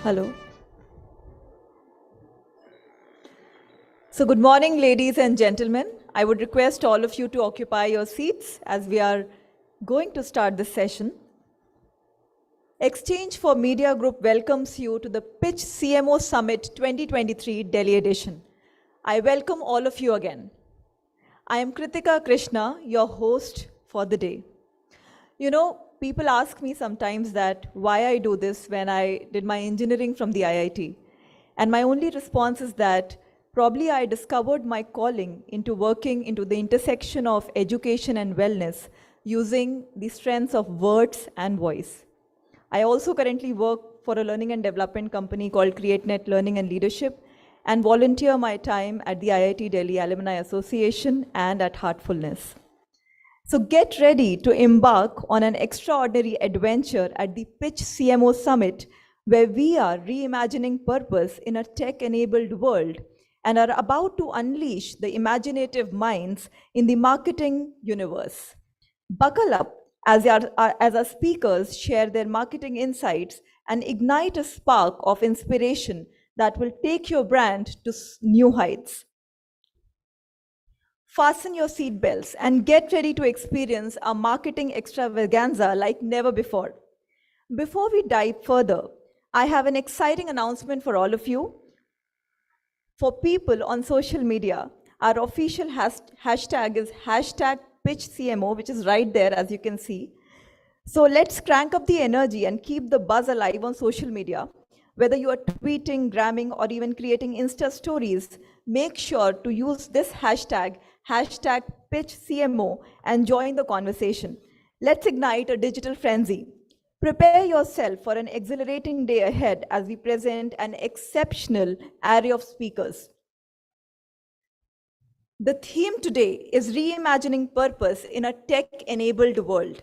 Hello. So good morning, ladies and gentlemen. I would request all of you to occupy your seats as we are going to start this session. Exchange for Media Group welcomes you to the Pitch CMO Summit 2023 Delhi edition. I welcome all of you again. I am Kritika Krishna, your host for the day. You know, people ask me sometimes that why I do this when I did my engineering from the IIT. And my only response is that probably I discovered my calling into working into the intersection of education and wellness using the strengths of words and voice. I also currently work for a learning and development company called CreateNet Learning and Leadership and volunteer my time at the IIT Delhi Alumni Association and at Heartfulness. So get ready to embark on an extraordinary adventure at the Pitch CMO Summit, where we are reimagining purpose in a tech-enabled world and are about to unleash the imaginative minds in the marketing universe. Buckle up as our speakers share their marketing insights and ignite a spark of inspiration that will take your brand to new heights. Fasten your seatbelts and get ready to experience a marketing extravaganza like never before. Before we dive further, I have an exciting announcement for all of you. For people on social media, our official hashtag is #PitchCMO, which is right there, as you can see. So let's crank up the energy and keep the buzz alive on social media. Whether you are tweeting, gramming, or even creating Insta stories, make sure to use this hashtag #PitchCMO, and join the conversation. Let's ignite a digital frenzy. Prepare yourself for an exhilarating day ahead as we present an exceptional array of speakers. The theme today is reimagining purpose in a tech-enabled world.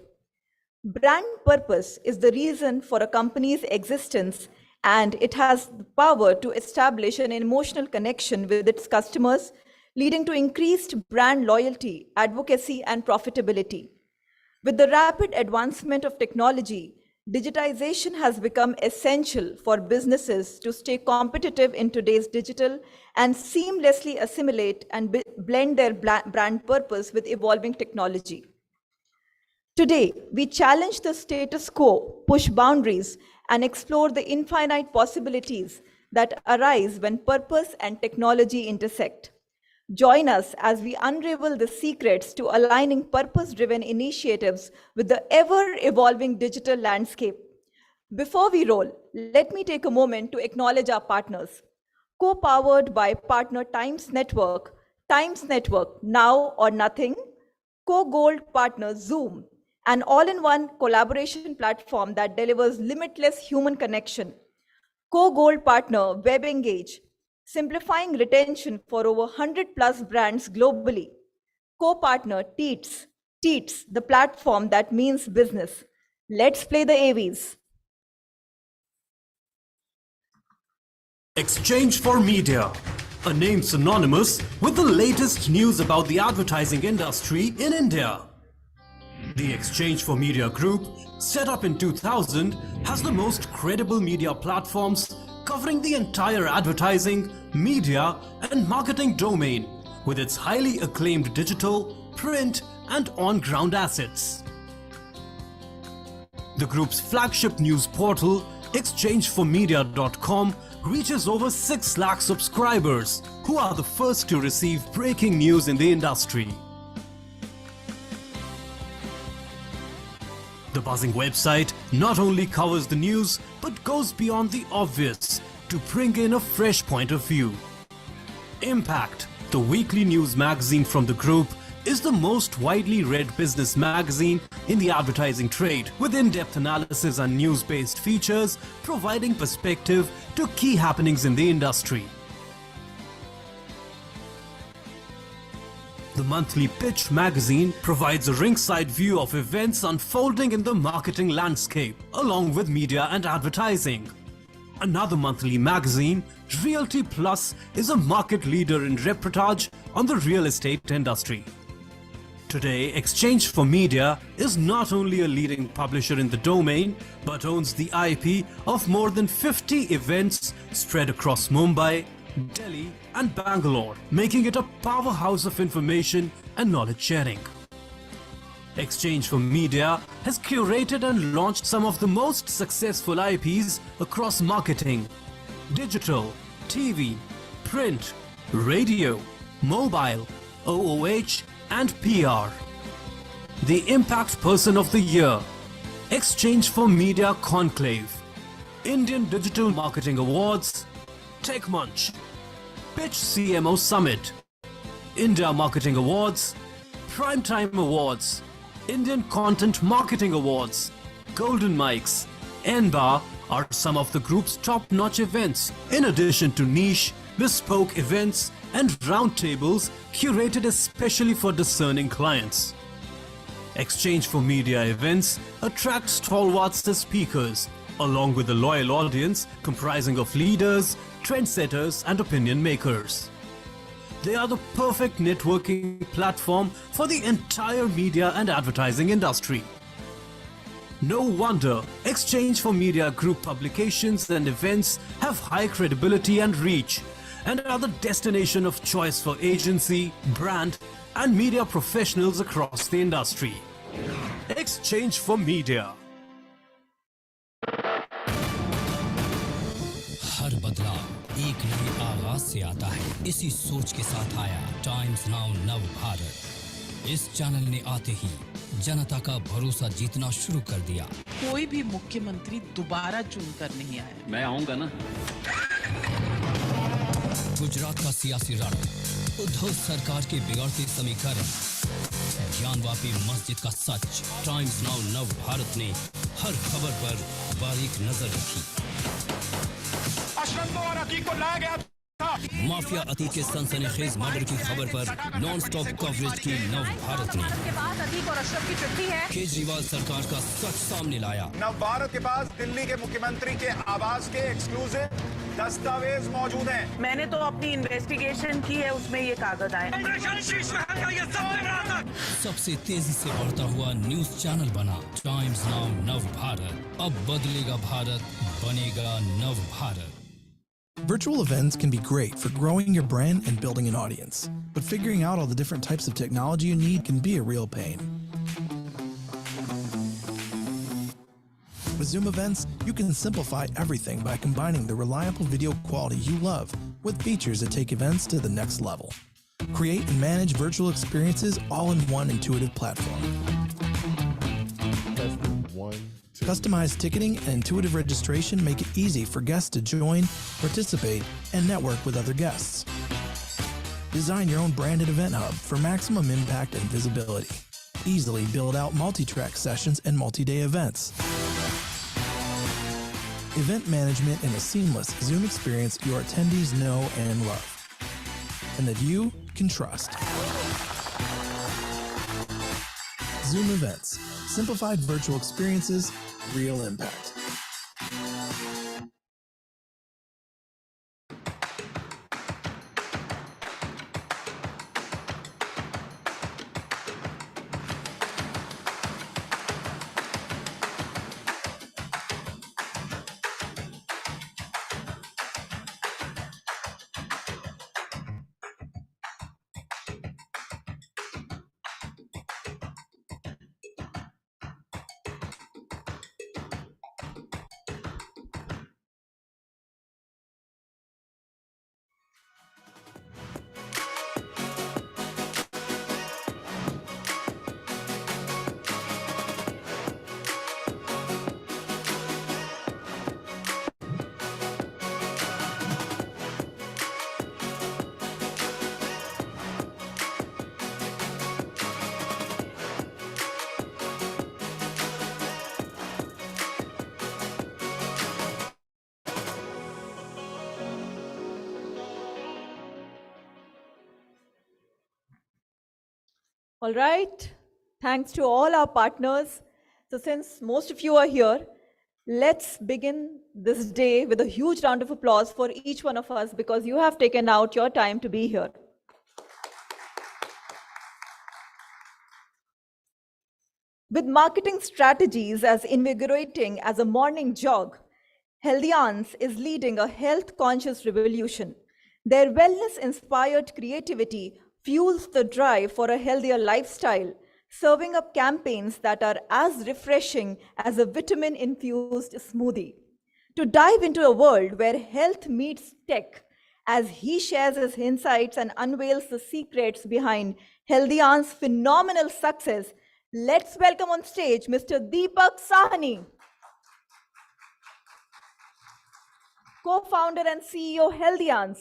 Brand purpose is the reason for a company's existence, and it has the power to establish an emotional connection with its customers, leading to increased brand loyalty, advocacy, and profitability. With the rapid advancement of technology, digitization has become essential for businesses to stay competitive in today's digital and seamlessly assimilate and blend their brand purpose with evolving technology. Today, we challenge the status quo, push boundaries, and explore the infinite possibilities that arise when purpose and technology intersect. Join us as we unravel the secrets to aligning purpose-driven initiatives with the ever-evolving digital landscape. Before we roll, let me take a moment to acknowledge our partners. Co-powered by partner Times Network, Now or Nothing, co-gold partner Zoom, an all-in-one collaboration platform that delivers limitless human connection. Co-gold partner WebEngage, simplifying retention for over 100 plus brands globally. Co-partner Teats, the platform that means business. Let's play the AVs. Exchange for Media, a name synonymous with the latest news about the advertising industry in India. The Exchange for Media Group, set up in 2000, has the most credible media platforms covering the entire advertising, media, and marketing domain with its highly acclaimed digital, print, and on-ground assets. The group's flagship news portal, exchangeformedia.com, reaches over 6 lakh subscribers who are the first to receive breaking news in the industry. The buzzing website not only covers the news but goes beyond the obvious to bring in a fresh point of view. Impact, the weekly news magazine from the group, is the most widely read business magazine in the advertising trade, with in-depth analysis and news-based features providing perspective to key happenings in the industry. The monthly Pitch magazine provides a ringside view of events unfolding in the marketing landscape, along with media and advertising. Another monthly magazine, Realty Plus, is a market leader in reportage on the real estate industry. Today, Exchange for Media is not only a leading publisher in the domain, but owns the IP of more than 50 events spread across Mumbai, Delhi and Bangalore, making it a powerhouse of information and knowledge sharing. Exchange for Media has curated and launched some of the most successful IPs across marketing, digital, TV, print, radio, mobile, OOH and PR. The Impact Person of the Year, Exchange for Media Conclave, Indian Digital Marketing Awards, Tech Munch, Pitch CMO Summit, India Marketing Awards, Primetime Awards, Indian Content Marketing Awards, Golden Mics, NBAR are some of the group's top-notch events, in addition to niche, bespoke events and roundtables curated especially for discerning clients. Exchange for Media events attract stalwarts as speakers, along with a loyal audience comprising of leaders, trendsetters and opinion makers. They are the perfect networking platform for the entire media and advertising industry. No wonder Exchange for Media Group publications and events have high credibility and reach and are the destination of choice for agency, brand and media professionals across the industry. Exchange for Media. हर बदलाव एक नए आगाज से आता है। इसी सोच के साथ आया टाइम्स नाउ नव भारत। इस चैनल ने आते ही जनता का भरोसा जीतना शुरू कर दिया। कोई भी मुख्यमंत्री दोबारा चुनकर नहीं आया। मैं आऊंगा ना। गुजरात का सियासी रण, उद्धव सरकार के बिगड़ते समीकरण, ज्ञानवापी मस्जिद का सच। टाइम्स नाउ नव भारत ने हर खबर पर बारीक नजर रखी। और अतीक को लाया गया था। माफिया अतीक के सनसनीखेज मर्डर की खबर पर नॉन स्टॉप कवरेज की नव भारत ने। के बाद अतीक और अशरफ की चिट्ठी है। केजरीवाल सरकार का सच सामने लाया। नव भारत के पास दिल्ली के मुख्यमंत्री के आवास के एक्सक्लूसिव दस्तावेज मौजूद हैं। मैंने तो अपनी इन्वेस्टिगेशन की है, उसमें ये कागज आए। सबसे तेजी से बढ़ता हुआ न्यूज चैनल बना टाइम्स नाउ नव भारत। अब बदलेगा भारत, बनेगा नव Bharat. Virtual events can be great for growing your brand and building an audience, but figuring out all the different types of technology you need can be a real pain. With Zoom Events, you can simplify everything by combining the reliable video quality you love with features that take events to the next level. Create and manage virtual experiences all in one intuitive platform. Customized ticketing and intuitive registration make it easy for guests to join, participate, and network with other guests. Design your own branded event hub for maximum impact and visibility. Easily build out multi-track sessions and multi-day events. Event management in a seamless Zoom experience your attendees know and love, and that you can trust. Zoom Events. Simplified virtual experiences, real impact. All right. Thanks to all our partners. So since most of you are here, let's begin this day with a huge round of applause for each one of us because you have taken out your time to be here. With marketing strategies as invigorating as a morning jog, Healthians is leading a health-conscious revolution. Their wellness-inspired creativity fuels the drive for a healthier lifestyle, serving up campaigns that are as refreshing as a vitamin-infused smoothie. To dive into a world where health meets tech, as he shares his insights and unveils the secrets behind Healthian's phenomenal success, let's welcome on stage Mr. Deepak Sahani, co-founder and CEO Healthians.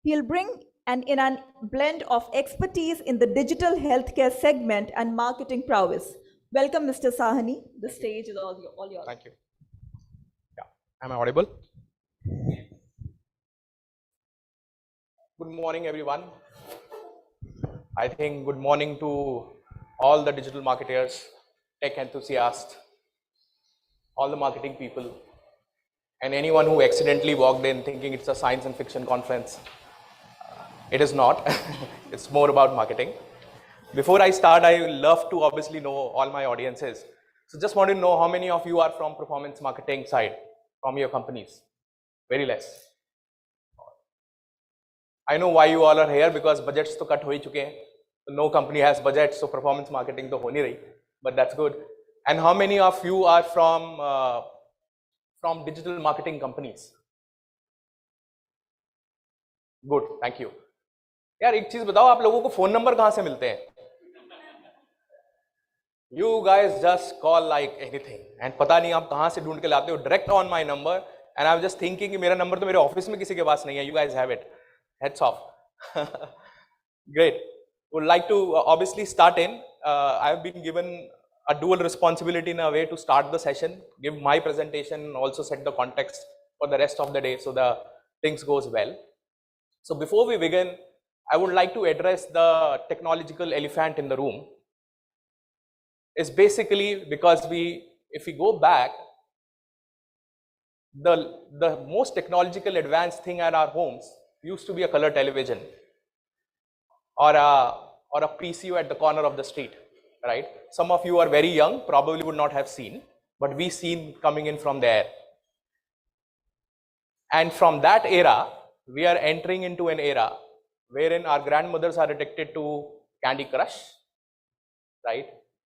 He'll bring in a blend of expertise in the digital healthcare segment and marketing prowess. Welcome, Mr. Sahani. The stage is all yours. Thank you. Yeah, am I audible? Good morning, everyone. I think good morning to all the digital marketers, tech enthusiasts, all the marketing people, and anyone who accidentally walked in thinking it's a science and fiction conference. It is not. It's more about marketing. Before I start, I love to obviously know all my audiences. So just want to know how many of you are from performance marketing side, from your companies? Very less. I know why you all are here, because budgets to cut ho hi chuke hain. No company has budget, so performance marketing to ho nahi rahi, but that's good. And how many of you are from digital marketing companies? Good, thank you. यार एक चीज बताओ, आप लोगों को phone number कहां से मिलते हैं? You guys just call like anything, and पता नहीं आप कहां से ढूंढ के लाते हो. Direct on my number, and I was just thinking कि मेरा नंबर तो मेरे ऑफिस में किसी के पास नहीं है. You guys have it. Heads off. Great. Would like to obviously start in. I have been given a dual responsibility in a way to start the session, give my presentation, also set the context for the rest of the day so the things goes well. So before we begin, I would like to address the technological elephant in the room. It's basically because if we go back, the most technological advanced thing at our homes used to be a color television or a PCO at the corner of the street, right? Some of you are very young, probably would not have seen, but we seen coming in from there. And from that era, we are entering into an era wherein our grandmothers are addicted to Candy Crush, right?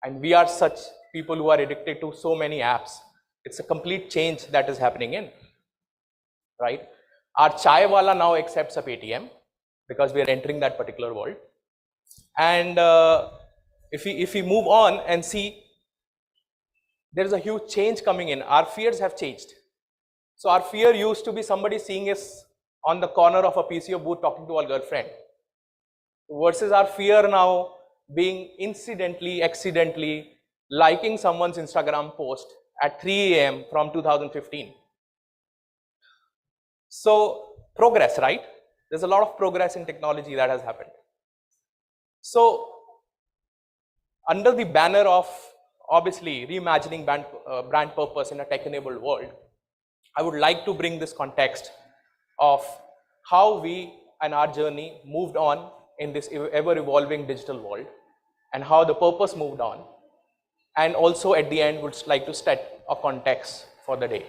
And we are such people who are addicted to so many apps. It's a complete change that is happening in, right? Our chai wala now accepts a Paytm because we are entering that particular world. And if we move on and see, there is a huge change coming in. Our fears have changed. So our fear used to be somebody seeing us on the corner of a PCO booth talking to a girlfriend, versus our fear now being accidentally liking someone's Instagram post at 3 AM from 2015. So progress, right? There's a lot of progress in technology that has happened. So under the banner of obviously reimagining brand purpose in a tech-enabled world, I would like to bring this context of how we and our journey moved on in this ever-evolving digital world, and how the purpose moved on, and also at the end would like to set a context for the day.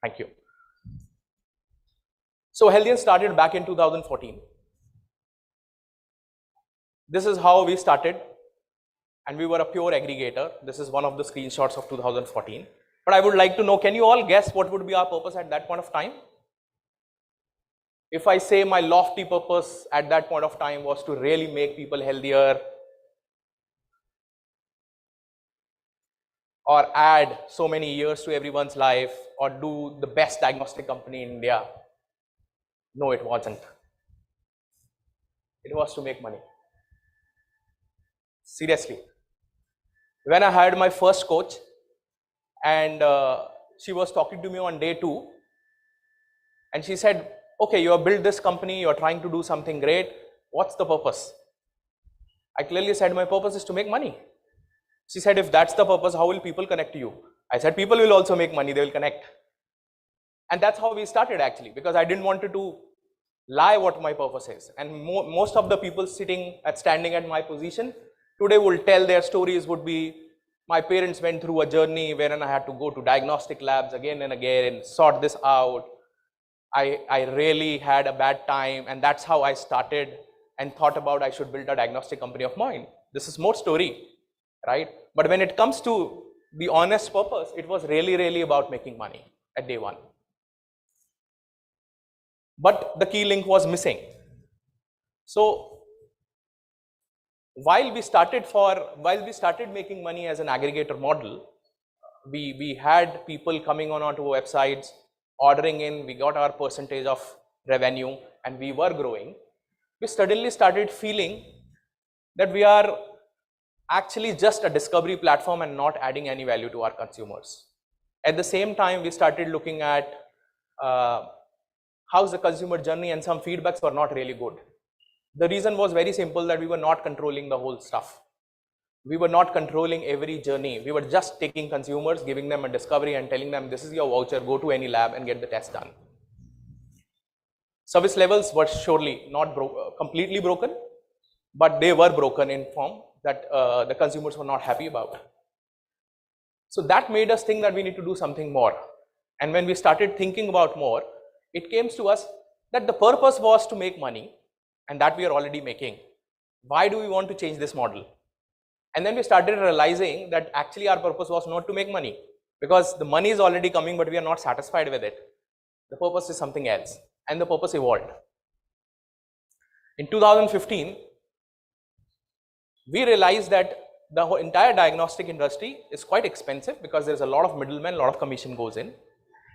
Thank you. So Healthians started back in 2014. This is how we started, and we were a pure aggregator. This is one of the screenshots of 2014. But I would like to know, can you all guess what would be our purpose at that point of time? If I say my lofty purpose at that point of time was to really make people healthier, or add so many years to everyone's life, or do the best diagnostic company in India, no, it wasn't. It was to make money. Seriously. When I hired my first coach, and she was talking to me on day 2, and she said, okay, you have built this company, you are trying to do something great. What's the purpose? I clearly said my purpose is to make money. She said, if that's the purpose, how will people connect to you? I said, people will also make money, they will connect. And that's how we started actually, because I didn't want to lie what my purpose is. And most of the people standing at my position today will tell their stories would be My parents went through a journey wherein I had to go to diagnostic labs again and again, sort this out. I really had a bad time, and that's how I started and thought about I should build a diagnostic company of mine. This is more story, right? But when it comes to the honest purpose, it was really about making money at day one. But the key link was missing. So while we started making money as an aggregator model, we had people coming on onto our websites, ordering in, we got our percentage of revenue, and we were growing. We suddenly started feeling that we are actually just a discovery platform and not adding any value to our consumers. At the same time, we started looking at how's the consumer journey, and some feedbacks were not really good. The reason was very simple, that we were not controlling the whole stuff. We were not controlling every journey. We were just taking consumers, giving them a discovery and telling them, this is your voucher, go to any lab and get the test done. Service levels were surely not completely broken, but they were broken in form that the consumers were not happy about. So that made us think that we need to do something more. And when we started thinking about more, it came to us that the purpose was to make money, and that we are already making. Why do we want to change this model? And then we started realizing that actually our purpose was not to make money, because the money is already coming, but we are not satisfied with it. The purpose is something else, and the purpose evolved. In 2015, we realized that the whole entire diagnostic industry is quite expensive because there's a lot of middlemen, a lot of commission goes in.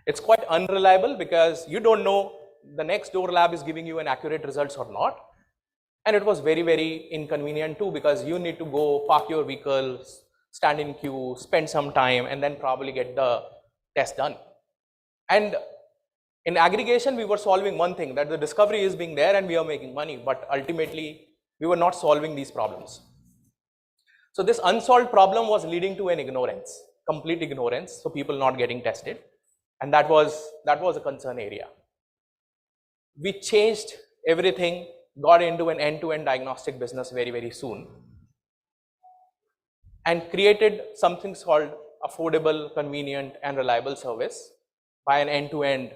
It's quite unreliable because you don't know the next door lab is giving you an accurate results or not. And it was very inconvenient too, because you need to go park your vehicle, stand in queue, spend some time, and then probably get the test done. And in aggregation, we were solving one thing, that the discovery is being there and we are making money, but ultimately we were not solving these problems. So this unsolved problem was leading to an ignorance, complete ignorance, so people not getting tested, and that was a concern area. We changed everything, got into an end-to-end diagnostic business very soon, and created something called affordable, convenient, and reliable service by an end-to-end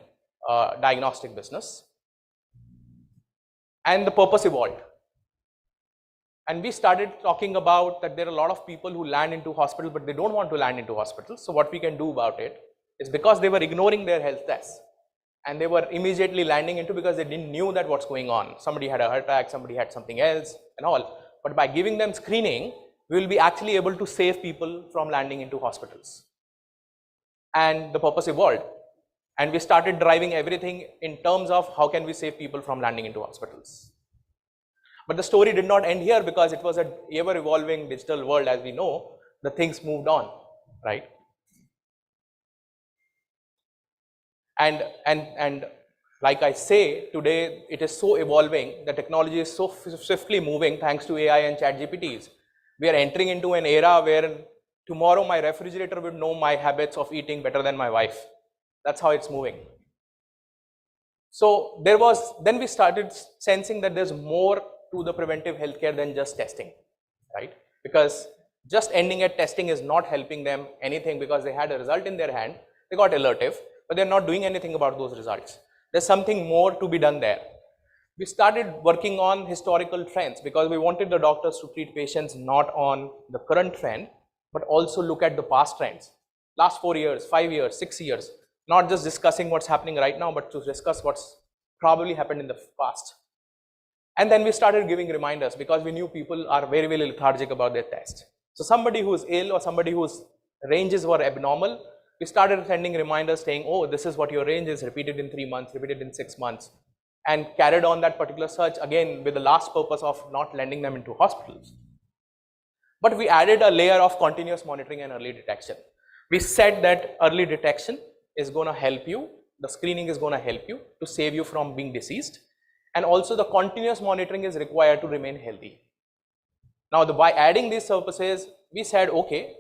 diagnostic business. And the purpose evolved. And we started talking about that there are a lot of people who land into hospitals, but they don't want to land into hospitals. So what we can do about it is, because they were ignoring their health tests, and they were immediately landing into, because they didn't knew that what's going on. Somebody had a heart attack, somebody had something else and all. But by giving them screening, we will be actually able to save people from landing into hospitals. And the purpose evolved. And we started driving everything in terms of how can we save people from landing into hospitals. But the story did not end here, because it was an ever-evolving digital world. As we know, the things moved on, right? And like I say, today it is so evolving, the technology is so swiftly moving thanks to AI and ChatGPTs. We are entering into an era where tomorrow my refrigerator will know my habits of eating better than my wife. That's how it's moving. So then we started sensing that there's more to the preventive healthcare than just testing, right? Because just ending at testing is not helping them anything, because they had a result in their hand, they got alertive, but they're not doing anything about those results. There's something more to be done there. We started working on historical trends, because we wanted the doctors to treat patients not on the current trend, but also look at the past trends. Last 4 years, 5 years, 6 years, not just discussing what's happening right now, but to discuss what's probably happened in the past. And then we started giving reminders, because we knew people are very lethargic about their test. So somebody who's ill or somebody whose ranges were abnormal, we started sending reminders saying, oh, this is what your range is, repeated in 3 months, repeated in 6 months, and carried on that particular search, again with the last purpose of not landing them into hospitals. But we added a layer of continuous monitoring and early detection. We said that early detection is going to help you, the screening is going to help you to save you from being deceased, and also the continuous monitoring is required to remain healthy. Now, by adding these services, we said, okay,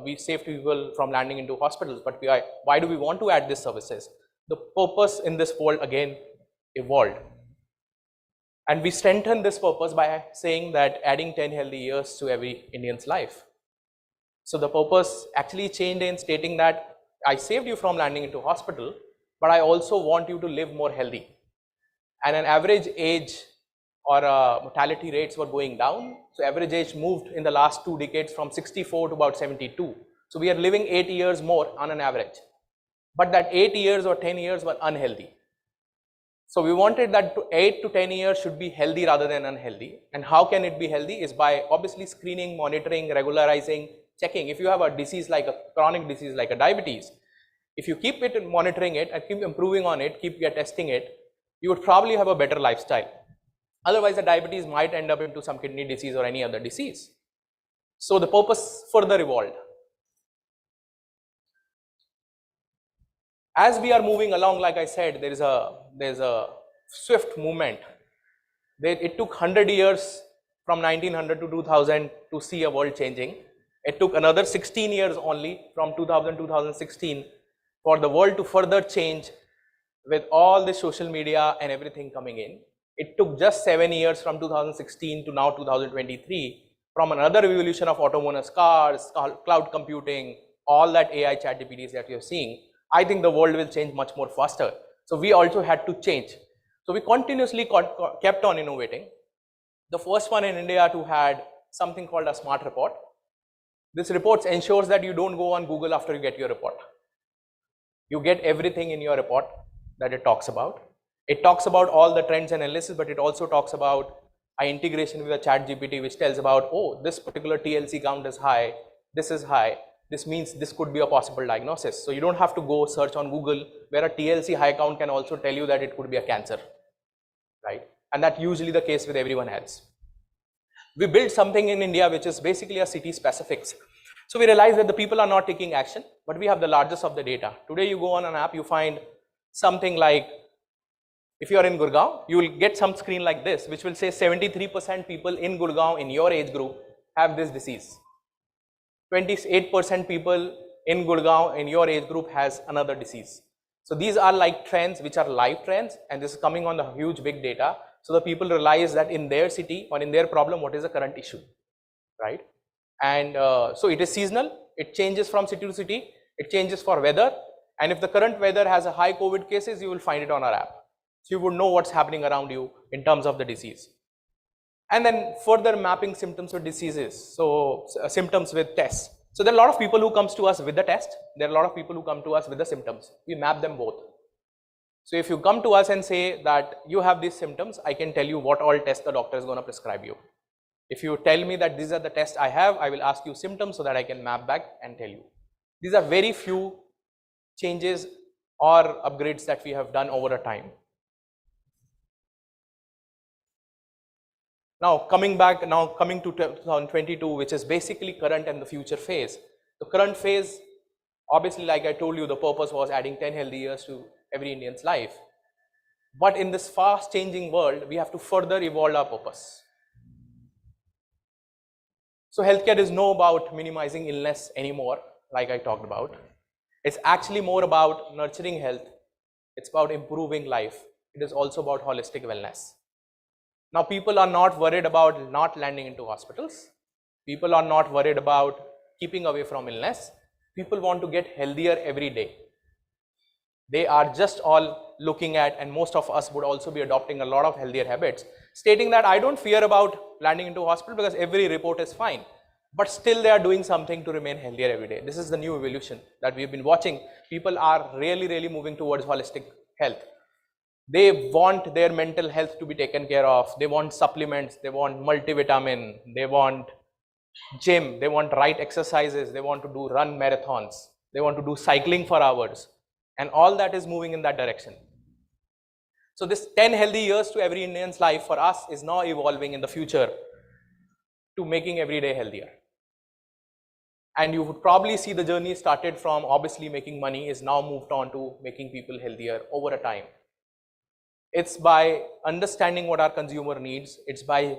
we save people from landing into hospitals, but why do we want to add these services? The purpose in this world again evolved. And we strengthened this purpose by saying that adding 10 healthy years to every Indian's life. So the purpose actually changed in stating that I saved you from landing into hospital, but I also want you to live more healthy. And an average age or mortality rates were going down. So average age moved in the last 2 decades from 64 to about 72. So we are living 8 years more on an average. But that 8 years or 10 years were unhealthy. So we wanted that 8 to 10 years should be healthy rather than unhealthy. And how can it be healthy is by obviously screening, monitoring, regularizing, checking. If you have a disease like a chronic disease like a diabetes, if you keep it monitoring it and keep improving on it, keep testing it, you would probably have a better lifestyle. Otherwise, the diabetes might end up into some kidney disease or any other disease. So the purpose further evolved. As we are moving along, like I said, there's a swift movement. It took 100 years from 1900 to 2000 to see a world changing. It took another 16 years only from 2000 to 2016 for the world to further change with all the social media and everything coming in. It took just 7 years from 2016 to now 2023 from another revolution of autonomous cars, cloud computing, all that AI chat GPTs that you're seeing. I think the world will change much more faster. So we also had to change. So we continuously kept on innovating. The first one in India to had something called a smart report. This report ensures that you don't go on Google after you get your report. You get everything in your report that it talks about. It talks about all the trends and analysis, but it also talks about an integration with a chat GPT which tells about, oh, this particular TLC count is high, this is high. This means this could be a possible diagnosis. So you don't have to go search on Google where a TLC high count can also tell you that it could be a cancer, right? And that's usually the case with everyone else. We built something in India which is basically a city specifics. So we realized that the people are not taking action, but we have the largest of the data. Today you go on an app, you find something like, if you are in Gurgaon, you will get some screen like this, which will say 73% people in Gurgaon in your age group have this disease. 28% people in Gurgaon in your age group has another disease. So these are like trends which are live trends, and this is coming on the huge big data. So the people realize that in their city or in their problem, what is the current issue, right? And so it is seasonal. It changes from city to city. It changes for weather. And if the current weather has a high COVID cases, you will find it on our app. So you would know what's happening around you in terms of the disease. And then further mapping symptoms with diseases. So symptoms with tests. So there are a lot of people who comes to us with the test. There are a lot of people who come to us with the symptoms. We map them both. So if you come to us and say that you have these symptoms, I can tell you what all tests the doctor is going to prescribe you. If you tell me that these are the tests I have, I will ask you symptoms so that I can map back and tell you. These are very few changes or upgrades that we have done over a time. Now coming to 2022, which is basically current and the future phase. The current phase, obviously, like I told you, the purpose was adding 10 healthy years to every Indian's life. But in this fast changing world, we have to further evolve our purpose. So healthcare is not about minimizing illness anymore, like I talked about. It's actually more about nurturing health. It's about improving life. It is also about holistic wellness. Now, people are not worried about not landing into hospitals. People are not worried about keeping away from illness. People want to get healthier every day. They are just all looking at, and most of us would also be adopting a lot of healthier habits, stating that I don't fear about landing into hospital because every report is fine. But still they are doing something to remain healthier every day. This is the new evolution that we've been watching. People are really moving towards holistic health. They want their mental health to be taken care of. They want supplements. They want multivitamin. They want gym. They want right exercises. They want to do run marathons. They want to do cycling for hours. And all that is moving in that direction. So this 10 healthy years to every Indian's life for us is now evolving in the future to making every day healthier. And you would probably see the journey started from obviously making money is now moved on to making people healthier over a time. It's by understanding what our consumer needs. It's by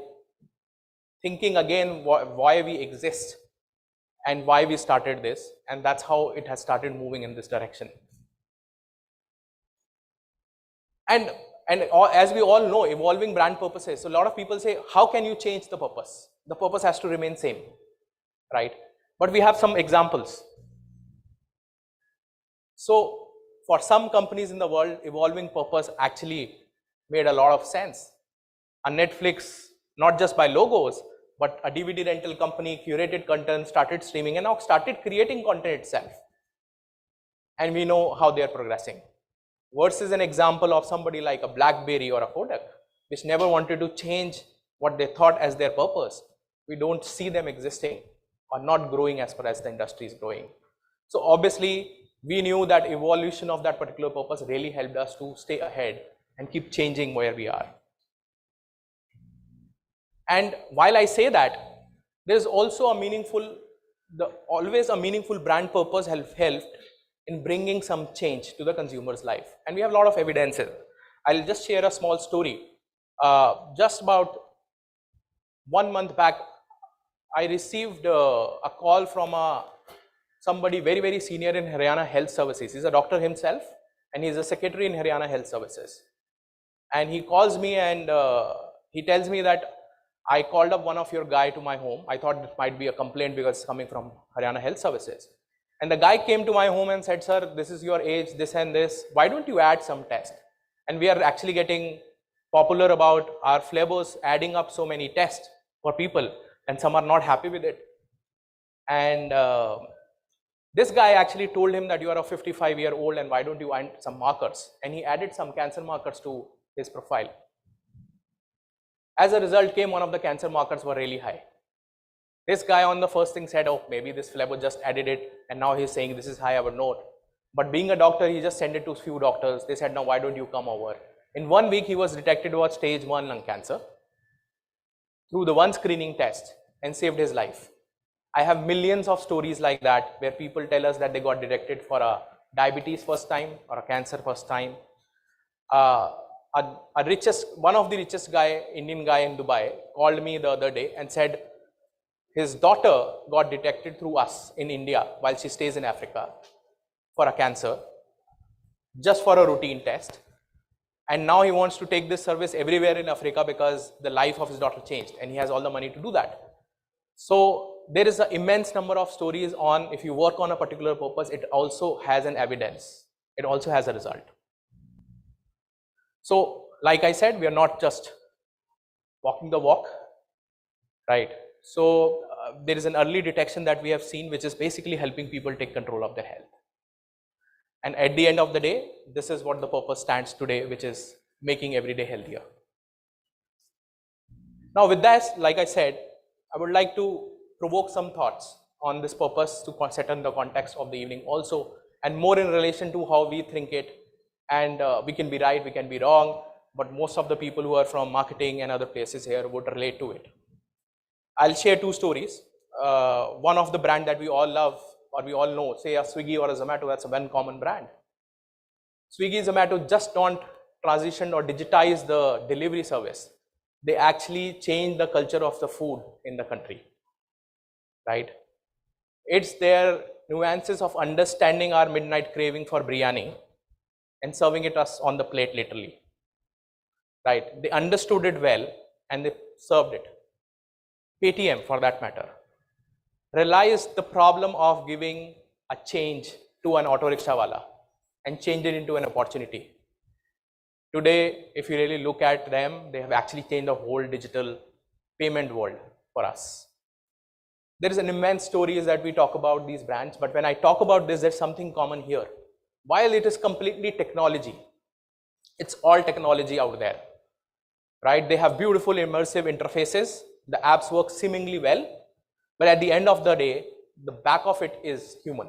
thinking again why we exist and why we started this. And that's how it has started moving in this direction. And as we all know, evolving brand purposes. So a lot of people say, how can you change the purpose? The purpose has to remain same, right? But we have some examples. So for some companies in the world, evolving purpose actually made a lot of sense. A Netflix, not just by logos, but a DVD rental company, curated content, started streaming and now started creating content itself. And we know how they are progressing. Versus an example of somebody like a BlackBerry or a Kodak, which never wanted to change what they thought as their purpose. We don't see them existing or not growing as far as the industry is growing. So obviously, we knew that evolution of that particular purpose really helped us to stay ahead and keep changing where we are. And while I say that, there is also always a meaningful brand purpose helped in bringing some change to the consumer's life. And we have a lot of evidences. I'll just share a small story. Just about 1 month back, I received a call from somebody very, very senior in Haryana Health Services. He's a doctor himself, and he's a secretary in Haryana Health Services. And he calls me and he tells me that I called up one of your guy to my home. I thought it might be a complaint because it's coming from Haryana Health Services. And the guy came to my home and said, sir, this is your age, this and this. Why don't you add some test? And we are actually getting popular about our flavors adding up so many tests for people, and some are not happy with it. And this guy actually told him that you are a 55-year-old and why don't you add some markers? And he added some cancer markers to his profile. As a result came one of the cancer markers were really high. This guy on the first thing said, oh, maybe this flavor just added it and now he's saying this is high, I would note. But being a doctor, he just sent it to a few doctors. They said, no, why don't you come over? In 1 week, he was detected with stage 1 lung cancer through the one screening test and saved his life. I have millions of stories like that where people tell us that they got detected for a diabetes first time or a cancer first time. One of the richest Indian guy in Dubai called me the other day and said his daughter got detected through us in India while she stays in Africa for a cancer, just for a routine test. And now he wants to take this service everywhere in Africa because the life of his daughter changed and he has all the money to do that. So there is an immense number of stories on if you work on a particular purpose, it also has an evidence. It also has a result. So like I said, we are not just walking the walk, right? So there is an early detection that we have seen, which is basically helping people take control of their health. And at the end of the day, this is what the purpose stands today, which is making every day healthier. Now with that, like I said, I would like to provoke some thoughts on this purpose to set in the context of the evening also, and more in relation to how we think it. And we can be right, we can be wrong, but most of the people who are from marketing and other places here would relate to it. I'll share 2 stories. One of the brand that we all love or we all know, say a Swiggy or a Zomato, that's a one common brand. Swiggy, Zomato just don't transition or digitize the delivery service. They actually change the culture of the food in the country, right? It's their nuances of understanding our midnight craving for biryani and serving it us on the plate literally, right? They understood it well and they served it. Paytm, for that matter, realized the problem of giving a change to an auto rickshaw wala and changed it into an opportunity. Today, if you really look at them, they have actually changed the whole digital payment world for us. There is an immense stories that we talk about these brands, but when I talk about this, there's something common here. While it is completely technology, it's all technology out there, right? They have beautiful immersive interfaces. The apps work seemingly well, but at the end of the day, the back of it is human.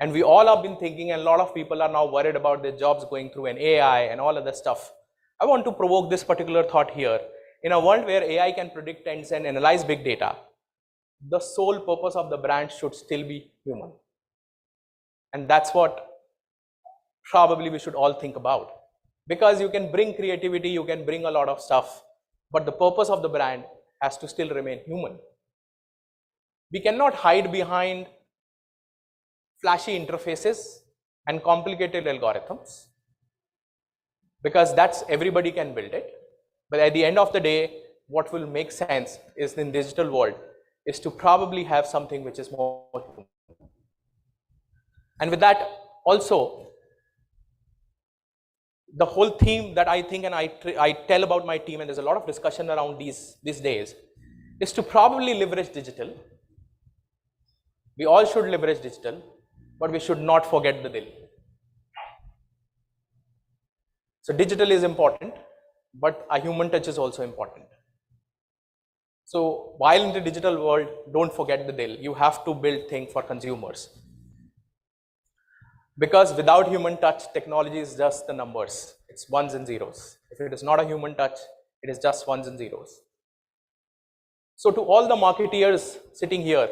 And we all have been thinking, and a lot of people are now worried about their jobs going through an AI and all other stuff. I want to provoke this particular thought here. In a world where AI can predict trends and analyze big data, the sole purpose of the brand should still be human. And that's what probably we should all think about. Because you can bring creativity, you can bring a lot of stuff, but the purpose of the brand has to still remain human. We cannot hide behind flashy interfaces and complicated algorithms, because that's everybody can build it. But at the end of the day, what will make sense is in digital world is to probably have something which is more human. And with that, also, the whole theme that I think and I tell about my team, and there's a lot of discussion around these days, is to probably leverage digital. We all should leverage digital, but we should not forget the dil. So digital is important, but a human touch is also important. So while in the digital world, don't forget the dil. You have to build things for consumers. Because without human touch, technology is just the numbers. It's ones and zeros. If it is not a human touch, it is just ones and zeros. So to all the marketeers sitting here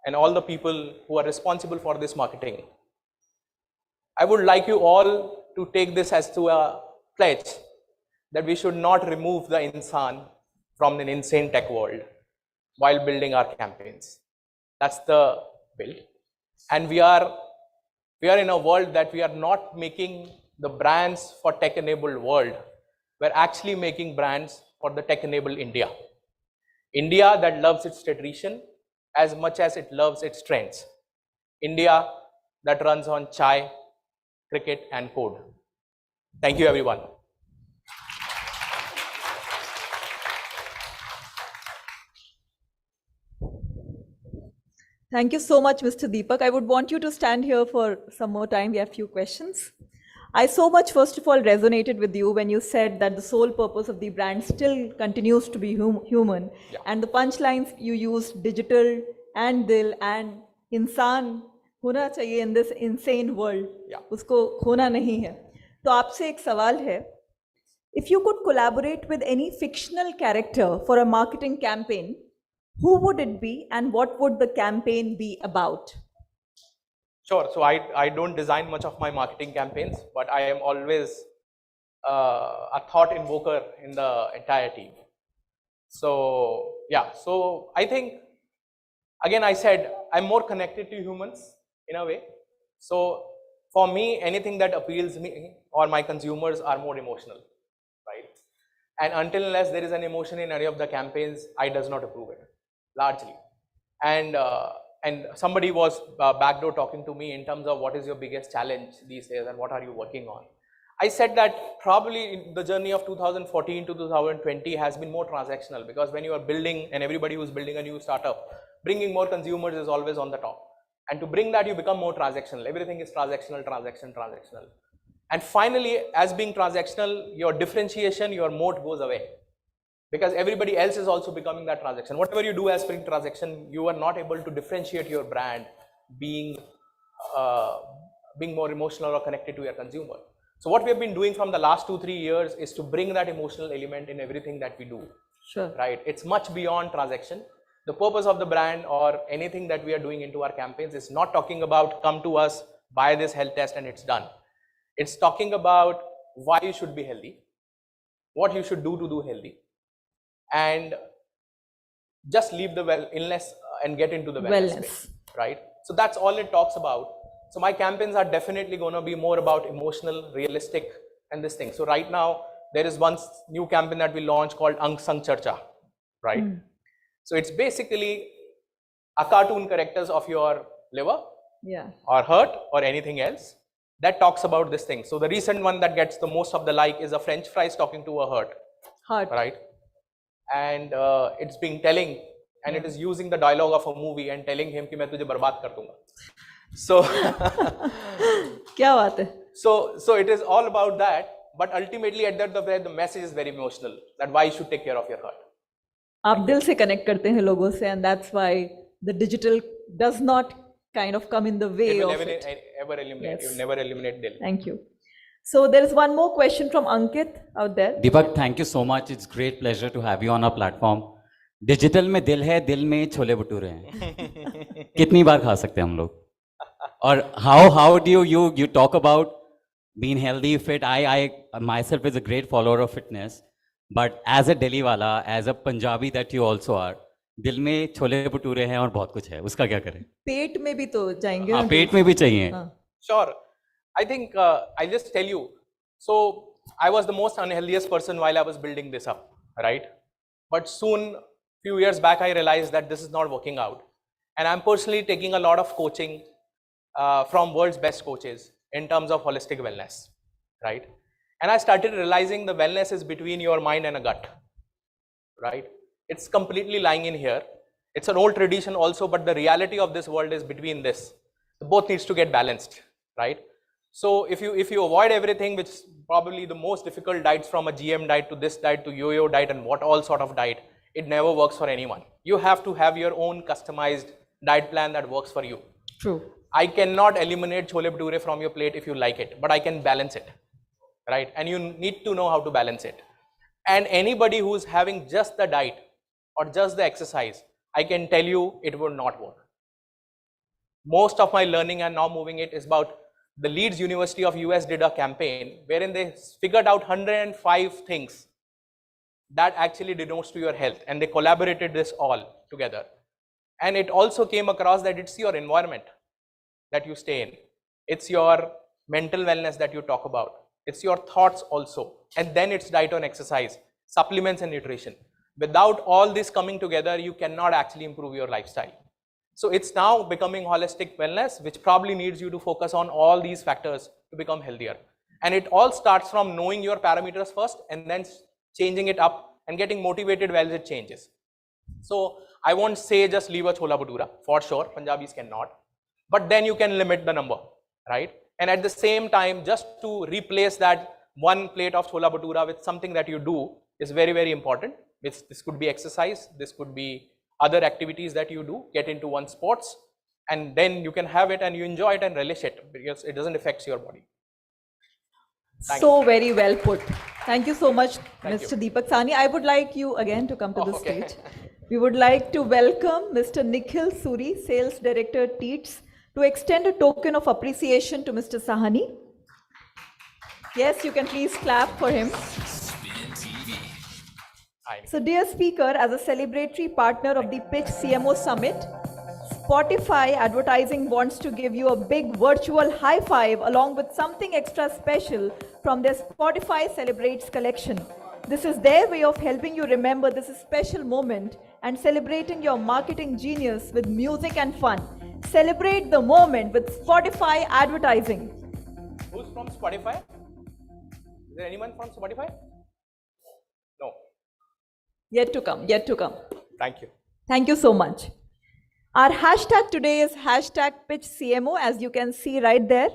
and all the people who are responsible for this marketing, I would like you all to take this as to a pledge that we should not remove the insan from an insane tech world while building our campaigns. That's the build. And we are in a world that we are not making the brands for tech-enabled world. We're actually making brands for the tech-enabled India. India that loves its tradition as much as it loves its trends. India that runs on chai, cricket, and code. Thank you, everyone. Thank you so much, Mr. Deepak. I would want you to stand here for some more time. We have a few questions. I so much, first of all, resonated with you when you said that the sole purpose of the brand still continues to be human. Yeah. And the punchlines you used, digital and dil and insan होना चाहिए in this insane world. Yeah. उसको खोना नहीं है. तो आपसे एक सवाल है. If you could collaborate with any fictional character for a marketing campaign, who would it be and what would the campaign be about? Sure. So I don't design much of my marketing campaigns, but I am always a thought invoker in the entire team. So yeah, so I think, again, I said I'm more connected to humans in a way. So for me, anything that appeals me or my consumers are more emotional, right? And until unless there is an emotion in any of the campaigns, I does not approve it, largely. And somebody was backdoor talking to me in terms of what is your biggest challenge these days and what are you working on. I said that probably in the journey of 2014 to 2020 has been more transactional, because when you are building, and everybody who's building a new startup, bringing more consumers is always on the top. And to bring that, you become more transactional. Everything is transactional. And finally, as being transactional, your differentiation, your moat goes away. Because everybody else is also becoming that transaction. Whatever you do as being transaction, you are not able to differentiate your brand being more emotional or connected to your consumer. So what we have been doing from the last 2-3 years is to bring that emotional element in everything that we do. Sure. Right? It's much beyond transaction. The purpose of the brand or anything that we are doing into our campaigns is not talking about come to us, buy this health test and it's done. It's talking about why you should be healthy, what you should do to do healthy, and just leave the illness and get into the wellness space, right? So that's all it talks about. So my campaigns are definitely going to be more about emotional, realistic, and this thing. So right now there is one new campaign that we launched called Ang Sang Charcha, right? So it's basically a cartoon characters of your liver, or heart, or anything else that talks about this thing. So the recent one that gets the most of the like is a French fries talking to a heart, right? And it's being telling, and it is using the dialogue of a movie and telling him कि मैं तुझे बर्बाद कर दूंगा. So क्या बात है? So it is all about that, but ultimately at the end of the day, the message is very emotional, that why you should take care of your heart. आप दिल से connect करते हैं लोगों से, and that's why the digital does not kind of come in the way of it. Ever eliminate. You never eliminate dil. Thank you. So there is one more question from Ankit out there. Deepak, thank you so much. It's great pleasure to have you on our platform. Digital में दिल है, दिल में छोले भटूरे हैं. कितनी बार खा सकते हैं हम लोग? और how do you talk about being healthy, fit? I myself is a great follower of fitness, but as a Delhi wala, as a Punjabi that you also are, दिल में छोले भटूरे हैं और बहुत कुछ है. उसका क्या करें? पेट में भी तो जाएंगे. हाँ, पेट में भी चाहिए. Sure. I think I'll just tell you. So I was the most unhealthiest person while I was building this up, right? But soon, few years back, I realized that this is not working out. And I'm personally taking a lot of coaching from world's best coaches in terms of holistic wellness, right? And I started realizing the wellness is between your mind and a gut, right? It's completely lying in here. It's an old tradition also, but the reality of this world is between this. Both needs to get balanced, right? So if you avoid everything, which is probably the most difficult diets, from a GM diet to this diet to yo-yo diet and what all sort of diet, it never works for anyone. You have to have your own customized diet plan that works for you. True. I cannot eliminate chole bhature from your plate if you like it, but I can balance it, right? And you need to know how to balance it. And anybody who's having just the diet or just the exercise, I can tell you it will not work. Most of my learning and now moving it is about the Leeds University of US did a campaign wherein they figured out 105 things that actually denotes to your health, and they collaborated this all together. And it also came across that it's your environment that you stay in. It's your mental wellness that you talk about. It's your thoughts also. And then it's diet and exercise, supplements and nutrition. Without all this coming together, you cannot actually improve your lifestyle. So it's now becoming holistic wellness, which probably needs you to focus on all these factors to become healthier. And it all starts from knowing your parameters first and then changing it up and getting motivated while it changes. So I won't say just leave a chola bhatura, for sure, Punjabis cannot. But then you can limit the number, right? And at the same time, just to replace that one plate of chola bhatura with something that you do is very, very important. This could be exercise, this could be other activities that you do, get into one sports, and then you can have it and you enjoy it and relish it because it doesn't affect your body. So very well put. Thank you so much, Thank Mr. you. Deepak Sahani. I would like you again to come to the Okay. stage. We would like to welcome Mr. Nikhil Suri, Sales Director, Tyres, to extend a token of appreciation to Mr. Sahani. Yes, you can please clap for him. So dear speaker, as a celebratory partner of the Pitch CMO Summit, Spotify Advertising wants to give you a big virtual high five along with something extra special from their Spotify Celebrates collection. This is their way of helping you remember this special moment and celebrating your marketing genius with music and fun. Celebrate the moment with Spotify Advertising. Who's from Spotify? Is there anyone from Spotify? No. Yet to come, yet to come. Thank you. Thank you so much. Our hashtag today is hashtag PitchCMO, as you can see right there.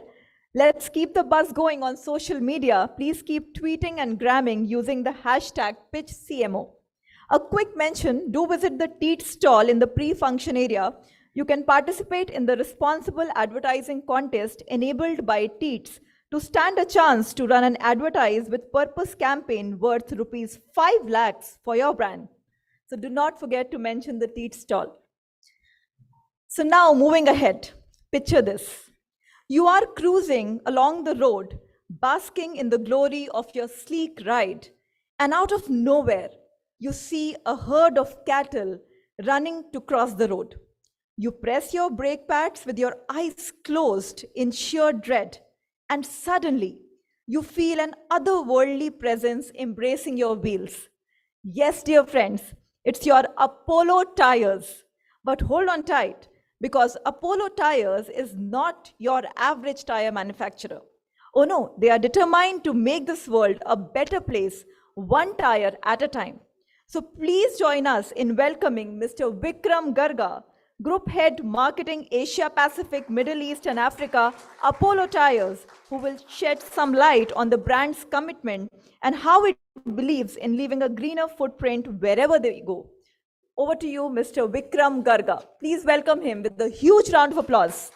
Let's keep the buzz going on social media. Please keep tweeting and gramming using the hashtag PitchCMO. A quick mention, do visit the Teat stall in the pre-function area. You can participate in the responsible advertising contest enabled by Teats to stand a chance to run an advertise with purpose campaign worth rupees 5 lakhs for your brand. So do not forget to mention the Teat stall. So now moving ahead, picture this. You are cruising along the road, basking in the glory of your sleek ride, and out of nowhere, you see a herd of cattle running to cross the road. You press your brake pads with your eyes closed in sheer dread, and suddenly you feel an otherworldly presence embracing your wheels. Yes, dear friends, it's your Apollo Tyres. But hold on tight, because Apollo Tyres is not your average tire manufacturer. Oh no, they are determined to make this world a better place, one tire at a time. So please join us in welcoming Mr. Vikram Garga, Group Head Marketing Asia Pacific, Middle East and Africa, Apollo Tyres, who will shed some light on the brand's commitment and how it believes in leaving a greener footprint wherever they go. Over to you, Mr. Vikram Garga. Please welcome him with a huge round of applause.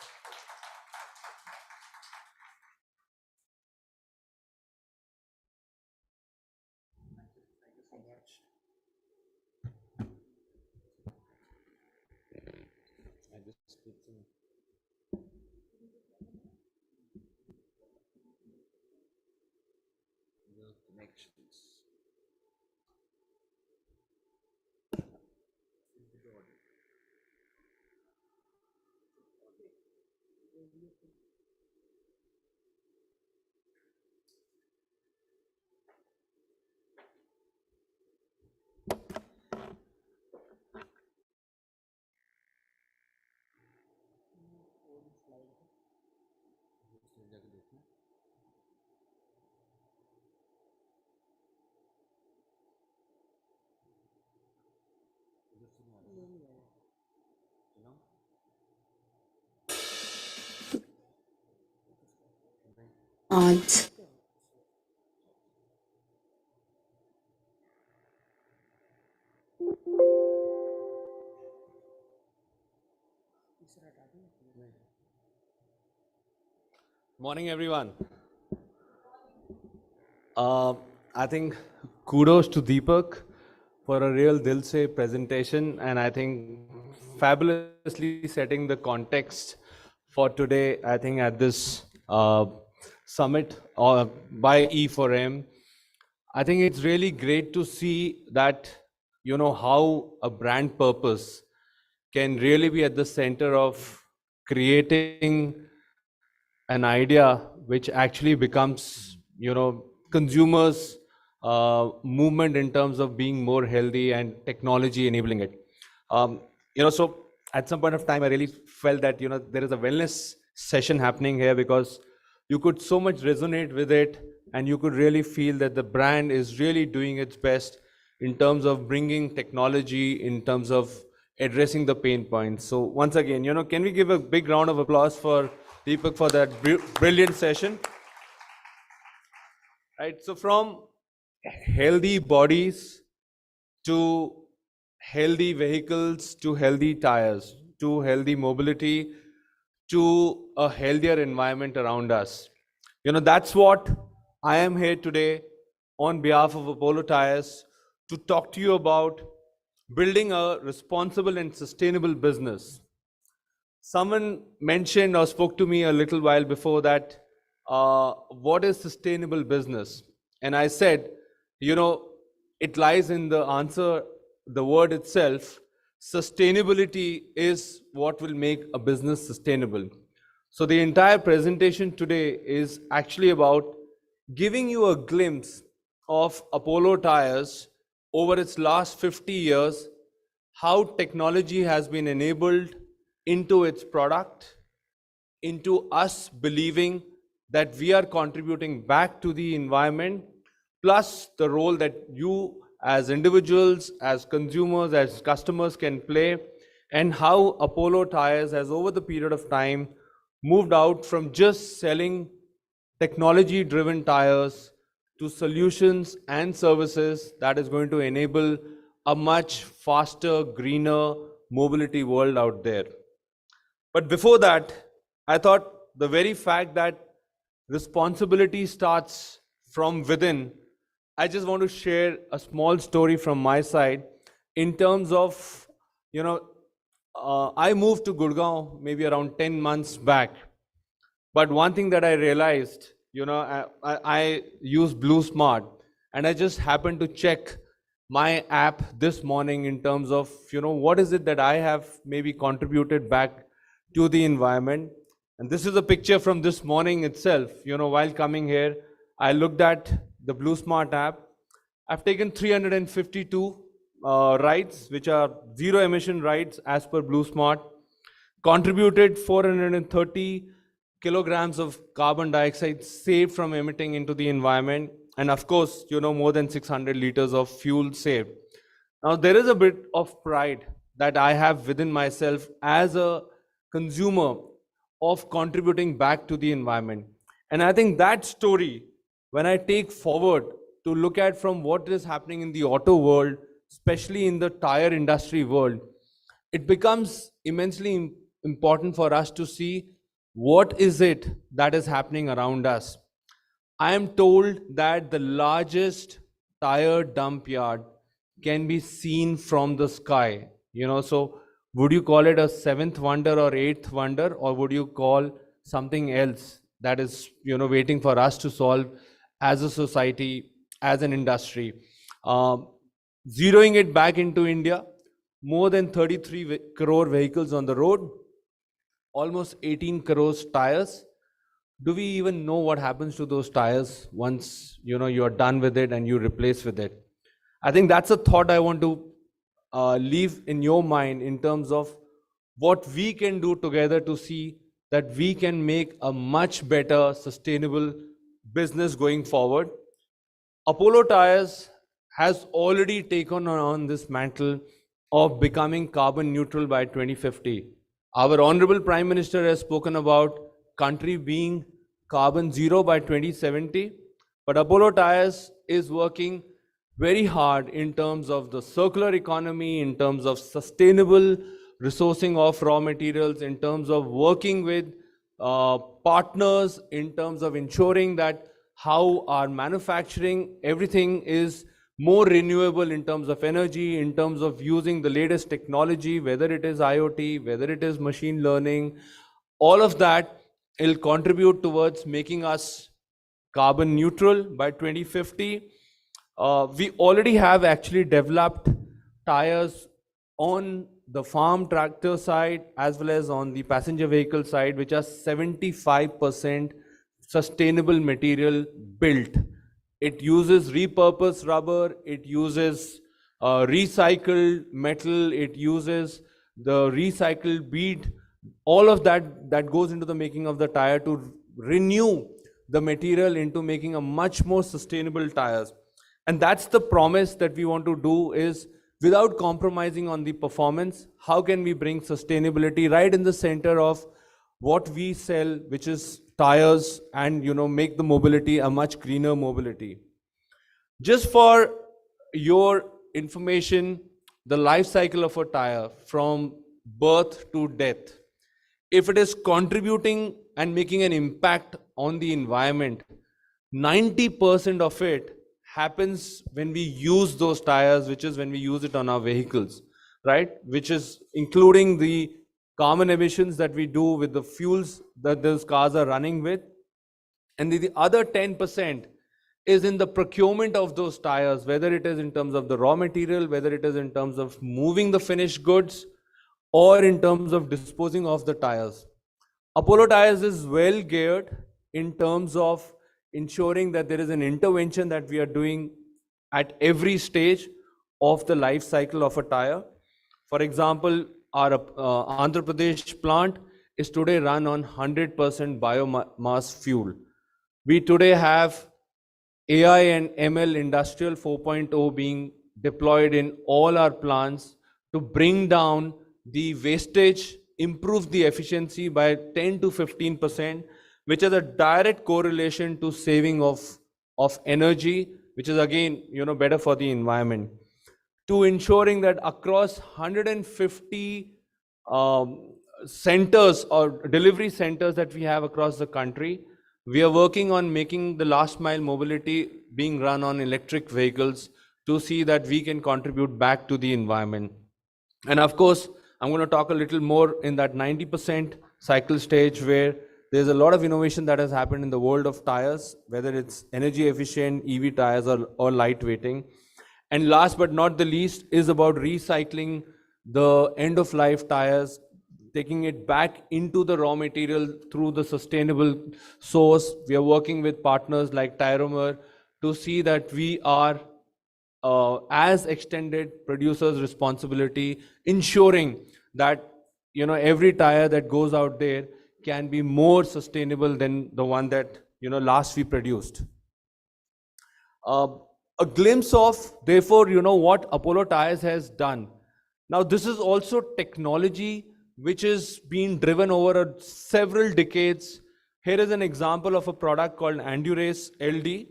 आज Morning, everyone. I think kudos to Deepak for a real Dil Se presentation, and I think fabulously setting the context for today. I think at this summit by E4M, I think it's really great to see that, you know, how a brand purpose can really be at the center of creating an idea which actually becomes, you know, consumers movement in terms of being more healthy and technology enabling it. So at some point of time I really felt that, you know, there is a wellness session happening here, because you could so much resonate with it, and you could really feel that the brand is really doing its best in terms of bringing technology, in terms of addressing the pain points. So once again, you know, can we give a big round of applause for Deepak for that brilliant session? Right, so from healthy bodies to healthy vehicles to healthy tires to healthy mobility to a healthier environment around us. You know, that's what I am here today on behalf of Apollo Tyres to talk to you about building a responsible and sustainable business. Someone mentioned or spoke to me a little while before that, what is sustainable business? And I said, you know, it lies in the answer, the word itself. Sustainability is what will make a business sustainable. So the entire presentation today is actually about giving you a glimpse of Apollo Tyres over its last 50 years, how technology has been enabled into its product, into us believing that we are contributing back to the environment, plus the role that you as individuals, as consumers, as customers can play, and how Apollo Tyres has over the period of time moved out from just selling technology-driven tires to solutions and services that is going to enable a much faster, greener mobility world out there. But before that, I thought the very fact that responsibility starts from within, I just want to share a small story from my side in terms of, you know, I moved to Gurgaon maybe around 10 months back. But one thing that I realized, you know, I use Blue Smart, and I just happened to check my app this morning in terms of, you know, what is it that I have maybe contributed back to the environment. And this is a picture from this morning itself. You know, while coming here, I looked at the Blue Smart app. I've taken 352 rides, which are zero emission rides as per Blue Smart, contributed 430 kilograms of carbon dioxide saved from emitting into the environment. And of course, you know, more than 600 liters of fuel saved. Now, there is a bit of pride that I have within myself as a consumer of contributing back to the environment. And I think that story, when I take forward to look at from what is happening in the auto world, especially in the tire industry world, it becomes immensely important for us to see what is it that is happening around us. I am told that the largest tire dump yard can be seen from the sky. You know, so would you call it a seventh wonder or eighth wonder, or would you call something else that is, you know, waiting for us to solve as a society, as an industry? Zeroing it back into India, more than 33 crore vehicles on the road, almost 18 crores tires. Do we even know what happens to those tires once, you know, you're done with it and you replace with it? I think that's a thought I want to leave in your mind in terms of what we can do together to see that we can make a much better sustainable business going forward. Apollo Tyres has already taken on this mantle of becoming carbon neutral by 2050. Our Honorable Prime Minister has spoken about country being carbon zero by 2070, but Apollo Tyres is working very hard in terms of the circular economy, in terms of sustainable resourcing of raw materials, in terms of working with partners, in terms of ensuring that how our manufacturing, everything is more renewable in terms of energy, in terms of using the latest technology, whether it is IoT, whether it is machine learning, all of that will contribute towards making us carbon neutral by 2050. We already have actually developed tires on the farm tractor side as well as on the passenger vehicle side, which are 75% sustainable material built. It uses repurposed rubber, it uses recycled metal, it uses the recycled bead, all of that goes into the making of the tire to renew the material into making a much more sustainable tires. And that's the promise that we want to do, is without compromising on the performance, how can we bring sustainability right in the center of what we sell, which is tires, and make the mobility a much greener mobility. Just for your information, the life cycle of a tire from birth to death, if it is contributing and making an impact on the environment, 90% of it happens when we use those tires, which is when we use it on our vehicles, right? Which is including the carbon emissions that we do with the fuels that those cars are running with. And the other 10% is in the procurement of those tires, whether it is in terms of the raw material, whether it is in terms of moving the finished goods, or in terms of disposing of the tires. Apollo Tyres is well geared in terms of ensuring that there is an intervention that we are doing at every stage of the life cycle of a tire. For example, our Andhra Pradesh plant is today run on 100% biomass fuel. We today have AI and ML Industrial 4.0 being deployed in all our plants to bring down the wastage, improve the efficiency by 10 to 15%, which has a direct correlation to saving of energy, which is again, better for the environment. To ensuring that across 150 centers or delivery centers that we have across the country, we are working on making the last mile mobility being run on electric vehicles to see that we can contribute back to the environment. And of course, I'm going to talk a little more in that 90% cycle stage, where there's a lot of innovation that has happened in the world of tires, whether it's energy efficient EV tires or lightweighting. And last but not the least is about recycling the end of life tires, taking it back into the raw material through the sustainable source. We are working with partners like Tyromer to see that we are as extended producers' responsibility, ensuring that every tire that goes out there can be more sustainable than the one that last we produced. A glimpse of, therefore, what Apollo Tyres has done. Now, this is also technology which is being driven over several decades. Here is an example of a product called Endurace LD.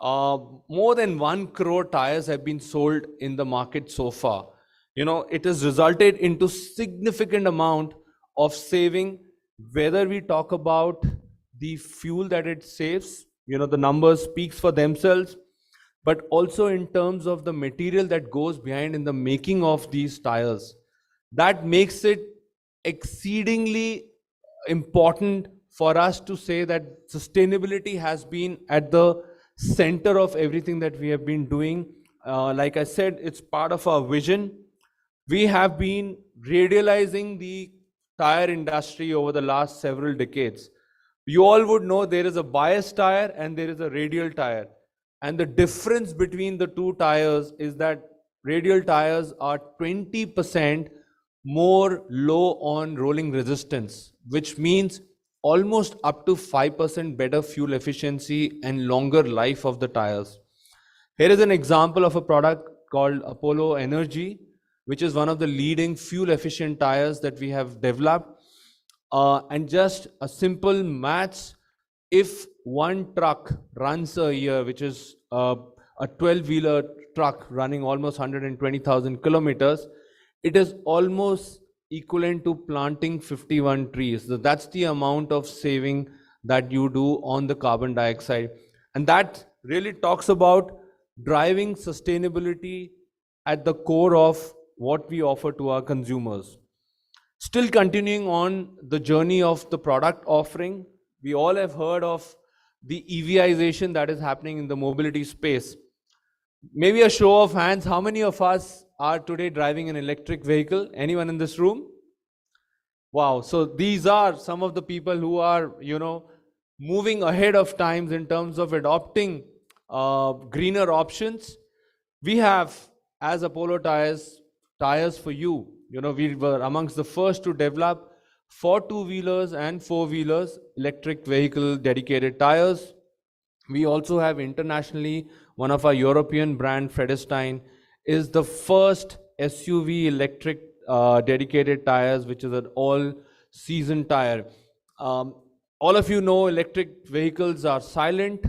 More than 1 crore tires have been sold in the market so far. It has resulted into significant amount of saving, whether we talk about the fuel that it saves, the numbers speaks for themselves, but also in terms of the material that goes behind in the making of these tires. That makes it exceedingly important for us to say that sustainability has been at the center of everything that we have been doing. Like I said, it's part of our vision. We have been radializing the tire industry over the last several decades. You all would know there is a bias tire and there is a radial tire. And the difference between the two tires is that radial tires are 20% more low on rolling resistance, which means almost up to 5% better fuel efficiency and longer life of the tires. Here is an example of a product called Apollo Energy, which is one of the leading fuel efficient tires that we have developed. And just a simple maths, if one truck runs a year, which is a 12-wheeler truck running almost 120,000 kilometers, it is almost equivalent to planting 51 trees. So that's the amount of saving that you do on the carbon dioxide. And that really talks about driving sustainability at the core of what we offer to our consumers. Still continuing on the journey of the product offering, we all have heard of the EVization that is happening in the mobility space. Maybe a show of hands, how many of us are today driving an electric vehicle? Anyone in this room? Wow, so these are some of the people who are, moving ahead of times in terms of adopting greener options. We have, as Apollo Tyres, tires for you. We were amongst the first to develop for two-wheelers and four-wheelers electric vehicle dedicated tires. We also have internationally one of our European brand, Fredestein, is the first SUV electric dedicated tires, which is an all-season tire. All of you know electric vehicles are silent.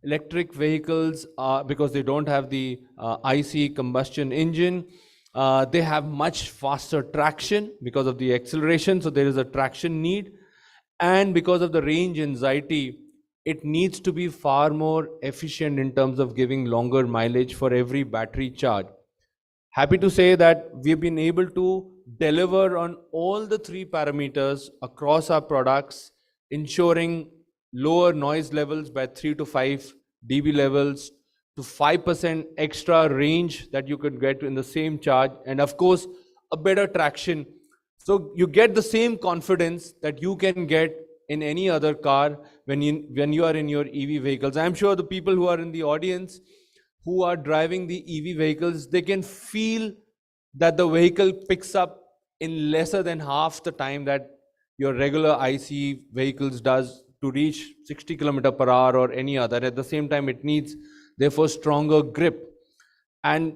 Electric vehicles are, because they don't have the IC combustion engine, they have much faster traction because of the acceleration, so there is a traction need. And because of the range anxiety, it needs to be far more efficient in terms of giving longer mileage for every battery charge. Happy to say that we've been able to deliver on all the three parameters across our products, ensuring lower noise levels by 3 to 5 dB levels, to 5% extra range that you could get in the same charge, and of course, a better traction. So you get the same confidence that you can get in any other car when you are in your EV vehicles. I'm sure the people who are in the audience who are driving the EV vehicles, they can feel that the vehicle picks up in lesser than half the time that your regular IC vehicles does to reach 60 km per hour or any other. At the same time, it needs therefore stronger grip. And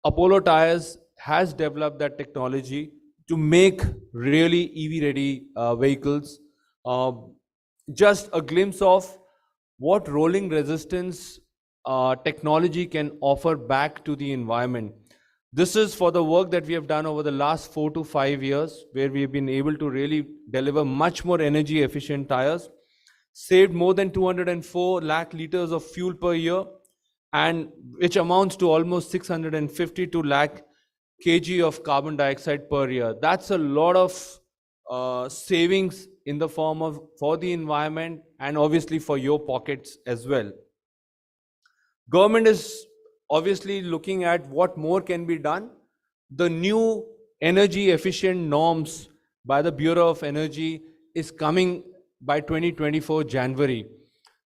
Apollo Tyres has developed that technology to make really EV ready vehicles. Just a glimpse of what rolling resistance technology can offer back to the environment. This is for the work that we have done over the last 4 to 5 years, where we have been able to really deliver much more energy efficient tires, saved more than 204 lakh liters of fuel per year, and which amounts to almost 652 lakh kg of carbon dioxide per year. That's a lot of savings in the form of for the environment and obviously for your pockets as well. Government is obviously looking at what more can be done. The new energy efficient norms by the Bureau of Energy is coming by 2024 January.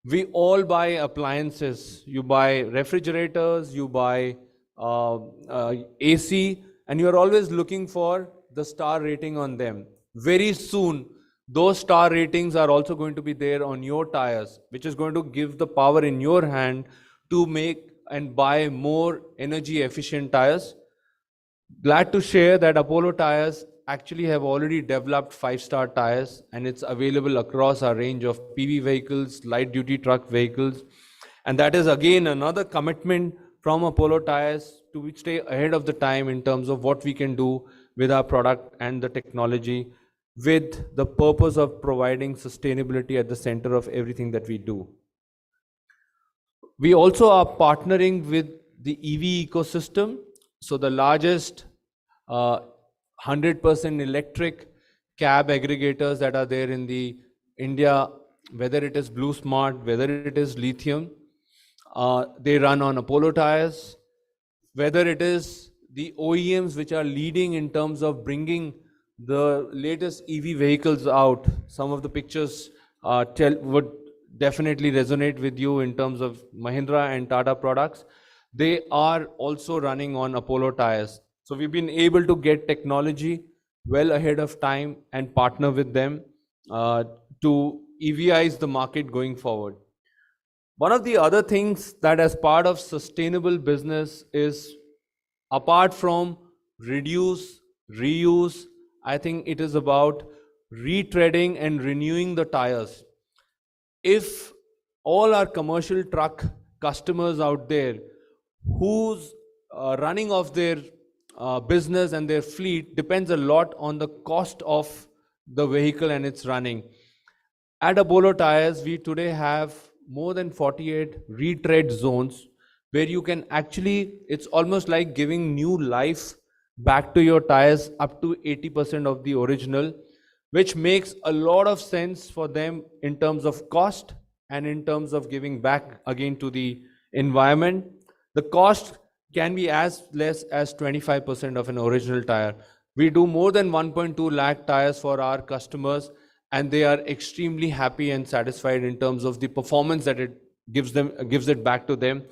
We all buy appliances. You buy refrigerators, you buy AC, and you're always looking for the star rating on them. Very soon, those star ratings are also going to be there on your tires, which is going to give the power in your hand to make and buy more energy efficient tires. Glad to share that Apollo Tyres actually have already developed 5-star tires, and it's available across our range of PV vehicles, light duty truck vehicles. And that is again another commitment from Apollo Tyres to stay ahead of the time in terms of what we can do with our product and the technology, with the purpose of providing sustainability at the center of everything that we do. We also are partnering with the EV ecosystem. So the largest 100% electric cab aggregators that are there in the India, whether it is Blue Smart, whether it is lithium, they run on Apollo Tyres. Whether it is the OEMs which are leading in terms of bringing the latest EV vehicles out, some of the pictures would definitely resonate with you in terms of Mahindra and Tata products. They are also running on Apollo Tyres. So we've been able to get technology well ahead of time and partner with them to EVize the market going forward. One of the other things that as part of sustainable business is, apart from reduce, reuse, I think it is about retreading and renewing the tires. If all our commercial truck customers out there whose running of their business and their fleet depends a lot on the cost of the vehicle and its running. At Apollo Tyres, we today have more than 48 retread zones where you can actually, it's almost like giving new life back to your tires up to 80% of the original, which makes a lot of sense for them in terms of cost and in terms of giving back again to the environment. The cost can be as less as 25% of an original tire. We do more than 1.2 lakh tires for our customers, and they are extremely happy and satisfied in terms of the performance that it gives it back to them.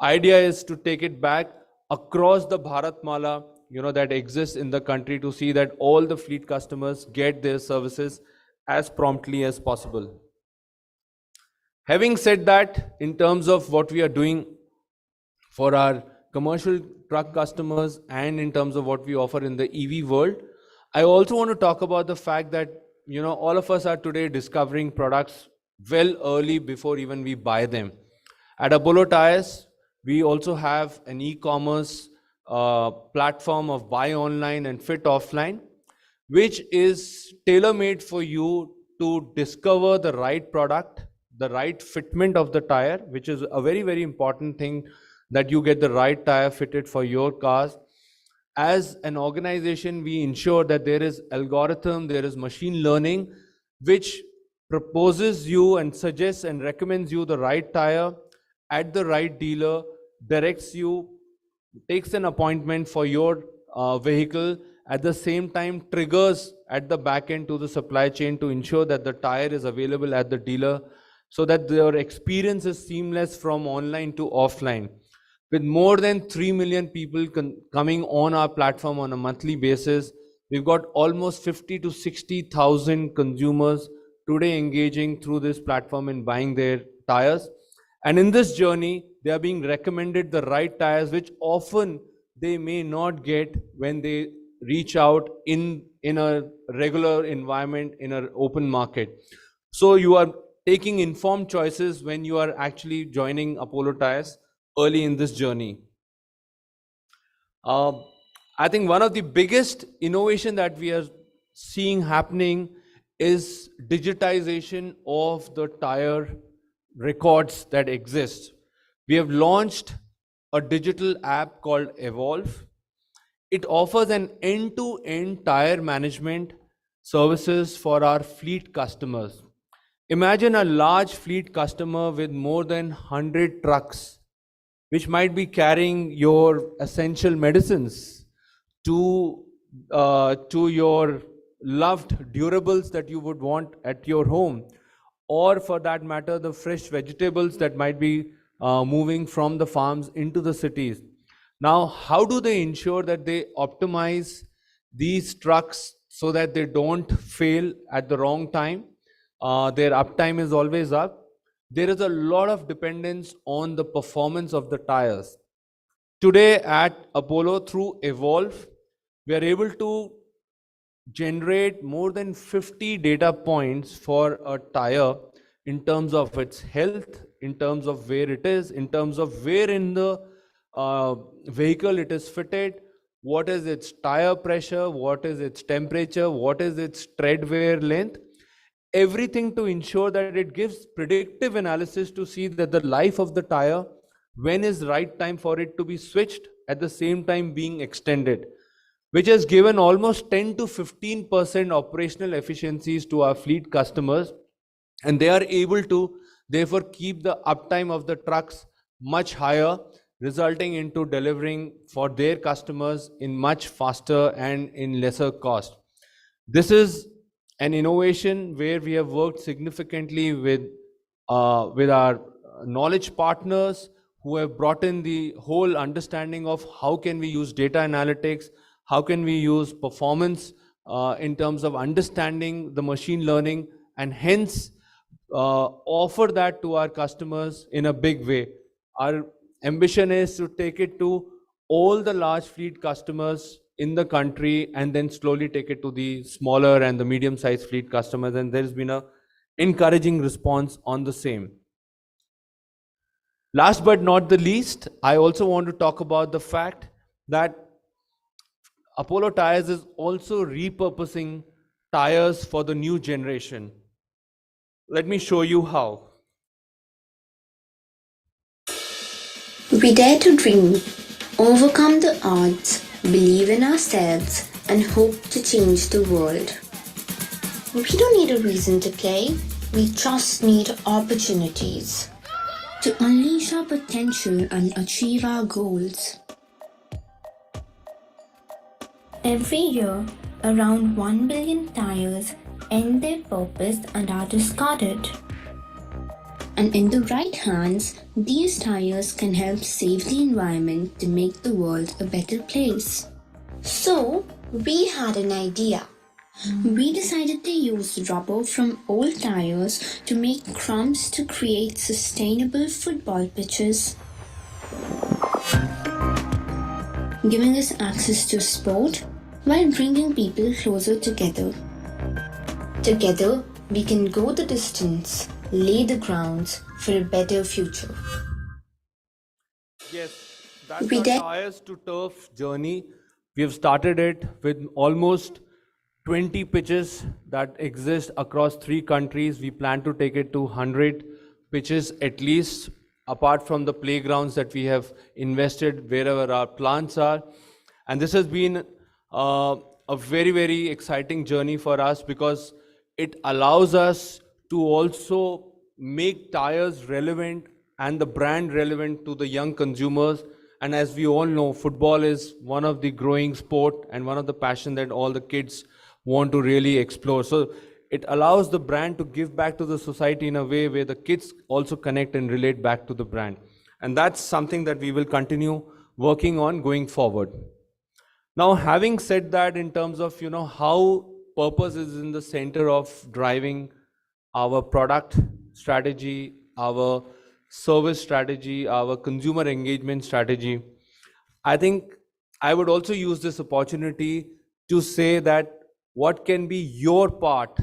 Idea is to take it back across the Bharatmala, that exists in the country, to see that all the fleet customers get their services as promptly as possible. Having said that, in terms of what we are doing for our commercial truck customers and in terms of what we offer in the EV world, I also want to talk about the fact that all of us are today discovering products well early before even we buy them. At Apollo Tyres, we also have an e-commerce platform of buy online and fit offline, which is tailor-made for you to discover the right product, the right fitment of the tire, which is a very, very important thing, that you get the right tire fitted for your cars. As an organization, we ensure that there is algorithm, there is machine learning, which proposes you and suggests and recommends you the right tire at the right dealer, directs you, takes an appointment for your vehicle, at the same time triggers at the back end to the supply chain to ensure that the tire is available at the dealer, so that their experience is seamless from online to offline. With more than 3 million people coming on our platform on a monthly basis, we've got almost 50 to 60,000 consumers today engaging through this platform and buying their tires. And in this journey, they are being recommended the right tires, which often they may not get when they reach out in a regular environment, in an open market. So you are taking informed choices when you are actually joining Apollo Tyres early in this journey. I think one of the biggest innovation that we are seeing happening is digitization of the tire records that exist. We have launched a digital app called Evolve. It offers an end-to-end tire management services for our fleet customers. Imagine a large fleet customer with more than 100 trucks, which might be carrying your essential medicines to your loved durables that you would want at your home, or for that matter, the fresh vegetables that might be moving from the farms into the cities. Now, how do they ensure that they optimize these trucks so that they don't fail at the wrong time? Their uptime is always up. There is a lot of dependence on the performance of the tires. Today at Apollo, through Evolve, we are able to generate more than 50 data points for a tire in terms of its health, in terms of where it is, in terms of where in the vehicle it is fitted, what is its tire pressure, what is its temperature, what is its tread wear length. Everything to ensure that it gives predictive analysis to see that the life of the tire, when is right time for it to be switched, at the same time being extended, which has given almost 10 to 15% operational efficiencies to our fleet customers, and they are able to therefore keep the uptime of the trucks much higher, resulting into delivering for their customers in much faster and in lesser cost. This is an innovation where we have worked significantly with our knowledge partners, who have brought in the whole understanding of how can we use data analytics, how can we use performance in terms of understanding the machine learning, and hence offer that to our customers in a big way. Our ambition is to take it to all the large fleet customers in the country and then slowly take it to the smaller and the medium-sized fleet customers, and there's been a encouraging response on the same. Last but not the least, I also want to talk about the fact that Apollo Tyres is also repurposing tires for the new generation. Let me show you how. We dare to dream, overcome the odds, believe in ourselves, and hope to change the world. We don't need a reason to play, we just need opportunities to unleash our potential and achieve our goals. Every year, around 1 billion tires end their purpose and are discarded. And in the right hands, these tires can help save the environment to make the world a better place. So, we had an idea. We decided to use rubber from old tires to make crumbs to create sustainable football pitches, giving us access to sport while bringing people closer together. Together, we can go the distance, lay the grounds for a better future. Yes, that's our Tires to Turf journey. We have started it with almost 20 pitches that exist across 3 countries. We plan to take it to 100 pitches at least, apart from the playgrounds that we have invested wherever our plants are. And this has been a very, very exciting journey for us because it allows us to also make tires relevant and the brand relevant to the young consumers. And as we all know, football is one of the growing sport and one of the passion that all the kids want to really explore. So it allows the brand to give back to the society in a way where the kids also connect and relate back to the brand. And that's something that we will continue working on going forward. Now, having said that, in terms of, how purpose is in the center of driving our product strategy, our service strategy, our consumer engagement strategy, I think I would also use this opportunity to say that what can be your part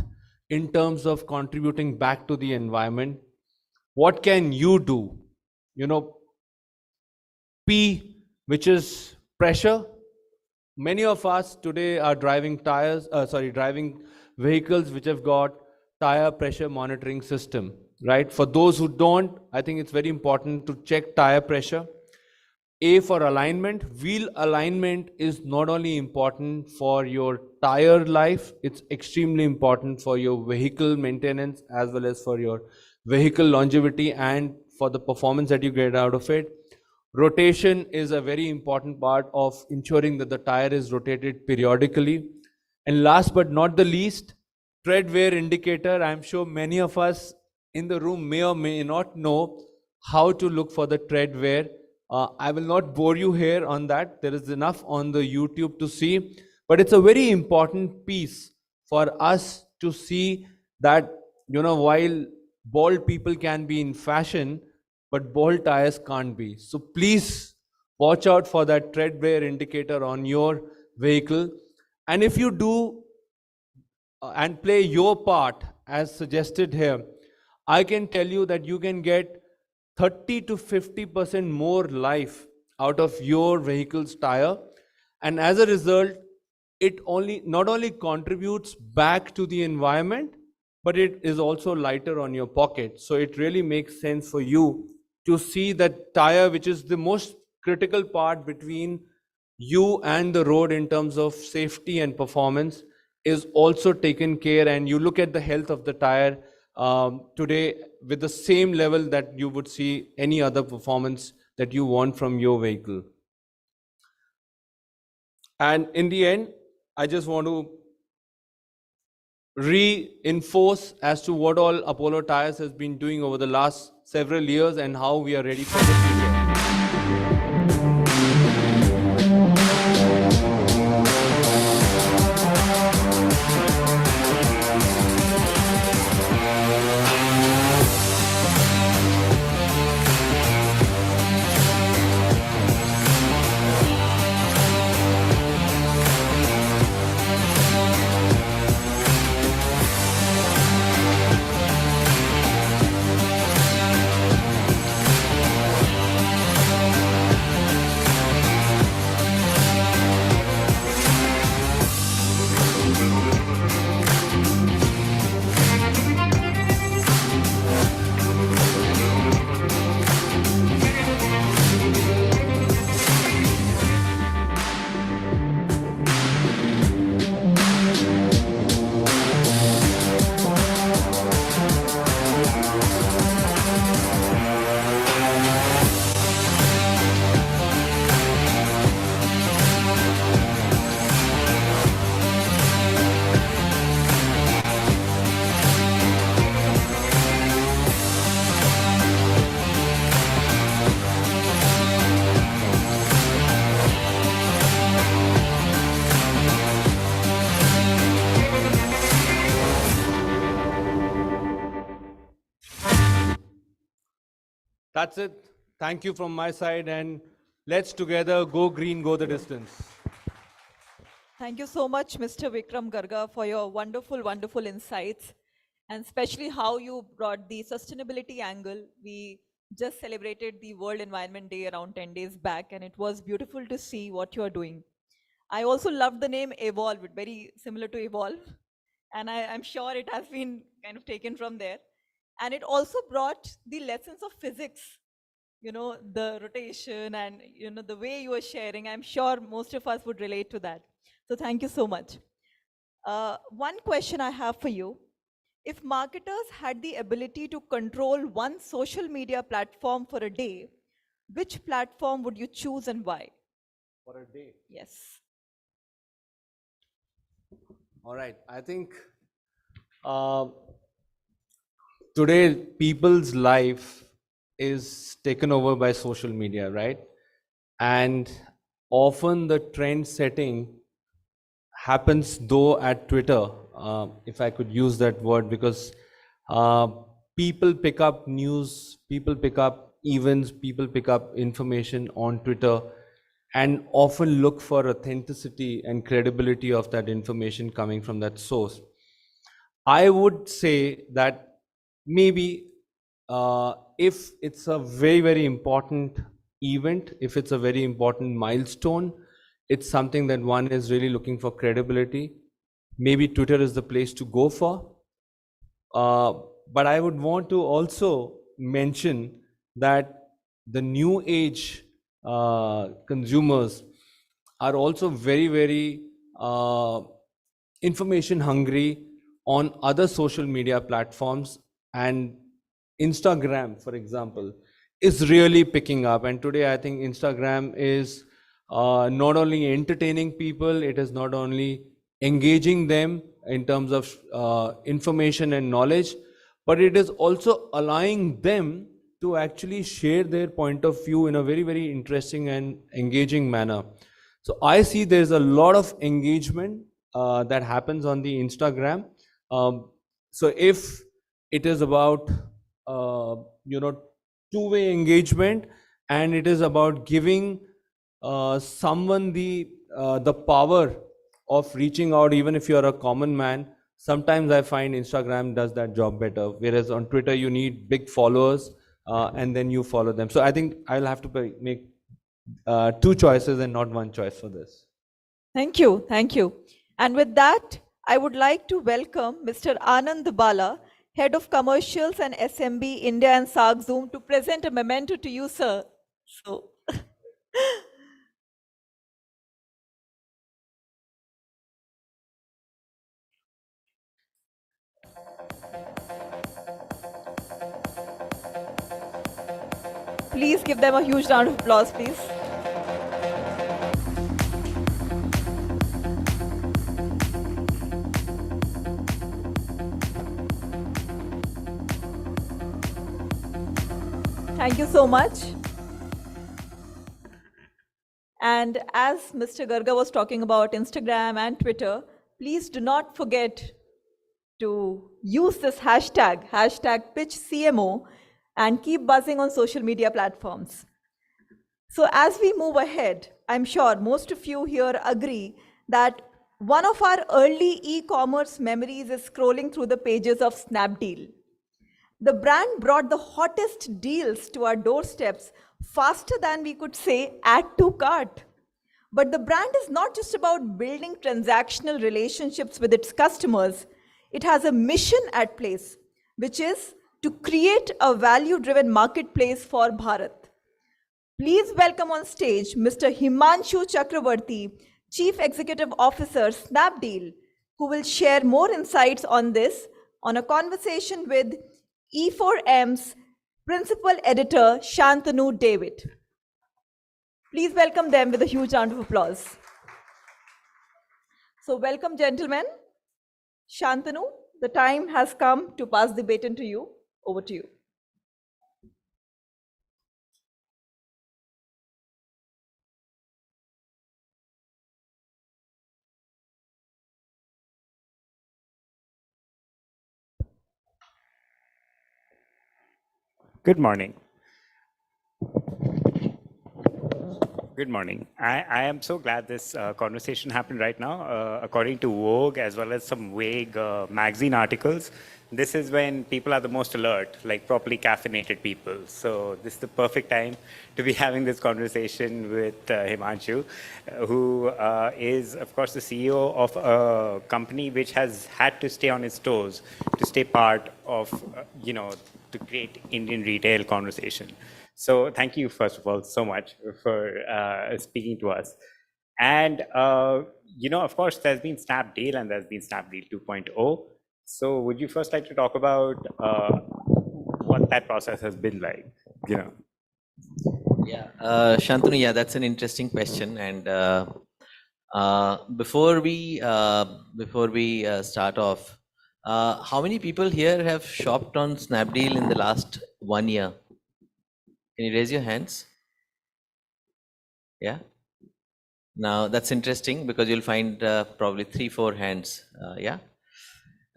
in terms of contributing back to the environment? What can you do? P, which is pressure. Many of us today are driving driving vehicles which have got tire pressure monitoring system, right? For those who don't, I think it's very important to check tire pressure. A, for alignment. Wheel alignment is not only important for your tire life, it's extremely important for your vehicle maintenance as well as for your vehicle longevity and for the performance that you get out of it. Rotation is a very important part of ensuring that the tire is rotated periodically. And last but not the least, tread wear indicator. I'm sure many of us in the room may or may not know how to look for the tread wear. I will not bore you here on that. There is enough on the YouTube to see, but it's a very important piece for us to see that, while bald people can be in fashion, but bald tires can't be. So please watch out for that tread wear indicator on your vehicle. And if you do and play your part as suggested here, I can tell you that you can get 30 to 50% more life out of your vehicle's tire. And as a result, it not only contributes back to the environment, but it is also lighter on your pocket. So it really makes sense for you to see that tire, which is the most critical part between you and the road in terms of safety and performance, is also taken care, and you look at the health of the tire today with the same level that you would see any other performance that you want from your vehicle. And in the end, I just want to reinforce as to what all Apollo Tyres has been doing over the last several years and how we are ready for the future. That's it. Thank you from my side, and let's together go green, go the distance. Thank you so much, Mr. Vikram Garga, for your wonderful, wonderful insights, and especially how you brought the sustainability angle. We just celebrated the World Environment Day around 10 days back, and it was beautiful to see what you are doing. I also love the name Evolve, very similar to Evolve, and I'm sure it has been kind of taken from there. And it also brought the lessons of physics, the rotation and, the way you were sharing. I'm sure most of us would relate to that. So thank you so much. One question I have for you. If marketers had the ability to control one social media platform for a day, which platform would you choose and why? For a day. Yes. All right. I think today people's life is taken over by social media, right? And often the trend setting happens though at Twitter, if I could use that word, because people pick up news, people pick up events, people pick up information on Twitter, and often look for authenticity and credibility of that information coming from that source. I would say that maybe if it's a very, very important event, if it's a very important milestone, it's something that one is really looking for credibility. Maybe Twitter is the place to go for. But I would want to also mention that the new age consumers are also very, very information hungry on other social media platforms, and Instagram, for example, is really picking up. And today I think Instagram is not only entertaining people, it is not only engaging them in terms of information and knowledge, but it is also allowing them to actually share their point of view in a very, very interesting and engaging manner. So I see there's a lot of engagement that happens on the Instagram. So if it is about two-way engagement, and it is about giving someone the power of reaching out, even if you're a common man, sometimes I find Instagram does that job better. Whereas on Twitter, you need big followers, and then you follow them. So I think I'll have to make two choices and not one choice for this. Thank you. Thank you. And with that, I would like to welcome Mr. Anand Bala, Head of Commercials and SMB India and SAARC Zoom, to present a memento to you, sir. So. Please give them a huge round of applause, please. Thank you so much. And as Mr. Garga was talking about Instagram and Twitter, please do not forget to use this hashtag #PitchCMO, and keep buzzing on social media platforms. So as we move ahead, I'm sure most of you here agree that one of our early e-commerce memories is scrolling through the pages of Snapdeal. The brand brought the hottest deals to our doorsteps faster than we could say add to cart. But the brand is not just about building transactional relationships with its customers. It has a mission at place, which is to create a value-driven marketplace for Bharat. Please welcome on stage Mr. Himanshu Chakravarti, Chief Executive Officer, Snapdeal, who will share more insights on this on a conversation with E4M's Principal Editor, Shantanu David. Please welcome them with a huge round of applause. So welcome, gentlemen. Shantanu, the time has come to pass the baton to you. Over to you. Good morning. Good morning. I am so glad this conversation happened right now. According to Vogue, as well as some vague magazine articles, this is when people are the most alert, like properly caffeinated people. So this is the perfect time to be having this conversation with Himanshu, who is, of course, the CEO of a company which has had to stay on its toes to stay part of, the great Indian retail conversation. So thank you, first of all, so much for speaking to us. And, of course, there's been Snapdeal and there's been Snapdeal 2.0. So would you first like to talk about what that process has been like? Yeah, Shantanu, yeah, that's an interesting question. And before we start off, how many people here have shopped on Snapdeal in the last 1 year? Can you raise your hands? Yeah. Now that's interesting because you'll find probably 3-4 hands. Yeah.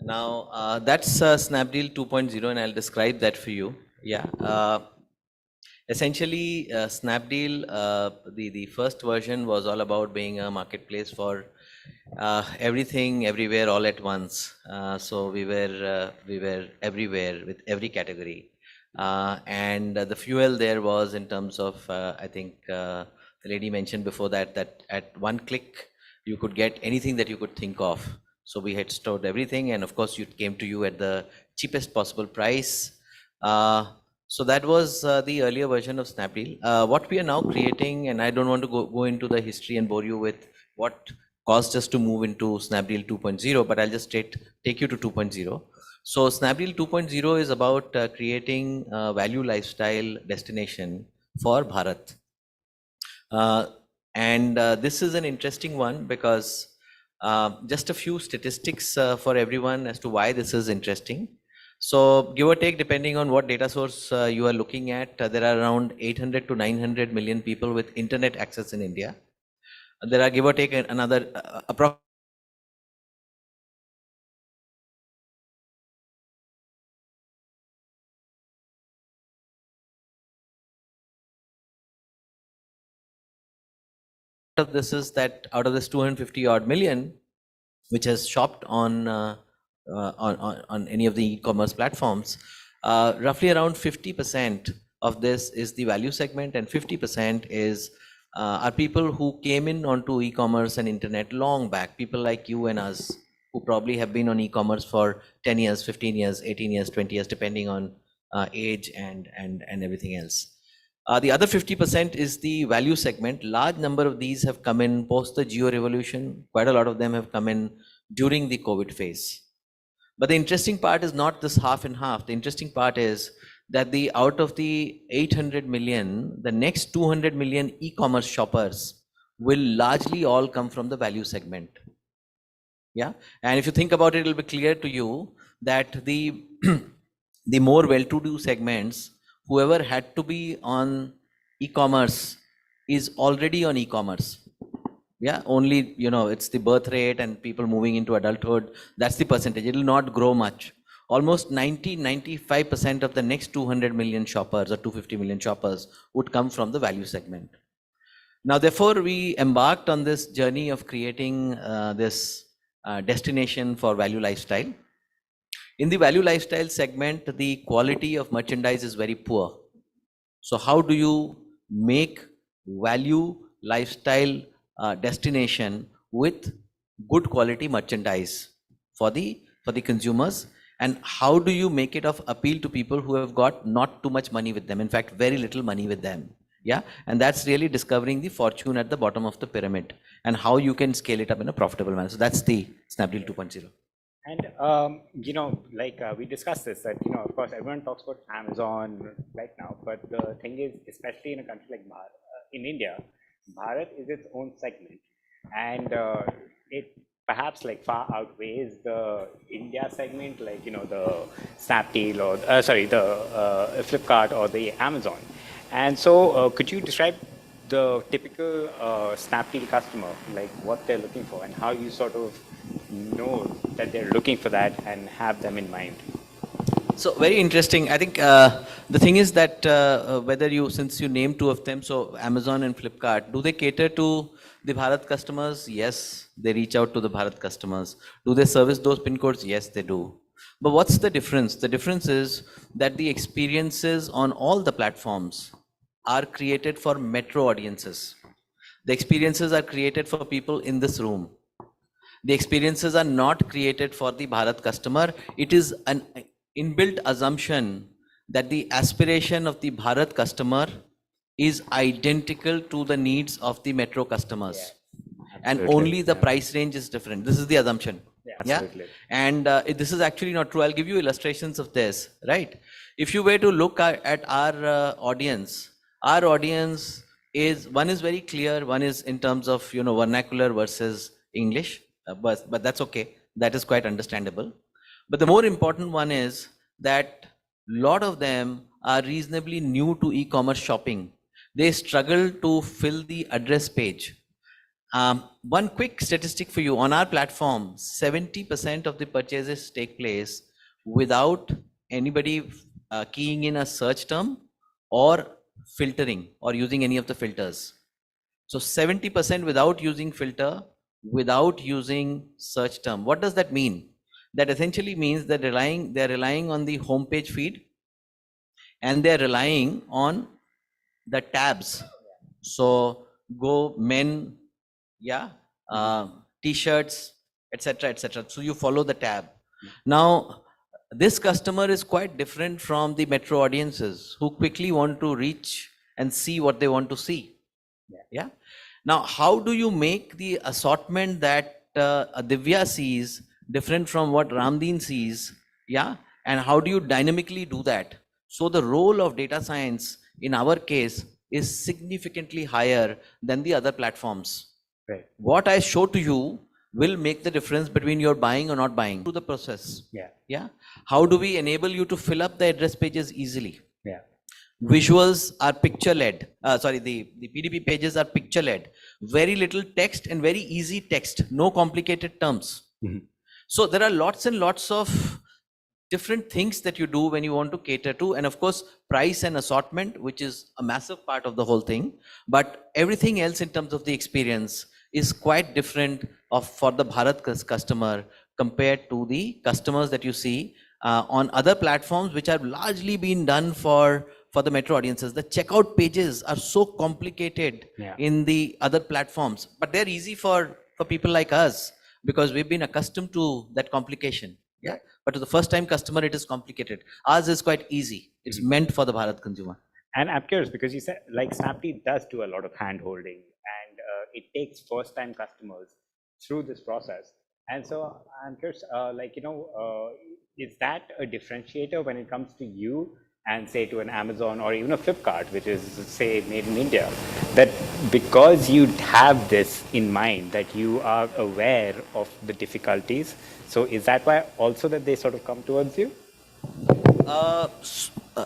Now that's Snapdeal 2.0, and I'll describe that for you. Yeah. Essentially, Snapdeal, the first version was all about being a marketplace for everything, everywhere, all at once. So we were everywhere with every category, and the fuel there was in terms of I think the lady mentioned before that at one click you could get anything that you could think of. So we had stored everything, and of course it came to you at the cheapest possible price. So that was the earlier version of Snapdeal. What we are now creating, and I don't want to go into the history and bore you with what caused us to move into Snapdeal 2.0, but I'll just take you to 2.0. So Snapdeal 2.0 is about creating a value lifestyle destination for Bharat. And this is an interesting one because just a few statistics for everyone as to why this is interesting. So give or take, depending on what data source you are looking at, there are around 800 to 900 million people with internet access in India. There are give or take another approximately of this is that out of this 250 odd million, which has shopped on any of the e-commerce platforms, roughly around 50% of this is the value segment, and 50% is are people who came in onto e-commerce and internet long back, people like you and us, who probably have been on e-commerce for 10 years, 15 years, 18 years, 20 years, depending on age and everything else. The other 50% is the value segment. Large number of these have come in post the Geo revolution. Quite a lot of them have come in during the COVID phase. But the interesting part is not this half and half. The interesting part is that out of the 800 million, the next 200 million e-commerce shoppers will largely all come from the value segment. Yeah. And if you think about it, it'll be clear to you that the more well-to-do segments, whoever had to be on e-commerce is already on e-commerce. Yeah, only, it's the birth rate and people moving into adulthood. That's the percentage. It will not grow much. Almost 95% of the next 200 million shoppers or 250 million shoppers would come from the value segment. Now, therefore, we embarked on this journey of creating this destination for value lifestyle. In the value lifestyle segment, the quality of merchandise is very poor. So how do you make value lifestyle destination with good quality merchandise for the consumers? And how do you make it of appeal to people who have got not too much money with them? In fact, very little money with them. Yeah, and that's really discovering the fortune at the bottom of the pyramid and how you can scale it up in a profitable manner. So that's the Snapdeal 2.0. And, we discussed this, that, of course, everyone talks about Amazon right now, but the thing is, especially in a country like in India, Bharat is its own segment, and it perhaps far outweighs the India segment, the Snapdeal or, the Flipkart or the Amazon. And so could you describe the typical Snapdeal customer, what they're looking for and how you sort of know that they're looking for that and have them in mind? So very interesting. I think the thing is that whether you, since you named two of them, so Amazon and Flipkart, do they cater to the Bharat customers? Yes, they reach out to the Bharat customers. Do they service those pin codes? Yes, they do. But what's the difference? The difference is that the experiences on all the platforms are created for metro audiences. The experiences are created for people in this room. The experiences are not created for the Bharat customer. It is an inbuilt assumption that the aspiration of the Bharat customer is identical to the needs of the metro customers. And only the price range is different. This is the assumption. Absolutely. And this is actually not true. I'll give you illustrations of this, right? If you were to look at our audience is, one is very clear, one is in terms of, vernacular versus English, but that's okay. That is quite understandable. But the more important one is that lot of them are reasonably new to e-commerce shopping. They struggle to fill the address page. One quick statistic for you, on our platform, 70% of the purchases take place without anybody keying in a search term or filtering or using any of the filters. So 70% without using filter, without using search term. What does that mean? That essentially means that they're relying on the homepage feed, and they're relying on the tabs. So go men, t-shirts, etc., etc. So you follow the tab. Now, this customer is quite different from the metro audiences who quickly want to reach and see what they want to see. Yeah. Now, how do you make the assortment that Divya sees different from what Ramdeen sees? Yeah. And how do you dynamically do that? So the role of data science in our case is significantly higher than the other platforms. Right. What I show to you will make the difference between your buying or not buying through the process. Yeah. How do we enable you to fill up the address pages easily? Yeah. Visuals are picture led. The PDP pages are picture led. Very little text and very easy text. No complicated terms. So there are lots and lots of different things that you do when you want to cater to, and of course price and assortment, which is a massive part of the whole thing, but everything else in terms of the experience is quite different for the Bharat customer compared to the customers that you see on other platforms, which have largely been done for the metro audiences. The checkout pages are so complicated in the other platforms, but they're easy for people like us because we've been accustomed to that complication. Yeah. But to the first time customer, it is complicated. Ours is quite easy. It's meant for the Bharat consumer. And I'm curious because you said like Snapdeal does do a lot of hand holding, and it takes first time customers through this process. And so I'm curious, is that a differentiator when it comes to you and say to an Amazon or even a Flipkart, which is say made in India, that because you have this in mind, that you are aware of the difficulties, so is that why also that they sort of come towards you?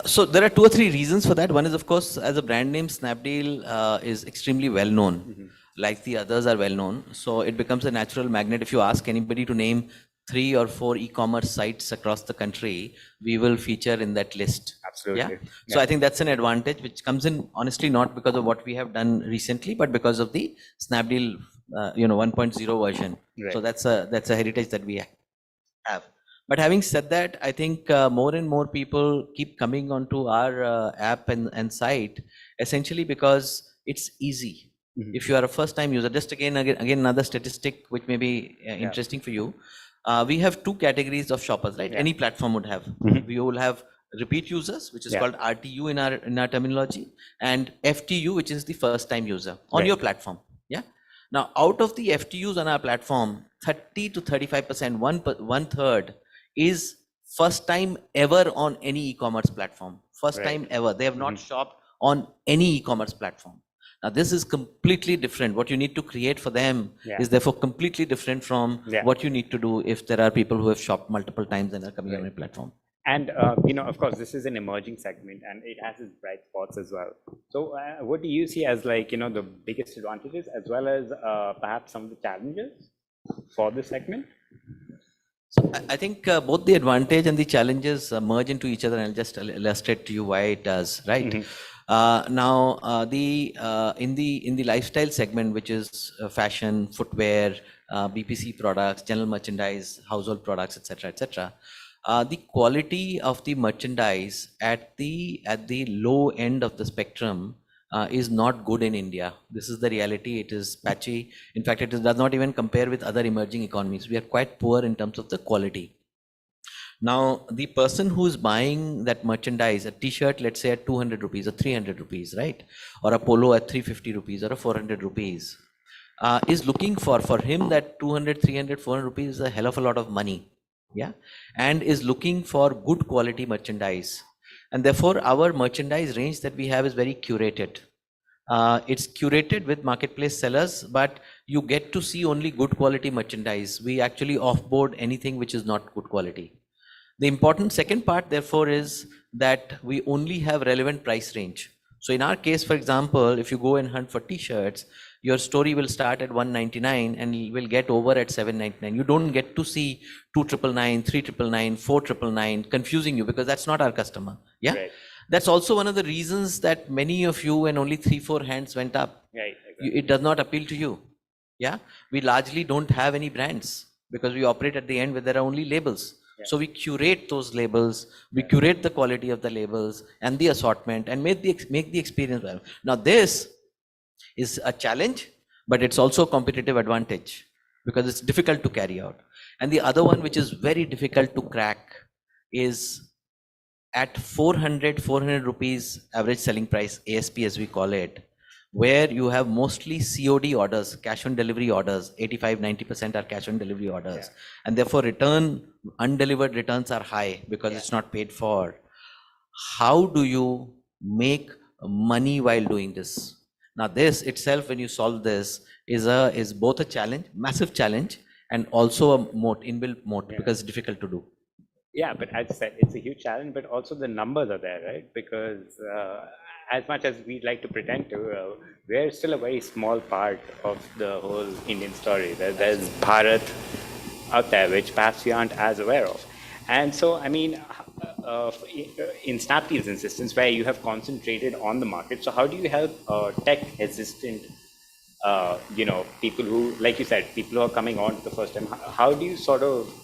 So there are 2 or 3 reasons for that. One is, of course, as a brand name, Snapdeal is extremely well known, like the others are well known. So it becomes a natural magnet. If you ask anybody to name 3 or 4 e-commerce sites across the country, we will feature in that list. Absolutely. So I think that's an advantage which comes in honestly not because of what we have done recently, but because of the Snapdeal 1.0 version. Right. So that's a heritage that we have. But having said that, I think more and more people keep coming onto our app and site essentially because it's easy. If you are a first time user, just again another statistic which may be interesting for you. We have 2 categories of shoppers, right? Any platform would have. We will have repeat users, which is called RTU in our terminology, and FTU, which is the first time user on your platform. Yeah. Now, out of the FTUs on our platform, 30 to 35%, one third, is first time ever on any e-commerce platform. First time ever. They have not shopped on any e-commerce platform. Now, this is completely different. What you need to create for them is therefore completely different from what you need to do if there are people who have shopped multiple times and are coming on a platform. And, of course, this is an emerging segment and it has its bright spots as well. So what do you see as the biggest advantages as well as perhaps some of the challenges for this segment? So I think both the advantage and the challenges merge into each other, and I'll just illustrate to you why it does, right? In the lifestyle segment, which is fashion, footwear, BPC products, general merchandise, household products, etc., the quality of the merchandise at the low end of the spectrum is not good in India. This is the reality. It is patchy. In fact, does not even compare with other emerging economies. We are quite poor in terms of the quality. Now, the person who's buying that merchandise, a t-shirt, let's say at 200 rupees or 300 rupees, right? Or a polo at 350 rupees or a 400 rupees, is looking for him that 200, 300, 400 rupees is a hell of a lot of money. Yeah. And is looking for good quality merchandise. And therefore, our merchandise range that we have is very curated. It's curated with marketplace sellers, but you get to see only good quality merchandise. We actually offboard anything which is not good quality. The important second part, therefore, is that we only have relevant price range. So in our case, for example, if you go and hunt for t-shirts, your story will start at 199 and will get over at 799. You don't get to see 299, 3999, 4999 confusing you, because that's not our customer. Yeah. Right. That's also one of the reasons that many of you, when only 3-4 hands went up, right, exactly. It does not appeal to you. Yeah. We largely don't have any brands because we operate at the end where there are only labels. Yeah. So we curate those labels, we curate the quality of the labels and the assortment and make the experience well. Now this is a challenge, but it's also a competitive advantage because it's difficult to carry out. And the other one, which is very difficult to crack, is at 400 rupees average selling price, ASP as we call it, where you have mostly COD orders, cash on delivery orders, 85-90% are cash on delivery orders. Yeah. And therefore undelivered returns are high because it's not paid for. How do you make money while doing this? Now this itself, when you solve this, is both a challenge, massive challenge, and also a inbuilt moat, because it's difficult to do. Yeah, but as I said, it's a huge challenge, but also the numbers are there, right? Because as much as we'd like to pretend to, we're still a very small part of the whole Indian story. There's Bharat out there, which perhaps we aren't as aware of. And so, I mean, in Snapdeal's instance, where you have concentrated on the market, so how do you help tech-hesitant, people who, like you said, people who are coming on for the first time? How do you sort of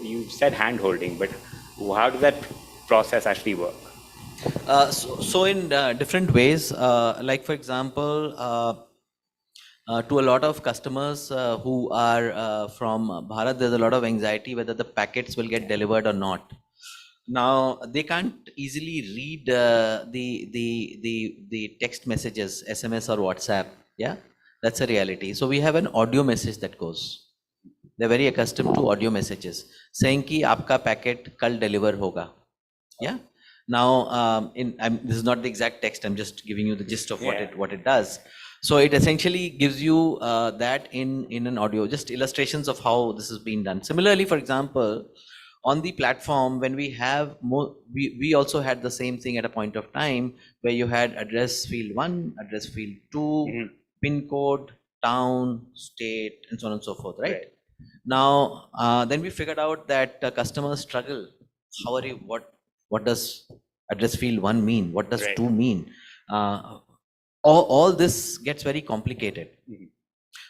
you said hand-holding, but how does that process actually work? So in different ways, like for example, to a lot of customers who are from Bharat, there's a lot of anxiety whether the packets will get delivered or not. Now they can't easily read the text messages, SMS or WhatsApp. Yeah, that's a reality. So we have an audio message that goes. They're very accustomed to audio messages saying ki aapka packet kal deliver hoga. Yeah. Now, this is not the exact text. I'm just giving you the gist of what it does. So it essentially gives you that in an audio, just illustrations of how this is being done. Similarly, for example, on the platform, when we have more, we also had the same thing at a point of time where you had address field 1, address field 2, pin code, town, state, and so on and so forth, right? Now, then we figured out that customers struggle. What does address field 1 mean? What does 2 mean? All this gets very complicated.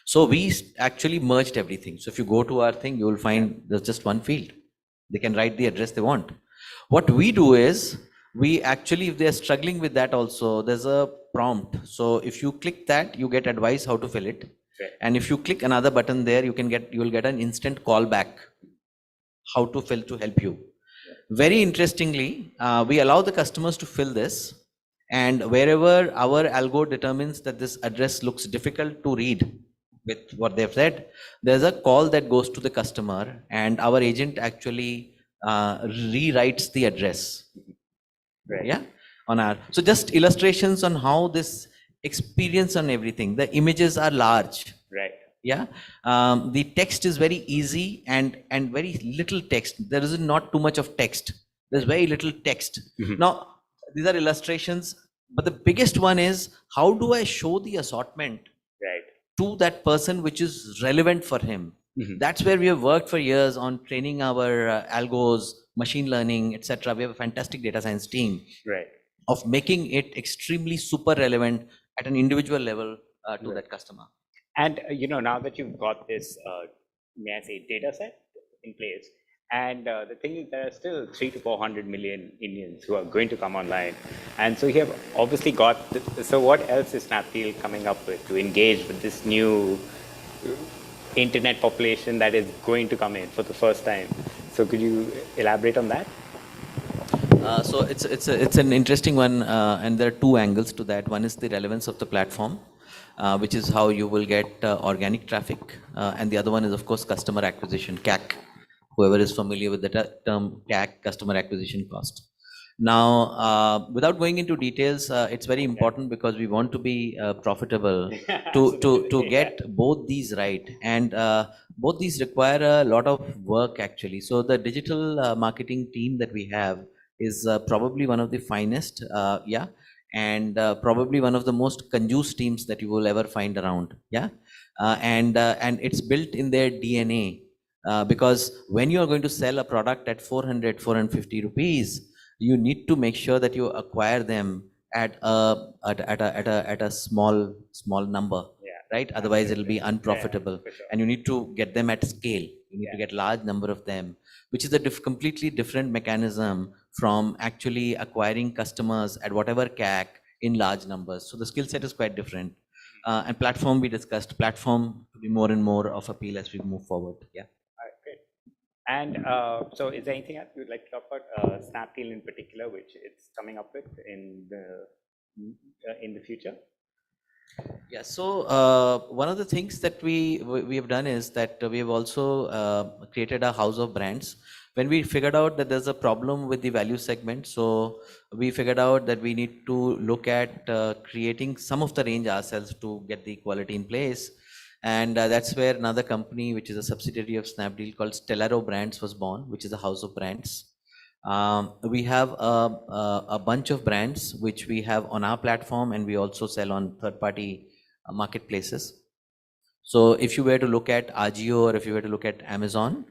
So we actually merged everything. So if you go to our thing, you will find there's just one field. They can write the address they want. What we do is, we actually, if they're struggling with that also, there's a prompt. So if you click that, you get advice how to fill it. And if you click another button there, you will get an instant callback how to fill to help you. Very interestingly, we allow the customers to fill this, and wherever our algo determines that this address looks difficult to read with what they've said, there's a call that goes to the customer, and our agent actually rewrites the address. Yeah, so just illustrations on how this experience on everything. The images are large. Right. Yeah. The text is very easy and very little text. There is not too much of text. There's very little text. Now, these are illustrations, but the biggest one is, how do I show the assortment to that person which is relevant for him? That's where we have worked for years on training our algos, machine learning, etc. We have a fantastic data science team of making it extremely super relevant at an individual level to that customer. And now that you've got this, may I say, data set in place, and the thing is, there are still 300 to 400 million Indians who are going to come online, and so you have obviously got. So what else is Snapdeal coming up with to engage with this new internet population that is going to come in for the first time? So could you elaborate on that? So it's an interesting one, and there are two angles to that. One is the relevance of the platform, which is how you will get organic traffic, and the other one is, of course, customer acquisition, CAC. Whoever is familiar with the term CAC, customer acquisition cost. Now, without going into details, it's very important because we want to be profitable to get both these right, and both these require a lot of work actually. So the digital marketing team that we have is probably one of the finest, and probably one of the most conducive teams that you will ever find around, and it's built in their DNA, because when you are going to sell a product at 450 rupees, you need to make sure that you acquire them at a small number, right? Otherwise, it'll be unprofitable, and you need to get them at scale. You need to get large number of them, which is a completely different mechanism from actually acquiring customers at whatever CAC in large numbers. So the skill set is quite different. And platform, we discussed platform to be more and more of appeal as we move forward. Yeah. All right, great. And so is there anything else you'd like to talk about Snapdeal in particular, which it's coming up with in the future? Yeah, so one of the things that we have done is that we have also created a house of brands. When we figured out that there's a problem with the value segment, so we figured out that we need to look at creating some of the range ourselves to get the quality in place. And that's where another company, which is a subsidiary of Snapdeal called Stellaro Brands, was born, which is a house of brands. We have a bunch of brands which we have on our platform, and we also sell on third-party marketplaces. So if you were to look at Agio or if you were to look at Amazon,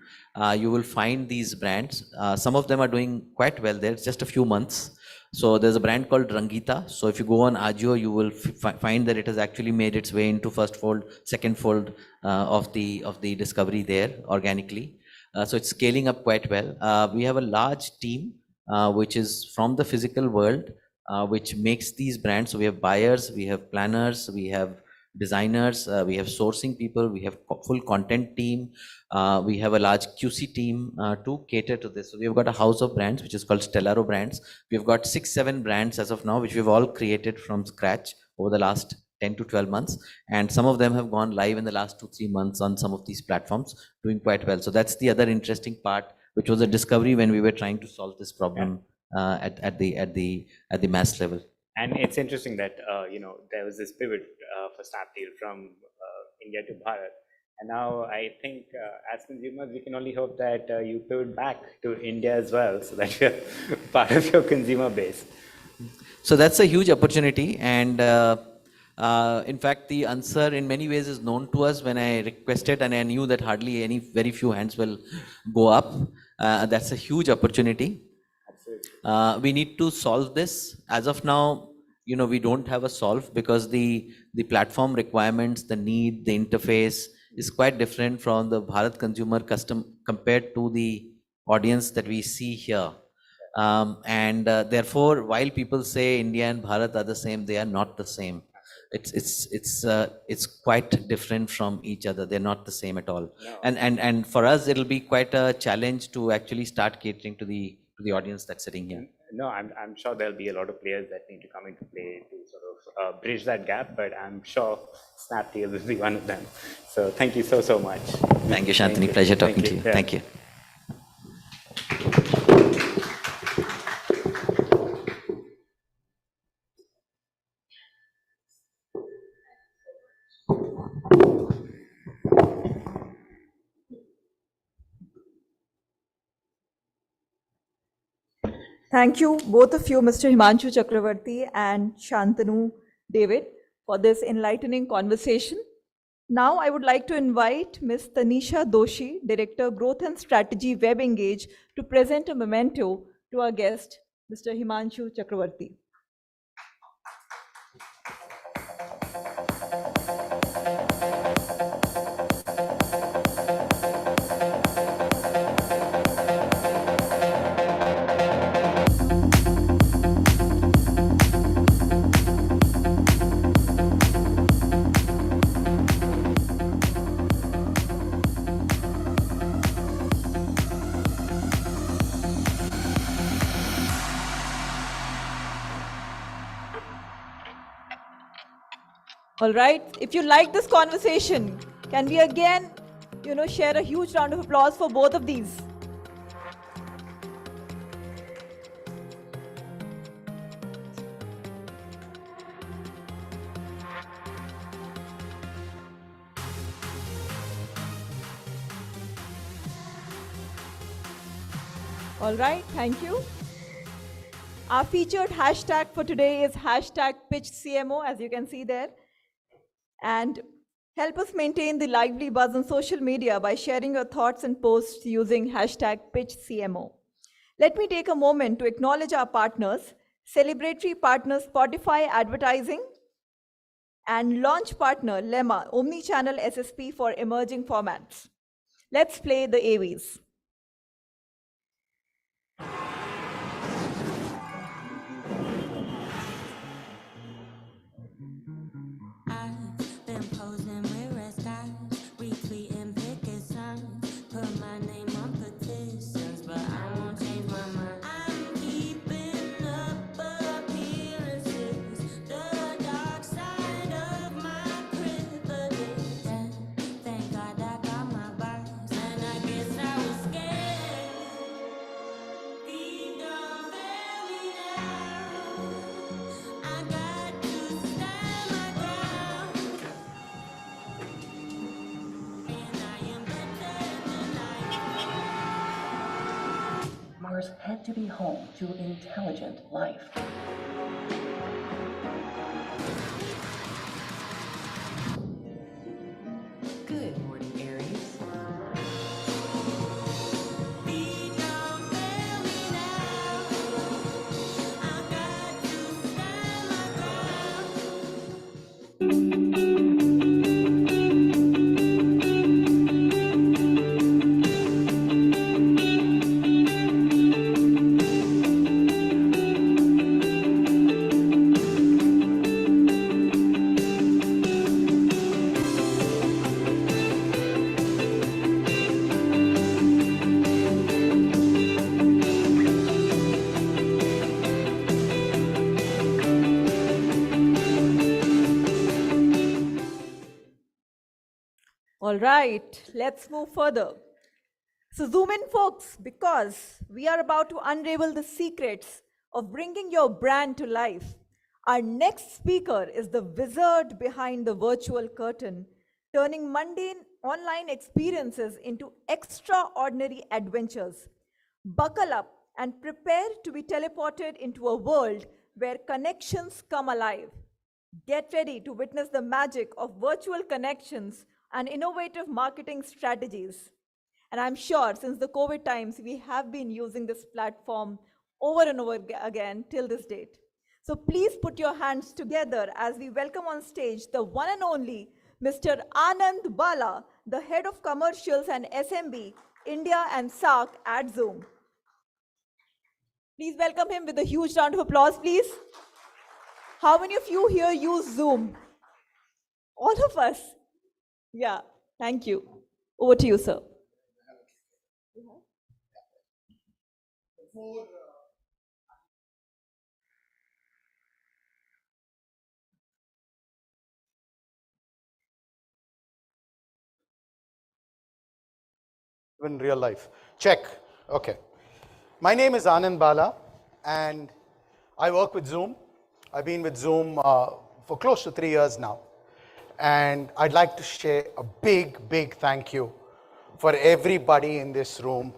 you will find these brands. Some of them are doing quite well there. It's just a few months. So there's a brand called Rangita. So if you go on Agio, you will find that it has actually made its way into first fold, second fold of the discovery there organically. So it's scaling up quite well. We have a large team which is from the physical world, which makes these brands. So we have buyers, we have planners, we have designers, we have sourcing people, we have full content team, we have a large QC team to cater to this. So we've got a house of brands which is called Stellaro Brands. We've got 6-7 brands as of now, which we've all created from scratch over the last 10 to 12 months, and some of them have gone live in the last 2-3 months on some of these platforms, doing quite well. So that's the other interesting part, which was a discovery when we were trying to solve this problem at the mass level. And it's interesting that there was this pivot for Snapdeal from India to Bharat, and now I think as consumers we can only hope that you pivot back to India as well, so that you're part of your consumer base. So that's a huge opportunity, and in fact, the answer in many ways is known to us when I requested, and I knew that very few hands will go up. That's a huge opportunity. We need to solve this. As of now, we don't have a solve because the platform requirements, the need, the interface is quite different from the Bharat consumer custom compared to the audience that we see here. And therefore, while people say India and Bharat are the same, they are not the same. It's quite different from each other. They're not the same at all. No. And for us, it'll be quite a challenge to actually start catering to the audience that's sitting here. No, I'm sure there'll be a lot of players that need to come into play to sort of bridge that gap, but I'm sure Snapdeal will be one of them. So thank you so much. Thank you, Shantanu. Pleasure talking to you. Yeah. Thank you. Thank you, both of you, Mr. Himanshu Chakravarti and Shantanu David, for this enlightening conversation. Now I would like to invite Ms. Tanisha Doshi, Director Growth and Strategy Web Engage, to present a memento to our guest, Mr. Himanshu Chakravarti. All right, if you like this conversation, can we again, share a huge round of applause for both of these? All right, thank you. Our featured hashtag for today is hashtag PitchCMO, as you can see there. And help us maintain the lively buzz on social media by sharing your thoughts and posts using hashtag PitchCMO. Let me take a moment to acknowledge our partners, celebratory partner Spotify Advertising, and launch partner Lemma, Omnichannel SSP for emerging formats. Let's play the AVs. Mars had to be home to intelligent life. Good morning, Aries. All right, let's move further. So zoom in, folks, because we are about to unravel the secrets of bringing your brand to life. Our next speaker is the wizard behind the virtual curtain, turning mundane online experiences into extraordinary adventures. Buckle up and prepare to be teleported into a world where connections come alive. Get ready to witness the magic of virtual connections and innovative marketing strategies. And I'm sure since the COVID times, we have been using this platform over and over again till this date. So please put your hands together as we welcome on stage the one and only Mr. Anand Bala, the Head of Commercials and SMB, India and SAARC at Zoom. Please welcome him with a huge round of applause, please. How many of you here use Zoom? All of us. Yeah, thank you. Over to you, sir. In real life. Check. Okay. My name is Anand Bala, and I work with Zoom. I've been with Zoom for close to 3 years now. And I'd like to share a big, big thank you for everybody in this room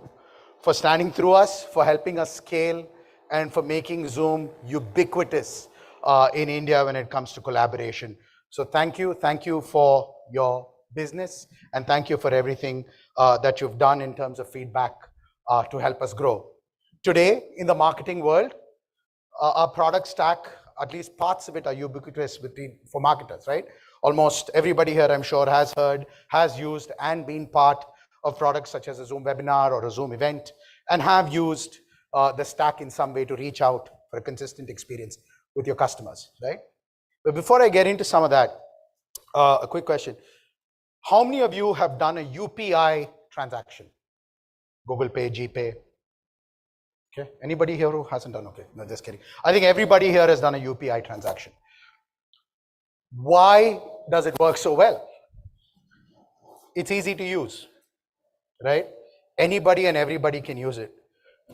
for standing through us, for helping us scale, and for making Zoom ubiquitous in India when it comes to collaboration. So thank you for your business. And thank you for everything that you've done in terms of feedback to help us grow. Today, in the marketing world, our product stack, at least parts of it, are ubiquitous for marketers, right? Almost everybody here, I'm sure, has heard, has used, and been part of products such as a Zoom webinar or a Zoom event, and have used the stack in some way to reach out for a consistent experience with your customers, right? But before I get into some of that, a quick question. How many of you have done a UPI transaction? Google Pay, GPay? Okay, anybody here who hasn't done? Okay, no, just kidding. I think everybody here has done a UPI transaction. Why does it work so well? It's easy to use, right? Anybody and everybody can use it.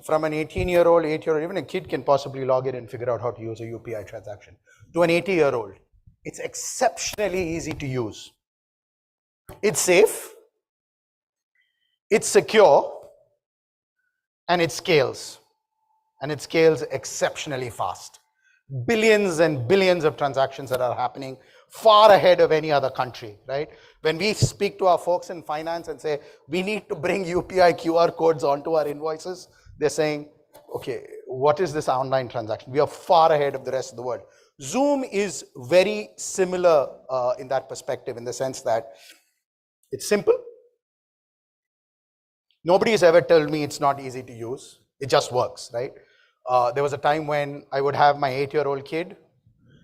From an 18-year-old, 8-year-old, even a kid can possibly log in and figure out how to use a UPI transaction. To an 80-year-old, it's exceptionally easy to use. It's safe, it's secure, and it scales. And it scales exceptionally fast. Billions and billions of transactions that are happening far ahead of any other country, right? When we speak to our folks in finance and say, we need to bring UPI QR codes onto our invoices, they're saying, okay, what is this online transaction? We are far ahead of the rest of the world. Zoom is very similar in that perspective, in the sense that it's simple. Nobody has ever told me it's not easy to use. It just works, right? There was a time when I would have my 8-year-old kid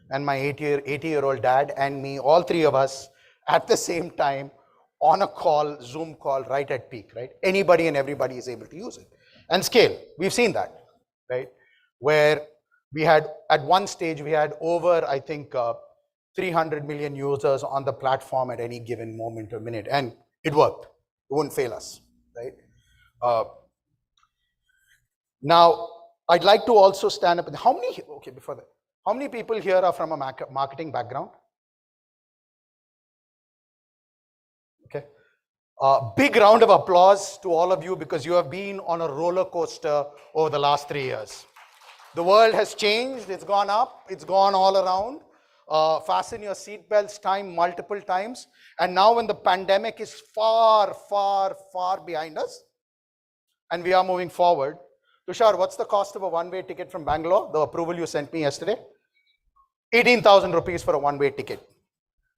and my 80-year-old dad and me, all three of us at the same time on a call, Zoom call, right at peak, right? Anybody and everybody is able to use it. And scale, we've seen that, right? Where we had, at one stage, we had over, I think, 300 million users on the platform at any given moment or minute. And it worked. It wouldn't fail us, right? Now, I'd like to also stand up. How many people here are from a marketing background? Okay. Big round of applause to all of you, because you have been on a roller coaster over the last 3 years. The world has changed. It's gone up. It's gone all around. Fasten your seatbelts multiple times. And now when the pandemic is far, far, far behind us, and we are moving forward, Tushar, what's the cost of a one-way ticket from Bangalore? The approval you sent me yesterday? 18,000 rupees for a one-way ticket.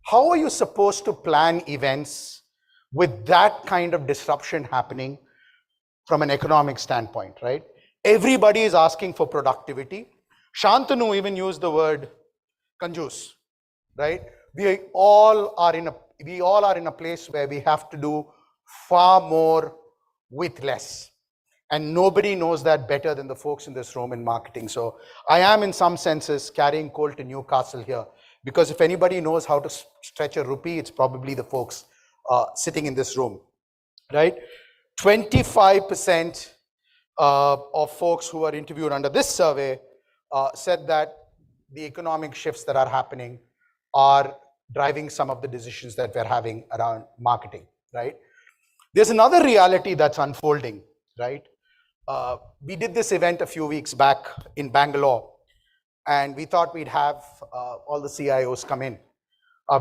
How are you supposed to plan events with that kind of disruption happening from an economic standpoint, right? Everybody is asking for productivity. Shantanu even used the word conjuice, right? We all are in a place where we have to do far more with less. And nobody knows that better than the folks in this room in marketing. So I am, in some senses, carrying coal to Newcastle here, because if anybody knows how to stretch a rupee, it's probably the folks sitting in this room, right? 25% of folks who are interviewed under this survey said that the economic shifts that are happening are driving some of the decisions that we're having around marketing, right? There's another reality that's unfolding, right? We did this event a few weeks back in Bangalore, and we thought we'd have all the CIOs come in.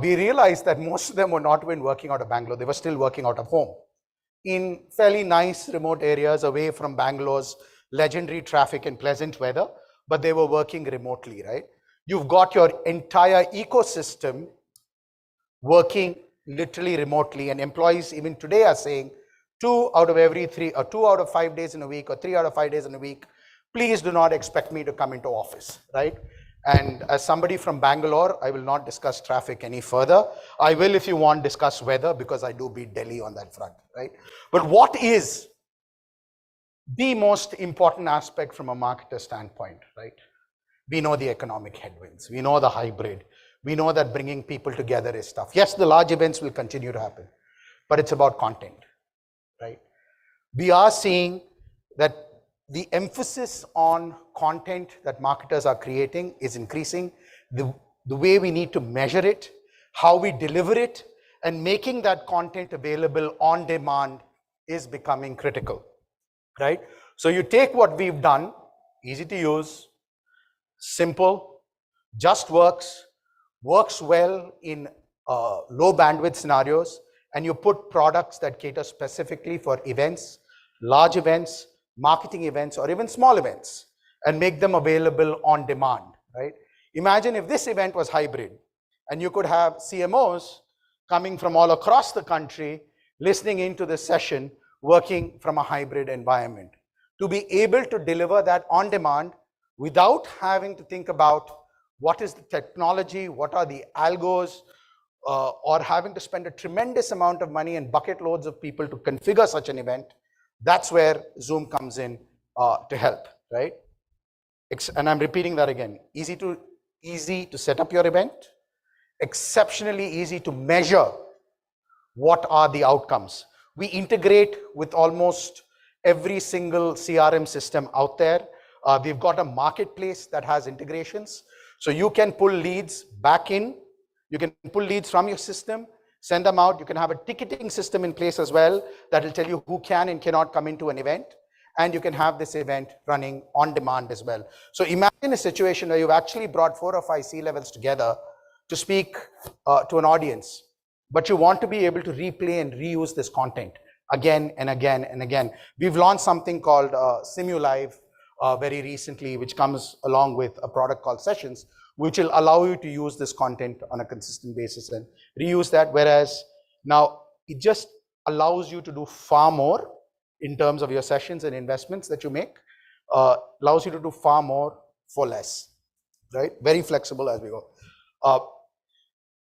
We realized that most of them were not even working out of Bangalore. They were still working out of home in fairly nice remote areas away from Bangalore's legendary traffic and pleasant weather, but they were working remotely, right? You've got your entire ecosystem working literally remotely, and employees even today are saying 2 out of every 3, or 2 out of 5 days in a week, or 3 out of 5 days in a week, please do not expect me to come into office, right? And as somebody from Bangalore, I will not discuss traffic any further. I will, if you want, discuss weather, because I do beat Delhi on that front, right? But what is the most important aspect from a marketer standpoint, right? We know the economic headwinds. We know the hybrid. We know that bringing people together is tough. Yes, the large events will continue to happen, but it's about content, right? We are seeing that the emphasis on content that marketers are creating is increasing. The way we need to measure it, how we deliver it, and making that content available on demand is becoming critical, right? So you take what we've done, easy to use, simple, just works well in low bandwidth scenarios, and you put products that cater specifically for events, large events, marketing events, or even small events, and make them available on demand, right? Imagine if this event was hybrid and you could have CMOs coming from all across the country, listening into this session, working from a hybrid environment. To be able to deliver that on demand without having to think about what is the technology, what are the algos, or having to spend a tremendous amount of money and bucket loads of people to configure such an event, that's where Zoom comes in to help, right? And I'm repeating that again. Easy to set up your event, exceptionally easy to measure what are the outcomes. We integrate with almost every single CRM system out there. We've got a marketplace that has integrations. So you can pull leads back in. You can pull leads from your system, send them out. You can have a ticketing system in place as well that will tell you who can and cannot come into an event. And you can have this event running on demand as well. So imagine a situation where you've actually brought 4 or 5 C-levels together to speak to an audience, but you want to be able to replay and reuse this content again and again and again. We've launched something called SimuLive very recently, which comes along with a product called Sessions, which will allow you to use this content on a consistent basis and reuse that. Whereas now it just allows you to do far more in terms of your sessions and investments that you make, allows you to do far more for less, right? Very flexible as we go.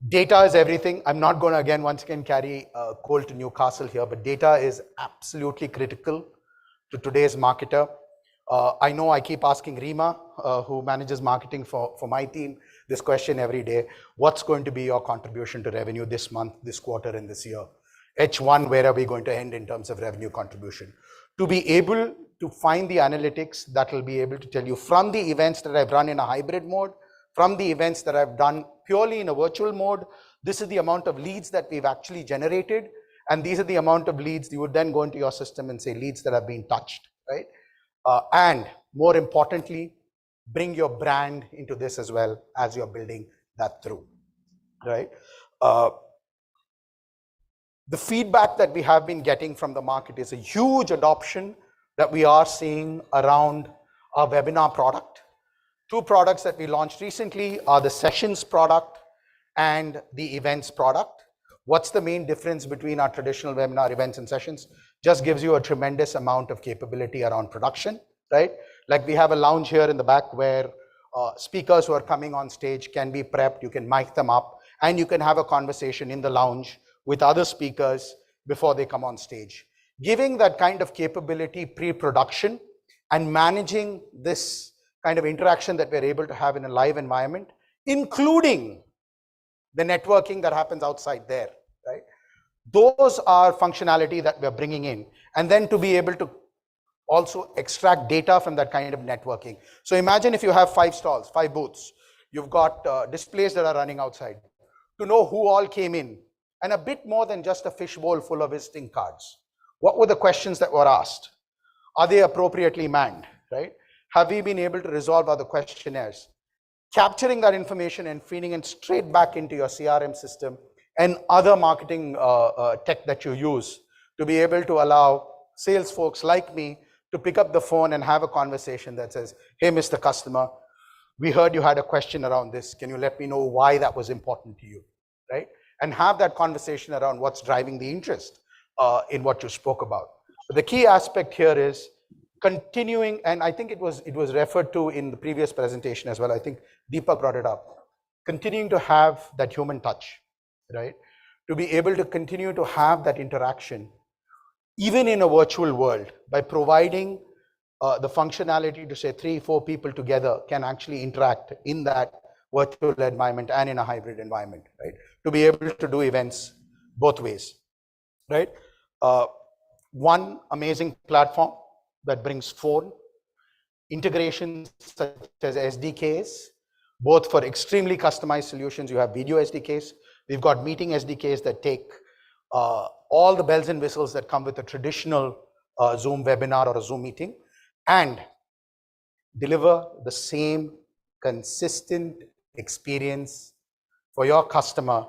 Data is everything. I'm not going to once again carry coal to Newcastle here, but data is absolutely critical to today's marketer. I know I keep asking Rima, who manages marketing for my team, this question every day. What's going to be your contribution to revenue this month, this quarter, and this year? H1, where are we going to end in terms of revenue contribution? To be able to find the analytics that will be able to tell you from the events that I've run in a hybrid mode, from the events that I've done purely in a virtual mode, this is the amount of leads that we've actually generated. And these are the amount of leads you would then go into your system and say leads that have been touched, right? And more importantly, bring your brand into this as well as you're building that through, right? The feedback that we have been getting from the market is a huge adoption that we are seeing around our webinar product. 2 products that we launched recently are the Sessions product and the Events product. What's the main difference between our traditional webinar, events, and sessions? Just gives you a tremendous amount of capability around production, right? Like we have a lounge here in the back where speakers who are coming on stage can be prepped, you can mic them up, and you can have a conversation in the lounge with other speakers before they come on stage. Giving that kind of capability pre-production and managing this kind of interaction that we're able to have in a live environment, including the networking that happens outside there, right? Those are functionality that we're bringing in. And then to be able to also extract data from that kind of networking. So imagine if you have 5 stalls, 5 booths, you've got displays that are running outside. To know who all came in, and a bit more than just a fishbowl full of visiting cards. What were the questions that were asked? Are they appropriately manned, right? Have we been able to resolve other questionnaires? Capturing that information and feeding it straight back into your CRM system and other marketing tech that you use to be able to allow sales folks like me to pick up the phone and have a conversation that says, hey, Mr. Customer, we heard you had a question around this. Can you let me know why that was important to you, right? And have that conversation around what's driving the interest in what you spoke about. But the key aspect here is continuing, and I think it was referred to in the previous presentation as well. I think Deepak brought it up. Continuing to have that human touch, right? To be able to continue to have that interaction, even in a virtual world, by providing the functionality to say 3-4 people together can actually interact in that virtual environment and in a hybrid environment, right? To be able to do events both ways, right? One amazing platform that brings 4 integrations such as SDKs, both for extremely customized solutions. You have video SDKs. We've got meeting SDKs that take all the bells and whistles that come with a traditional Zoom webinar or a Zoom meeting and deliver the same consistent experience for your customer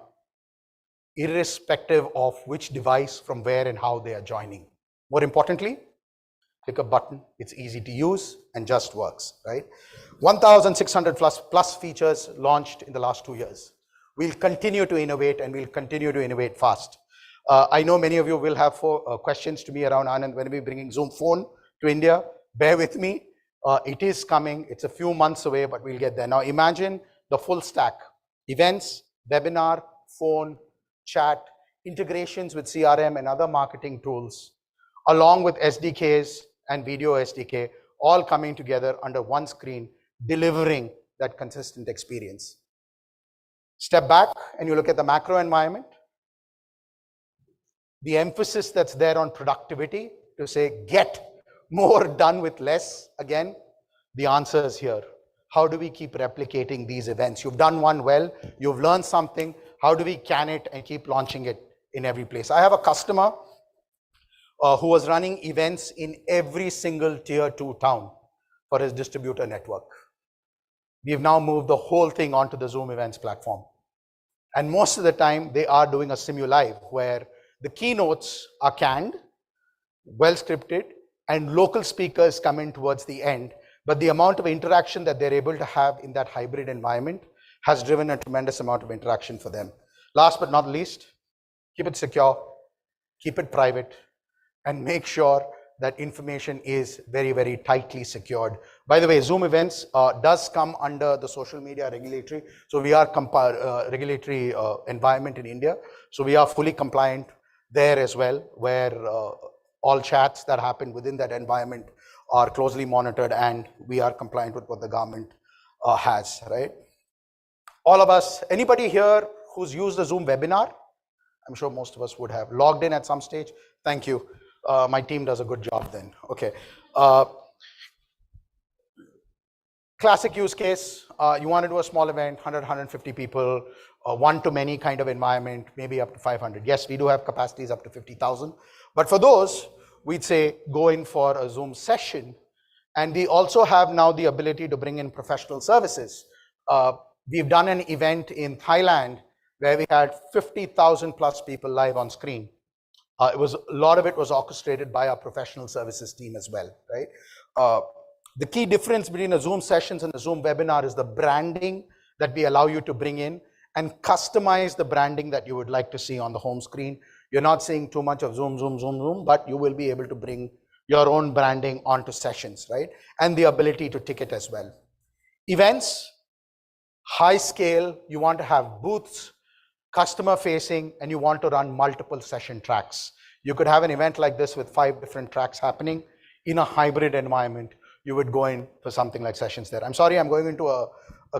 irrespective of which device, from where and how they are joining. More importantly, click a button, it's easy to use and just works, right? 1,600 plus features launched in the last 2 years. We'll continue to innovate and we'll continue to innovate fast. I know many of you will have questions to me around, Anand, when are we bringing Zoom Phone to India? Bear with me. It is coming. It's a few months away, but we'll get there. Now imagine the full stack: events, webinar, phone, chat, integrations with CRM and other marketing tools, along with SDKs and video SDK, all coming together under one screen, delivering that consistent experience. Step back and you look at the macro environment. The emphasis that's there on productivity, to say get more done with less. Again, the answer is here. How do we keep replicating these events? You've done one well, you've learned something. How do we can it and keep launching it in every place? I have a customer who was running events in every single tier 2 town for his distributor network. We've now moved the whole thing onto the Zoom Events platform. And most of the time they are doing a simu-live where the keynotes are canned, well scripted, and local speakers come in towards the end. But the amount of interaction that they're able to have in that hybrid environment has driven a tremendous amount of interaction for them. Last but not least, keep it secure, keep it private, and make sure that information is very, very tightly secured. By the way, Zoom Events does come under the social media regulatory. So we are regulatory environment in India. So we are fully compliant there as well, where all chats that happen within that environment are closely monitored, and we are compliant with what the government has, right? All of us, anybody here who's used a Zoom webinar? I'm sure most of us would have logged in at some stage. Thank you. My team does a good job then. Okay. Classic use case, you want to do a small event, 100, 150 people, one-to-many kind of environment, maybe up to 500. Yes, we do have capacities up to 50,000. But for those, we'd say go in for a Zoom session. And we also have now the ability to bring in professional services. We've done an event in Thailand where we had 50,000 plus people live on screen. A lot of it was orchestrated by our professional services team as well, right? The key difference between a Zoom sessions and a Zoom webinar is the branding that we allow you to bring in and customize the branding that you would like to see on the home screen. You're not seeing too much of Zoom, Zoom, Zoom, Zoom, but you will be able to bring your own branding onto sessions, right? And the ability to ticket as well. Events, high scale, you want to have booths, customer facing, and you want to run multiple session tracks. You could have an event like this with 5 different tracks happening in a hybrid environment. You would go in for something like sessions there. I'm sorry, I'm going into a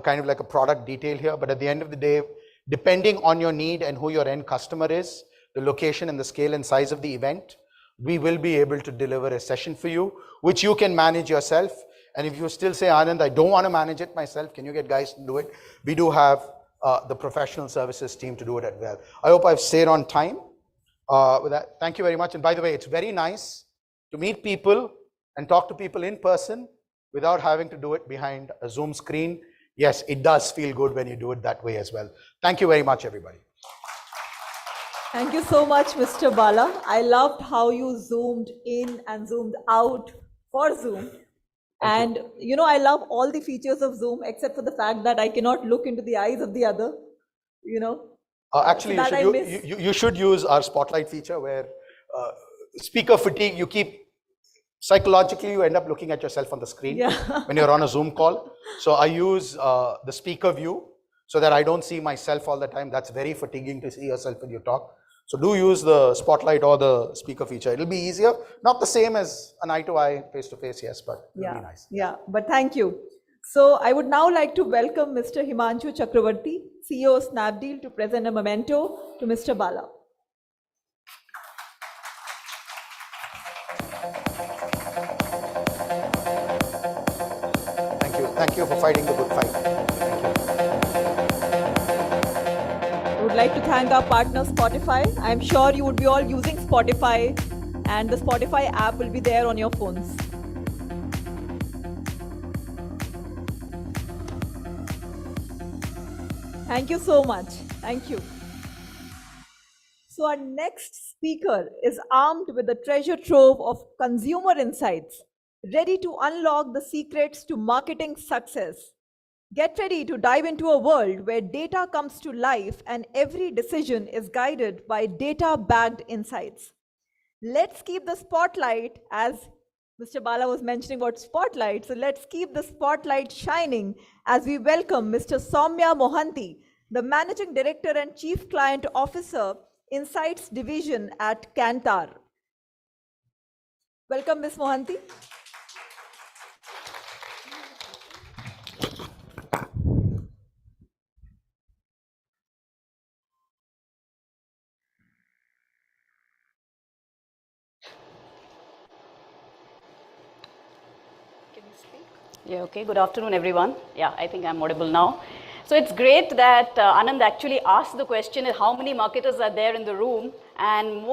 kind of like a product detail here, but at the end of the day, depending on your need and who your end customer is, the location and the scale and size of the event, we will be able to deliver a session for you, which you can manage yourself. And if you still say, Anand, I don't want to manage it myself, can you get guys to do it? We do have the professional services team to do it as well. I hope I've stayed on time with that. Thank you very much. And by the way, it's very nice to meet people and talk to people in person without having to do it behind a Zoom screen. Yes, it does feel good when you do it that way as well. Thank you very much, everybody. Thank you so much, Mr. Bala. I loved how you zoomed in and zoomed out for Zoom. And you know, I love all the features of Zoom except for the fact that I cannot look into the eyes of the other, you know. Actually, you should use our spotlight feature where speaker fatigue, you keep psychologically, you end up looking at yourself on the screen when you're on a Zoom call. So I use the speaker view so that I don't see myself all the time. That's very fatiguing to see yourself when you talk. So do use the spotlight or the speaker feature. It'll be easier. Not the same as an eye-to-eye, face-to-face, yes, but it'll be nice. Yeah, but thank you. So I would now like to welcome Mr. Himanshu Chakravarti, CEO of Snapdeal, to present a memento to Mr. Bala. Thank you for fighting the good fight. Thank you. I would like to thank our partner Spotify. I'm sure you would be all using Spotify, and the Spotify app will be there on your phones. Thank you so much. Thank you. So our next speaker is armed with a treasure trove of consumer insights, ready to unlock the secrets to marketing success. Get ready to dive into a world where data comes to life and every decision is guided by data-backed insights. Let's keep the spotlight, as Mr. Bala was mentioning about spotlight, so let's keep the spotlight shining as we welcome Mr. Soumya Mohanty, the Managing Director and Chief Client Officer, Insights Division at Kantar. Welcome, Ms. Mohanty. Yeah, okay. Good afternoon, everyone. Yeah, I think I'm audible now. So it's great that Anand actually asked the question, how many marketers are there in the room? And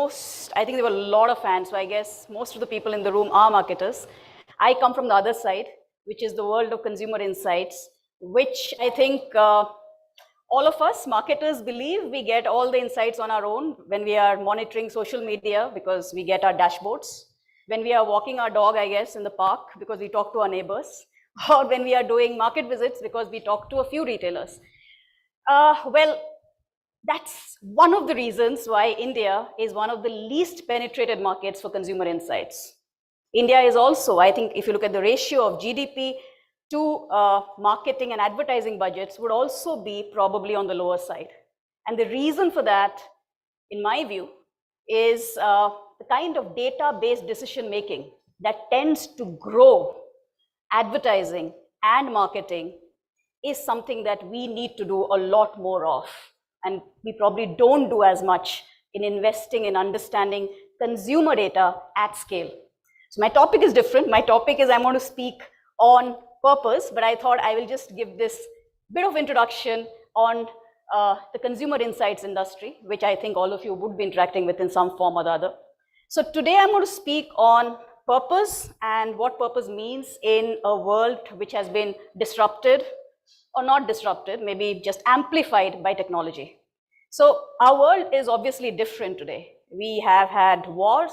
I think there were a lot of fans. So I guess most of the people in the room are marketers. I come from the other side, which is the world of consumer insights, which I think all of us marketers believe we get all the insights on our own when we are monitoring social media because we get our dashboards. When we are walking our dog, I guess, in the park because we talk to our neighbors. Or when we are doing market visits because we talk to a few retailers. Well, that's one of the reasons why India is one of the least penetrated markets for consumer insights. India is also, I think, if you look at the ratio of GDP to marketing and advertising budgets would also be probably on the lower side. And the reason for that, in my view, is the kind of data-based decision-making that tends to grow advertising and marketing is something that we need to do a lot more of. And we probably don't do as much in investing in understanding consumer data at scale. So my topic is different. My topic is I'm going to speak on purpose, but I thought I will just give this bit of introduction on the consumer insights industry, which I think all of you would be interacting with in some form or the other. So today I'm going to speak on purpose and what purpose means in a world which has been disrupted or not disrupted, maybe just amplified by technology. So our world is obviously different today. We have had wars,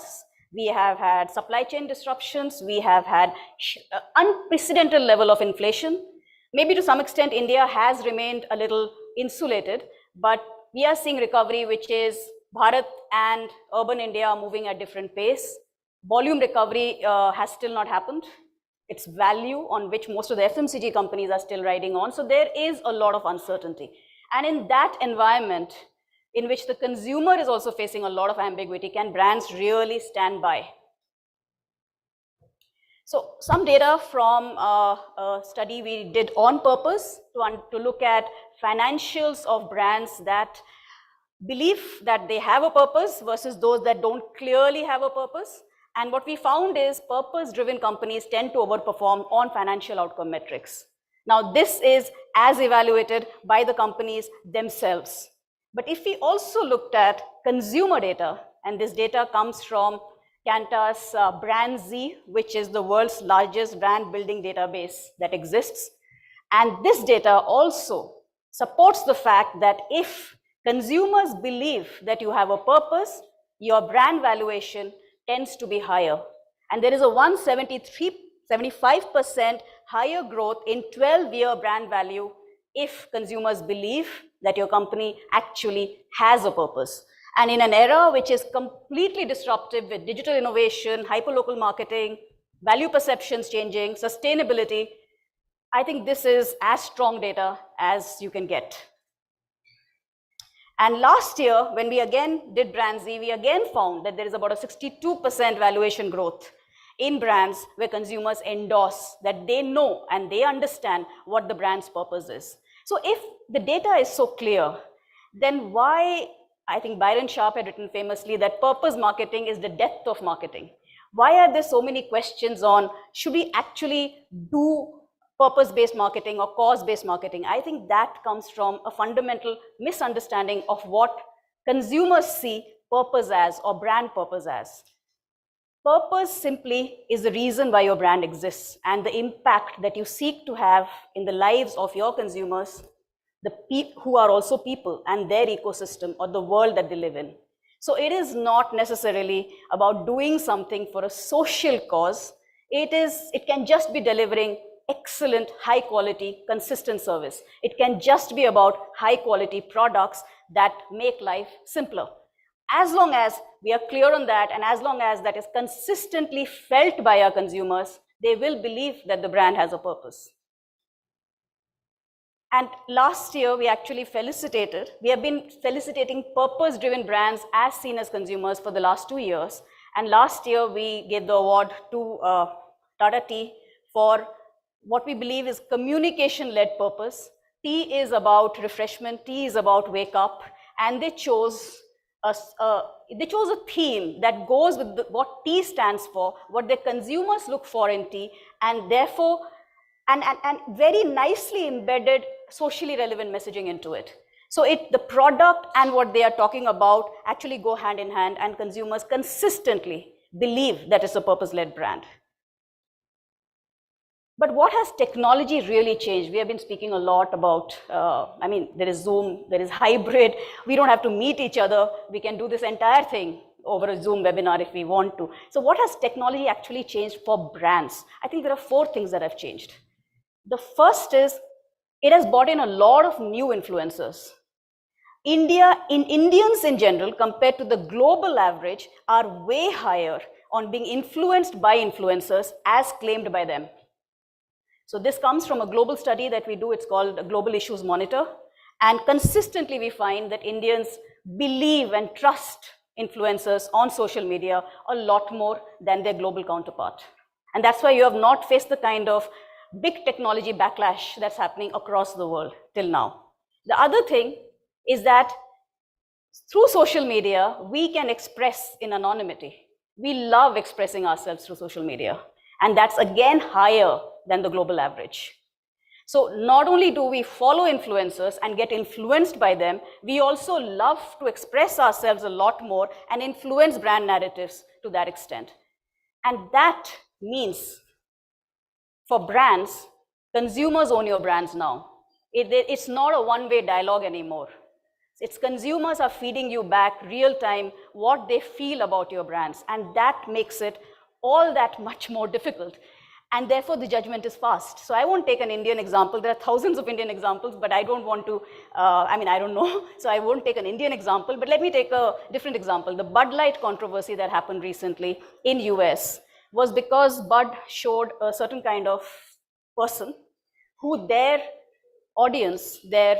we have had supply chain disruptions, we have had unprecedented level of inflation. Maybe to some extent India has remained a little insulated, but we are seeing recovery which is Bharat and urban India are moving at different pace. Volume recovery has still not happened. It's value on which most of the FMCG companies are still riding on. So there is a lot of uncertainty. And in that environment, in which the consumer is also facing a lot of ambiguity, can brands really stand by? So some data from a study we did on purpose to look at financials of brands that believe that they have a purpose versus those that don't clearly have a purpose. And what we found is purpose-driven companies tend to overperform on financial outcome metrics. Now, this is as evaluated by the companies themselves. But if we also looked at consumer data, and this data comes from Kantar's Brand Z, which is the world's largest brand building database that exists. And this data also supports the fact that if consumers believe that you have a purpose, your brand valuation tends to be higher. And there is a 75% higher growth in 12-year brand value if consumers believe that your company actually has a purpose. And in an era which is completely disruptive with digital innovation, hyperlocal marketing, value perceptions changing, sustainability, I think this is as strong data as you can get. And last year, when we again did Brand Z, we again found that there is about a 62% valuation growth in brands where consumers endorse that they know and they understand what the brand's purpose is. So if the data is so clear, then why, I think Byron Sharp had written famously that purpose marketing is the death of marketing. Why are there so many questions on should we actually do purpose-based marketing or cause-based marketing? I think that comes from a fundamental misunderstanding of what consumers see purpose as or brand purpose as. Purpose simply is the reason why your brand exists and the impact that you seek to have in the lives of your consumers, who are also people and their ecosystem or the world that they live in. So it is not necessarily about doing something for a social cause. It can just be delivering excellent, high quality, consistent service. It can just be about high quality products that make life simpler. As long as we are clear on that, and as long as that is consistently felt by our consumers, they will believe that the brand has a purpose. And last year, we actually we have been felicitating purpose-driven brands as seen as consumers for the last 2 years. And last year, we gave the award to Tata Tea for what we believe is communication-led purpose. Tea is about refreshment, tea is about wake up, and they chose a theme that goes with what tea stands for, what their consumers look for in tea, and therefore, and very nicely embedded socially relevant messaging into it. So the product and what they are talking about actually go hand in hand, and consumers consistently believe that it's a purpose-led brand. But what has technology really changed? We have been speaking a lot about, there is Zoom, there is hybrid. We don't have to meet each other. We can do this entire thing over a Zoom webinar if we want to. So what has technology actually changed for brands? I think there are 4 things that have changed. The first is it has brought in a lot of new influencers. Indians in general, compared to the global average, are way higher on being influenced by influencers as claimed by them. So this comes from a global study that we do. It's called Global Issues Monitor. And consistently we find that Indians believe and trust influencers on social media a lot more than their global counterpart. And that's why you have not faced the kind of big technology backlash that's happening across the world till now. The other thing is that through social media, we can express in anonymity. We love expressing ourselves through social media. And that's again higher than the global average. So not only do we follow influencers and get influenced by them, we also love to express ourselves a lot more and influence brand narratives to that extent. And that means for brands, consumers own your brands now. It's not a one-way dialogue anymore. It's consumers are feeding you back real time what they feel about your brands, and that makes it all that much more difficult. And therefore the judgment is fast. So I won't take an Indian example. There are thousands of Indian examples, but I don't want to, I don't know. So I won't take an Indian example, but let me take a different example. The Bud Light controversy that happened recently in US was because Bud showed a certain kind of person who their audience, their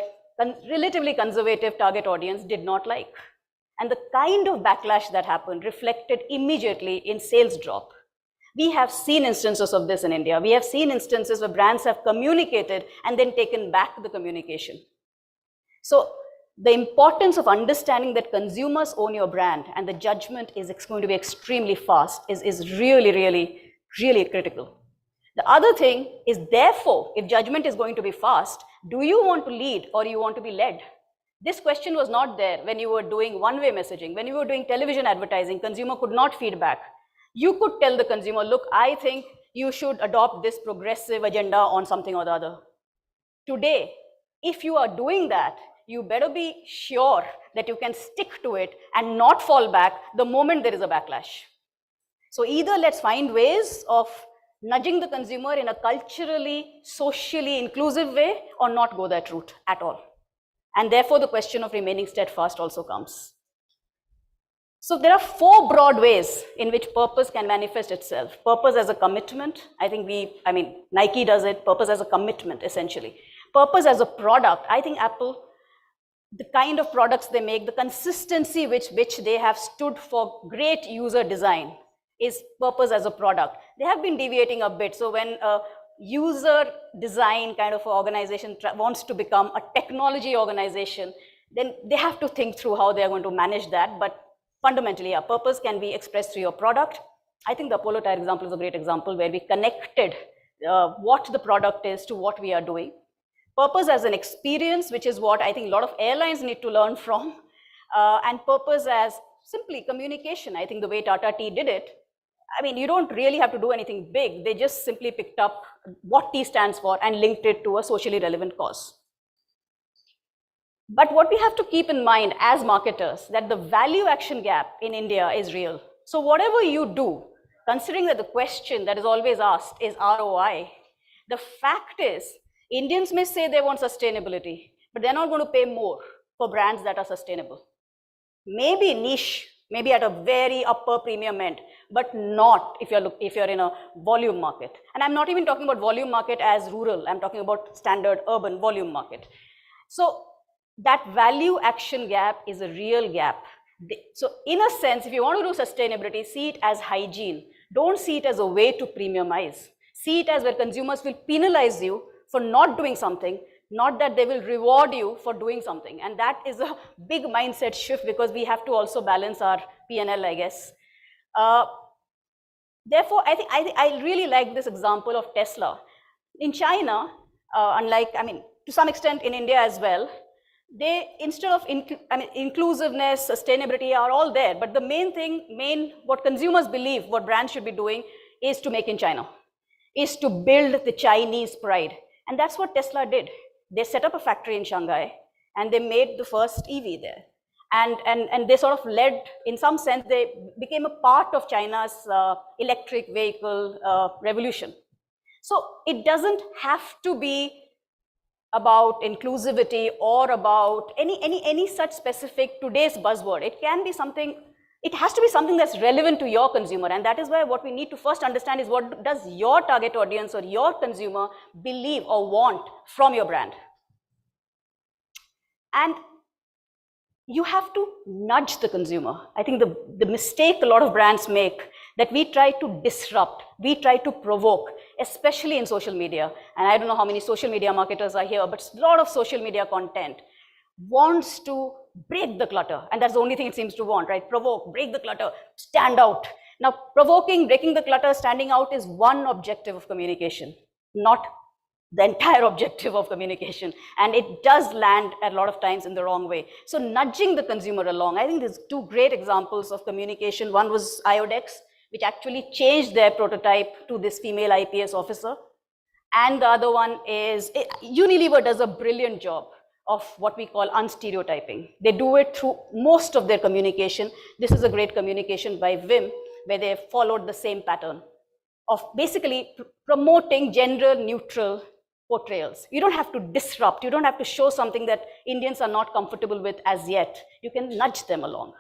relatively conservative target audience did not like. And the kind of backlash that happened reflected immediately in sales drop. We have seen instances of this in India. We have seen instances where brands have communicated and then taken back the communication. So the importance of understanding that consumers own your brand and the judgment is going to be extremely fast is really, really, really critical. The other thing is, therefore, if judgment is going to be fast, do you want to lead or you want to be led? This question was not there when you were doing one-way messaging. When you were doing television advertising, consumer could not feedback. You could tell the consumer, look, I think you should adopt this progressive agenda on something or the other. Today, if you are doing that, you better be sure that you can stick to it and not fall back the moment there is a backlash. So either let's find ways of nudging the consumer in a culturally, socially inclusive way, or not go that route at all. And therefore, the question of remaining steadfast also comes. So there are 4 broad ways in which purpose can manifest itself. Purpose as a commitment. I think Nike does it. Purpose as a commitment, essentially. Purpose as a product. I think Apple, the kind of products they make, the consistency which they have stood for great user design is purpose as a product. They have been deviating a bit. So when a user design kind of organization wants to become a technology organization, then they have to think through how they're going to manage that. But fundamentally, yeah, purpose can be expressed through your product. I think the Apollo Tyre example is a great example where we connected what the product is to what we are doing. Purpose as an experience, which is what I think a lot of airlines need to learn from. And purpose as simply communication. I think the way Tata Tea did it, you don't really have to do anything big. They just simply picked up what T stands for and linked it to a socially relevant cause. But what we have to keep in mind as marketers, that the value action gap in India is real. So whatever you do, considering that the question that is always asked is ROI, the fact is Indians may say they want sustainability, but they're not going to pay more for brands that are sustainable. Maybe niche, maybe at a very upper premium end, but not if you're in a volume market. And I'm not even talking about volume market as rural. I'm talking about standard urban volume market. So that value action gap is a real gap. So in a sense, if you want to do sustainability, see it as hygiene. Don't see it as a way to premiumize. See it as where consumers will penalize you for not doing something, not that they will reward you for doing something. And that is a big mindset shift, because we have to also balance our P&L, I guess. Therefore, I really like this example of Tesla. In China, unlike, to some extent in India as well, they, instead of inclusiveness, sustainability are all there, but the main thing, what consumers believe what brands should be doing is to make in China, is to build the Chinese pride. And that's what Tesla did. They set up a factory in Shanghai and they made the first EV there. And they sort of led, in some sense, they became a part of China's electric vehicle revolution. So it doesn't have to be about inclusivity or about any such specific today's buzzword. It can be something, it has to be something that's relevant to your consumer. And that is why what we need to first understand is, what does your target audience or your consumer believe or want from your brand? And you have to nudge the consumer. I think the mistake a lot of brands make, that we try to disrupt, we try to provoke, especially in social media. And I don't know how many social media marketers are here, but a lot of social media content wants to break the clutter. And that's the only thing it seems to want, right? Provoke, break the clutter, stand out. Now, provoking, breaking the clutter, standing out is one objective of communication, not the entire objective of communication. And it does land a lot of times in the wrong way. So nudging the consumer along, I think there's two great examples of communication. One was Iodex, which actually changed their prototype to this female IPS officer. And the other one is, Unilever does a brilliant job of what we call unstereotyping. They do it through most of their communication. This is a great communication by Vim, where they have followed the same pattern of basically promoting gender neutral portrayals. You don't have to disrupt. You don't have to show something that Indians are not comfortable with as yet. You can nudge them along.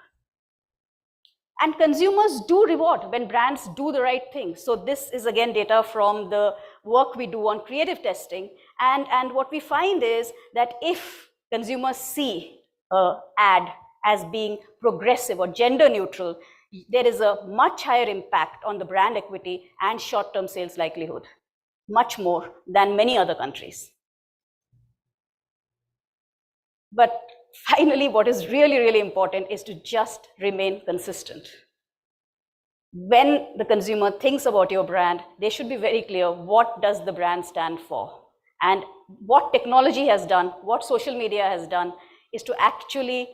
And consumers do reward when brands do the right thing. So this is again data from the work we do on creative testing. And what we find is that if consumers see an ad as being progressive or gender neutral, there is a much higher impact on the brand equity and short-term sales likelihood, much more than many other countries. But finally, what is really, really important is to just remain consistent. When the consumer thinks about your brand, they should be very clear, what does the brand stand for? And what technology has done, what social media has done, is to actually,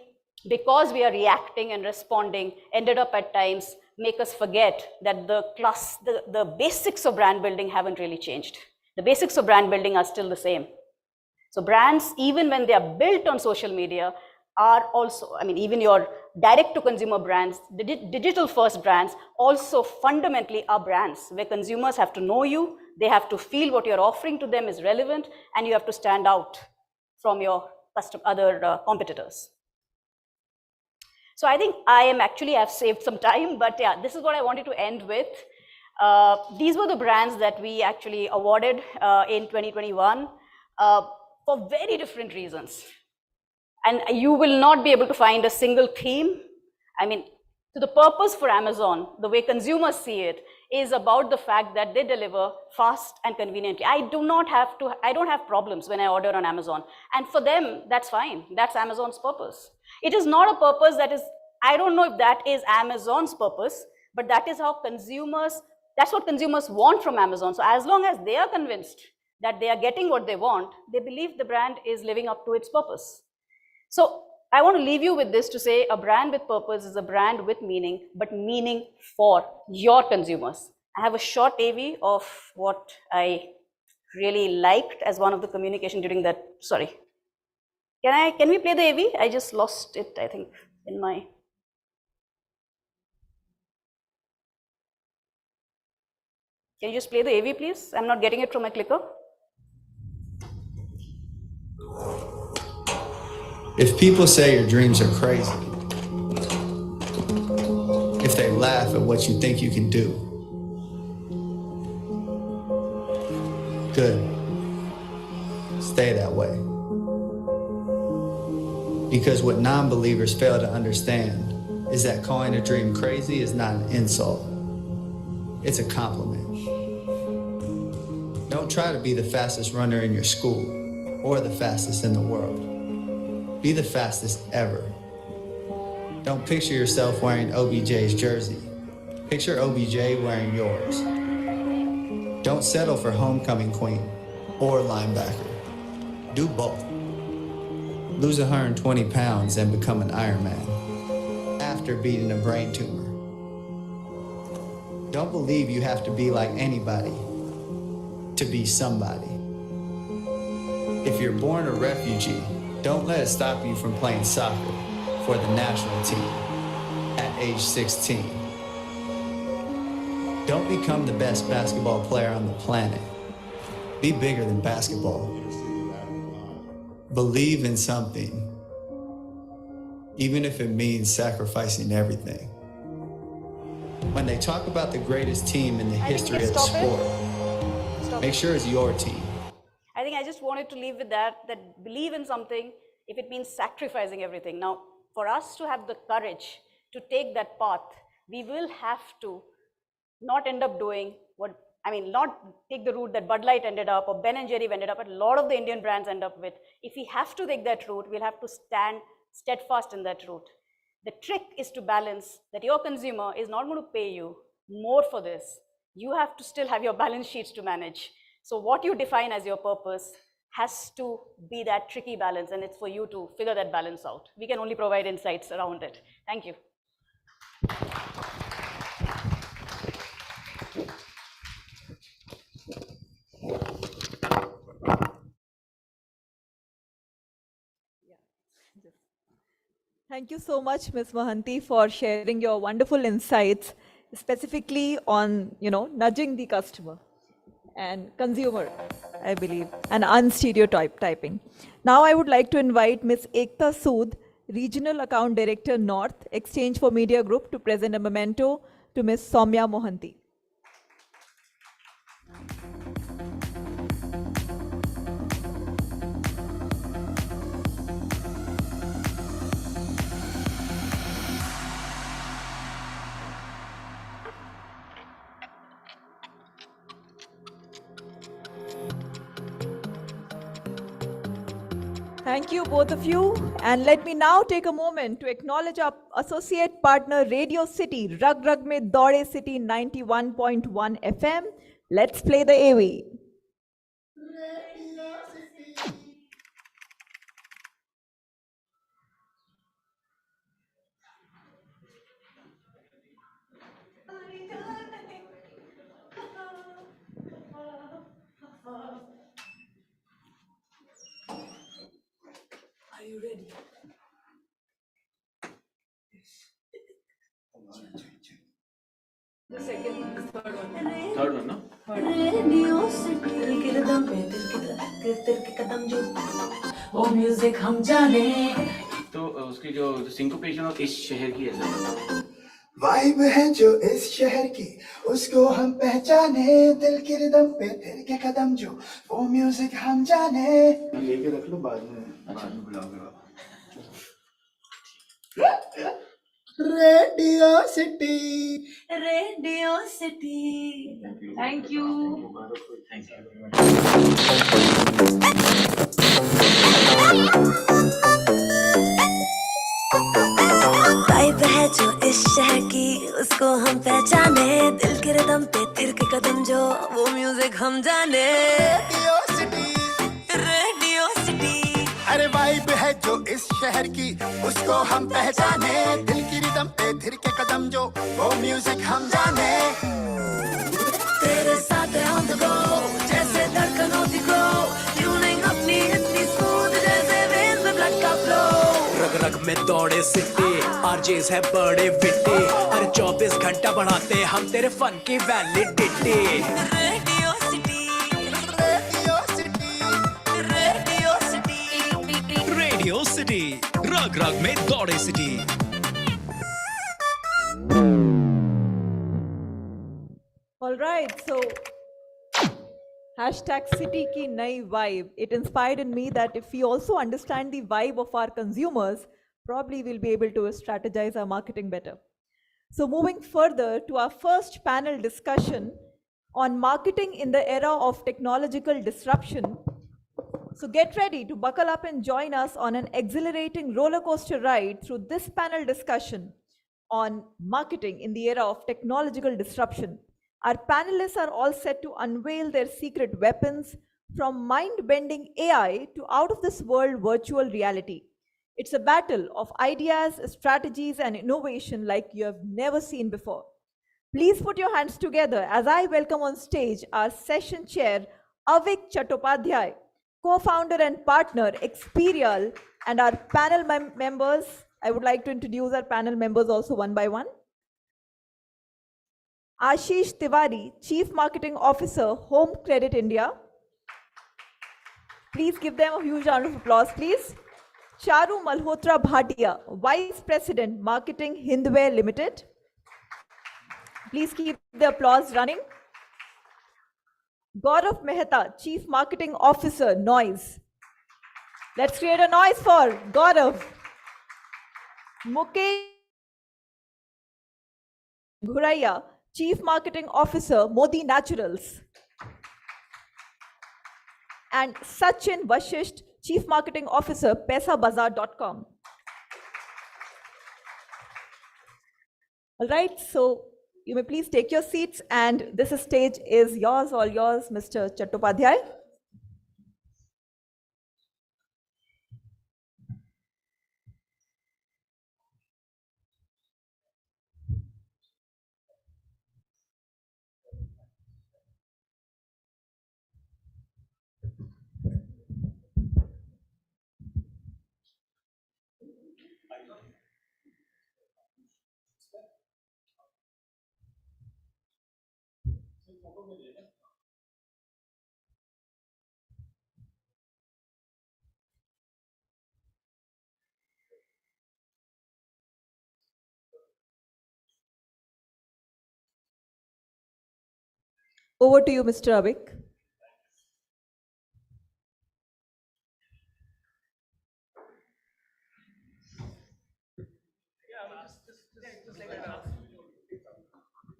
because we are reacting and responding, ended up at times make us forget that the basics of brand building haven't really changed. The basics of brand building are still the same. So brands, even when they are built on social media, are also, even your direct to consumer brands, the digital first brands also fundamentally are brands where consumers have to know you, they have to feel what you're offering to them is relevant, and you have to stand out from your other competitors. So I think I've saved some time, but yeah, this is what I wanted to end with. These were the brands that we actually awarded in 2021 for very different reasons. And you will not be able to find a single theme. So the purpose for Amazon, the way consumers see it, is about the fact that they deliver fast and conveniently. I don't have problems when I order on Amazon. And for them, that's fine. That's Amazon's purpose. It is not a purpose that is, I don't know if that is Amazon's purpose, but that is how that's what consumers want from Amazon. So as long as they are convinced that they are getting what they want, they believe the brand is living up to its purpose. So I want to leave you with this to say, a brand with purpose is a brand with meaning, but meaning for your consumers. I have a short AV of what I really liked as one of the communication during that, sorry. Can we play the AV? I just lost it, I think, in my. Can you just play the AV, please? I'm not getting it from my clicker. If people say your dreams are crazy, if they laugh at what you think you can do, good. Stay that way. Because what non-believers fail to understand is that calling a dream crazy is not an insult. It's a compliment. Don't try to be the fastest runner in your school or the fastest in the world. Be the fastest ever. Don't picture yourself wearing OBJ's jersey. Picture OBJ wearing yours. Don't settle for homecoming queen or linebacker. Do both. Lose 120 pounds and become an Ironman after beating a brain tumor. Don't believe you have to be like anybody to be somebody. If you're born a refugee, don't let it stop you from playing soccer for the national team at age 16. Don't become the best basketball player on the planet. Be bigger than basketball. Believe in something, even if it means sacrificing everything. When they talk about the greatest team in the history of the sport, make sure it's your team. I think I just wanted to leave with that believe in something if it means sacrificing everything. Now, for us to have the courage to take that path, we will have to not end up doing not take the route that Bud Light ended up or Ben & Jerry ended up, but a lot of the Indian brands end up with. If we have to take that route, we'll have to stand steadfast in that route. The trick is to balance that your consumer is not going to pay you more for this. You have to still have your balance sheets to manage. So what you define as your purpose has to be that tricky balance, and it's for you to figure that balance out. We can only provide insights around it. Thank you. Thank you so much, Ms. Mohanty, for sharing your wonderful insights, specifically on, nudging the customer and consumer, I believe, and unstereotyping. Now I would like to invite Ms. Ekta Sood, Regional Account Director North, Exchange for Media Group, to present a memento to Ms. Soumya Mohanty. Thank you, both of you. And let me now take a moment to acknowledge our associate partner, Radio City, Rag Rag Mein Daude City 91.1 FM. Let's play the AV. Are you ready? The second one, the third one. Third one, no? Radio City किरदम पे दिल के कदम जो वो music हम जाने तो उसकी जो सिंकोपेशन ऑफ इस शहर की है वाइब है जो इस शहर की उसको हम पहचाने दिल के रिदम पे दिल के कदम जो वो म्यूजिक हम जाने लेके रख लो बाद में बुलाऊंगा radio city thank you vibe है जो इस शहर की उसको हम पहचाने दिल के रिदम पे थिर के कदम जो वो म्यूजिक हम जाने रेडियो सिटी अरे वाइब है जो इस शहर की उसको हम पहचाने दिल की रिदम पे थिर के कदम जो वो म्यूजिक हम जाने तेरे साथ on the go जैसे धड़कनों की grow ट्यूनिंग अपनी इतनी स्मूथ जैसे वेन्स में ब्लड रग में दौड़े सिटी, आरजेस है बड़े विट्टी, हर 24 घंटा बढ़ाते हम तेरे फन की validity. Radio city, radio city, radio city, radio city, रग रग में दौड़े city. All right, so hashtag city ki nai vibe. It inspired in me that if we also understand the vibe of our consumers, probably we'll be able to strategize our marketing better. So moving further to our first panel discussion on marketing in the era of technological disruption. So get ready to buckle up and join us on an exhilarating roller coaster ride through this panel discussion on marketing in the era of technological disruption. Our panelists are all set to unveil their secret weapons, from mind-bending AI to out-of-this-world virtual reality. It's a battle of ideas, strategies, and innovation like you have never seen before. Please put your hands together as I welcome on stage our session chair, Avik Chattopadhyay, co-founder and partner, Experial, and our panel members. I would like to introduce our panel members also one by one. Ashish Tiwari, Chief Marketing Officer, Home Credit India. Please give them a huge round of applause, please. Charu Malhotra Bhatia, Vice President, Marketing, Hindware Limited. Please keep the applause running. Gaurav Mehta, Chief Marketing Officer, Noise. Let's create a noise for Gaurav. Mukesh Ghuraiya, Chief Marketing Officer, Modi Naturals. And Sachin Vashisht, Chief Marketing Officer, PaisaBazaar.com. All right, so you may please take your seats, and this stage is yours, all yours, Mr. Chattopadhyay. Over to you, Mr. Avik.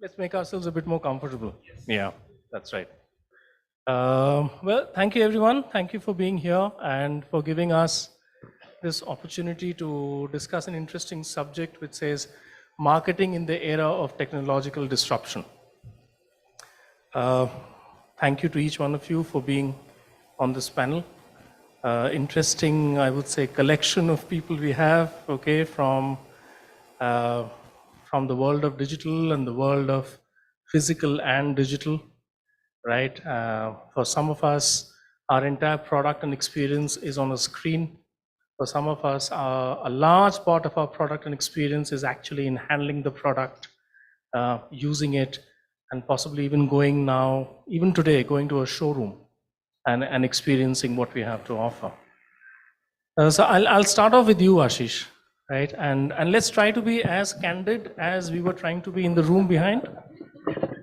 Let's make ourselves a bit more comfortable. Yeah, that's right. Well, thank you, everyone. Thank you for being here and for giving us this opportunity to discuss an interesting subject which says marketing in the era of technological disruption. Thank you to each one of you for being on this panel. Interesting, I would say, collection of people we have, okay, from the world of digital and the world of physical and digital, right? For some of us, our entire product and experience is on a screen. For some of us, a large part of our product and experience is actually in handling the product, using it, and possibly even going now, even today, going to a showroom and experiencing what we have to offer. So I'll start off with you, Ashish, right? And let's try to be as candid as we were trying to be in the room behind.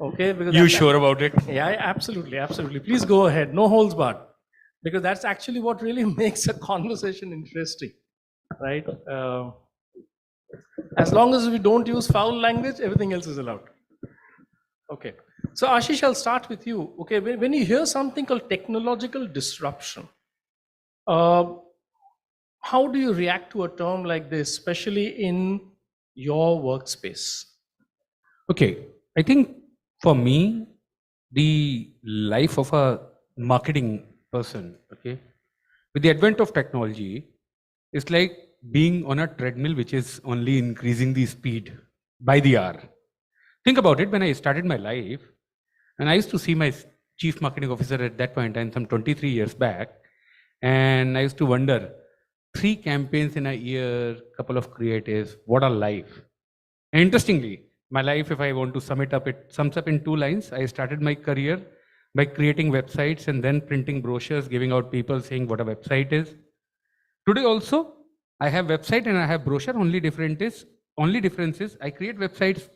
Okay, because you sure about it? Yeah, absolutely, absolutely. Please go ahead, no holds barred, because that's actually what really makes a conversation interesting, right? As long as we don't use foul language, everything else is allowed. Okay, so Ashish, I'll start with you. Okay, when you hear something called technological disruption, how do you react to a term like this, especially in your workspace? Okay, I think for me, the life of a marketing person, okay, with the advent of technology, is like being on a treadmill which is only increasing the speed by the hour. Think about it, when I started my life, and I used to see my chief marketing officer at that point in time, some 23 years back, and I used to wonder, 3 campaigns in a year, couple of creatives. What a life. And interestingly, my life, if I want to sum it up, it sums up in 2 lines. I started my career by creating websites and then printing brochures, giving out people saying what a website is. Today also, I have website and I have brochure. Only difference is I create websites,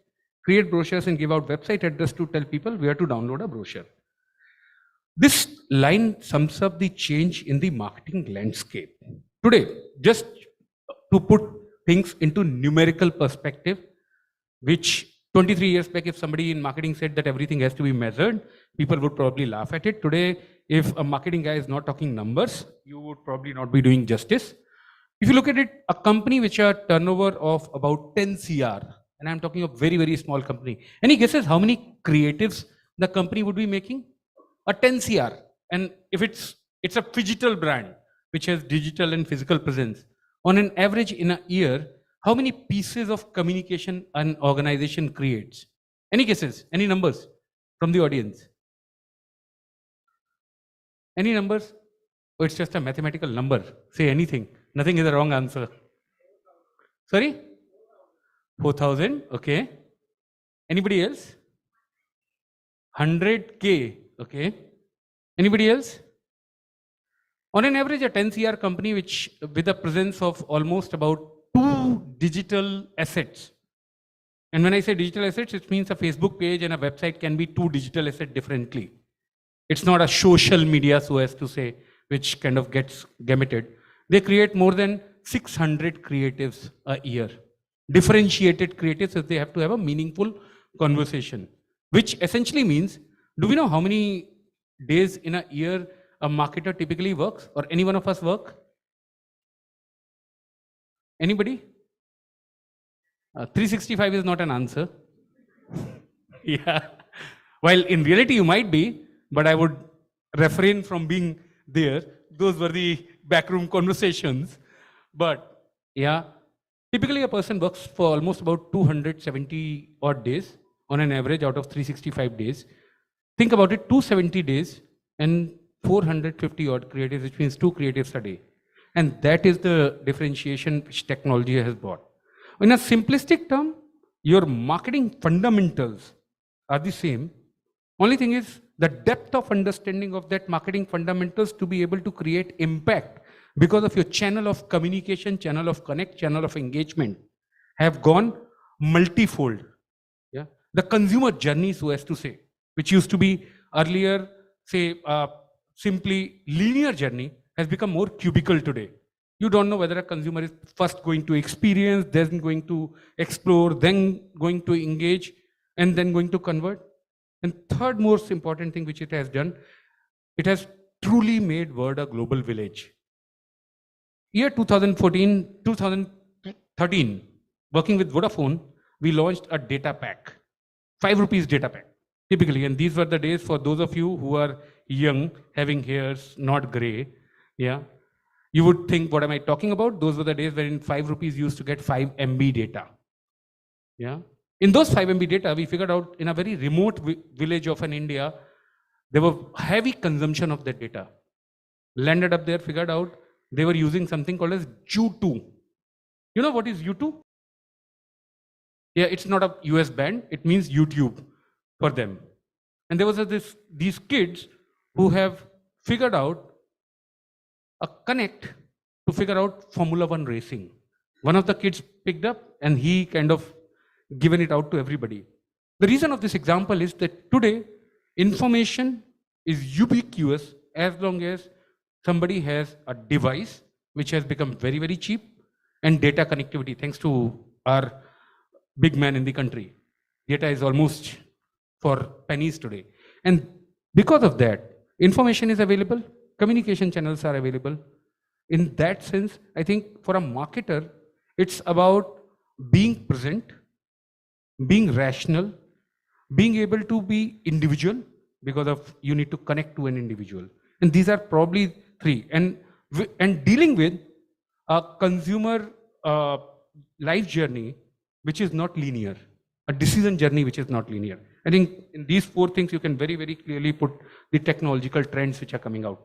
create brochures and give out website address to tell people where to download a brochure. This line sums up the change in the marketing landscape. Today, just to put things into numerical perspective, which 23 years back, if somebody in marketing said that everything has to be measured, people would probably laugh at it. Today, if a marketing guy is not talking numbers, you would probably not be doing justice. If you look at it, a company which are turnover of about 10 CR, and I'm talking of very, very small company. Any guesses how many creatives the company would be making? A 10 CR. And if it's a phygital brand, which has digital and physical presence, on an average in a year, how many pieces of communication an organization creates? Any guesses? Any numbers from the audience? Any numbers? Oh, it's just a mathematical number. Say anything. Nothing is the wrong answer. Sorry? 4,000. Okay. Anybody else? 100K. Okay. Anybody else? On an average, a 10 CR company which with a presence of almost about 2 digital assets. And when I say digital assets, it means a Facebook page and a website can be 2 digital assets differently. It's not a social media, so as to say, which kind of gets gametted. They create more than 600 creatives a year. Differentiated creatives, so they have to have a meaningful conversation, which essentially means, do we know how many days in a year a marketer typically works, or any one of us work? Anybody? 365 is not an answer. Yeah. While in reality you might be, but I would refrain from being there. Those were the backroom conversations. But yeah, typically a person works for almost about 270 odd days on an average out of 365 days. Think about it, 270 days and 450 odd creatives, which means 2 creatives a day. And that is the differentiation which technology has brought. In a simplistic term, your marketing fundamentals are the same. Only thing is the depth of understanding of that marketing fundamentals to be able to create impact because of your channel of communication, channel of connect, channel of engagement have gone multifold. Yeah? The consumer journey, so as to say, which used to be earlier, say, simply linear journey, has become more cubical today. You don't know whether a consumer is first going to experience, then going to explore, then going to engage, and then going to convert. And third most important thing which it has done, it has truly made Word a global village. Year 2013, working with Vodafone, we launched a data pack, 5 rupees data pack, typically. And these were the days for those of you who are young, having hairs, not gray. Yeah. You would think, what am I talking about? Those were the days when 5 rupees used to get 5 MB data. Yeah. In those 5 MB data, we figured out in a very remote village of an India, there were heavy consumption of that data. Landed up there, figured out they were using something called as U2. You know what is U2? Yeah, it's not a US band, it means YouTube for them. And there was these kids who have figured out a connect to figure out Formula 1 racing. One of the kids picked up and he kind of given it out to everybody. The reason of this example is that today information is ubiquitous as long as somebody has a device which has become very, very cheap, and data connectivity, thanks to our big man in the country. Data is almost for pennies today. And because of that, information is available, communication channels are available. In that sense, I think for a marketer, it's about being present, being rational, being able to be individual, because of you need to connect to an individual. And these are probably 3. And dealing with a consumer life journey which is not linear, a decision journey which is not linear. I think in these 4 things you can very, very clearly put the technological trends which are coming out.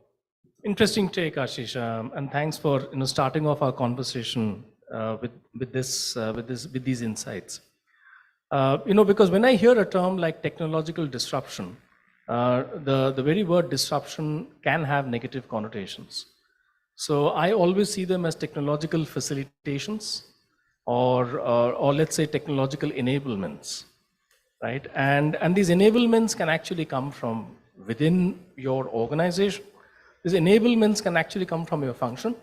Interesting take, Ashish, and thanks for starting off our conversation with these insights. Because when I hear a term like technological disruption, the very word disruption can have negative connotations. So I always see them as technological facilitations, or let's say technological enablements, right? And these enablements can actually come from within your organization. These enablements can actually come from your function.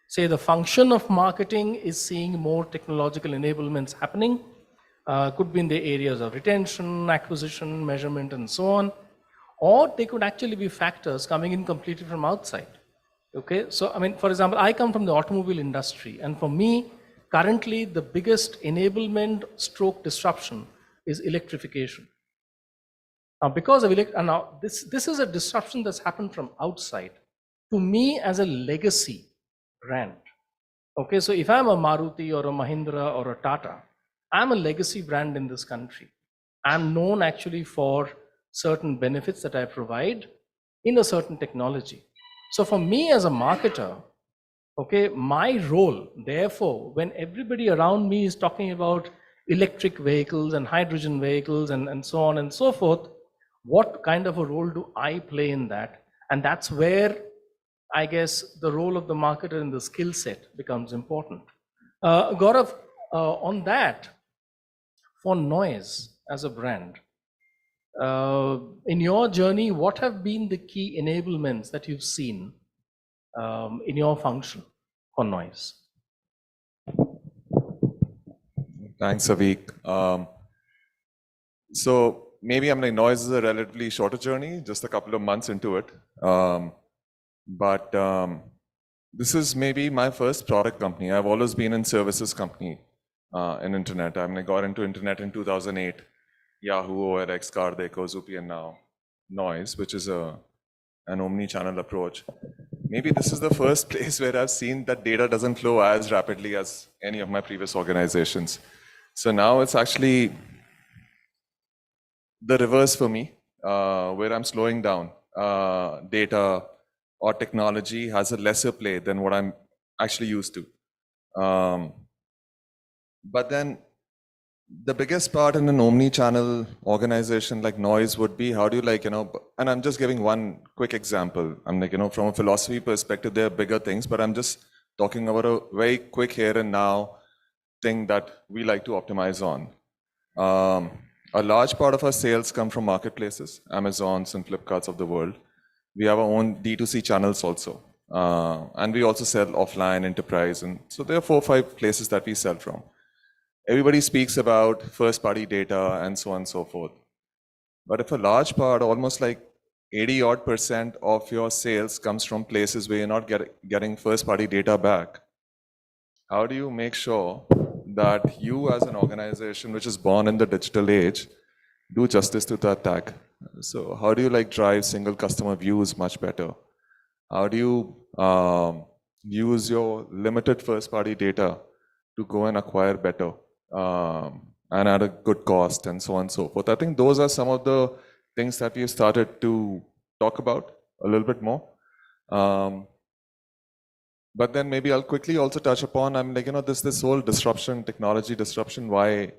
Say the function of marketing is seeing more technological enablements happening. Could be in the areas of retention, acquisition, measurement, and so on. Or they could actually be factors coming in completely from outside. Okay, so I mean, for example, I come from the automobile industry, and for me, currently the biggest enablement stroke disruption is electrification. Now, because of now this is a disruption that's happened from outside to me as a legacy brand. Okay, so if I'm a Maruti or a Mahindra or a Tata, I'm a legacy brand in this country. I'm known actually for certain benefits that I provide in a certain technology. So for me as a marketer, okay, my role, therefore, when everybody around me is talking about electric vehicles and hydrogen vehicles and so on and so forth, what kind of a role do I play in that? And that's where I guess the role of the marketer in the skill set becomes important. Gaurav, on that, for Noise as a brand, in your journey, what have been the key enablements that you've seen in your function for Noise? Thanks, Avik. So maybe Noise is a relatively shorter journey, just a couple of months into it. But this is maybe my first product company. I've always been in services company in internet. I got into internet in 2008. Yahoo, OLX, Cardeko, Zupi, and now Noise, which is an omni-channel approach. Maybe this is the first place where I've seen that data doesn't flow as rapidly as any of my previous organizations. So now it's actually the reverse for me, where I'm slowing down. Data or technology has a lesser play than what I'm actually used to. But then the biggest part in an omni-channel organization like Noise would be how do you and I'm just giving one quick example. I'm from a philosophy perspective, there are bigger things, but I'm just talking about a very quick here and now thing that we like to optimize on. A large part of our sales come from marketplaces, Amazons and Flipkarts of the world. We have our own D2C channels also. And we also sell offline, enterprise. And so there are 4 or 5 places that we sell from. Everybody speaks about first-party data and so on and so forth. But if a large part, almost like 80% of your sales comes from places where you're not getting first-party data back, how do you make sure that you as an organization which is born in the digital age do justice to that tag? So how do you drive single customer views much better? How do you use your limited first-party data to go and acquire better? And at a good cost and so on and so forth. I think those are some of the things that we started to talk about a little bit more. But then maybe I'll quickly also touch upon, this whole disruption, technology disruption, why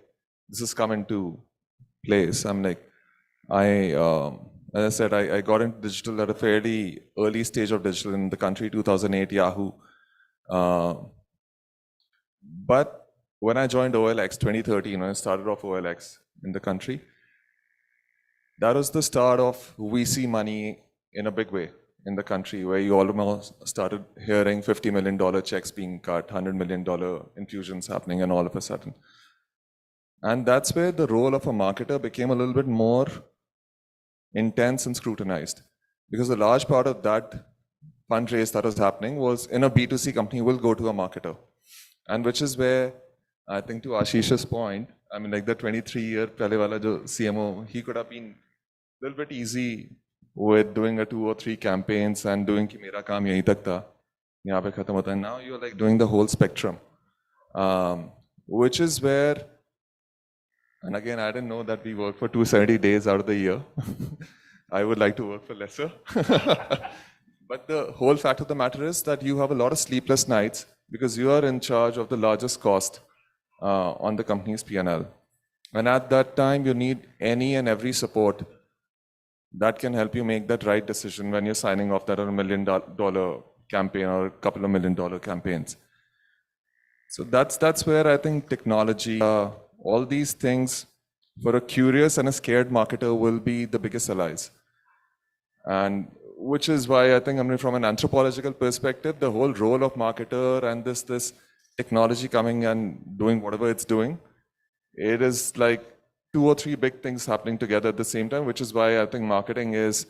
this has come into place. As I said, I got into digital at a fairly early stage of digital in the country, 2008 Yahoo. But when I joined OLX 2013, when I started off OLX in the country, that was the start of VC money in a big way in the country, where you almost started hearing $50 million checks being cut, $100 million infusions happening, and all of a sudden. And that's where the role of a marketer became a little bit more intense and scrutinized, because a large part of that fundraise that was happening was in a B2C company will go to a marketer, and which is where I think to Ashish's point, the 23-year Pelewala CMO, he could have been a little bit easy with doing a 2 or 3 campaigns and doing ki mera kaam yahi tak tha, yahan pe khatam hota hai. Now you're doing the whole spectrum, which is where, and again, I didn't know that we work for 270 days out of the year. I would like to work for lesser. But the whole fact of the matter is that you have a lot of sleepless nights because you are in charge of the largest cost on the company's P&L. And at that time, you need any and every support that can help you make that right decision when you're signing off that $1 million campaign or a couple of $1 million campaigns. So that's where I think technology, all these things for a curious and a scared marketer will be the biggest allies. And which is why I think, I mean, from an anthropological perspective, the whole role of marketer and this technology coming and doing whatever it's doing, it is like 2 or 3 big things happening together at the same time, which is why I think marketing is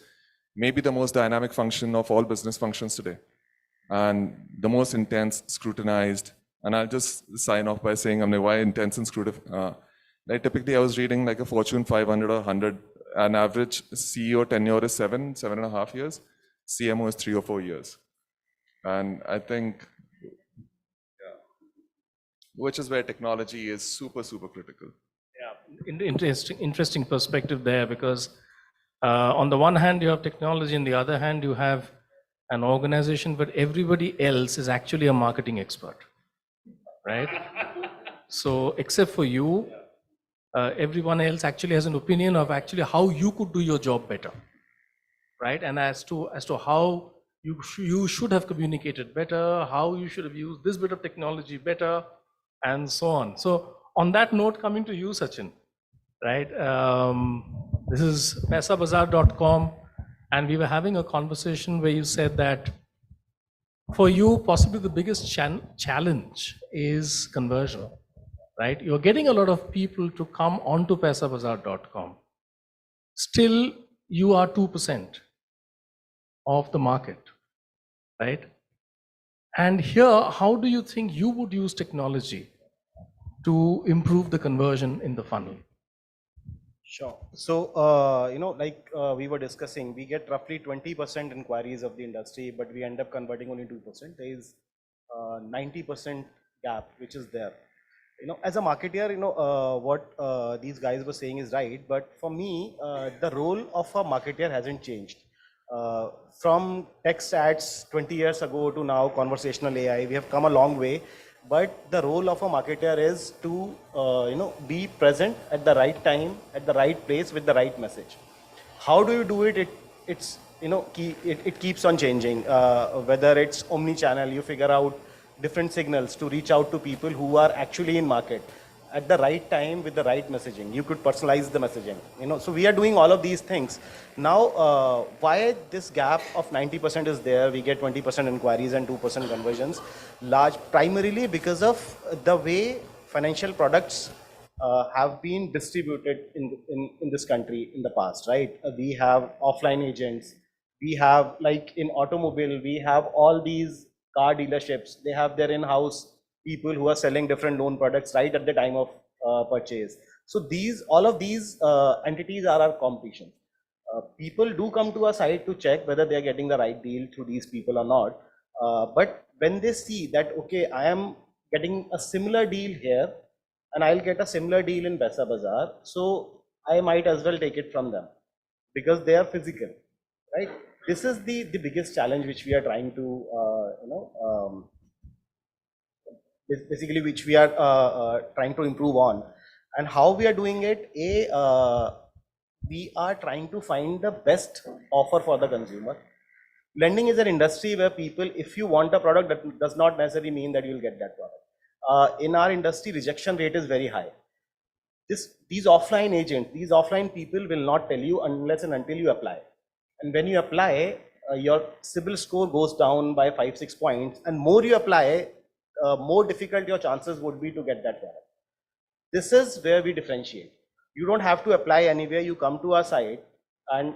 maybe the most dynamic function of all business functions today, and the most intense, scrutinized. And I'll just sign off by saying, I mean, why intense and scrutinized? Like typically, I was reading like a Fortune 500 or 100. An average CEO tenure is 7.5 years. CMO is 3 or 4 years. And I think, which is where technology is super, super critical. Yeah, interesting perspective there, because on the one hand you have technology, on the other hand you have an organization where everybody else is actually a marketing expert, right? So except for you, everyone else actually has an opinion of actually how you could do your job better, right? And as to how you should have communicated better, how you should have used this bit of technology better, and so on. So on that note, coming to you, Sachin, right? This is paisabazar.com, and we were having a conversation where you said that for you, possibly the biggest challenge is conversion, right? You're getting a lot of people to come onto paisabazar.com. Still, you are 2% of the market, right? And here, how do you think you would use technology to improve the conversion in the funnel? Sure. So, like we were discussing, we get roughly 20% inquiries of the industry, but we end up converting only 2%. There is 90% gap, which is there. As a marketer, what these guys were saying is right. But for me, the role of a marketer hasn't changed. From text ads 20 years ago to now conversational AI, we have come a long way. But the role of a marketer is to, be present at the right time, at the right place with the right message. How do you do it? It keeps on changing. Whether it's omni-channel, you figure out different signals to reach out to people who are actually in market at the right time with the right messaging. You could personalize the messaging. So we are doing all of these things. Now, why this gap of 90% is there? We get 20% inquiries and 2% conversions. Primarily because of the way financial products have been distributed in this country in the past, right? We have offline agents. We have, like in automobile, we have all these car dealerships. They have their in-house people who are selling different loan products right at the time of purchase. So all of these entities are our competition. People do come to our site to check whether they are getting the right deal through these people or not. But when they see that, okay, I am getting a similar deal here and I'll get a similar deal in Paisabazar, so I might as well take it from them because they are physical, right? This is the biggest challenge which we are trying to, basically which we are trying to improve on. And how we are doing it, we are trying to find the best offer for the consumer. Lending is an industry where people, if you want a product, that does not necessarily mean that you'll get that product. In our industry, rejection rate is very high. These offline agents, these offline people will not tell you unless and until you apply. And when you apply, your CIBIL score goes down by 5-6 points, and more you apply, more difficult your chances would be to get that product. This is where we differentiate. You don't have to apply anywhere. You come to our site, and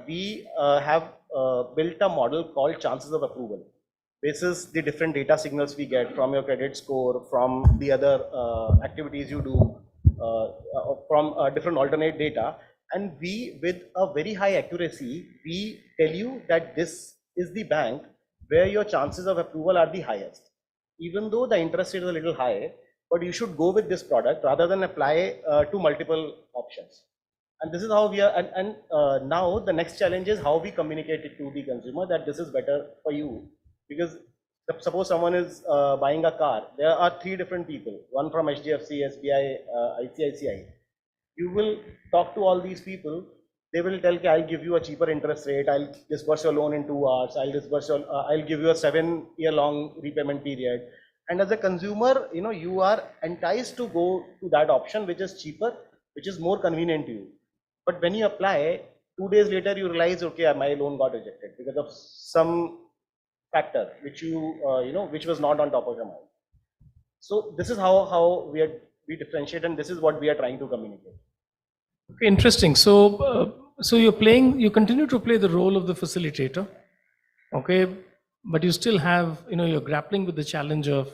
we have built a model called chances of approval. This is the different data signals we get from your credit score, from the other activities you do, from different alternate data. And we, with a very high accuracy, we tell you that this is the bank where your chances of approval are the highest. Even though the interest rate is a little high, but you should go with this product rather than apply to multiple options. And this is how we are, now the next challenge is how we communicate it to the consumer that this is better for you. Because suppose someone is buying a car, there are 3 different people, one from HDFC, SBI, ICICI. You will talk to all these people, they will tell you, I'll give you a cheaper interest rate, I'll disburse your loan in 2 hours, I'll give you a 7-year-long repayment period. And as a consumer, you are enticed to go to that option which is cheaper, which is more convenient to you. But when you apply, 2 days later you realize, okay, my loan got rejected because of some factor which which was not on top of your mind. So this is how we differentiate, and this is what we are trying to communicate. Okay, interesting. So, so you continue to play the role of the facilitator, okay, but you still have, you're grappling with the challenge of,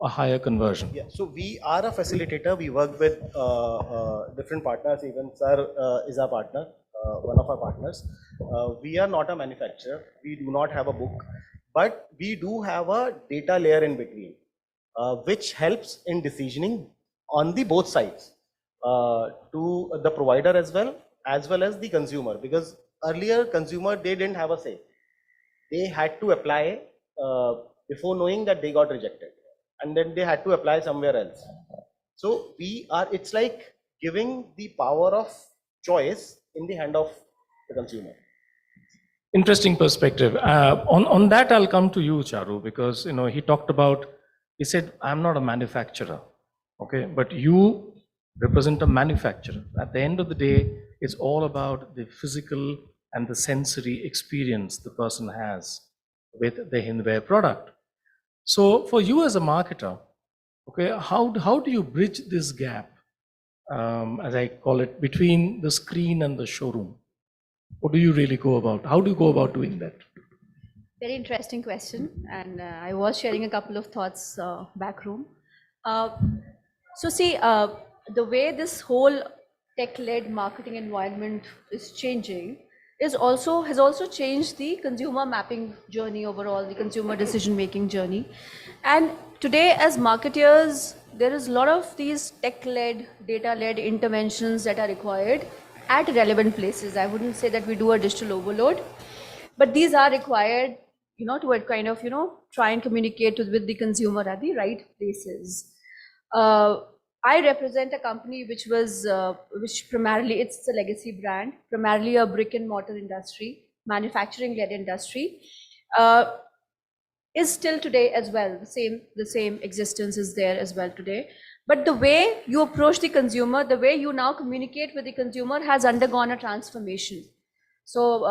a higher conversion. Yeah, so we are a facilitator. We work with different partners. Even Sir is our partner, one of our partners. We are not a manufacturer. We do not have a book, but we do have a data layer in between, which helps in decisioning on the both sides, to the provider as well as the consumer. Because earlier consumer, they didn't have a say. They had to apply before knowing that they got rejected, and then they had to apply somewhere else. So it's like giving the power of choice in the hand of the consumer. Interesting perspective. On that, I'll come to you, Charu, because he said, I'm not a manufacturer, okay, but you represent a manufacturer. At the end of the day, it's all about the physical and the sensory experience the person has with the Hindware product. So for you as a marketer, okay, how do you bridge this gap, as I call it, between the screen and the showroom? What do you really go about? How do you go about doing that? Very interesting question, and I was sharing a couple of thoughts back room. So see, the way this whole tech-led marketing environment is changing has also changed the consumer mapping journey overall, the consumer decision-making journey. And today, as marketers, there is a lot of these tech-led, data-led interventions that are required at relevant places. I wouldn't say that we do a digital overload, but these are required, to kind of, try and communicate with the consumer at the right places. I represent a company which primarily, it's a legacy brand, primarily a brick and mortar industry, manufacturing-led industry, is still today as well. The same existence is there as well today. But the way you approach the consumer, the way you now communicate with the consumer has undergone a transformation. So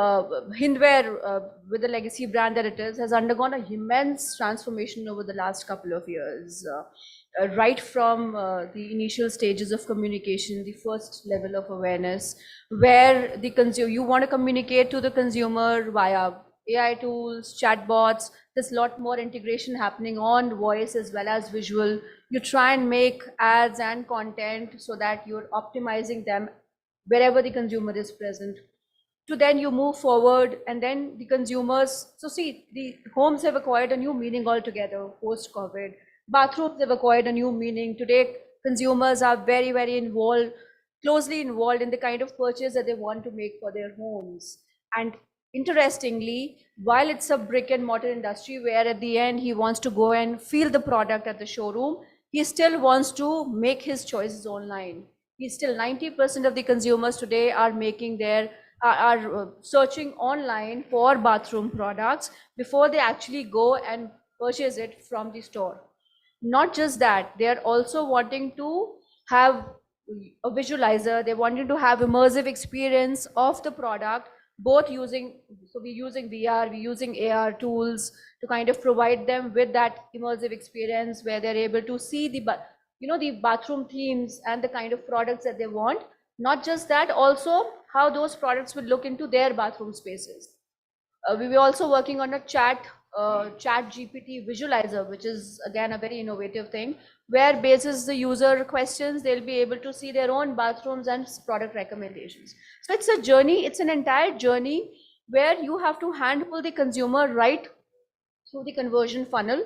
Hindware, with the legacy brand that it is, has undergone an immense transformation over the last couple of years. Right from the initial stages of communication, the first level of awareness, where you want to communicate to the consumer via AI tools, chatbots. There's a lot more integration happening on voice as well as visual. You try and make ads and content so that you're optimizing them wherever the consumer is present. To then you move forward, and then the consumers. So see, the homes have acquired a new meaning altogether post-COVID. Bathrooms have acquired a new meaning. Today, consumers are very, very closely involved in the kind of purchase that they want to make for their homes. And interestingly, while it's a brick and mortar industry where at the end he wants to go and feel the product at the showroom, he still wants to make his choices online. He's still 90% of the consumers today are searching online for bathroom products before they actually go and purchase it from the store. Not just that, they are also wanting to have a visualizer. They're wanting to have immersive experience of the product, both we're using VR, we're using AR tools to kind of provide them with that immersive experience where they're able to see the bathroom themes and the kind of products that they want. Not just that, also how those products will look into their bathroom spaces. We were also working on a chat GPT visualizer, which is again a very innovative thing, where basis the user questions, they'll be able to see their own bathrooms and product recommendations. So it's a journey, it's an entire journey where you have to handle the consumer right through the conversion funnel.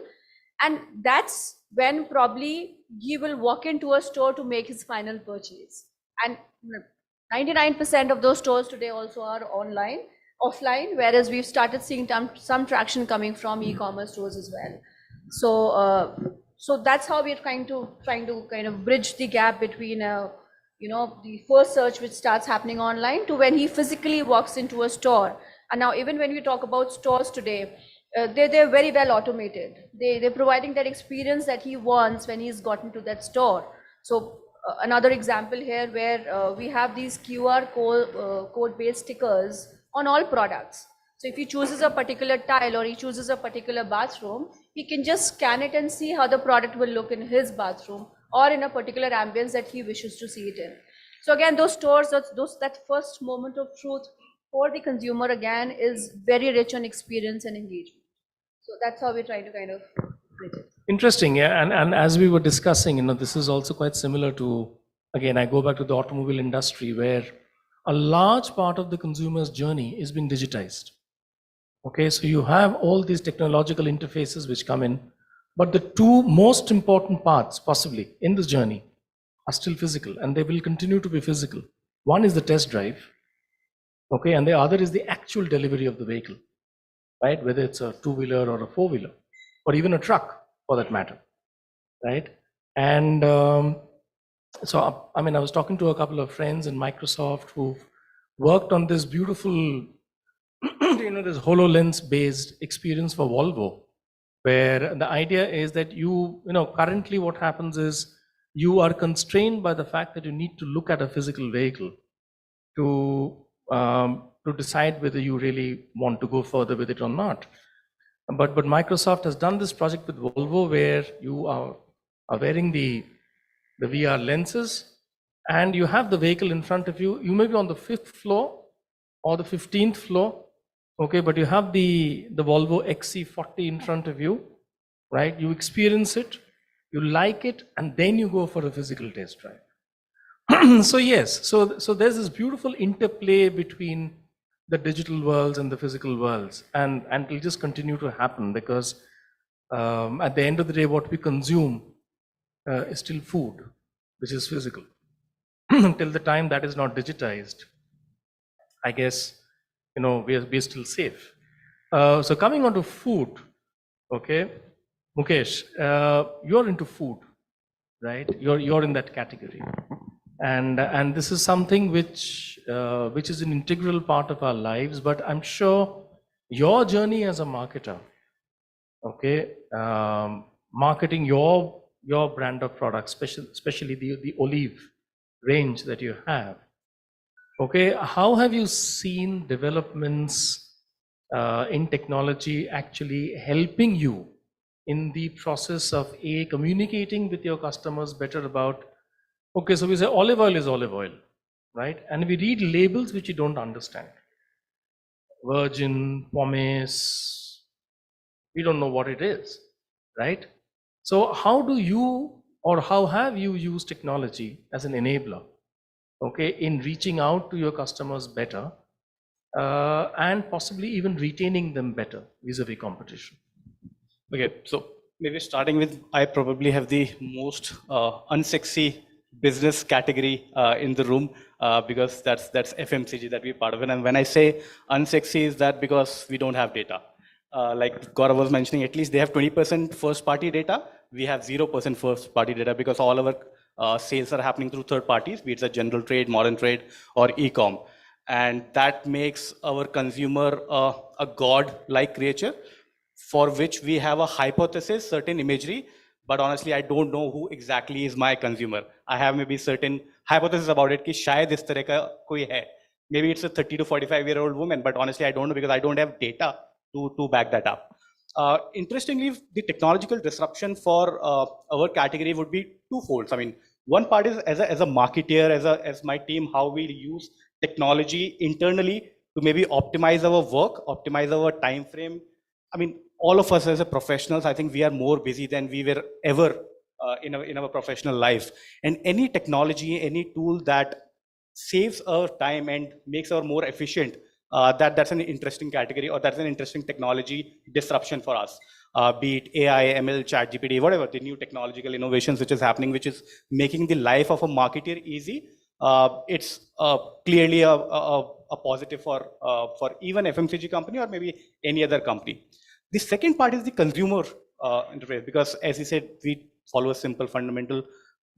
And that's when probably he will walk into a store to make his final purchase. And 99% of those stores today also are offline, whereas we've started seeing some traction coming from e-commerce stores as well. So that's how we're trying to kind of bridge the gap between the first search which starts happening online to when he physically walks into a store. And now even when we talk about stores today, they're very well automated. They're providing that experience that he wants when he's gotten to that store. So another example here where we have these QR code based stickers on all products. So if he chooses a particular tile or he chooses a particular bathroom, he can just scan it and see how the product will look in his bathroom or in a particular ambience that he wishes to see it in. So again, those stores, that first moment of truth for the consumer again is very rich on experience and engagement. So that's how we're trying to kind of bridge it. Interesting, yeah. And as we were discussing, this is also quite similar to, again, I go back to the automobile industry where a large part of the consumer's journey is being digitized. Okay, so you have all these technological interfaces which come in, but the two most important parts possibly in this journey are still physical, and they will continue to be physical. One is the test drive, okay, and the other is the actual delivery of the vehicle, right? Whether it's a two-wheeler or a four-wheeler, or even a truck for that matter, right? And so, I was talking to a couple of friends in Microsoft who've worked on this beautiful this HoloLens-based experience for Volvo, where the idea is that currently what happens is you are constrained by the fact that you need to look at a physical vehicle to decide whether you really want to go further with it or not. But Microsoft has done this project with Volvo where you are wearing the VR lenses and you have the vehicle in front of you. You may be on the 5th floor or the 15th floor, okay, but you have the Volvo XC40 in front of you, right? You experience it, you like it, and then you go for a physical test drive. So yes, so there's this beautiful interplay between the digital worlds and the physical worlds, and it'll just continue to happen because at the end of the day, what we consume is still food, which is physical. Till the time that is not digitized, I guess, we're still safe. So coming on to food, okay, Mukesh, you're into food, right? You're in that category, and this is something which is an integral part of our lives. But I'm sure your journey as a marketer, okay, marketing your brand of products, especially the olive range that you have. Okay, how have you seen developments in technology actually helping you in the process of communicating with your customers better about, okay, so we say olive oil is olive oil, right? And we read labels which you don't understand. Virgin, pomace, we don't know what it is, right? So how do you, or how have you used technology as an enabler, okay, in reaching out to your customers better and possibly even retaining them better vis-a-vis competition? Okay, so maybe starting with, I probably have the most unsexy business category in the room because that's FMCG that we're part of it. And when I say unsexy, is that because we don't have data. Like Gaurav was mentioning, at least they have 20% first party data. We have 0% first party data because all our sales are happening through third parties, be it a general trade, modern trade, or e-com. And that makes our consumer a god-like creature for which we have a hypothesis, certain imagery, but honestly, I don't know who exactly is my consumer. I have maybe certain hypothesis about it, कि शायद इस तरह का कोई है. Maybe it's a 30 to 45-year-old woman, but honestly, I don't know because I don't have data to back that up. Interestingly, the technological disruption for our category would be twofold. I mean, one part is as a marketer, as my team, how we use technology internally to maybe optimize our work, optimize our time frame. I mean, all of us as a professionals, I think we are more busy than we were ever in our professional life. And any technology, any tool that saves our time and makes our more efficient, that's an interesting category, or that's an interesting technology disruption for us. Be it AI, ML, ChatGPT, whatever, the new technological innovations which is happening, which is making the life of a marketer easy, it's clearly a positive for even FMCG company or maybe any other company. The second part is the consumer interface, because as you said, we follow a simple fundamental.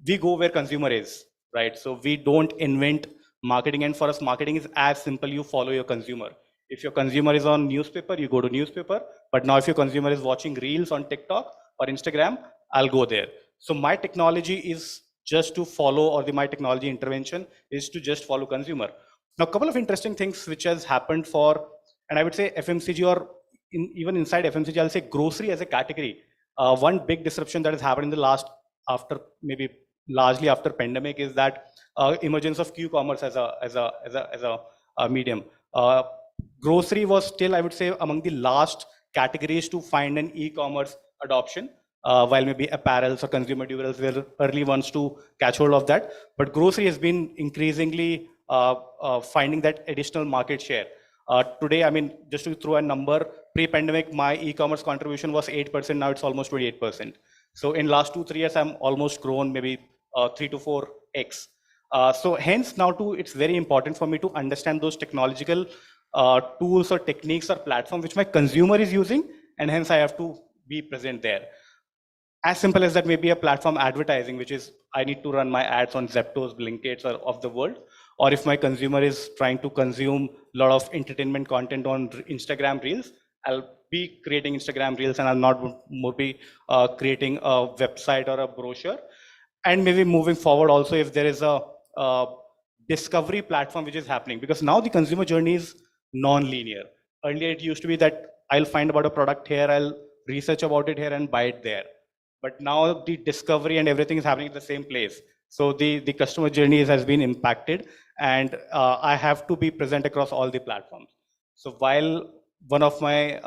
We go where consumer is, right? So we don't invent marketing, and for us, marketing is as simple. You follow your consumer. If your consumer is on newspaper, you go to newspaper. But now if your consumer is watching reels on TikTok or Instagram, I'll go there. So my technology is just to follow, or my technology intervention is to just follow consumer. Now, a couple of interesting things which has happened for, and I would say FMCG, or even inside FMCG, I'll say grocery as a category. One big disruption that has happened in the last, after maybe largely after pandemic, is that emergence of Q-commerce as a medium. Grocery was still, I would say, among the last categories to find an e-commerce adoption, while maybe apparels or consumer durables were early ones to catch hold of that. But grocery has been increasingly finding that additional market share. Today, I mean, just to throw a number, pre-pandemic, my e-commerce contribution was 8%. Now it's almost 28%. So in last 2-3 years, I'm almost grown maybe 3 to 4x. So hence now too, it's very important for me to understand those technological tools or techniques or platform which my consumer is using, and hence I have to be present there. As simple as that, maybe a platform advertising, which is I need to run my ads on Zepto's, Blinkaits or of the world. Or if my consumer is trying to consume a lot of entertainment content on Instagram Reels, I'll be creating Instagram Reels, and I'll not be creating a website or a brochure. And maybe moving forward also, if there is a discovery platform which is happening, because now the consumer journey is non-linear. Earlier it used to be that I'll find about a product here, I'll research about it here and buy it there. But now the discovery and everything is happening at the same place. So the customer journey has been impacted, and I have to be present across all the platforms. So while one of my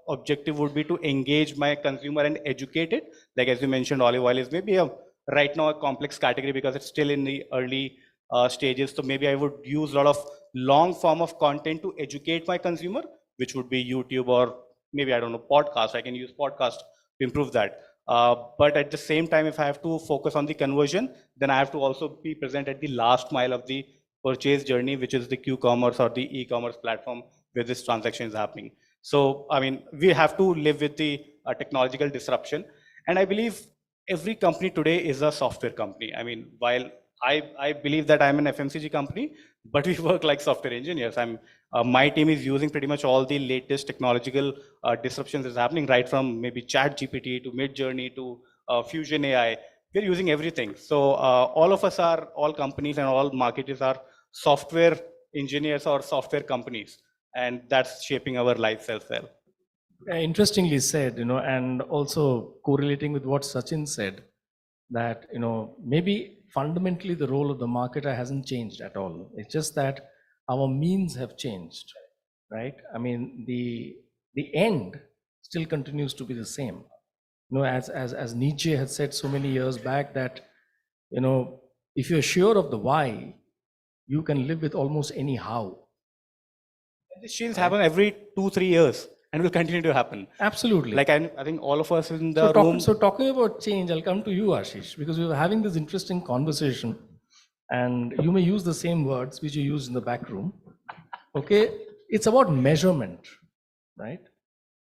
objective would be to engage my consumer and educate it, like as you mentioned, olive oil is maybe right now a complex category because it's still in the early stages. So maybe I would use a lot of long form of content to educate my consumer, which would be YouTube or maybe, I don't know, podcast. I can use podcast to improve that. But at the same time, if I have to focus on the conversion, then I have to also be present at the last mile of the purchase journey, which is the Q-commerce or the e-commerce platform where this transaction is happening. So, I mean, we have to live with the technological disruption. And I believe every company today is a software company. I mean, while I believe that I'm an FMCG company, but we work like software engineers. My team is using pretty much all the latest technological disruptions that's happening, right from maybe Chat GPT to Midjourney to Fusion AI. We're using everything. So all of us are, all companies and all marketers are software engineers or software companies, and that's shaping our lives as well. Interestingly said, and also correlating with what Sachin said, that, maybe fundamentally the role of the marketer hasn't changed at all. It's just that our means have changed, right? I mean, the end still continues to be the same. As Nietzsche had said so many years back that, if you're sure of the why, you can live with almost any how. These changes happen every 2-3 years and will continue to happen. Absolutely. Like I think all of us in the room. So talking about change, I'll come to you, Ashish, because we were having this interesting conversation, and you may use the same words which you used in the back room. Okay, it's about measurement, right?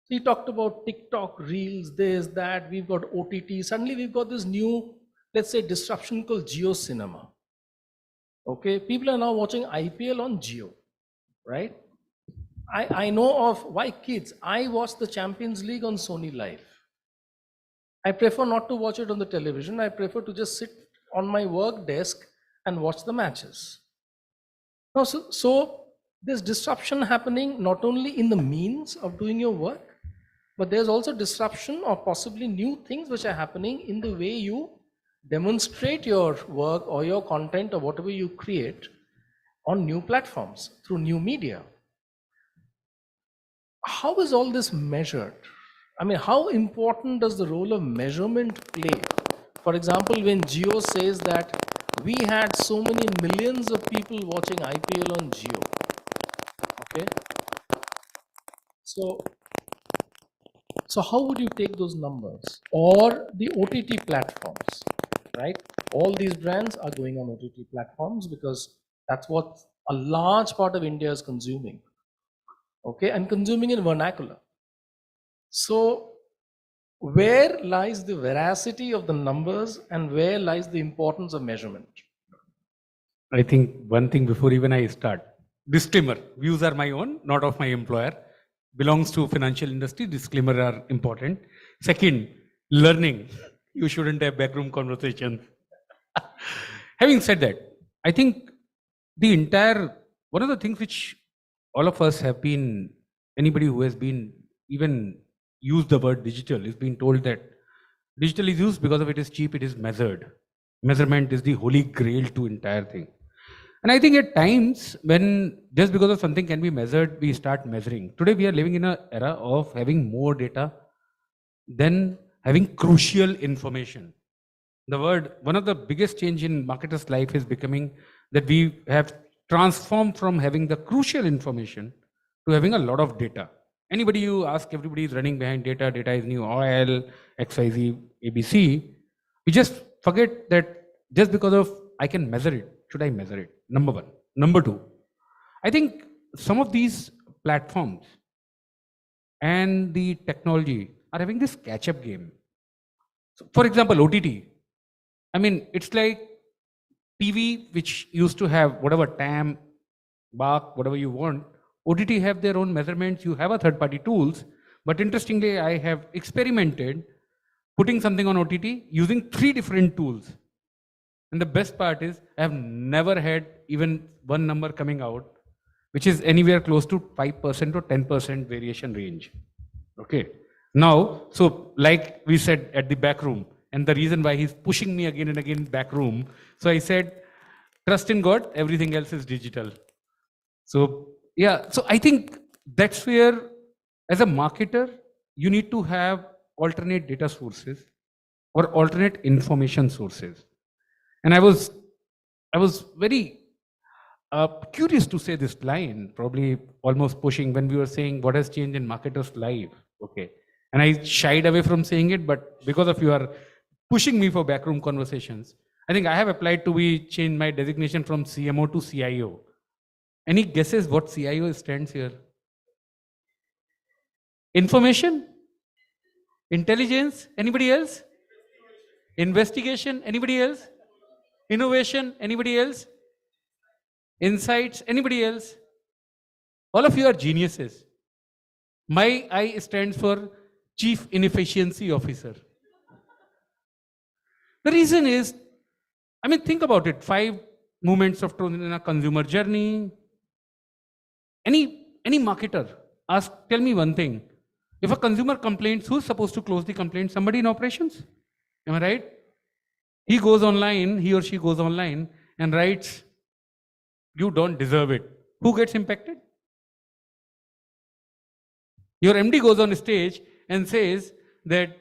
So you talked about TikTok, Reels, this, that, we've got OTT. Suddenly we've got this new, let's say, disruption called Geo Cinema. Okay, people are now watching IPL on Geo, right? I know of why kids. I watch the Champions League on Sony Live. I prefer not to watch it on the television. I prefer to just sit on my work desk and watch the matches. Now, so there's disruption happening not only in the means of doing your work, but there's also disruption or possibly new things which are happening in the way you demonstrate your work or your content or whatever you create on new platforms through new media. How is all this measured? I mean, how important does the role of measurement play? For example, when Jio says that we had so many millions of people watching IPL on Jio, okay? So how would you take those numbers? Or the OTT platforms? right? All these brands are going on OTT platforms because that's what a large part of India is consuming, okay, and consuming in vernacular. So where lies the veracity of the numbers and where lies the importance of measurement? I think one thing before even I start, disclaimer, views are my own, not of my employer. Belongs to financial industry, disclaimer are important. Second, learning. You shouldn't have backroom conversations. Having said that, I think the entire, one of the things which all of us have been, anybody who has been even used the word digital is being told that digital is used because of it is cheap, it is measured. Measurement is the holy grail to entire thing. And I think at times when just because of something can be measured, we start measuring. Today we are living in an era of having more data than having crucial information. The word, one of the biggest change in marketers' life is becoming that we have transformed from having the crucial information to having a lot of data. Anybody you ask, everybody is running behind data. Data is new oil, XYZ, ABC. We just forget that just because of I can measure it, should I measure it? Number one. Number two, I think some of these platforms and the technology are having this catch-up game. So for example, OTT. I mean, it's like TV, which used to have whatever TAM, BARC, whatever you want. OTT have their own measurements. You have a third-party tools. But interestingly, I have experimented putting something on OTT using 3 different tools. And the best part is I have never had even one number coming out, which is anywhere close to 5% or 10% variation range. Okay. Now, so like we said at the back room, and the reason why he's pushing me again and again back room. So I said, trust in God, everything else is digital. So yeah, so I think that's where as a marketer, you need to have alternate data sources or alternate information sources. And I was very curious to say this line, probably almost pushing when we were saying what has changed in marketers' life. Okay. And I shied away from saying it, but because of you are pushing me for backroom conversations, I think I have applied to be change my designation from CMO to CIO. Any guesses what CIO stands here? Information? Intelligence? Anybody else? Investigation? Anybody else? Innovation? Anybody else? Insights? Anybody else? All of you are geniuses. My I stands for Chief Inefficiency Officer. The reason is, I mean, think about it. 5 movements of truth in a consumer journey. Any marketer, tell me one thing. If a consumer complains, who's supposed to close the complaint? Somebody in operations. Am I right? He goes online, he or she goes online and writes, you don't deserve it. Who gets impacted? Your MD goes on stage and says that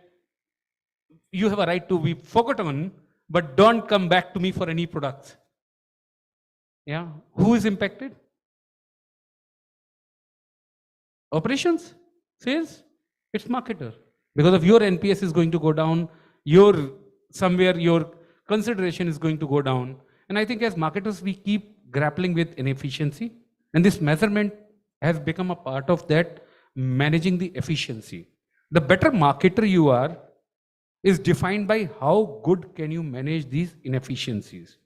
you have a right to be forgotten, but don't come back to me for any products. Yeah. Who is impacted? Operations? Sales? It's marketer. Because of your NPS is going to go down, your consideration is going to go down. And I think as marketers, we keep grappling with inefficiency. And this measurement has become a part of that, managing the efficiency. The better marketer you are is defined by how good can you manage these inefficiencies.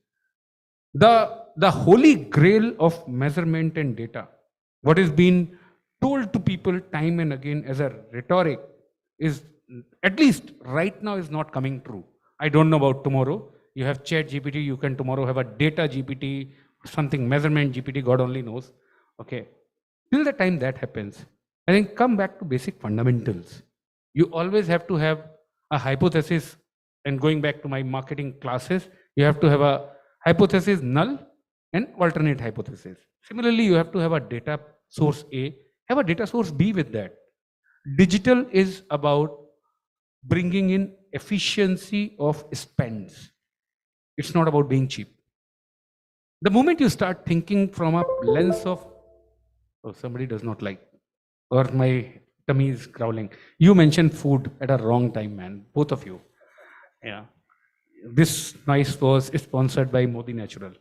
The holy grail of measurement and data, what is being told to people time and again as a rhetoric, is at least right now is not coming true. I don't know about tomorrow. You have chat GPT, you can tomorrow have a data GPT, something measurement GPT, God only knows. Okay. Till the time that happens, I think come back to basic fundamentals. You always have to have a hypothesis, and going back to my marketing classes, you have to have a hypothesis null and alternate hypothesis. Similarly, you have to have a data source A, have a data source B with that. Digital is about bringing in efficiency of spends. It's not about being cheap. The moment you start thinking from a lens of, oh, somebody does not like, or my tummy is growling. You mentioned food at a wrong time, man. Both of you. Yeah. this noise was sponsored by Modi Natural.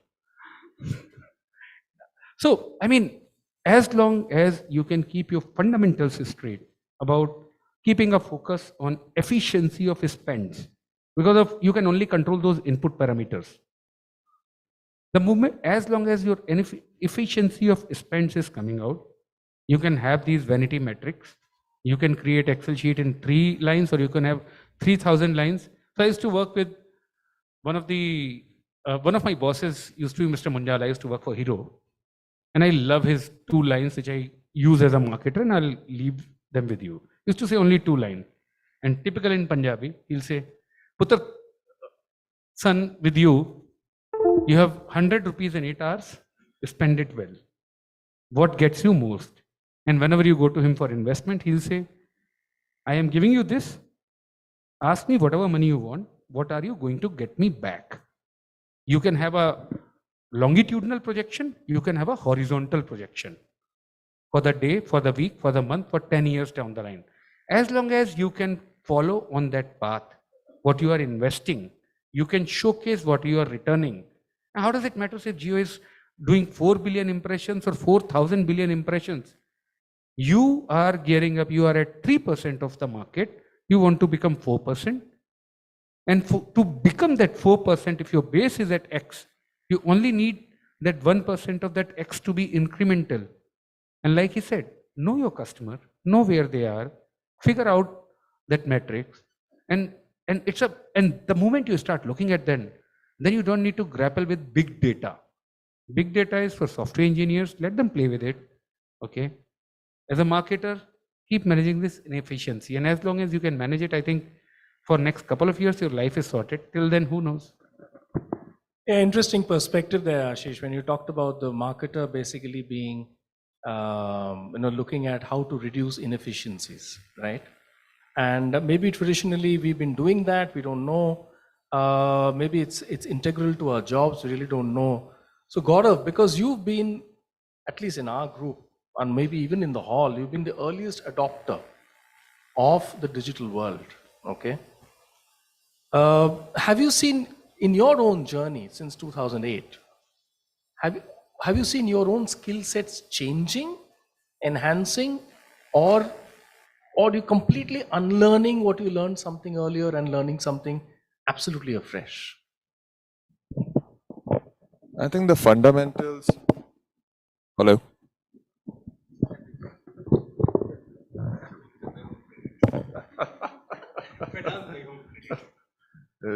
So, I mean, as long as you can keep your fundamentals straight about keeping a focus on efficiency of spends, because of you can only control those input parameters. The movement, as long as your efficiency of spends is coming out, you can have these vanity metrics. You can create Excel sheet in 3 lines, or you can have 3,000 lines. So I used to work with one of my bosses used to be Mr. Munjal. I used to work for Hero. And I love his 2 lines, which I use as a marketer, and I'll leave them with you. He used to say only 2 lines. And typical in Punjabi, he'll say, Putra, son, with you, you have 100 rupees in 8 hours, spend it well. What gets you most? And whenever you go to him for investment, he'll say, I am giving you this. Ask me whatever money you want. What are you going to get me back? You can have a longitudinal projection. You can have a horizontal projection for the day, for the week, for the month, for 10 years down the line. As long as you can follow on that path, what you are investing, you can showcase what you are returning. How does it matter if Jio is doing 4 billion impressions or 4,000 billion impressions? You are gearing up, you are at 3% of the market, you want to become 4%. And to become that 4%, if your base is at X, you only need that 1% of that X to be incremental. And like he said, know your customer, know where they are, figure out that metrics. And the moment you start looking at them, then you don't need to grapple with big data. Big data is for software engineers, let them play with it. Okay. As a marketer, keep managing this in efficiency. And as long as you can manage it, I think for next couple of years, your life is sorted. Till then, who knows? Yeah, interesting perspective there, Ashish, when you talked about the marketer basically being, looking at how to reduce inefficiencies, right? And maybe traditionally we've been doing that. We don't know. Maybe it's integral to our jobs. We really don't know. So Gaurav, because you've been, at least in our group, and maybe even in the hall, you've been the earliest adopter of the digital world, okay? Have you seen in your own journey since 2008, have you seen your own skill sets changing, enhancing, or you completely unlearning what you learned something earlier and learning something absolutely afresh? I think the fundamentals. Hello.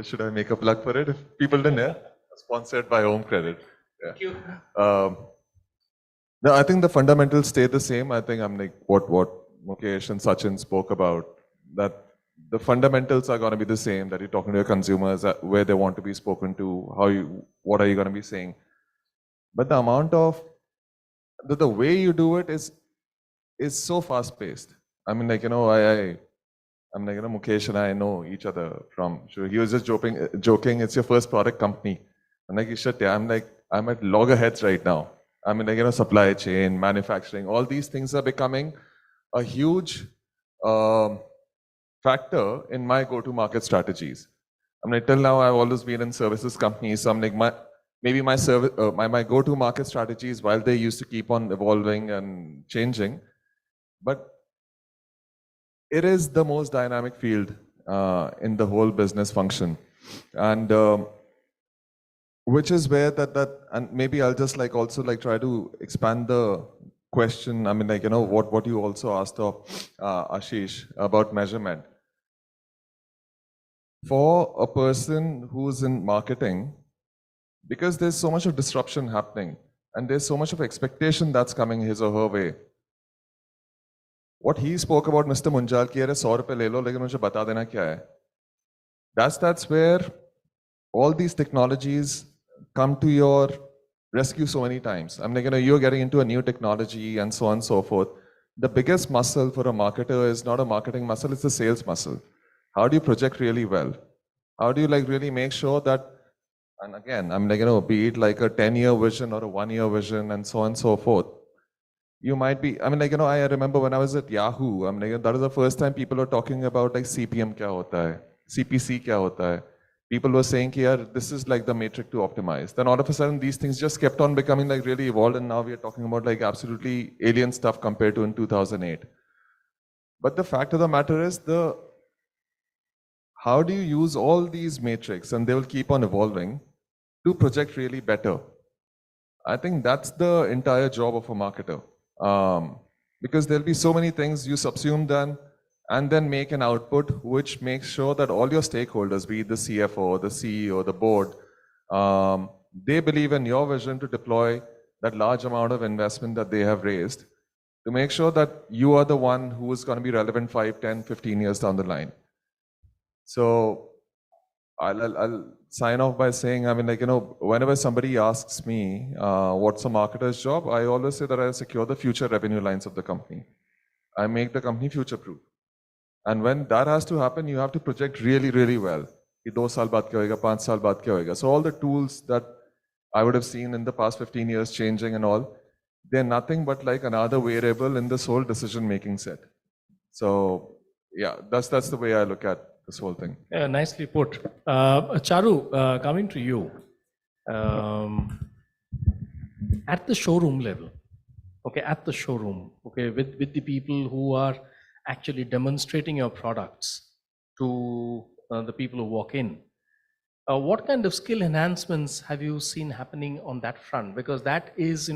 Should I make a plug for it? If people didn't hear, sponsored by Home Credit. Yeah. Thank you. No, I think the fundamentals stay the same. I think I'm like what Mukesh and Sachin spoke about, that the fundamentals are going to be the same, that you're talking to your consumers, where they want to be spoken to, what are you going to be saying. But the amount of, the way you do it is so fast paced. I mean, like, I'm like, Mukesh and I know each other from, sure, he was just joking, it's your first product company. I'm like, shit, yeah, I'm at loggerheads right now. I mean, like, supply chain, manufacturing, all these things are becoming a huge factor in my go-to-market strategies. I mean, till now, I've always been in services companies, so I'm like, my go-to-market strategies, while they used to keep on evolving and changing, but it is the most dynamic field in the whole business function. And which is where and maybe I'll just also try to expand the question. I mean, what you also asked of Ashish about measurement. For a person who's in marketing, because there's so much of disruption happening and there's so much of expectation that's coming his or her way. What he spoke about, Mr. Munjal, ki 100 rupees le lo, lekin mujhe bata dena kya hai. That's where all these technologies come to your rescue so many times. I'm like, you're getting into a new technology and so on and so forth. The biggest muscle for a marketer is not a marketing muscle, it's a sales muscle. How do you project really well? How do you really make sure that, and again, I'm like, be it like a 10-year vision or a 1-year vision and so on and so forth. You might be, I mean, I remember when I was at Yahoo, I mean, that was the first time people were talking about CPM kya hota hai, CPC kya hota hai. people were saying, yeah, this is like the metric to optimize. Then all of a sudden, these things just kept on becoming like really evolved, and now we are talking about like absolutely alien stuff compared to in 2008. But the fact of the matter is, how do you use all these metrics, and they will keep on evolving, to project really better? I think that's the entire job of a marketer. Because there'll be so many things you subsume them and then make an output which makes sure that all your stakeholders, be it the CFO, the CEO, the board, they believe in your vision to deploy that large amount of investment that they have raised to make sure that you are the one who is going to be relevant 5, 10, 15 years down the line. So I'll sign off by saying, I mean, like, whenever somebody asks me what's a marketer's job, I always say that I secure the future revenue lines of the company. I make the company future-proof. And when that has to happen, you have to project really, really well. कि 2 साल बाद क्या होएगा, 5 साल बाद क्या होएगा. So all the tools that I would have seen in the past 15 years changing and all, they're nothing but like another variable in this whole decision-making set. So yeah, that's the way I look at this whole thing. Yeah, nicely put. Charu, coming to you, at the showroom level, okay, with the people who are actually demonstrating your products to the people who walk in, what kind of skill enhancements have you seen happening on that front? Because that is,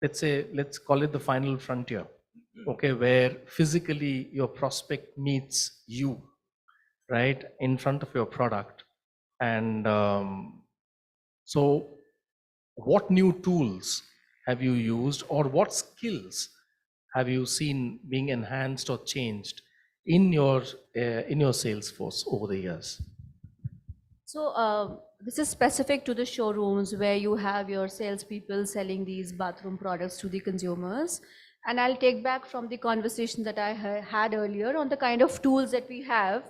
let's call it the final frontier, okay, where physically your prospect meets you, right, in front of your product. And so what new tools have you used, or what skills have you seen being enhanced or changed in your sales force over the years? So this is specific to the showrooms where you have your salespeople selling these bathroom products to the consumers. And I'll take back from the conversation that I had earlier on the kind of tools that we have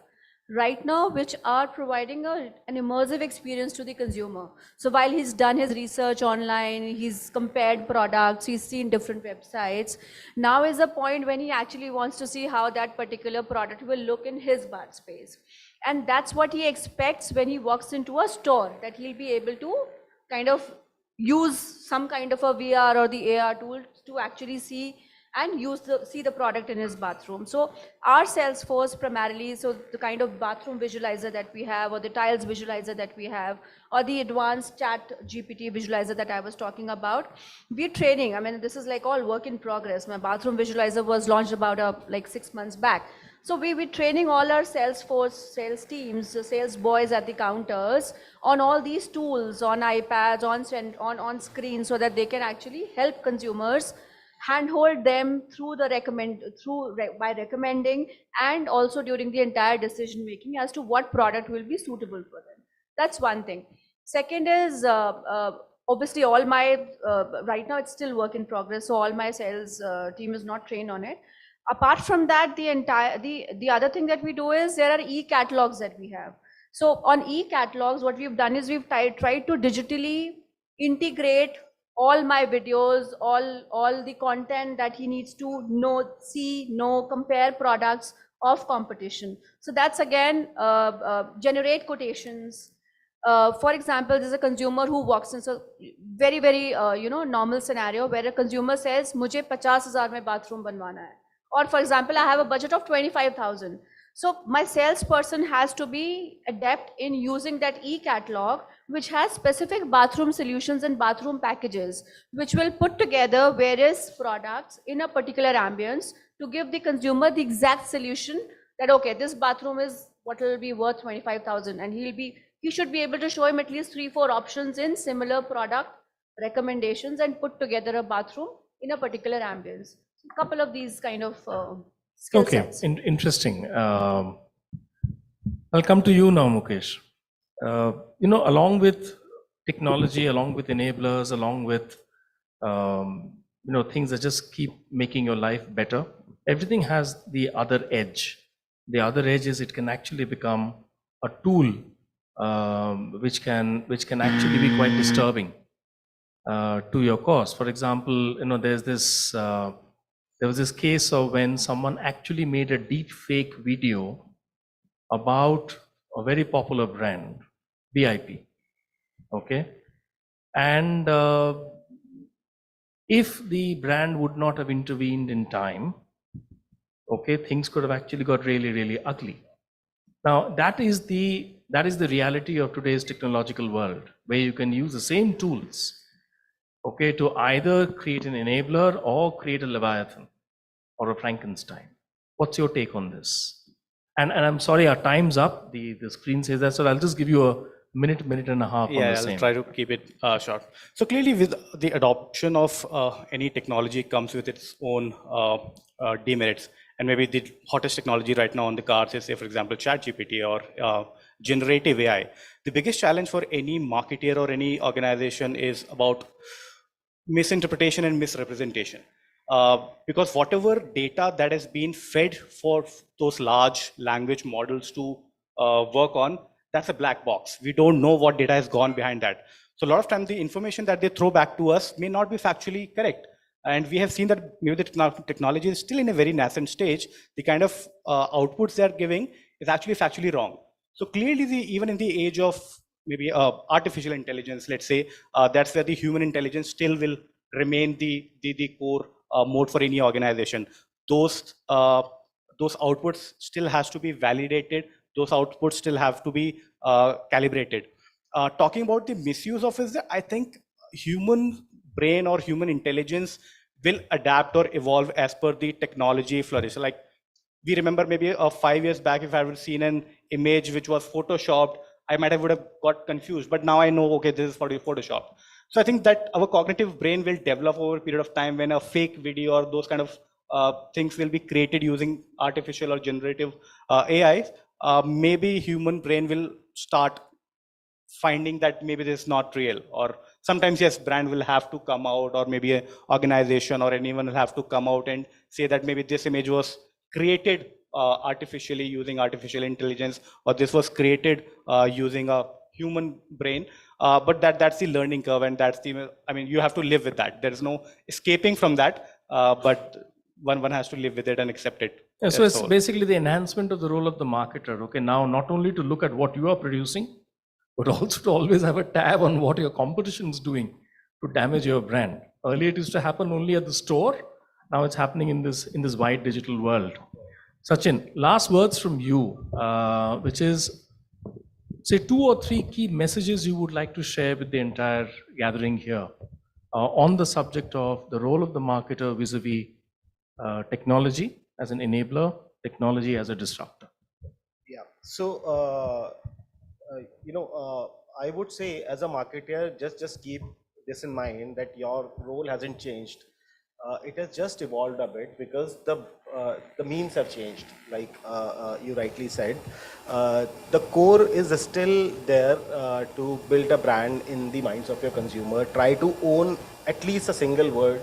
right now, which are providing an immersive experience to the consumer. So while he's done his research online, he's compared products, he's seen different websites, now is a point when he actually wants to see how that particular product will look in his bath space. And that's what he expects when he walks into a store, that he'll be able to kind of use some kind of a VR or the AR tool to actually see and see the product in his bathroom. So our sales force primarily, so the kind of bathroom visualizer that we have, or the tiles visualizer that we have, or the advanced chat GPT visualizer that I was talking about, we're training. I mean, this is like all work in progress. My bathroom visualizer was launched about like 6 months back. So we're training all our sales force, sales teams, the sales boys at the counters on all these tools, on iPads, on screen, so that they can actually help consumers, handhold them through by recommending, and also during the entire decision making as to what product will be suitable for them. That's one thing. Second is obviously all my right now it's still work in progress, so all my sales team is not trained on it. Apart from that, the other thing that we do is there are e-catalogs that we have. So on e-catalogs, what we've done is we've tried to digitally integrate all my videos, all the content that he needs to know, compare products of competition. So that's again, generate quotations. For example, there's a consumer who walks in, so very, very, normal scenario where a consumer says, "Mujhe 50,000 mein bathroom banwana hai." Or for example, I have a budget of 25,000. So my salesperson has to be adept in using that e-catalog, which has specific bathroom solutions and bathroom packages, which will put together various products in a particular ambience to give the consumer the exact solution that, okay, this bathroom is what will be worth 25,000, and he should be able to show him at least 3-4 options in similar product recommendations and put together a bathroom in a particular ambience. A couple of these kind of skill sets. Interesting. I'll come to you now, Mukesh. Along with technology, along with enablers, along with things that just keep making your life better, everything has the other edge. The other edge is it can actually become a tool which can actually be quite disturbing to your cause. For example, there was this case of when someone actually made a deep fake video about a very popular brand, BIP. Okay, and if the brand would not have intervened in time, okay, things could have actually got really, really ugly. Now that is the reality of today's technological world, where you can use the same tools, okay, to either create an enabler or create a Leviathan or a Frankenstein. What's your take on this? And I'm sorry, our time's up. The screen says that, so I'll just give you a minute and a half on the Yeah, same. I'll try to keep it short. So clearly, with the adoption of any technology comes with its own demerits. And maybe the hottest technology right now on the cards is, say, for example, ChatGPT or generative AI. The biggest challenge for any marketer or any organization is about misinterpretation and misrepresentation. Because whatever data that has been fed for those large language models to work on, that's a black box. We don't know what data has gone behind that. So a lot of times the information that they throw back to us may not be factually correct. And we have seen that maybe the technology is still in a very nascent stage. The kind of outputs they're giving is actually factually wrong. So clearly, even in the age of maybe artificial intelligence, let's say, that's where the human intelligence still will remain the core mode for any organization. Those outputs still has to be validated. Those outputs still have to be calibrated. Talking about the misuse of it, I think human brain or human intelligence will adapt or evolve as per the technology flourish. Like we remember maybe 5 years back, if I would seen an image which was photoshopped, I might have would have got confused, but now I know, okay, this is for Photoshop. So I think that our cognitive brain will develop over a period of time when a fake video or those kind of things will be created using artificial or generative AI. Maybe human brain will start finding that maybe this is not real, or sometimes yes, brand will have to come out, or maybe an organization or anyone will have to come out and say that maybe this image was created artificially using artificial intelligence, or this was created using a human brain. But that's the learning curve, and that's the, I mean, you have to live with that. There is no escaping from that, but one has to live with it and accept it. Yeah, so it's basically the enhancement of the role of the marketer. Okay, now not only to look at what you are producing, but also to always have a tab on what your competition is doing to damage your brand. Earlier it used to happen only at the store. Now it's happening in this wide digital world. Sachin, last words from you, which is, say 2 or 3 key messages you would like to share with the entire gathering here on the subject of the role of the marketer vis-a-vis technology as an enabler, technology as a disruptor. Yeah. So, I would say as a marketer, just keep this in mind that your role hasn't changed. It has just evolved a bit because the means have changed, like you rightly said. The core is still there to build a brand in the minds of your consumer. Try to own at least a single word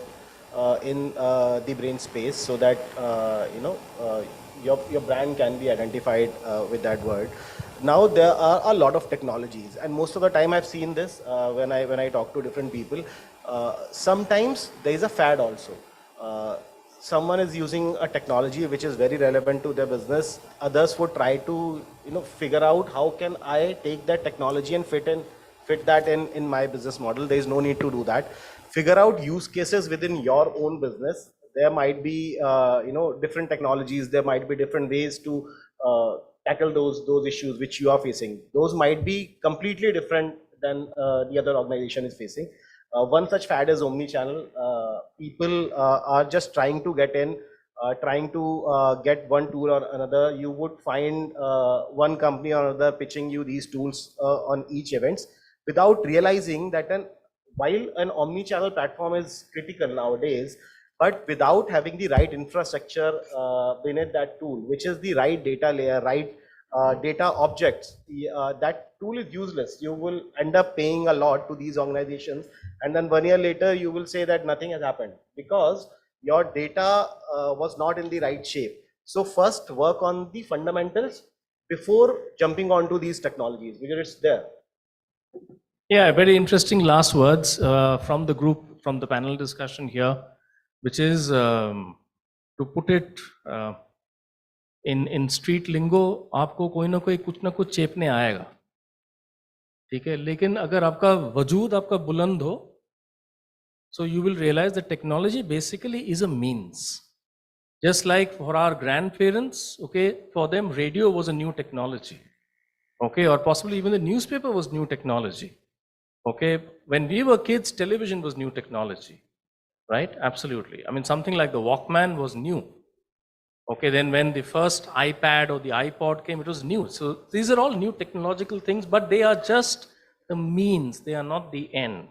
in the brain space, so that your brand can be identified with that word. Now there are a lot of technologies, and most of the time I've seen this when I talk to different people. Sometimes there is a fad also. Someone is using a technology which is very relevant to their business. Others would try to figure out how can I take that technology and fit that in my business model. There is no need to do that. Figure out use cases within your own business. There might be different technologies. There might be different ways to tackle those issues which you are facing. Those might be completely different than the other organization is facing. One such fad is omni-channel. People are just trying to get in, trying to get one tool or another. You would find one company or another pitching you these tools on each events, without realizing that while an omni-channel platform is critical nowadays, but without having the right infrastructure beneath that tool, which is the right data layer, right data objects, that tool is useless. You will end up paying a lot to these organizations, and then 1 year later you will say that nothing has happened because your data was not in the right shape. So first work on the fundamentals before jumping onto these technologies, because it's there. Yeah, very interesting last words from the group, from the panel discussion here, which is to put it in street lingo, आपको कोई ना कोई कुछ ना कुछ चेपने आएगा. ठीक है, लेकिन अगर आपका वजूद आपका बुलंद हो, so you will realize that technology basically is a means. Just like for our grandparents, okay, for them radio was a new technology, okay, or possibly even the newspaper was new technology, okay. When we were kids, television was new technology, right? Absolutely. I mean, something like the Walkman was new. Okay, then when the first iPad or the iPod came, it was new. So these are all new technological things, but they are just the means, they are not the end.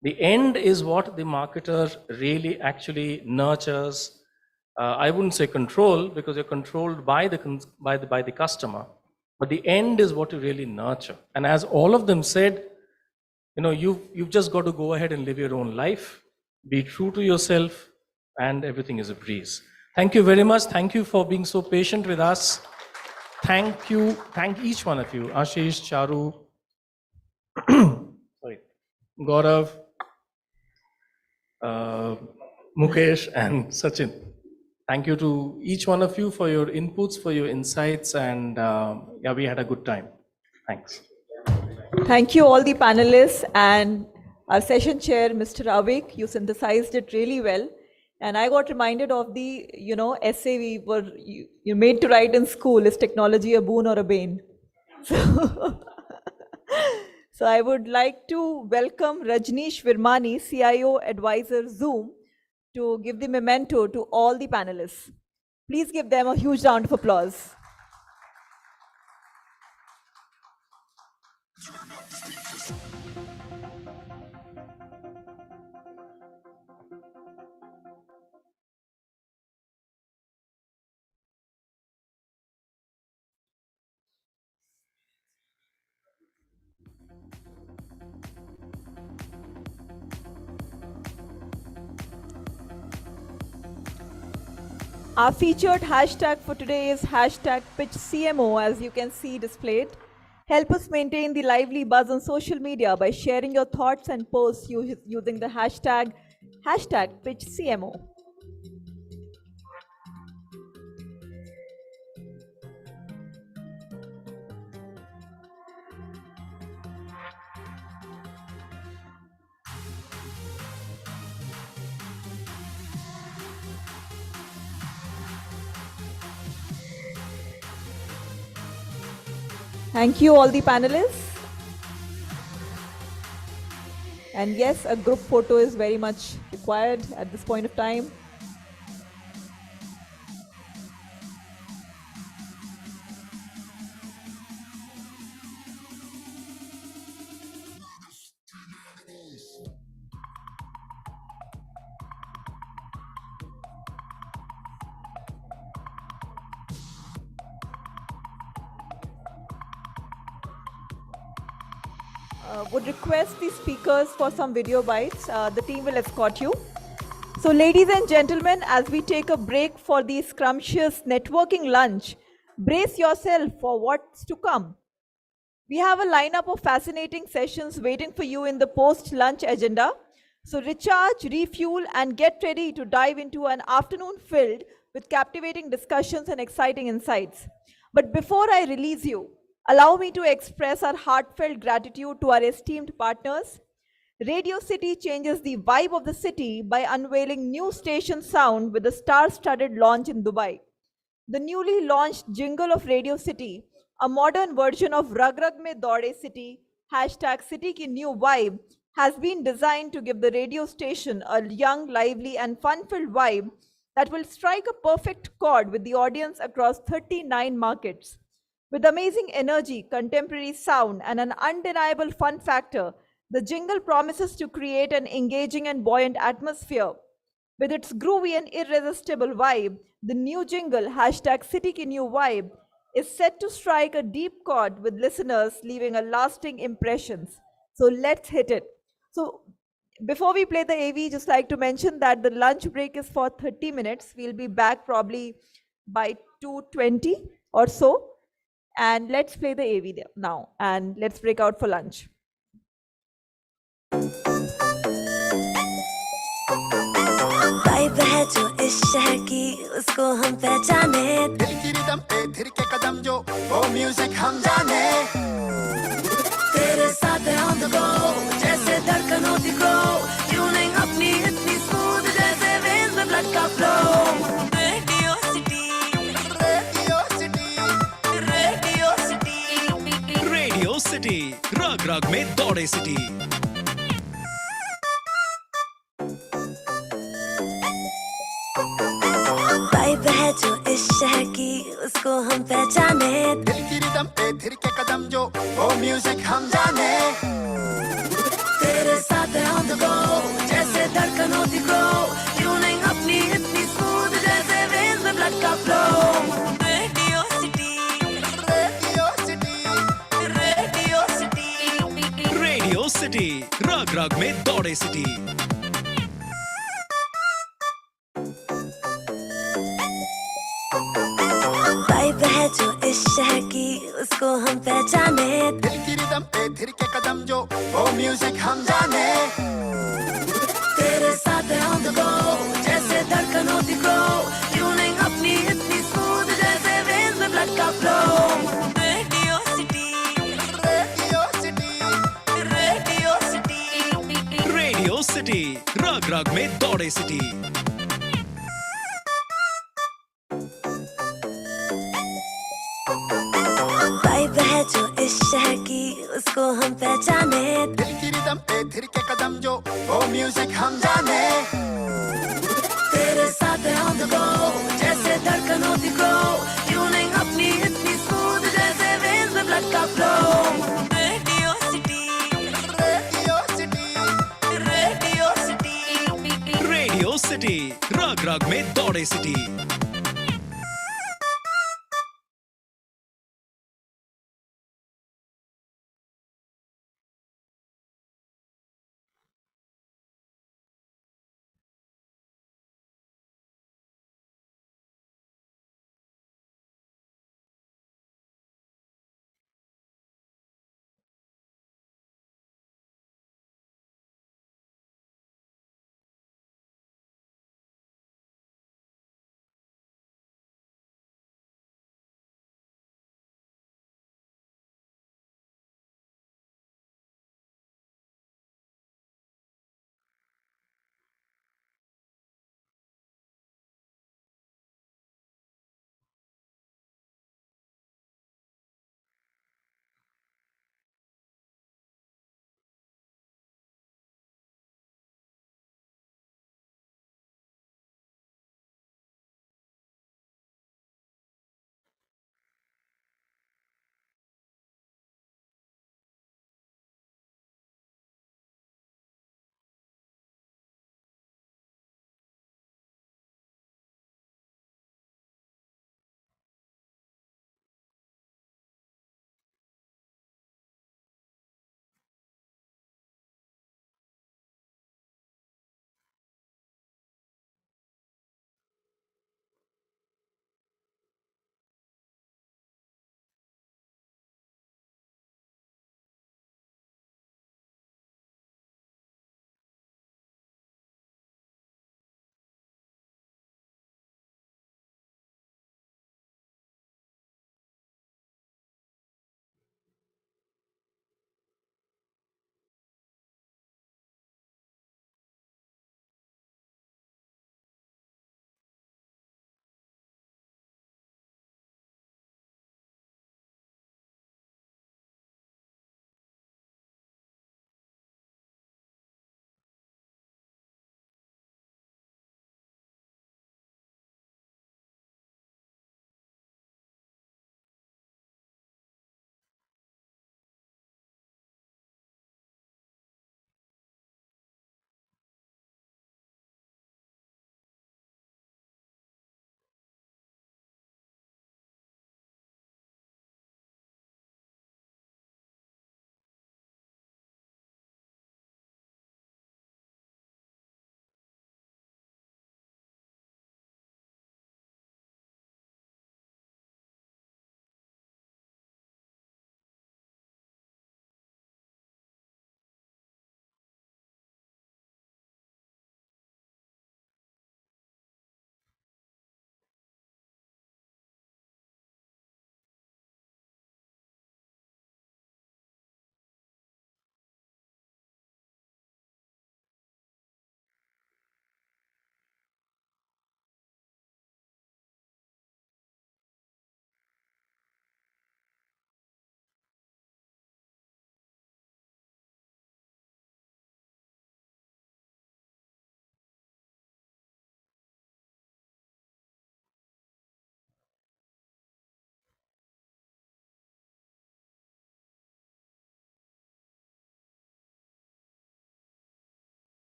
The end is what the marketer really actually nurtures. I wouldn't say control, because you're controlled by the customer, but the end is what you really nurture. And as all of them said, you know, you've just got to go ahead and live your own life, be true to yourself, and everything is a breeze. Thank you very much. Thank you for being so patient with us. Thank you. Thank each one of you. Ashish, Charu, sorry, Gaurav, Mukesh, and Sachin. Thank you to each one of you for your inputs, for your insights, and yeah, we had a good time. Thanks. Thank you all the panelists and our session chair, Mr. Avik. You synthesized it really well. And I got reminded of the, essay you made to write in school, is technology a boon or a bane? So I would like to welcome Rajneesh Virmani, CIO Advisor Zoom, to give the memento to all the panelists. Please give them a huge round of applause. Our featured hashtag for today is hashtag PitchCMO, as you can see displayed. Help us maintain the lively buzz on social media by sharing your thoughts and posts using the hashtag PitchCMO. Thank you all the panelists. And yes, a group photo is very much required at this point of time. Would request the speakers for some video bites. The team will escort you. So ladies and gentlemen, as we take a break for the scrumptious networking lunch, brace yourself for what's to come. We have a lineup of fascinating sessions waiting for you in the post-lunch agenda. So recharge, refuel, and get ready to dive into an afternoon filled with captivating discussions and exciting insights. But before I release you, allow me to express our heartfelt gratitude to our esteemed partners. Radio City changes the vibe of the city by unveiling new station sound with a star-studded launch in Dubai. The newly launched jingle of Radio City, a modern version of Rag Rag Mein Daude City, hashtag City Ki New Vibe, has been designed to give the radio station a young, lively, and fun-filled vibe that will strike a perfect chord with the audience across 39 markets. With amazing energy, contemporary sound, and an undeniable fun factor, the jingle promises to create an engaging and buoyant atmosphere. With its groovy and irresistible vibe, the new jingle, hashtag City Ki New Vibe, is set to strike a deep chord with listeners, leaving a lasting impressions. So let's hit it. So before we play the AV, just like to mention that the lunch break is for 30 minutes. We'll be back probably by 2:20 or so. And let's play the AV there now, and let's break out for lunch. Vibe है जो इस शहर की उसको हम पहचाने दिल की रिदम पे थिरके कदम जो वो म्यूजिक हम जाने साथ है on the go, जैसे धड़कन होती grow, tuning अपनी इतनी smooth जैसे veins में blood का flow. Radio City, Radio City, Radio City, radio city, रग रग में दौड़े सिटी. वाइब है जो इस शहर की उसको हम पहचाने, दिल की रिदम पे थिर के कदम जो वो म्यूजिक हम जाने. तेरे साथ है on the go, जैसे धड़कन होती grow, tuning अपनी इतनी smooth जैसे veins में blood का flow. Radio City, Radio City, Radio City, radio city, रग रग में दौड़े सिटी. वाइब है जो इस शहर की उसको हम पहचाने, दिल की रिदम पे थिर के कदम जो वो म्यूजिक हम जाने. तेरे साथ है on the go, जैसे धड़कन होती grow, tuning अपनी इतनी smooth जैसे veins में blood का flow. Radio City, Radio City, Radio City, radio city, रग रग में दौड़े सिटी. वाइब है जो इस शहर की उसको हम पहचाने, दिल की रिदम पे थिर के कदम जो वो म्यूजिक हम जाने. तेरे साथ है on the go, जैसे धड़कन होती grow, tuning अपनी इतनी smooth जैसे veins में blood का flow. Radio City, Radio City, Radio City, radio city, रग रग में दौड़े city.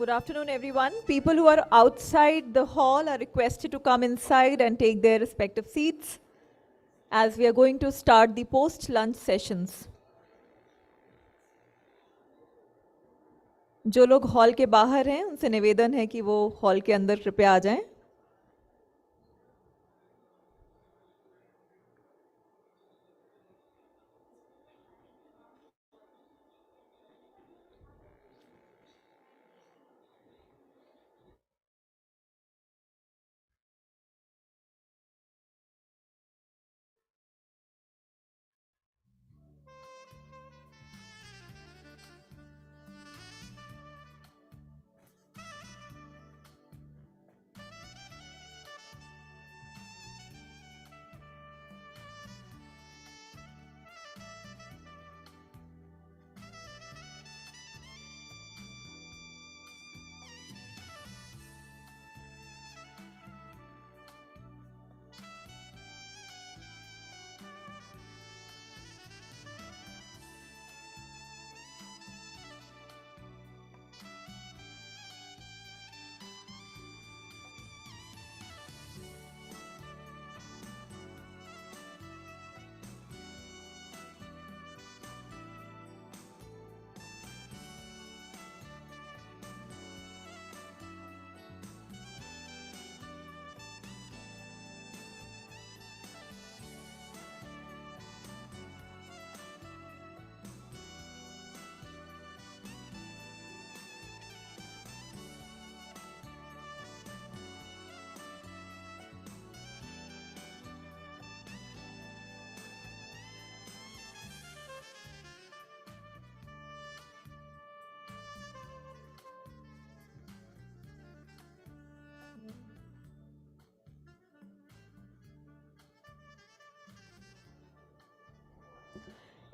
Good afternoon, everyone. People who are outside the hall are requested to come inside and take their respective seats as we are going to start the post-lunch sessions. जो लोग hall के बाहर हैं उनसे निवेदन है कि वो हॉल के अंदर कृपया आ जाएं।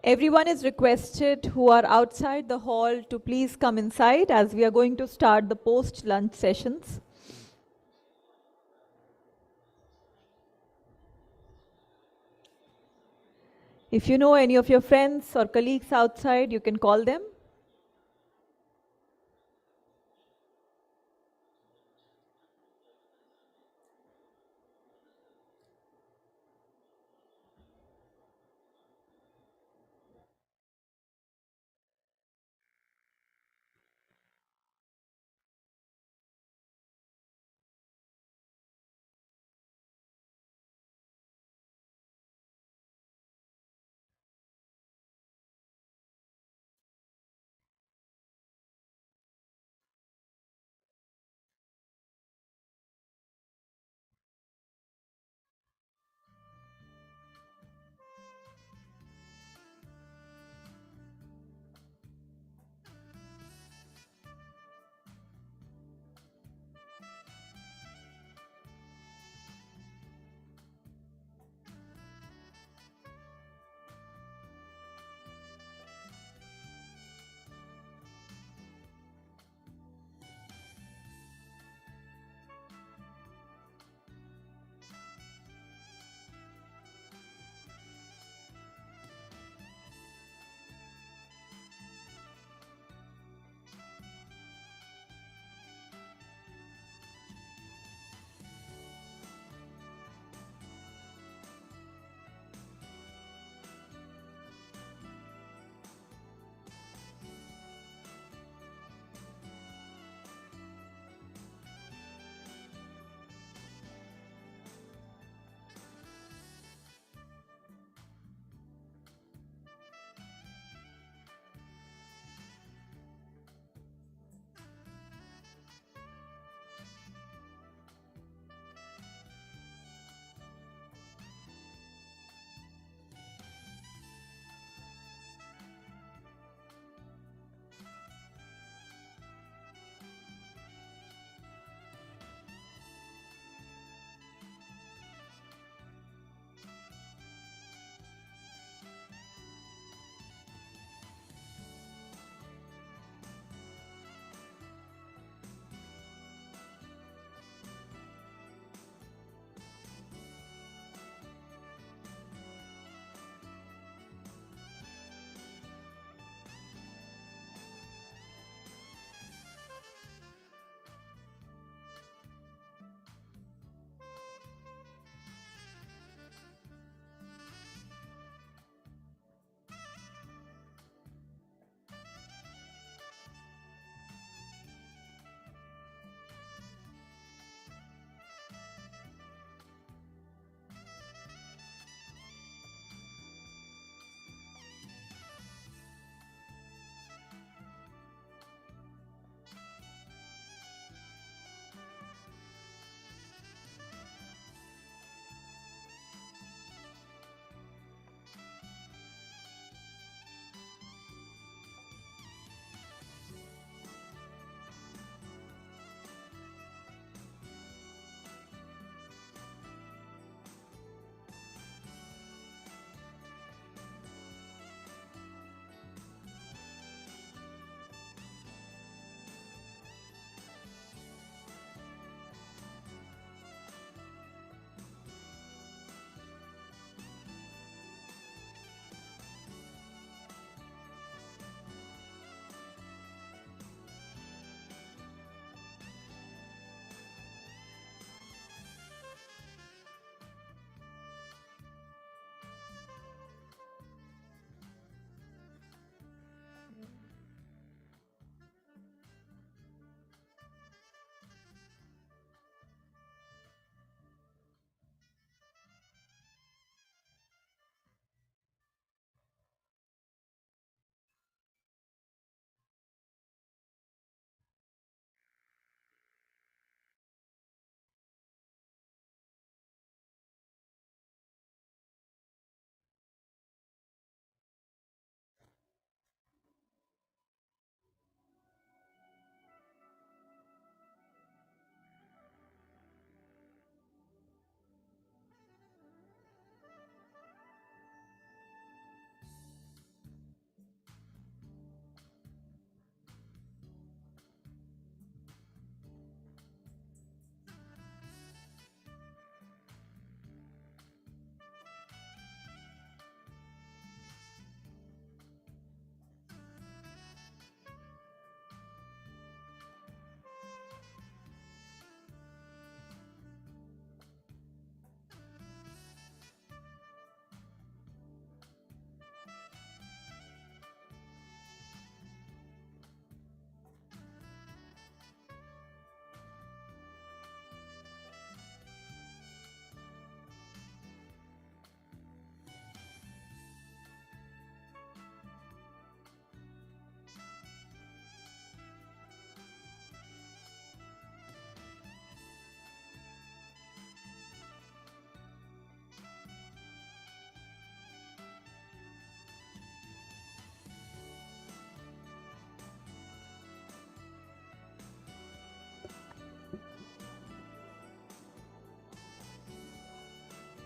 Everyone is requested who are outside the hall to please come inside as we are going to start the post-lunch sessions. If you know any of your friends or colleagues outside, you can call them.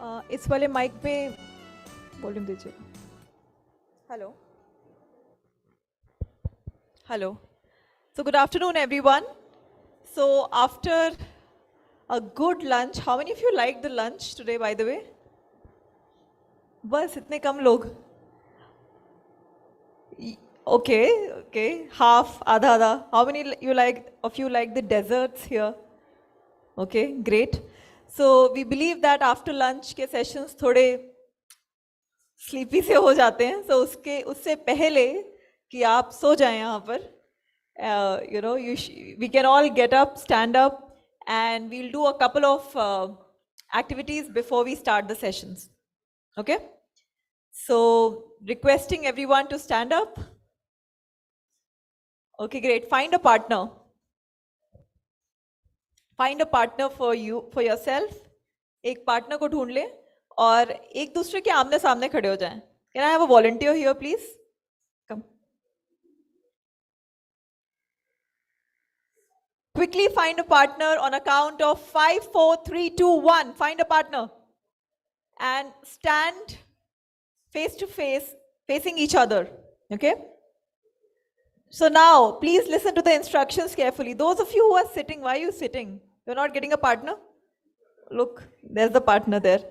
इस वाले mic पे volume दीजिए. Hello. Hello. So good afternoon, everyone. So after a good lunch, how many of you liked the lunch today, by the way? बस इतने कम लोग. Okay, half, आधा. How many of you like the desserts here? Okay, great. So we believe that after lunch के sessions थोड़े sleepy से हो जाते हैं, so उससे पहले कि आप सो जाएं यहाँ पर, we can all get up, stand up, and we'll do a couple of activities before we start the sessions. Okay? So requesting everyone to stand up. Okay, great. Find a partner. Find a partner for yourself. एक partner को ढूंढ ले और एक दूसरे के आमने सामने खड़े हो जाएं. Can I have a volunteer here, please? Come. Quickly find a partner on a count of 5, 4, 3, 2, 1. Find a partner. And stand face to face, facing each other. Okay? So now, please listen to the instructions carefully. Those of you who are sitting, why are you sitting? You're not getting a partner? Look, there's the partner there.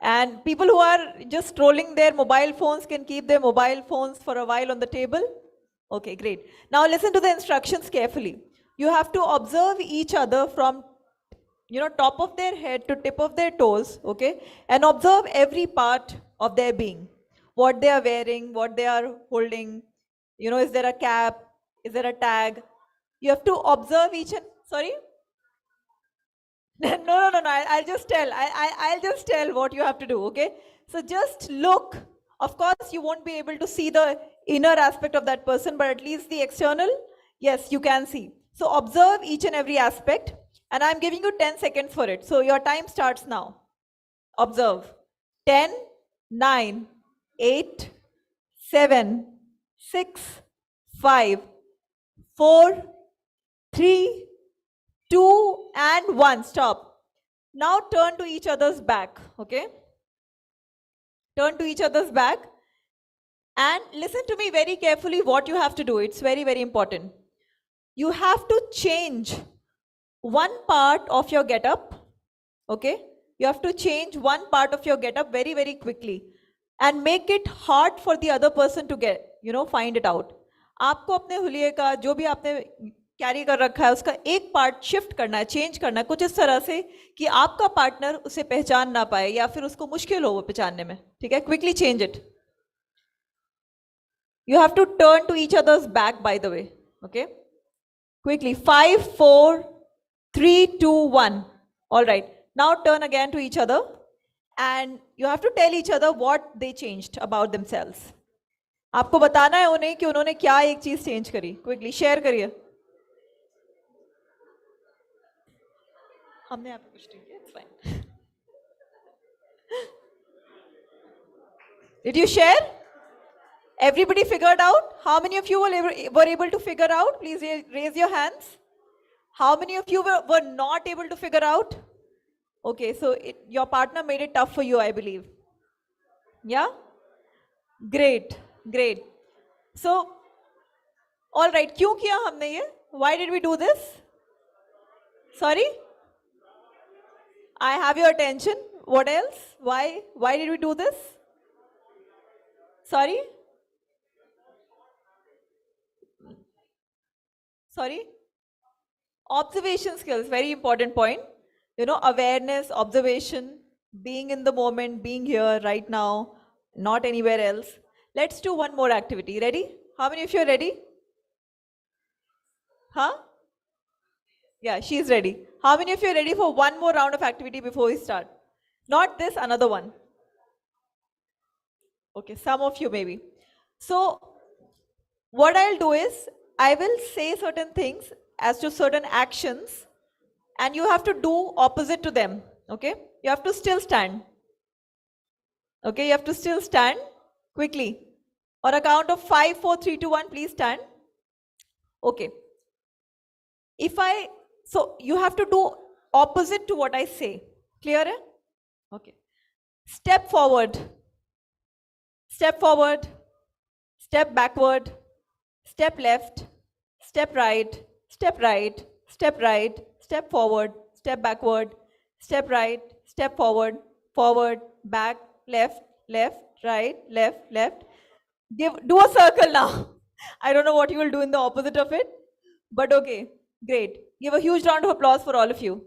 And people who are just scrolling their mobile phones can keep their mobile phones for a while on the table. Okay, great. Now listen to the instructions carefully. You have to observe each other from top of their head to tip of their toes, okay? And observe every part of their being. What they are wearing, what they are holding, is there a cap, is there a tag? You have to observe each and, sorry? No, I'll just tell. I'll just tell what you have to do, okay? So just look. Of course, you won't be able to see the inner aspect of that person, but at least the external, yes, you can see. So observe each and every aspect, and I'm giving you 10 seconds for it. So your time starts now. Observe. 10, 9, 8, 7, 6, 5, 4, 3, 2, and 1. Stop. Now turn to each other's back, okay? Turn to each other's back and listen to me very carefully what you have to do. It's very, very important. You have to change one part of your getup, okay? You have to change one part of your getup very, very quickly and make it hard for the other person to get, find it out. आपको अपने हुलिये का जो भी आपने carry कर रखा है उसका एक पार्ट शिफ्ट करना है, चेंज करना है कुछ इस तरह से कि आपका पार्टनर उसे पहचान ना पाए या फिर उसको मुश्किल हो वो पहचानने में. ठीक है? Quickly change it. You have to turn to each other's back, by the way. Okay? Quickly. 5, 4, 3, 2, 1. All right. Now turn again to each other and you have to tell each other what they changed about themselves. आपको बताना है उन्हें कि उन्होंने क्या एक चीज change करी. Quickly share करिए. हमने आपको कुछ नहीं किया. It's fine. Did you share? Everybody figured out? How many of you were able to figure out? Please raise your hands. How many of you were not able to figure out? Okay, so your partner made it tough for you, I believe. Yeah? Great, great. So, all right, क्यों किया हमने ये? Why did we do this? Sorry? I have your attention. What else? Why did we do this? Sorry? Sorry? Observation skills, very important point. Awareness, observation, being in the moment, being here right now, not anywhere else. Let's do one more activity. Ready? How many of you are ready? Huh? Yeah, she's ready. How many of you are ready for one more round of activity before we start? Not this, another one. Okay, some of you maybe. So, what I'll do is, I will say certain things as to certain actions and you have to do opposite to them, okay? You have to still stand. Okay, you have to still stand quickly. On a count of 5, 4, 3, 2, 1, please stand. Okay. So you have to do opposite to what I say. Clear? Okay. Step forward, step forward, step backward, step left, step right, step right, step right, step forward, step backward, step right, step forward, forward, back, left, left, right, left, left. Do a circle now. I don't know what you will do in the opposite of it, but okay, great. Give a huge round of applause for all of you.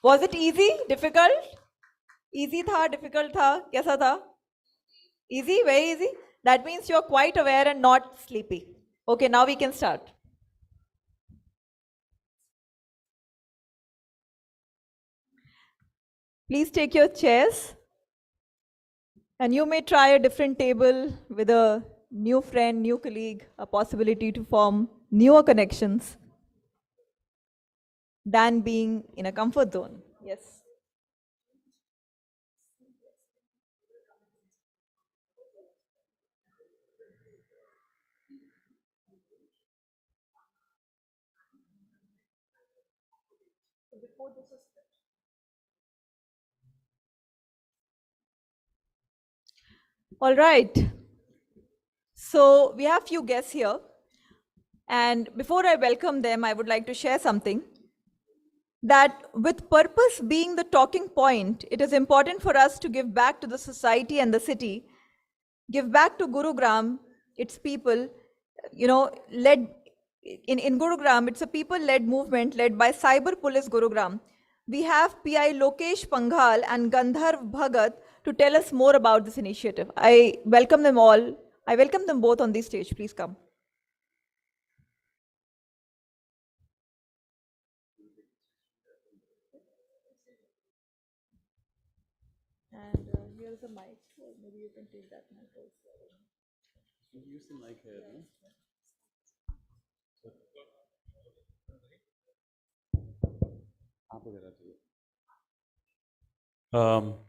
Was it easy, difficult? Easy tha, difficult tha, kaisa tha? Easy, very easy. That means you're quite aware and not sleepy. Okay, now we can start. Please take your chairs. And you may try a different table with a new friend, new colleague, a possibility to form newer connections than being in a comfort zone. Yes. All right. So we have few guests here. And before I welcome them, I would like to share something. That with purpose being the talking point, it is important for us to give back to the society and the city, give back to Gurugram, its people, led in Gurugram, it's a people-led movement led by Cyber Police Gurugram. We have PI Lokesh Panghal and Gandharv Bhagat to tell us more about this initiative. I welcome them all. I welcome them both on the stage. Please come. And here's a mic. Maybe you can take that mic also. Use the mic here. No?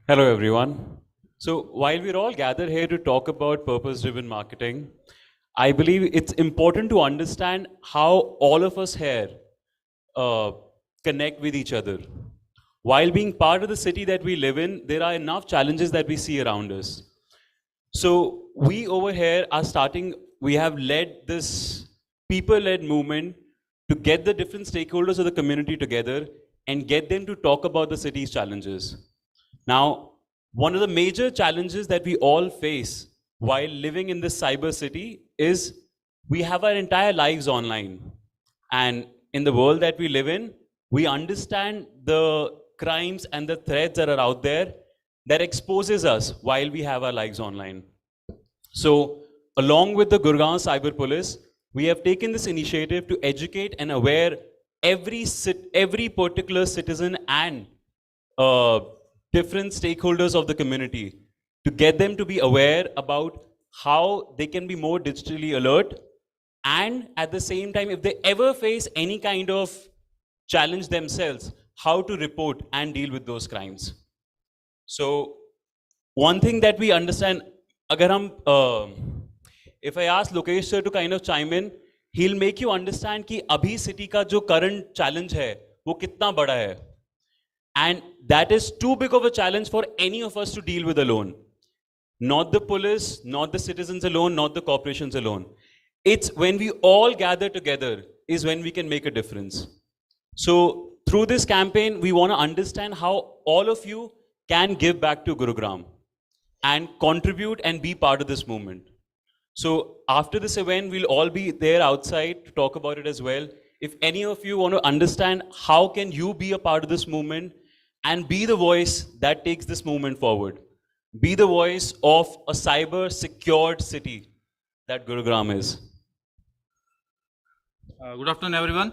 Hello, everyone. So while we're all gathered here to talk about purpose-driven marketing, I believe it's important to understand how all of us here connect with each other. While being part of the city that we live in, there are enough challenges that we see around us. So we over here we have led this people-led movement to get the different stakeholders of the community together and get them to talk about the city's challenges. Now, one of the major challenges that we all face while living in this cyber city is we have our entire lives online. And in the world that we live in, we understand the crimes and the threats that are out there that exposes us while we have our lives online. So, along with the Gurgaon Cyber Police, we have taken this initiative to educate and aware every particular citizen and different stakeholders of the community to get them to be aware about how they can be more digitally alert, and at the same time, if they ever face any kind of challenge themselves, how to report and deal with those crimes. So one thing that we understand, if I ask Lokesh sir to kind of chime in, he'll make you understand कि अभी city का जो current challenge है, वो कितना बड़ा है. And that is too big of a challenge for any of us to deal with alone. Not the police, not the citizens alone, not the corporations alone. It's when we all gather together is when we can make a difference. So through this campaign, we want to understand how all of you can give back to Gurugram and contribute and be part of this movement. So after this event, we'll all be there outside to talk about it as well. If any of you want to understand how can you be a part of this movement and be the voice that takes this movement forward, be the voice of a cyber secured city that Gurugram is. Good afternoon, everyone.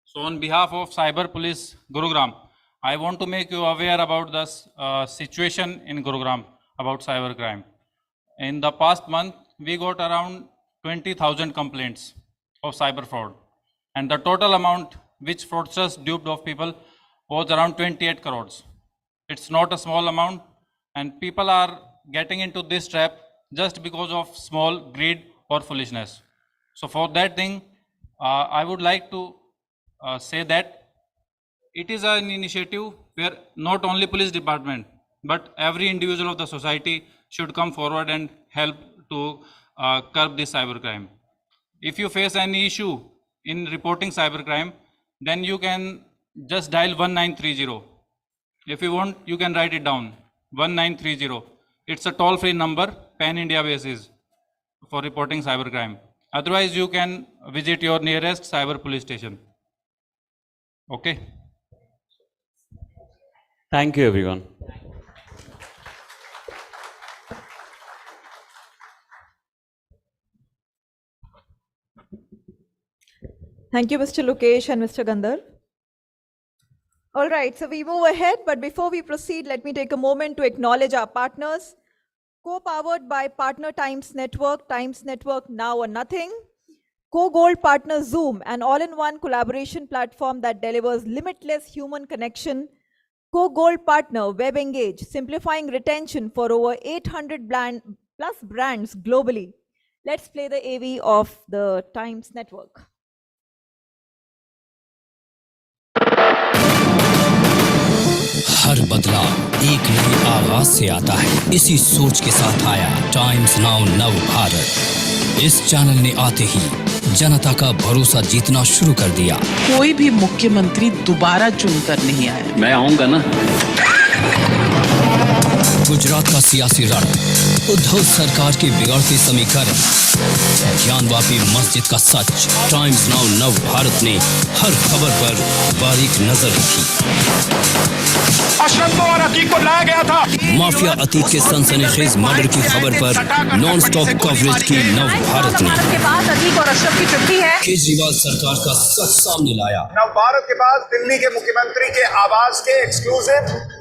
So on behalf of Cyber Police Gurugram, I want to make you aware about the situation in Gurugram about cybercrime. In the past month, we got around 20,000 complaints of cyber fraud. And the total amount which fraudsters duped of people was around 28 crores. It's not a small amount, and people are getting into this trap just because of small greed or foolishness. So for that thing, I would like to say that it is an initiative where not only police department, but every individual of the society should come forward and help to curb this cybercrime. If you face any issue in reporting cybercrime, then you can just dial 1930. If you want, you can write it down, 1930. It's a toll-free number, pan-India basis, for reporting cybercrime. Otherwise, you can visit your nearest cyber police station. Okay. Thank you, everyone. Thank you, Mr. Lokesh and Mr. Gandhar. All right, so we move ahead, but before we proceed, let me take a moment to acknowledge our partners. Co-powered by Partner Times Network Now or Nothing. Co-Gold partner Zoom, an all-in-one collaboration platform that delivers limitless human connection. Co-Gold partner Web Engage, simplifying retention for over 800 plus brands globally. Let's play the AV of the Times Network. हर बदलाव एक नए आगाज से आता है। इसी सोच के साथ आया टाइम्स नाउ नव भारत। इस चैनल ने आते ही जनता का भरोसा जीतना शुरू कर दिया। कोई भी मुख्यमंत्री दोबारा चुनकर नहीं आया। मैं आऊंगा ना। गुजरात का सियासी रण, उद्धव सरकार के बिगड़ते समीकरण, ज्ञानवापी मस्जिद का सच। टाइम्स नाउ नव भारत ने हर खबर पर बारीक नजर रखी। को लाया गया था। माफिया अतीत के सनसनीखेज मर्डर की खबर पर नॉन स्टॉप कवरेज की नव भारत ने। के बाद अतीक और अशरफ की चिट्ठी है। केजरीवाल सरकार का सच सामने लाया। नव भारत के पास दिल्ली के मुख्यमंत्री के आवास के एक्सक्लूसिव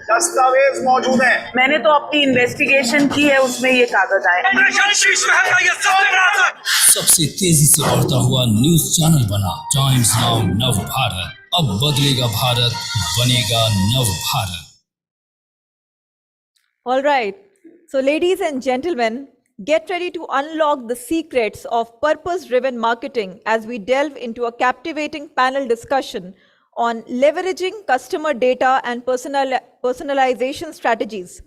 दस्तावेज मौजूद हैं। मैंने तो अपनी इन्वेस्टिगेशन की है, उसमें ये कागज आए। सबसे तेजी से बढ़ता हुआ न्यूज चैनल बना टाइम्स नाउ नव भारत। अब बदलेगा भारत, बनेगा नव Bharat. All right, so ladies and gentlemen, get ready to unlock the secrets of purpose-driven marketing as we delve into a captivating panel discussion on leveraging customer data and personalization strategies.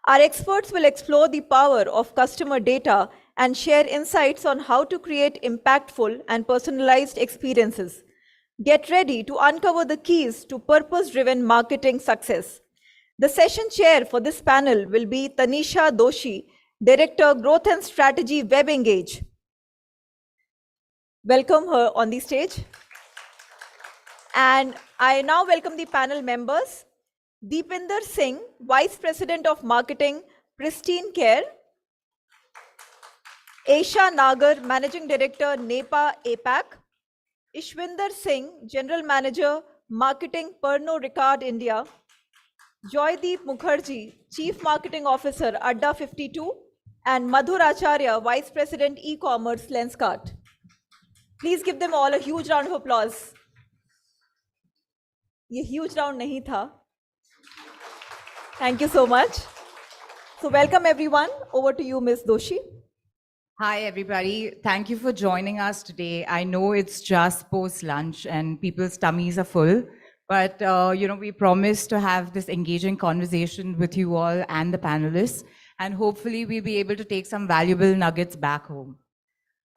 Our experts will explore the power of customer data and share insights on how to create impactful and personalized experiences. Get ready to uncover the keys to purpose-driven marketing success. The session chair for this panel will be Tanisha Doshi, Director, Growth and Strategy, Web Engage. Welcome her on the stage. And I now welcome the panel members. Deepinder Singh, Vice President of Marketing, Pristine Care. Aisha Nagar, Managing Director, NEPA APAC. Ishwinder Singh, General Manager, Marketing, Pernod Ricard India. Joydeep Mukherjee, Chief Marketing Officer, Adda 52, and Madhur Acharya, Vice President E-Commerce, Lenskart. Please give them all a huge round of applause. ये huge round नहीं था. Thank you so much. So welcome everyone. Over to you, Ms. Doshi. Hi, everybody. Thank you for joining us today. I know it's just post-lunch and people's tummies are full. But, we promise to have this engaging conversation with you all and the panelists, and hopefully we'll be able to take some valuable nuggets back home.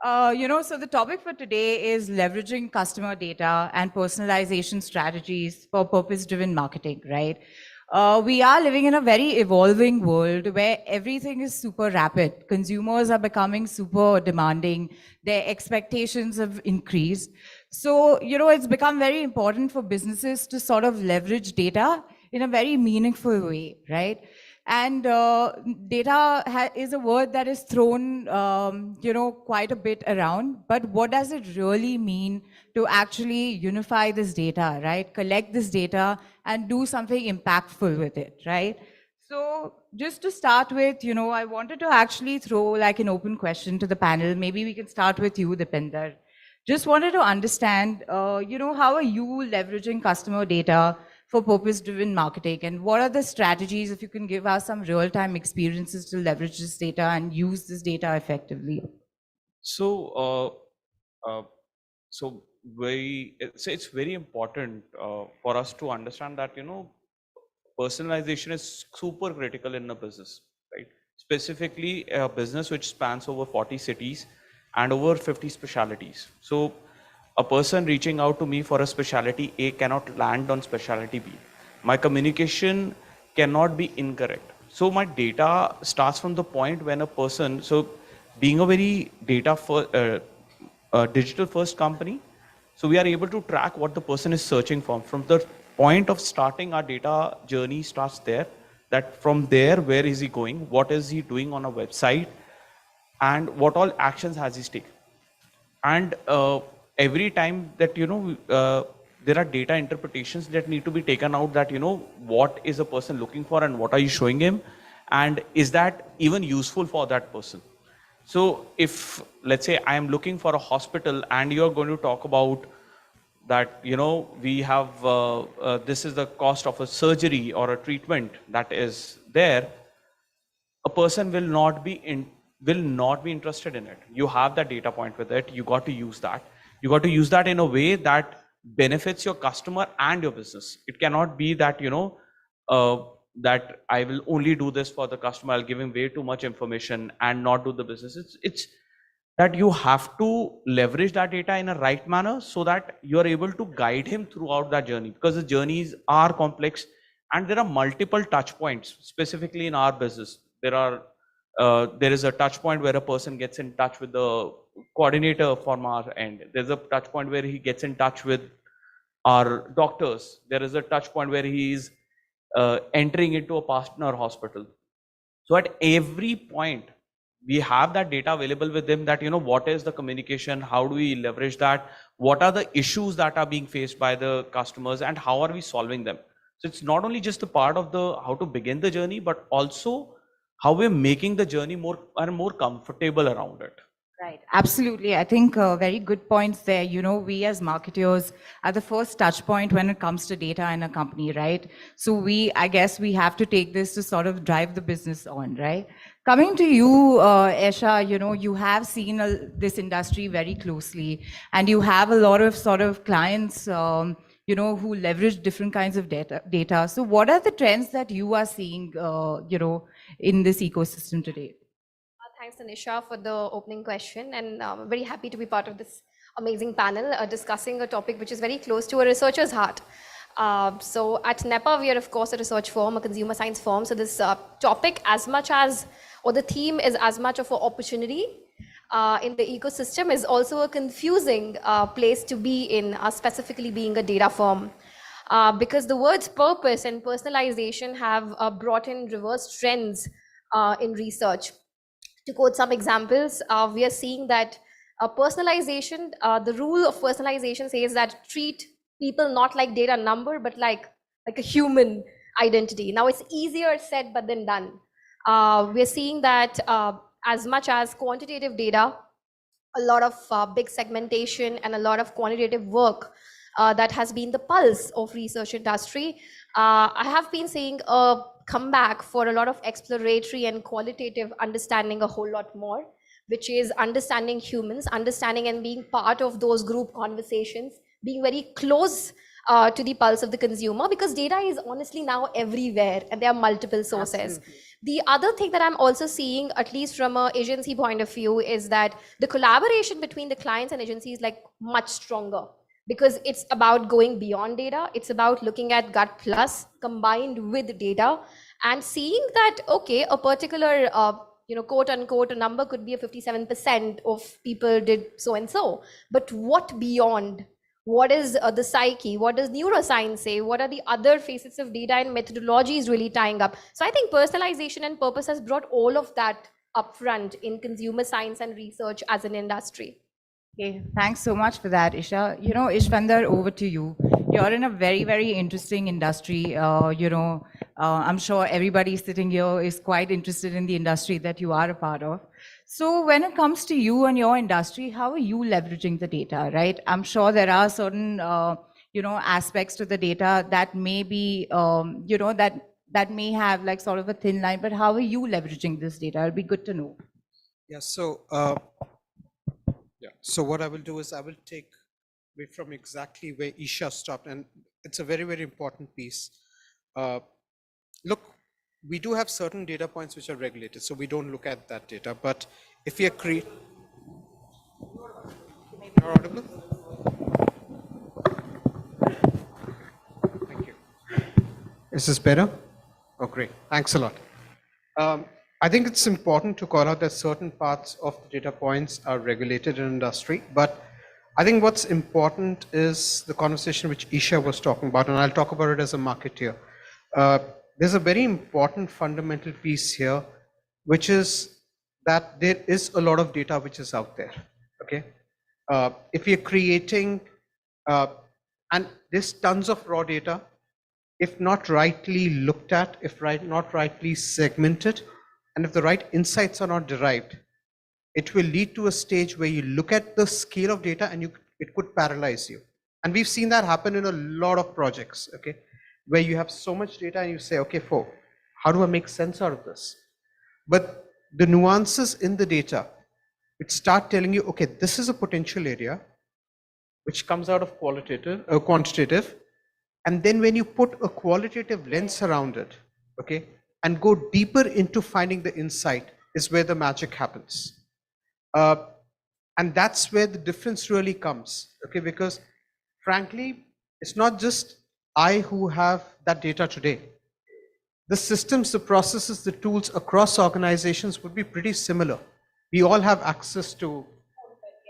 So the topic for today is leveraging customer data and personalization strategies for purpose-driven marketing, right? We are living in a very evolving world where everything is super rapid. Consumers are becoming super demanding. Their expectations have increased. So, it's become very important for businesses to sort of leverage data in a very meaningful way, right? And data is a word that is thrown, quite a bit around. But what does it really mean to actually unify this data, right? Collect this data and do something impactful with it, right? So just to start with, I wanted to actually throw like an open question to the panel. Maybe we can start with you, Deepinder. Just wanted to understand, how are you leveraging customer data for purpose-driven marketing, and what are the strategies, if you can give us some real-time experiences to leverage this data and use this data effectively? So, it's very important for us to understand that, personalization is super critical in a business, right? Specifically, a business which spans over 40 cities and over 50 specialties. So a person reaching out to me for a specialty A cannot land on specialty B. My communication cannot be incorrect. So my data starts from the point when a person, so being a very digital first company, so we are able to track what the person is searching for. From the point of starting, our data journey starts there, that from there, where is he going? What is he doing on a website? And what all actions has he taken? And every time that, there are data interpretations that need to be taken out, that, what is a person looking for and what are you showing him? And is that even useful for that person? So if, let's say, I am looking for a hospital and you're going to talk about that, we have, this is the cost of a surgery or a treatment that is there, a person will not be interested in it. You have that data point with it. You got to use that. You got to use that in a way that benefits your customer and your business. It cannot be that, that I will only do this for the customer. I'll give him way too much information and not do the business. It's that you have to leverage that data in a right manner so that you are able to guide him throughout that journey, because the journeys are complex and there are multiple touch points. Specifically in our business, there is a touch point where a person gets in touch with the coordinator from our end. There's a touch point where he gets in touch with our doctors. There is a touch point where he is entering into a partner hospital. So at every point, we have that data available with them, that, what is the communication, how do we leverage that, what are the issues that are being faced by the customers, and how are we solving them. So it's not only just a part of the how to begin the journey, but also how we're making the journey more comfortable around it. Right, absolutely. I think very good points there. We as marketers are the first touch point when it comes to data in a company, right? So I guess we have to take this to sort of drive the business on, right? Coming to you, Esha, you have seen this industry very closely, and you have a lot of sort of clients, who leverage different kinds of data. So what are the trends that you are seeing, in this ecosystem today? Thanks, Anisha, for the opening question, and I'm very happy to be part of this amazing panel discussing a topic which is very close to a researcher's heart. So at NEPA, we are of course a research firm, a consumer science firm. So this topic, the theme is as much of an opportunity in the ecosystem, is also a confusing place to be in, specifically being a data firm. Because the words purpose and personalization have brought in reverse trends in research. To quote some examples, we are seeing that personalization, the rule of personalization says that treat people not like data number, but like a human identity. Now it's easier said, but then done. We're seeing that as much as quantitative data, a lot of big segmentation and a lot of quantitative work that has been the pulse of research industry. I have been seeing a comeback for a lot of exploratory and qualitative understanding a whole lot more, which is understanding humans, understanding and being part of those group conversations, being very close to the pulse of the consumer, because data is honestly now everywhere and there are multiple sources. Absolutely. The other thing that I'm also seeing, at least from an agency point of view, is that the collaboration between the clients and agencies is like much stronger, because it's about going beyond data. It's about looking at gut plus combined with data and seeing that, okay, a particular, quote unquote, a number could be a 57% of people did so and so, but what beyond? What is the psyche? What does neuroscience say? What are the other facets of data and methodologies really tying up? So I think personalization and purpose has brought all of that upfront in consumer science and research as an industry. Okay, thanks so much for that, Isha. Ishvandar, over to you. You're in a very, very interesting industry. I'm sure everybody sitting here is quite interested in the industry that you are a part of. So when it comes to you and your industry, how are you leveraging the data, right? I'm sure there are certain, aspects to the data that may be, that may have like sort of a thin line, but how are you leveraging this data? It'll be good to know. Yeah, so what I will do is I will take away from exactly where Isha stopped, and it's a very, very important piece. look, we do have certain data points which are regulated, so we don't look at that data. But if we are You're audible? Thank you. Is this better? Oh, great. Thanks a lot. I think it's important to call out that certain parts of the data points are regulated in industry, but I think what's important is the conversation which Isha was talking about, and I'll talk about it as a marketeer. There's a very important fundamental piece here, which is that there is a lot of data which is out there. Okay, if you're creating, and there's tons of raw data, if not rightly looked at, if not rightly segmented, and if the right insights are not derived, it will lead to a stage where you look at the scale of data and it could paralyze you. And we've seen that happen in a lot of projects, okay, where you have so much data and you say, okay, how do I make sense out of this? But the nuances in the data, which start telling you, okay, this is a potential area, which comes out of quantitative. And then when you put a qualitative lens around it, okay, and go deeper into finding the insight is where the magic happens. And that's where the difference really comes, okay, because frankly, it's not just I who have that data today. The systems, the processes, the tools across organizations would be pretty similar. We all have access to,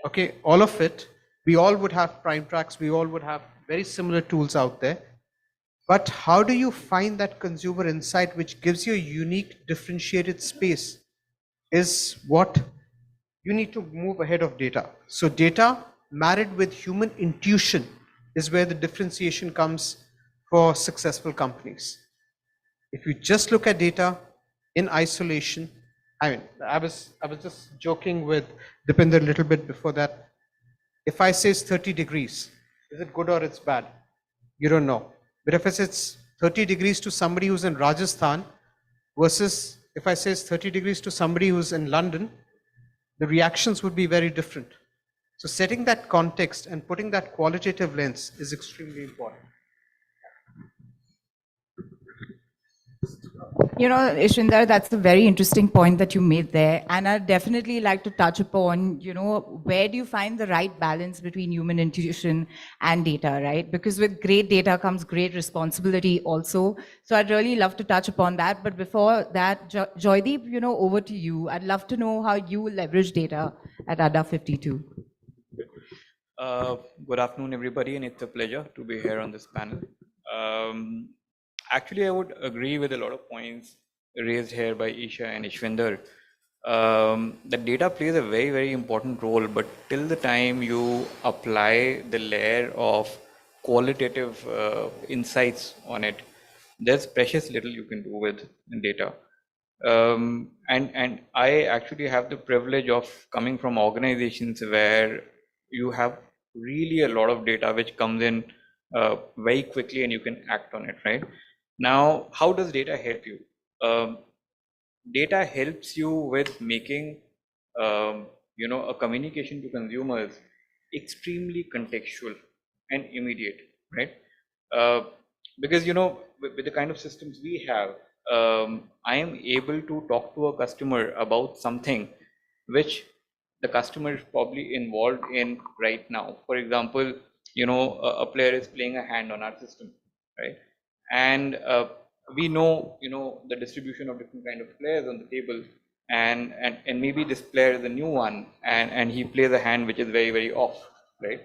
okay, all of it. We all would have prime tracks. We all would have very similar tools out there. But how do you find that consumer insight which gives you a unique differentiated space is what you need to move ahead of data. So data married with human intuition is where the differentiation comes for successful companies. If you just look at data in isolation, I mean, I was just joking with Dipinder a little bit before that. If I say it's 30 degrees, is it good or it's bad? You don't know. But if I say it's 30 degrees to somebody who's in Rajasthan versus if I say it's 30 degrees to somebody who's in London, the reactions would be very different. So setting that context and putting that qualitative lens is extremely important. You know, Ishwinder, that's a very interesting point that you made there. And I'd definitely like to touch upon, you know, where do you find the right balance between human intuition and data, right? Because with great data comes great responsibility also. So I'd really love to touch upon that. But before that, Joydeep, you know, over to you. I'd love to know how you leverage data at ADA 52. Good afternoon, everybody, and it's a pleasure to be here on this panel. Actually, I would agree with a lot of points raised here by Isha and Ishwinder. The data plays a very, very important role, but till the time you apply the layer of qualitative insights on it, there's precious little you can do with data. And I actually have the privilege of coming from organizations where you have really a lot of data which comes in very quickly and you can act on it, right? Now, how does data help you? Data helps you with making, you know, a communication to consumers extremely contextual and immediate, right? Because, you know, with the kind of systems we have, I am able to talk to a customer about something which the customer is probably involved in right now. For example, you know, a player is playing a hand on our system, right? And we know, you know, the distribution of different kind of players on the table, and maybe this player is a new one, and he plays a hand which is very, very off, right?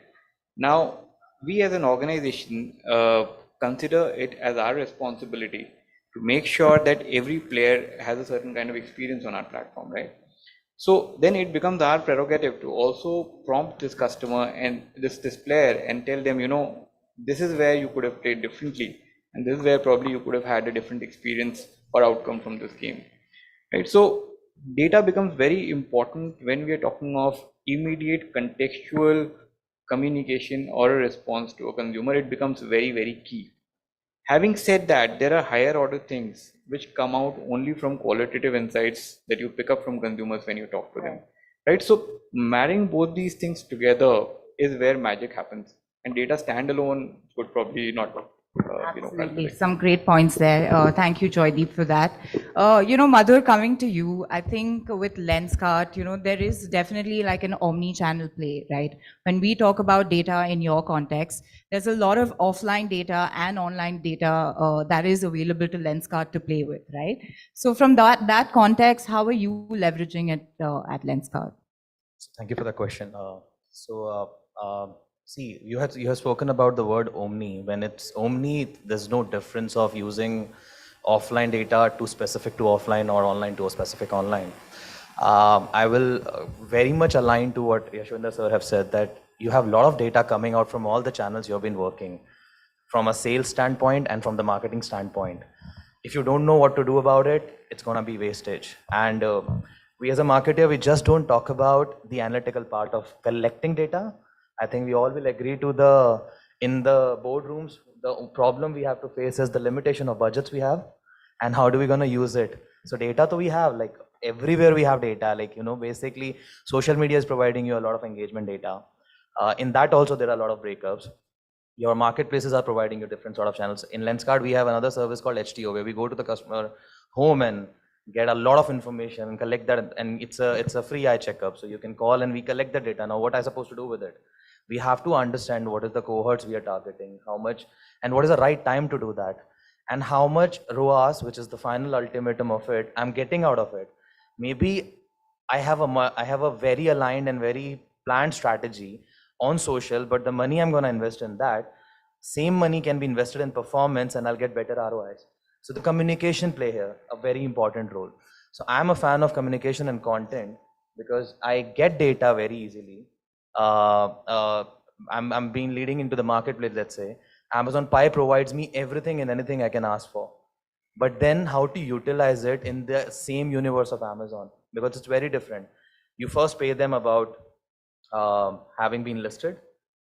Now, we as an organization consider it as our responsibility to make sure that every player has a certain kind of experience on our platform, right? So then it becomes our prerogative to also prompt this customer and this player and tell them, you know, this is where you could have played differently, and this is where probably you could have had a different experience or outcome from this game, right? So data becomes very important when we are talking of immediate contextual communication or a response to a consumer. It becomes very, very key. Having said that, there are higher order things which come out only from qualitative insights that you pick up from consumers when you talk to them, right? So marrying both these things together is where magic happens, and data standalone would probably not work. Absolutely, some great points there. Thank you, Joydeep, for that. Madhur, coming to you, I think with Lenskart, there is definitely like an omni-channel play, right? When we talk about data in your context, there's a lot of offline data and online data that is available to Lenskart to play with, right? So from that context, how are you leveraging it at Lenskart? Thank you for the question. See, you have spoken about the word omni. When it's omni, there's no difference of using offline data to specific to offline or online to a specific online. I will very much align to what Yashwindra sir have said, that you have a lot of data coming out from all the channels you have been working, from a sales standpoint and from the marketing standpoint. If you don't know what to do about it, it's going to be wastage. And we as a marketer, we just don't talk about the analytical part of collecting data. I think we all will agree to in the boardrooms, the problem we have to face is the limitation of budgets we have and how do we going to use it. So data we have, like everywhere we have data, like, basically social media is providing you a lot of engagement data. In that also, there are a lot of breakups. Your marketplaces are providing you different sort of channels. In Lenskart, we have another service called HTO, where we go to the customer home and get a lot of information and collect that, and it's a free eye checkup. So you can call and we collect the data. Now, what am I supposed to do with it? We have to understand what is the cohorts we are targeting, how much, and what is the right time to do that, and how much ROAS, which is the final ultimatum of it, I'm getting out of it. Maybe I have a very aligned and very planned strategy on social, but the money I'm going to invest in that, same money can be invested in performance and I'll get better ROIs. So the communication play here a very important role. So I'm a fan of communication and content because I get data very easily. I'm being leading into the marketplace, let's say. Amazon Pi provides me everything and anything I can ask for. But then how to utilize it in the same universe of Amazon, because it's very different. You first pay them about having been listed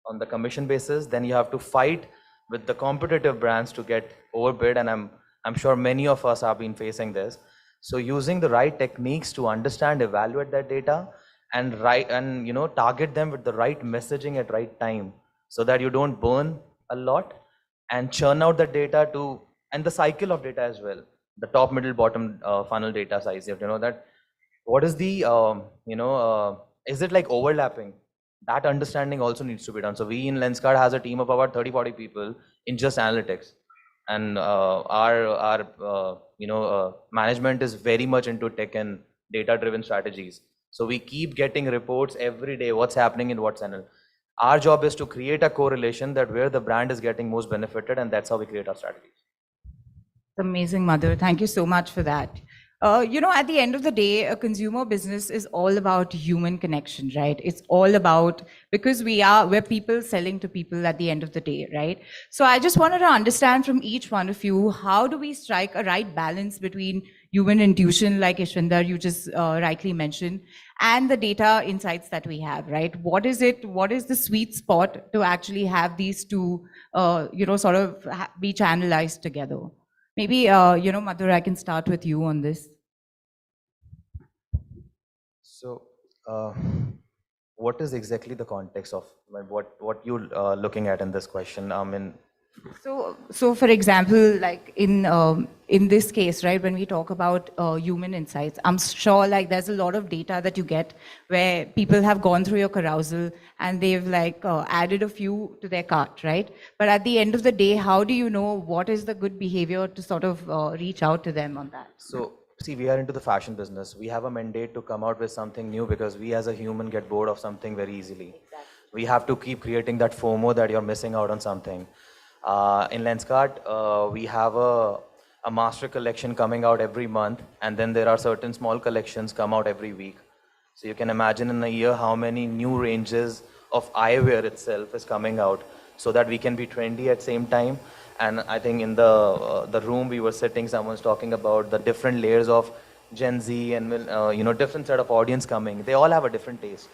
on the commission basis, then you have to fight with the competitive brands to get overbid, and I'm sure many of us have been facing this. So using the right techniques to understand, evaluate that data, and target them with the right messaging at right time, so that you don't burn a lot and churn out the data and the cycle of data as well. The top, middle, bottom funnel data size. You have to know that what is the is it like overlapping? That understanding also needs to be done. So we in Lenskart has a team of about 30-40 people in just analytics, and our management is very much into tech and data-driven strategies. So we keep getting reports every day, what's happening in what channel. Our job is to create a correlation that where the brand is getting most benefited, and that's how we create our strategies. Amazing, Madhur. Thank you so much for that. At the end of the day, a consumer business is all about human connection, right? It's all about, because we're people selling to people at the end of the day, right? So I just wanted to understand from each one of you, how do we strike a right balance between human intuition, like Ishwinder, you just rightly mentioned, and the data insights that we have, right? What is the sweet spot to actually have these two, sort of be channelized together? Maybe, Madhur, I can start with you on this. So, what is exactly the context of what you're looking at in this question? So for example, like in this case, right, when we talk about human insights, I'm sure like there's a lot of data that you get where people have gone through your carousel and they've like added a few to their cart, right? But at the end of the day, how do you know what is the good behavior to sort of reach out to them on that? So see, we are into the fashion business. We have a mandate to come out with something new because we as a human get bored of something very easily. Exactly. We have to keep creating that FOMO that you're missing out on something. In Lenskart, we have a master collection coming out every month, and then there are certain small collections come out every week. So you can imagine in a year how many new ranges of eyewear itself is coming out, so that we can be trendy at same time. And I think in the room we were sitting, someone's talking about the different layers of Gen Z and different set of audience coming. They all have a different taste.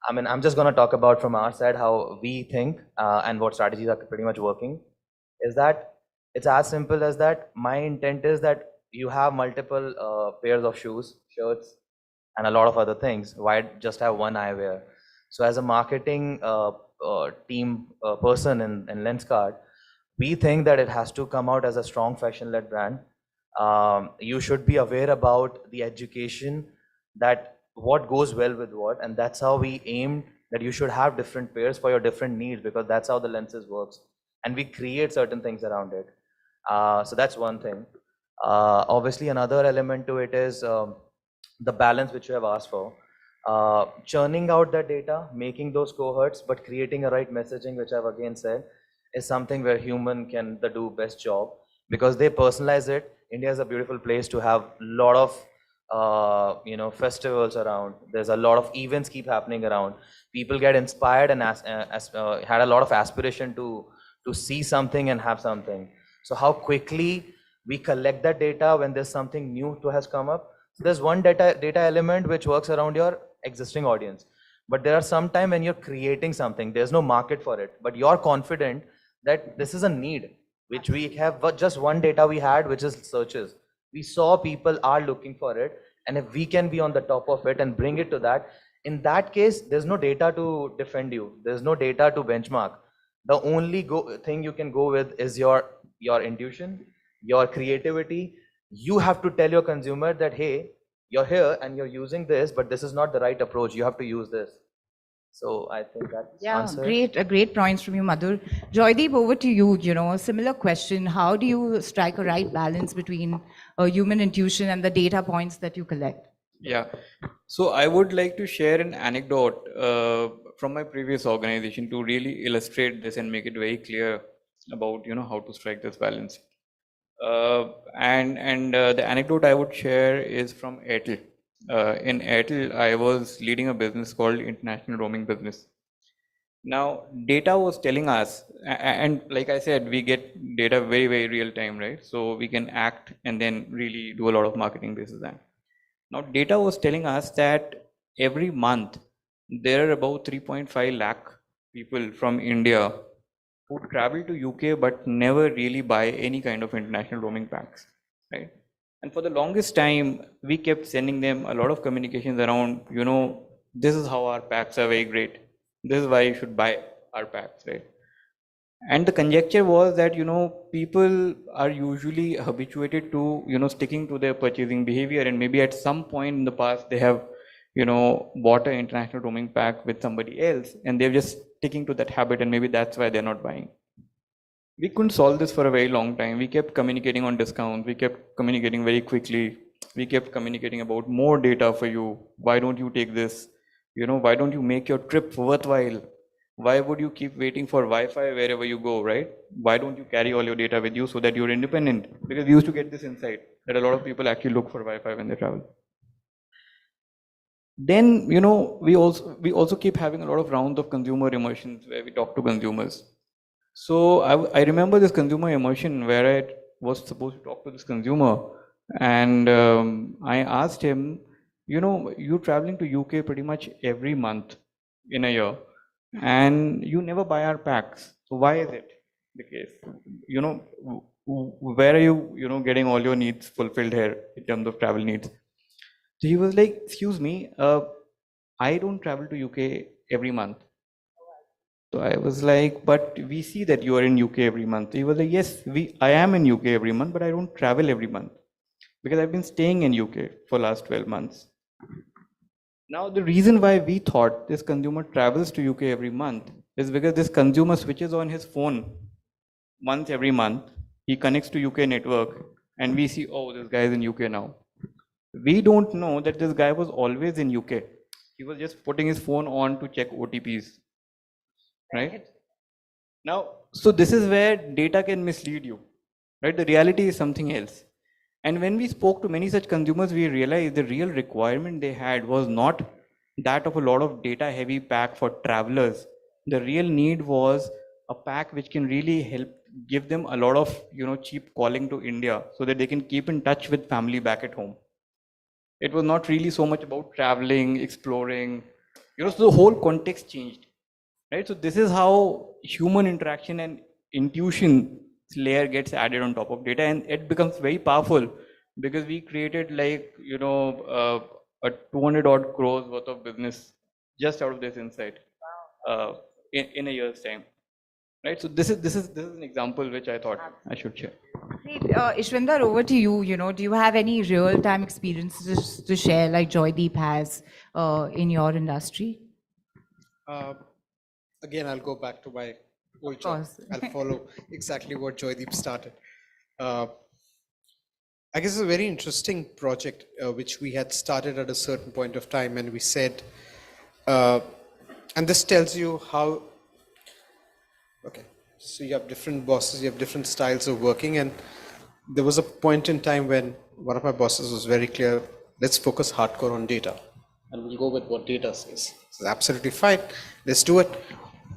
I mean, I'm just going to talk about from our side how we think and what strategies are pretty much working. Is that it's as simple as that. My intent is that you have multiple pairs of shoes, shirts, and a lot of other things. Why just have one eyewear? So as a marketing team person in Lenskart, We think that it has to come out as a strong fashion-led brand. You should be aware about the education, that what goes well with what, and that's how we aim that you should have different pairs for your different needs, because that's how the lenses works, and we create certain things around it. So that's one thing. Obviously, another element to it is the balance which you have asked for. Churning out that data, making those cohorts, but creating a right messaging, which I've again said, is something where human can do best job, because they personalize it. India is a beautiful place to have a lot of festivals around. There's a lot of events keep happening around. People get inspired and had a lot of aspiration to see something and have something. So how quickly we collect that data when there's something new to has come up. So there's one data element which works around your existing audience, but there are some time when you're creating something, there's no market for it, but you're confident that this is a need which we have. But just one data we had, which is searches. We saw people are looking for it, and if we can be on the top of it and bring it to that, in that case, there's no data to defend you. There's no data to benchmark. The only thing you can go with is your intuition, your creativity. You have to tell your consumer that, hey, you're here and you're using this, but this is not the right approach. You have to use this. So I think that's answered. Great points from you, Madhur. Joydeep, over to you. A similar question. How do you strike a right balance between human intuition and the data points that you collect? Yeah, so I would like to share an anecdote from my previous organization to really illustrate this and make it very clear about how to strike this balance. The anecdote I would share is from Airtel. In Airtel, I was leading a business called international roaming business. Now, data was telling us, and like I said, we get data very, very real time, right? So we can act and then really do a lot of marketing basis that. Now, data was telling us that every month there are about 3.5 lakh people from India who travel to UK but never really buy any kind of international roaming packs, right? And for the longest time, we kept sending them a lot of communications around, this is how our packs are very great. This is why you should buy our packs, right? And the conjecture was that, people are usually habituated to, sticking to their purchasing behavior, and maybe at some point in the past they have, bought an international roaming pack with somebody else, and they're just sticking to that habit, and maybe that's why they're not buying. We couldn't solve this for a very long time. We kept communicating on discounts. We kept communicating very quickly. We kept communicating about more data for you. Why don't you take this? Why don't you make your trip worthwhile? Why would you keep waiting for Wi-Fi wherever you go, right? Why don't you carry all your data with you so that you're independent? Because we used to get this insight that a lot of people actually look for Wi-Fi when they travel. Then, we also keep having a lot of rounds of consumer immersions where we talk to consumers. So I remember this consumer immersion where I was supposed to talk to this consumer, and I asked him, you're traveling to UK pretty much every month in a year, and you never buy our packs. So why is it the case? Where are you, getting all your needs fulfilled here in terms of travel needs? So he was like, excuse me, I don't travel to UK every month. So I was like, but we see that you are in UK every month. He was like, yes, I am in UK every month, but I don't travel every month because I've been staying in UK for last 12 months. Now, the reason why we thought this consumer travels to UK every month is because this consumer switches on his phone once every month. He connects to UK network and we see, oh, this guy is in UK now. We don't know that this guy was always in UK. He was just putting his phone on to check OTPs. Right? Now, so this is where data can mislead you, right? The reality is something else. And when we spoke to many such consumers, we realized the real requirement they had was not that of a lot of data heavy pack for travelers. The real need was a pack which can really help give them a lot of, cheap calling to India so that they can keep in touch with family back at home. It was not really so much about traveling, exploring, so the whole context changed. Right, so this is how human interaction and intuition layer gets added on top of data, and it becomes very powerful because we created like a 200 odd crores worth of business just out of this insight in a year's time. right? So this is an example which I thought I should share. Great. Ishwinder, over to you. Do you have any real-time experiences to share like Joydeep has in your industry? Again, I'll go back to my old job. course. I'll follow exactly what Joydeep started. I guess it's a very interesting project which we had started at a certain point of time, and we said, and this tells you how, okay, so you have different bosses, you have different styles of working, and there was a point in time when one of my bosses was very clear, let's focus hardcore on data, and we'll go with what data says. So absolutely fine, let's do it.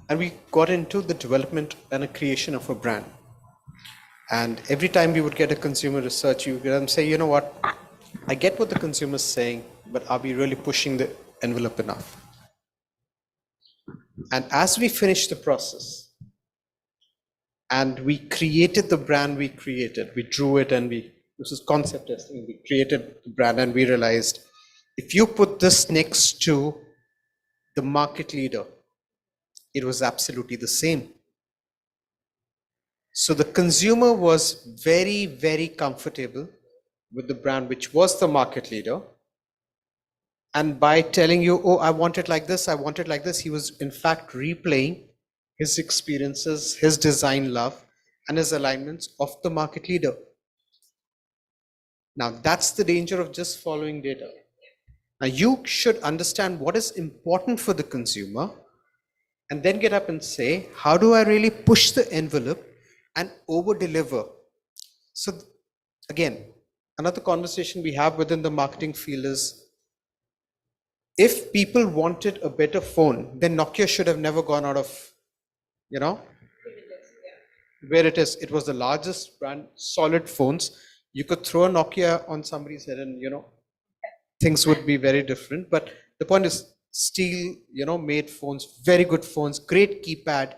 And we got into the development and a creation of a brand. And every time we would get a consumer research, you would say, you know what, I get what the consumer is saying, but are we really pushing the envelope enough? And as we finished the process, and we created the brand we created, we drew it, and this is concept testing, we created the brand, and we realized, if you put this next to the market leader, it was absolutely the same. So the consumer was very, very comfortable with the brand, which was the market leader. And by telling you, oh, I want it like this, I want it like this, he was in fact replaying his experiences, his design love, and his alignments of the market leader. Now, that's the danger of just following data. Now, you should understand what is important for the consumer and then get up and say, how do I really push the envelope and over-deliver? So again, another conversation we have within the marketing field is, if people wanted a better phone, then Nokia should have never gone out of, where it is. It was the largest brand, solid phones. You could throw a Nokia on somebody's head and, things would be very different. But the point is, steel, made phones, very good phones, great keypad.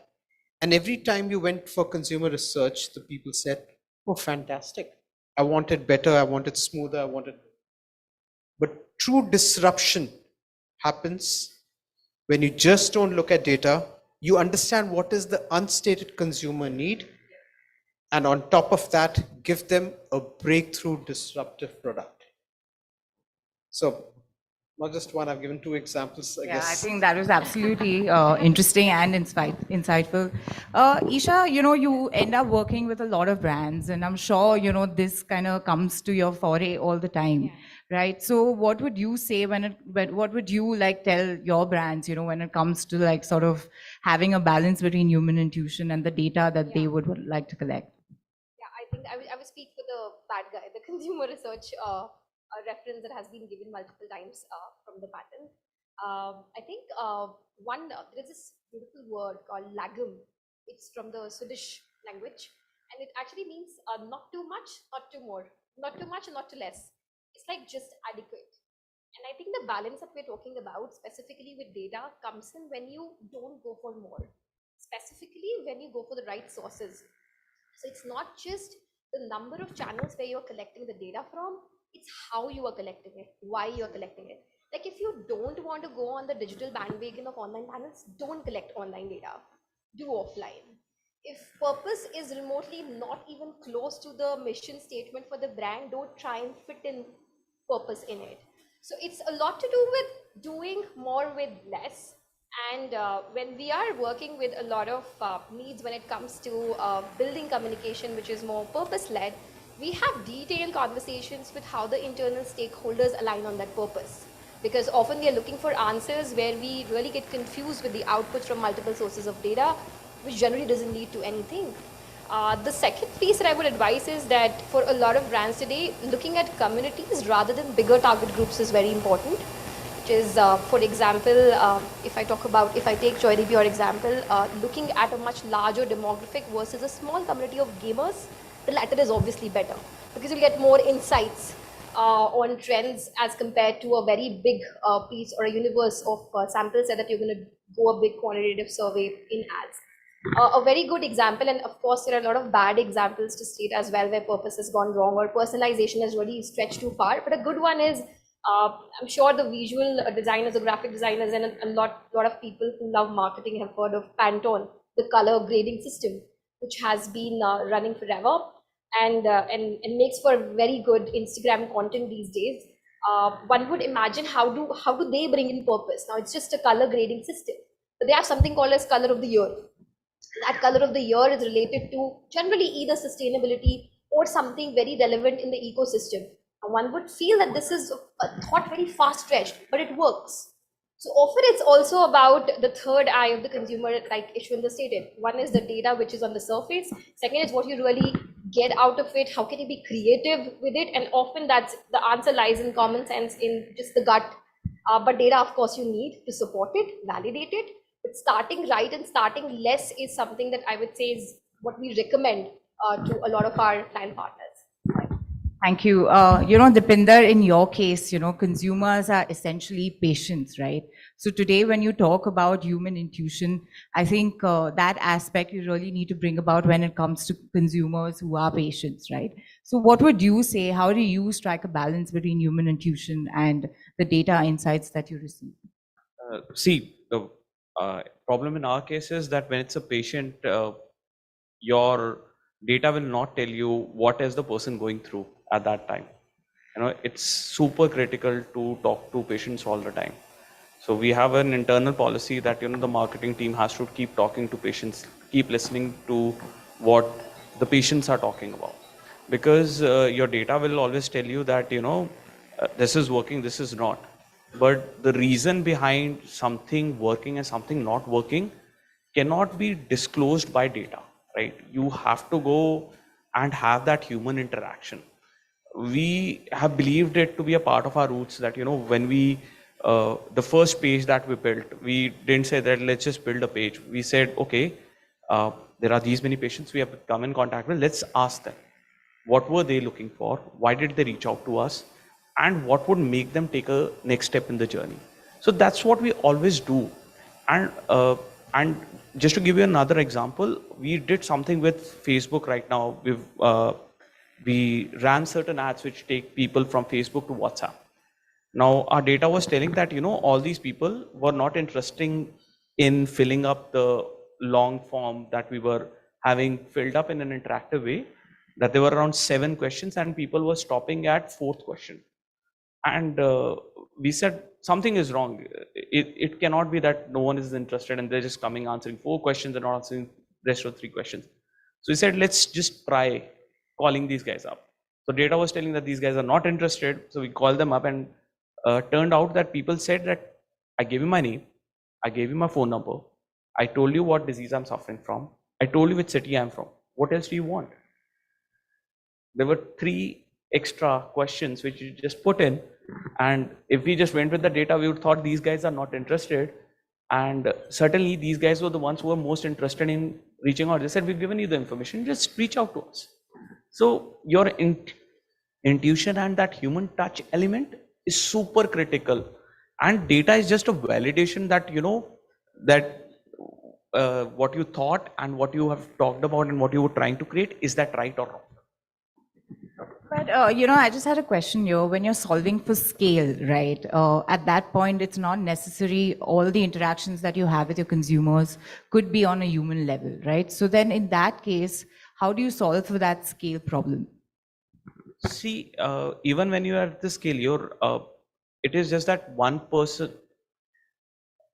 And every time you went for consumer research, the people said, oh, fantastic. I want it better, I want it smoother, I want it. But true disruption happens when you just don't look at data, you understand what is the unstated consumer need, and on top of that, give them a breakthrough disruptive product. So not just one, I've given two examples, I guess. I think that was absolutely interesting and insightful. Isha, you end up working with a lot of brands, and I'm sure, this kind of comes to your foray all the time, right? So what would you say what would you like tell your brands, when it comes to like sort of having a balance between human intuition and the data that they would like to collect? Yeah, I think I would speak for the bad guy, the consumer research a reference that has been given multiple times from the pattern. I think there's this beautiful word called lagom. It's from the Swedish language, and it actually means not too much, not too more, not too much and not too less. It's like just adequate. And I think the balance that we're talking about specifically with data comes in when you don't go for more, specifically when you go for the right sources. So it's not just the number of channels where you're collecting the data from, it's how you are collecting it, why you are collecting it. Like if you don't want to go on the digital bandwagon of online panels, don't collect online data, do offline. If purpose is remotely not even close to the mission statement for the brand, don't try and fit in purpose in it. So it's a lot to do with doing more with less. And when we are working with a lot of needs when it comes to building communication, which is more purpose-led, we have detailed conversations with how the internal stakeholders align on that purpose. Because often we are looking for answers where we really get confused with the outputs from multiple sources of data, which generally doesn't lead to anything. The second piece that I would advise is that for a lot of brands today, looking at communities rather than bigger target groups is very important. Which is, for example, if I take Joydeep, your example, looking at a much larger demographic versus a small community of gamers, the latter is obviously better because you'll get more insights on trends as compared to a very big piece or a universe of samples that you're going to go a big quantitative survey in ads. A very good example, and of course there are a lot of bad examples to state as well where purpose has gone wrong or personalization has really stretched too far, but a good one is I'm sure the visual designers or graphic designers and a lot of people who love marketing have heard of Pantone, the color grading system, which has been running forever and makes for very good Instagram content these days. One would imagine how do they bring in purpose? Now it's just a color grading system, but they have something called as color of the year. That color of the year is related to generally either sustainability or something very relevant in the ecosystem. And one would feel that this is a thought very far-stretched, but it works. So often it's also about the third eye of the consumer, like Ishwinder stated. One is the data which is on the surface. Second is what you really get out of it. How can you be creative with it? And often that's the answer lies in common sense, in just the gut. But data, of course, you need to support it, validate it. But starting right and starting less is something that I would say is what we recommend to a lot of our client partners. Thank you. Dipinder, in your case, consumers are essentially patients, right? So today, when you talk about human intuition, I think that aspect you really need to bring about when it comes to consumers who are patients, right? So what would you say? How do you strike a balance between human intuition and the data insights that you receive? See, the problem in our case is that when it's a patient, your data will not tell you what is the person going through at that time. It's super critical to talk to patients all the time. So we have an internal policy that the marketing team has to keep talking to patients, keep listening to what the patients are talking about, because your data will always tell you that this is working, this is not. But the reason behind something working and something not working cannot be disclosed by data, right? You have to go and have that human interaction. We have believed it to be a part of our roots that, when we, the first page that we built, we didn't say that let's just build a page. We said, okay, there are these many patients we have come in contact with, let's ask them. What were they looking for? Why did they reach out to us? And what would make them take a next step in the journey? So that's what we always do. And just to give you another example, we did something with Facebook right now. We ran certain ads which take people from Facebook to WhatsApp. Now, our data was telling that, all these people were not interested in filling up the long form that we were having filled up in an interactive way, that there were around 7 questions and people were stopping at 4th question. And we said, something is wrong. It cannot be that no one is interested and they're just coming answering 4 questions and not answering the rest of 3 questions. So we said, let's just try calling these guys up. So data was telling that these guys are not interested. So we called them up, and turned out that people said that I gave you my name, I gave you my phone number, I told you what disease I'm suffering from, I told you which city I'm from. What else do you want? There were 3 extra questions which you just put in, and if we just went with the data, we would thought these guys are not interested. And certainly these guys were the ones who were most interested in reaching out. They said, we've given you the information, just reach out to us. So your intuition and that human touch element is super critical, and data is just a validation that what you thought and what you have talked about and what you were trying to create, is that right or wrong? But, I just had a question here. When you're solving for scale, right, at that point, it's not necessary all the interactions that you have with your consumers could be on a human level, right? So then in that case, how do you solve for that scale problem? See, even when you are at the scale, it is just that one person,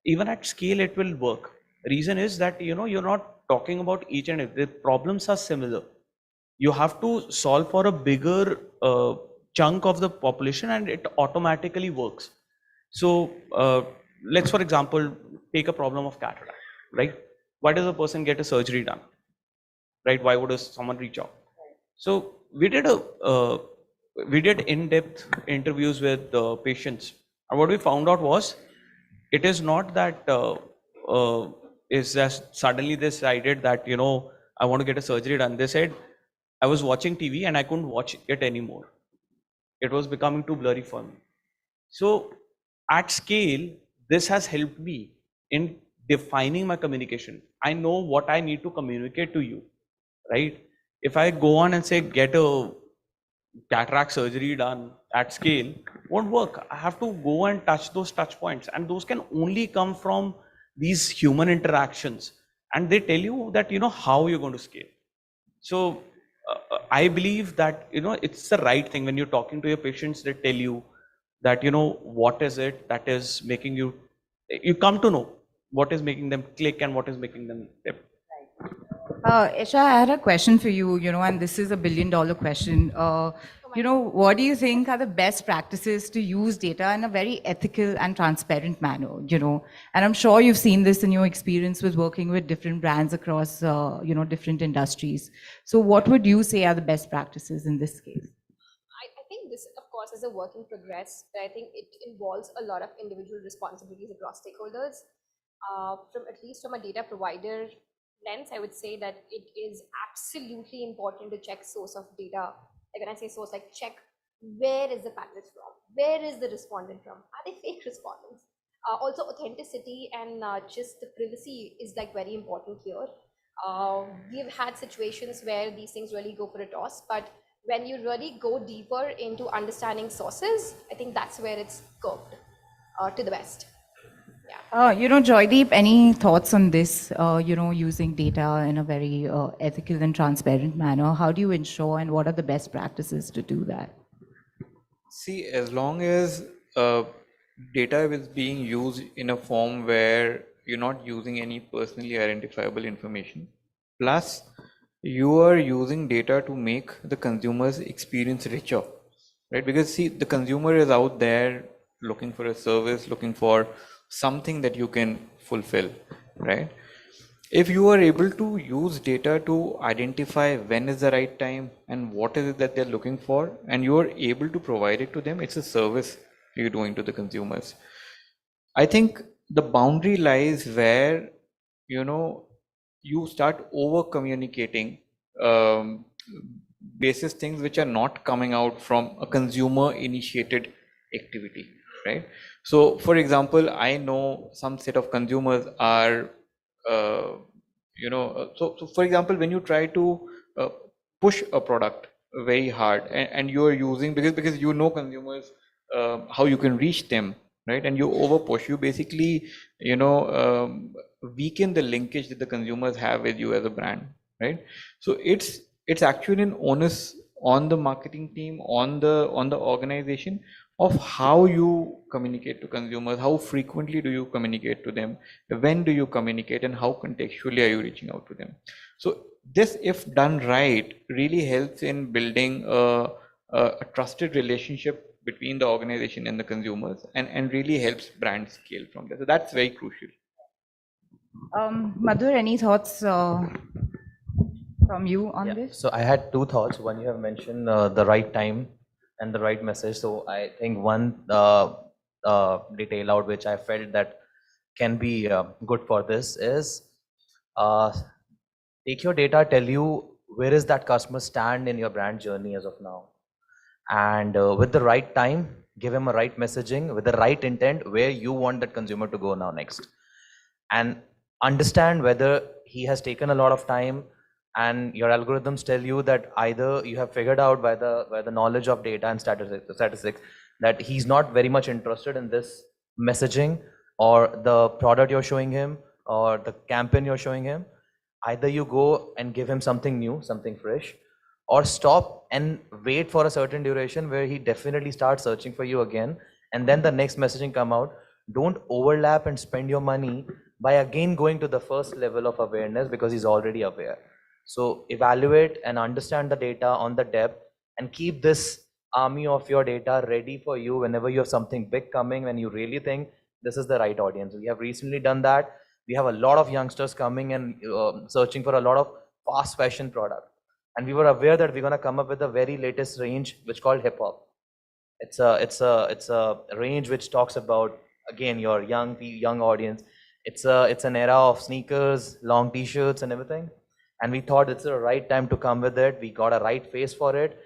even at scale, it will work. Reason is that, you're not talking about each and every, the problems are similar. You have to solve for a bigger chunk of the population and it automatically works. So let's, for example, take a problem of cataract, right? Why does a person get a surgery done, right? Why would someone reach out? So we did in-depth interviews with patients, and what we found out was, it is not that is just suddenly they decided that I want to get a surgery done. They said, I was watching TV and I couldn't watch it anymore. It was becoming too blurry for me. So at scale, this has helped me in defining my communication. I know what I need to communicate to you, right? If I go on and say, get a cataract surgery done at scale, won't work. I have to go and touch those touch points, and those can only come from these human interactions. and they tell you that, how you're going to scale. So I believe that, it's the right thing when you're talking to your patients, they tell you that, what is it that is making you come to know what is making them click and what is making them tip. Isha, I had a question for you, and this is a billion-dollar question. What do you think are the best practices to use data in a very ethical and transparent manner, And I'm sure you've seen this in your experience with working with different brands across, different industries. So what would you say are the best practices in this case? I think this, of course, is a work in progress, but I think it involves a lot of individual responsibilities across stakeholders. From a data provider lens, I would say that it is absolutely important to check source of data. Like when I say source, like check where is the package from, where is the respondent from, are they fake respondents? Also authenticity and just the privacy is like very important here. We've had situations where these things really go for a toss, but when you really go deeper into understanding sources, I think that's where it's curved to the best. Joydeep, any thoughts on this, using data in a very ethical and transparent manner? How do you ensure, and what are the best practices to do that? See, as long as data is being used in a form where you're not using any personally identifiable information, plus you are using data to make the consumer's experience richer, right? Because see, the consumer is out there looking for a service, looking for something that you can fulfill, right? If you are able to use data to identify when is the right time and what is it that they're looking for, and you are able to provide it to them, it's a service you're doing to the consumers. I think the boundary lies where, you start over communicating basis things which are not coming out from a consumer initiated activity, right? So for example, I know some set of consumers are so for example, when you try to push a product very hard, and you are using, because consumers, how you can reach them, right? And you over push, you basically weaken the linkage that the consumers have with you as a brand, right? So it's actually an onus on the marketing team, on the organization, of how you communicate to consumers, how frequently do you communicate to them, when do you communicate, and how contextually are you reaching out to them. So this, if done right, really helps in building a trusted relationship between the organization and the consumers, and really helps brands scale from there. So that's very crucial. Madhur, any thoughts from you on this? So I had two thoughts. One, you have mentioned the right time and the right message. So I think one detail out which I felt that can be good for this is take your data, tell you where is that customer stand in your brand journey as of now, and with the right time, give him a right messaging with the right intent where you want that consumer to go now next, and understand whether he has taken a lot of time, and your algorithms tell you that either you have figured out by the knowledge of data and statistics that he's not very much interested in this messaging or the product you're showing him or the campaign you're showing him. Either you go and give him something new, something fresh, or stop and wait for a certain duration where he definitely starts searching for you again, and then the next messaging come out. Don't overlap and spend your money by again going to the first level of awareness because he's already aware. So evaluate and understand the data on the depth, and keep this army of your data ready for you whenever you have something big coming, when you really think this is the right audience. We have recently done that. We have a lot of youngsters coming and searching for a lot of fast fashion product, and we were aware that we're going to come up with a very latest range which called hip hop. It's a range which talks about, again, your young audience. It's an era of sneakers, long t-shirts and everything, and we thought it's the right time to come with it. We got a right face for it,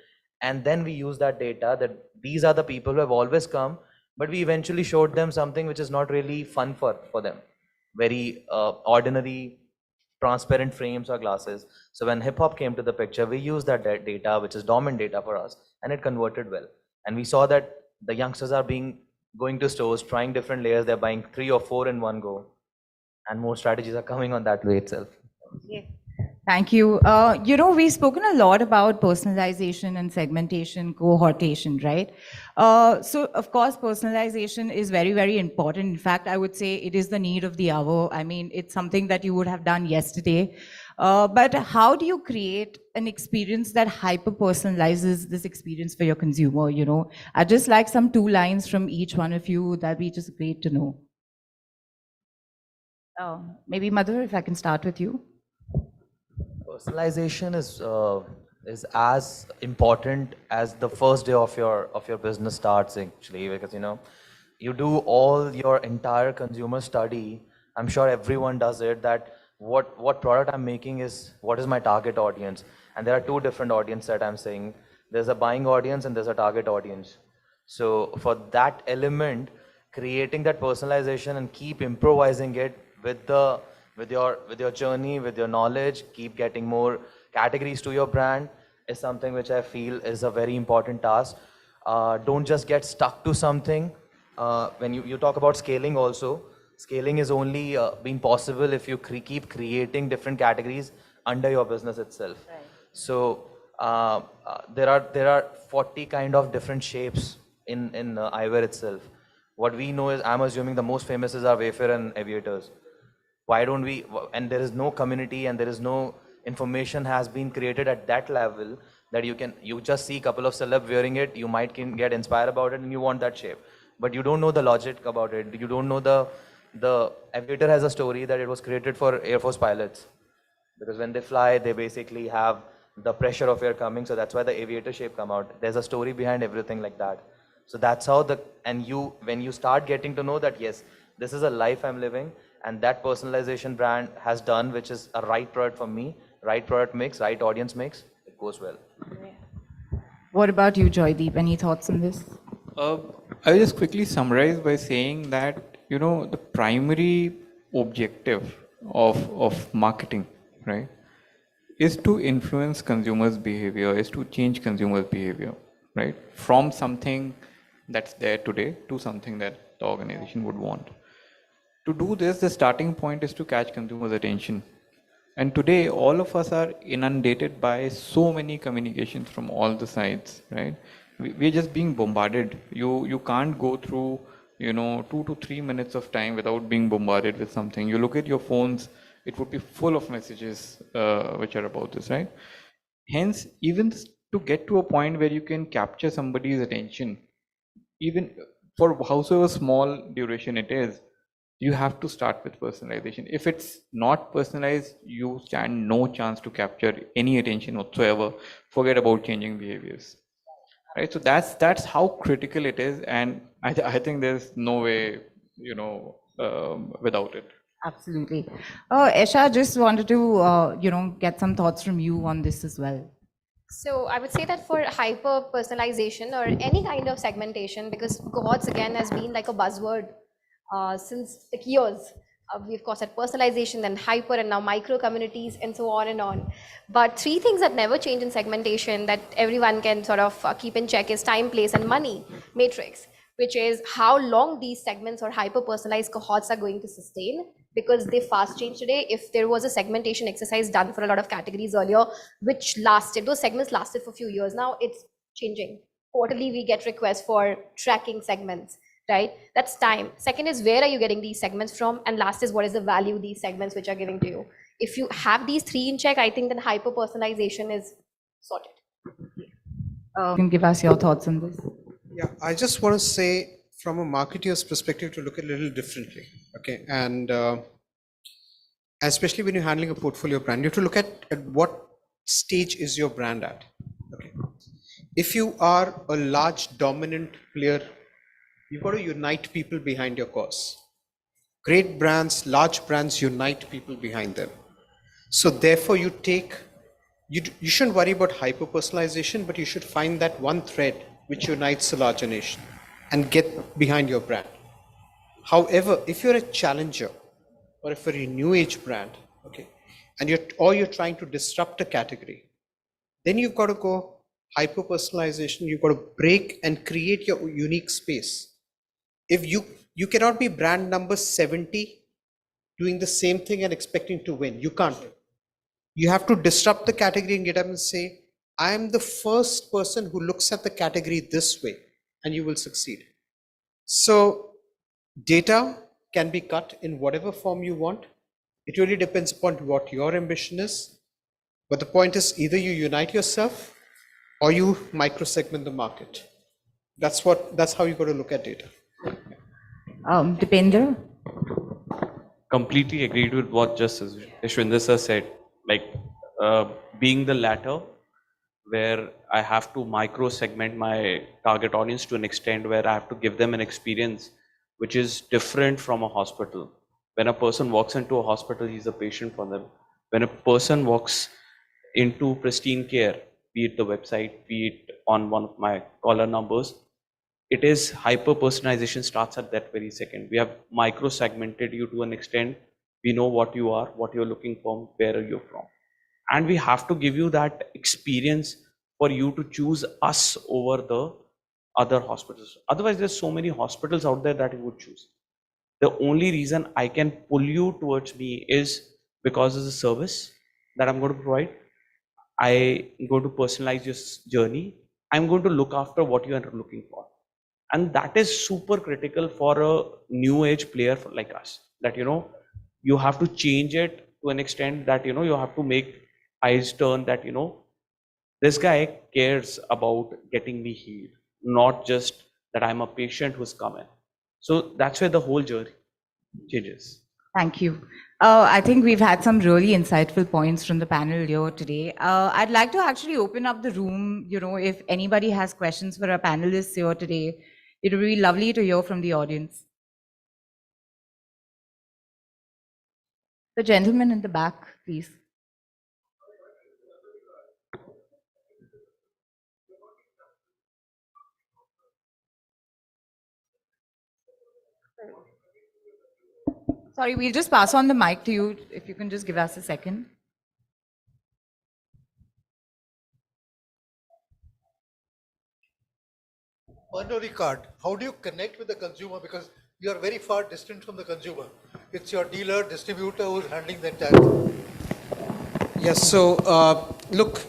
and then we use that data that these are the people who have always come, but we eventually showed them something which is not really fun for them, very ordinary transparent frames or glasses. So when hip hop came to the picture, we used that data, which is dormant data for us, and it converted well. And we saw that the youngsters are going to stores, trying different layers. They're buying 3 or 4 in one go. and more strategies are coming on that way itself. Thank you. We've spoken a lot about personalization and segmentation, cohortation, right? So, of course, personalization is very, very important. In fact, I would say it is the need of the hour. I mean, it's something that you would have done yesterday. But how do you create an experience that hyper-personalizes this experience for your consumer? I'd just like some 2 lines from each one of you. That'd be just great to know. Maybe Madhur, if I can start with you. Personalization is as important as the first day of your business starts, actually, because you do all your entire consumer study. I'm sure everyone does it, that what product I'm making is what is my target audience, and there are 2 different audiences that I'm saying. There's a buying audience and there's a target audience. So for that element, creating that personalization and keep improvising it with your journey, with your knowledge, keep getting more categories to your brand is something which I feel is a very important task. Don't just get stuck to something. When you talk about scaling also, scaling is only being possible if you keep creating different categories under your business itself. Right. So there are 40 kind of different shapes in eyewear itself. What we know is, I'm assuming the most famous is our Wayfair and Aviators. Why don't we, and there is no community and there is no information has been created at that level that you just see a couple of celeb wearing it, you might get inspired about it and you want that shape. But you don't know the logic about it. You don't know the Aviator has a story that it was created for Air Force pilots. Because when they fly, they basically have the pressure of air coming. So that's why the Aviator shape come out. There's a story behind everything like that. So that's how when you start getting to know that, yes, this is a life I'm living, and that personalization brand has done, which is a right product for me, right product mix, right audience mix, it goes well. What about you, Joydeep? Any thoughts on this? I'll just quickly summarize by saying that, the primary objective of marketing, right, is to influence consumers' behavior, is to change consumers' behavior, right, from something that's there today to something that the organization would want. To do this, the starting point is to catch consumers' attention. And today, all of us are inundated by so many communications from all the sides, right? We're just being bombarded. You can't go through, 2 to 3 minutes of time without being bombarded with something. You look at your phones, it would be full of messages which are about this, right? Hence, even to get to a point where you can capture somebody's attention, even for howsoever small duration it is, you have to start with personalization. If it's not personalized, you stand no chance to capture any attention whatsoever. Forget about changing behaviors, right? So that's how critical it is, and I think there's no way, without it. Absolutely. Esha, just wanted to, get some thoughts from you on this as well. So I would say that for hyper personalization or any kind of segmentation, because cohorts again has been like a buzzword since the years. We of course had personalization, then hyper, and now micro communities, and so on and on. But 3 things that never change in segmentation that everyone can sort of keep in check is time, place, and money matrix, which is how long these segments or hyper personalized cohorts are going to sustain, because they fast change today. If there was a segmentation exercise done for a lot of categories earlier, which lasted, those segments lasted for a few years, now it's changing. Quarterly, we get requests for tracking segments, right? That's time. Second is, where are you getting these segments from? And last is, what is the value these segments which are giving to you? If you have these 3 in check, I think then hyper personalization is sorted. You can give us your thoughts on this. Yeah, I just want to say, from a marketer's perspective, to look at it a little differently. Okay, and especially when you're handling a portfolio brand, you have to look at what stage is your brand at. Okay, if you are a large dominant player, you've got to unite people behind your cause. Great brands, large brands unite people behind them. So therefore, you shouldn't worry about hyper personalization, but you should find that one thread which unites a larger nation and get behind your brand. However, if you're a challenger or if you're a new age brand, okay, and you're trying to disrupt a category, then you've got to go hyper personalization. You've got to break and create your unique space. If you cannot be brand number 70 doing the same thing and expecting to win. You can't. You have to disrupt the category and get up and say, I am the first person who looks at the category this way, and you will succeed. So data can be cut in whatever form you want. It really depends upon what your ambition is. But the point is, either you unite yourself or you micro-segment the market. That's how you got to look at data. Dipender? Completely agreed with what just Ishwinder sir said. Like being the latter, where I have to micro segment my target audience to an extent where I have to give them an experience which is different from a hospital. When a person walks into a hospital, he's a patient for them. When a person walks into pristine care, be it the website, be it on one of my caller numbers, it is hyper personalization starts at that very second. We have micro segmented you to an extent. We know what you are, what you're looking for, where are you from. And we have to give you that experience for you to choose us over the other hospitals. Otherwise, there's so many hospitals out there that you would choose. The only reason I can pull you towards me is because of the service that I'm going to provide. I'm going to personalize your journey. I'm going to look after what you are looking for. And that is super critical for a new age player like us, that, you have to change it to an extent that, you have to make eyes turn that, this guy cares about getting me healed, not just that I'm a patient who's coming. So that's where the whole journey changes. Thank you. I think we've had some really insightful points from the panel here today. I'd like to actually open up the room, if anybody has questions for our panelists here today. It would be lovely to hear from the audience. The gentleman in the back, please. Sorry, we'll just pass on the mic to you, if you can just give us a second. Binary card, how do you connect with the consumer? Because you are very far distant from the consumer. It's your dealer, distributor who's handling the entire thing. Yes, so look,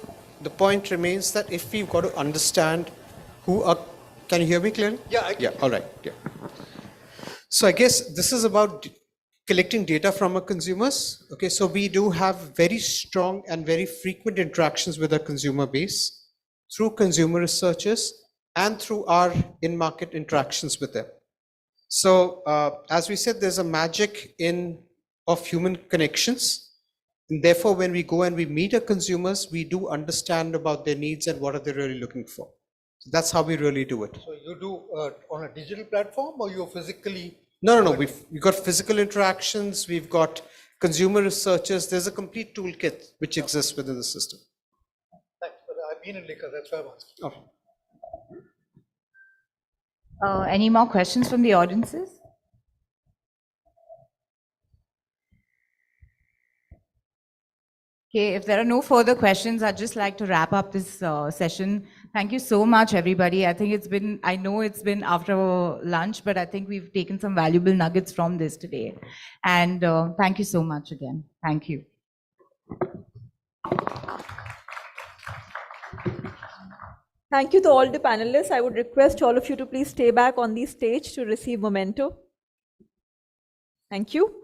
the point remains that if we've got to understand who are, can you hear me clearly? Yeah, I can. Yeah, all right. Yeah. So I guess this is about collecting data from our consumers. Okay, so we do have very strong and very frequent interactions with our consumer base through consumer researchers and through our in-market interactions with them. So as we said, there's a magic of human connections. And therefore, when we go and we meet our consumers, we do understand about their needs and what are they really looking for. So that's how we really do it. So you do on a digital platform, or you're physically? No. We've got physical interactions. We've got consumer researchers. There's a complete toolkit which exists within the system. Thanks, but I've been in liquor, that's why I'm asking. Okay. Any more questions from the audiences? Okay, if there are no further questions, I'd just like to wrap up this session. Thank you so much, everybody. I think I know it's been after lunch, but I think we've taken some valuable nuggets from this today. And thank you so much again. Thank you. Thank you to all the panelists. I would request all of you to please stay back on the stage to receive memento. Thank you.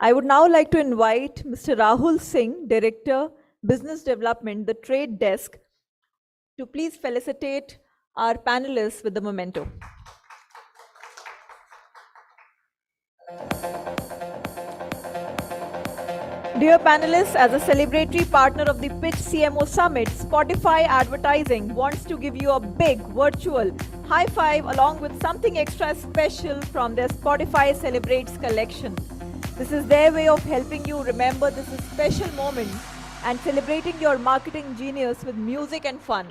I would now like to invite Mr. Rahul Singh, Director, Business Development, the Trade Desk, to please felicitate our panelists with the memento. Dear panelists, as a celebratory partner of the Pitch CMO Summit, Spotify Advertising wants to give you a big virtual high five along with something extra special from their Spotify Celebrates collection. This is their way of helping you remember this special moment and celebrating your marketing genius with music and fun.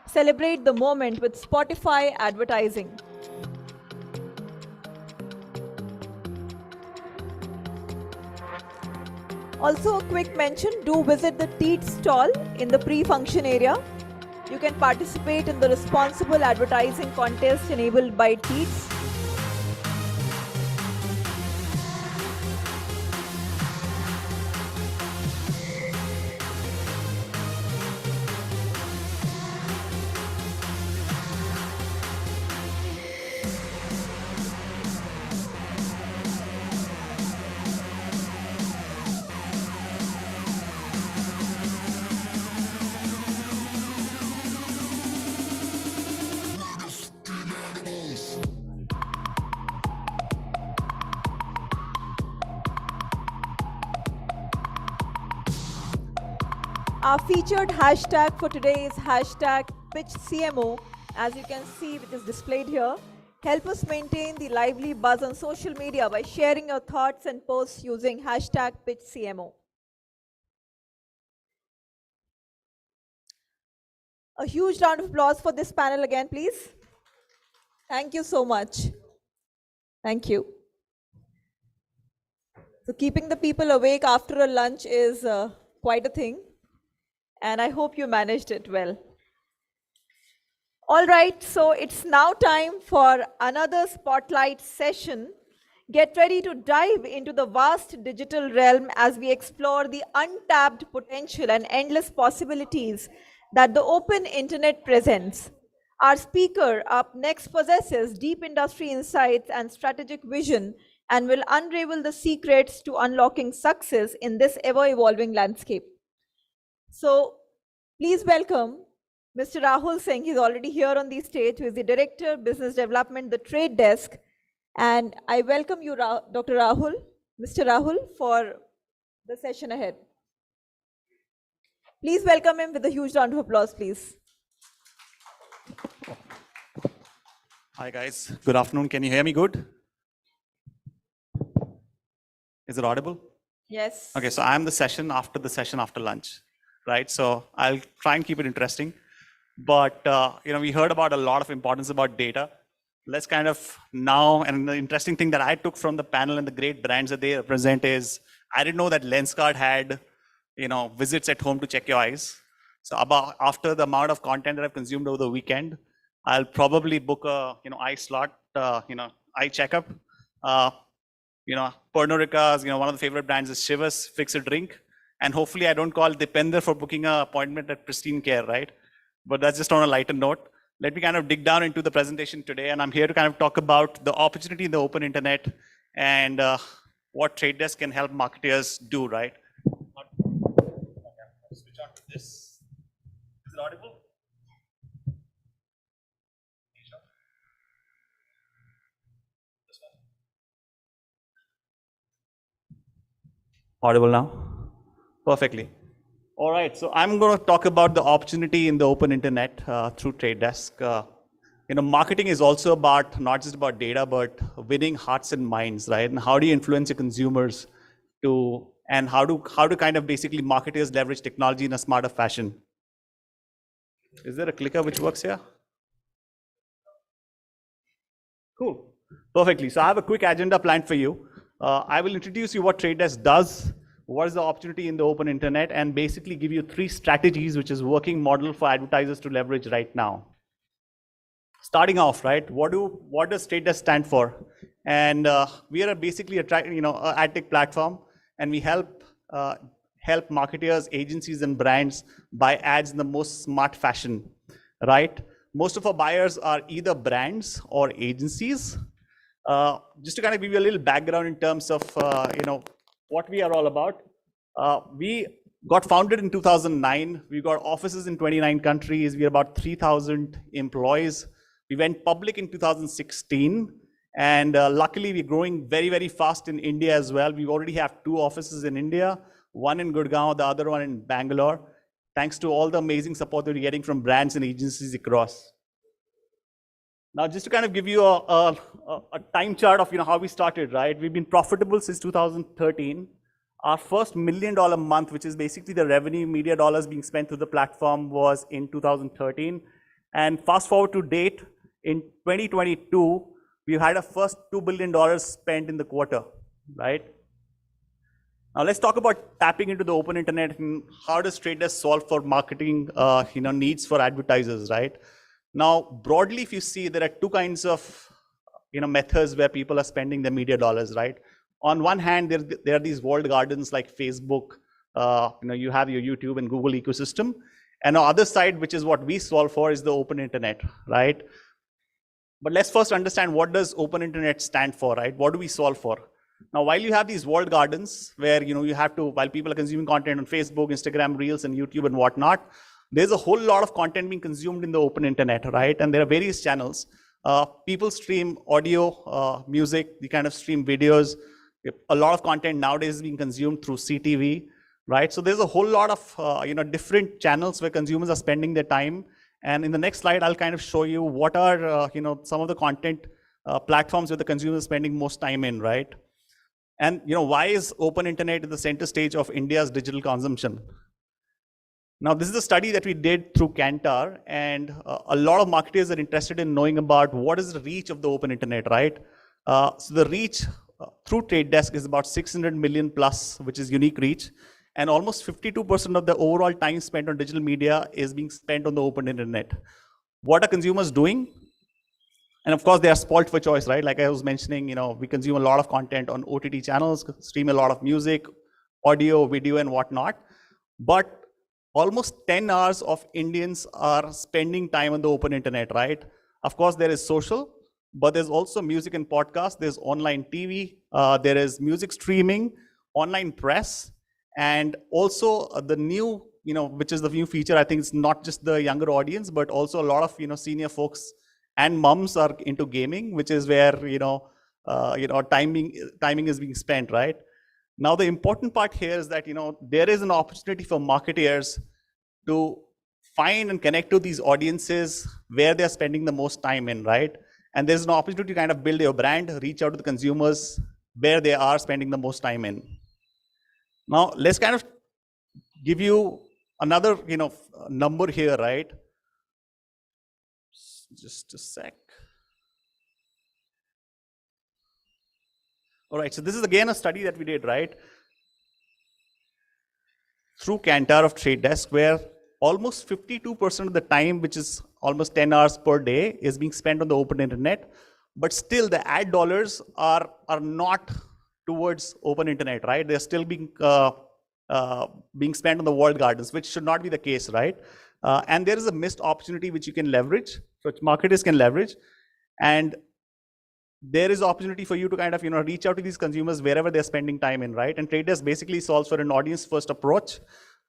Celebrate the moment with Spotify Advertising. Also, a quick mention, do visit the Teats stall in the pre-function area. You can participate in the responsible advertising contest enabled by Teats. Our featured hashtag for today is hashtag PitchCMO, as you can see, which is displayed here. Help us maintain the lively buzz on social media by sharing your thoughts and posts using hashtag PitchCMO. A huge round of applause for this panel again, please. Thank you so much. Thank you. So keeping the people awake after a lunch is quite a thing, and I hope you managed it well. All right, so it's now time for another spotlight session. Get ready to dive into the vast digital realm as we explore the untapped potential and endless possibilities that the open internet presents. Our speaker up next possesses deep industry insights and strategic vision and will unravel the secrets to unlocking success in this ever-evolving landscape. So please welcome Mr. Rahul Singh. He's already here on the stage, who is the Director, Business Development, the Trade Desk. And I welcome you, Dr. Rahul, Mr. Rahul, for the session ahead. Please welcome him with a huge round of applause, please. Hi, guys. Good afternoon. Can you hear me good? Is it audible? Yes. Okay, so I'm the session after lunch, right? So I'll try and keep it interesting. But we heard about a lot of importance about data. Let's kind of now, and the interesting thing that I took from the panel and the great brands that they represent is, I didn't know that Lenskart had, visits at home to check your eyes. So after the amount of content that I've consumed over the weekend, I'll probably book a, eye slot, eye checkup. Pernod Ricard's, one of the favorite brands is Shivas, fix a drink. And hopefully I don't call Dipender for booking an appointment at Pristine Care, right? But that's just on a lighter note. Let me kind of dig down into the presentation today, and I'm here to kind of talk about the opportunity in the open internet and what Trade Desk can help marketers do, right? Switch on to this. Is it audible? Audible now? Perfectly. All right, so I'm going to talk about the opportunity in the open internet through Trade Desk. Marketing is also about not just about data, but winning hearts and minds, right? And how do you influence your consumers and how do kind of basically marketers leverage technology in a smarter fashion? Is there a clicker which works here? Cool. Perfectly. So I have a quick agenda planned for you. I will introduce you what Trade Desk does, what is the opportunity in the open internet, and basically give you 3 strategies, which is working model for advertisers to leverage right now. Starting off, right, what does Trade Desk stand for? And we are basically an ad tech platform, and we help marketers, agencies, and brands buy ads in the most smart fashion, right? Most of our buyers are either brands or agencies. Just to kind of give you a little background in terms of what we are all about. We got founded in 2009. We got offices in 29 countries. We are about 3,000 employees. We went public in 2016. And luckily, we're growing very, very fast in India as well. We already have 2 offices in India, one in Gurgaon, the other one in Bangalore, thanks to all the amazing support that we're getting from brands and agencies across. Now, just to kind of give you a time chart of how we started, right? We've been profitable since 2013. Our first $1 million month, which is basically the revenue media dollars being spent through the platform, was in 2013. And fast forward to date, in 2022, we had our first $2 billion spent in the quarter, right? Now let's talk about tapping into the open internet and how does Trade Desk solve for marketing needs for advertisers, right? Now, broadly, if you see, there are 2 kinds of methods where people are spending their media dollars, right? On one hand, there are these walled gardens like Facebook. You have your YouTube and Google ecosystem. And on the other side, which is what we solve for, is the open internet, right? But let's first understand, what does open internet stand for, right? What do we solve for? Now, while you have these walled gardens where you have to, while people are consuming content on Facebook, Instagram, Reels, and YouTube and whatnot, there's a whole lot of content being consumed in the open internet, right? And there are various channels. People stream audio, music, they kind of stream videos. A lot of content nowadays is being consumed through CTV. right? So there's a whole lot of different channels where consumers are spending their time. And in the next slide, I'll kind of show you what are some of the content platforms where the consumer is spending most time in, right? And why is open internet at the center stage of India's digital consumption? Now, this is a study that we did through Kantar, and a lot of marketers are interested in knowing about what is the reach of the open internet, right? So the reach through Trade Desk is about 600 million plus, which is unique reach. And almost 52% of the overall time spent on digital media is being spent on the open internet. What are consumers doing? And of course, they are spoiled for choice, right? Like I was mentioning, we consume a lot of content on OTT channels, stream a lot of music, audio, video, and whatnot. But almost 10 hours of Indians are spending time on the open internet, right? Of course, there is social, but there's also music and podcasts. There's online TV. There is music streaming, online press, and also the new, which is the new feature. I think it's not just the younger audience, but also a lot of, senior folks and moms are into gaming, which is where, timing is being spent, right? Now, the important part here is that, there is an opportunity for marketeers to find and connect to these audiences where they're spending the most time in, right? And there's an opportunity to kind of build your brand, reach out to the consumers where they are spending the most time in. Now, let's kind of give you another, number here, right? Just a sec. All right, so this is again a study that we did, right? Through Kantar of Trade Desk, where almost 52% of the time, which is almost 10 hours per day, is being spent on the open internet. But still, the ad dollars are not towards open internet, right? They're still being spent on the walled gardens, which should not be the case, right? And there is a missed opportunity which you can leverage, which marketers can leverage. And there is opportunity for you to kind of reach out to these consumers wherever they're spending time in, right? And Trade Desk basically solves for an audience-first approach,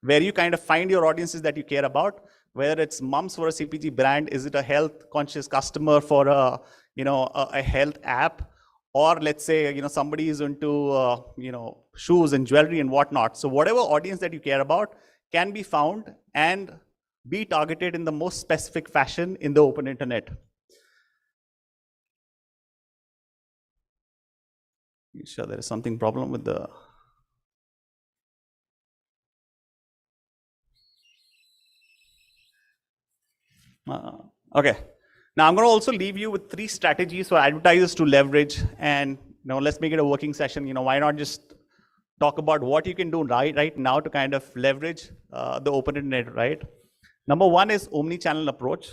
where you kind of find your audiences that you care about, whether it's moms for a CPG brand, is it a health-conscious customer for a health app, or let's say somebody is into shoes and jewelry and whatnot. So whatever audience that you care about can be found and be targeted in the most specific fashion in the open internet. Sure, there is something problem with the. Okay. Now I'm going to also leave you with 3 strategies for advertisers to leverage, and let's make it a working session. Why not just talk about what you can do right now to kind of leverage the open internet, right? Number 1 is omni-channel approach.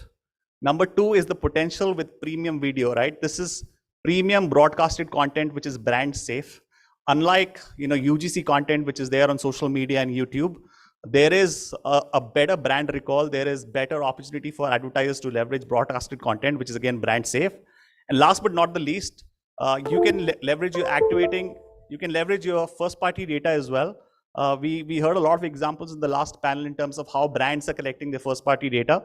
Number 2 is the potential with premium video, right? This is premium broadcasted content, which is brand safe. Unlike UGC content, which is there on social media and YouTube, there is a better brand recall. There is better opportunity for advertisers to leverage broadcasted content, which is again brand safe. And last but not the least, you can leverage your activating. You can leverage your first-party data as well. We heard a lot of examples in the last panel in terms of how brands are collecting their first-party data.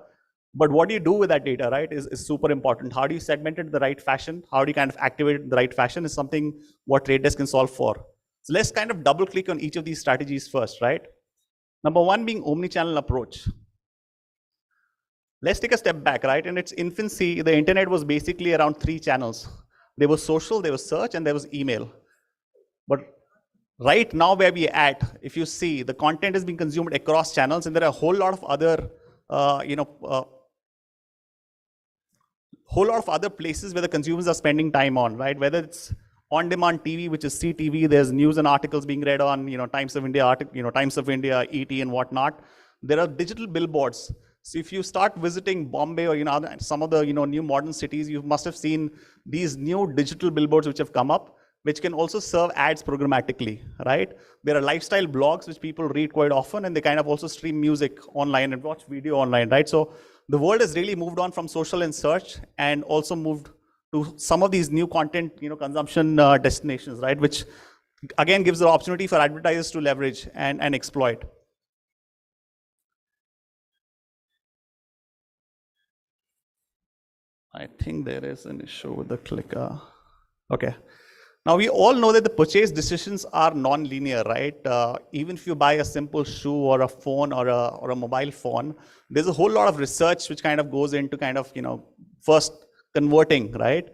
But what do you do with that data, right, is super important. How do you segment it in the right fashion? How do you kind of activate it in the right fashion is something what Trade Desk can solve for. So let's kind of double click on each of these strategies first, right? Number 1 being omni-channel approach. Let's take a step back, right? In its infancy, the internet was basically around 3 channels. There was social, there was search, and there was email. But right now where we are at, if you see, the content is being consumed across channels, and there are a whole lot of other places where the consumers are spending time on, right? Whether it's on-demand TV, which is CTV, there's news and articles being read on, Times of India, Times of India, ET, and whatnot. There are digital billboards. So if you start visiting Bombay or some of the new modern cities, you must have seen these new digital billboards which have come up, which can also serve ads programmatically, right? There are lifestyle blogs which people read quite often, and they kind of also stream music online and watch video online, right? So the world has really moved on from social and search, and also moved to some of these new content, consumption destinations, right? Which again gives the opportunity for advertisers to leverage and exploit. I think there is an issue with the clicker. Okay. Now, we all know that the purchase decisions are non-linear, right? Even if you buy a simple shoe or a phone or a mobile phone, there's a whole lot of research which kind of goes into kind of, first converting, right?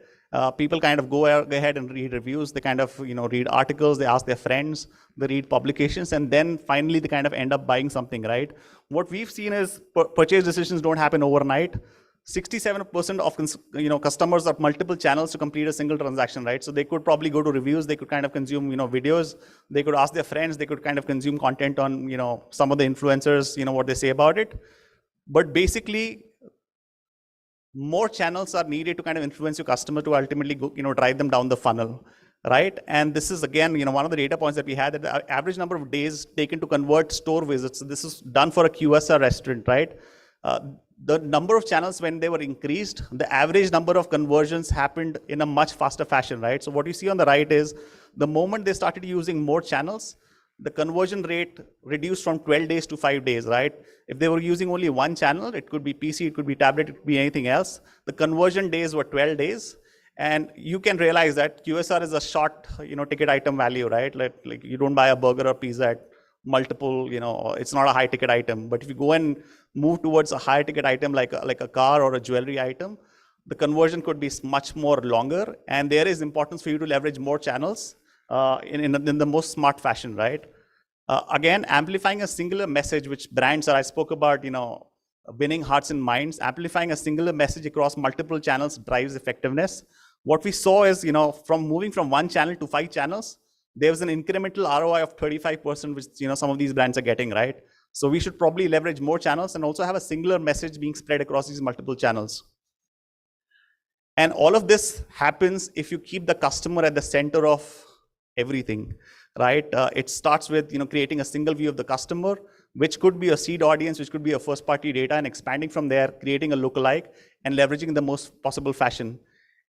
People kind of go ahead and read reviews. They kind of, read articles. They ask their friends. They read publications, and then finally they kind of end up buying something, right? What we've seen is purchase decisions don't happen overnight. 67% of customers have multiple channels to complete a single transaction, right? So they could probably go to reviews. They could kind of consume, videos. They could ask their friends. They could kind of consume content on, some of the influencers, what they say about it. But basically, more channels are needed to kind of influence your customer to ultimately go, drive them down the funnel, right? And this is again, one of the data points that we had, that the average number of days taken to convert store visits. So this is done for a QSR restaurant, right? The number of channels, when they were increased, the average number of conversions happened in a much faster fashion, right? So what you see on the right is the moment they started using more channels, the conversion rate reduced from 12 days to 5 days, right? If they were using only one channel, it could be PC, it could be tablet, it could be anything else. The conversion days were 12 days. And you can realize that QSR is a short, ticket item value, right? Like you don't buy a burger or pizza at multiple, it's not a high ticket item. But if you go and move towards a higher ticket item like a car or a jewelry item, the conversion could be much more longer. And there is importance for you to leverage more channels in the most smart fashion, right? Again, amplifying a singular message, which brands are, I spoke about, winning hearts and minds. Amplifying a singular message across multiple channels drives effectiveness. What we saw is, from moving from one channel to 5 channels, there was an incremental ROI of 35%, which some of these brands are getting, right? So we should probably leverage more channels and also have a singular message being spread across these multiple channels. And all of this happens if you keep the customer at the center of everything, right? It starts with creating a single view of the customer, which could be a seed audience, which could be a first-party data, and expanding from there, creating a lookalike, and leveraging the most possible fashion.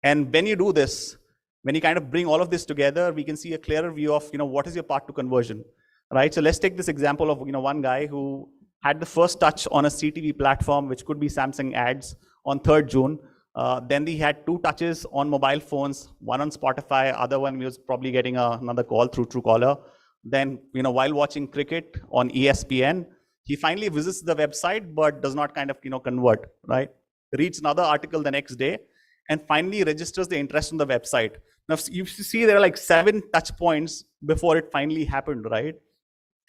And when you do this, when you kind of bring all of this together, we can see a clearer view of what is your path to conversion, right? So let's take this example of one guy who had the first touch on a CTV platform, which could be Samsung ads, on 3rd June. Then he had 2 touches on mobile phones, one on Spotify, other one he was probably getting another call through Truecaller. Then, while watching cricket on ESPN, he finally visits the website, but does not kind of, convert, right? Reads another article the next day, and finally registers the interest on the website. Now, you see there are like 7 touch points before it finally happened, right?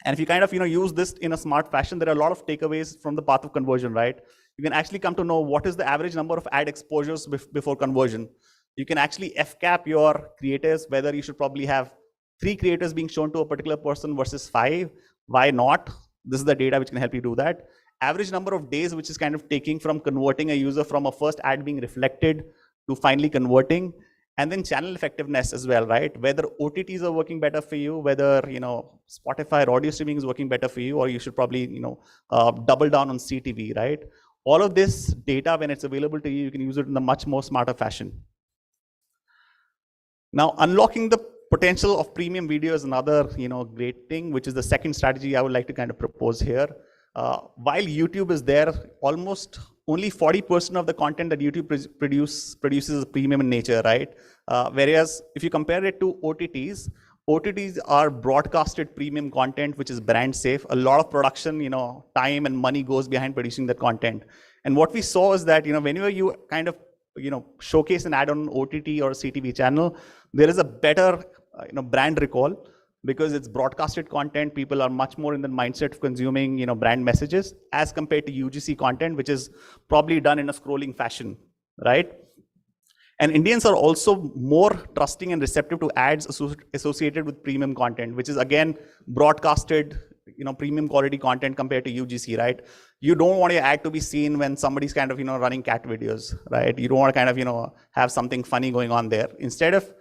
And if you kind of, use this in a smart fashion, there are a lot of takeaways from the path of conversion, right? You can actually come to know what is the average number of ad exposures before conversion. You can actually FCAP your creators, whether you should probably have 3 creators being shown to a particular person versus 5. Why not? This is the data which can help you do that. Average number of days, which is kind of taking from converting a user from a first ad being reflected to finally converting. And then channel effectiveness as well, right? Whether OTTs are working better for you, whether Spotify or audio streaming is working better for you, or you should probably double down on CTV, right? All of this data, when it's available to you, you can use it in a much more smarter fashion. Now, unlocking the potential of premium video is another great thing, which is the second strategy I would like to kind of propose here. While YouTube is there, almost only 40% of the content that YouTube produces is premium in nature, right? Whereas if you compare it to OTTs are broadcasted premium content, which is brand safe. A lot of production, time and money goes behind producing that content. And what we saw is that, whenever you kind of, showcase an ad on an OTT or a CTV channel, there is a better, brand recall, because it's broadcasted content. People are much more in the mindset of consuming, brand messages as compared to UGC content, which is probably done in a scrolling fashion, right? And Indians are also more trusting and receptive to ads associated with premium content, which is again broadcasted, premium quality content compared to UGC, right? You don't want your ad to be seen when somebody's kind of, running cat videos, right? You don't want to kind of, have something funny going on there. Instead of,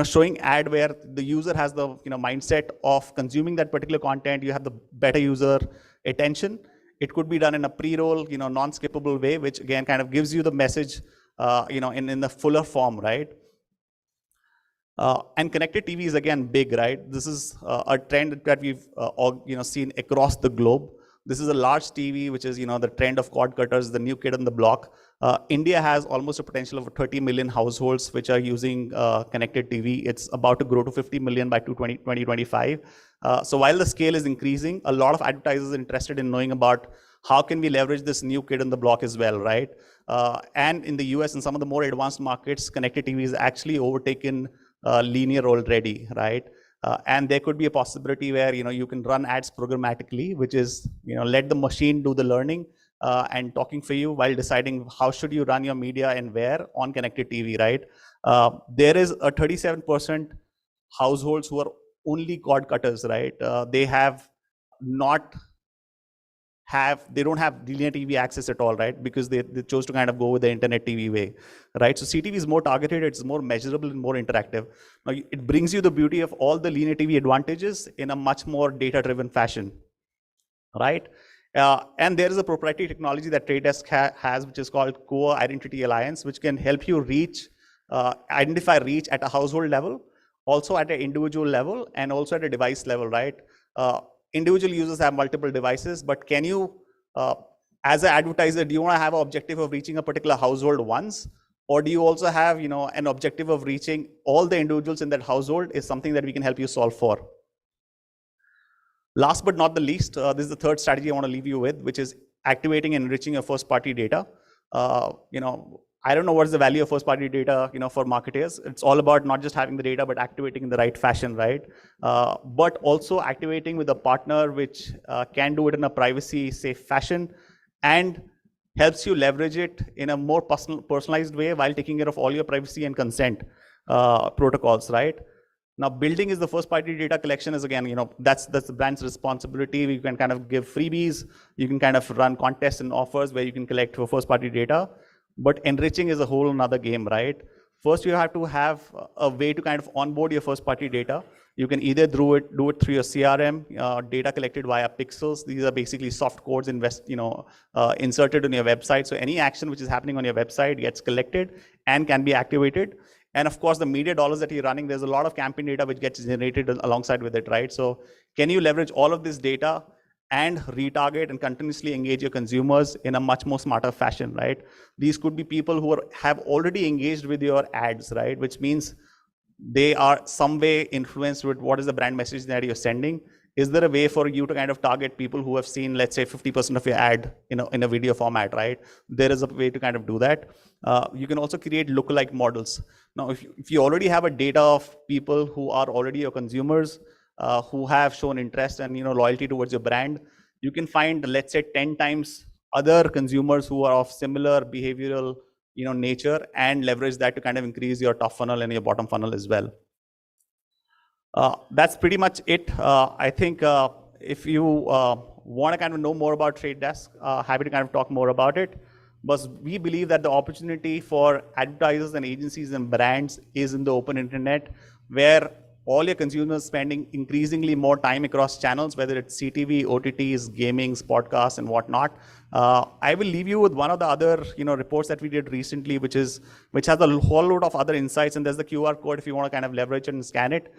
showing ad where the user has the, mindset of consuming that particular content, you have the better user attention. It could be done in a pre-roll, non-skippable way, which again kind of gives you the message, in the fuller form, right? And connected TV is again big, right? This is a trend that we've seen across the globe. this is a large TV, which is, the trend of cord cutters, the new kid on the block. India has almost a potential of 30 million households which are using connected TV. It's about to grow to 50 million by 2025. So while the scale is increasing, a lot of advertisers are interested in knowing about how can we leverage this new kid on the block as well, right? And in the US and some of the more advanced markets, connected TV is actually overtaken linear already, right? And there could be a possibility where you can run ads programmatically, which is let the machine do the learning and talking for you while deciding how should you run your media and where on connected TV, right? There is a 37% households who are only cord cutters, right? They don't have linear TV access at all, right? Because they chose to kind of go with the internet TV way, right? So CTV is more targeted, it's more measurable and more interactive. Now, it brings you the beauty of all the linear TV advantages in a much more data-driven fashion, right? And there is a proprietary technology that Trade Desk has, which is called Core Identity Alliance, which can help you identify reach at a household level, also at an individual level, and also at a device level, right? Individual users have multiple devices, but can you, as an advertiser, do you want to have an objective of reaching a particular household once? Or do you also have, an objective of reaching all the individuals in that household is something that we can help you solve for. Last but not the least, this is the third strategy I want to leave you with, which is activating and enriching your first-party data. I don't know what's the value of first-party data, for marketers. It's all about not just having the data, but activating in the right fashion, right? But also activating with a partner which can do it in a privacy-safe fashion and helps you leverage it in a more personalized way while taking care of all your privacy and consent protocols, right? Now, building is the first-party data collection is again, that's the brand's responsibility. You can kind of give freebies. You can kind of run contests and offers where you can collect for first-party data. But enriching is a whole another game, right? First, you have to have a way to kind of onboard your first-party data. You can either do it through your CRM, data collected via pixels. These are basically soft codes inserted on your website. So any action which is happening on your website gets collected and can be activated. And of course, the media dollars that you're running, there's a lot of campaign data which gets generated alongside with it, right? So can you leverage all of this data and retarget and continuously engage your consumers in a much more smarter fashion, right? These could be people who have already engaged with your ads, right? Which means they are some way influenced with what is the brand message that you're sending. Is there a way for you to kind of target people who have seen, let's say, 50% of your ad in a video format, right? There is a way to kind of do that. You can also create lookalike models. Now, if you already have a data of people who are already your consumers, who have shown interest and loyalty towards your brand, you can find, let's say, 10 times other consumers who are of similar behavioral nature and leverage that to kind of increase your top funnel and your bottom funnel as well. That's pretty much it. I think if you want to kind of know more about Trade Desk, happy to kind of talk more about it. But we believe that the opportunity for advertisers and agencies and brands is in the open internet, where all your consumers spending increasingly more time across channels, whether it's CTV, OTTs, gaming, podcasts, and whatnot. I will leave you with one of the other reports that we did recently, which has a whole load of other insights, and there's the QR code if you want to kind of leverage it and scan it,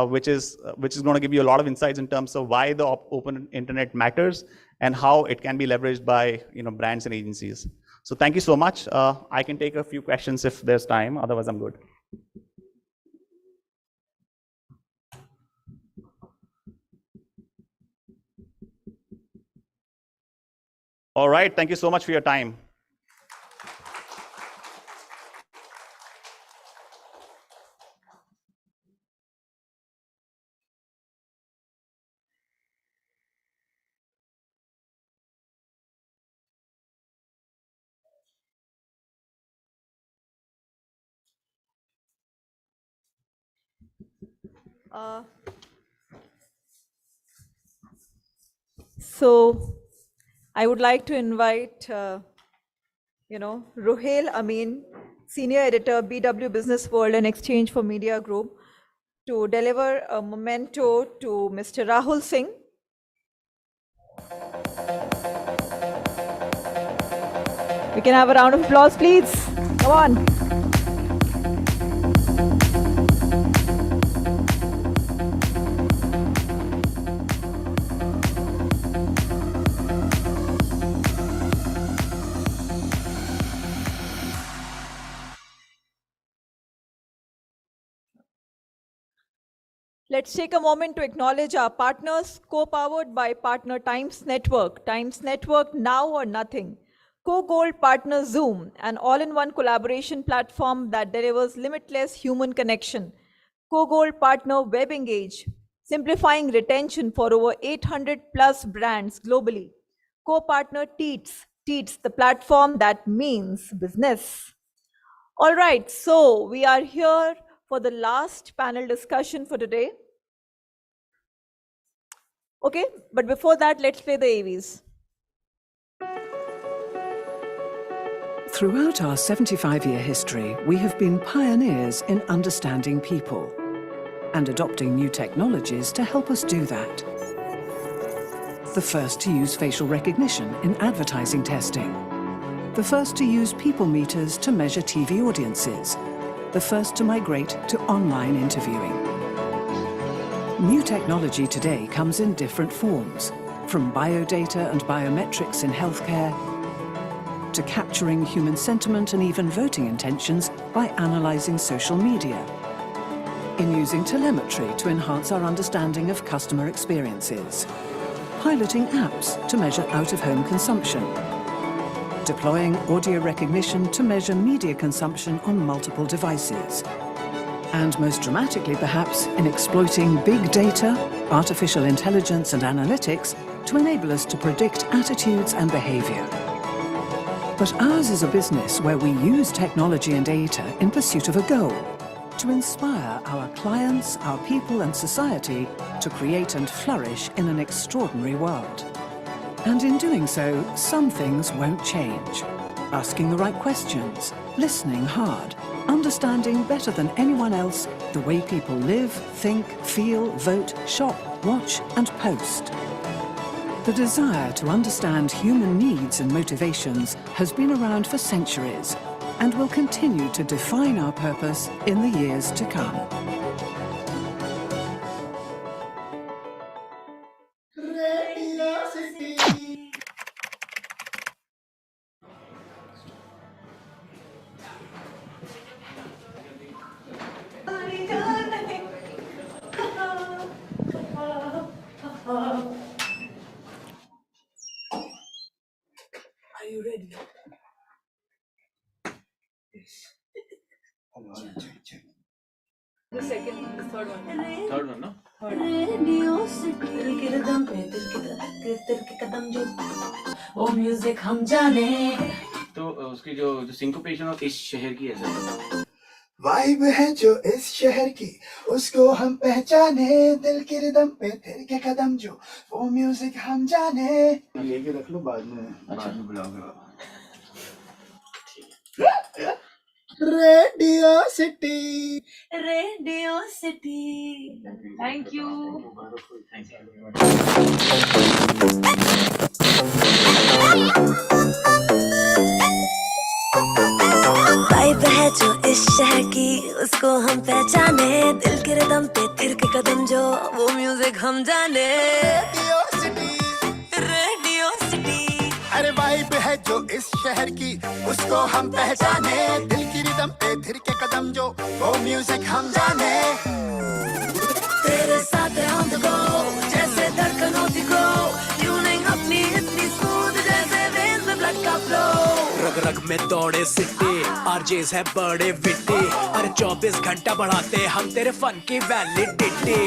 which is going to give you a lot of insights in terms of why the open internet matters and how it can be leveraged by brands and agencies. So thank you so much. I can take a few questions if there's time, otherwise I'm good. All right, thank you so much for your time. So I would like to invite, Ruhail Amin, Senior Editor, BW Business World and Exchange for Media Group, to deliver a memento to Mr. Rahul Singh. We can have a round of applause, please. Come on. Let's take a moment to acknowledge our partners, co-powered by partner Times Network. Times Network, now or nothing. Co-Gold partner Zoom, an all-in-one collaboration platform that delivers limitless human connection. Co-Gold partner WebEngage, simplifying retention for over 800 plus brands globally. Co-partner Teats, the platform that means business. All right, so we are here for the last panel discussion for today. Okay, but before that, let's play the AVs. Throughout our 75-year history, we have been pioneers in understanding people and adopting new technologies to help us do that. The first to use facial recognition in advertising testing. The first to use people meters to measure TV audiences. The first to migrate to online interviewing. New technology today comes in different forms, from biodata and biometrics in healthcare to capturing human sentiment and even voting intentions by analyzing social media, in using telemetry to enhance our understanding of customer experiences, piloting apps to measure out-of-home consumption, deploying audio recognition to measure media consumption on multiple devices, and most dramatically perhaps in exploiting big data, artificial intelligence and analytics to enable us to predict attitudes and behavior. But ours is a business where we use technology and data in pursuit of a goal, to inspire our clients, our people and society to create and flourish in an extraordinary world. And in doing so, some things won't change. Asking the right questions, listening hard, understanding better than anyone else the way people live, think, feel, vote, shop, watch and post. The desire to understand human needs and motivations has been around for centuries and will continue to define our purpose in the years to come. Are you ready? The second, the third one. Third one, no? वो music हम जाने तो उसकी जो syncopation और इस शहर की है वाइब है जो इस शहर की उसको हम पहचाने दिल के रिदम पे थिर के कदम जो वो म्यूजिक हम जाने लेके रख लो बाद में बुलाओगे radio city thank you vibe है जो इस शहर की उसको हम पहचाने दिल के रिदम पे थिर के कदम जो वो म्यूजिक हम जाने रेडियो सिटी अरे वाइब है जो इस शहर की उसको हम पहचाने दिल की रिदम पे थिर के कदम जो वो म्यूजिक हम जाने तेरे साथ है on the go जैसे धड़कनों की ग्रो ट्यूनिंग अपनी इतनी स्मूथ जैसे वेन्स में ब्लड का फ्लो रग रग में दौड़े सिट्टे आरजेस है बड़े विट्टे अरे 24 घंटा बढ़ाते हम तेरे फन की validity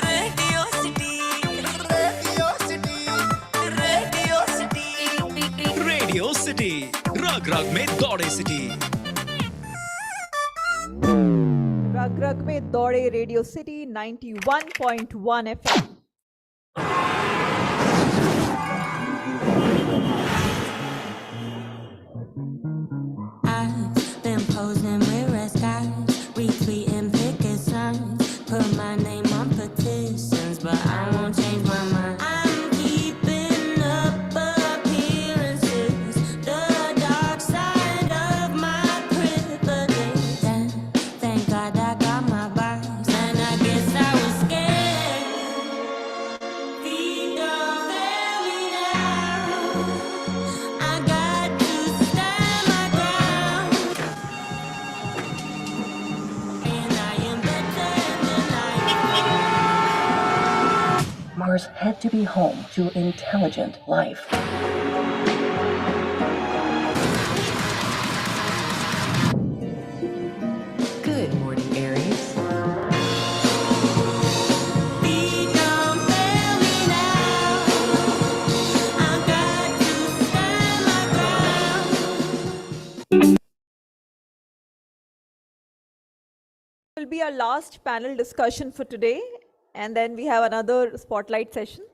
radio city radio city radio city radio city रग रग में दौड़े सिटी रग रग में दौड़े radio city 91.1 FM. I've been posing with red skies, retweeting picket signs, put my name on petitions, but I won't change my mind. I'm keeping up appearances, the dark side of my privilege. Thank God I got my vibes, and I guess I was scared. cars had to be home to intelligent life. Good morning, Aries. Will be our last panel discussion for today, and then we have another spotlight session.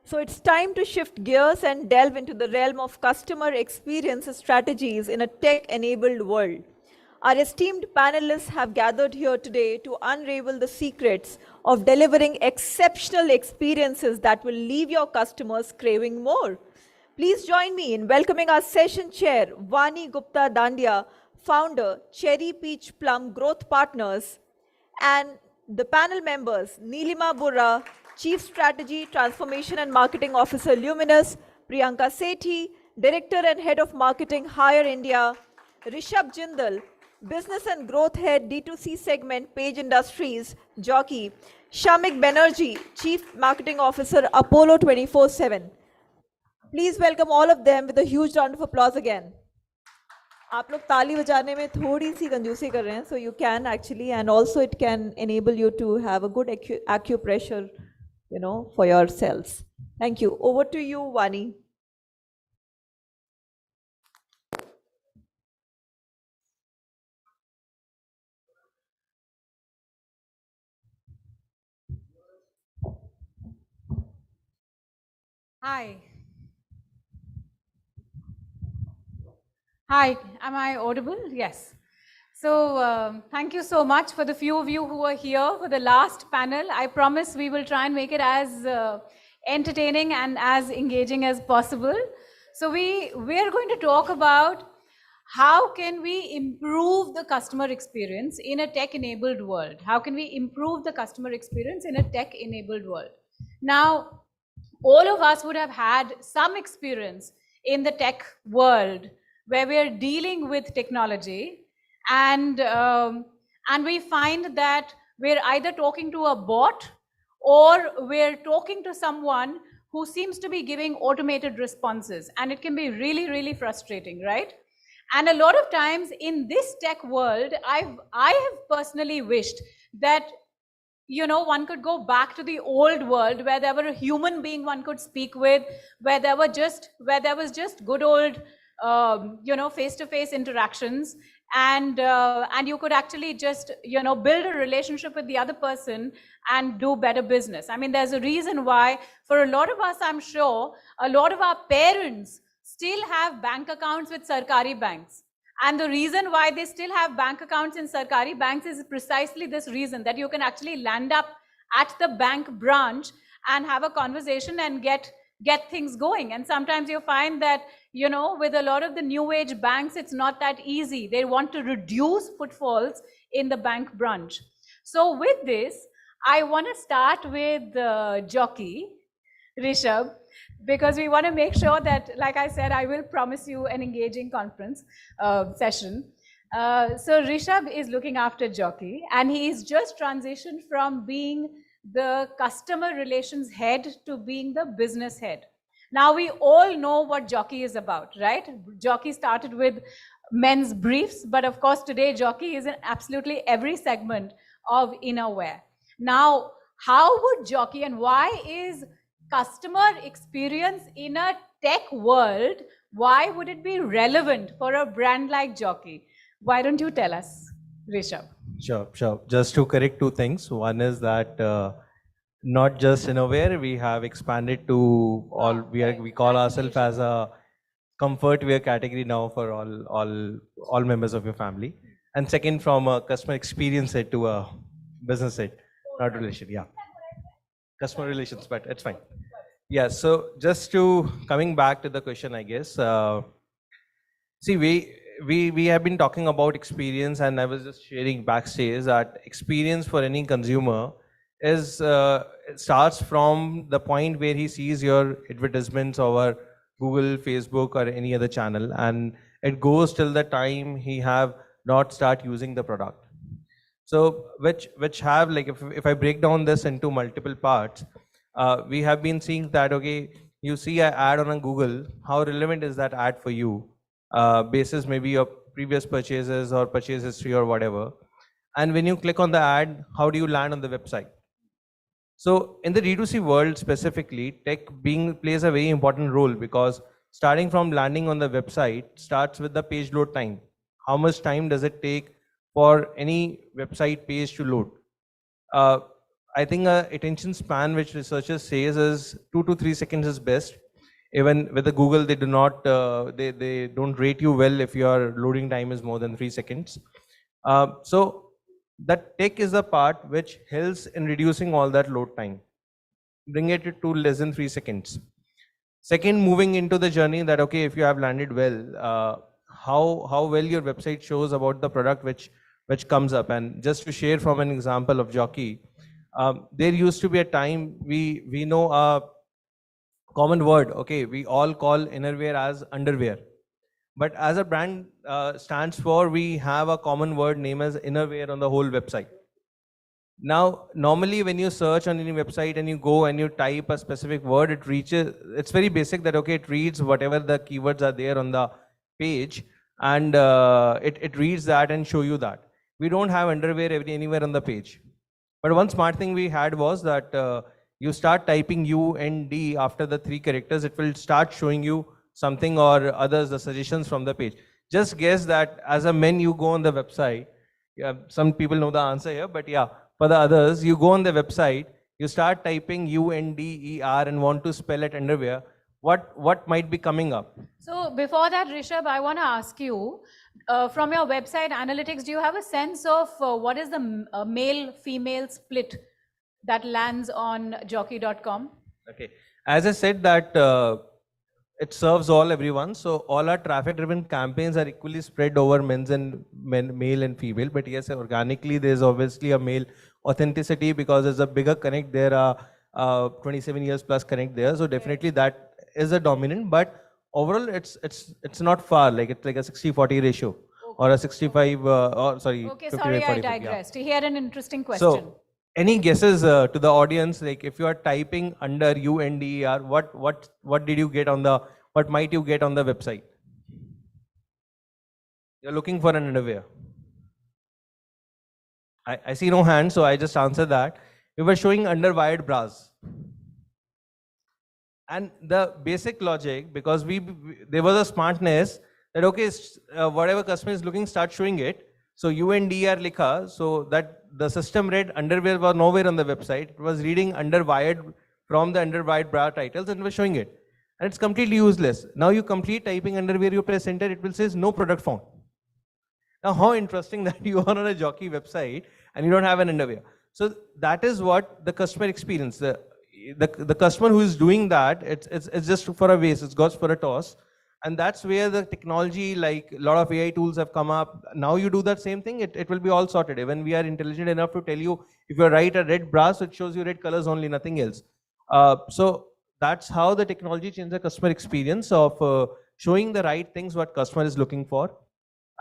So it's time to shift gears and delve into the realm of customer experience strategies in a tech-enabled world. Our esteemed panelists have gathered here today to unravel the secrets of delivering exceptional experiences that will leave your customers craving more. Please join me in welcoming our session chair, Vani Gupta Dandia, founder, Cherry Peach Plum Growth Partners, and the panel members, Neelima Burra, Chief Strategy, Transformation and Marketing Officer, Luminous, Priyanka Sethi, Director and Head of Marketing, Hire India, Rishabh Jindal, Business and Growth Head, D2C Segment, Page Industries, Jockey, Shamik Banerjee, Chief Marketing Officer, Apollo 24/7. Please welcome all of them with a huge round of applause again. आप लोग ताली बजाने में थोड़ी सी कंजूसी कर रहे हैं, so you can actually, and also it can enable you to have a good acupressure, for yourselves. Thank you. Over to you, Vani. Hi. Hi, am I audible? Yes. So thank you so much for the few of you who are here for the last panel. I promise we will try and make it as entertaining and as engaging as possible. So we are going to talk about how can we improve the customer experience in a tech-enabled world? How can we improve the customer experience in a tech-enabled world? Now, all of us would have had some experience in the tech world where we're dealing with technology, and we find that we're either talking to a bot or we're talking to someone who seems to be giving automated responses, and it can be really, really frustrating, right? And a lot of times in this tech world, I have personally wished that one could go back to the old world where there were a human being one could speak with, where there was just good old face-to-face interactions, and you could actually just build a relationship with the other person and do better business. I mean, there's a reason why for a lot of us, I'm sure a lot of our parents still have bank accounts with Sarkari banks. And the reason why they still have bank accounts in Sarkari banks is precisely this reason, that you can actually land up at the bank branch and have a conversation and get things going. And sometimes you find that, with a lot of the new age banks, it's not that easy. They want to reduce footfalls in the bank branch. So with this, I want to start with Jockey, Rishabh, because we want to make sure that, like I said, I will promise you an engaging conference session. So Rishabh is looking after Jockey, and he's just transitioned from being the customer relations head to being the business head. Now we all know what Jockey is about, right? Jockey started with men's briefs, but of course today Jockey is in absolutely every segment of innerwear. Now, how would Jockey, and why is customer experience in a tech world, why would it be relevant for a brand like Jockey? Why don't you tell us, Rishabh? Sure. Just to correct two things. One is that not just innerwear, we have expanded to all. We call ourselves as a comfort wear category now for all members of your family. And second, from a customer experience set to a business set, not relation. Yeah, customer relations, but it's fine. Yeah. So just coming back to the question, I guess. See, we have been talking about experience, and I was just sharing backstage that experience for any consumer is it starts from the point where he sees your advertisements over Google, Facebook, or any other channel, and it goes till the time he have not start using the product. So which have, like, if I break down this into multiple parts, We have been seeing that, okay, you see an ad on a Google, how relevant is that ad for you? Basis maybe your previous purchases or purchase history or whatever. And when you click on the ad, how do you land on the website? So in the D2C world specifically, tech plays a very important role, because starting from landing on the website starts with the page load time. How much time does it take for any website page to load? I think attention span, which researchers says is 2 to 3 seconds is best. Even with the Google, they do not, they don't rate you well if your loading time is more than 3 seconds. So that tech is the part which helps in reducing all that load time, bring it to less than 3 seconds. Second, moving into the journey that, okay, if you have landed well, how well your website shows about the product which comes up. And just to share from an example of Jockey, there used to be a time we know a common word, okay, we all call innerwear as underwear. But as a brand stands for, we have a common word name as innerwear on the whole website. Now, normally when you search on any website and you go and you type a specific word, it reaches, it's very basic that, okay, it reads whatever the keywords are there on the page, and it reads that and show you that. We don't have underwear anywhere on the page. But one smart thing we had was that you start typing UND after the 3 characters, it will start showing you something or others, the suggestions from the page. Just guess that as a man, you go on the website. Yeah, some people know the answer here, but yeah, for the others, you go on the website, you start typing UNDER and want to spell it underwear. What might be coming up? So before that, Rishabh, I want to ask you, from your website analytics, do you have a sense of what is the male-female split that lands on jockey.com? Okay, as I said that it serves everyone. So all our traffic-driven campaigns are equally spread over male and female. But yes, organically, there's obviously a male authenticity because there's a bigger connect there, 27 years plus connect there. So definitely that is a dominant. But overall, it's not far. Like it's like a 60-40 ratio or a 65. Okay, sorry, I digressed. He had an interesting question. So, any guesses to the audience, like if you are typing under UNDER, what did you get on the, what might you get on the website? You're looking for an underwear. I see no hand, so I just answer that. We were showing underwired bras. And the basic logic, because there was a smartness that, okay, whatever customer is looking, start showing it. So UNDR likha, so that the system read underwear was nowhere on the website. It was reading underwired from the underwired bra titles and was showing it. And it's completely useless. Now you complete typing underwear, you press enter, it will say no product found. Now how interesting that you are on a Jockey website and you don't have an underwear. So that is what the customer experience. The customer who is doing that, it's just for a waste, it's got for a toss. And that's where the technology, like a lot of AI tools have come up. Now you do that same thing, it will be all sorted. Even we are intelligent enough to tell you, if you write a red bra, so it shows you red colors only, nothing else. So that's how the technology changed the customer experience of showing the right things what customer is looking for.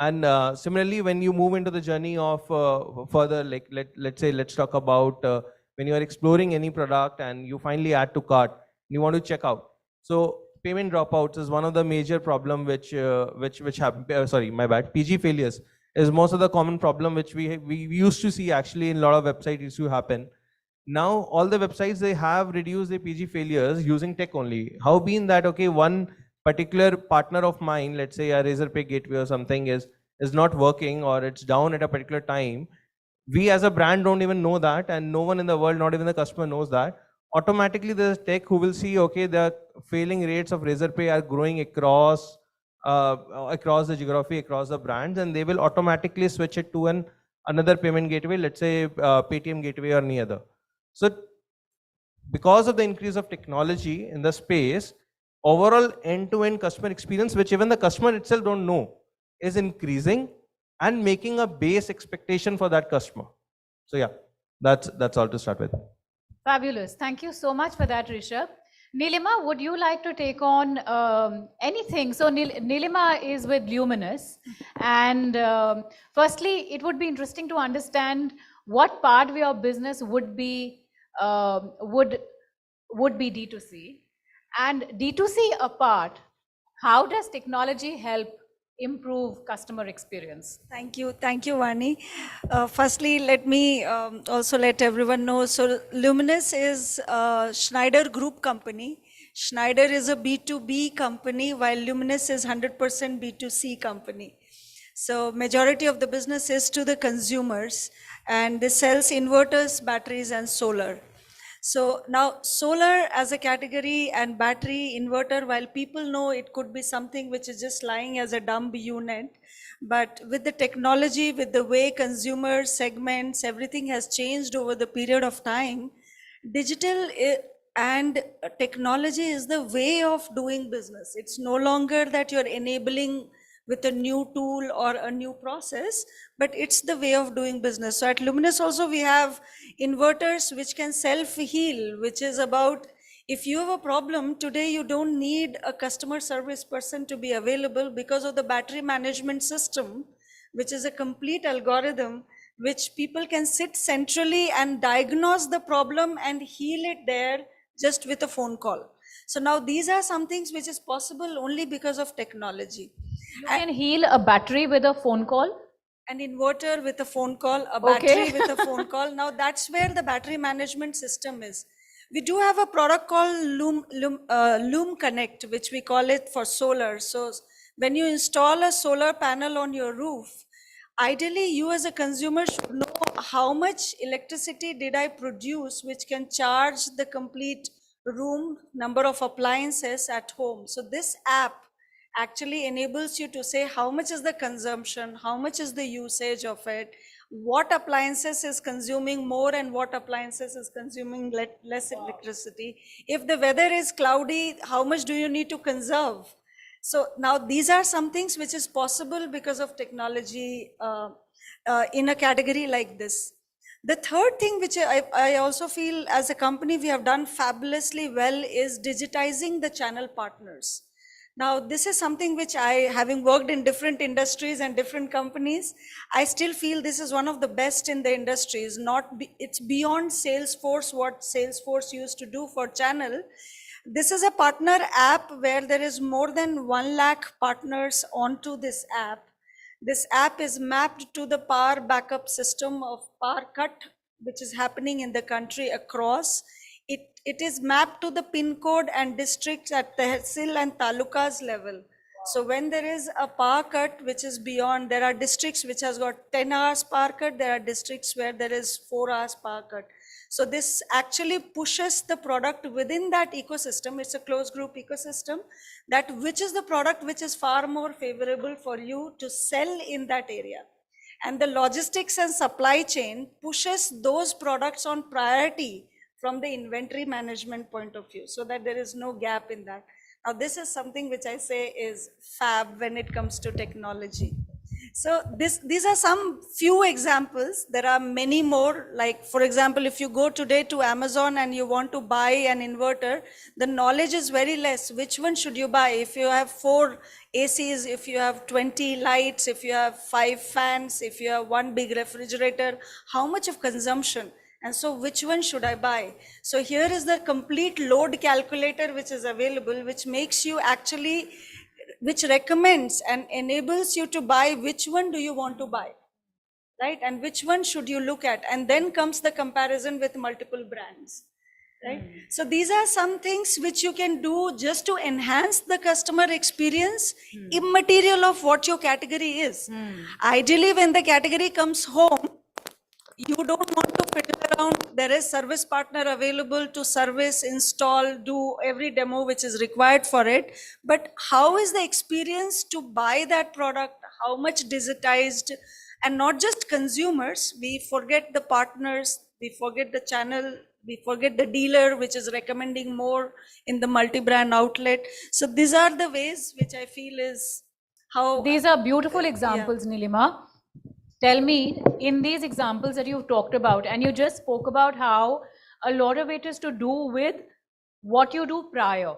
And similarly, when you move into the journey of further, like let's talk about when you are exploring any product and you finally add to cart, you want to check out. So payment dropouts is one of the major problem which happen. Sorry, my bad. PG failures is most of the common problem which we used to see actually in a lot of websites used to happen. Now all the websites, they have reduced the PG failures using tech only. How been that, okay, one particular partner of mine, let's say a Razorpay gateway or something is not working or it's down at a particular time. We as a brand don't even know that, and no one in the world, not even the customer, knows that. Automatically there's tech who will see, okay, the failing rates of Razorpay are growing across the geography, across the brands, and they will automatically switch it to another payment gateway, let's say Paytm gateway or any other. So because of the increase of technology in the space, overall end-to-end customer experience, which even the customer itself don't know, is increasing and making a base expectation for that customer. So yeah, that's all to start with. Fabulous. Thank you so much for that, Rishabh. Nilima, would you like to take on anything? So Nilima is with Luminous. And firstly, it would be interesting to understand what part of your business would would be D2C. And D2C apart, how does technology help improve customer experience? Thank you, Vani. Firstly, let me also let everyone know. So, Luminous is a Schneider Group company. Schneider is a B2B company, while Luminous is 100% B2C company. So, majority of the business is to the consumers, and this sells inverters, batteries, and solar. So now solar as a category and battery inverter, while people know it could be something which is just lying as a dumb unit, but with the technology, with the way consumer segments, everything has changed over the period of time. Digital and technology is the way of doing business. It's no longer that you're enabling with a new tool or a new process, but it's the way of doing business. So at Luminous also we have inverters which can self-heal, which is about if you have a problem today, you don't need a customer service person to be available because of the battery management system, which is a complete algorithm which people can sit centrally and diagnose the problem and heal it there just with a phone call. So now these are some things which is possible only because of technology. You can heal a battery with a phone call? An inverter with a phone call, a battery with a phone call. Now that's where the battery management system is. We do have a product called Loom Connect, which we call it for solar. So when you install a solar panel on your roof, ideally you as a consumer should know how much electricity did I produce, which can charge the complete room, number of appliances at home. So this app actually enables you to say how much is the consumption, how much is the usage of it, what appliances is consuming more and what appliances is consuming less electricity. If the weather is cloudy, how much do you need to conserve? So now these are some things which is possible because of technology in a category like this. The third thing which I also feel as a company we have done fabulously well is digitizing the channel partners. Now, this is something which I, having worked in different industries and different companies, I still feel this is one of the best in the industry. It's beyond Salesforce, what Salesforce used to do for channel. This is a partner app where there is more than 1 lakh partners onto this app. This app is mapped to the power backup system of power cut, which is happening in the country across. It is mapped to the pin code and districts at Tehsil and Talukas level. So when there is a power cut which is beyond, there are districts which has got 10 hours power cut, there are districts where there is 4 hours power cut. So this actually pushes the product within that ecosystem. It's a closed group ecosystem, that which is the product which is far more favorable for you to sell in that area. And the logistics and supply chain pushes those products on priority from the inventory management point of view, so that there is no gap in that. Now, this is something which I say is fab when it comes to technology. So these are some few examples. There are many more. Like, for example, if you go today to Amazon and you want to buy an inverter, the knowledge is very less. Which one should you buy? If you have 4 ACs, if you have 20 lights, if you have 5 fans, if you have 1 big refrigerator, how much of consumption? And so which one should I buy? So here is the complete load calculator which is available, which makes you actually, which recommends and enables you to buy which one do you want to buy, right? And which one should you look at? And then comes the comparison with multiple brands, right? So these are some things which you can do just to enhance the customer experience, immaterial of what your category is. Ideally, when the category comes home, you don't want to fiddle around. There is service partner available to service, install, do every demo which is required for it. But how is the experience to buy that product? How much digitized? And not just consumers, we forget the partners, we forget the channel, we forget the dealer, which is recommending more in the multi-brand outlet. So these are the ways which I feel is how... These are beautiful examples, Nilima. Tell me, in these examples that you've talked about, and you just spoke about how a lot of it is to do with what you do prior,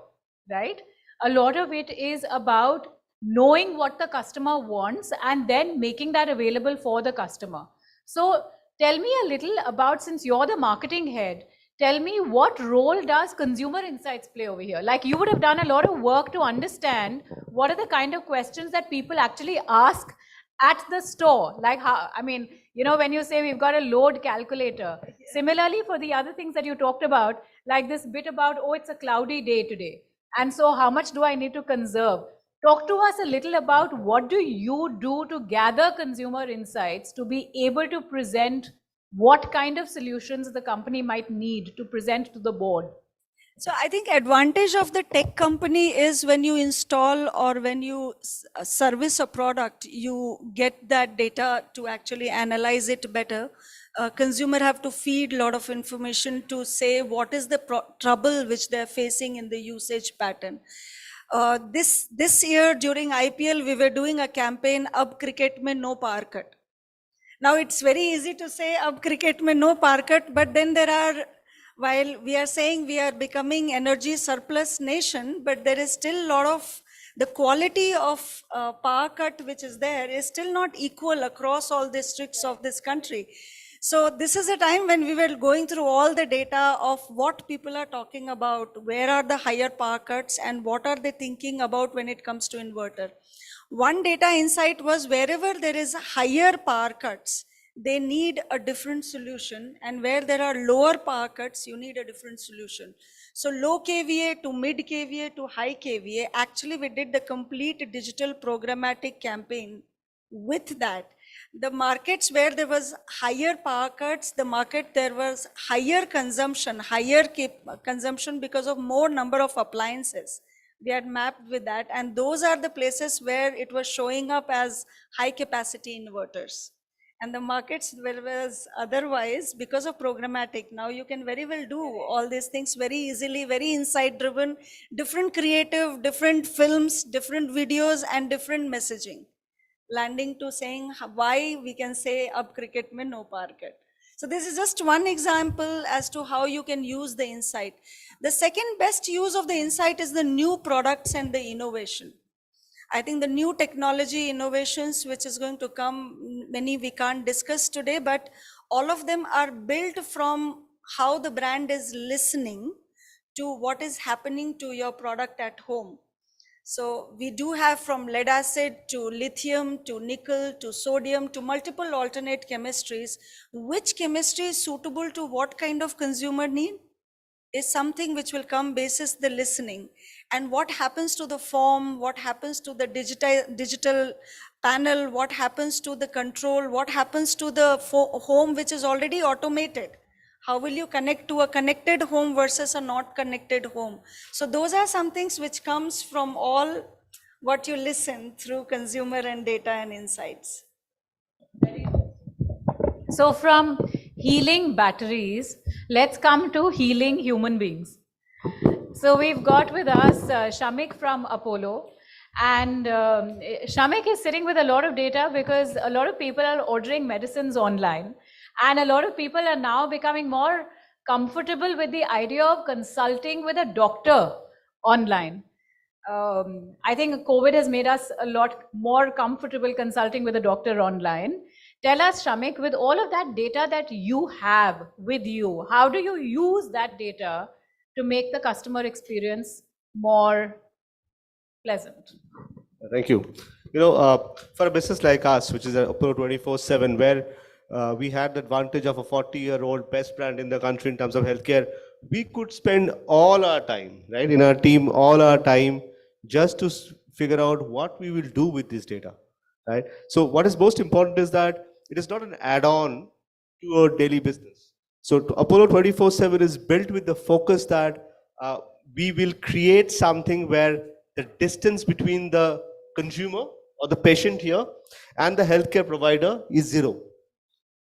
right? A lot of it is about knowing what the customer wants and then making that available for the customer. So tell me a little about, since you're the marketing head, tell me, what role does consumer insights play over here? Like, you would have done a lot of work to understand what are the kind of questions that people actually ask at the store. Like, how, I mean, you know, when you say we've got a load calculator. Similarly, for the other things that you talked about, like this bit about, oh, it's a cloudy day today, and so how much do I need to conserve? Talk to us a little about what do you do to gather consumer insights to be able to present what kind of solutions the company might need to present to the board. So I think advantage of the tech company is when you install or when you service a product, you get that data to actually analyze it better. Consumer have to feed a lot of information to say what is the trouble which they're facing in the usage pattern. This year during IPL, we were doing a campaign, Ab Cricket Mein No Par Cut. Now it's very easy to say Ab Cricket Mein No Par Cut, but then there are, while we are saying we are becoming energy surplus nation, but there is still a lot of, the quality of power cut which is there is still not equal across all districts of this country. So this is a time when we were going through all the data of what people are talking about, where are the higher power cuts and what are they thinking about when it comes to inverter. One data insight was wherever there is higher power cuts, they need a different solution, and where there are lower power cuts, you need a different solution. So low kVA to mid kVA to high kVA, actually we did the complete digital programmatic campaign with that. The markets where there was higher power cuts, the market there was higher consumption because of more number of appliances. We had mapped with that, and those are the places where it was showing up as high capacity inverters. And the markets where was otherwise, because of programmatic, now you can very well do all these things very easily, very insight driven, different creative, different films, different videos and different messaging, landing to saying why we can say Ab Cricket Mein No Par Cut. So this is just one example as to how you can use the insight. The second best use of the insight is the new products and the innovation. I think the new technology innovations which is going to come, many we can't discuss today, but all of them are built from how the brand is listening to what is happening to your product at home. So we do have from lead acid to lithium to nickel to sodium to multiple alternate chemistries. Which chemistry is suitable to what kind of consumer need is something which will come basis the listening. And what happens to the form, what happens to the digital panel, what happens to the control, what happens to the home which is already automated. How will you connect to a connected home versus a not connected home? So those are some things which comes from all what you listen through consumer and data and insights. So from healing batteries, let's come to healing human beings. So we've got with us Shamik from Apollo, and Shamik is sitting with a lot of data because a lot of people are ordering medicines online, and a lot of people are now becoming more comfortable with the idea of consulting with a doctor online. I think COVID has made us a lot more comfortable consulting with a doctor online. Tell us, Shamik, with all of that data that you have with you, how do you use that data to make the customer experience more pleasant? Thank you. You know, for a business like us, which is Apollo 24/7, where we had the advantage of a 40-year-old best brand in the country in terms of healthcare, we could spend all our time, right, in our team, all our time just to figure out what we will do with this data, right? So what is most important is that it is not an add-on to our daily business. So Apollo 24/7 is built with the focus that we will create something where the distance between the consumer or the patient here and the healthcare provider is zero.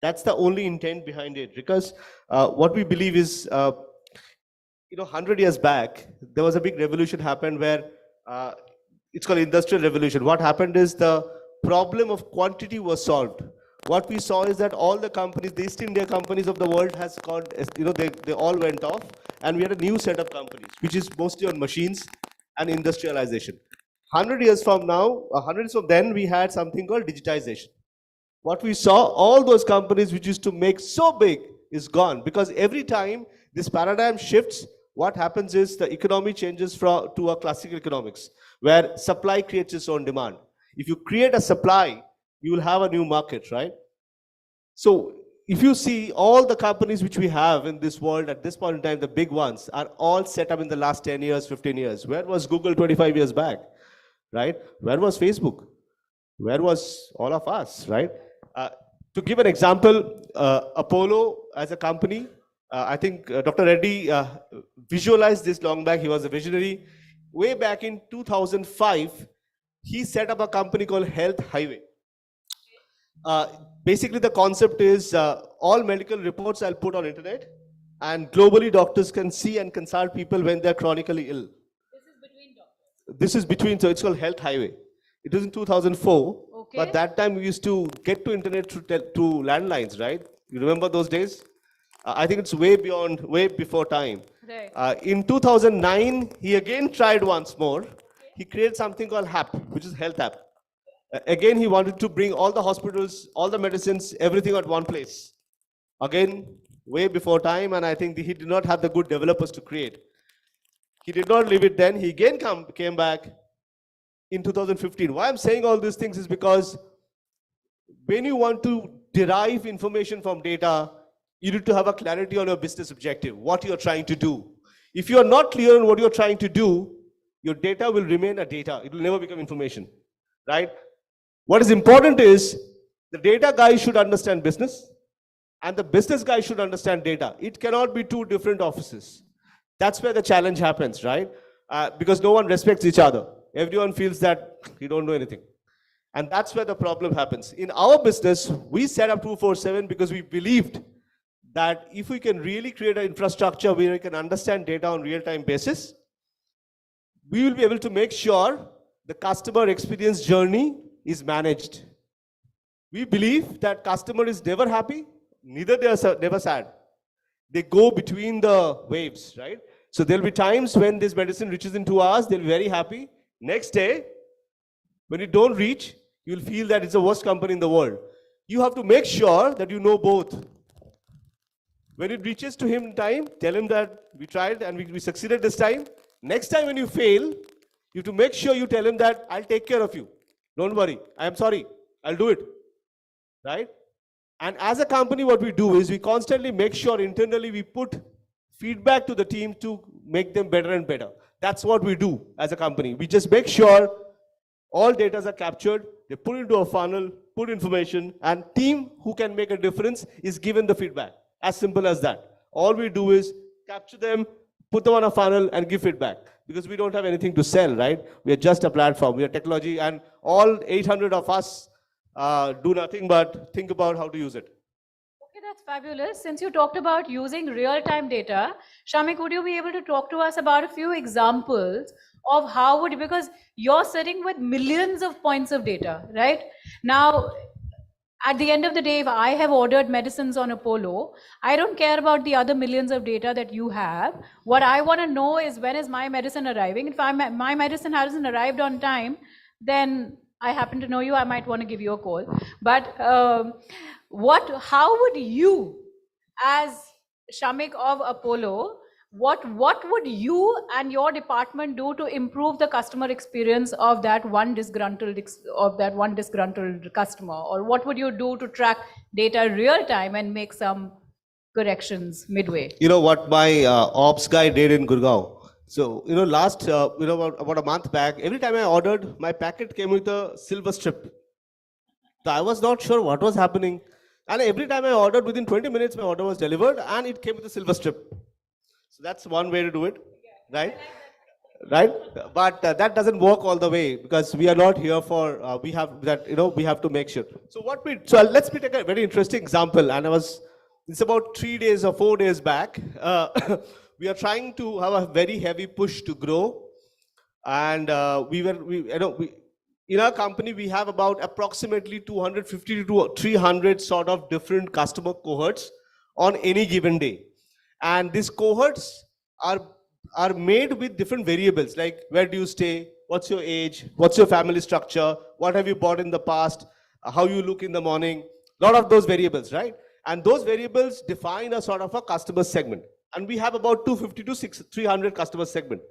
That's the only intent behind it, because what we believe is, 100 years back, there was a big revolution happened where it's called Industrial Revolution. What happened is the problem of quantity was solved. What we saw is that all the companies, the East India companies of the world has called, they all went off, and we had a new set of companies, which is mostly on machines and industrialization. 100 years from now, 100 years from then, we had something called digitization. What we saw, all those companies which used to make so big is gone, because every time this paradigm shifts, what happens is the economy changes to a classical economics, where supply creates its own demand. If you create a supply, you will have a new market, right? So if you see all the companies which we have in this world at this point in time, the big ones are all set up in the last 10 years, 15 years. Where was Google 25 years back, right? Where was Facebook? Where was all of us, right? To give an example, Apollo as a company, I think Dr. Reddy visualized this long back. He was a visionary. Way back in 2005, he set up a company called Health Highway. Basically, the concept is all medical reports I'll put on internet, and globally doctors can see and consult people when they're chronically ill. This is between, so it's called Health Highway. It was in 2004, but that time we used to get to internet through landlines, right? You remember those days? I think it's way before time. Right. In 2009, he again tried once more. He created something called HAP, which is Health App. Again, he wanted to bring all the hospitals, all the medicines, everything at one place. Again, way before time, and I think he did not have the good developers to create. He did not leave it then. He again came back in 2015. Why I'm saying all these things is because when you want to derive information from data, you need to have a clarity on your business objective, what you're trying to do. If you're not clear on what you're trying to do, your data will remain a data. It will never become information, right? What is important is the data guy should understand business and the business guy should understand data. It cannot be two different offices. That's where the challenge happens, right? Because no one respects each other. Everyone feels that you don't know anything. And that's where the problem happens. In our business, we set up 247 because we believed that if we can really create an infrastructure where we can understand data on real-time basis, we will be able to make sure the customer experience journey is managed. We believe that customer is never happy, neither they are never sad. They go between the waves, right? So there'll be times when this medicine reaches in 2 hours, they'll be very happy. Next day, when you don't reach, you'll feel that it's the worst company in the world. You have to make sure that you know both. When it reaches to him in time, tell him that we tried and we succeeded this time. Next time when you fail, you have to make sure you tell him that I'll take care of you. Don't worry, I am sorry, I'll do it, right? And as a company, what we do is we constantly make sure internally we put feedback to the team to make them better and better. That's what we do as a company. We just make sure all data are captured, they put into a funnel, put information, and team who can make a difference is given the feedback. As simple as that. All we do is capture them, put them on a funnel, and give feedback. Because we don't have anything to sell, right? We are just a platform. We are technology, and all 800 of us do nothing but think about how to use it. Okay, that's fabulous. Since you talked about using real-time data, Shamik, would you be able to talk to us about a few examples of how would, because you're sitting with millions of points of data, right? Now, at the end of the day, if I have ordered medicines on Apollo, I don't care about the other millions of data that you have. What I want to know is when is my medicine arriving? If my medicine hasn't arrived on time, then I happen to know you, I might want to give you a call. But how would you, as Shamik of Apollo, what would you and your department do to improve the customer experience of that one disgruntled customer? Or what would you do to track data real time and make some corrections midway? You know what my ops guy did in Gurgaon? So, last, about a month back, every time I ordered, my packet came with a silver strip. So I was not sure what was happening. And every time I ordered, within 20 minutes, my order was delivered and it came with a silver strip. So that's one way to do it, right? Right? But that doesn't work all the way because we are not here for, we have to make sure. So let's take a very interesting example. And it's about 3 days or 4 days back. We are trying to have a very heavy push to grow. And in our company, we have about approximately 250 to 300 sort of different customer cohorts on any given day. And these cohorts are made with different variables, like where do you stay, what's your age, what's your family structure, what have you bought in the past, how you look in the morning, a lot of those variables, right? And those variables define a sort of a customer segment. And we have about 250 to 300 customer segment.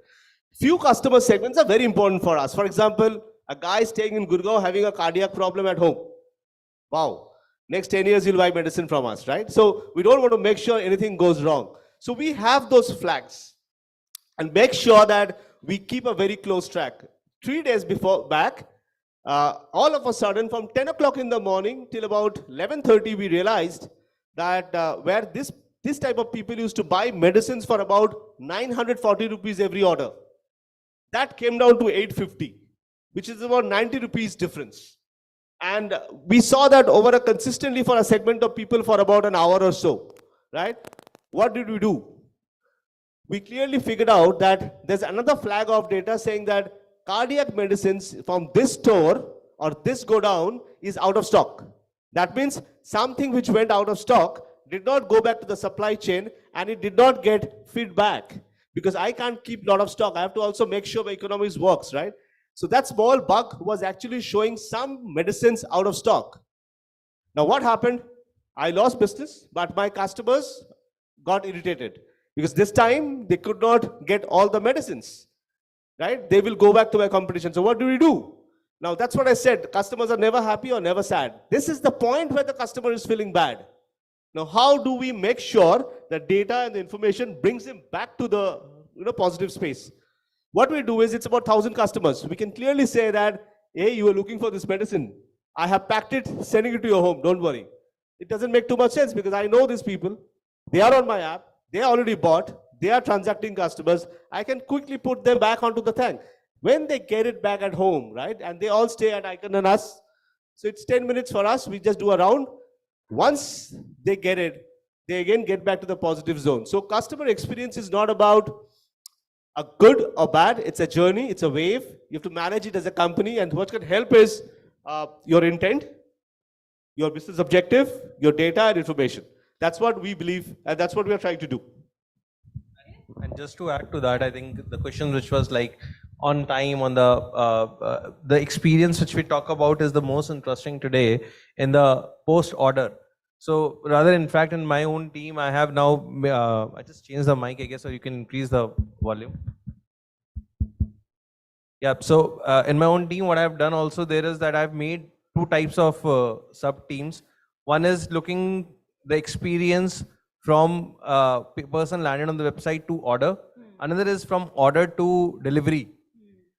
Few customer segments are very important for us. For example, a guy staying in Gurgaon having a cardiac problem at home. Wow. Next 10 years, he'll buy medicine from us, right? So we don't want to make sure anything goes wrong. So we have those flags and make sure that we keep a very close track. 3 days back, all of a sudden from 10 o'clock in the morning till about 11:30, we realized that where this type of people used to buy medicines for about 940 rupees every order. That came down to 850, which is about 90 rupees difference. And we saw that over consistently for a segment of people for about an hour or so, right? What did we do? We clearly figured out that there's another flag of data saying that cardiac medicines from this store or this godown is out of stock. That means something which went out of stock did not go back to the supply chain and it did not get feedback, because I can't keep a lot of stock. I have to also make sure my economics works, right? So that small bug was actually showing some medicines out of stock. Now what happened? I lost business, but my customers got irritated because this time they could not get all the medicines, right? They will go back to my competition. So what do we do? Now that's what I said. Customers are never happy or never sad. This is the point where the customer is feeling bad. Now, how do we make sure that data and the information brings him back to the positive space? What we do is, it's about 1,000 customers. We can clearly say that, hey, you are looking for this medicine. I have packed it, sending it to your home. Don't worry. It doesn't make too much sense because I know these people. They are on my app. They already bought. They are transacting customers. I can quickly put them back onto the thing. When they get it back at home, right? And they all stay at Icon and us. So it's 10 minutes for us. We just do a round. Once they get it, they again get back to the positive zone. So customer experience is not about a good or bad. It's a journey. It's a wave. You have to manage it as a company. And what can help is your intent, your business objective, your data and information. That's what we believe, and that's what we are trying to do. And just to add to that, I think the question which was like on time, on the experience which we talk about is the most interesting today in the post order. So rather, in fact, in my own team, I have now, I just changed the mic, I guess, so you can increase the volume. Yeah, so in my own team, what I've done also there is that I've made two types of sub teams. One is looking the experience from person landed on the website to order. Another is from order to delivery.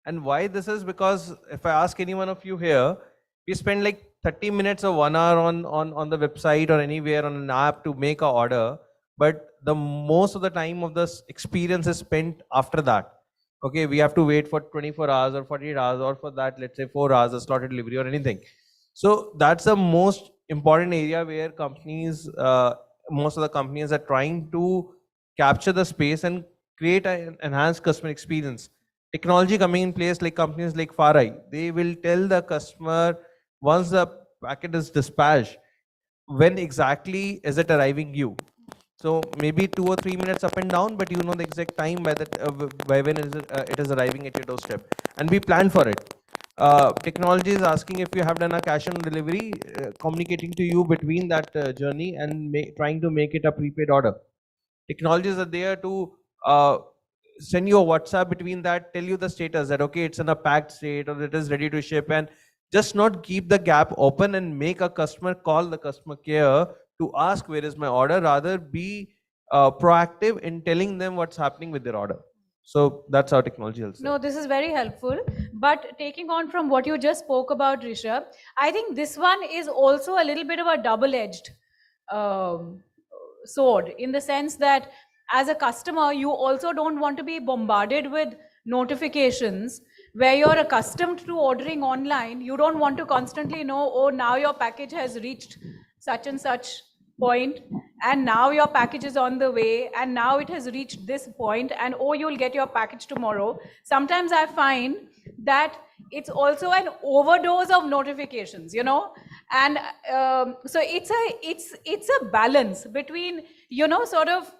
And why this is because if I ask any one of you here, we spend like 30 minutes or 1 hour on the website or anywhere on an app to make an order. But the most of the time of this experience is spent after that. Okay, we have to wait for 24 hours or 48 hours or for that, let's say 4 hours of slotted delivery or anything. So that's the most important area where companies, most of the companies are trying to capture the space and create an enhanced customer experience. Technology coming in place, like companies like Farai, they will tell the customer once the packet is dispatched, when exactly is it arriving you. So maybe 2 or 3 minutes up and down, but you know the exact time by when it is arriving at your doorstep. And we plan for it. Technology is asking if you have done a cash on delivery, communicating to you between that journey and trying to make it a prepaid order. Technologies are there to send you a WhatsApp between that, tell you the status that, okay, it's in a packed state or it is ready to ship, and just not keep the gap open and make a customer call the customer care to ask where is my order, rather be proactive in telling them what's happening with their order. So that's how technology helps. No, this is very helpful. But taking on from what you just spoke about, Rishabh, I think this one is also a little bit of a double-edged sword, in the sense that as a customer, you also don't want to be bombarded with notifications where you're accustomed to ordering online. You don't want to constantly know, oh, now your package has reached such and such point, and now your package is on the way, and now it has reached this point, and oh, you'll get your package tomorrow. Sometimes I find that it's also an overdose of notifications, you know, and so it's a balance between, you know, sort of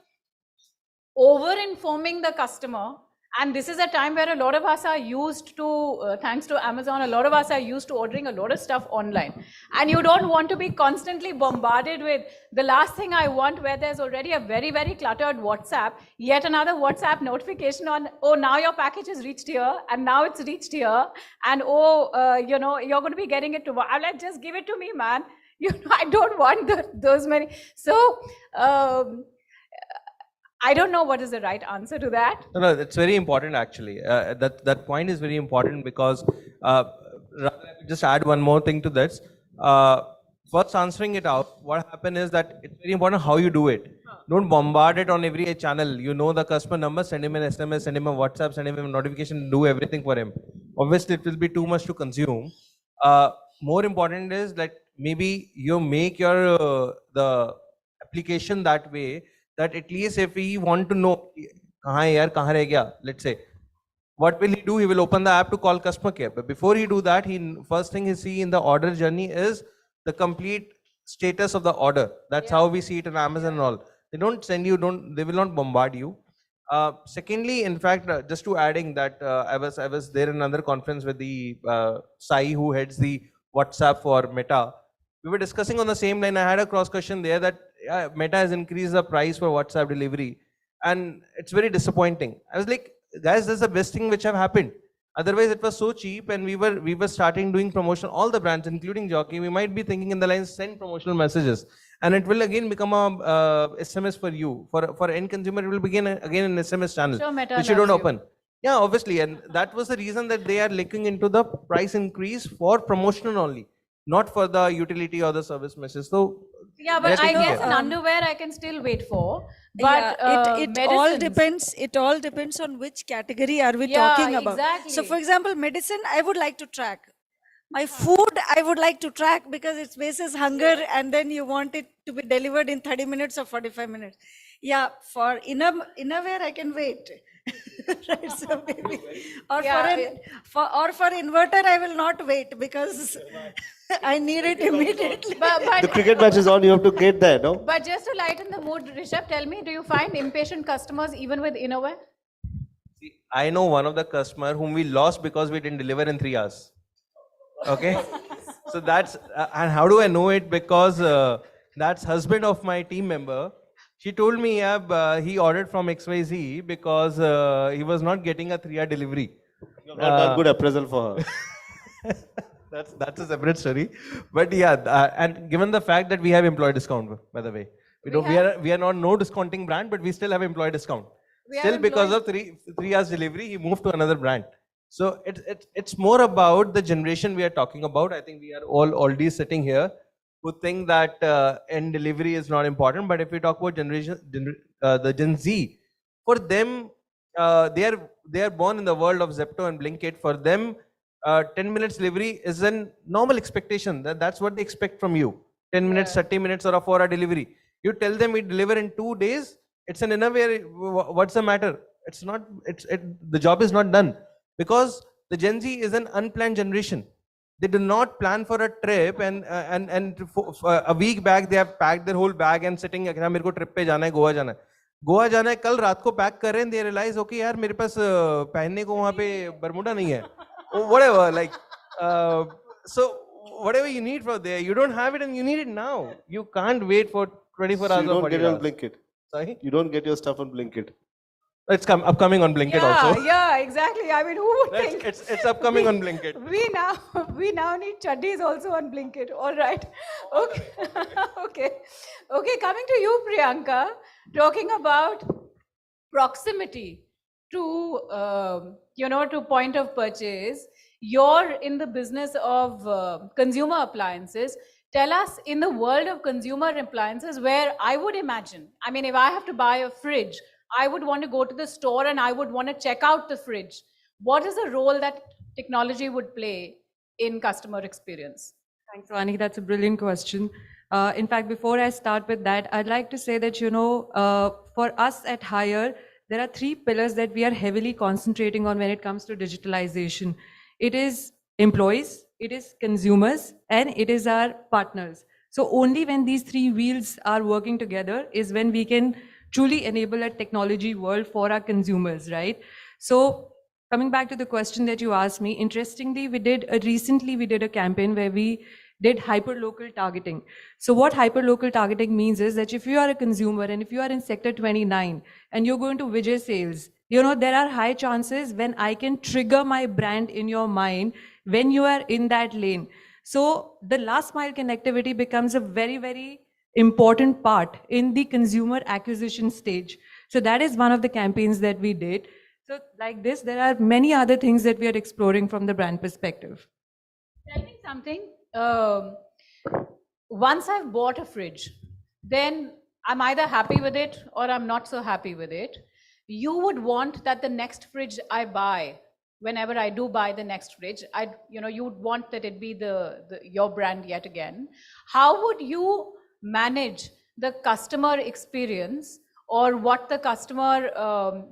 over informing the customer And this is a time where a lot of us are used to, thanks to Amazon, a lot of us are used to ordering a lot of stuff online. And you don't want to be constantly bombarded with the last thing I want, where there's already a very, very cluttered WhatsApp, yet another WhatsApp notification on, oh, now your package has reached here, and now it's reached here, and oh, you know, you're going to be getting it tomorrow. I'm like, just give it to me, man. You know, I don't want those many. So, I don't know what is the right answer to that. No, that's very important actually. That point is very important because just add one more thing to this. First answering it out, what happened is that it's very important how you do it. Don't bombard it on every channel. You know the customer number, send him an SMS, send him a WhatsApp, send him a notification, do everything for him. Obviously, it will be too much to consume. More important is that maybe you make your the application that way that at least if we want to know, let's say, what will he do? He will open the app to call customer care. But before he do that, first thing he see in the order journey is the complete status of the order. That's how we see it in Amazon and all. They don't send you, they will not bombard you. Secondly, in fact, just to adding that I was there in another conference with the Sai who heads the WhatsApp for Meta. We were discussing on the same line. I had a cross question there that Meta has increased the price for WhatsApp delivery, and it's very disappointing. I was like, guys, this is the best thing which have happened. Otherwise, it was so cheap, and we were starting doing promotion. All the brands, including Jockey, we might be thinking in the lines, send promotional messages, and it will again become a SMS for you. For end consumer, it will begin again an SMS channel, which you don't open. Yeah, obviously, and that was the reason that they are looking into the price increase for promotional only, not for the utility or the service message. So yeah, but I guess in underwear I can still wait for. But it all depends. It all depends on which category are we talking about. Exactly. So, for example, medicine, I would like to track. My food, I would like to track because it's basis hunger, and then you want it to be delivered in 30 minutes or 45 minutes. Yeah, for innerwear, I can wait. Right, so maybe, or for inverter, I will not wait because I need it immediately. But the cricket match is on, you have to get there, no? But just to lighten the mood, Rishabh, tell me, do you find impatient customers even with innerwear? See, I know one of the customer whom we lost because we didn't deliver in 3 hours. Okay, so that's and how do I know it? Because that's husband of my team member. She told me he ordered from XYZ because he was not getting a 3-hour delivery. You have not done good appraisal for her. That's a separate story. But yeah, and given the fact that we have employee discount, by the way, we are not no discounting brand, but we still have employee discount. Still because of 3 hours delivery, he moved to another brand. So it's more about the generation we are talking about. I think we are all already sitting here who think that end delivery is not important. But if we talk about the Gen Z, for them, they are born in the world of Zepto and Blinkit. For them, 10 minutes delivery is a normal expectation. That's what they expect from you. 10 minutes, 30 minutes, or a 4-hour delivery. You tell them we deliver in 2 days. It's an innerwear. What's the matter? It's not. The job is not done because the Gen Z is an unplanned generation. They do not plan for a trip, and a week back they have packed their whole bag and sitting. मेरे को trip पे जाना है, गोवा जाना है. गोवा जाना है, कल रात को पैक कर रहे हैं. They realize, okay यार मेरे पास पहनने को वहाँ पे बरमूडा नहीं है. Whatever, like so whatever you need from there, you don't have it and you need it now. You can't wait for 24 hours. You don't get it on Blinkit. Sorry, you don't get your stuff on Blinkit. It's upcoming on Blinkit also. Yeah, exactly. I mean, who would think? It's upcoming on Blinkit. We now need chaddis also on Blinkit. All right. Okay. Okay. Coming to you, Priyanka, talking about proximity to to point of purchase. You're in the business of consumer appliances. Tell us, in the world of consumer appliances, where I would imagine, I mean, if I have to buy a fridge, I would want to go to the store and I would want to check out the fridge. What is the role that technology would play in customer experience? Thanks, Vani. That's a brilliant question. In fact, before I start with that, I'd like to say that, for us at Hire, there are 3 pillars that we are heavily concentrating on when it comes to digitalization. It is employees, it is consumers, and it is our partners. So only when these 3 wheels are working together is when we can truly enable a technology world for our consumers, right? So coming back to the question that you asked me, interestingly, recently we did a campaign where we did hyper-local targeting. So what hyper-local targeting means is that if you are a consumer and if you are in sector 29 and you're going to Vijay sales, there are high chances when I can trigger my brand in your mind when you are in that lane. So the last mile connectivity becomes a very, very important part in the consumer acquisition stage. So that is one of the campaigns that we did. So like this, there are many other things that we are exploring from the brand perspective. Tell me something. Once I've bought a fridge, then I'm either happy with it or I'm not so happy with it. You would want that the next fridge I buy, whenever I do buy the next fridge, you would want that it be your brand yet again. How would you manage the customer experience, or what the customer,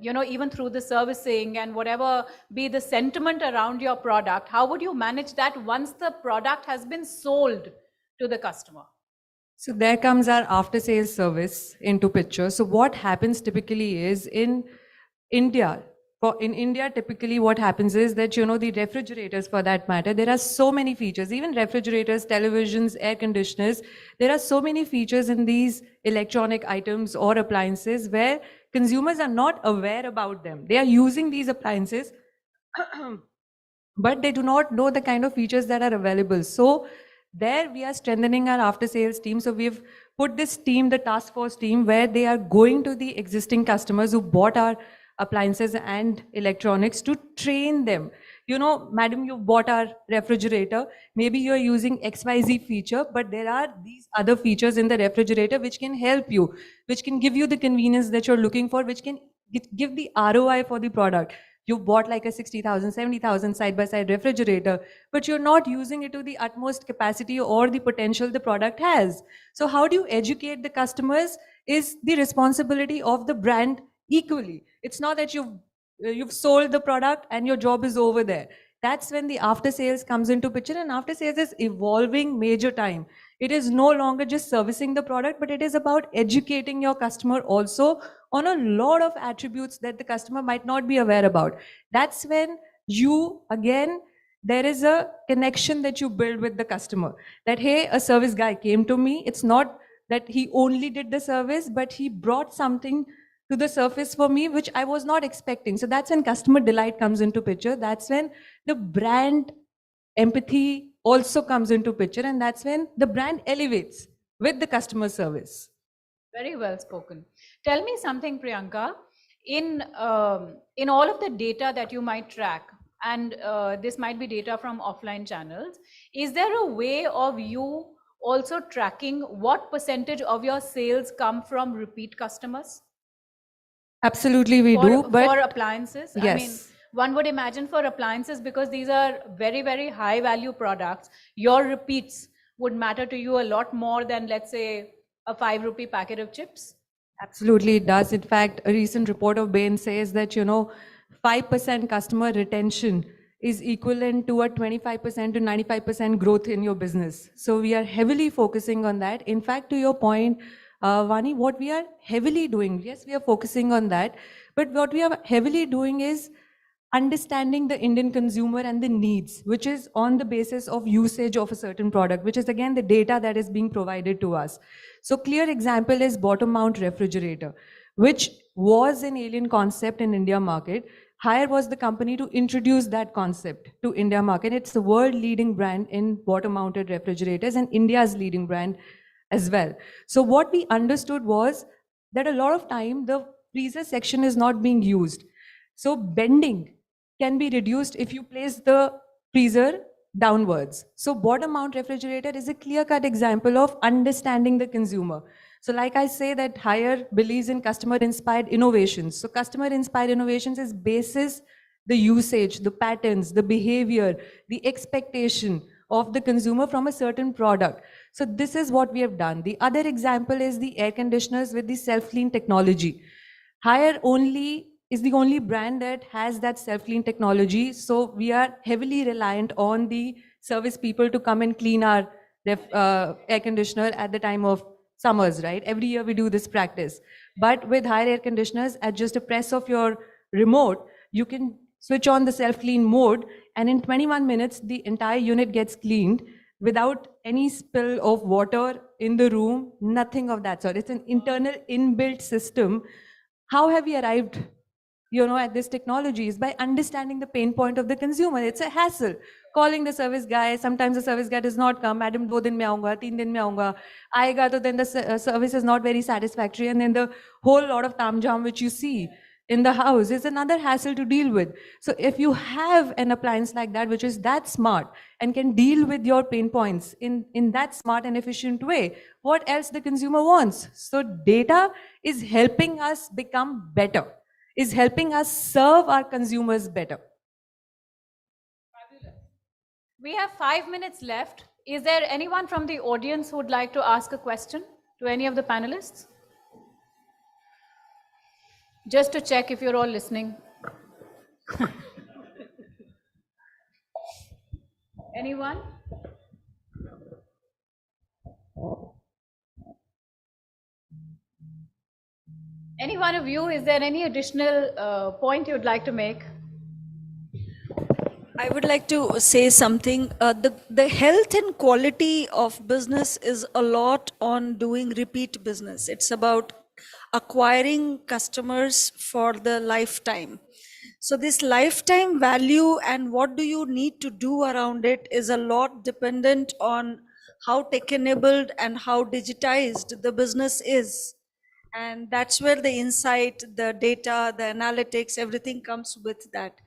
even through the servicing and whatever be the sentiment around your product, how would you manage that once the product has been sold to the customer? So there comes our after sales service into picture. So what happens typically is in India, typically what happens is that, the refrigerators for that matter, there are so many features, even refrigerators, televisions, air conditioners, there are so many features in these electronic items or appliances where consumers are not aware about them. They are using these appliances, but they do not know the kind of features that are available. So there we are strengthening our after sales team. So we've put this team, the task force team, where they are going to the existing customers who bought our appliances and electronics to train them. Madam, you bought our refrigerator. Maybe you're using XYZ feature, but there are these other features in the refrigerator which can help you, which can give you the convenience that you're looking for, which can give the ROI for the product. You bought like a 60,000, 70,000 side-by-side refrigerator, but you're not using it to the utmost capacity or the potential the product has. So how do you educate the customers is the responsibility of the brand equally. It's not that you've sold the product and your job is over there. That's when the after sales comes into picture, and after sales is evolving major time. It is no longer just servicing the product, but it is about educating your customer also on a lot of attributes that the customer might not be aware about. That's when there is a connection that you build with the customer. That, hey, a service guy came to me. It's not that he only did the service, but he brought something to the surface for me, which I was not expecting. So that's when customer delight comes into picture. That's when the brand empathy also comes into picture. And that's when the brand elevates with the customer service. Very well spoken. Tell me something, Priyanka. In all of the data that you might track, and this might be data from offline channels, is there a way of you also tracking what percentage of your sales come from repeat customers? Absolutely, we do. But for appliances, yes. I mean, one would imagine for appliances, because these are very, very high value products, your repeats would matter to you a lot more than, let's say, a 5 rupee packet of chips. Absolutely, it does. In fact, a recent report of Bain says that, 5% customer retention is equivalent to a 25% to 95% growth in your business. So we are heavily focusing on that. In fact, to your point, Vani, what we are heavily doing, yes, we are focusing on that, but what we are heavily doing is understanding the Indian consumer and the needs, which is on the basis of usage of a certain product, which is again the data that is being provided to us. So clear example is bottom mount refrigerator, which was an alien concept in India market. Haier was the company to introduce that concept to India market. It's the world leading brand in bottom mounted refrigerators and India's leading brand as well. So what we understood was that a lot of time the freezer section is not being used. So bending can be reduced if you place the freezer downwards. So bottom mount refrigerator is a clear-cut example of understanding the consumer. So like I say that Haier believes in customer-inspired innovations. So customer-inspired innovations is basis the usage, the patterns, the behavior, the expectation of the consumer from a certain product. So this is what we have done. The other example is the air conditioners with the self-clean technology. Haier is the only brand that has that self-clean technology. So we are heavily reliant on the service people to come and clean our air conditioner at the time of summers, right? Every year we do this practice. But with Haier air conditioners, at just a press of your remote, you can switch on the self-clean mode, and in 21 minutes, the entire unit gets cleaned without any spill of water in the room, nothing of that sort. It's an internal inbuilt system. How have we arrived, at this technology? Is by understanding the pain point of the consumer. It's a hassle. Calling the service guy, sometimes the service guy does not come. Madam, 2 din mein aunga, 3 din mein aunga. Aega to then the service is not very satisfactory, and then the whole lot of tamjam which you see in the house is another hassle to deal with. So if you have an appliance like that, which is that smart and can deal with your pain points in that smart and efficient way, what else the consumer wants? So data is helping us become better, is helping us serve our consumers better. We have 5 minutes left. Is there anyone from the audience who would like to ask a question to any of the panelists? Just to check if you're all listening. Anyone? Any one of you, is there any additional point you'd like to make? I would like to say something. The health and quality of business is a lot on doing repeat business. It's about acquiring customers for the lifetime. So this lifetime value and what do you need to do around it is a lot dependent on how tech-enabled and how digitized the business is. And that's where the insight, the data, the analytics, everything comes with that.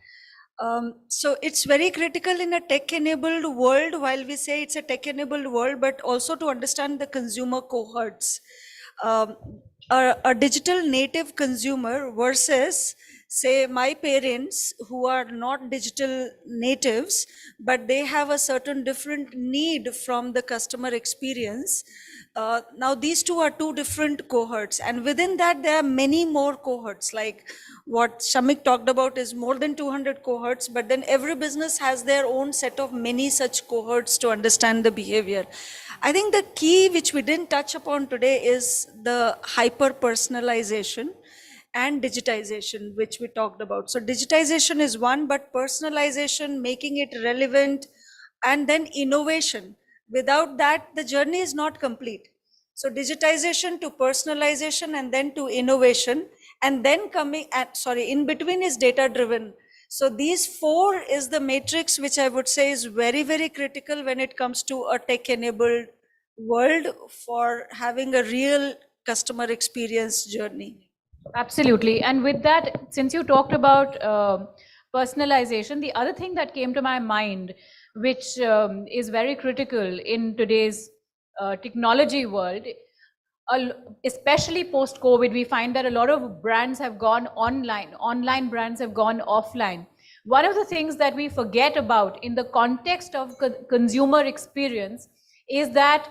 So it's very critical in a tech-enabled world, while we say it's a tech-enabled world, but also to understand the consumer cohorts. A digital native consumer versus, say, my parents who are not digital natives, but they have a certain different need from the customer experience. Now these two are two different cohorts, and within that there are many more cohorts. Like what Shamik talked about is more than 200 cohorts, but then every business has their own set of many such cohorts to understand the behavior. I think the key which we didn't touch upon today is the hyper personalization and digitization, which we talked about. So digitization is one, but personalization, making it relevant, and then innovation. Without that, the journey is not complete. So digitization to personalization and then to innovation, and then in between is data driven. So these four is the matrix which I would say is very, very critical when it comes to a tech-enabled world for having a real customer experience journey. Absolutely. And with that, since you talked about personalization, the other thing that came to my mind, which is very critical in today's technology world, especially post-COVID, we find that a lot of brands have gone online brands have gone offline. One of the things that we forget about in the context of consumer experience is that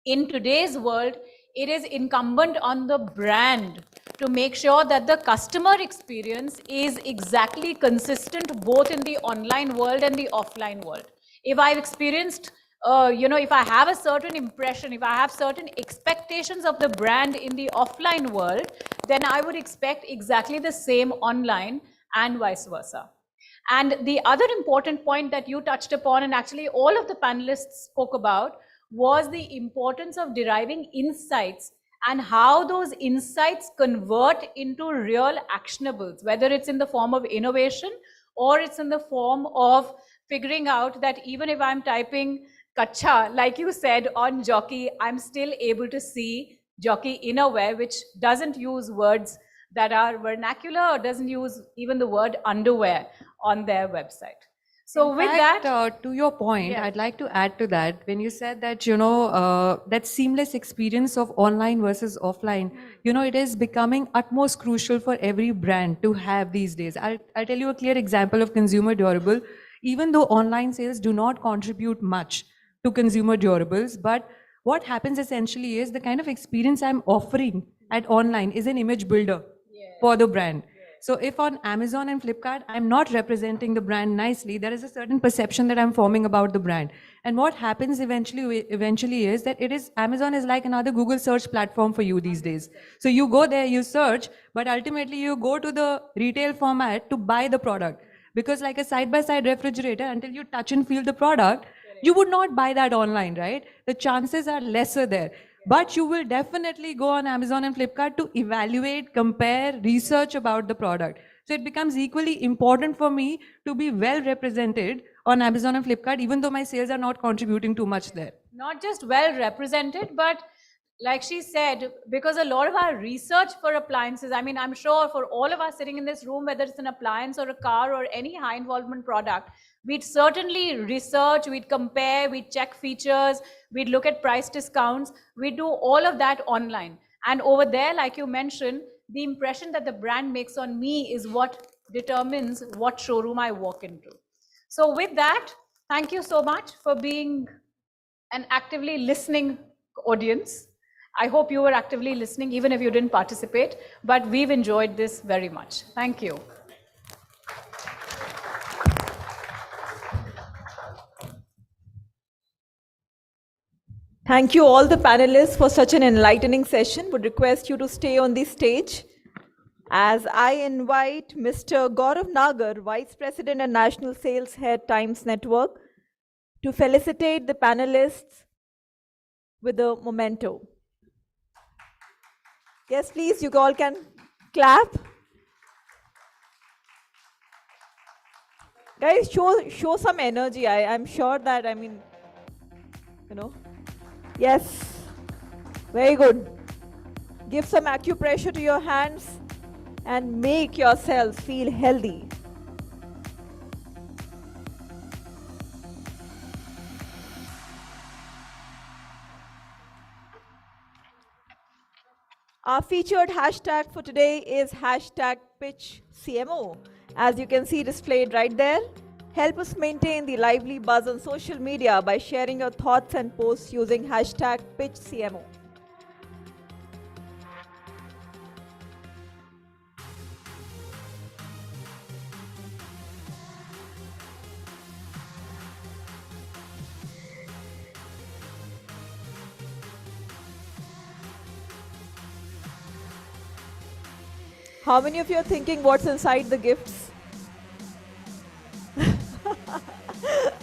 in today's world, it is incumbent on the brand to make sure that the customer experience is exactly consistent both in the online world and the offline world. If I've experienced, if I have a certain impression, if I have certain expectations of the brand in the offline world, then I would expect exactly the same online and vice versa. And the other important point that you touched upon, and actually all of the panelists spoke about, was the importance of deriving insights and how those insights convert into real actionables, whether it's in the form of innovation or it's in the form of figuring out that even if I'm typing kacha, like you said, on Jockey, I'm still able to see Jockey Innerwear, which doesn't use words that are vernacular or doesn't use even the word underwear on their website. So with that, to your point, yes. I'd like to add to that. When you said that, that seamless experience of online versus offline, it is becoming utmost crucial for every brand to have these days. I'll tell you a clear example of consumer durable. Even though online sales do not contribute much to consumer durables, but what happens essentially is the kind of experience I'm offering at online is an image builder for the brand. So if on Amazon and Flipkart, I'm not representing the brand nicely, there is a certain perception that I'm forming about the brand. And what happens eventually is that Amazon is like another Google search platform for you these days. So you go there, you search, but ultimately you go to the retail format to buy the product. Because like a side-by-side refrigerator, until you touch and feel the product, you would not buy that online, right? The chances are lesser there. But you will definitely go on Amazon and Flipkart to evaluate, compare, research about the product. So it becomes equally important for me to be well represented on Amazon and Flipkart, even though my sales are not contributing too much there. Not just well represented, but like she said, because a lot of our research for appliances, I mean, I'm sure for all of us sitting in this room, whether it's an appliance or a car or any high involvement product, we'd certainly research, we'd compare, we'd check features, we'd look at price discounts, we'd do all of that online. And over there, like you mentioned, the impression that the brand makes on me is what determines what showroom I walk into. So with that, thank you so much for being an actively listening audience. I hope you were actively listening, even if you didn't participate, but we've enjoyed this very much. Thank you. Thank you all the panelists for such an enlightening session. Would request you to stay on the stage as I invite Mr. Gaurav Nagar, Vice President and National Sales Head, Times Network, to felicitate the panelists with a memento. Yes, please, you all can clap. Guys, show some energy. I'm sure that, yes, very good. Give some acupressure to your hands and make yourself feel healthy. Our featured hashtag for today is #PitchCMO. As you can see displayed right there, help us maintain the lively buzz on social media by sharing your thoughts and posts using #PitchCMO. How many of you are thinking what's inside the gifts?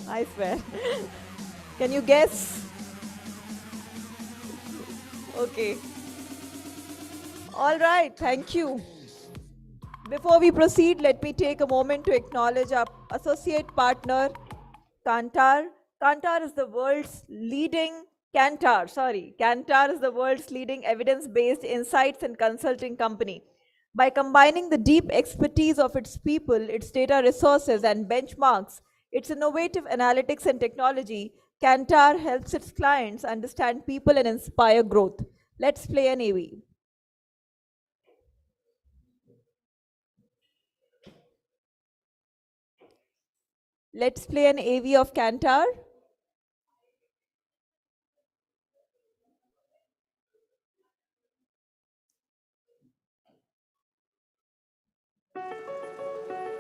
I swear. Can you guess? Okay. All right, thank you. Before we proceed, let me take a moment to acknowledge our associate partner, Kantar. Kantar is the world's leading evidence-based insights and consulting company. By combining the deep expertise of its people, its data resources and benchmarks, its innovative analytics and technology, Kantar helps its clients understand people and inspire growth. Let's play an AV. Let's play an AV of Kantar.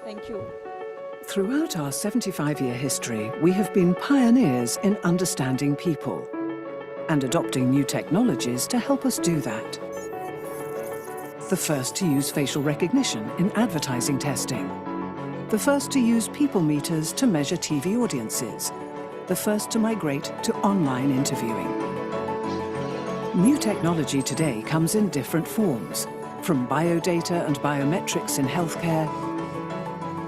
Thank you. Throughout our 75-year history, we have been pioneers in understanding people and adopting new technologies to help us do that. The first to use facial recognition in advertising testing. The first to use people meters to measure TV audiences. The first to migrate to online interviewing. New technology today comes in different forms, from biodata and biometrics in healthcare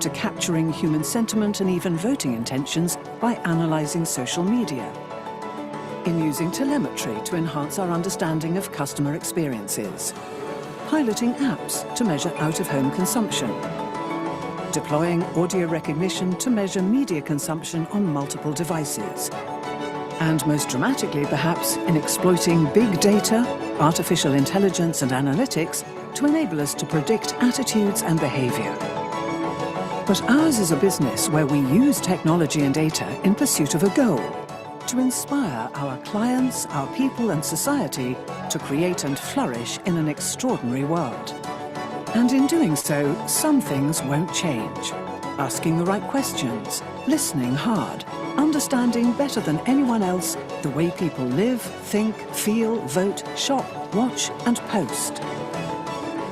to capturing human sentiment and even voting intentions by analyzing social media, in using telemetry to enhance our understanding of customer experiences, piloting apps to measure out-of-home consumption, deploying audio recognition to measure media consumption on multiple devices, and most dramatically perhaps in exploiting big data, artificial intelligence and analytics to enable us to predict attitudes and behavior. But ours is a business where we use technology and data in pursuit of a goal, to inspire our clients, our people and society to create and flourish in an extraordinary world. And in doing so, some things won't change. Asking the right questions, listening hard, understanding better than anyone else the way people live, think, feel, vote, shop, watch, and post.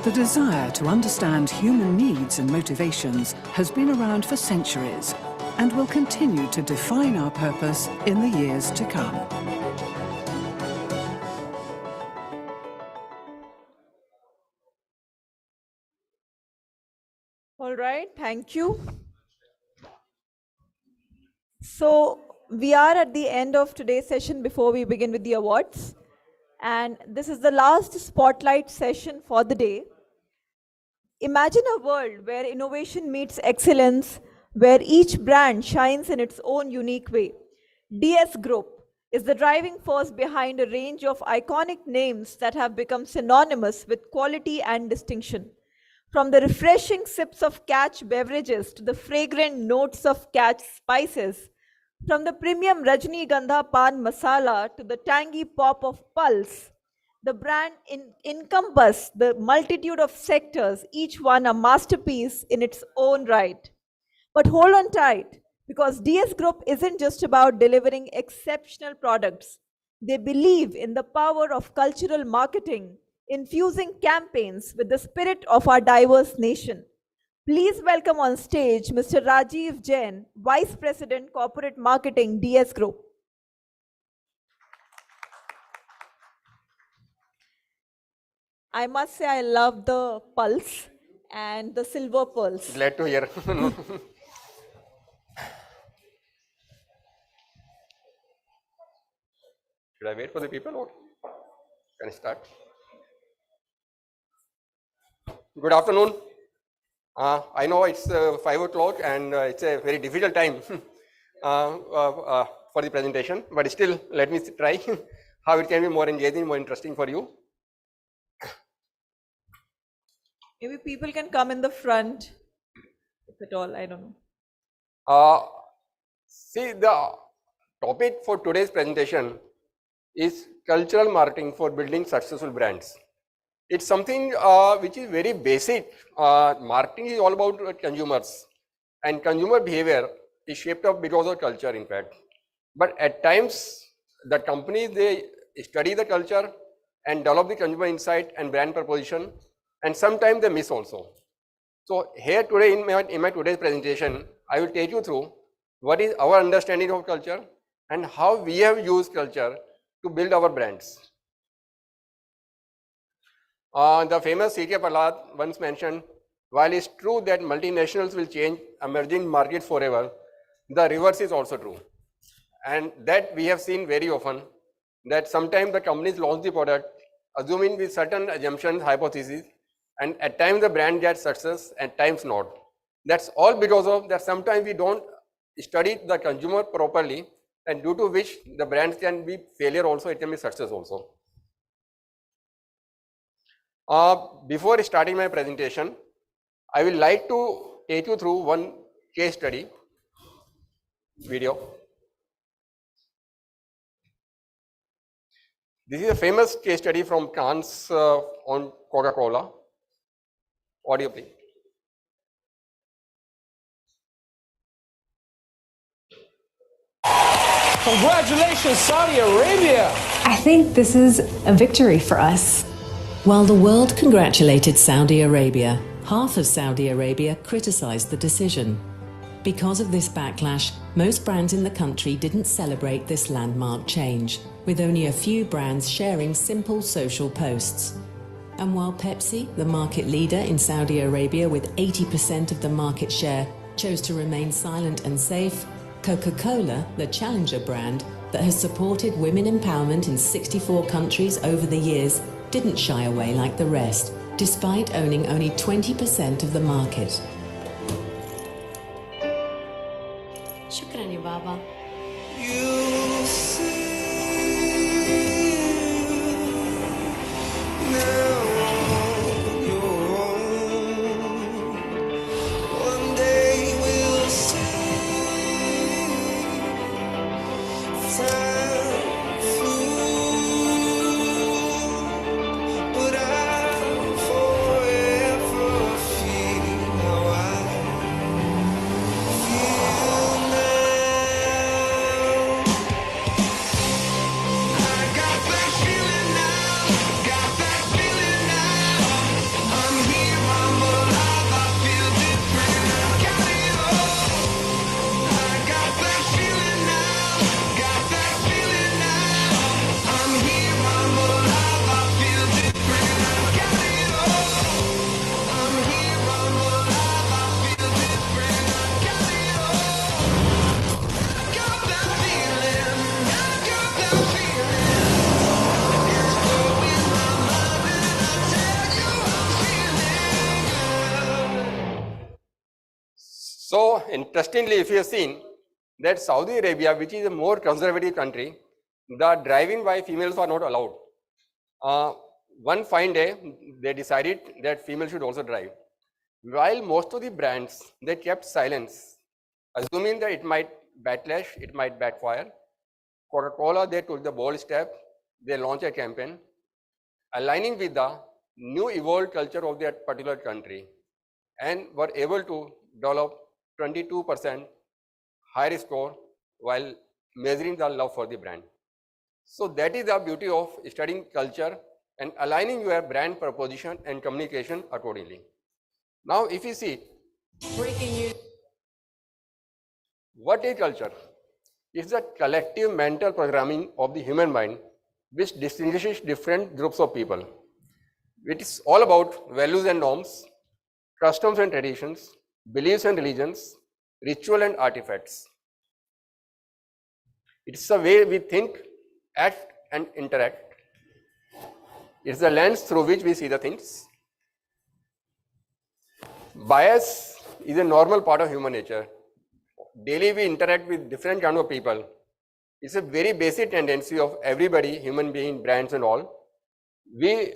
The desire to understand human needs and motivations has been around for centuries and will continue to define our purpose in the years to come. All right, thank you. So we are at the end of today's session before we begin with the awards. And this is the last spotlight session for the day. Imagine a world where innovation meets excellence, where each brand shines in its own unique way. DS Group is the driving force behind a range of iconic names that have become synonymous with quality and distinction. From the refreshing sips of Catch beverages to the fragrant notes of Catch spices, from the premium Rajnigandha Pan Masala to the tangy pop of Pulse, the brand encompasses the multitude of sectors, each one a masterpiece in its own right. But hold on tight, because DS Group isn't just about delivering exceptional products. They believe in the power of cultural marketing, infusing campaigns with the spirit of our diverse nation. Please welcome on stage Mr. Rajiv Jain, Vice President Corporate Marketing, DS Group. I must say I love the pulse and the silver pearls. Glad to hear. Should I wait for the people or can I start? Good afternoon. I know it's 5 o'clock and it's a very difficult time for the presentation, but still let me try how it can be more engaging, more interesting for you. Maybe people can come in the front, if at all, I don't know. See, the topic for today's presentation is cultural marketing for building successful brands. It's something which is very basic. Marketing is all about consumers, and consumer behavior is shaped up because of culture, in fact. But at times, the companies, they study the culture and develop the consumer insight and brand proposition, and sometimes they miss also. So here today in my today's presentation, I will take you through what is our understanding of culture and how we have used culture to build our brands. The famous C.K. Prahalad once mentioned, while it's true that multinationals will change emerging markets forever, the reverse is also true. And that we have seen very often, that sometimes the companies launch the product assuming with certain assumptions, hypotheses, and at times the brand gets success, at times not. That's all because of that sometimes we don't study the consumer properly, and due to which the brands can be failure also, it can be success also. Before starting my presentation, I will like to take you through one case study video. This is a famous case study from Cannes on Coca-Cola. Audio please. Congratulations, Saudi Arabia! I think this is a victory for us. While the world congratulated Saudi Arabia, half of Saudi Arabia criticized the decision. Because of this backlash, most brands in the country didn't celebrate this landmark change, with only a few brands sharing simple social posts. And while Pepsi, the market leader in Saudi Arabia with 80% of the market share, chose to remain silent and safe, Coca-Cola, the challenger brand that has supported women empowerment in 64 countries over the years, didn't shy away like the rest, despite owning only 20% of the market. Shukran ya Baba. So interestingly, if you have seen that Saudi Arabia, which is a more conservative country, the driving by females are not allowed. One fine day, they decided that females should also drive. While most of the brands, they kept silence, assuming that it might backlash, it might backfire. Coca-Cola, they took the bold step, they launched a campaign, aligning with the new evolved culture of that particular country, and were able to develop 22% higher score while measuring the love for the brand. So that is the beauty of studying culture and aligning your brand proposition and communication accordingly. Now, if you see, breaking news. What is culture? It's the collective mental programming of the human mind which distinguishes different groups of people. It is all about values and norms, customs and traditions, beliefs and religions, ritual and artifacts. It's the way we think, act and interact. It's the lens through which we see the things. Bias is a normal part of human nature. Daily we interact with different kind of people. It's a very basic tendency of everybody, human being, brands and all. We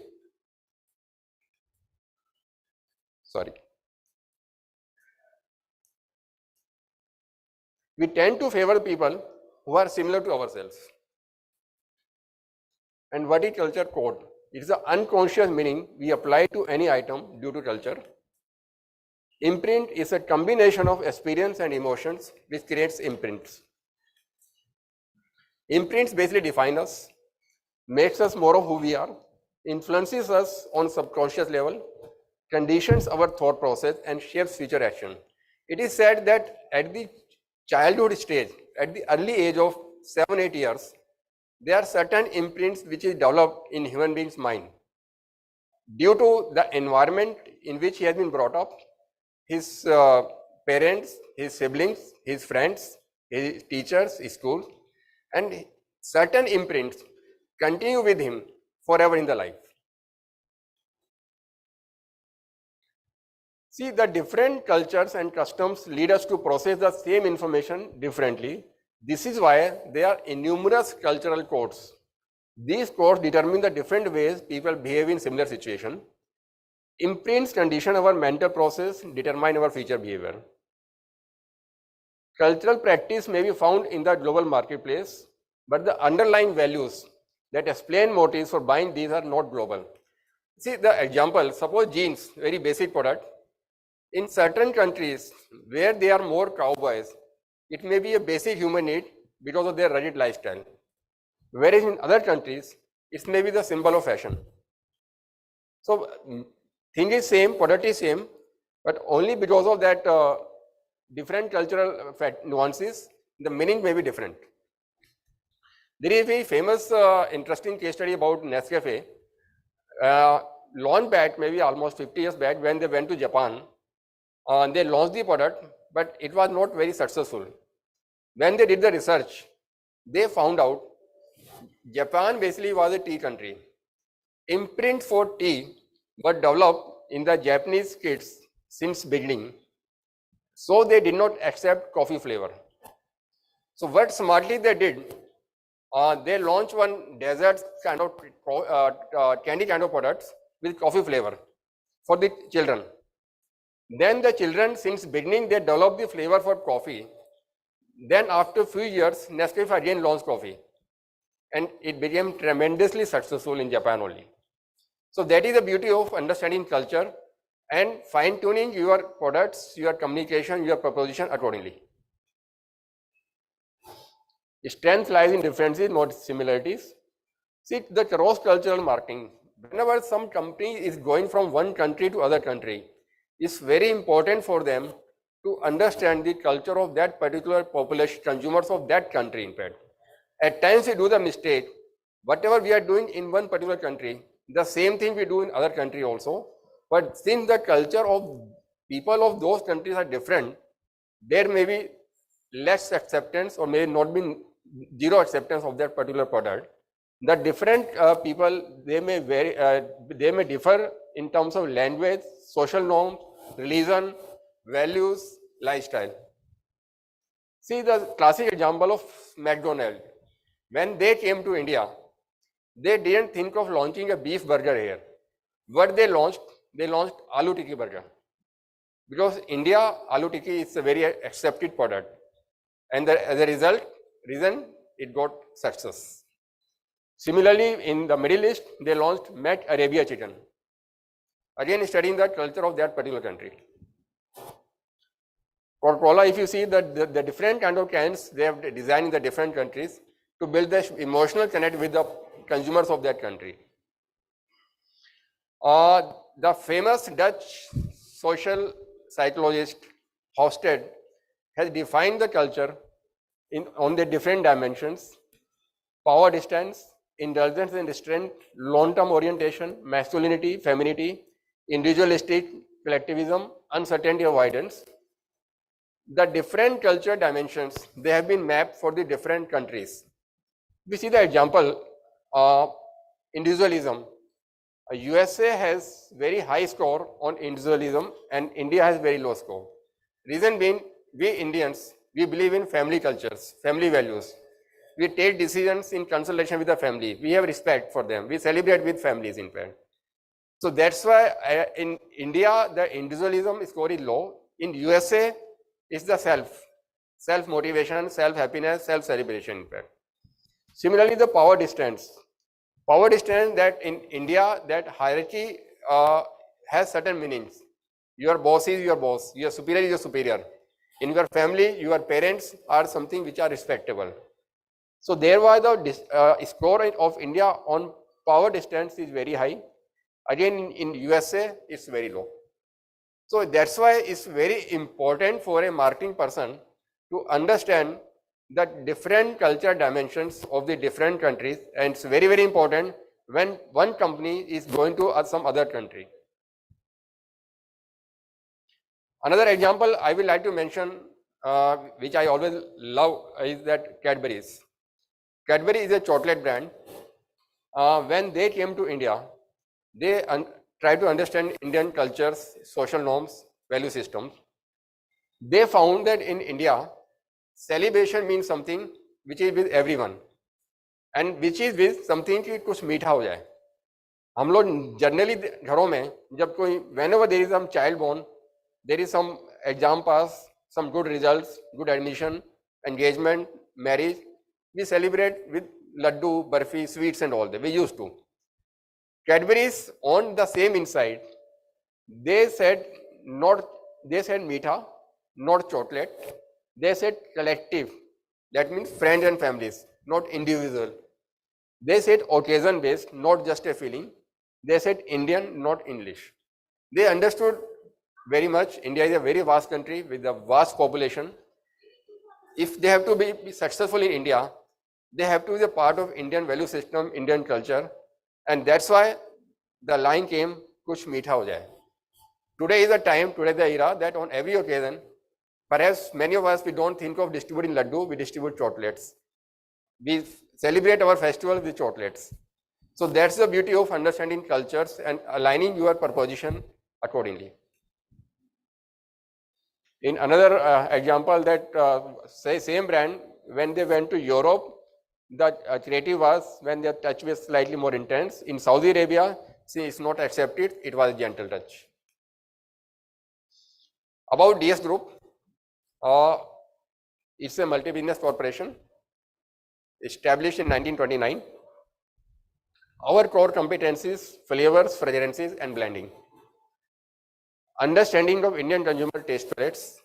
tend to favor people who are similar to ourselves. And what is culture code? It is the unconscious meaning we apply to any item due to culture. Imprint is a combination of experience and emotions which creates imprints. Imprints basically define us, makes us more of who we are, influences us on subconscious level, conditions our thought process and shapes future action. It is said that at the childhood stage, at the early age of 7-8 years, there are certain imprints which is developed in human being's mind. Due to the environment in which he has been brought up, his parents, his siblings, his friends, his teachers, his schools, and certain imprints continue with him forever in the life. See, the different cultures and customs lead us to process the same information differently. This is why there are innumerous cultural codes. These codes determine the different ways people behave in similar situations. Imprints condition our mental process, determine our future behavior. Cultural practice may be found in the global marketplace, but the underlying values that explain motives for buying these are not global. See the example, suppose jeans, very basic product. In certain countries where they are more cowboys, it may be a basic human need because of their rugged lifestyle. Whereas in other countries, it may be the symbol of fashion. So thing is same, product is same, but only because of that different cultural nuances, the meaning may be different. There is a very famous, interesting case study about Nescafe. Long back, maybe almost 50 years back, when they went to Japan, they launched the product, but it was not very successful. When they did the research, they found out Japan basically was a tea country. Imprint for tea were developed in the Japanese kids since beginning, so they did not accept coffee flavor. So what smartly they did, they launched one dessert kind of candy kind of products with coffee flavor for the children. Then the children, since beginning, they developed the flavor for coffee. Then after a few years, Nescafe again launched coffee, and it became tremendously successful in Japan only. So that is the beauty of understanding culture and fine-tuning your products, your communication, your proposition accordingly. Strength lies in differences, not similarities. See, the cross-cultural marketing. Whenever some company is going from one country to other country, it's very important for them to understand the culture of that particular population, consumers of that country, in fact. At times we do the mistake, whatever we are doing in one particular country, the same thing we do in other country also. But since the culture of people of those countries are different, there may be less acceptance or may not be zero acceptance of that particular product. The different people, they may vary, they may differ in terms of language, social norms, religion, values, lifestyle. See the classic example of McDonald's. When they came to India, they didn't think of launching a beef burger here. What they launched aloo tikki burger. Because India, aloo tikki is a very accepted product. And as a reason, it got success. Similarly, in the Middle East, they launched Met Arabia chicken. Again, studying the culture of that particular country. Coca-Cola, if you see the different kind of cans they have designed in the different countries to build the emotional connect with the consumers of that country. The famous Dutch social psychologist Hofstede has defined the culture on the different dimensions: power distance, indulgence and restraint, long-term orientation, masculinity, femininity, individualistic, collectivism, uncertainty avoidance. The different culture dimensions, they have been mapped for the different countries. We see the example, individualism. USA has very high score on individualism and India has very low score. Reason being, we Indians, we believe in family cultures, family values. We take decisions in consultation with the family. We have respect for them. We celebrate with families, in fact. So that's why in India, the individualism score is low. In USA, it's the self-motivation, self-happiness, self-celebration, in fact. Similarly, the power distance. Power distance, that in India, that hierarchy has certain meanings. Your boss is your boss, your superior is your superior. In your family, your parents are something which are respectable. So thereby the score of India on power distance is very high. Again, in USA, it's very low. So that's why it's very important for a marketing person to understand the different culture dimensions of the different countries, and it's very, very important when one company is going to some other country. Another example I would like to mention, which I always love, is that Cadbury's. Cadbury is a chocolate brand. When they came to India, they tried to understand Indian cultures, social norms, value systems. They found that in India, celebration means something which is with everyone and which is with something कि कुछ मीठा हो जाए. हम लोग generally घरों में जब कोई whenever there is some child born, there is some exam pass, some good results, good admission, engagement, marriage, we celebrate with laddu, barfi, sweets and all that. We used to. Cadbury's on the same insight, they said meetha, not chocolate. They said collective, that means friends and families, not individual. They said occasion based, not just a feeling. They said Indian, not English. They understood very much. India is a very vast country with a vast population. If they have to be successful in India, they have to be a part of Indian value system, Indian culture. And that's why the line came, kuch meetha ho jaye. Today is the time, today is the era that on every occasion, perhaps many of us, we don't think of distributing laddu, we distribute chocolates. We celebrate our festival with chocolates. So that's the beauty of understanding cultures and aligning your proposition accordingly. In another example, that same brand, when they went to Europe, the creative was when their touch was slightly more intense. In Saudi Arabia, see, it's not accepted, it was a gentle touch. About DS Group, it's a multi-business corporation established in 1929. Our core competencies: flavors, fragrances, and blending. Understanding of Indian consumer taste palettes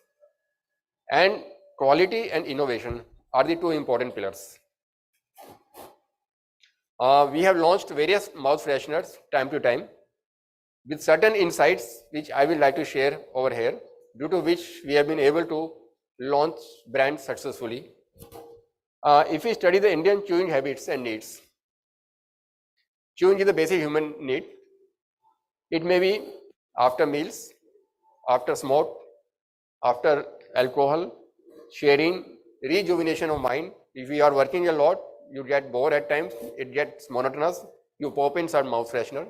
and quality and innovation are the two important pillars. We have launched various mouth fresheners time to time with certain insights which I would like to share over here, due to which we have been able to launch brands successfully. If we study the Indian chewing habits and needs, chewing is a basic human need. It may be after meals, after smoke, after alcohol, sharing, rejuvenation of mind. If you are working a lot, you get bored at times, it gets monotonous, you pop in some mouth freshener,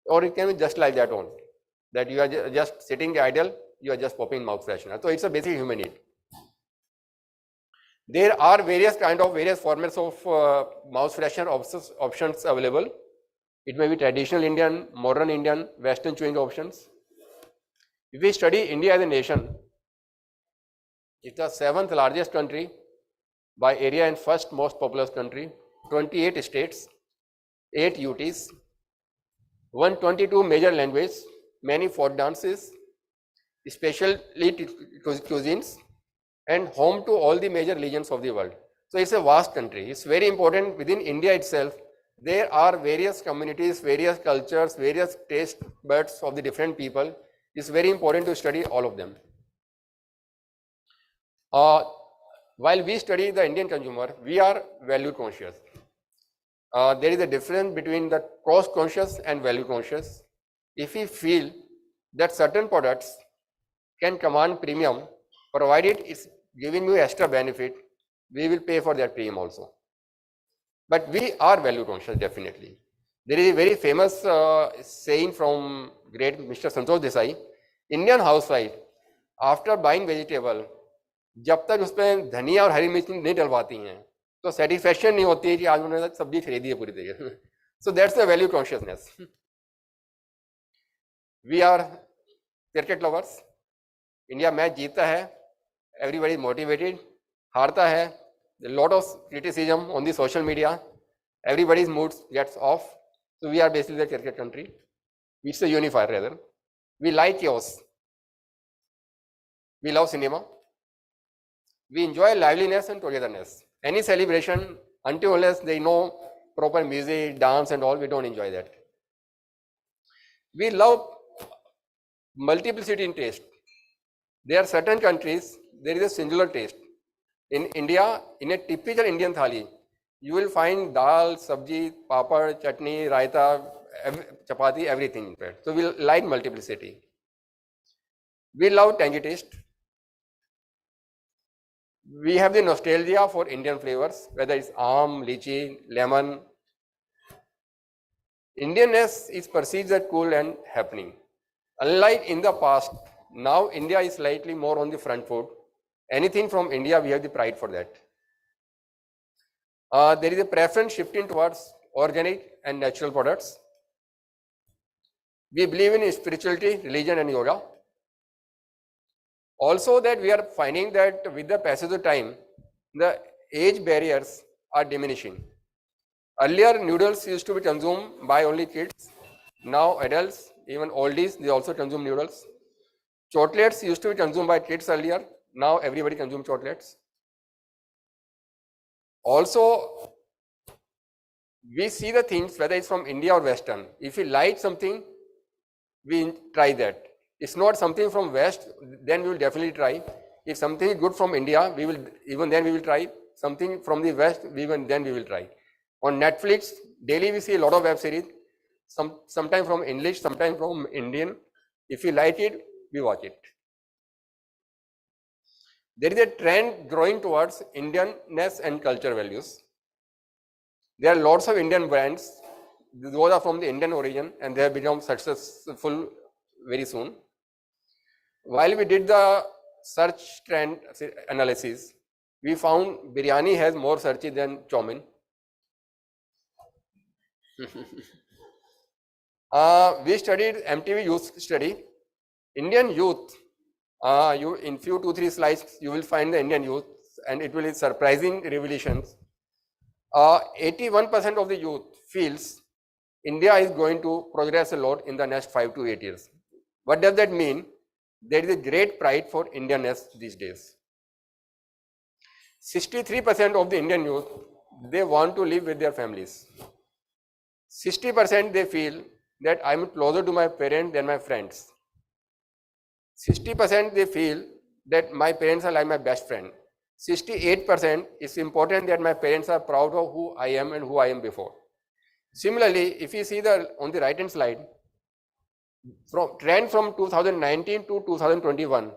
or it can be just like that on, that you are just sitting idle, you are just popping mouth freshener. So it's a basic human need. There are various formats of mouth freshener options available. It may be traditional Indian, modern Indian, Western chewing options. If we study India as a nation, it's the 7th largest country by area and first most populous country, 28 states, 8 UTs, 122 major languages, many folk dances, specially cuisines, and home to all the major religions of the world. So it's a vast country. It's very important within India itself. There are various communities, various cultures, various taste buds of the different people. It's very important to study all of them. While we study the Indian consumer, we are value conscious. There is a difference between the cost conscious and value conscious. If we feel that certain products can command premium, provided it's giving you extra benefit, we will pay for that premium also. But we are value conscious, definitely. There is a very famous saying from great Mr. Santosh Desai, Indian housewife, after buying vegetable, जब तक उसमें धनिया और हरी मिर्च नहीं डलवाती हैं तो satisfaction नहीं होती है कि आज उन्होंने सब्जी खरीदी है पूरी तरीके से. So that's the value consciousness. We are cricket lovers. India match जीतता है, everybody is motivated. हारता है, a lot of criticism on the social media. Everybody's mood gets off. So we are basically the cricket country. It's a unifier rather. We like chaos. We love cinema. We enjoy liveliness and togetherness. Any celebration, until unless they know proper music, dance and all, we don't enjoy that. We love multiplicity in taste. There are certain countries, there is a singular taste. In India, in a typical Indian thali, you will find dal, sabji, papad, chutney, raita, chapati, everything in fact. So we like multiplicity. We love tangy taste. We have the nostalgia for Indian flavors, whether it's aam, lychee, lemon. Indianness is perceived as cool and happening. Unlike in the past, now India is slightly more on the front foot. Anything from India, we have the pride for that. There is a preference shifting towards organic and natural products. We believe in spirituality, religion and yoga. Also that we are finding that with the passage of time, the age barriers are diminishing. Earlier, noodles used to be consumed by only kids. Now adults, even oldies, they also consume noodles. Chocolates used to be consumed by kids earlier. Now everybody consumes chocolates. Also, we see the things, whether it's from India or Western. If we like something, we try that. It's not something from West, then we will definitely try. If something is good from India, we will try. Something from the West, then we will try. On Netflix, daily we see a lot of web series. Sometimes from English, sometimes from Indian. If we like it, we watch it. There is a trend growing towards Indianness and culture values. There are lots of Indian brands. Those are from the Indian origin and they have become successful very soon. While we did the search trend analysis, we found biryani has more searches than chow mein. We studied MTV youth study. Indian youth, in few 2-3 slides, you will find the Indian youth and it will be surprising revelations. 81% of the youth feels India is going to progress a lot in the next 5 to 8 years. What does that mean? There is a great pride for Indianness these days. 63% of the Indian youth, they want to live with their families. 60% they feel that I'm closer to my parents than my friends. 60% they feel that my parents are like my best friend. 68% it's important that my parents are proud of who I am and who I am before. Similarly, if you see on the right hand slide, trend from 2019 to 2021,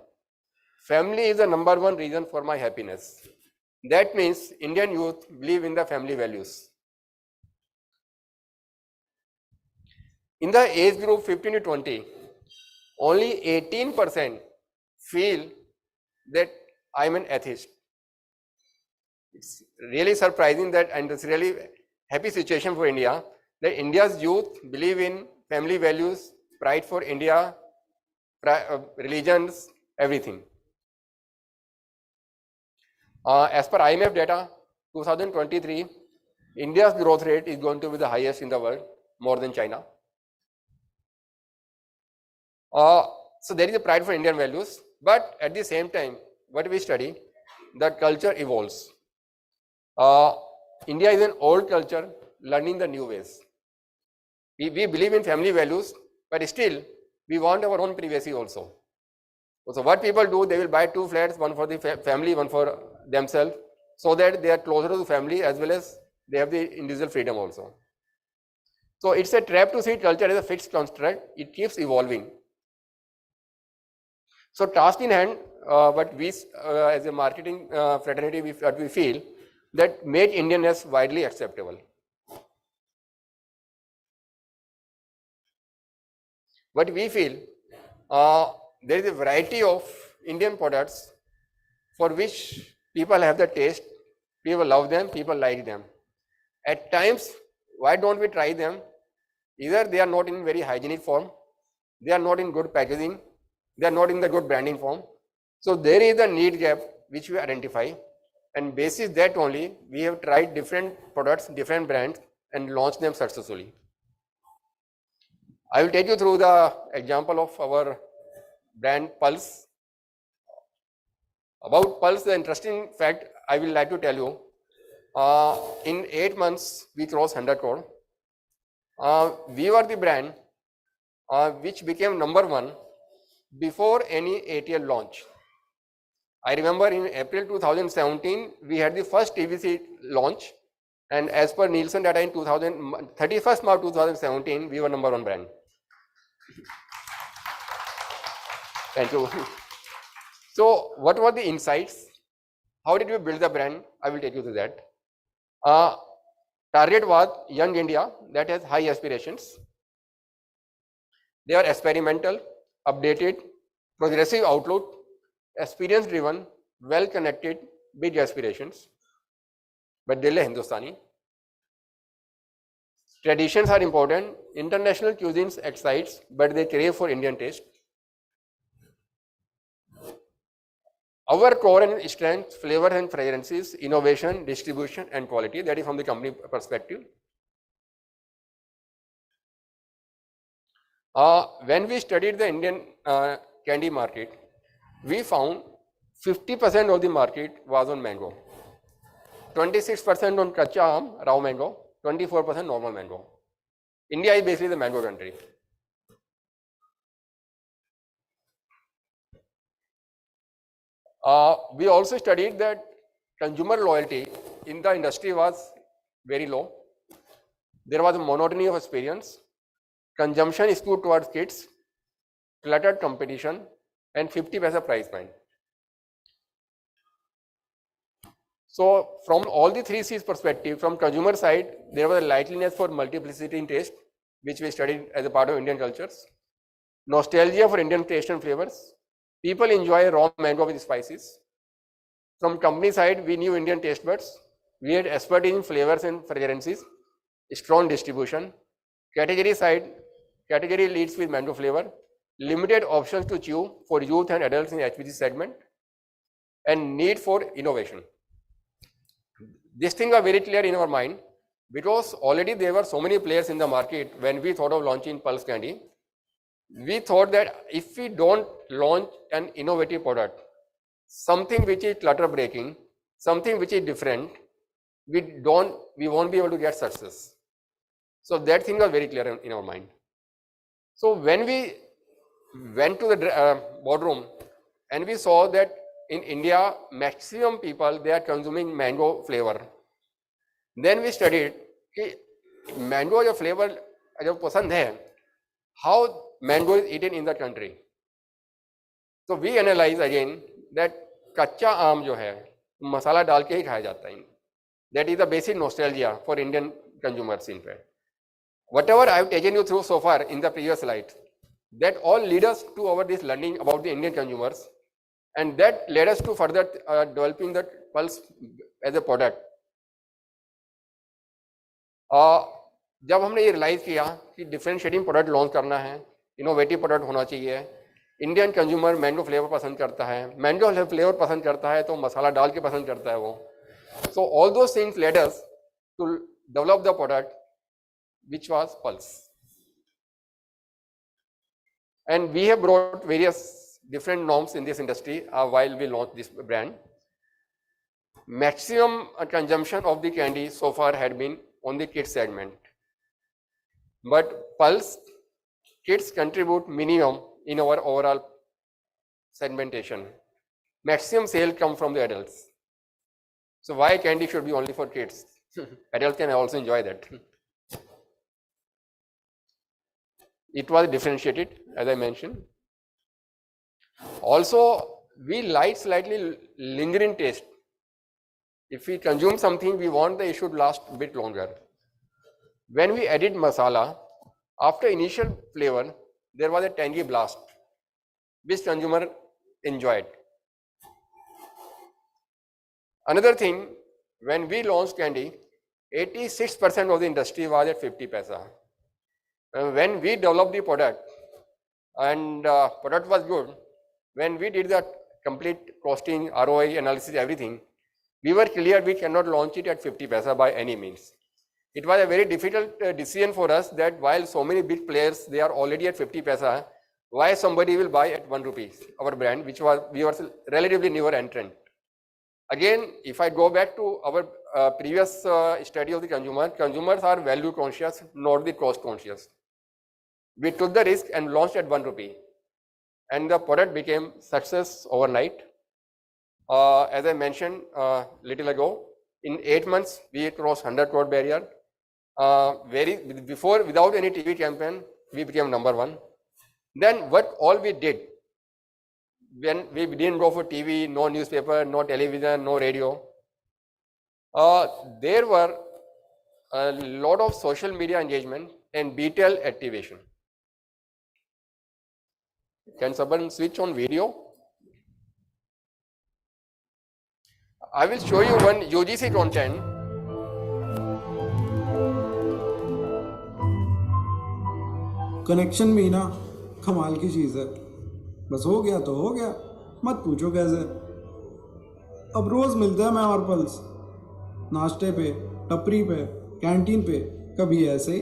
family is the #1 reason for my happiness. That means Indian youth believe in the family values. In the age group 15 to 20, only 18% feel that I'm an atheist. It's really surprising that, and it's really happy situation for India, that India's youth believe in family values, pride for India, religions, everything. As per IMF data, 2023, India's growth rate is going to be the highest in the world, more than China. So there is a pride for Indian values, but at the same time, what we study, the culture evolves. India is an old culture, learning the new ways. We believe in family values, but still, we want our own privacy also. So what people do, they will buy 2 flats, one for the family, one for themselves, so that they are closer to the family as well as they have the individual freedom also. So it's a trap to see culture as a fixed construct. It keeps evolving. So task in hand, what we as a marketing fraternity, we feel that make Indianness widely acceptable. What we feel, there is a variety of Indian products for which people have the taste, people love them, people like them. At times, why don't we try them? Either they are not in very hygienic form, they are not in good packaging, they are not in the good branding form. So there is a need gap which we identify, and basis that only we have tried different products, different brands, and launched them successfully. I will take you through the example of our brand Pulse. About Pulse, the interesting fact I will like to tell you, in 8 months we crossed 100 crore. We were the brand which became #1 before any ATL launch. I remember in April 2017, we had the first TVC launch, and as per Nielsen data in 31st March 2017, we were #1 brand. Thank you. So what were the insights? How did we build the brand? I will take you to that. Target was young India that has high aspirations. They are experimental, updated, progressive outlook, experience driven, well connected, big aspirations. But Dil hai Hindustani. Traditions are important. International cuisines excites, but they crave for Indian taste. Our core and strength, flavor and fragrances, innovation, distribution, and quality. That is from the company perspective. When we studied the Indian candy market, we found 50% of the market was on mango, 26% on kacha aam, raw mango, 24% normal mango. India is basically the mango country. We also studied that consumer loyalty in the industry was very low. There was a monotony of experience. Consumption skewed towards kids, cluttered competition, and 50 paisa price point. So from all the 3 C's perspective, from consumer side, there was a likeliness for multiplicity in taste, which we studied as a part of Indian cultures. Nostalgia for Indian taste and flavors. People enjoy raw mango with spices. From company side, we knew Indian taste buds. We had expertise in flavors and fragrances, strong distribution. Category side, category leads with mango flavor, limited options to chew for youth and adults in HPC segment, and need for innovation. These things are very clear in our mind because already there were so many players in the market when we thought of launching Pulse Candy. We thought that if we don't launch an innovative product, something which is clutter breaking, something which is different, we won't be able to get success. So that thing was very clear in our mind. So when we went to the boardroom and we saw that in India, maximum people, they are consuming mango flavor. Then we studied mango जो flavor जो पसंद है, how mango is eaten in the country. So we analyze again that कच्चा आम जो है मसाला डाल के ही खाया जाता है. That is the basic nostalgia for Indian consumers in fact. Whatever I have taken you through so far in the previous slide, that all lead us to this learning about the Indian consumers, And that led us to further developing the Pulse as a product. जब हमने ये realise किया कि differentiating product launch करना है, innovative product होना चाहिए, Indian consumer mango flavour पसंद करता है, मैंगो फ्लेवर पसंद करता है तो मसाला डाल के पसंद करता है वो. So all those things led us to develop the product which was Pulse. And we have brought various different norms in this industry while we launched this brand. Maximum consumption of the candy so far had been on the kids segment. But Pulse, kids contribute minimum in our overall segmentation. Maximum sale come from the adults. So why candy should be only for kids? Adults can also enjoy that. It was differentiated, as I mentioned. Also, we like slightly lingering taste. If we consume something, we want that it should last a bit longer. When we added masala, after initial flavor, there was a tangy blast, which consumer enjoyed. Another thing, when we launched candy, 86% of the industry was at 50 paisa. When we developed the product, and product was good, when we did the complete costing, ROI analysis, everything, we were clear we cannot launch it at 50 paisa by any means. It was a very difficult decision for us that while so many big players, they are already at 50 paisa, why somebody will buy at 1 rupee, our brand, which was, we were relatively newer entrant. Again, if I go back to our previous study of the consumer, consumers are value conscious, not the cost conscious. We took the risk and launched at 1 rupee. And the product became success overnight. As I mentioned little ago, in 8 months, we crossed 100 crore barrier. Without any TV campaign, we became #1. Then what all we did, when we didn't go for TV, no newspaper, no television, no radio, there were a lot of social media engagement and BTL activation. Can someone switch on video? I will show you one UGC content. Connection भी ना कमाल की चीज़ है, बस हो गया तो हो गया, मत पूछो कैसे. अब रोज़ मिलते हैं मैं और पल्स, नाश्ते पे, टपरी पे, कैंटीन पे, कभी ऐसे ही.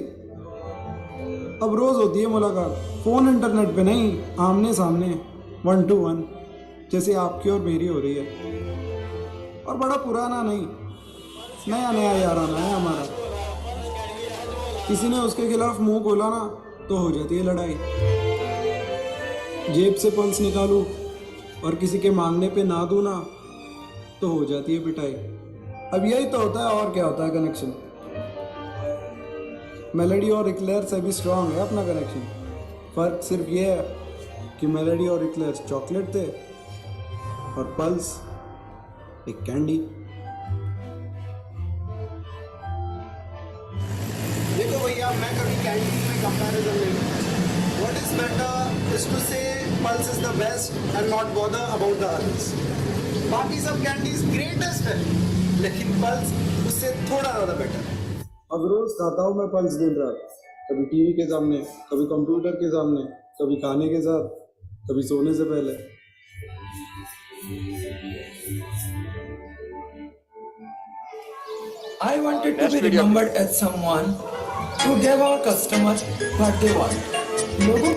अब रोज़ होती है मुलाकात, फ़ोन इंटरनेट पे नहीं, आमने सामने, 1 to 1, जैसे आपकी और मेरी हो रही है. और बड़ा पुराना नहीं, नया नया याराना है हमारा. किसी ने उसके खिलाफ मुंह खोला ना तो हो जाती है लड़ाई. जेब से पल्स निकालूं और किसी के मांगने पे ना दूं ना तो हो जाती है पिटाई. अब यही तो होता है, और क्या होता है कनेक्शन. मेलोडी और इक्लेयर से भी स्ट्रांग है अपना कनेक्शन. फ़र्क सिर्फ ये है कि मेलोडी और इक्लेयर चॉकलेट थे और पल्स एक कैंडी. देखो भैया, मैं कभी कैंडी में कंपैरिजन नहीं करता. What is better is to say Pulse is the best and not bother about the others. बाकी सब कैंडीज ग्रेटेस्ट है, लेकिन पल्स उससे थोड़ा ज़्यादा बेटर है. अब रोज खाता हूँ मैं पल्स दिन रात, कभी टीवी के सामने, कभी कंप्यूटर के सामने, कभी खाने के साथ, कभी सोने से पहले. I wanted to be remembered as someone who gave our customers what they want. लोगों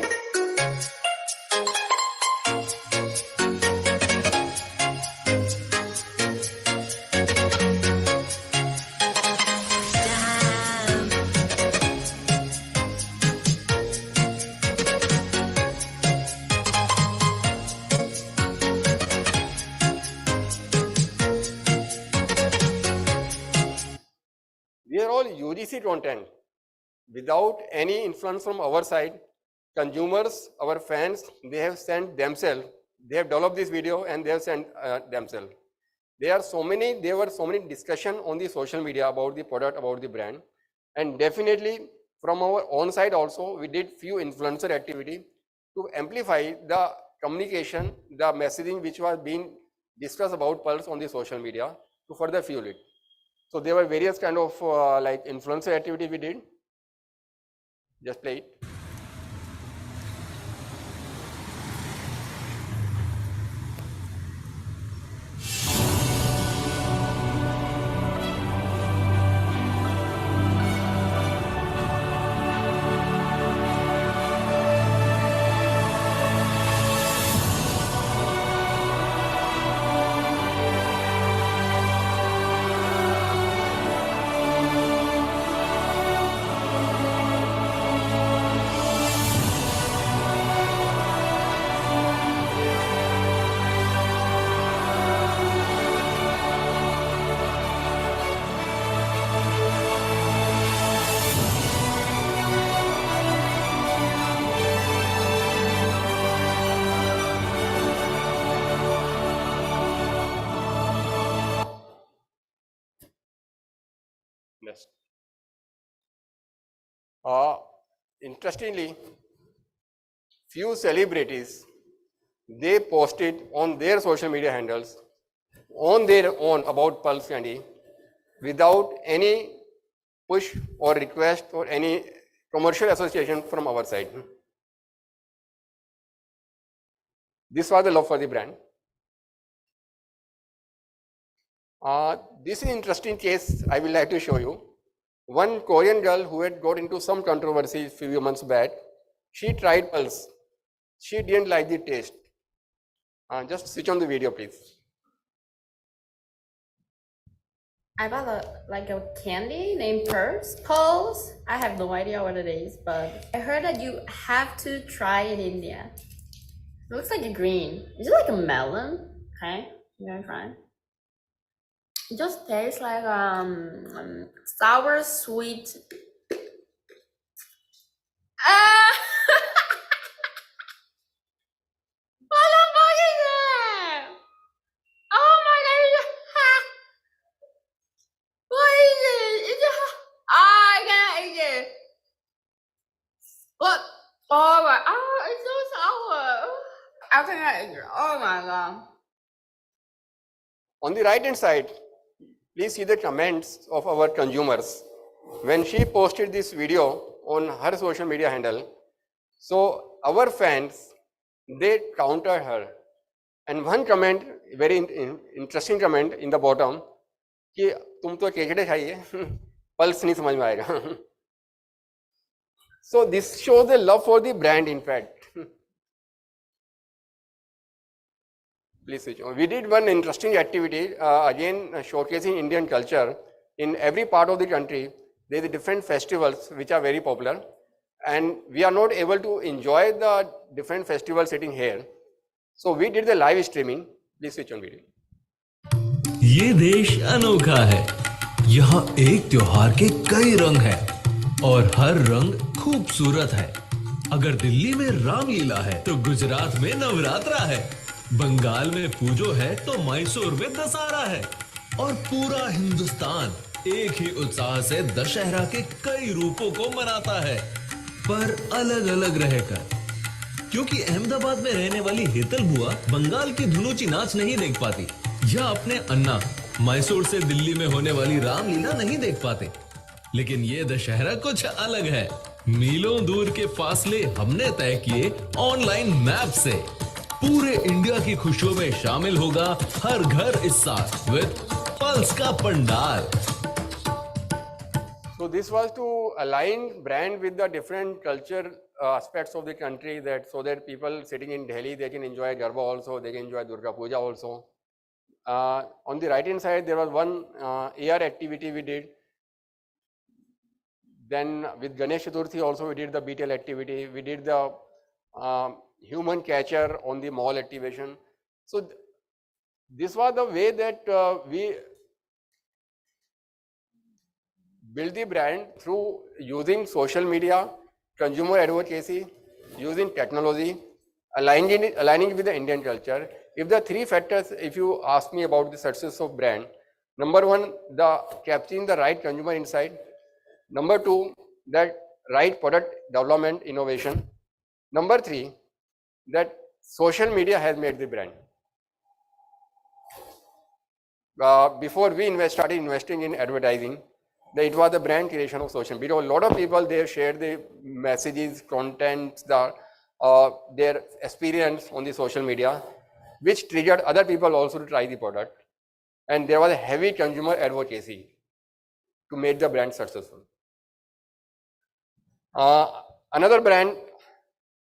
We are all UGC content. Without any influence from our side, consumers, our fans, they have sent themselves. They have developed this video and they have sent themselves. There were so many discussion on the social media about the product, about the brand. And definitely from our own side also, we did few influencer activity to amplify the communication, the messaging which was being discussed about Pulse on the social media to further fuel it. So there were various kind of like influencer activity we did. Just play it. Next. Interestingly, few celebrities, they posted on their social media handles on their own about Pulse Candy without any push or request or any commercial association from our side. This was the love for the brand. This is an interesting case I will like to show you. One Korean girl who had got into some controversy a few months back, she tried Pulse. She didn't like the taste. Just switch on the video, please. I bought a candy named Pulse. I have no idea what it is, but I heard that you have to try in India. It looks like a green. Is it like a melon? Okay, I'm gonna try. It just tastes like sour sweet. Ah! What the fuck is that? Oh my god! What is it? It's I can't eat it. What? Oh my! Oh, it's so sour. I cannot eat it. Oh my god. On the right hand side, please see the comments of our consumers. When she posted this video on her social media handle, so our fans, they countered her. And one comment, very interesting comment in the bottom, कि तुम तो केकड़े खाइए, pulse नहीं समझ में आएगा. So this shows the love for the brand, in fact. Please switch on. We did one interesting activity, again showcasing Indian culture. In every part of the country, there are different festivals which are very popular, and we are not able to enjoy the different festivals sitting here. So we did the live streaming. Please switch on video. ये देश अनोखा है। यहाँ एक त्योहार के कई रंग हैं और हर रंग खूबसूरत है। अगर दिल्ली में रामलीला है तो गुजरात में नवरात्रा है, बंगाल में पूजो है तो मैसूर में दशहरा है और पूरा हिंदुस्तान एक ही उत्साह से दशहरा के कई रूपों को मनाता है, पर अलग अलग रहकर। क्योंकि अहमदाबाद में रहने वाली हेतल बुआ बंगाल की धुनुची नाच नहीं देख पाती या अपने अन्ना मैसूर से दिल्ली में होने वाली रामलीला नहीं देख पाते, लेकिन ये दशहरा कुछ अलग है। मीलों दूर के फासले हमने तय किए ऑनलाइन मैप से। पूरे इंडिया की खुशियों में शामिल होगा हर घर इस साल विद पल्स का pandal. So this was to align brand with the different culture aspects of the country, that so that people sitting in Delhi, they can enjoy Garba also, they can enjoy Durga Puja also. On the right hand side, there was one AR activity we did. Then with Ganesh Chaturthi also we did the BTL activity. We did the human catcher on the mall activation. So this was the way that we build the brand through using social media, consumer advocacy, using technology, aligning it with the Indian culture. If the three factors, if you ask me about the success of brand, number one, the capturing the right consumer insight. Number two, that right product development innovation. Number three, that social media has made the brand. Before we started investing in advertising, it was the brand creation of social media. Because a lot of people, they shared the messages, content, their experience on the social media, which triggered other people also to try the product. And there was a heavy consumer advocacy to make the brand successful. Another brand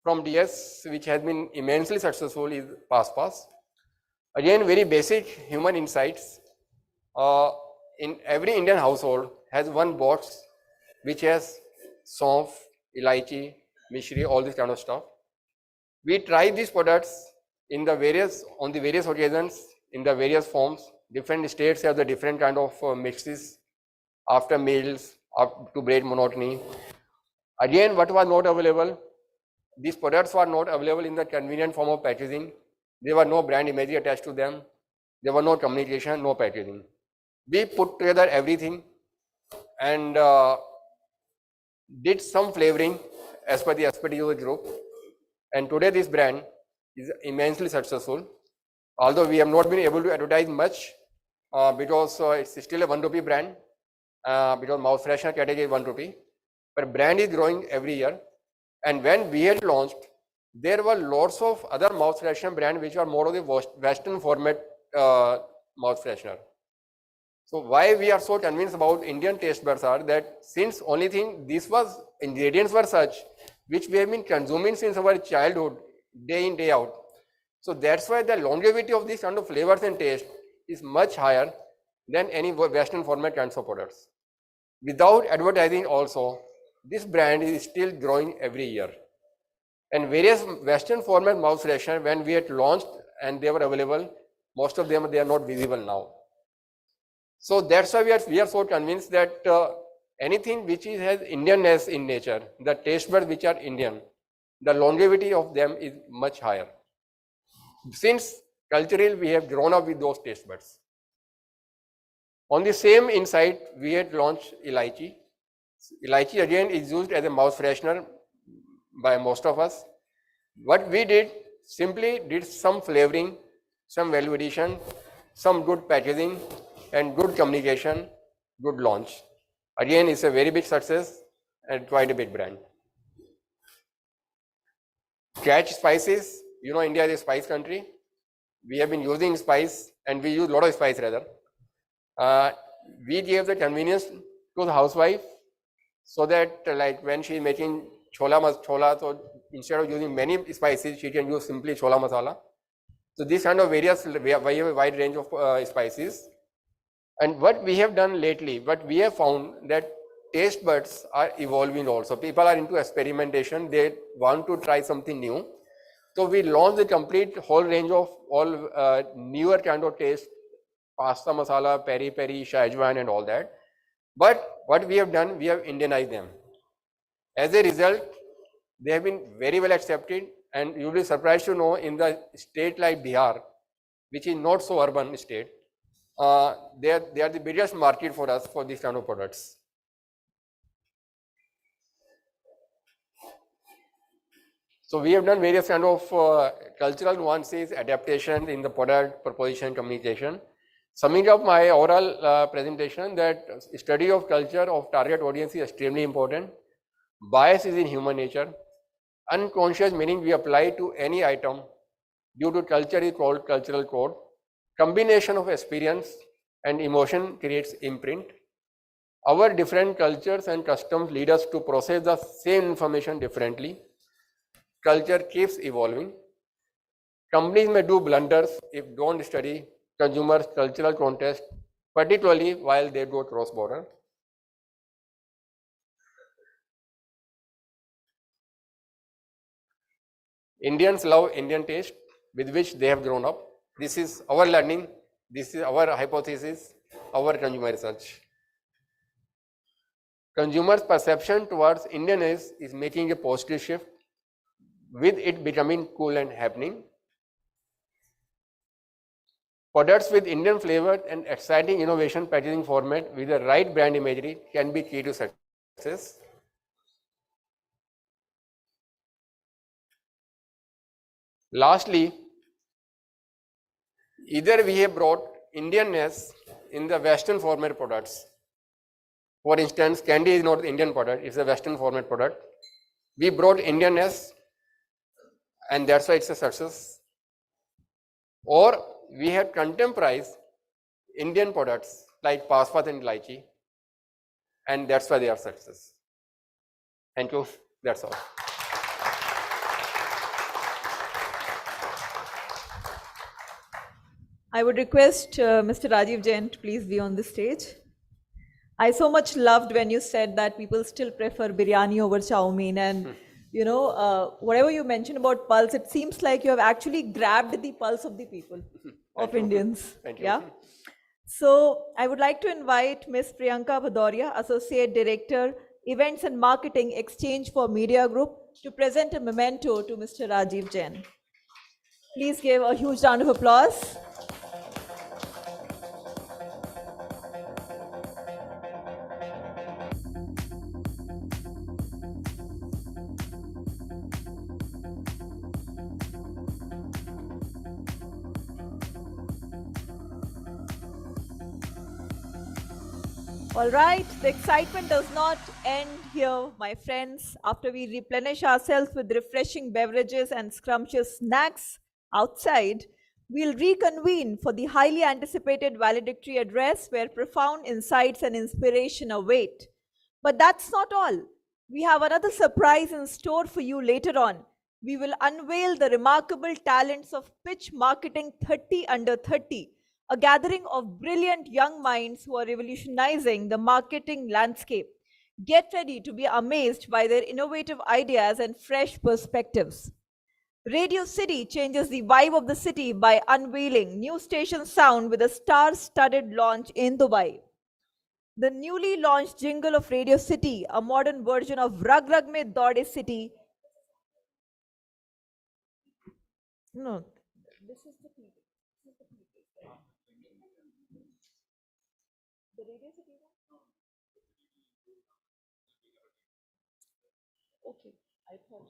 from DS which has been immensely successful is PassPass. Again, very basic human insights. In every Indian household has one box which has saunf, elaichi, mishri, all this kind of stuff. We try these products on the various occasions, in the various forms. Different states have the different kind of mixes after meals, up to break monotony. Again, what was not available? These products were not available in the convenient form of packaging. There were no brand imagery attached to them. There was no communication, no packaging. We put together everything and did some flavoring as per the expertise of the group. And today this brand is immensely successful. Although we have not been able to advertise much because it's still a 1 rupee brand, because mouth freshener category is 1 rupee. But brand is growing every year. And when we had launched, there were lots of other mouth freshener brands which are more of the Western format mouth freshener. So why we are so convinced about Indian taste buds are that since only thing ingredients were such which we have been consuming since our childhood, day in, day out. So that's why the longevity of these kind of flavors and taste is much higher than any Western format kinds of products. Without advertising also, this brand is still growing every year. And various Western format mouth freshener, when we had launched and they were available, most of them, they are not visible now. So that's why we are so convinced that anything which has Indianness in nature, the taste buds which are Indian, the longevity of them is much higher. Since culturally we have grown up with those taste buds. On the same insight, we had launched elaichi. Elaichi again is used as a mouth freshener by most of us. What we did, simply did some flavoring, some value addition, some good packaging and good communication, good launch. Again, it's a very big success and quite a big brand. Catch spices, you know India is a spice country. We have been using spice and we use a lot of spice rather. We gave the convenience to the housewife so that like when she is making chola, so instead of using many spices, she can use simply chola masala. So this kind of various, we have a wide range of spices. And what we have done lately, what we have found that taste buds are evolving also. People are into experimentation. They want to try something new. So we launched the complete whole range of all newer kind of taste, pasta masala, peri peri, Shaijuan and all that. But what we have done, we have Indianized them. As a result, they have been very well accepted, and you'll be surprised to know in the state like Bihar, which is not so urban state, they are the biggest market for us for these kind of products. So we have done various kind of cultural nuances, adaptation in the product, proposition, communication. Summing up my oral presentation, that study of culture of target audience is extremely important. Bias is in human nature. Unconscious meaning we apply to any item due to culture is called cultural code. Combination of experience and emotion creates imprint. Our different cultures and customs lead us to process the same information differently. Culture keeps evolving. Companies may do blunders if don't study consumers' cultural context, particularly while they go cross-border. Indians love Indian taste with which they have grown up. This is our learning. This is our hypothesis, our consumer research. Consumers' perception towards Indianness is making a positive shift, with it becoming cool and happening. Products with Indian flavor and exciting innovation packaging format with the right brand imagery can be key to success. Lastly, either we have brought Indianness in the Western format products. For instance, candy is not the Indian product, it's a Western format product. We brought Indianness and that's why it's a success. Or we have contemporized Indian products like Paspat and Lychee, and that's why they are success. Thank you. That's all. I would request Mr. Rajiv Jain to please be on the stage. I so much loved when you said that people still prefer biryani over chow mein, and you know, whatever you mentioned about pulse, it seems like you have actually grabbed the pulse of the people, of Indians. Thank you. Yeah. So I would like to invite Ms. Priyanka Bhadoria, Associate Director, Events and Marketing, Exchange for Media Group, to present a memento to Mr. Rajiv Jain. Please give a huge round of applause. All right, the excitement does not end here, my friends. After we replenish ourselves with refreshing beverages and scrumptious snacks outside, we'll reconvene for the highly anticipated valedictory address where profound insights and inspiration await. But that's not all. We have another surprise in store for you later on. We will unveil the remarkable talents of Pitch Marketing 30 Under 30, a gathering of brilliant young minds who are revolutionizing the marketing landscape. Get ready to be amazed by their innovative ideas and fresh perspectives. Radio City changes the vibe of the city by unveiling new station sound with a star-studded launch in Dubai. The newly launched jingle of Radio City, a modern version of Rag Rag Mein Daude City. No, this is the TV. The Radio City one? Okay, I thought.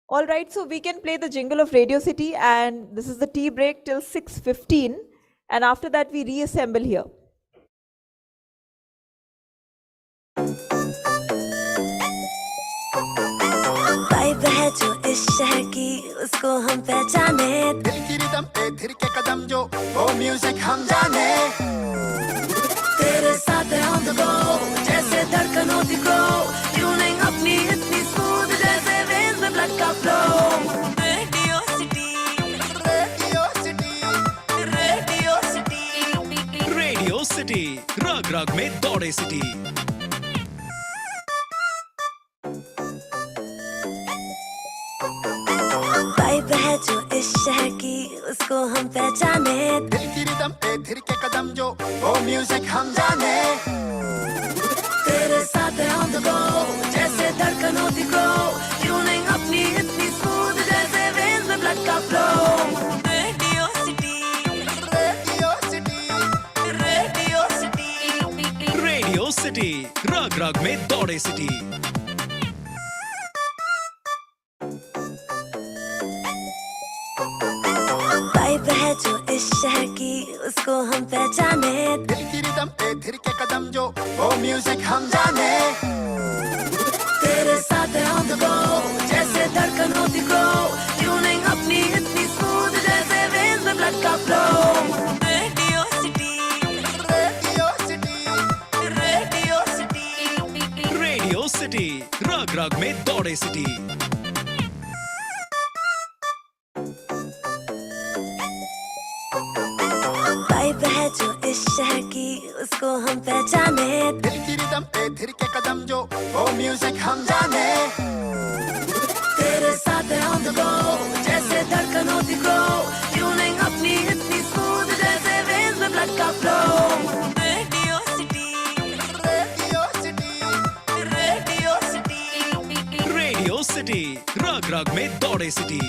All right, so we can play the jingle of Radio City, and this is the tea break till 6:15, and after that we reassemble here. Vibe है जो इस शहर की उसको हम पहचाने दिल की रिदम पे थिर के कदम जो वो म्यूजिक हम जाने तेरे साथ है on the go जैसे धड़कन होती ग्रो ट्यूनिंग अपनी इतनी स्मूथ जैसे वेन्स में ब्लड का flow radio city radio city radio city radio city रग रग में दौड़े सिटी वाइब है जो इस शहर की उसको हम पहचाने दिल की रिदम पे थिर के कदम जो वो म्यूजिक हम जाने तेरे साथ है on the go जैसे धड़कन होती ग्रो ट्यूनिंग अपनी इतनी स्मूथ जैसे वेन्स में ब्लड का flow radio city radio city radio city radio city रग रग में दौड़े सिटी वाइब है जो इस शहर की उसको हम पहचाने दिल की रिदम पे थिर के कदम जो वो म्यूजिक हम जाने तेरे साथ है on the go जैसे धड़कन होती ग्रो ट्यूनिंग अपनी इतनी स्मूथ जैसे वेन्स में ब्लड का flow radio city radio city radio city radio city रग रग में दौड़े सिटी वाइब है जो इस शहर की उसको हम पहचाने दिल की रिदम पे थिर के कदम जो वो म्यूजिक हम जाने तेरे साथ है on the go जैसे धड़कन होती ग्रो ट्यूनिंग अपनी इतनी स्मूथ जैसे वेन्स में ब्लड का flow radio city radio city radio city radio city रग रग में दौड़े city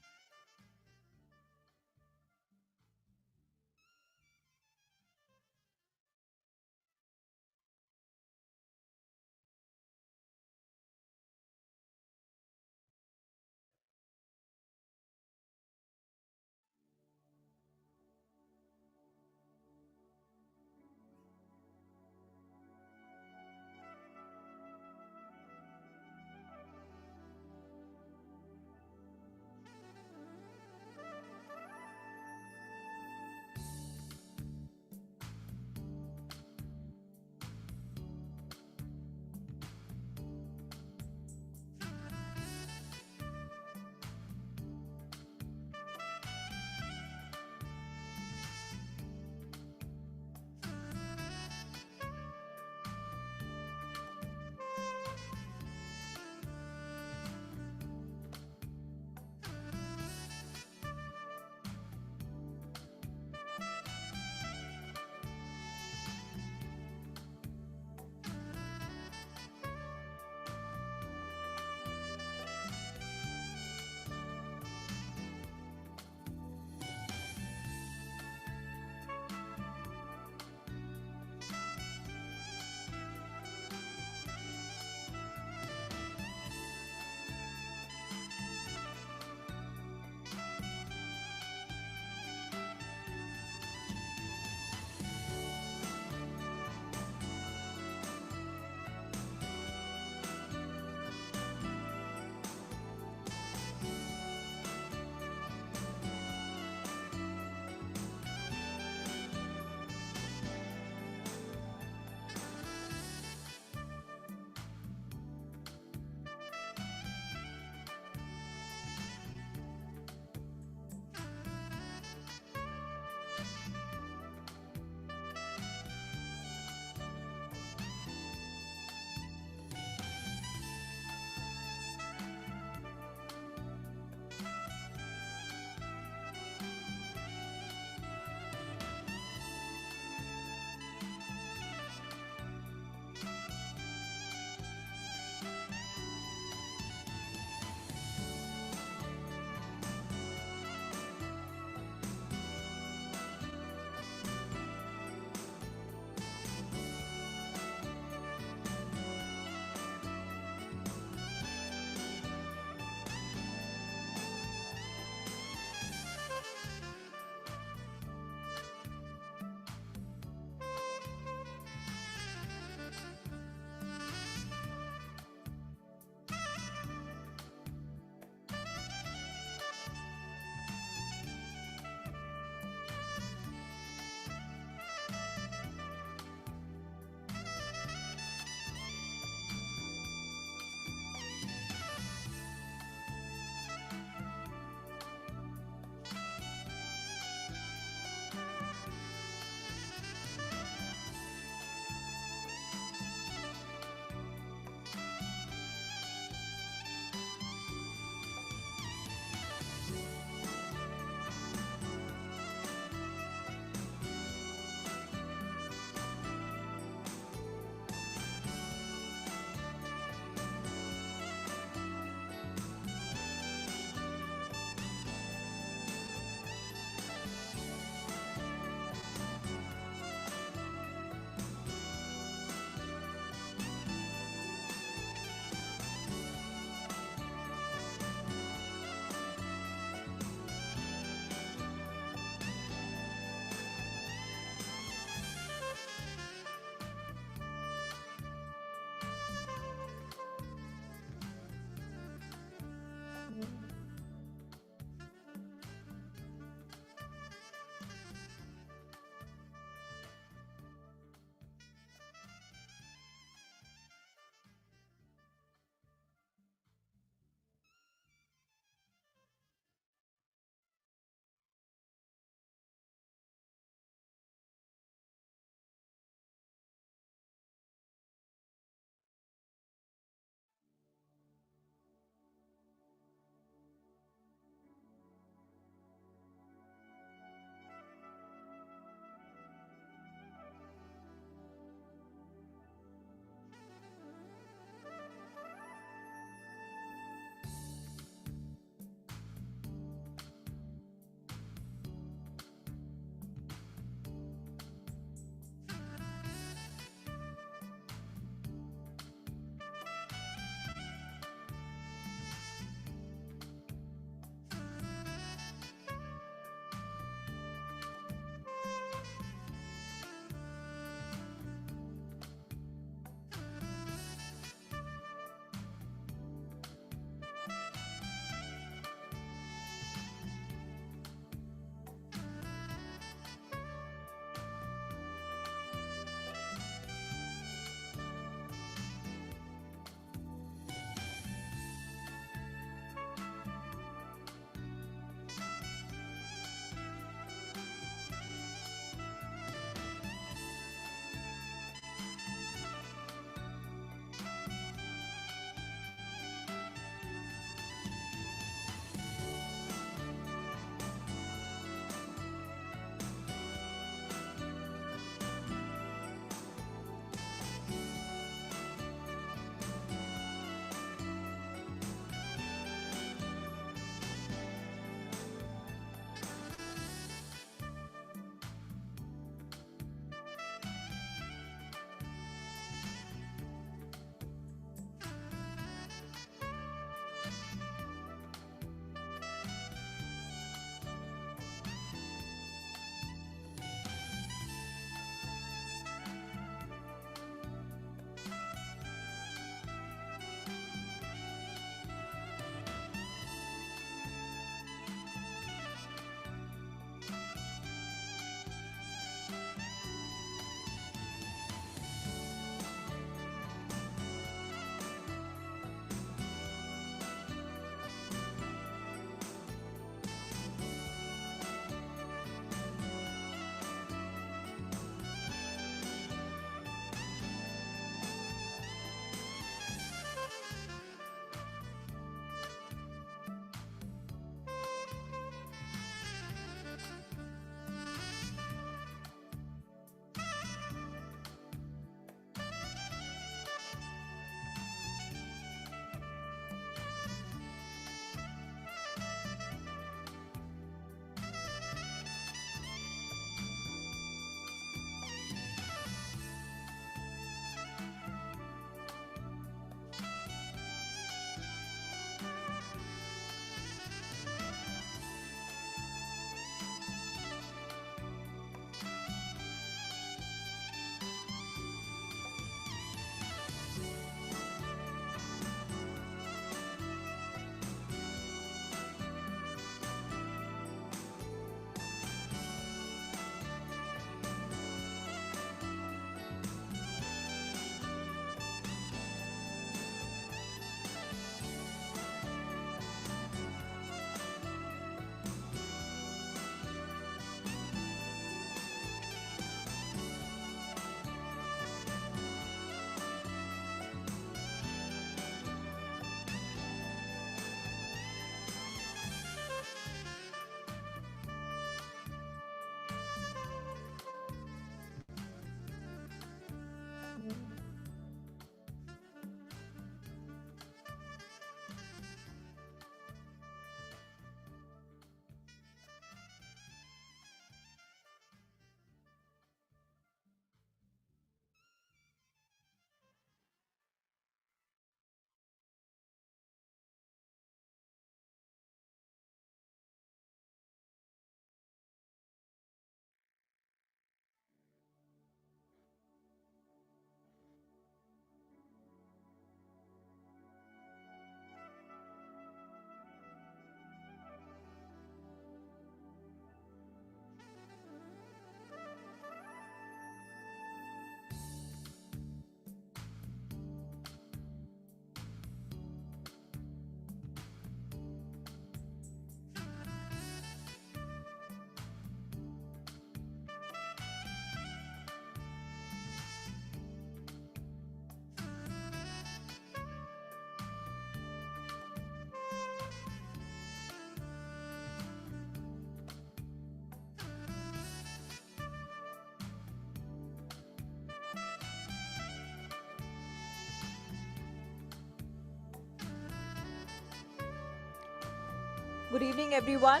Good evening, everyone.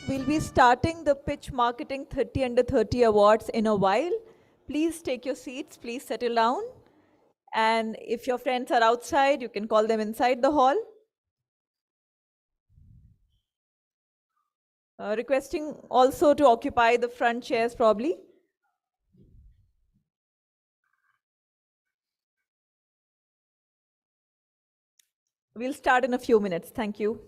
We'll be starting the Pitch Marketing 30 Under 30 Awards in a while. Please take your seats, please settle down. And if your friends are outside, you can call them inside the hall. Requesting also to occupy the front chairs probably. We'll start in a few minutes. Thank you.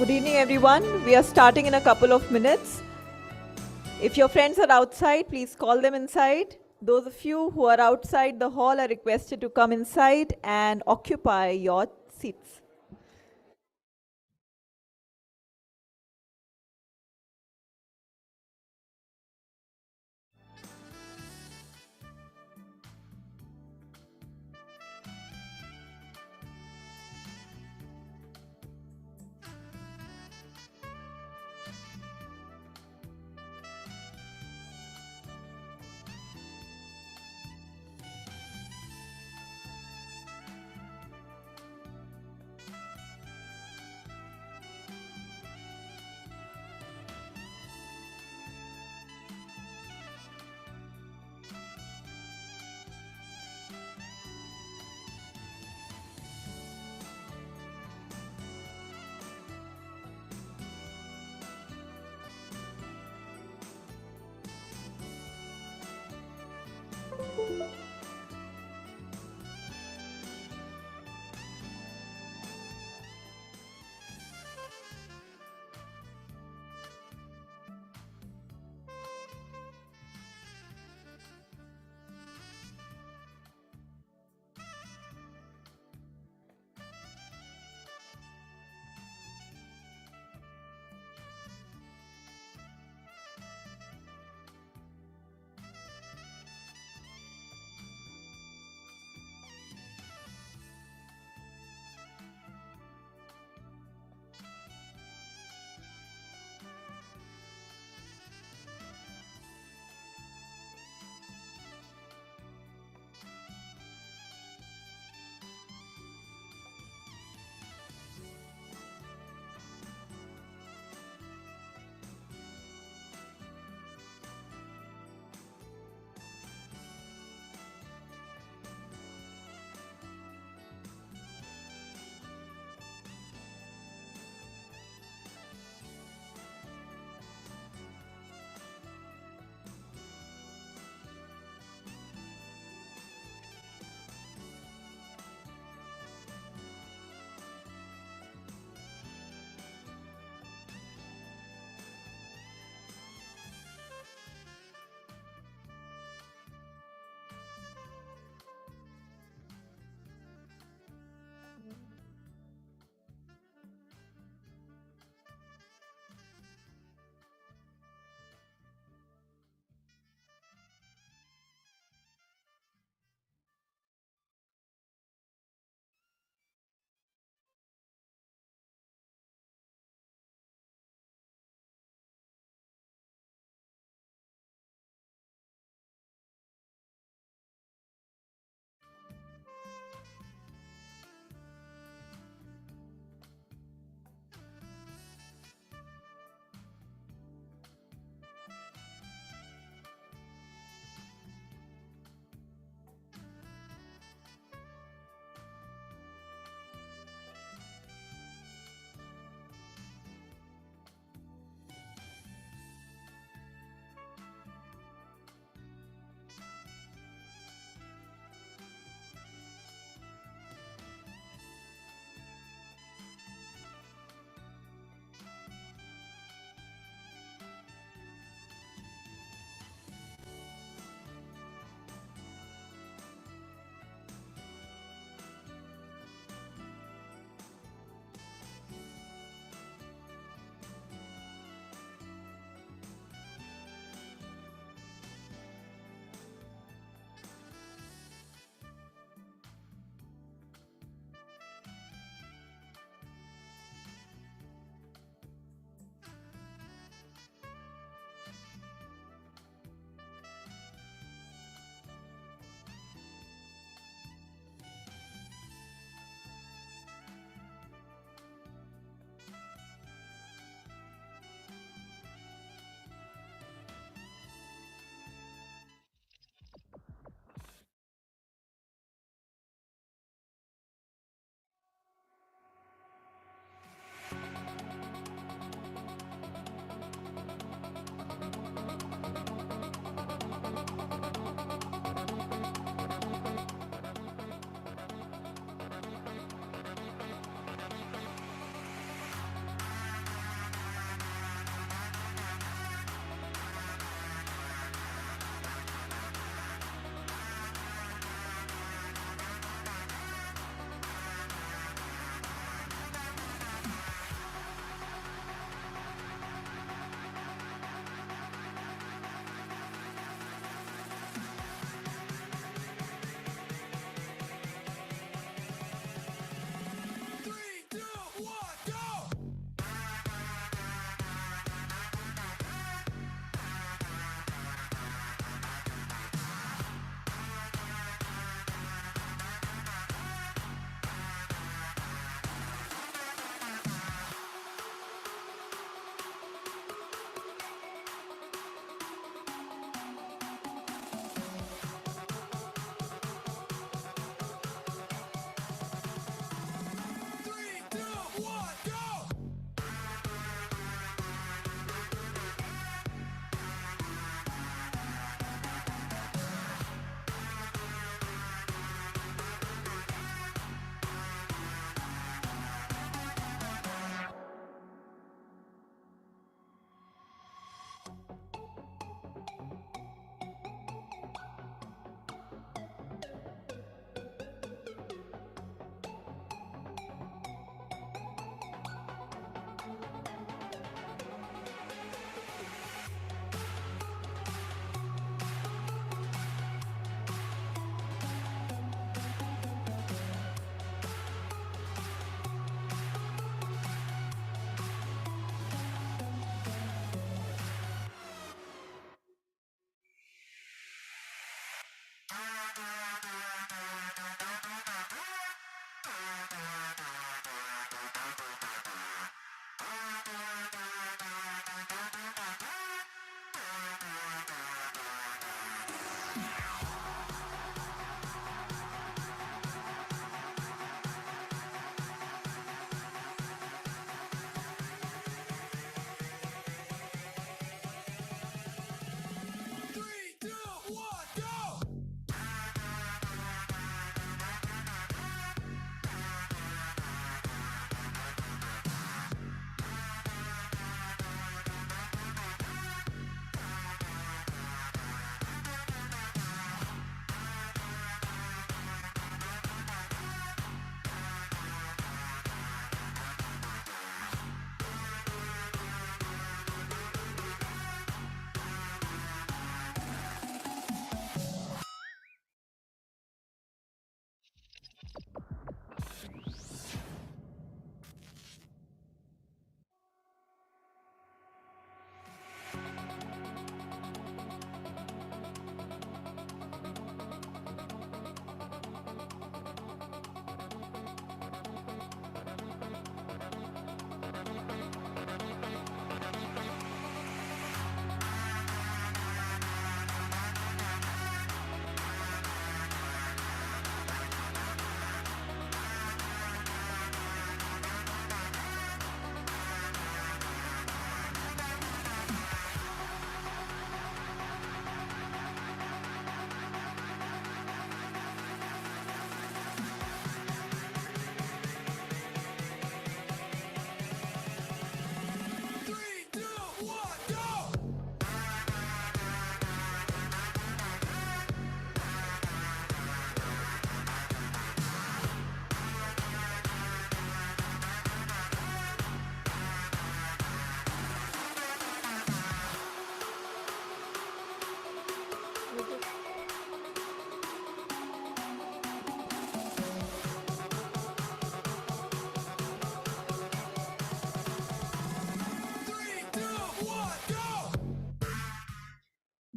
Good evening, everyone. We are starting in a couple of minutes. If your friends are outside, please call them inside. Those of you who are outside the hall are requested to come inside and occupy your seats.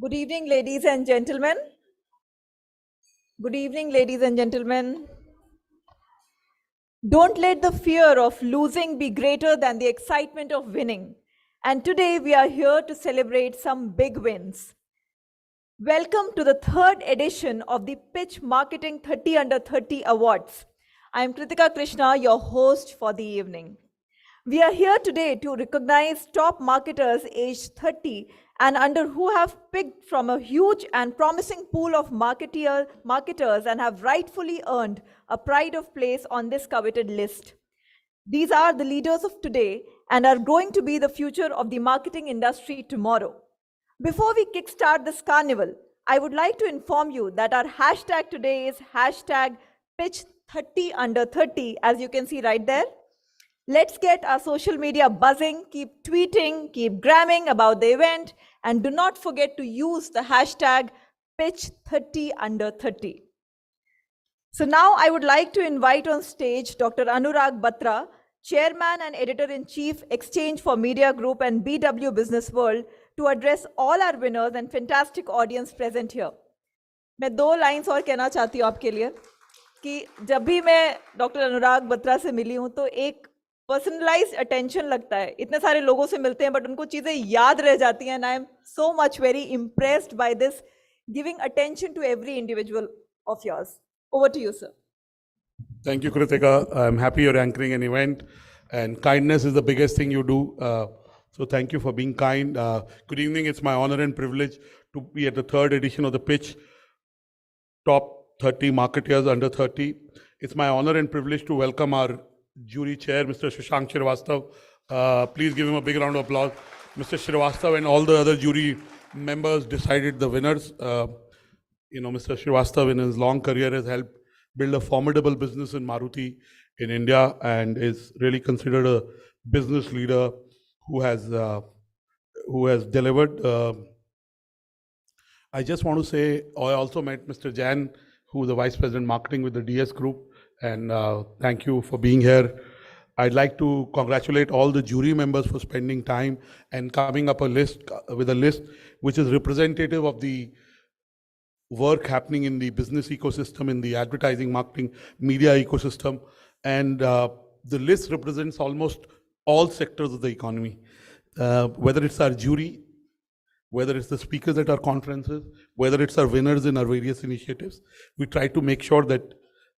Good evening, ladies and gentlemen. Good evening, ladies and gentlemen. Don't let the fear of losing be greater than the excitement of winning. And today we are here to celebrate some big wins. Welcome to the third edition of the Pitch Marketing 30 Under 30 Awards. I am Kritika Krishna, your host for the evening. We are here today to recognize top marketers aged 30 and under who have picked from a huge and promising pool of marketers and have rightfully earned a pride of place on this coveted list. These are the leaders of today and are going to be the future of the marketing industry tomorrow. Before we kickstart this carnival, I would like to inform you that our hashtag today is hashtag pitch30under30, as you can see right there. Let's get our social media buzzing, keep tweeting, keep gramming about the event, and do not forget to use the hashtag pitch30under30. So now I would like to invite on stage Dr. Anurag Batra, Chairman and Editor-in-Chief, Exchange for Media Group and BW Business World, to address all our winners and fantastic audience present here. मैं 2 lines और कहना चाहती हूँ आपके लिए कि जब भी मैं डॉक्टर अनुराग बत्रा से मिली हूँ तो एक पर्सनलाइज्ड अटेंशन लगता है. इतने सारे लोगों से मिलते हैं बट उनको चीज़ें याद रह जाती हैं. And I am so much very impressed by this giving attention to every individual of yours. Over to you sir. Thank you, Kritika. I'm happy you're anchoring an event, and kindness is the biggest thing you do. So thank you for being kind. Good evening. It's my honor and privilege to be at the third edition of the Pitch Top 30 Marketeers Under 30. It's my honor and privilege to welcome our jury chair, Mr. Shashank Shrivastava. Please give him a big round of applause. Mr. Shrivastava and all the other jury members decided the winners. Mr. Shrivastava in his long career has helped build a formidable business in Maruti in India and is really considered a business leader who has delivered. I just want to say, I also met Mr. Jain, who is the Vice President Marketing with the DS Group, and thank you for being here. I'd like to congratulate all the jury members for spending time and coming up with a list which is representative of the work happening in the business ecosystem, in the advertising, marketing, media ecosystem, and the list represents almost all sectors of the economy, whether it's our jury, whether it's the speakers at our conferences, whether it's our winners in our various initiatives. We try to make sure that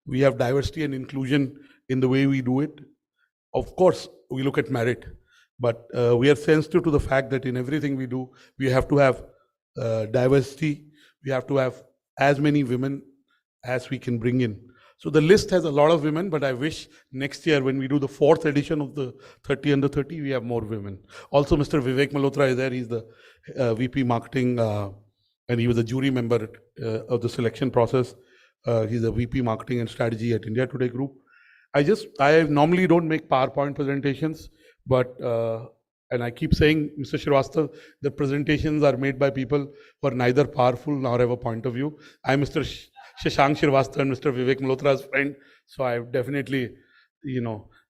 we have diversity and inclusion in the way we do it. Of course, we look at merit, but we are sensitive to the fact that in everything we do, we have to have diversity. We have to have as many women as we can bring in. So the list has a lot of women, but I wish next year when we do the 4th edition of the 30 Under 30, we have more women. Also, Mr. Vivek Malhotra is there. He's the VP Marketing, and he was a jury member of the selection process. He's a VP Marketing and Strategy at India Today Group. I normally don't make PowerPoint presentations, but and I keep saying, Mr. Shrivastava, the presentations are made by people who are neither powerful nor have a point of view. I'm Mr. Shashank Shrivastava and Mr. Vivek Malhotra's friend, so I definitely,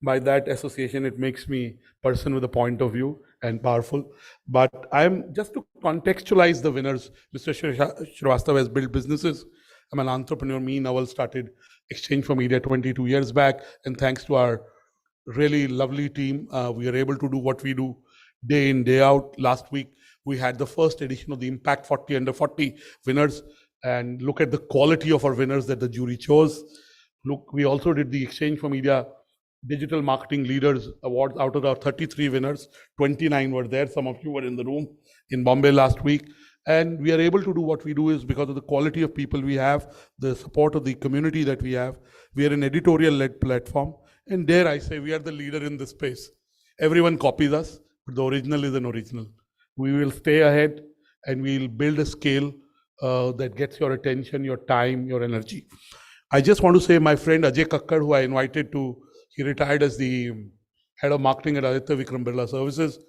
by that association, it makes me a person with a point of view and powerful. But I'm just to contextualize the winners. Mr. Shrivastava has built businesses. I'm an entrepreneur. Me, Naval, started Exchange for Media 22 years back, and thanks to our really lovely team, we are able to do what we do day in, day out. Last week, we had the first edition of the Impact 40 Under 40 winners, and look at the quality of our winners that the jury chose. Look, we also did the Exchange for Media Digital Marketing Leaders Awards. Out of our 33 winners, 29 were there. Some of you were in the room in Bombay last week. And we are able to do what we do is because of the quality of people we have, the support of the community that we have. We are an editorial-led platform. And dare I say, we are the leader in this space. Everyone copies us, but the original is an original. We will stay ahead and we'll build a scale that gets your attention, your time, your energy. I just want to say my friend Ajay Kakkar, who I invited he retired as the head of marketing at Aditya Vikram Birla Services.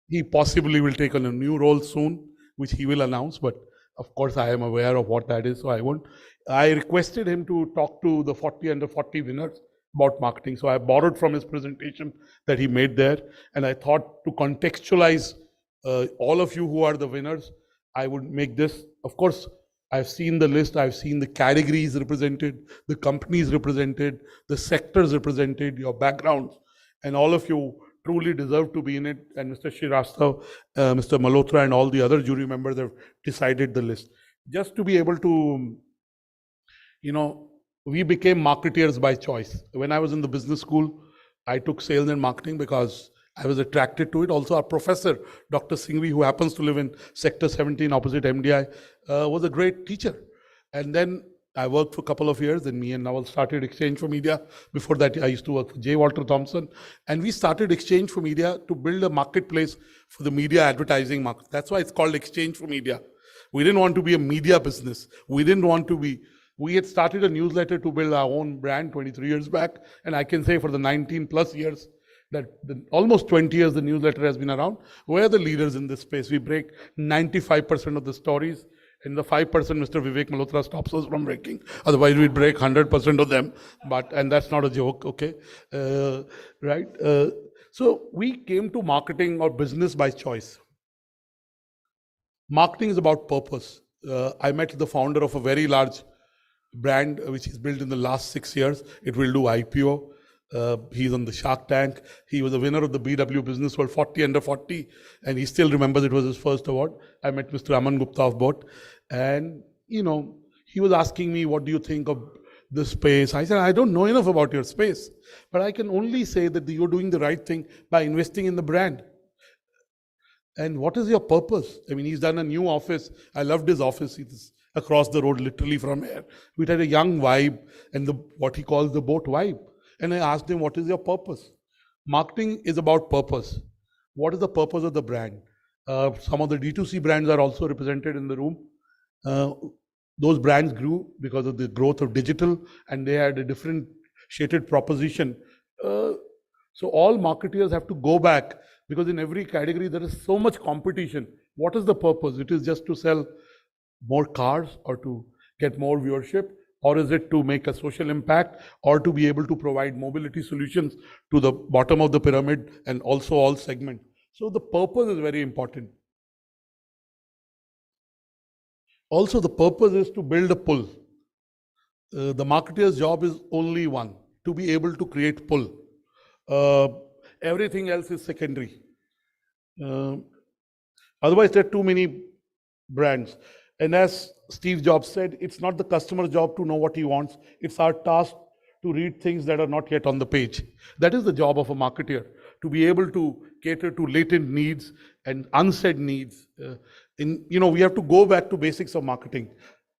He possibly will take on a new role soon, which he will announce, but of course I am aware of what that is, so I won't. I requested him to talk to the 40 Under 40 winners about marketing. So I borrowed from his presentation that he made there, and I thought to contextualize all of you who are the winners, I would make this. Of course, I've seen the list, I've seen the categories represented, the companies represented, the sectors represented, your backgrounds, and all of you truly deserve to be in it. And Mr. Srirastav, Mr. Malhotra, and all the other jury members have decided the list. Just to be able to, we became marketeers by choice. When I was in the business school, I took sales and marketing because I was attracted to it. Also, our professor, Dr. Singhvi, who happens to live in Sector 17 opposite MDI, was a great teacher. And then I worked for a couple of years, and me and Nawal started Exchange for Media. Before that, I used to work for J. Walter Thompson. And we started Exchange for Media to build a marketplace for the media advertising market. That's why it's called Exchange for Media. We didn't want to be a media business. We had started a newsletter to build our own brand 23 years back. And I can say for the 19 plus years, that almost 20 years the newsletter has been around. We're the leaders in this space. We break 95% of the stories, and the 5% Mr. Vivek Malhotra stops us from breaking. Otherwise, we'd break 100% of them. And that's not a joke, okay? Right? So we came to marketing or business by choice. Marketing is about purpose. I met the founder of a very large brand which is built in the last 6 years. It will do IPO. He's on the Shark Tank. He was a winner of the BW Business World 40 under 40, and he still remembers it was his first award. I met Mr. Aman Gupta of BOT, and he was asking me, what do you think of the space? I said, I don't know enough about your space, but I can only say that you're doing the right thing by investing in the brand. And what is your purpose? I mean, he's done a new office. I loved his office. It's across the road, literally from here. We had a young vibe and what he calls the boat vibe. And I asked him, what is your purpose? Marketing is about purpose. What is the purpose of the brand? Some of the D2C brands are also represented in the room. Those brands grew because of the growth of digital, and they had a differentiated proposition. So all marketeers have to go back, because in every category there is so much competition. What is the purpose? It is just to sell more cars or to get more viewership, or is it to make a social impact, or to be able to provide mobility solutions to the bottom of the pyramid and also all segments? So the purpose is very important. Also, the purpose is to build a pull. The marketer's job is only one, to be able to create pull. Everything else is secondary. Otherwise, there are too many brands. And as Steve Jobs said, it's not the customer's job to know what he wants. It's our task to read things that are not yet on the page. That is the job of a marketer, to be able to cater to latent needs and unsaid needs. We have to go back to basics of marketing.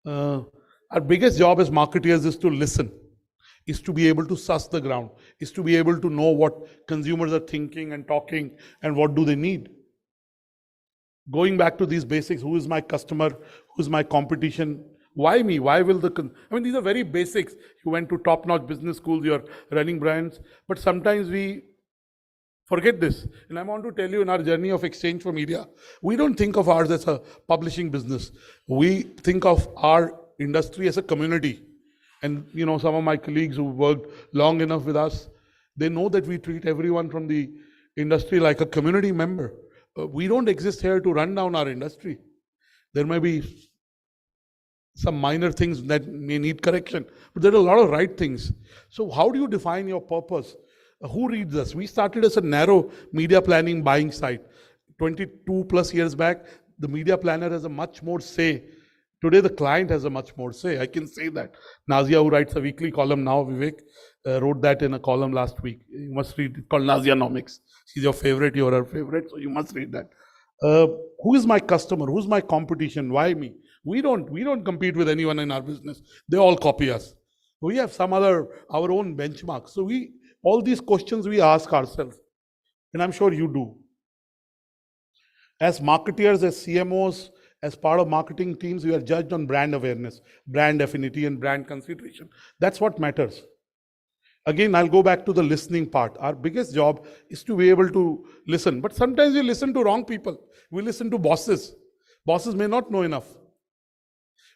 Our biggest job as marketeers is to listen, is to be able to suss the ground, is to be able to know what consumers are thinking and talking and what do they need. Going back to these basics, who is my customer, who is my competition, why me, why will these are very basics. You went to top-notch business schools, you're running brands, but sometimes we forget this. And I want to tell you, in our journey of Exchange for Media, we don't think of ours as a publishing business. We think of our industry as a community. And some of my colleagues who worked long enough with us, they know that we treat everyone from the industry like a community member. We don't exist here to run down our industry. There may be some minor things that may need correction, but there are a lot of right things. So how do you define your purpose? Who reads us? We started as a narrow media planning buying site. 22 plus years back, the media planner has a much more say. Today, the client has a much more say. I can say that. Nazia, who writes a weekly column now, Vivek, wrote that in a column last week. You must read it, called Nazianomics. She's your favorite, you're her favorite, so you must read that. Who is my customer? Who's my competition? Why me? We don't compete with anyone in our business. They all copy us. We have our own benchmarks. So all these questions we ask ourselves, and I'm sure you do. As marketeers, as CMOs, as part of marketing teams, we are judged on brand awareness, brand affinity, and brand consideration. That's what matters. Again, I'll go back to the listening part. Our biggest job is to be able to listen. But sometimes we listen to wrong people. We listen to bosses. Bosses may not know enough.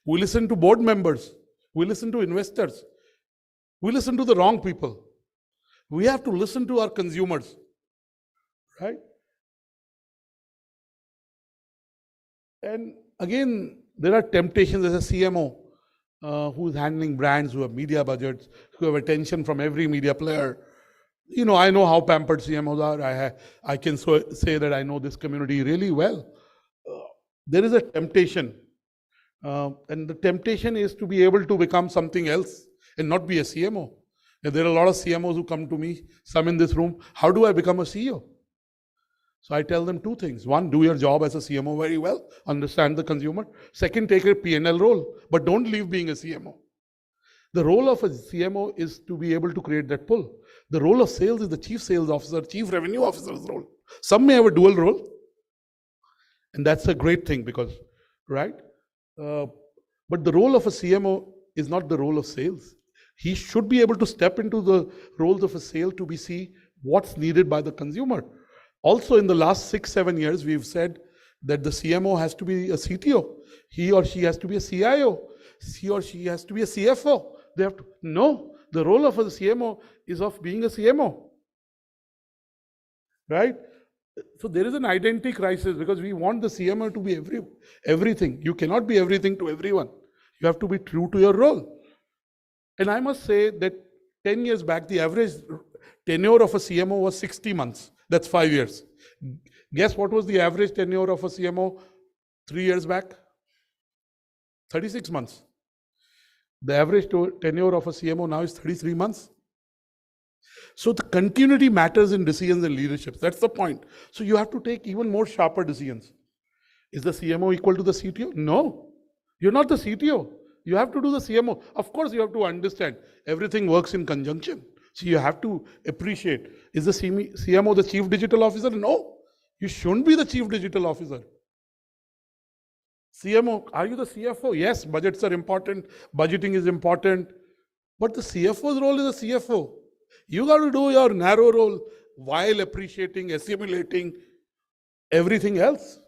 We listen to board members. We listen to investors. We listen to the wrong people. We have to listen to our consumers, right? And again, there are temptations as a CMO who is handling brands, who have media budgets, who have attention from every media player. You know, I know how pampered CMOs are. I can say that I know this community really well. There is a temptation, and the temptation is to be able to become something else and not be a CMO. And there are a lot of CMOs who come to me, some in this room, how do I become a CEO? So I tell them two things. One, do your job as a CMO very well, understand the consumer. Second, take a P&L role, but don't leave being a CMO. The role of a CMO is to be able to create that pull. The role of sales is the chief sales officer, chief revenue officer's role. Some may have a dual role, and that's a great thing because, right? But the role of a CMO is not the role of sales. He should be able to step into the roles of a sale to see what's needed by the consumer. Also, in the last 6-7 years, we've said that the CMO has to be a CTO. He or she has to be a CIO. He or she has to be a CFO. They have to, no, the role of a CMO is of being a CMO. Right? So there is an identity crisis because we want the CMO to be everything. You cannot be everything to everyone. You have to be true to your role. And I must say that 10 years back, the average tenure of a CMO was 60 months. That's 5 years. Guess what was the average tenure of a CMO 3 years back? 36 months. The average tenure of a CMO now is 33 months. So the continuity matters in decisions and leadership. That's the point. So you have to take even more sharper decisions. Is the CMO equal to the CTO? No. You're not the CTO. You have to do the CMO. Of course, you have to understand everything works in conjunction. So you have to appreciate, is the CMO the chief digital officer? No. You shouldn't be the chief digital officer. CMO, are you the CFO? Yes, budgets are important. Budgeting is important. But the CFO's role is a CFO. You got to do your narrow role while appreciating, assimilating everything else.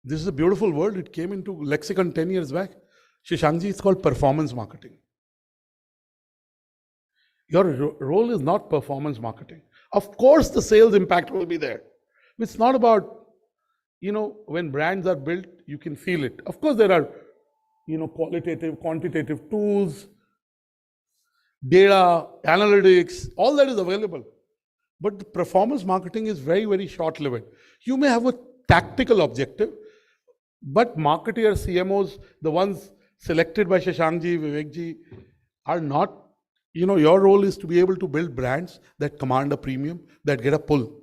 This is a beautiful word. It came into lexicon 10 years back. Shashankji, it's called performance marketing. Your role is not performance marketing. Of course, the sales impact will be there. It's not about, when brands are built, you can feel it. Of course, there are, qualitative, quantitative tools, data, analytics, all that is available. But the performance marketing is very, very short-lived. You may have a tactical objective, but marketers, CMOs, the ones selected by Shashankji, Vivekji, are not, your role is to be able to build brands that command a premium, that get a pull.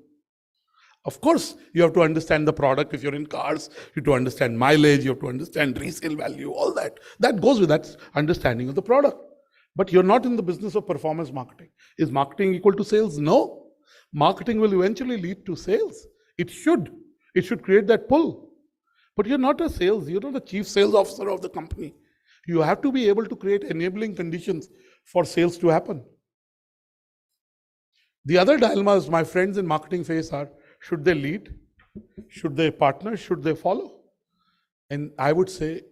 Of course, you have to understand the product. If you're in cars, you have to understand mileage, you have to understand resale value, all that. That goes with that understanding of the product. But you're not in the business of performance marketing. Is marketing equal to sales? No. Marketing will eventually lead to sales. It should. It should create that pull. But you're not a sales, you're not the chief sales officer of the company. You have to be able to create enabling conditions for sales to happen. The other dilemmas my friends in marketing face are, should they lead? Should they partner? Should they follow? And I would say,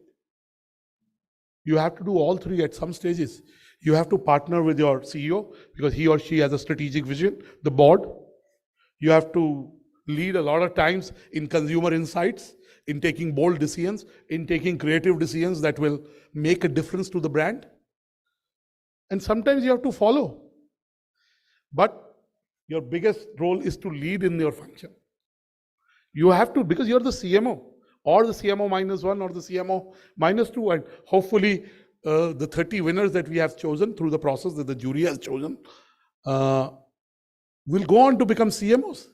you have to do all three at some stages. You have to partner with your CEO because he or she has a strategic vision, the board. You have to lead a lot of times in consumer insights, in taking bold decisions, in taking creative decisions that will make a difference to the brand. And sometimes you have to follow. But your biggest role is to lead in your function. You have to, because you're the CMO, or the CMO -1 or the CMO -2, and hopefully the 30 winners that we have chosen through the process that the jury has chosen will go on to become CMOs.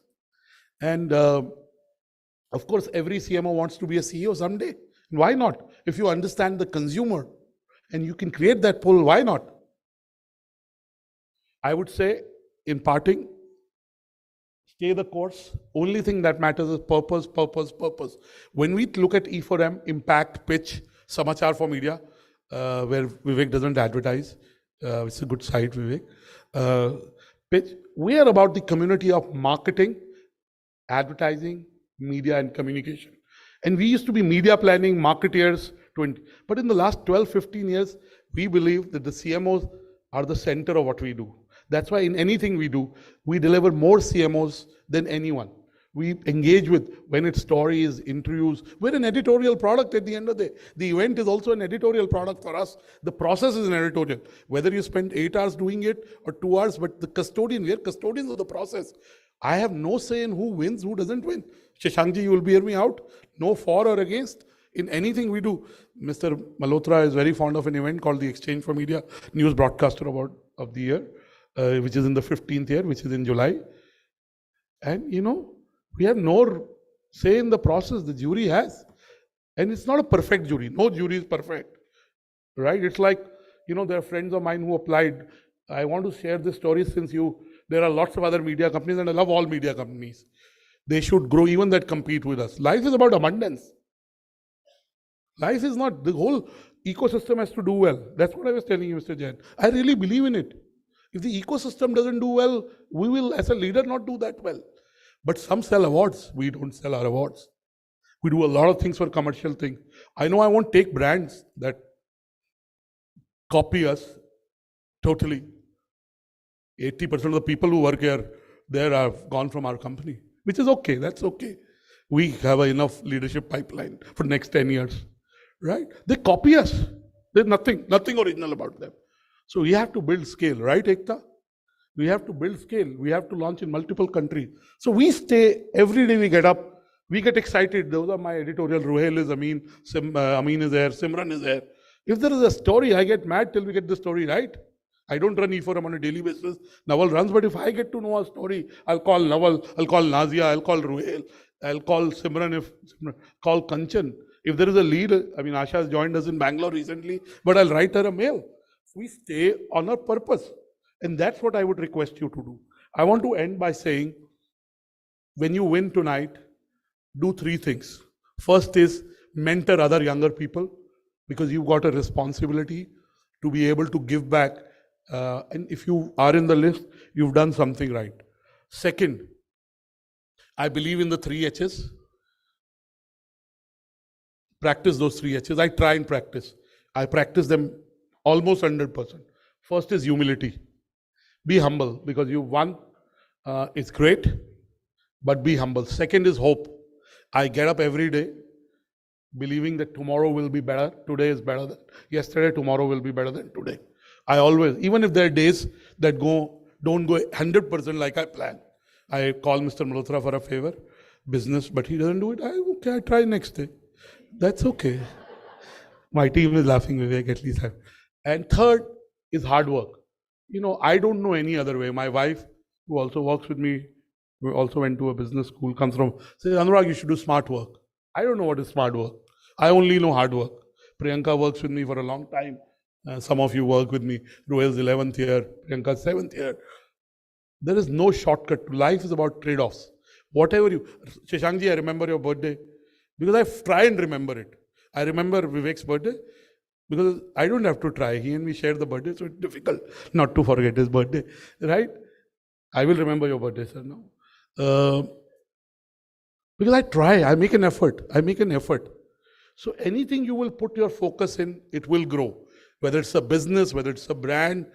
And of course, every CMO wants to be a CEO someday. Why not? If you understand the consumer and you can create that pull, why not? I would say, in parting, stay the course. Only thing that matters is purpose, purpose, purpose. When we look at E4M, impact, pitch, Samachar for media, where Vivek doesn't advertise, it's a good site, Vivek. Pitch, we are about the community of marketing, advertising, media, and communication. And we used to be media planning, marketeers, but in the last 12, 15 years, we believe that the CMOs are the center of what we do. That's why in anything we do, we deliver more CMOs than anyone. We engage with when it's stories, interviews. We're an editorial product at the end of the day. The event is also an editorial product for us. The process is an editorial. Whether you spend 8 hours doing it or 2 hours, but the custodian, we are custodians of the process. I have no say in who wins, who doesn't win. Shashankji, you will hear me out. No for or against in anything we do. Mr. Malhotra is very fond of an event called the Exchange for Media News Broadcaster Award of the Year, which is in the 15th year, which is in July. And we have no say in the process, the jury has. And it's not a perfect jury. No jury is perfect, right? It's like, there are friends of mine who applied. I want to share this story since there are lots of other media companies and I love all media companies. They should grow, even that compete with us. Life is about abundance. Life is not, the whole ecosystem has to do well. That's what I was telling you, Mr. Jain. I really believe in it. If the ecosystem doesn't do well, we will, as a leader, not do that well. But some sell awards. We don't sell our awards. We do a lot of things for commercial things. I know I won't take brands that copy us totally. 80% of the people who work here, there have gone from our company, which is okay. That's okay. We have enough leadership pipeline for the next 10 years, right? They copy us. There's nothing original about them. So we have to build scale, right, Ekta? We have to build scale. We have to launch in multiple countries. So we stay, every day we get up, we get excited. Those are my editorial. Ruhail is Amin, Amin is there, Simran is there. If there is a story, I get mad till we get the story right. I don't run E4M on a daily basis. Naval runs, but if I get to know a story, I'll call Naval, I'll call Nazia, I'll call Ruhail, I'll call Simran, call Kanchan. If there is a lead, Asha has joined us in Bangalore recently, but I'll write her a mail. We stay on our purpose. And that's what I would request you to do. I want to end by saying, when you win tonight, do 3 things. First is mentor other younger people, because you've got a responsibility to be able to give back. And if you are in the list, you've done something right. Second, I believe in the 3 H's. Practice those 3 H's. I try and practice. I practice them almost 100%. First is humility. Be humble, because you won. It's great, but be humble. Second is hope. I get up every day believing that tomorrow will be better. Today is better than yesterday. Tomorrow will be better than today. I always, even if there are days that don't go 100% like I plan. I call Mr. Malhotra for a favor, business, but he doesn't do it. I try next day. That's okay. My team is laughing, Vivek, at least. And third is hard work. I don't know any other way. My wife, who also works with me, who also went to a business school, comes from, says, Anurag, you should do smart work. I don't know what is smart work. I only know hard work. Priyanka works with me for a long time. Some of you work with me. Ruhail's 11th year, Priyanka's 7th year. There is no shortcut. Life is about trade-offs. Whatever Shashankji, I remember your birthday because I try and remember it. I remember Vivek's birthday because I don't have to try. He and me share the birthday, so it's difficult not to forget his birthday, right? I will remember your birthday, sir, now. Because I try, I make an effort. So anything you will put your focus in, it will grow. Whether it's a business, whether it's a brand,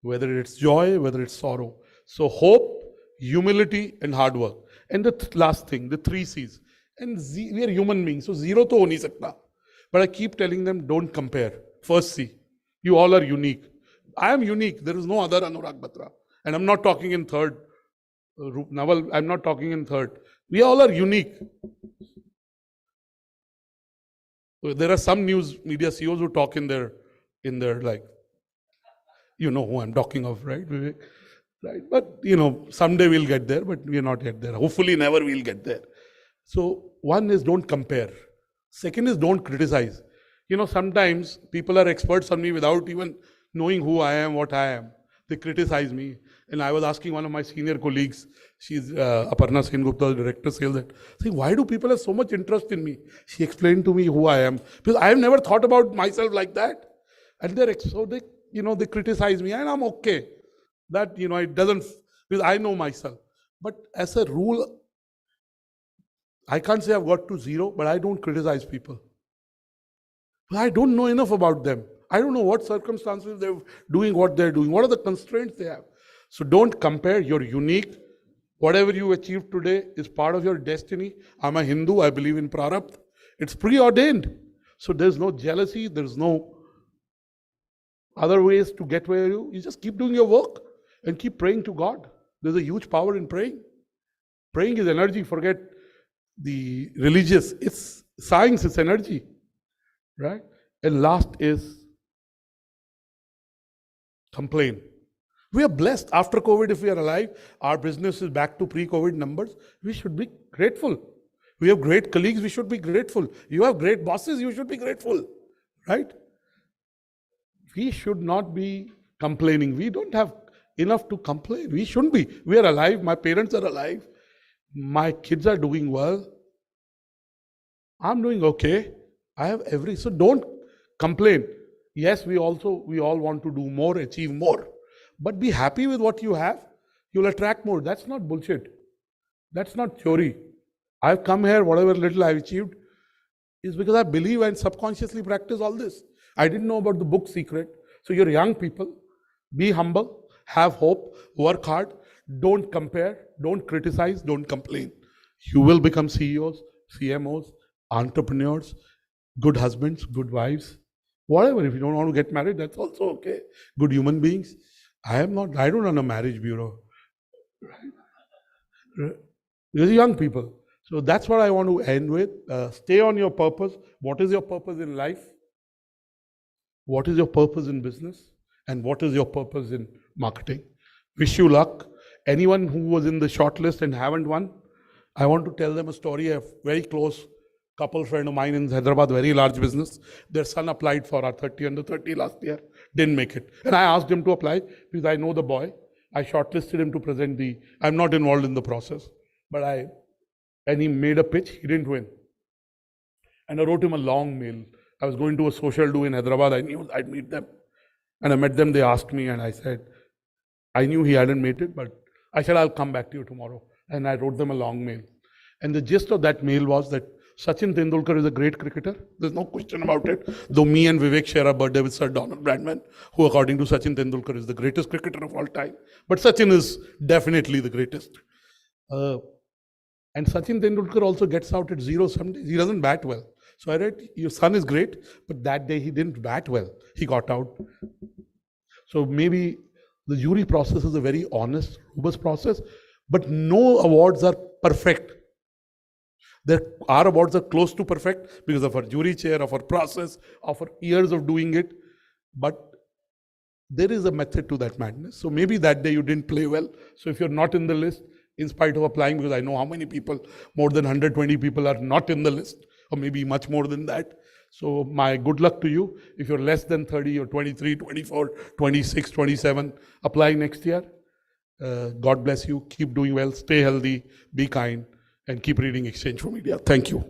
whether it's joy, whether it's sorrow. So hope, humility, and hard work. And the last thing, the 3 C's. And we are human beings, so zero to ho nahi sakta. But I keep telling them, don't compare. First C, you all are unique. I am unique. There is no other Anurag Batra. And I'm not talking in third. Naval, I'm not talking in third. We all are unique. There are some news media CEOs who talk in their like, you know who I'm talking of, right, Vivek? Right? But, someday we'll get there, but we are not yet there. Hopefully never we'll get there. So one is don't compare. Second is don't criticize. Sometimes people are experts on me without even knowing who I am, what I am. They criticize me. And I was asking one of my senior colleagues, she's Aparna Sengupta, director sales, saying, why do people have so much interest in me? She explained to me who I am. Because I have never thought about myself like that. And they criticize me and I'm okay. That, it doesn't, because I know myself. But as a rule, I can't say I've got to zero, but I don't criticize people. I don't know enough about them. I don't know what circumstances they're doing what they're doing. What are the constraints they have? So don't compare. You're unique. Whatever you achieve today is part of your destiny. I'm a Hindu, I believe in Prarabdha. It's preordained. So there's no jealousy, there's no other ways to get where you just keep doing your work and keep praying to God. There's a huge power in praying. Praying is energy, forget the religious. It's science, it's energy, right? And last is complain. We are blessed. After COVID, if we are alive, our business is back to pre-COVID numbers. We should be grateful. We have great colleagues, we should be grateful. You have great bosses, you should be grateful, right? We should not be complaining. We don't have enough to complain. We shouldn't be. We are alive. My parents are alive. My kids are doing well. I'm doing okay. I have so don't complain. Yes, we all want to do more, achieve more. But be happy with what you have. You'll attract more. That's not bullshit. That's not theory. I've come here, whatever little I've achieved is because I believe and subconsciously practice all this. I didn't know about the book secret. So you're young people, be humble, have hope, work hard, don't compare, don't criticize, don't complain. You will become CEOs, CMOs, entrepreneurs, good husbands, good wives, whatever. If you don't want to get married, that's also okay. Good human beings. I don't run a marriage bureau. Right? These are young people. So that's what I want to end with. Stay on your purpose. What is your purpose in life? What is your purpose in business? And what is your purpose in marketing? Wish you luck. Anyone who was in the shortlist and haven't won, I want to tell them a story. A very close couple friend of mine in Hyderabad, very large business. Their son applied for our 30 under 30 last year, didn't make it. And I asked him to apply because I know the boy. I shortlisted him to present I'm not involved in the process, and he made a pitch, he didn't win. And I wrote him a long mail. I was going to a social do in Hyderabad, I knew I'd meet them. And I met them, they asked me, and I said, I knew he hadn't made it, but I said, I'll come back to you tomorrow. And I wrote them a long mail. And the gist of that mail was that Sachin Tendulkar is a great cricketer. There's no question about it. Though me and Vivek share a birthday with Sir Donald Bradman, who according to Sachin Tendulkar is the greatest cricketer of all time. But Sachin is definitely the greatest. And Sachin Tendulkar also gets out at 0 some days. He doesn't bat well. So I read, your son is great, but that day he didn't bat well. He got out. So maybe the jury process is a very honest, robust process, but no awards are perfect. Our awards are close to perfect because of our jury chair, of our process, of our years of doing it. But there is a method to that madness. So maybe that day you didn't play well. So if you're not in the list, in spite of applying, because I know how many people, more than 120 people are not in the list, or maybe much more than that. So my good luck to you. If you're less than 30 or 23, 24, 26, 27, apply next year. God bless you. Keep doing well. Stay healthy. Be kind. And keep reading Exchange for Media. Thank you.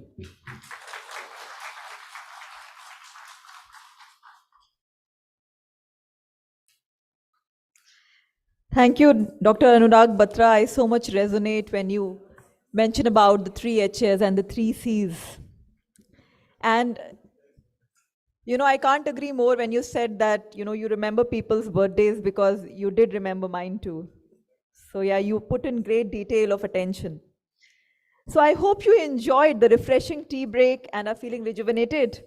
Thank you, Dr. Anurag Batra. I so much resonate when you mention about the 3 H's and the 3 C's. And, I can't agree more when you said that, you remember people's birthdays because you did remember mine too. So yeah, you put in great detail of attention. So I hope you enjoyed the refreshing tea break and are feeling rejuvenated.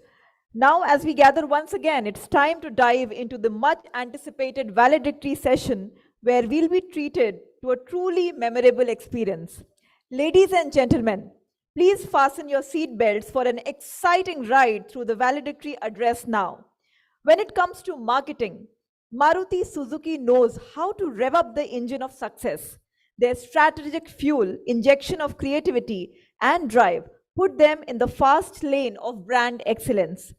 Now, as we gather once again, it's time to dive into the much anticipated valedictory session where we'll be treated to a truly memorable experience. Ladies and gentlemen, please fasten your seat belts for an exciting ride through the valedictory address now. When it comes to marketing, Maruti Suzuki knows how to rev up the engine of success. Their strategic fuel, injection of creativity and drive put them in the fast lane of brand excellence.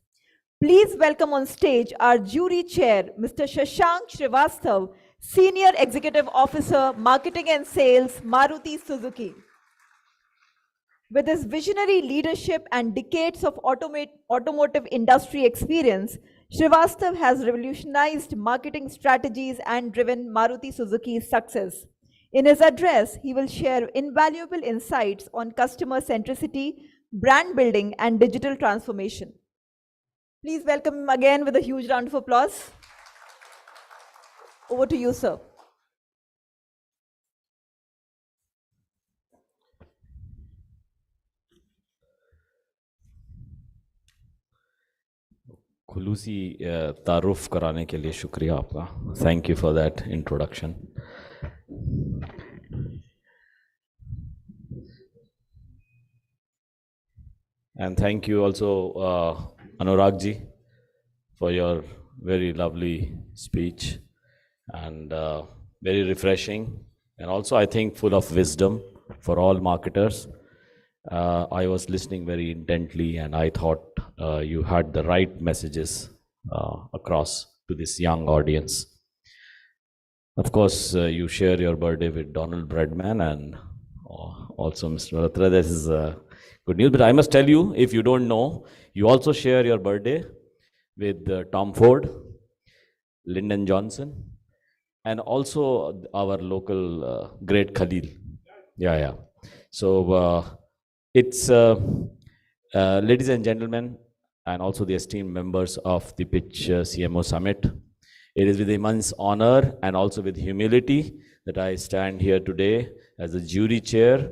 Please welcome on stage our jury chair, Mr. Shashank Srivastav, Senior Executive Officer, Marketing and Sales, Maruti Suzuki. With his visionary leadership and decades of automotive industry experience, Srivastav has revolutionized marketing strategies and driven Maruti Suzuki's success. In his address, he will share invaluable insights on customer centricity, brand building, and digital transformation. Please welcome him again with a huge round of applause. Over to you, sir. Khulusi तारुफ कराने के लिए शुक्रिया आपका. Thank you for that introduction. And thank you also, Anurag ji, for your very lovely speech and very refreshing, and also I think full of wisdom for all marketers. I was listening very intently, and I thought you had the right messages across to this young audience. Of course, you share your birthday with Donald Breadman and also Mr. Malhotra. This is good news. But I must tell you, if you don't know, you also share your birthday with Tom Ford, Lyndon Johnson, and also our local great Khalil. Yeah. So it's, ladies and gentlemen, and also the esteemed members of the Pitch CMO Summit, it is with immense honor and also with humility that I stand here today as the jury chair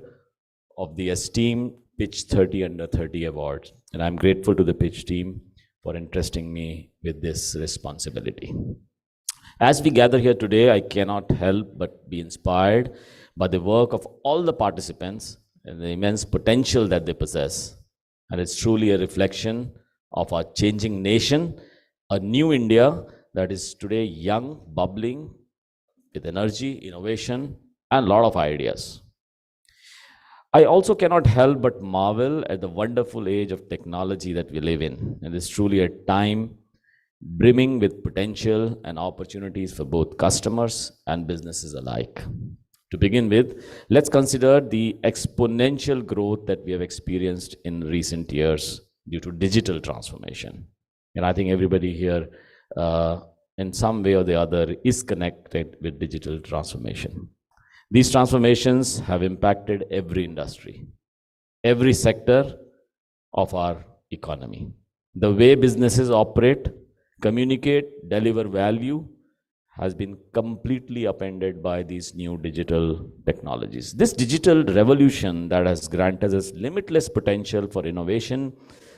of the esteemed Pitch 30 Under 30 Award. And I'm grateful to the Pitch team for entrusting me with this responsibility. As we gather here today, I cannot help but be inspired by the work of all the participants and the immense potential that they possess. And it's truly a reflection of our changing nation, a new India that is today young, bubbling, with energy, innovation, and a lot of ideas. I also cannot help but marvel at the wonderful age of technology that we live in. And it's truly a time brimming with potential and opportunities for both customers and businesses alike. To begin with, let's consider the exponential growth that we have experienced in recent years due to digital transformation. And I think everybody here, in some way or the other, is connected with digital transformation. These transformations have impacted every industry, every sector of our economy. The way businesses operate, communicate, deliver value has been completely upended by these new digital technologies. This digital revolution that has granted us limitless potential for innovation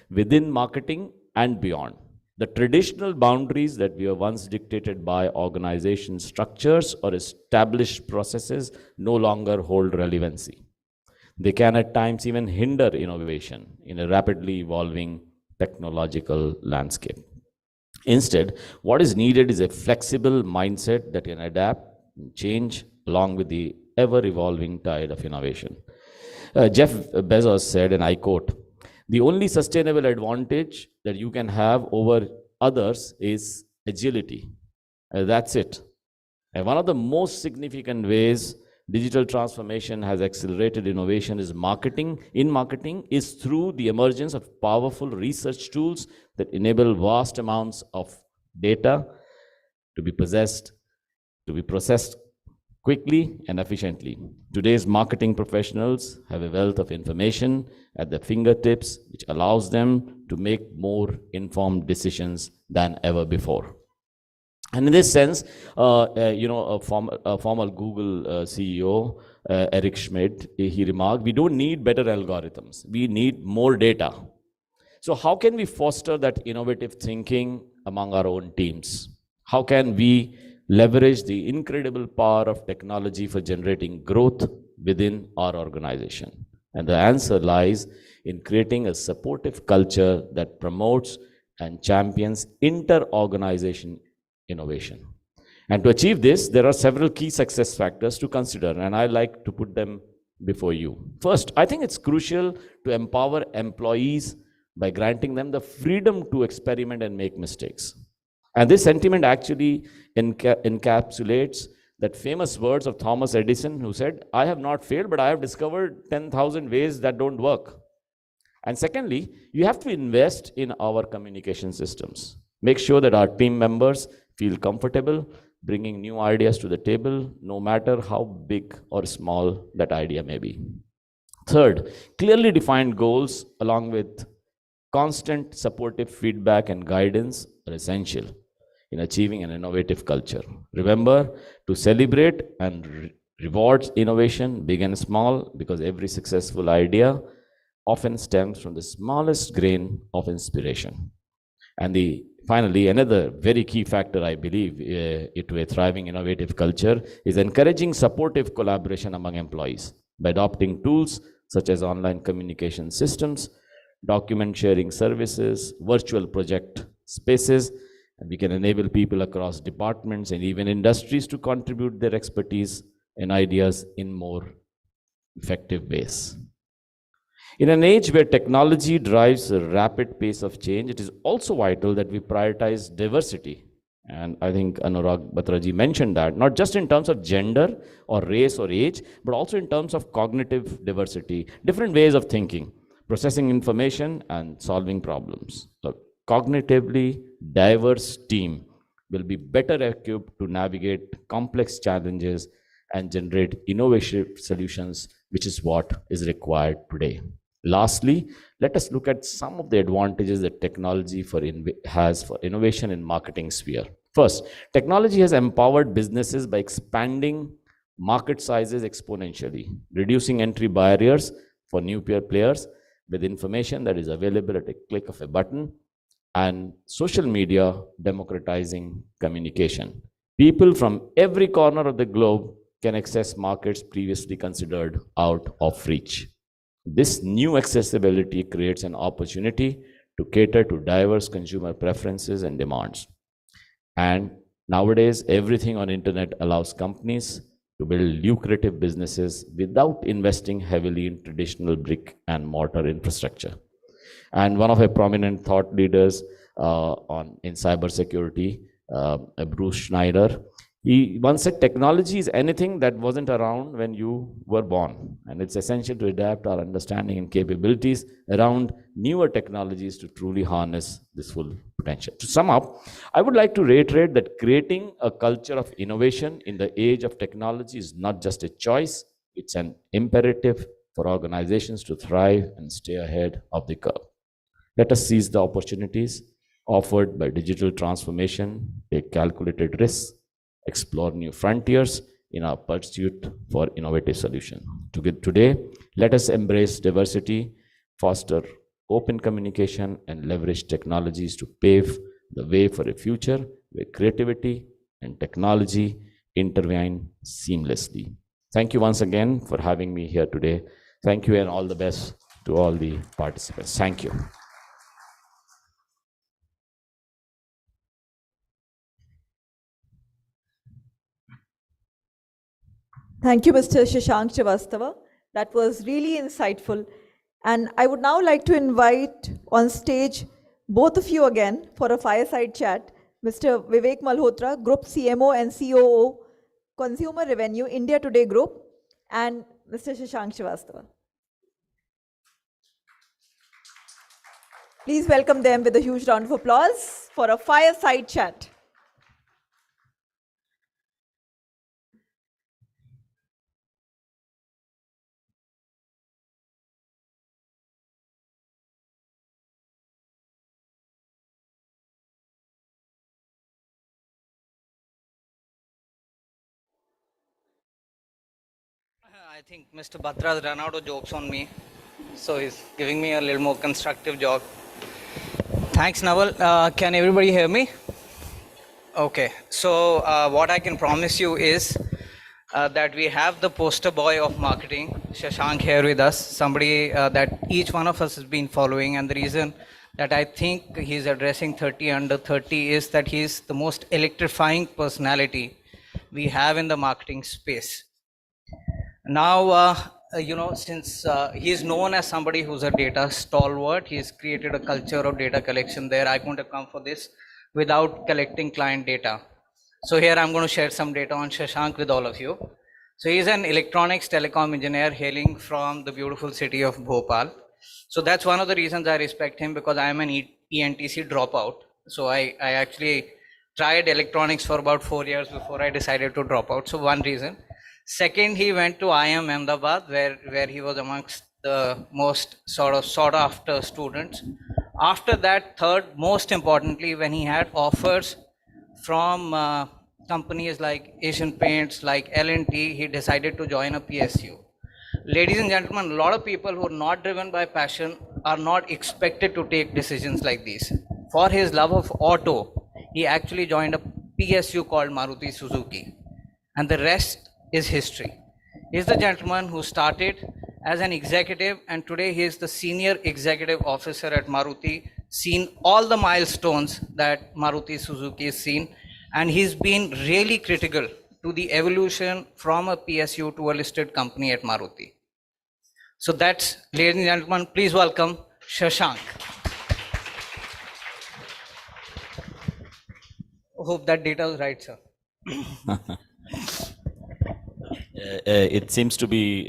within marketing and beyond. The traditional boundaries that were once dictated by organization structures or established processes no longer hold relevancy. They can at times even hinder innovation in a rapidly evolving technological landscape. Instead, what is needed is a flexible mindset that can adapt and change along with the ever-evolving tide of innovation. Jeff Bezos said, and I quote, "The only sustainable advantage that you can have over others is agility." That's it. And one of the most significant ways digital transformation has accelerated innovation is marketing is through the emergence of powerful research tools that enable vast amounts of data to be processed quickly and efficiently. Today's marketing professionals have a wealth of information at their fingertips, which allows them to make more informed decisions than ever before. And in this sense, a former Google CEO, Eric Schmidt, he remarked, "We don't need better algorithms, we need more data." So how can we foster that innovative thinking among our own teams? How can we leverage the incredible power of technology for generating growth within our organization? And the answer lies in creating a supportive culture that promotes and champions inter-organization innovation. And to achieve this, there are several key success factors to consider, and I like to put them before you. First, I think it's crucial to empower employees by granting them the freedom to experiment and make mistakes. And this sentiment actually encapsulates that famous words of Thomas Edison, who said, "I have not failed, but I have discovered 10,000 ways that don't work." And secondly, you have to invest in our communication systems. Make sure that our team members feel comfortable bringing new ideas to the table, no matter how big or small that idea may be. Third, clearly defined goals along with constant supportive feedback and guidance are essential in achieving an innovative culture. Remember to celebrate and reward innovation, big and small, because every successful idea often stems from the smallest grain of inspiration. And finally, another very key factor, I believe, to a thriving innovative culture is encouraging supportive collaboration among employees by adopting tools such as online communication systems, document sharing services, virtual project spaces, and we can enable people across departments and even industries to contribute their expertise and ideas in more effective ways. In an age where technology drives a rapid pace of change, it is also vital that we prioritize diversity. And I think Anurag Batraji mentioned that, not just in terms of gender or race or age, but also in terms of cognitive diversity, different ways of thinking, processing information and solving problems. A cognitively diverse team will be better equipped to navigate complex challenges and generate innovative solutions, which is what is required today. Lastly, let us look at some of the advantages that technology has for innovation in marketing sphere. First, technology has empowered businesses by expanding market sizes exponentially, reducing entry barriers for new peer players with information that is available at a click of a button, and social media democratizing communication. People from every corner of the globe can access markets previously considered out of reach. This new accessibility creates an opportunity to cater to diverse consumer preferences and demands. And nowadays, everything on internet allows companies to build lucrative businesses without investing heavily in traditional brick and mortar infrastructure. And one of our prominent thought leaders in cybersecurity, Bruce Schneider, he once said, technology is anything that wasn't around when you were born. And it's essential to adapt our understanding and capabilities around newer technologies to truly harness this full potential. To sum up, I would like to reiterate that creating a culture of innovation in the age of technology is not just a choice, it's an imperative for organizations to thrive and stay ahead of the curve. Let us seize the opportunities offered by digital transformation, take calculated risks, explore new frontiers in our pursuit for innovative solutions. Today, let us embrace diversity, foster open communication, and leverage technologies to pave the way for a future where creativity and technology intertwine seamlessly. Thank you once again for having me here today. Thank you and all the best to all the participants. Thank you. Thank you, Mr. Shashank Srivastava. That was really insightful. And I would now like to invite on stage both of you again for a fireside chat, Mr. Vivek Malhotra, Group CMO and COO, Consumer Revenue, India Today Group, and Mr. Shashank Srivastava. Please welcome them with a huge round of applause for a fireside chat. I think Mr. Batra has run out of jokes on me, so he's giving me a little more constructive joke. Thanks, Naval. Can everybody hear me? Okay, so what I can promise you is that we have the poster boy of marketing, Shashank, here with us, somebody that each one of us has been following, and the reason that I think he's addressing 30 under 30 is that he's the most electrifying personality we have in the marketing space. Now, since he's known as somebody who's a data stalwart, he's created a culture of data collection there. I couldn't have come for this without collecting client data. So here I'm going to share some data on Shashank with all of you. So he's an electronics telecom engineer hailing from the beautiful city of Bhopal. So that's one of the reasons I respect him, because I am an ENTC dropout. So I actually tried electronics for about 4 years before I decided to drop out. So one reason. Second, he went to IIM Ahmedabad, where he was amongst the most sought after students. After that, third, most importantly, when he had offers from companies like Asian Paints, like L&T, he decided to join a PSU. Ladies and gentlemen, a lot of people who are not driven by passion are not expected to take decisions like these. for his love of auto, he actually joined a PSU called Maruti Suzuki. And the rest is history. He's the gentleman who started as an executive, and today he is the senior executive officer at Maruti, seen all the milestones that Maruti Suzuki has seen, and he's been really critical to the evolution from a PSU to a listed company at Maruti. So that's, ladies and gentlemen, please welcome Shashank. Hope that data is right, sir. It seems to be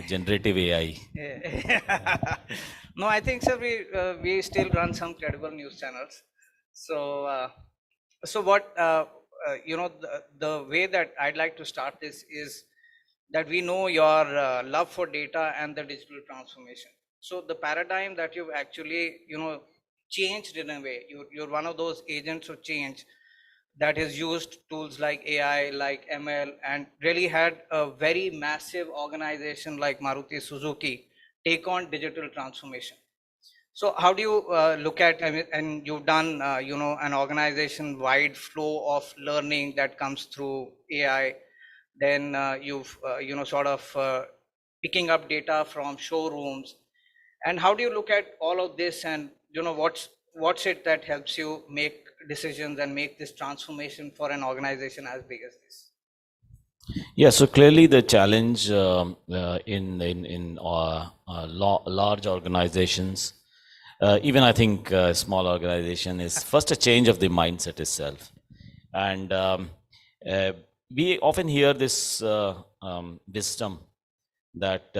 generative AI. No, I think, sir, we still run some credible news channels. So, what the way that I'd like to start this is that we know your love for data and the digital transformation. So the paradigm that you've actually changed in a way, you're one of those agents of change that has used tools like AI, like ML, and really had a very massive organization like Maruti Suzuki take on digital transformation. So how do you look at, and you've done, an organization-wide flow of learning that comes through AI, then you've, sort of picking up data from showrooms. And how do you look at all of this, and, what's it that helps you make decisions and make this transformation for an organization as big as this? Yeah, so clearly the challenge in large organizations, even I think a small organization, is first a change of the mindset itself. And we often hear this wisdom that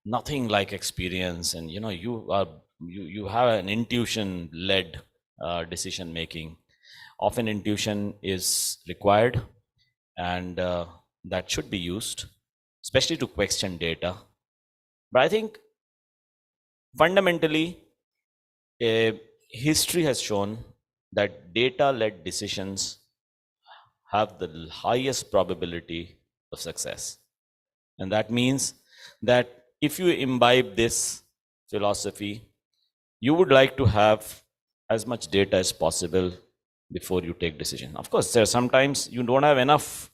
nothing like experience, and you have an intuition-led decision making. Often intuition is required, and that should be used, especially to question data. But I think fundamentally, history has shown that data-led decisions have the highest probability of success. And that means that if you imbibe this philosophy, you would like to have as much data as possible before you take decision. Of course, there are sometimes you don't have enough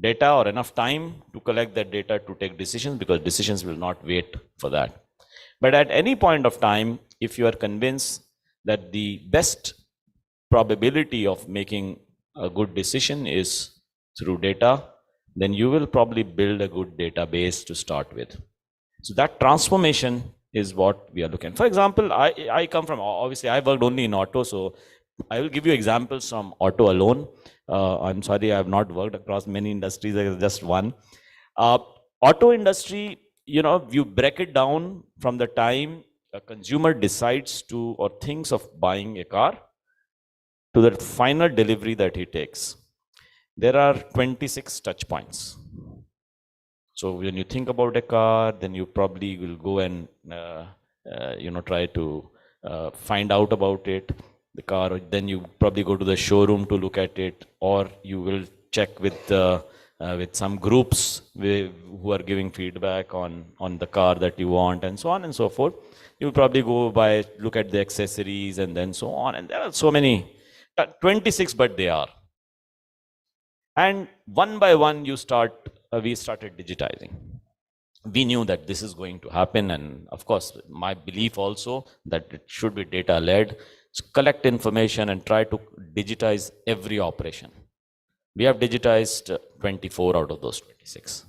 data or enough time to collect that data to take decisions, because decisions will not wait for that. But at any point of time, if you are convinced that the best probability of making a good decision is through data, then you will probably build a good database to start with. So that transformation is what we are looking at. For example, I come from, obviously I worked only in auto, so I will give you examples from auto alone. I'm sorry, I have not worked across many industries, there is just one. Auto industry, you break it down from the time a consumer decides to or thinks of buying a car to the final delivery that he takes. There are 26 touch points. So when you think about a car, then you probably will go and try to find out about it, the car. Then you probably go to the showroom to look at it, or you will check with some groups who are giving feedback on the car that you want, and so on and so forth. You will probably go look at the accessories, and then so on. And there are so many, 26, but they are. And one by one, we started digitizing. We knew that this is going to happen, and of course, my belief also that it should be data-led. So collect information and try to digitize every operation. We have digitized 24 out of those 26,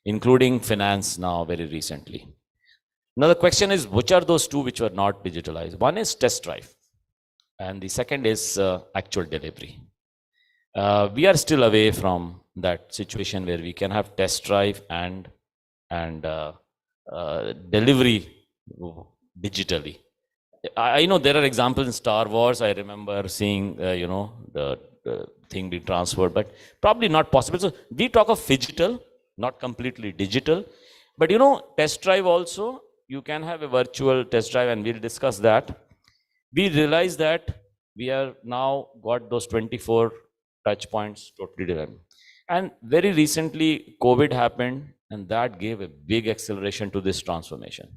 including finance now very recently. Now the question is, which are those two which were not digitalized? One is test drive, and the second is actual delivery. We are still away from that situation where we can have test drive and delivery digitally. I know there are examples in Star Wars. I remember seeing the thing being transferred, but probably not possible. So we talk of phygital, not completely digital. But test drive also, you can have a virtual test drive, and we'll discuss that. We realize that we are now got those 24 touch points totally different. And very recently, COVID happened, and that gave a big acceleration to this transformation.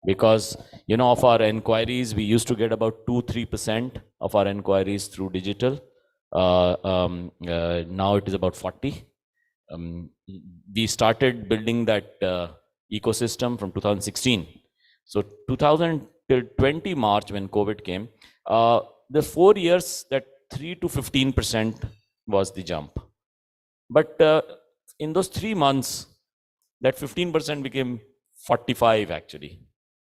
because, you know, of our enquiries, we used to get about 2-3% of our enquiries through digital. Now it is about 40. We started building that ecosystem from 2016. So 2020 March, when COVID came, the 4 years, that 3 to 15% was the jump. But in those 3 months, that 15% became 45 actually.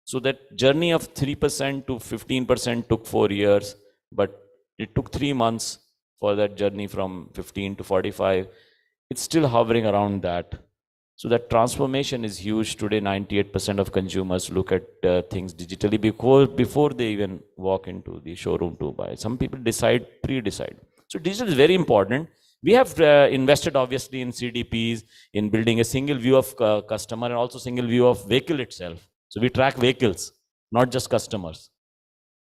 So that journey of 3% to 15% took 4 years, but it took 3 months for that journey from 15 to 45. It's still hovering around that. So that transformation is huge. Today, 98% of consumers look at things digitally before they even walk into the showroom to buy. Some people pre-decide. So digital is very important. We have invested obviously in CDPs, in building a single view of customer and also single view of vehicle itself. So we track vehicles, not just customers.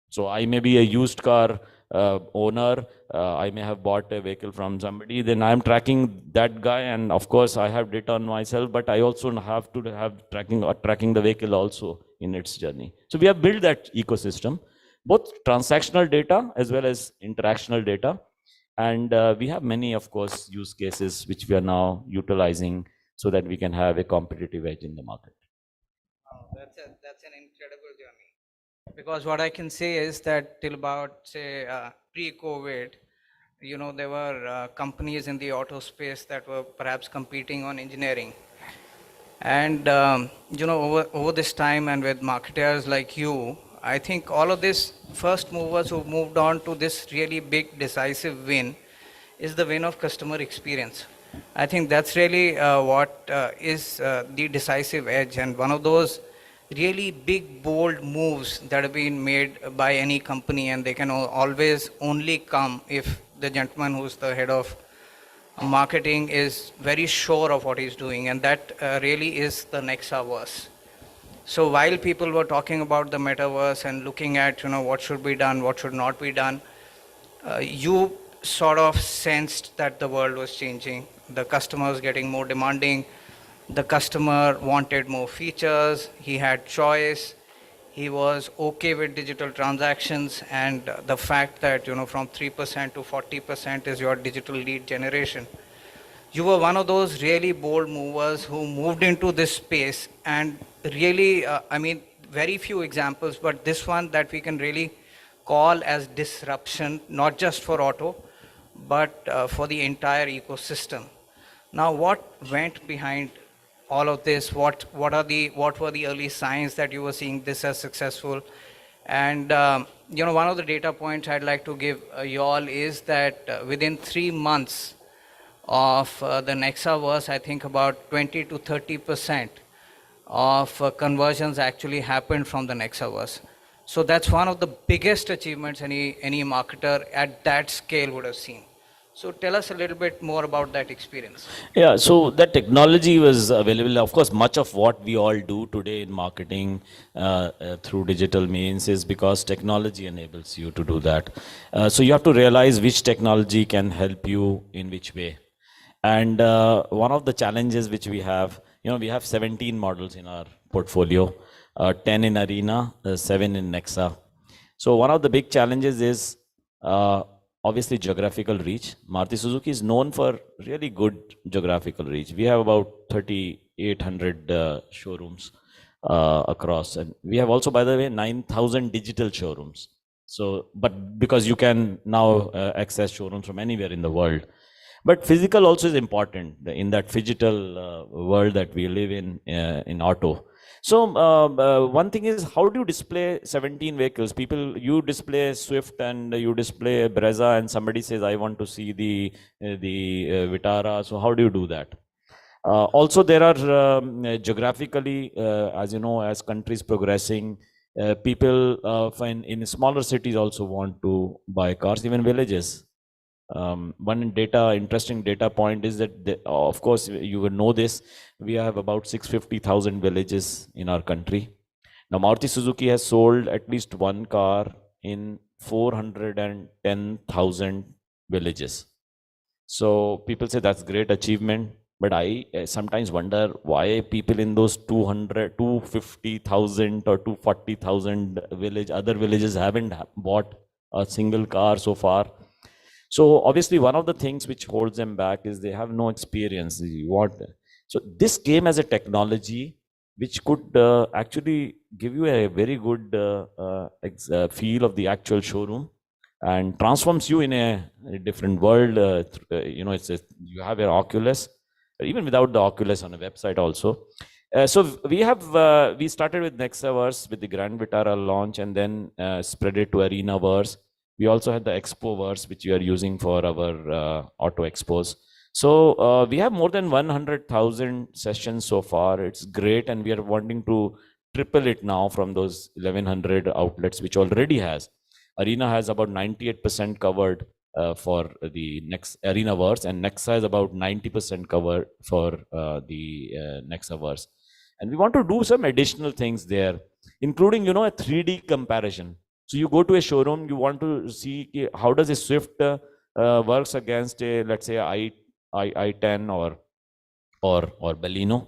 So I may be a used car owner, I may have bought a vehicle from somebody, then I'm tracking that guy, and of course I have data on myself, but I also have to have tracking the vehicle also in its journey. So we have built that ecosystem, both transactional data as well as interactional data. And we have many, of course, use cases which we are now utilizing so that we can have a competitive edge in the market. That's an incredible journey. Because what I can say is that till about, say, pre-COVID, you know, there were companies in the auto space that were perhaps competing on engineering. And, you know, over this time and with marketers like you, I think all of these first movers who moved on to this really big decisive win is the win of customer experience. I think that's really what is the decisive edge, and one of those really big, bold moves that have been made by any company, and they can always only come if the gentleman who's the head of marketing is very sure of what he's doing, and that really is the Nexaverse. So while people were talking about the metaverse and looking at, you know, what should be done, what should not be done, you sort of sensed that the world was changing. The customer was getting more demanding. The customer wanted more features. He had choice. He was okay with digital transactions, and the fact that, you know, from 3% to 40% is your digital lead generation. You were one of those really bold movers who moved into this space, and really, I mean, very few examples, but this one that we can really call as disruption, not just for auto, but for the entire ecosystem. Now, what went behind all of this? What were the early signs that you were seeing this as successful? And you know, one of the data points I'd like to give you all is that within 3 months of the Nexaverse, I think about 20 to 30% of conversions actually happened from the Nexaverse. So that's one of the biggest achievements any marketer at that scale would have seen. So tell us a little bit more about that experience. Yeah, so that technology was available. Of course, much of what we all do today in marketing through digital means is because technology enables you to do that. So you have to realize which technology can help you in which way. And one of the challenges which we have, you know, we have 17 models in our portfolio, 10 in Arena, 7 in Nexa. So one of the big challenges is obviously geographical reach. Maruti Suzuki is known for really good geographical reach. We have about 3,800 showrooms across. And we have also, by the way, 9,000 digital showrooms. So, but because you can now access showrooms from anywhere in the world. But physical also is important in that phygital world that we live in auto. So one thing is, how do you display 17 vehicles? You display Swift and you display Brezza, and somebody says, I want to see the Vitara. So how do you do that? Also, there are geographically, as you know, as countries progressing, people in smaller cities also want to buy cars, even villages. One interesting data point is that, of course, you will know this, we have about 650,000 villages in our country. Now, Maruti Suzuki has sold at least one car in 410,000 villages. So people say that's great achievement. But I sometimes wonder why people in those 200, 250,000 or 240,000 other villages haven't bought a single car so far. So obviously one of the things which holds them back is they have no experience. So this came as a technology which could actually give you a very good feel of the actual showroom and transforms you in a different world. You have an Oculus, even without the Oculus on a website also. So we started with Nexaverse with the Grand Vitara launch and then spread it to Arenaverse. We also had the Expoverse, which we are using for our auto expos. So we have more than 100,000 sessions so far. It's great, and we are wanting to triple it now from those 1,100 outlets, which already has. Arena has about 98% covered for the next Arenaverse, and Nexa is about 90% covered for the Nexaverse. And we want to do some additional things there, including, a 3D comparison. So you go to a showroom, you want to see how does a Swift works against a, let's say, i10 or Baleno.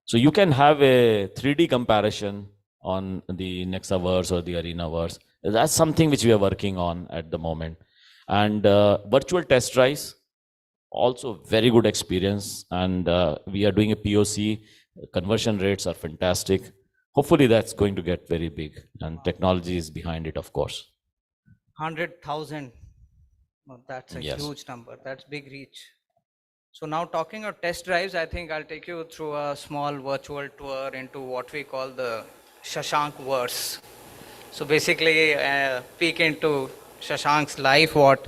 So you can have a 3D comparison on the Nexaverse or the Arenaverse. That's something which we are working on at the moment. And virtual test drives, also very good experience. And we are doing a POC. Conversion rates are fantastic. Hopefully that's going to get very big, and technology is behind it, of course. 100,000. Well, that's a huge number. That's big reach. So now talking of test drives, I think I'll take you through a small virtual tour into what we call the Shashank-verse. So basically, peek into Shashank's life, what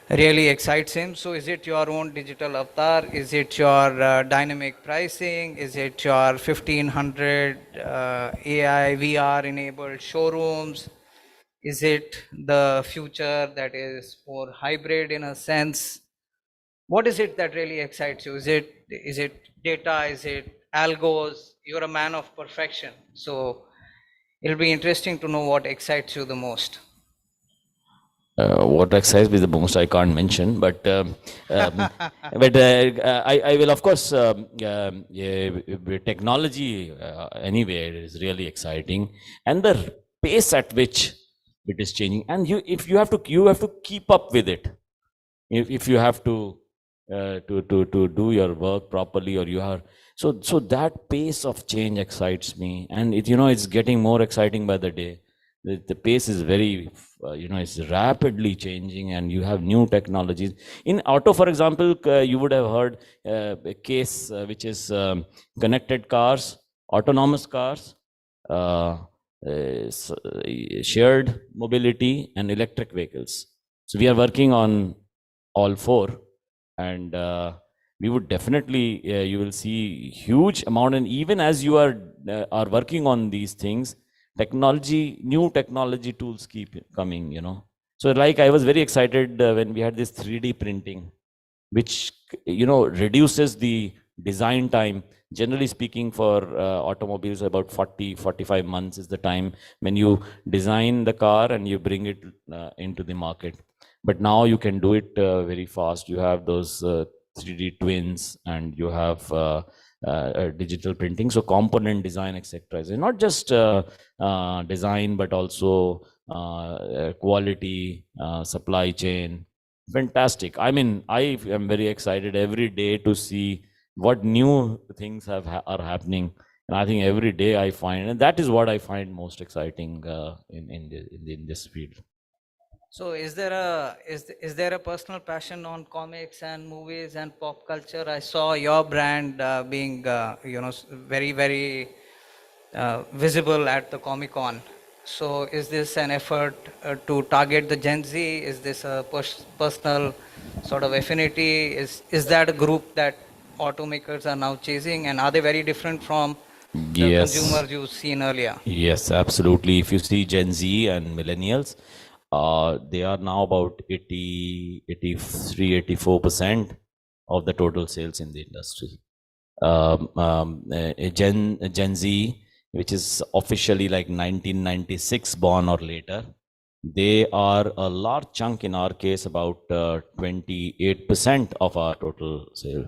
really excites him. So is it your own digital avatar? Is it your dynamic pricing? Is it your 1,500 AI, VR enabled showrooms? Is it the future that is more hybrid in a sense? What is it that really excites you? Is it data? Is it algos? You're a man of perfection. So it'll be interesting to know what excites you the most. What excites me the most, I can't mention, but but I will, of course, technology anyway is really exciting, and the pace at which it is changing, and you have to keep up with it. If you have to do your work properly, or you are so that pace of change excites me, and it's getting more exciting by the day. The pace is very, it's rapidly changing, and you have new technologies. In auto, for example, you would have heard a case which is connected cars, autonomous cars, shared mobility, and electric vehicles. So we are working on all four, and we would definitely, you will see huge amount, and even as you are working on these things, new technology tools keep coming, So like I was very excited when we had this 3D printing, which, reduces the design time. Generally speaking, for automobiles, about 40-45 months is the time when you design the car and you bring it into the market. But now you can do it very fast. You have those 3D twins, and you have digital printing, so component design, etc. So not just design, but also quality, supply chain. Fantastic. I mean, I am very excited every day to see what new things are happening, and I think every day I find, and that is what I find most exciting in this field. So is there a personal passion on comics and movies and pop culture? I saw your brand being very, very visible at the Comic-Con. So is this an effort to target the Gen Z? Is this a personal sort of affinity? Is that a group that automakers are now chasing, and are they very different from the consumers you've seen earlier? Yes, absolutely. If you see Gen Z and millennials, they are now about 83-84% of the total sales in the industry. Gen Z, which is officially like 1996 born or later, They are a large chunk, in our case, about 28% of our total sale.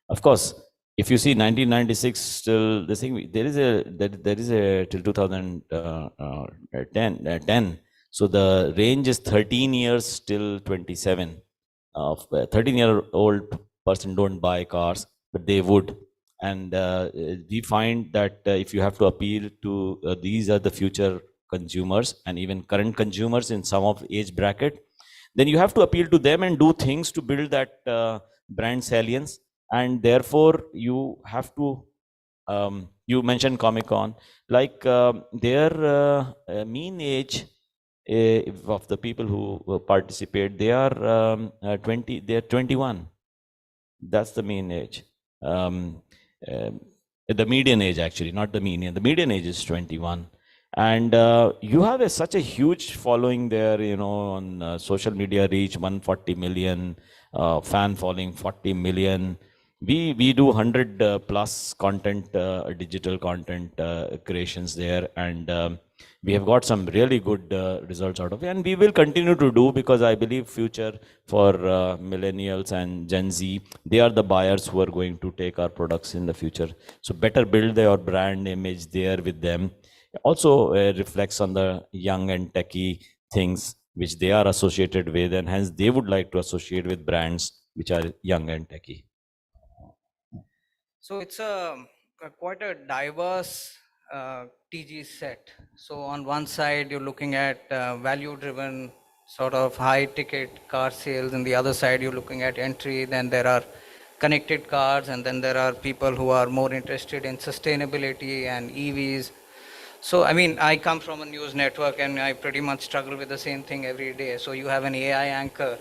Of course, if you see 1996, still the thing, there is a till 2010. So the range is 13 years till 27. Of 13-year-old person don't buy cars, but they would. And we find that if you have to appeal to these are the future consumers and even current consumers in some of age bracket, then you have to appeal to them and do things to build that brand salience. And therefore you have to you mentioned Comic-Con, like their mean age of the people who participate, they are 20, they are 21. That's the mean age. The median age, actually, not the median. The median age is 21. And you have such a huge following there, you know, on social media reach, 140 million, fan following 40 million. We do 100 plus content, digital content creations there, and we have got some really good results out of it, and we will continue to do, because I believe future for millennials and Gen Z, they are the buyers who are going to take our products in the future. So better build their brand image there with them. Also reflects on the young and techie things which they are associated with, and hence they would like to associate with brands which are young and techie. So it's quite a diverse TG set. So on one side, you're looking at value-driven sort of high-ticket car sales, and the other side, you're looking at entry. Then there are connected cars, and then there are people who are more interested in sustainability and EVs. So, I mean, I come from a news network, and I pretty much struggle with the same thing every day. So you have an AI anchor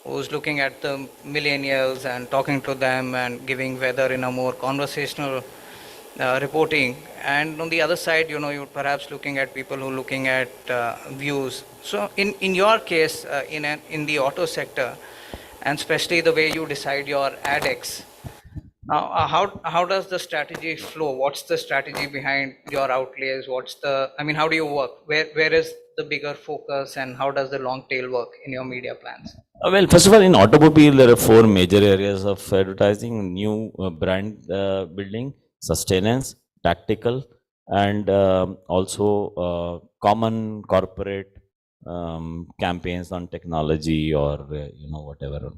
who's looking at the millennials and talking to them and giving weather in a more conversational reporting. And on the other side, you know, you're perhaps looking at people who are looking at views. So in your case, in the auto sector, and especially the way you decide your ADEX, now, how does the strategy flow? What's the strategy behind your outlays? I mean, how do you work? Where is the bigger focus, and how does the long tail work in your media plans? Well, first of all, in automobile, there are 4 major areas of advertising: new brand building, sustenance, tactical, and also common corporate campaigns on technology or you know, whatever.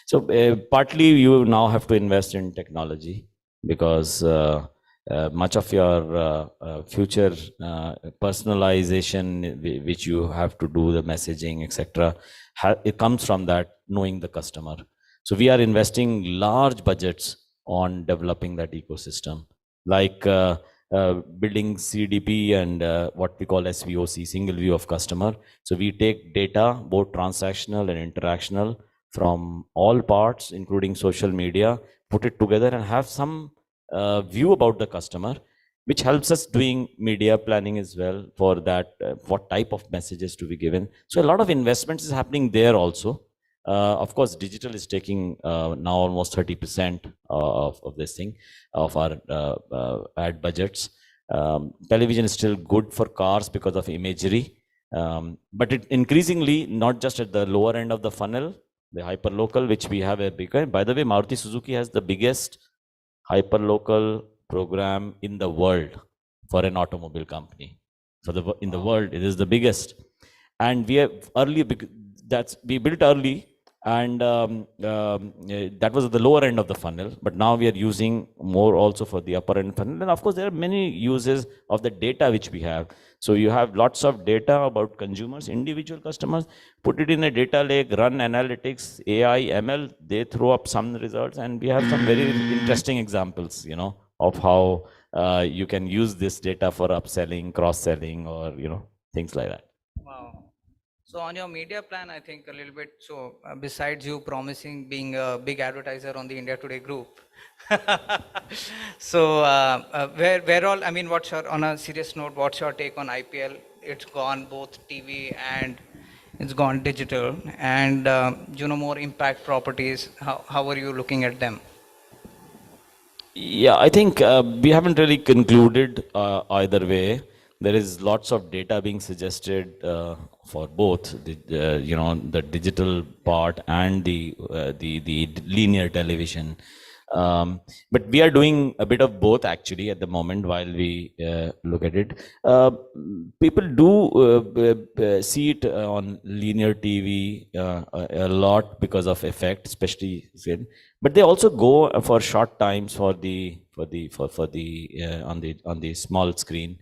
So partly you now have to invest in technology, because much of your future personalization, which you have to do, the messaging, etc., it comes from that, knowing the customer. So we are investing large budgets on developing that ecosystem, like building CDP and what we call SVOC, single view of customer. So we take data, both transactional and interactional, from all parts, including social media, put it together and have some view about the customer, which helps us doing media planning as well for that, what type of messages to be given. So a lot of investments is happening there also. Of course, digital is taking now almost 30% of this thing, of our ad budgets. Television is still good for cars because of imagery, but it increasingly, not just at the lower end of the funnel, the hyperlocal, which we have a bigger. By the way, Maruti Suzuki has the biggest hyperlocal program in the world for an automobile company. In the world, it is the biggest. And we have we built early, and that was at the lower end of the funnel, but now we are using more also for the upper end funnel. And of course, there are many uses of the data which we have. So you have lots of data about consumers, individual customers, put it in a data lake, run analytics, AI, ML, they throw up some results, and we have some very interesting examples, you know, of how you can use this data for upselling, cross-selling, or, you know, things like that. Wow. So on your media plan, I think a little bit, so besides you promising being a big advertiser on the India Today group, so where all, I mean, on a serious note, what's your take on IPL? It's gone both TV and it's gone digital, and you know, more impact properties, how are you looking at them? Yeah, I think we haven't really concluded either way. there is lots of data being suggested for both the you know, the digital part and the linear television. But we are doing a bit of both actually at the moment while we look at it. People do see it on linear TV a lot because of effect, especially, but they also go for short times for the on the small screen.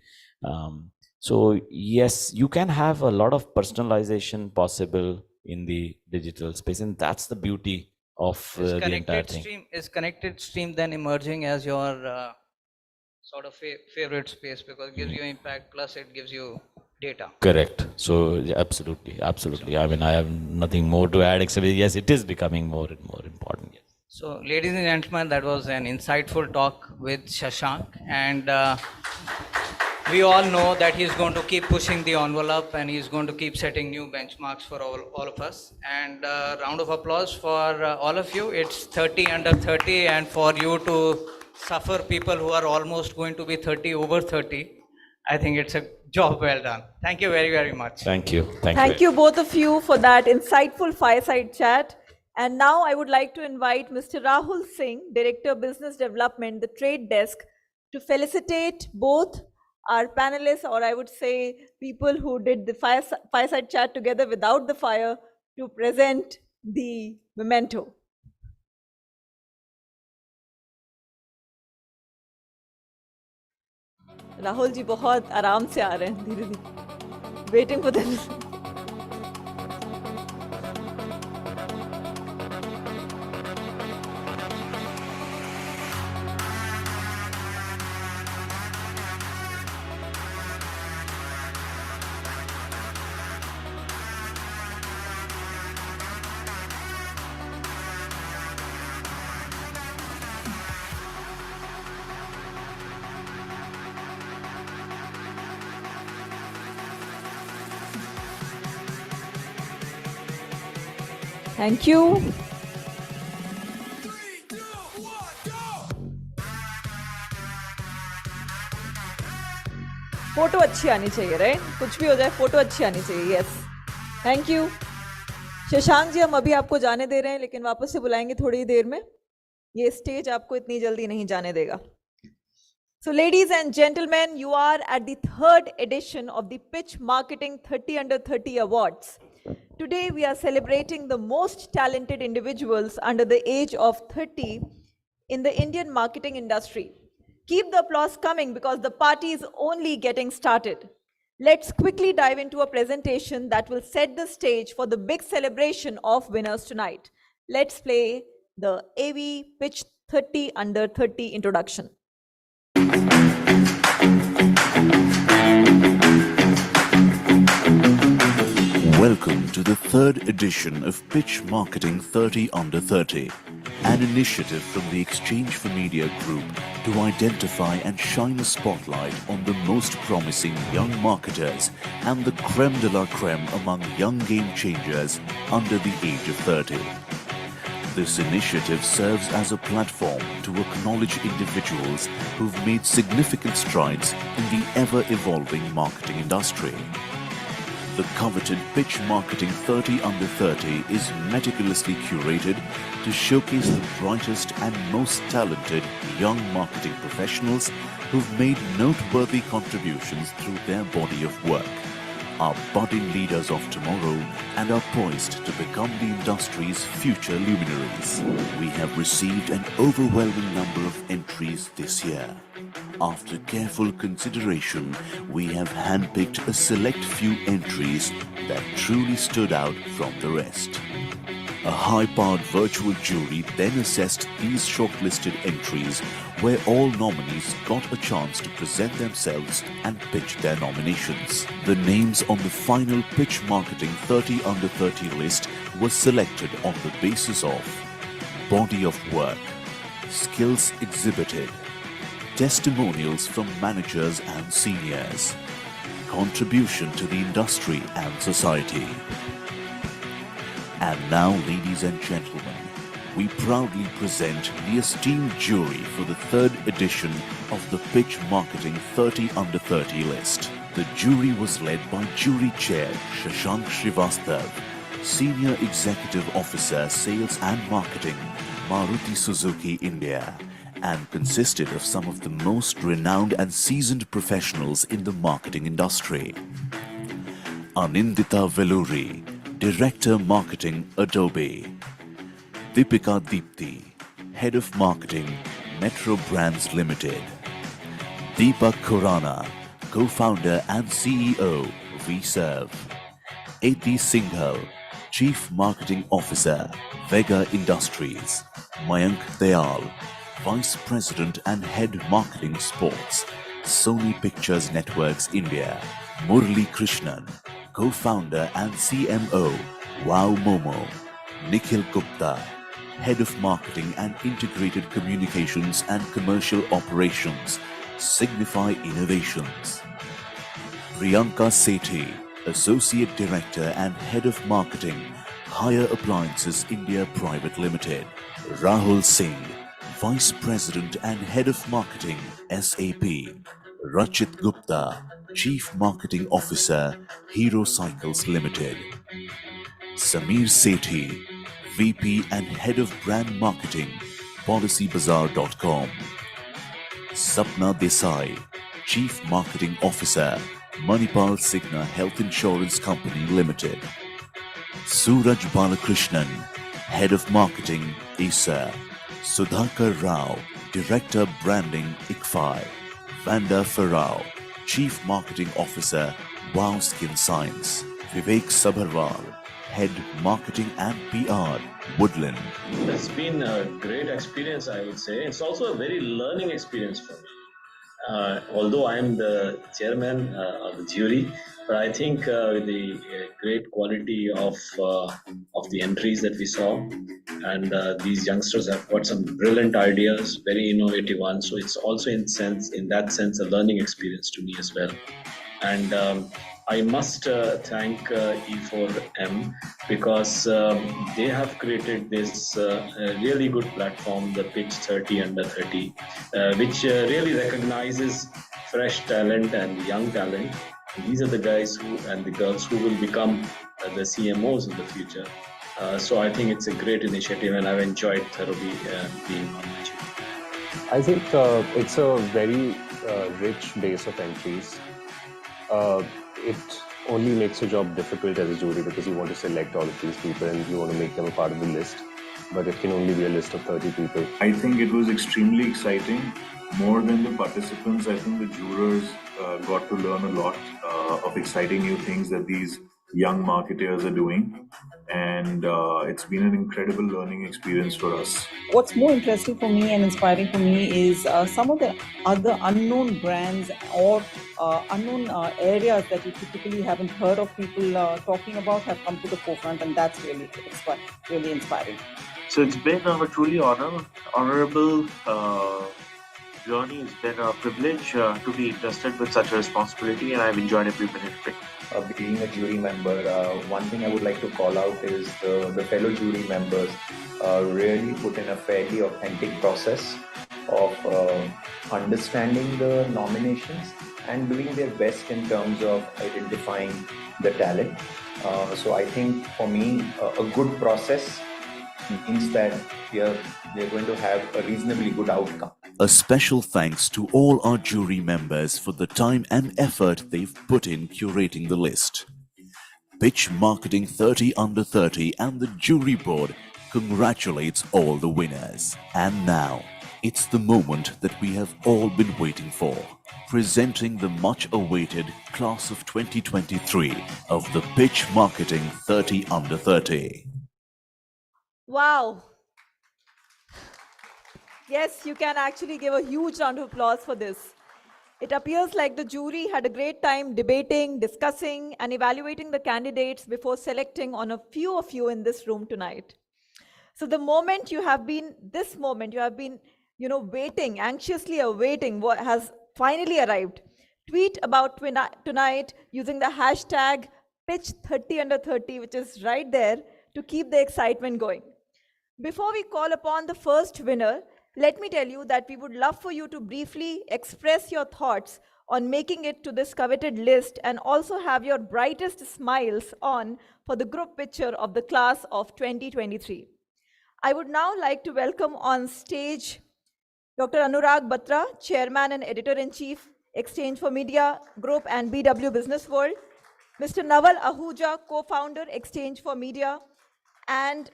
So yes, you can have a lot of personalization possible in the digital space, and that's the beauty of the entire thing. Is connected stream then emerging as your sort of favorite space, because it gives you impact plus it gives you data? Correct. So yeah, absolutely. I mean, I have nothing more to add except yes, it is becoming more and more important. Yes. So ladies and gentlemen, that was an insightful talk with Shashank, and we all know that he's going to keep pushing the envelope and he's going to keep setting new benchmarks for all of us. And round of applause for all of you. It's 30 under 30, and for you to suffer people who are almost going to be 30 over 30, I think it's a job well done. Thank you very, very much. Thank you. Thank you both of you for that insightful fireside chat. And now I would like to invite Mr. Rahul Singh, Director Business Development, the Trade Desk, to felicitate both our panelists, or I would say people who did the fireside chat together without the fire, to present the memento. Rahul ji बहुत आराम से आ रहे हैं, धीरे धीरे, waiting for them. Thank you. Photo अच्छी आनी चाहिए, राइट? कुछ भी हो जाए फोटो अच्छी आनी चाहिए. Yes, thank you. Shashank ji, हम अभी आपको जाने दे रहे हैं, लेकिन वापस से बुलाएंगे थोड़ी देर में. ये स्टेज आपको इतनी जल्दी नहीं जाने देगा. So ladies and gentlemen, you are at the 3rd edition of the Pitch Marketing 30 under 30 Awards. Today we are celebrating the most talented individuals under the age of 30 in the Indian marketing industry. Keep the applause coming because the party is only getting started. Let's quickly dive into a presentation that will set the stage for the big celebration of winners tonight. Let's play the AV Pitch 30 under 30 introduction. Welcome to the 3rd edition of Pitch Marketing 30 under 30, an initiative from the Exchange for Media Group to identify and shine a spotlight on the most promising young marketers and the creme de la creme among young game changers under the age of 30. This initiative serves as a platform to acknowledge individuals who've made significant strides in the ever-evolving marketing industry. The coveted Pitch Marketing 30 under 30 is meticulously curated to showcase the brightest and most talented young marketing professionals who've made noteworthy contributions through their body of work, are budding leaders of tomorrow, and are poised to become the industry's future luminaries. We have received an overwhelming number of entries this year. After careful consideration, we have handpicked a select few entries that truly stood out from the rest. A high-powered virtual jury then assessed these shortlisted entries, where all nominees got a chance to present themselves and pitch their nominations. The names on the final Pitch Marketing 30 under 30 list were selected on the basis of body of work, skills exhibited, testimonials from managers and seniors, contribution to the industry and society. And now, ladies and gentlemen, we proudly present the esteemed jury for the 3rd edition of the Pitch Marketing 30 under 30 list. The jury was led by Jury Chair Shashank Srivastav, Senior Executive Officer Sales and Marketing, Maruti Suzuki India, and consisted of some of the most renowned and seasoned professionals in the marketing industry. Anindita Veluri, Director Marketing Adobe. Deepika Deepti, Head of Marketing Metro Brands Limited. Deepak Khurana, Co-founder and CEO VServe. Eti Singhal, Chief Marketing Officer Vega Industries. Mayank Dayal, Vice President and Head Marketing Sports, Sony Pictures Networks India. Murli Krishnan, Co-founder and CMO Wow Momo. Nikhil Gupta, Head of Marketing and Integrated Communications and Commercial Operations, Signify Innovations. Priyanka Sethi, Associate Director and Head of Marketing, Hire Appliances India Private Limited. Rahul Singh, Vice President and Head of Marketing, SAP. Rachit Gupta, Chief Marketing Officer, Hero Cycles Limited. Samir Sethi, VP and Head of Brand Marketing, PolicyBazaar.com. Sapna Desai, Chief Marketing Officer, Manipal Cigna Health Insurance Company Limited. Suraj Balakrishnan, Head of Marketing, ISA. Sudhakar Rao, Director Branding, ICFI. Vanda Farao, Chief Marketing Officer, Wow Skin Science. Vivek Sabharwal, Head Marketing and PR, Woodland. It's been a great experience, I would say. It's also a very learning experience for me. Although I am the chairman of the jury, but I think the great quality of the entries that we saw, and these youngsters have got some brilliant ideas, very innovative ones. So it's also in that sense a learning experience to me as well. And I must thank E4M because they have created this really good platform, the Pitch 30 Under 30, which really recognizes fresh talent and young talent. And these are the guys and the girls who will become the CMOs in the future. So I think it's a great initiative, and I've enjoyed thoroughly being on the jury. I think it's a very rich base of entries. It only makes your job difficult as a jury because you want to select all of these people and you want to make them a part of the list. But it can only be a list of 30 people. I think it was extremely exciting. More than the participants, I think the jurors got to learn a lot of exciting new things that these young marketers are doing. And it's been an incredible learning experience for us. What's more interesting for me and inspiring for me is some of the other unknown brands or unknown areas that you typically haven't heard of people talking about have come to the forefront, and that's really inspiring. So it's been a truly honorable journey. It's been a privilege to be entrusted with such a responsibility, and I've enjoyed every minute of it. Being a jury member, one thing I would like to call out is the fellow jury members really put in a fairly authentic process of understanding the nominations and doing their best in terms of identifying the talent. So I think for me, a good process means that we are going to have a reasonably good outcome. A special thanks to all our jury members for the time and effort they've put in curating the list. Pitch Marketing 30 Under 30 and the jury board congratulates all the winners. And now, it's the moment that we have all been waiting for. Presenting the much-awaited class of 2023 of the Pitch Marketing 30 Under 30. Wow. Yes, you can actually give a huge round of applause for this. It appears like the jury had a great time debating, discussing, and evaluating the candidates before selecting on a few of you in this room tonight. So the moment you have been, waiting, anxiously awaiting what has finally arrived. Tweet about tonight using the hashtag Pitch30Under30, which is right there, to keep the excitement going. Before we call upon the first winner, let me tell you that we would love for you to briefly express your thoughts on making it to this coveted list and also have your brightest smiles on for the group picture of the class of 2023. I would now like to welcome on stage Dr. Anurag Batra, Chairman and Editor-in-Chief, Exchange for Media Group and BW Business World, Mr. Naval Ahuja, Co-founder, Exchange for Media, and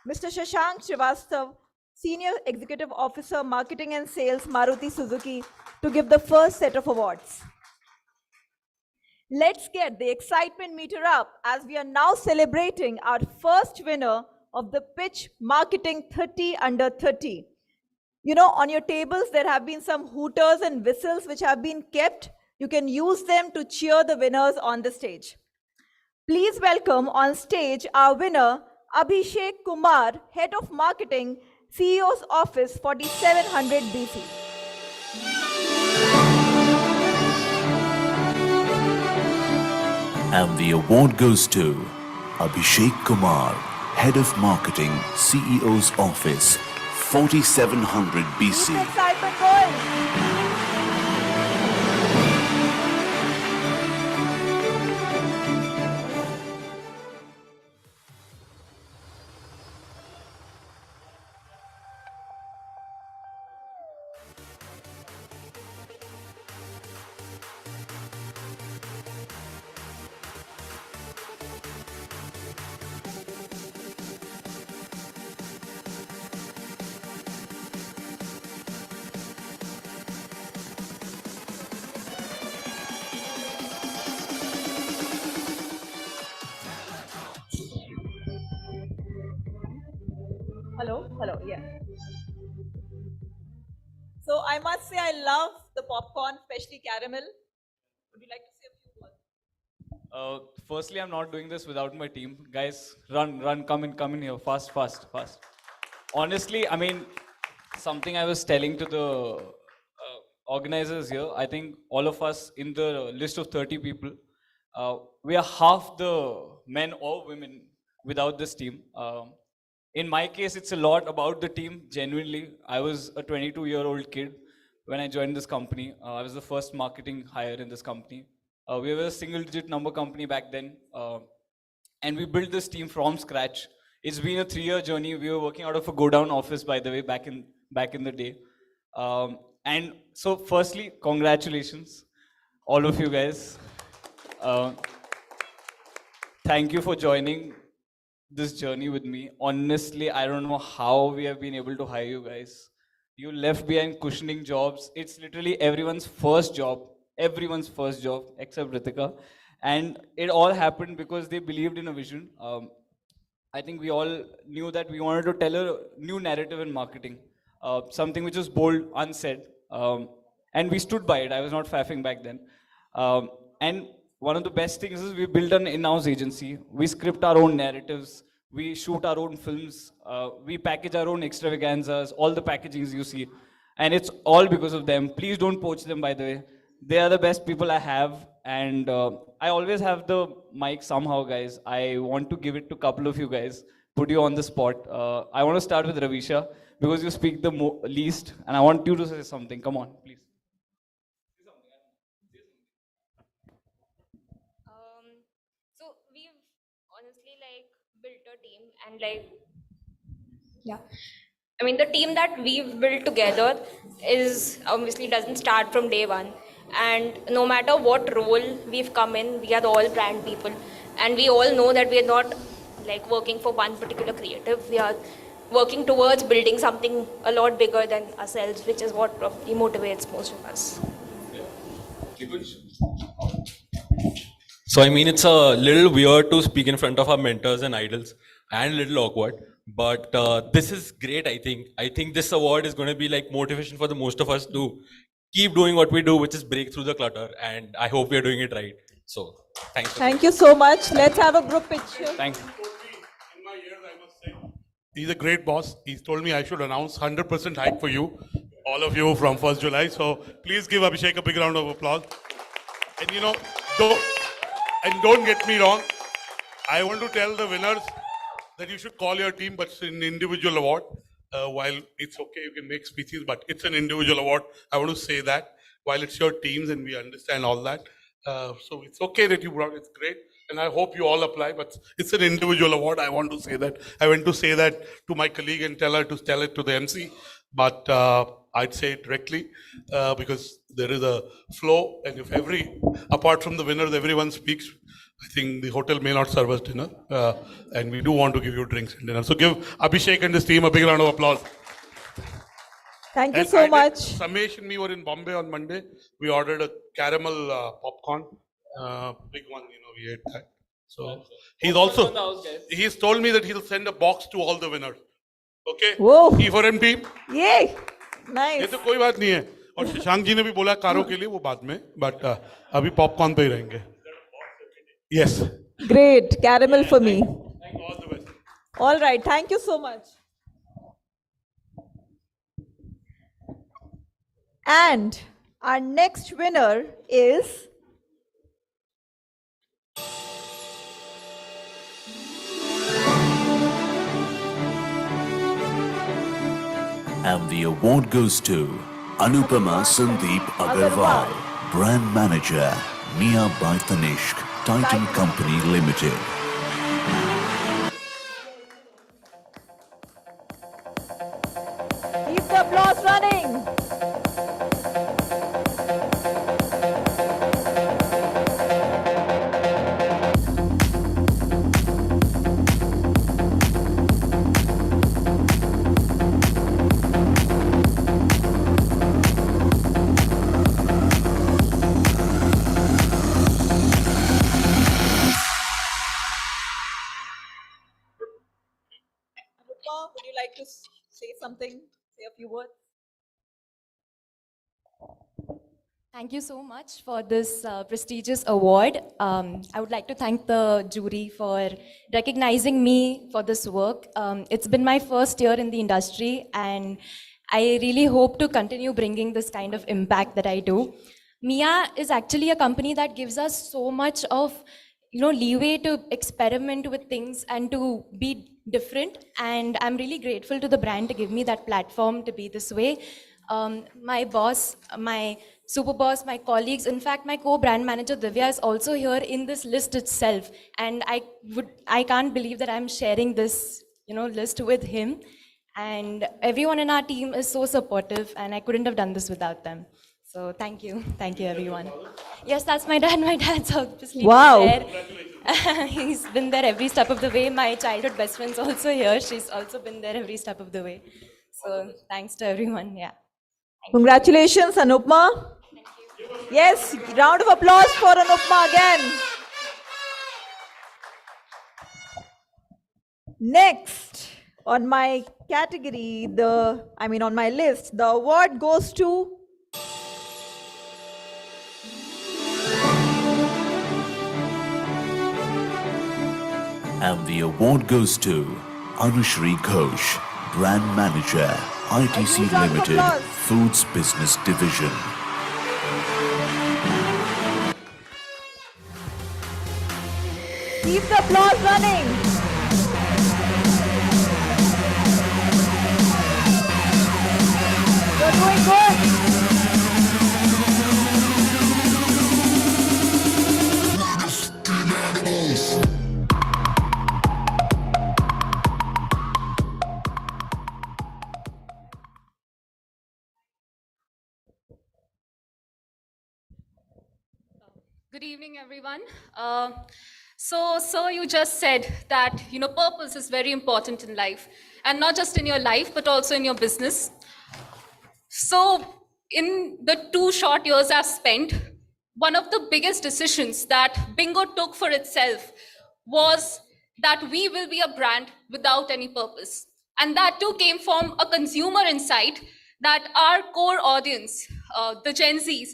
Mr. Shashank Srivastav, Senior Executive Officer, Marketing and Sales, Maruti Suzuki, to give the first set of awards. Let's get the excitement meter up as we are now celebrating our first winner of the Pitch Marketing 30 Under 30. You know, on your tables, there have been some hooters and whistles which have been kept. You can use them to cheer the winners on the stage. Please welcome on stage our winner, Abhishek Kumar, Head of Marketing, CEO's Office, 4700 BC. And the award goes to Abhishek Kumar, Head of Marketing, CEO's Office, 4700 BC. Excitement, boys! Hello, yeah. So I must say I love the popcorn, especially caramel. Would you like to say a few words? Firstly, I'm not doing this without my team. Guys, run, come in here, fast. Honestly, I mean, something I was telling to the organizers here, I think all of us in the list of 30 people, we are half the men or women without this team. In my case, it's a lot about the team, genuinely. I was a 22-year-old kid when I joined this company. I was the first marketing hire in this company. We were a single-digit number company back then. And we built this team from scratch. It's been a 3-year journey. We were working out of a go-down office, by the way, back in the day. And so firstly, congratulations, all of you guys. Thank you for joining this journey with me. Honestly, I don't know how we have been able to hire you guys. You left behind cushioning jobs. It's literally everyone's first job, except Ritika. And it all happened because they believed in a vision. I think we all knew that we wanted to tell a new narrative in marketing, something which was bold, unsaid. And we stood by it. I was not faffing back then. And one of the best things is we built an in-house agency. We script our own narratives. We shoot our own films. We package our own extravaganzas, all the packagings you see. And it's all because of them. Please don't poach them, by the way. They are the best people I have. And I always have the mic somehow, guys. I want to give it to a couple of you guys, put you on the spot. I want to start with Ravisha, because you speak the least. And I want you to say something. Come on, please. And I mean, the team that we've built together is obviously doesn't start from day one. And no matter what role we've come in, we are all brand people. And we all know that we are not like working for one particular creative. We are working towards building something a lot bigger than ourselves, which is what probably motivates most of us. So I mean, it's a little weird to speak in front of our mentors and idols, and a little awkward, but this is great. I think this award is going to be like motivation for the most of us to keep doing what we do, which is break through the clutter, and I hope we are doing it right. So thanks. Thank you so much. Let's have a group picture. Thanks. He's a great boss. He's told me I should announce 100% hike for you, all of you, from 1st July. So please give Abhishek a big round of applause. And you know, don't get me wrong. I want to tell the winners that you should call your team, but it's an individual award. While it's okay, you can make speeches, but it's an individual award. I want to say that. while it's your teams and we understand all that. So it's okay that you brought it, it's great. And I hope you all apply, but it's an individual award. I want to say that. I went to say that to my colleague and tell her to tell it to the MC, but I'd say it directly because there is a flow, and if apart from the winners, everyone speaks, I think the hotel may not serve us dinner, and we do want to give you drinks and dinner. So give Abhishek and his team a big round of applause. Thank you so much. Samesh and me were in Bombay on Monday. We ordered a caramel popcorn, big one, we ate that. So he's told me that he'll send a box to all the winners. Okay? Whoa. E for M team. Yay. Nice. ये तो कोई बात नहीं है. और शशांक जी ने भी बोला कारों के लिए वो बाद में, but अभी पॉपकॉर्न पे ही रहेंगे. Yes. Great. Caramel for me. All the best. All right. Thank you so much. And our next winner is And the award goes to Anupama Sandeep Agarwal, Brand Manager, Mia by Tanishq, Titan Company Limited. Keep the applause running. Would you like to say something? Say a few words? Thank you so much for this prestigious award. I would like to thank the jury for recognizing me for this work. It's been my first year in the industry, and I really hope to continue bringing this kind of impact that I do. Mia is actually a company that gives us so much of leeway to experiment with things and to be different, and I'm really grateful to the brand to give me that platform to be this way. My boss, my super boss, my colleagues, in fact my co-brand manager Divya is also here in this list itself, and I can't believe that I'm sharing this list with him, and everyone in our team is so supportive, and I couldn't have done this without them. So thank you everyone. Yes, that's my dad. My dad's obviously there. He's been there every step of the way. My childhood best friend's also here. She's also been there every step of the way. So thanks to everyone. Yeah. Congratulations, Anupma. Yes, round of applause for Anupma again. Next on my category, on my list, the award goes to And the award goes to Anushri Ghosh, Brand Manager, ITC Limited, Foods Business Division. Keep the applause running. You're doing good. Good evening, everyone. So, sir, you just said that, purpose is very important in life, and not just in your life, but also in your business. So, in the 2 short years I've spent, one of the biggest decisions that Bingo took for itself was that we will be a brand without any purpose. And that too came from a consumer insight that our core audience, the Gen Zs,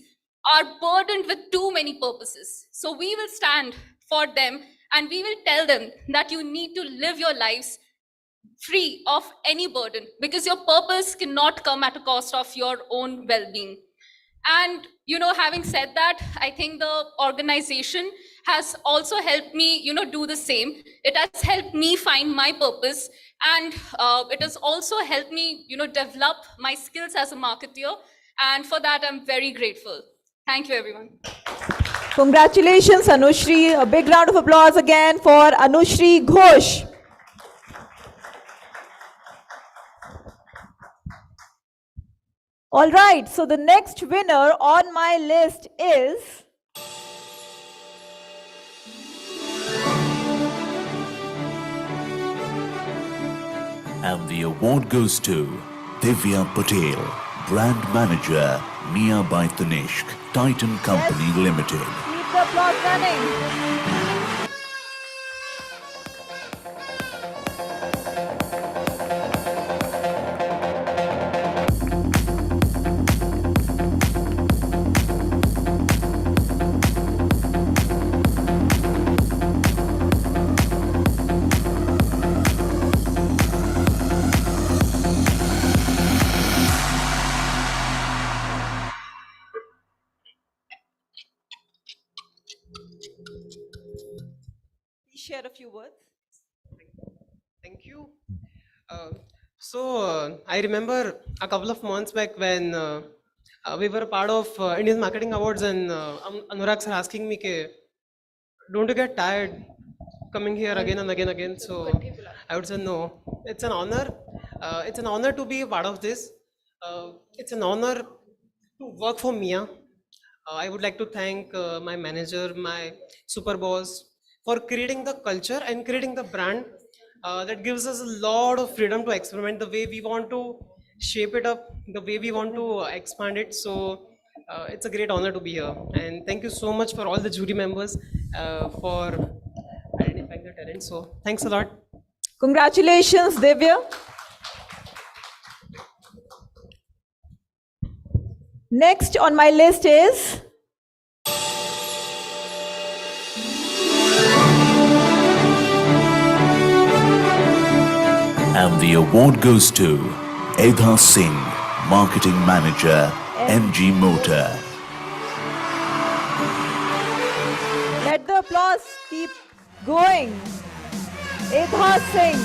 are burdened with too many purposes. So we will stand for them and we will tell them that you need to live your lives free of any burden, because your purpose cannot come at a cost of your own well-being. And having said that, I think the organization has also helped me do the same. It has helped me find my purpose, and it has also helped me develop my skills as a marketer And for that, I'm very grateful. Thank you, everyone. Congratulations, Anushri. A big round of applause again for Anushri Ghosh. All right, so the next winner on my list is And the award goes to Divya Patel, Brand Manager, Mia by Tanishq, Titan Company Limited. keep the applause running. Please share a few words. Thank you. I remember a couple of months back when we were part of Indian Marketing Awards, and Anurag sir asking me, don't you get tired coming here again and again and again? So I would say no. It's an honor. It's an honor to be a part of this. It's an honor to work for Mia. I would like to thank my manager, my super boss, for creating the culture and creating the brand that gives us a lot of freedom to experiment the way we want to shape it up, the way we want to expand it. So it's a great honor to be here. And thank you so much for all the jury members for identifying the talent. So thanks a lot. Congratulations, Divya. Next on my list is And the award goes to Edha Singh, Marketing Manager, MG Motor. Let the applause keep going. Edha Singh.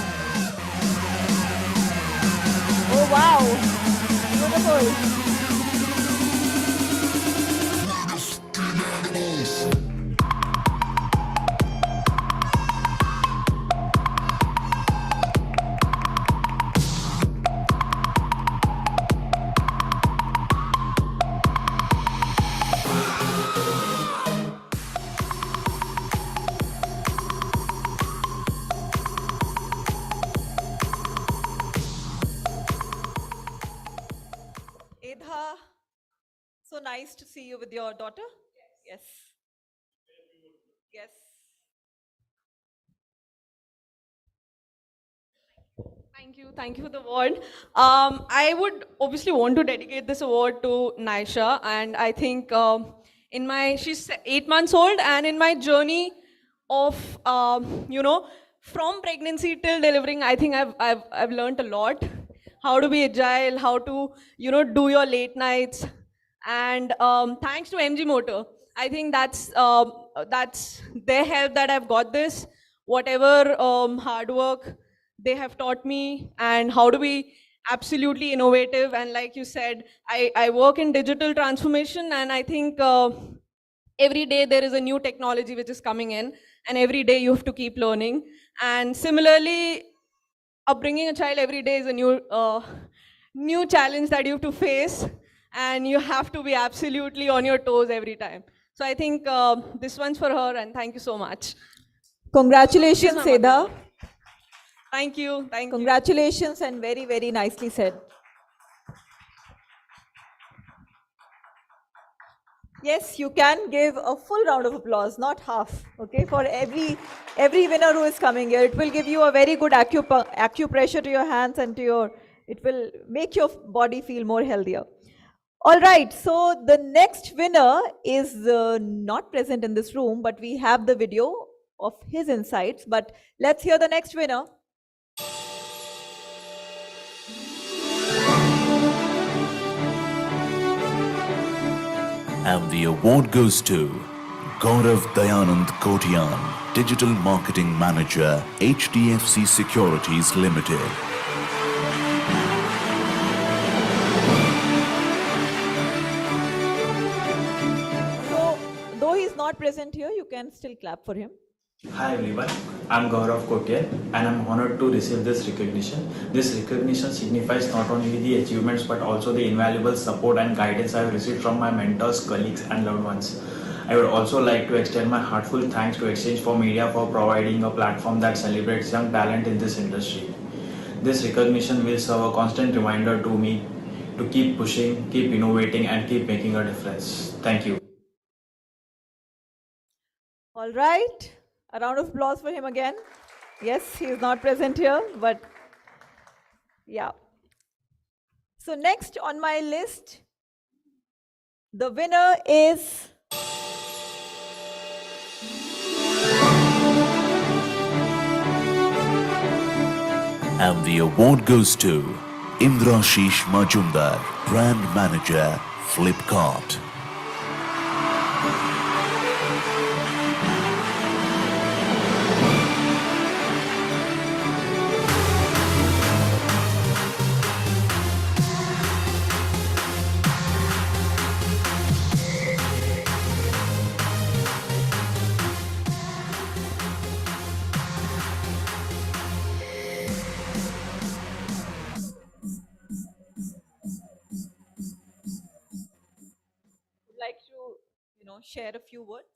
Oh wow, beautiful. Edha, so nice to see you with your daughter. Yes. Yes. Thank you for the award. I would obviously want to dedicate this award to Naisha, and I think she's 8 months old, and in my journey of from pregnancy till delivering, I think I've learned a lot. How to be agile, how to do your late nights, and thanks to MG Motor, I think that's their help that I've got this. Whatever hard work they have taught me, and how to be absolutely innovative. And like you said, I work in digital transformation, and I think every day there is a new technology which is coming in, and every day you have to keep learning. And similarly, upbringing a child every day is a new challenge that you have to face, and you have to be absolutely on your toes every time. So I think this one's for her, and thank you so much. Congratulations, Edha. Thank you. Congratulations, and very, very nicely said. Yes, you can give a full round of applause, not half, okay, for every winner who is coming here. It will give you a very good acupressure to your hands and it will make your body feel more healthier. All right, so the next winner is not present in this room, but we have the video of his insights. But let's hear the next winner. And the award goes to Gaurav Dayanand Kotian, Digital Marketing Manager, HDFC Securities Limited. present here, you can still clap for him. Hi everyone, I'm Gaurav Kotier and I'm honored to receive this recognition. This recognition signifies not only the achievements but also the invaluable support and guidance I have received from my mentors, colleagues and loved ones. I would also like to extend my heartfelt thanks to Exchange for Media for providing a platform that celebrates young talent in this industry. This recognition will serve a constant reminder to me to keep pushing, keep innovating and keep making a difference. Thank you. All right, a round of applause for him again. Yes, he is not present here, but yeah. So next on my list, the winner is And the award goes to Indrashish Majumdar, Brand Manager, Flipkart. would like to, share a few words.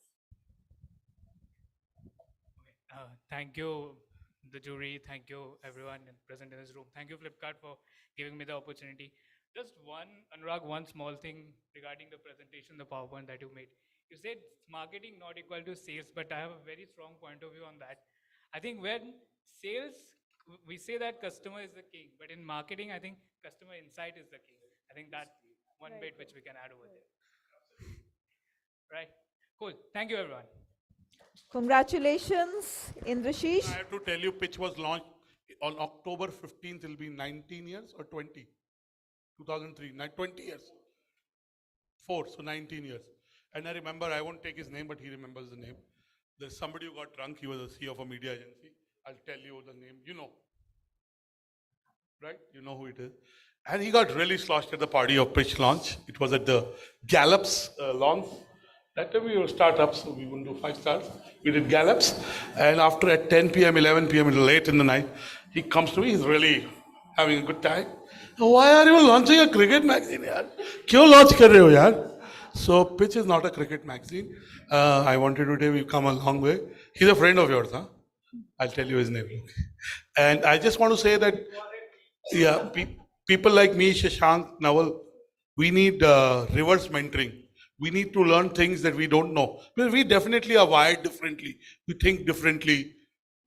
Thank you, the jury. Thank you, everyone present in this room. Thank you, Flipkart, for giving me the opportunity. Just one, Anurag, one small thing regarding the presentation, the PowerPoint that you made. You said marketing not equal to sales, but I have a very strong point of view on that. I think when sales, we say that customer is the king, but in marketing, I think customer insight is the king. I think that one bit which we can add over there. Right? Cool. Thank you, everyone. Congratulations, Indrashish. I have to tell you, Pitch was launched on October 15th. It'll be 19 years or 20? 2003, 20 years. 4, so 19 years. And I remember, I won't take his name, but he remembers the name. There's somebody who got drunk. He was a CEO of a media agency. I'll tell you the name. You know. Right? You know who it is. And he got really sloshed at the party of Pitch launch. It was at the Gallups launch. That time we were startups, so we wouldn't do 5 stars. We did Gallups. And after at 10 p.m., 11 p.m., late in the night, he comes to me. He's really having a good time. Why are you launching a cricket magazine, yaar? Kyun launch kar rahe ho, yaar? So Pitch is not a cricket magazine. I wanted to tell you, we've come a long way. He's a friend of yours, huh? I'll tell you his name. And I just want to say that, yeah, people like me, Shashank, Naval, we need reverse mentoring. We need to learn things that we don't know. Because we definitely are wired differently. We think differently.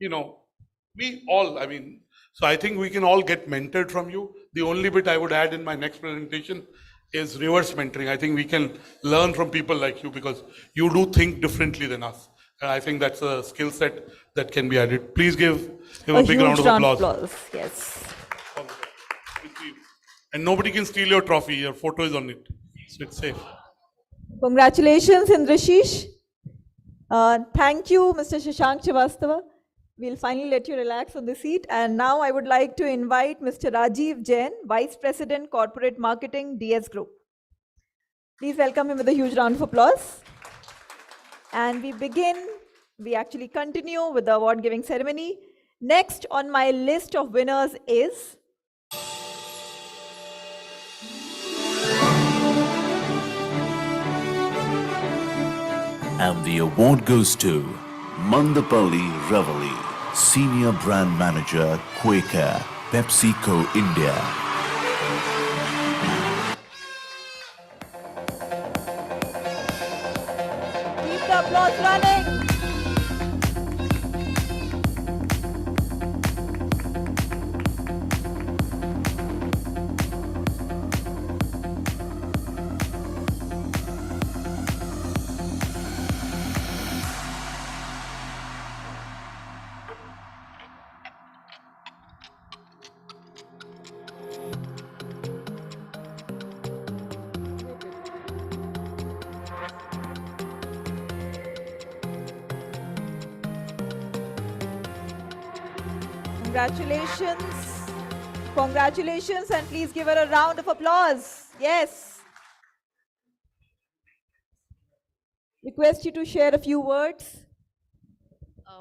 We all, so I think we can all get mentored from you. The only bit I would add in my next presentation is reverse mentoring. I think we can learn from people like you because you do think differently than us. And I think that's a skill set that can be added. Please give him a big round of applause. Yes. And nobody can steal your trophy. Your photo is on it. So it's safe. Congratulations, Indrashish. Thank you, Mr. Shashank Srivastava. We'll finally let you relax on the seat. And now I would like to invite Mr. Rajiv Jain, Vice President, Corporate Marketing, DS Group. Please welcome him with a huge round of applause. And we actually continue with the award giving ceremony. Next on my list of winners is And the award goes to Mandapalli Ravali, Senior Brand Manager, Quaker, PepsiCo India. Keep the applause running. Congratulations. Congratulations, and please give her a round of applause. Yes. request you to share a few words.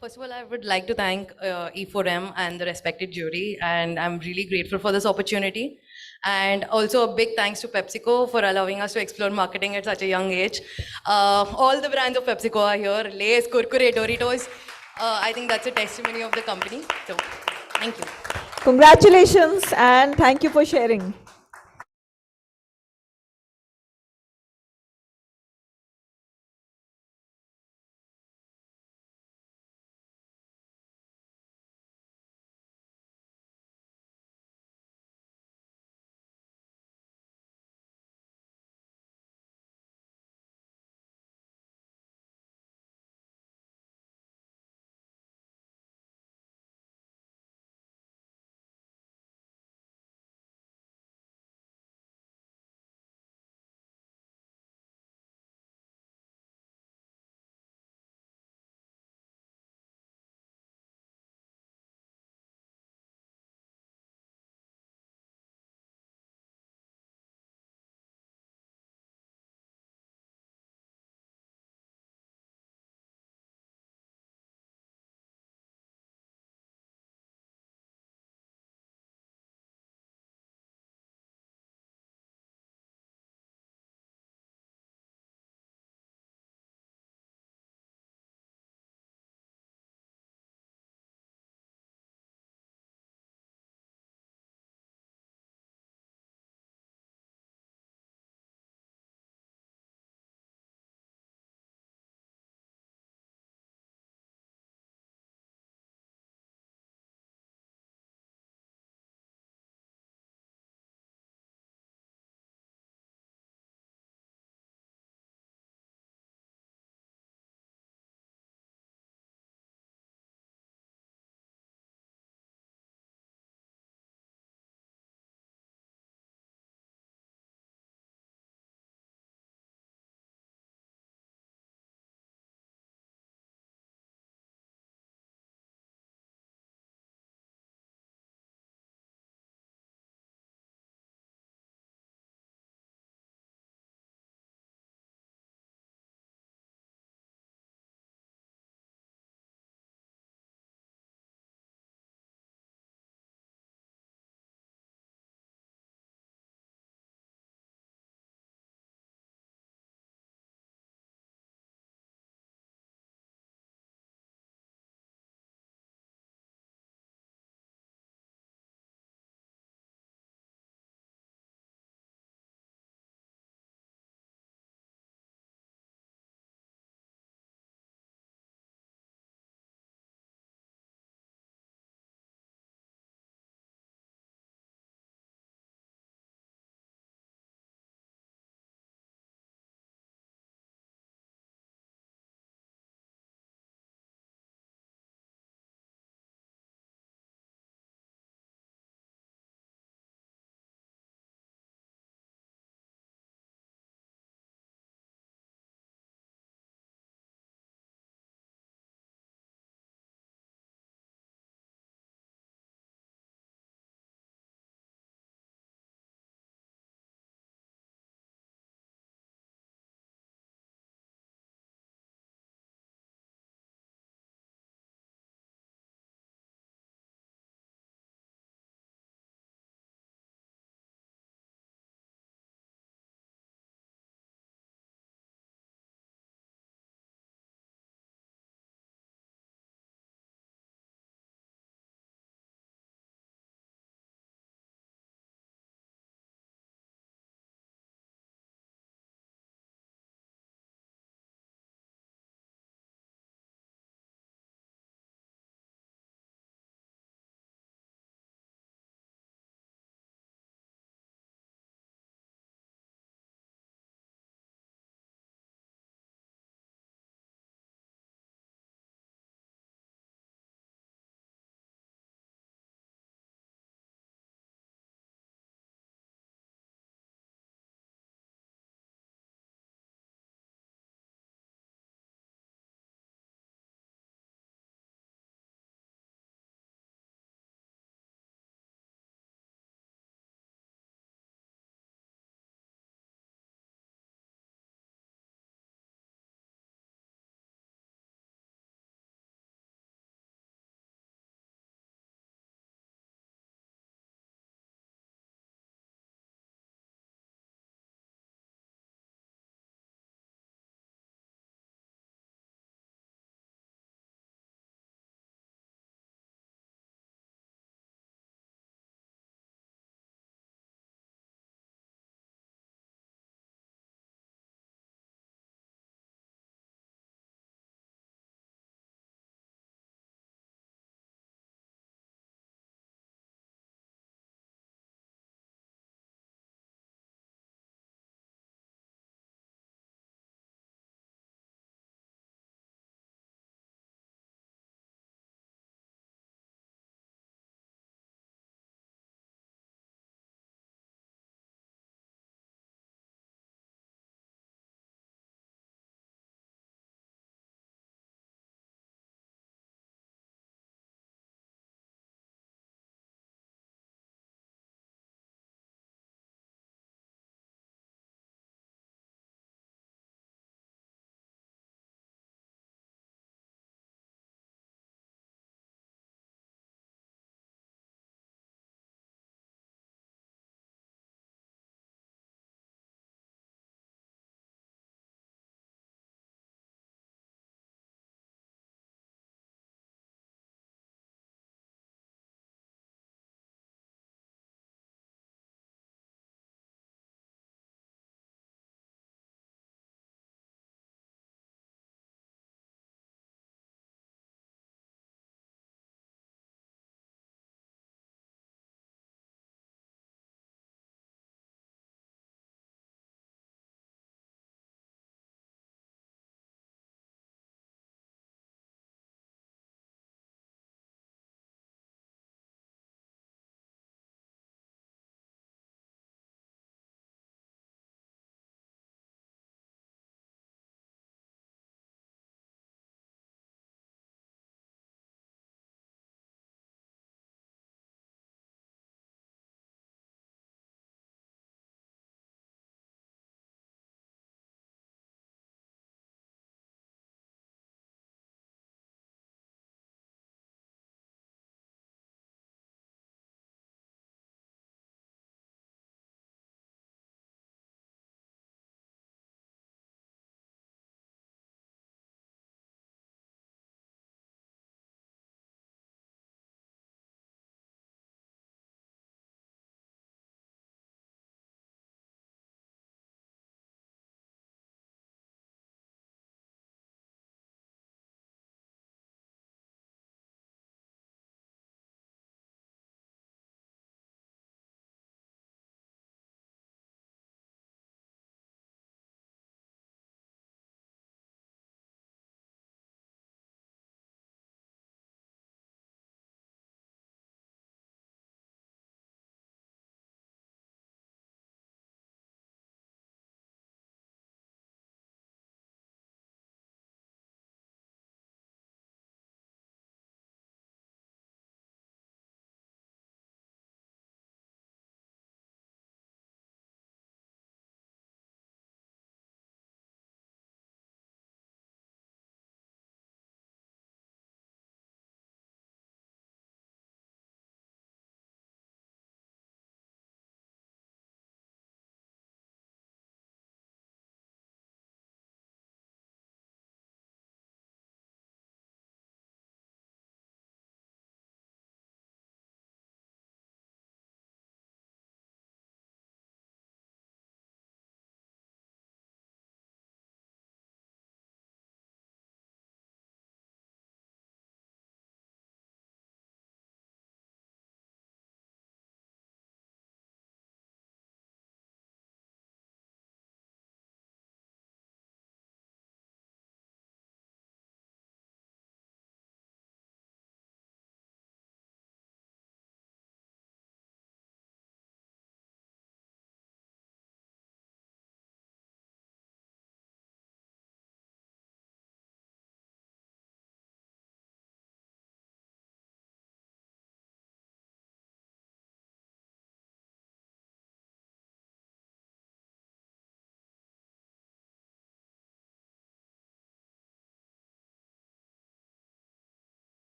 First of all, I would like to thank E4M and the respected jury, and I'm really grateful for this opportunity. And also a big thanks to PepsiCo for allowing us to explore marketing at such a young age. All the brands of PepsiCo are here, Lay's, Kurkure, Doritos. I think that's a testimony of the company. So, thank you. Congratulations and thank you for sharing.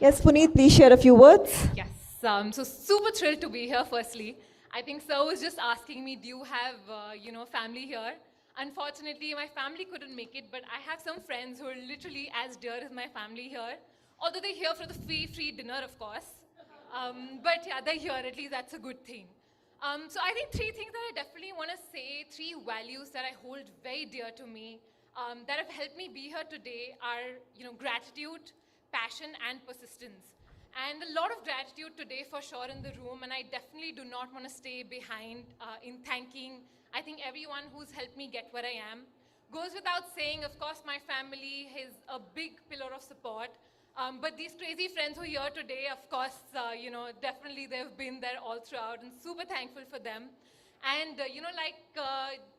Yes, Puneet, please share a few words. Yes, so super thrilled to be here. Firstly, I think Sir was just asking me, do you have family here? Unfortunately, my family couldn't make it, but I have some friends who are literally as dear as my family here. Although they're here for the free dinner, of course. But yeah, they're here. At least that's a good thing. So I think three things that I definitely want to say, three values that I hold very dear to me, that have helped me be here today are, gratitude, passion, and persistence. And a lot of gratitude today for sure in the room, and I definitely do not want to stay behind in thanking, I think, everyone who's helped me get where I am. Goes without saying, of course, my family is a big pillar of support. But these crazy friends who are here today, of course, definitely they've been there all throughout, and super thankful for them. And, like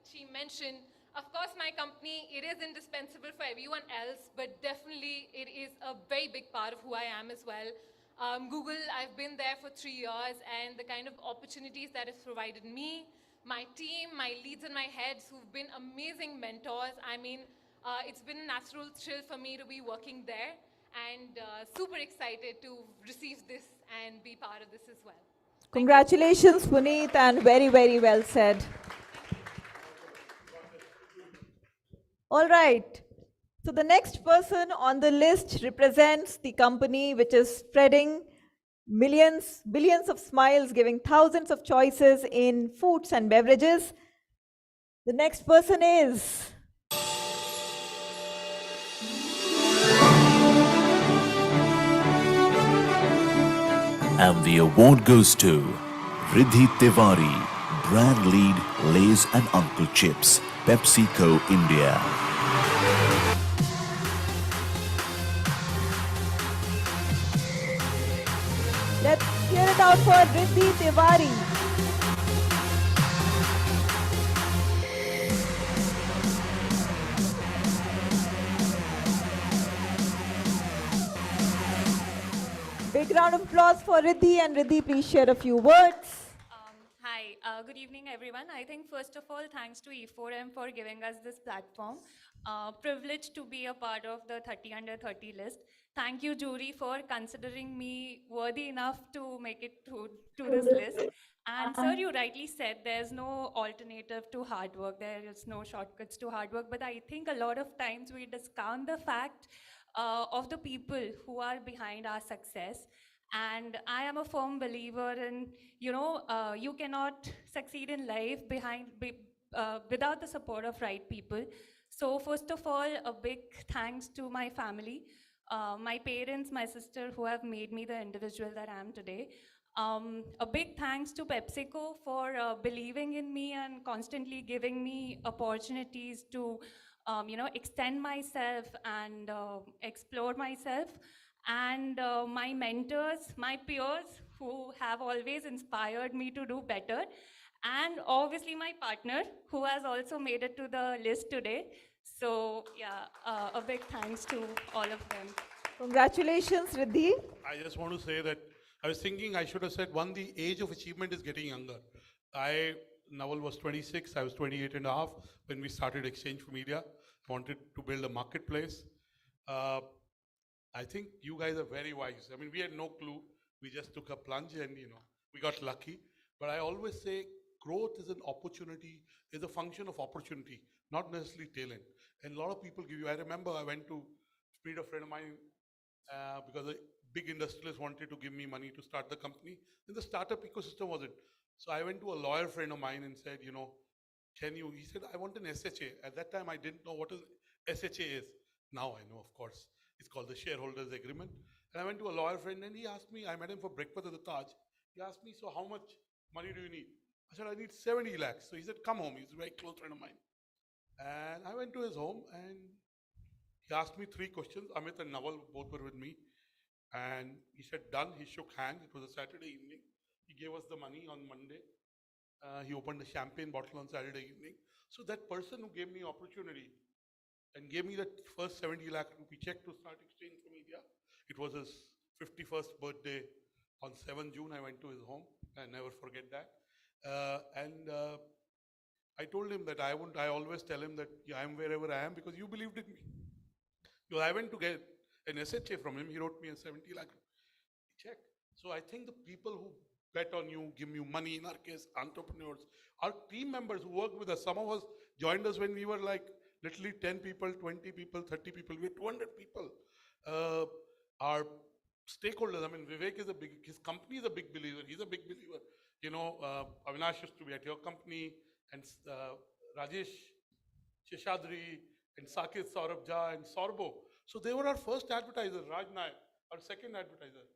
she mentioned, of course, my company, it is indispensable for everyone else, but definitely it is a very big part of who I am as well. Google, I've been there for 3 years, and the kind of opportunities that it's provided me, my team, my leads and my heads who've been amazing mentors. I mean, it's been a natural thrill for me to be working there, and super excited to receive this and be part of this as well. Congratulations, Puneet, and very, very well said. All right. So the next person on the list represents the company which is spreading millions, billions of smiles, giving thousands of choices in foods and beverages. The next person is And the award goes to Riddhi Tiwari, Brand Lead, Lay's and Uncle Chips, PepsiCo India. Let's hear it out for Riddhi Tiwari. Big round of applause for Riddhi, and Riddhi, please share a few words. Hi, good evening, everyone. I think first of all, thanks to E4M for giving us this platform. Privileged to be a part of the 30 under 30 list. Thank you, jury, for considering me worthy enough to make it to this list. And sir, you rightly said there's no alternative to hard work. There is no shortcuts to hard work. But I think a lot of times we discount the fact of the people who are behind our success. And I am a firm believer in, you cannot succeed in life without the support of right people. So first of all, a big thanks to my family, my parents, my sister, who have made me the individual that I am today. A big thanks to PepsiCo for believing in me and constantly giving me opportunities to, extend myself and explore myself. And my mentors, my peers, who have always inspired me to do better. And obviously my partner, who has also made it to the list today. So yeah, a big thanks to all of them. Congratulations, Riddhi. I just want to say that I was thinking I should have said, one, the age of achievement is getting younger. Naval was 26, I was 28 and a half when we started Exchange for Media. Wanted to build a marketplace. I think you guys are very wise. I mean, we had no clue. We just took a plunge and, we got lucky. But I always say growth is an opportunity, is a function of opportunity, not necessarily talent. And a lot of people give you, I remember I went to meet a friend of mine because a big industrialist wanted to give me money to start the company. Then the startup ecosystem wasn't. So I went to a lawyer friend of mine and said, he said, I want an SHA. At that time, I didn't know what SHA is. Now I know, of course. It's called the shareholders agreement. And I went to a lawyer friend and he asked me, I met him for breakfast at the Taj. He asked me, so how much money do you need? I said, I need 70 lakhs. So he said, come home. He's a very close friend of mine. And I went to his home and he asked me 3 questions. Amit and Naval both were with me. And he said, done. He shook hands. It was a Saturday evening. He gave us the money on Monday. He opened a champagne bottle on Saturday evening. So that person who gave me opportunity and gave me the first 70 lakh rupee check to start Exchange for Media. It was his 51st birthday on 7 June. I went to his home. I never forget that. I told him that I always tell him that I am wherever I am because you believed in me. Because I went to get an SHA from him. He wrote me a 70 lakh check. So I think the people who bet on you, give you money, in our case, entrepreneurs, our team members who work with us, some of us joined us when we were like literally 10 people, 20 people, 30 people, we had 200 people. Our stakeholders, I mean, Vivek is his company is a big believer, he's a big believer. You know, Avinash used to be at your company, and Rajesh Sheshadri, and Sakit Saurabh Jha, and Sorbo. So they were our first advertisers, Raj Nayak, our second advertiser.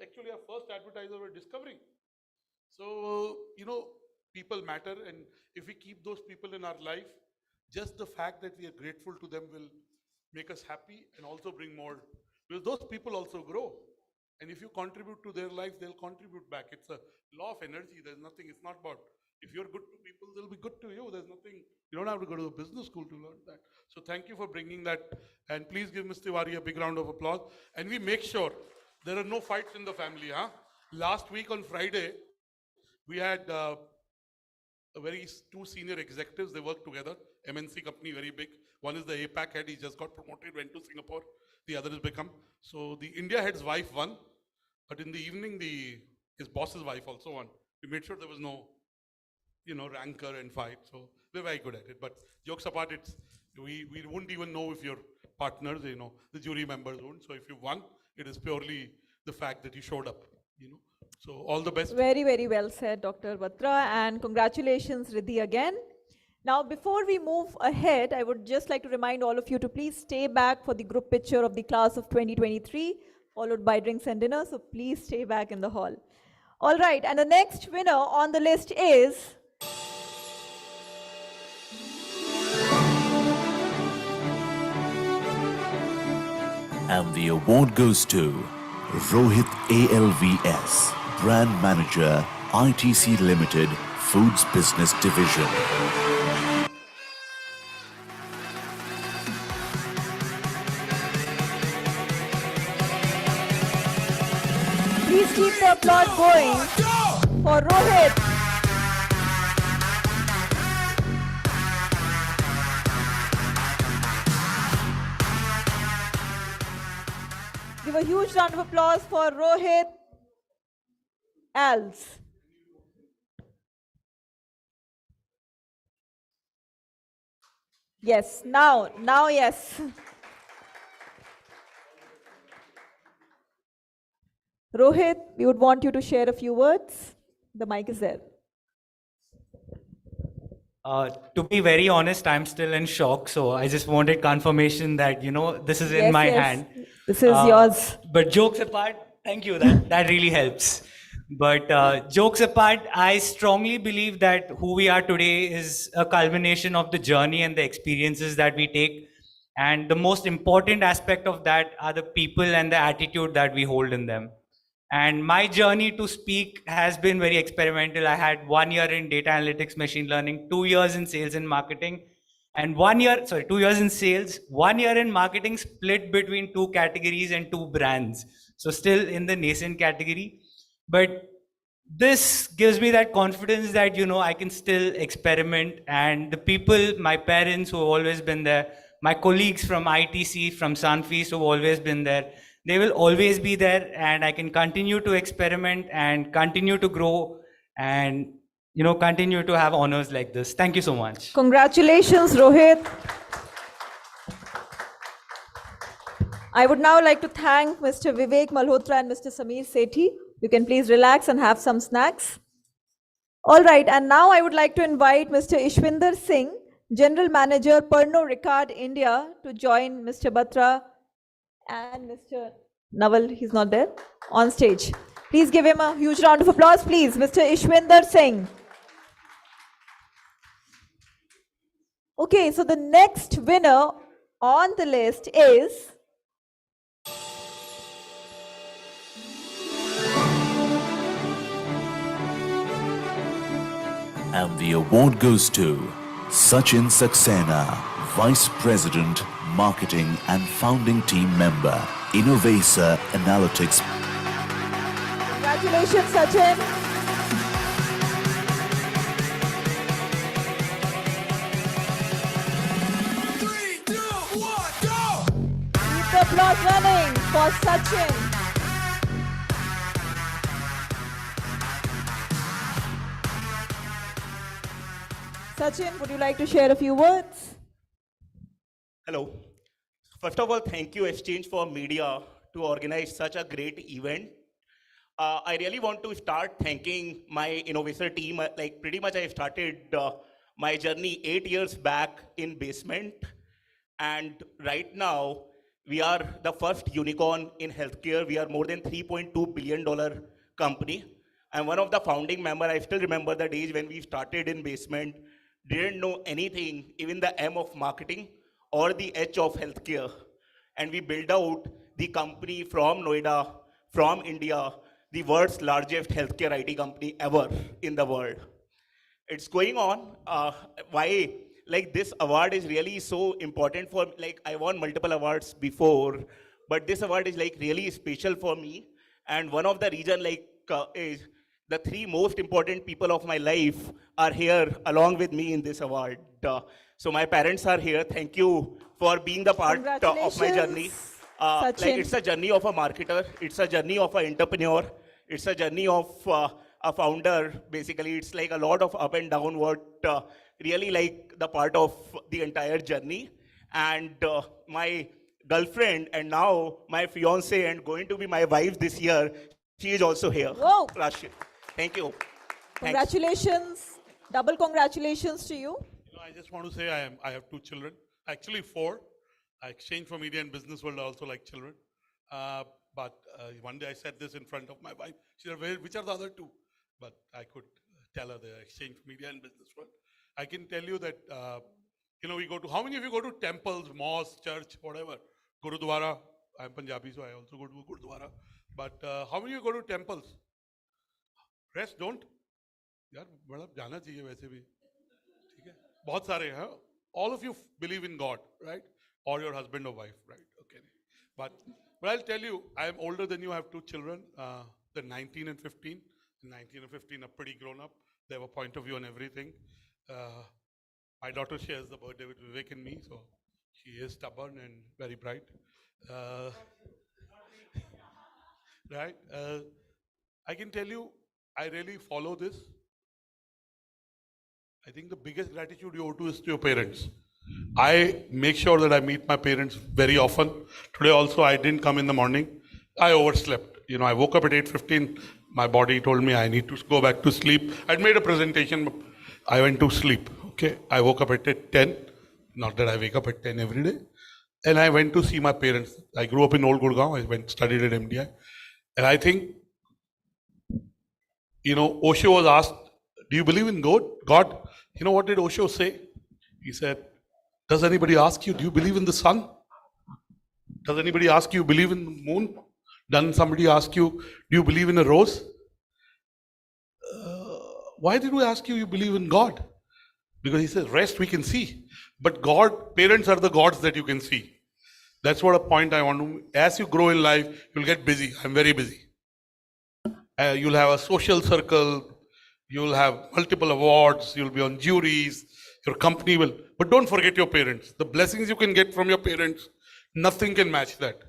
Actually, our first advertiser were Discovery. So, you know, people matter, and if we keep those people in our life, just the fact that we are grateful to them will make us happy and also bring more, because those people also grow. And if you contribute to their lives, they'll contribute back. It's a law of energy. There's nothing, it's not about, if you're good to people, they'll be good to you. There's nothing, you don't have to go to a business school to learn that. So thank you for bringing that. And please give Ms. Tiwari a big round of applause. And we make sure there are no fights in the family. Huh? Last week on Friday, we had two senior executives. They work together. MNC company, very big. One is the APAC head. He just got promoted, went to Singapore. The other has become. So the India head's wife won. But in the evening, his boss's wife also won. We made sure there was no, you know, rancor and fight. So we're very good at it. But jokes apart, we wouldn't even know if you're partners, you know, the jury members won't. So if you won, it is purely the fact that you showed up, you know. So all the best. Very, very well said, Dr. Batra, and congratulations, Riddhi, again. Now, before we move ahead, I would just like to remind all of you to please stay back for the group picture of the class of 2023, followed by drinks and dinner. So please stay back in the hall. All right, and the next winner on the list is... And the award goes to Rohit ALVS, Brand Manager, ITC Limited, Foods Business Division. Please keep the applause going for Rohit. Give a huge round of applause for Rohit Als. Yes, now yes. Rohit, we would want you to share a few words. The mic is there. To be very honest, I'm still in shock. So I just wanted confirmation that, you know, this is in my hand. This is yours. But jokes apart, thank you. That really helps. But jokes apart, I strongly believe that who we are today is a culmination of the journey and the experiences that we take. And the most important aspect of that are the people and the attitude that we hold in them. And my journey to speak has been very experimental. I had 1 year in data analytics, machine learning, 2 years in sales and marketing, and 2 years in sales, 1 year in marketing, split between 2 categories and 2 brands. So still in the nascent category. But this gives me that confidence that, you know, I can still experiment, and the people, my parents who have always been there, my colleagues from ITC, from Sanfeast who have always been there, they will always be there, and I can continue to experiment and continue to grow and, you know, continue to have honors like this. Thank you so much. Congratulations, Rohit. I would now like to thank Mr. Vivek Malhotra and Mr. Sameer Sethi. You can please relax and have some snacks. All right, and now I would like to invite Mr. Ishwinder Singh, General Manager, Pernod Ricard India, to join Mr. Batra and Mr. Naval, he's not there, on stage. Please give him a huge round of applause, please. Mr. Ishwinder Singh. Okay, so the next winner on the list is... And the award goes to Sachin Saxena, Vice President, Marketing and Founding Team Member, Innovasa Analytics. Congratulations, Sachin. Keep the applause running for Sachin. Sachin, would you like to share a few words? Hello. First of all, thank you, Exchange for Media, to organize such a great event. I really want to start thanking my innovator team. Like pretty much I started my journey 8 years back in basement. And right now, we are the first unicorn in healthcare. We are more than $3.2 billion company. I'm one of the founding members. I still remember the days when we started in basement, didn't know anything, even the M of marketing or the H of healthcare. And we built out the company from Noida, from India, the world's largest healthcare IT company ever in the world. It's going on. Why? Like this award is really so important for, like I won multiple awards before, but this award is like really special for me. And one of the reason is the three most important people of my life are here along with me in this award. So my parents are here. Thank you for being the part of my journey. Like it's a journey of a marketer. It's a journey of an entrepreneur. It's a journey of a founder. Basically, it's like a lot of up and down. What really like the part of the entire journey. And my girlfriend and now my fiance and going to be my wife this year, she is also here. Whoa! Rashid. Thank you. Congratulations. Double congratulations to you. I just want to say I have 2 children, actually 4. I exchange for media and business world also like children. But one day I said this in front of my wife. She said, which are the other 2? But I could tell her the exchange for media and business world. I can tell you that, we go to, how many of you go to temples, mosques, church, whatever? Gurudwara. I'm Punjabi, so I also go to Gurudwara. But how many of you go to temples? Rest don't? यार बड़ा जाना चाहिए वैसे भी ठीक है बहुत सारे हैं all of you believe in God right or your husband or wife right okay but I'll tell you I am older than you I have 2 children they're 19 and 15 19 and 15 are pretty grown up they have a point of view on everything my daughter shares the birthday with Vivek and me so she is stubborn and very bright right I can tell you I really follow this. I think the biggest gratitude you owe to is to your parents. I make sure that I meet my parents very often. Today also I didn't come in the morning. I overslept. I woke up at 8:15. My body told me I need to go back to sleep. I'd made a presentation. I went to sleep. Okay. I woke up at 10. Not that I wake up at 10 every day. And I went to see my parents. I grew up in Old Gurgaon. I studied at MDI. And I think Osho was asked, do you believe in God? You know what did Osho say? He said, does anybody ask you, do you believe in the sun? Does anybody ask you, believe in the moon? Does somebody ask you, do you believe in a rose? Why did we ask you, you believe in God? Because he says, rest we can see. But God, parents are the gods that you can see. That's what a point I want to, as you grow in life, you'll get busy. I'm very busy. You'll have a social circle, you'll have multiple awards, you'll be on juries, your company will, but don't forget your parents. The blessings you can get from your parents, nothing can match that.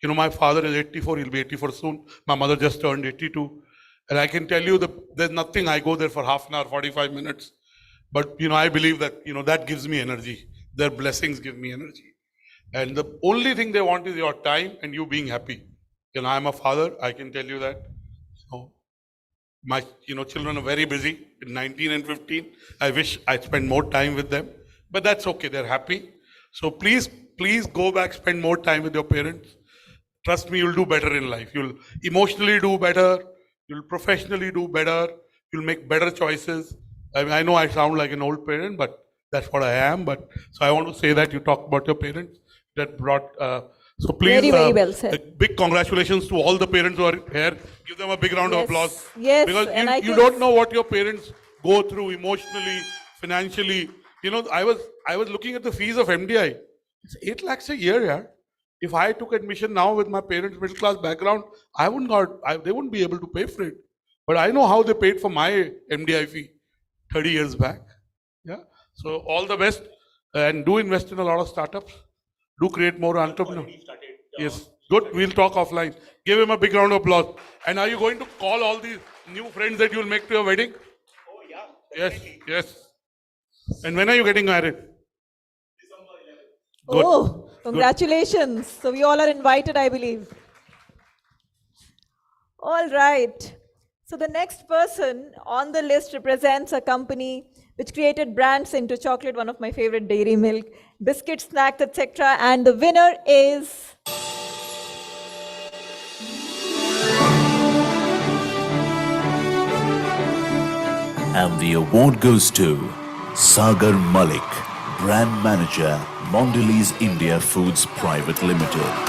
My father is 84, he'll be 84 soon. My mother just turned 82. And I can tell you that there's nothing, I go there for half an hour, 45 minutes. But, I believe that, that gives me energy. Their blessings give me energy. And the only thing they want is your time and you being happy. I'm a father, I can tell you that. My children are very busy, 19 and 15. I wish I spend more time with them, but that's okay. They're happy. So please go back, spend more time with your parents. Trust me, you'll do better in life. You'll emotionally do better. You'll professionally do better. You'll make better choices. I know I sound like an old parent, but that's what I am. So I want to say that you talked about your parents that brought. So please, very well said. Big congratulations to all the parents who are here. Give them a big round of applause. Yes, because and you don't know what your parents go through emotionally, financially. I was looking at the fees of MDI. It's 8 lakhs a year, yeah. If I took admission now with my parents' middle class background, they wouldn't be able to pay for it. But I know how they paid for my MDI fee 30 years back. Yeah. So all the best, and do invest in a lot of startups. Do create more entrepreneurs. Yes, good. We'll talk offline. Give him a big round of applause. And are you going to call all these new friends that you'll make to your wedding? Oh yeah. Yes, yes. And when are you getting married? Good. Oh, congratulations. So we all are invited, I believe. All right. So the next person on the list represents a company which created brands into chocolate, one of my favorite, dairy milk, biscuits, snacks, etc. And the winner is... And the award goes to Sagar Malik, Brand Manager, Mondelez India Foods Private Limited.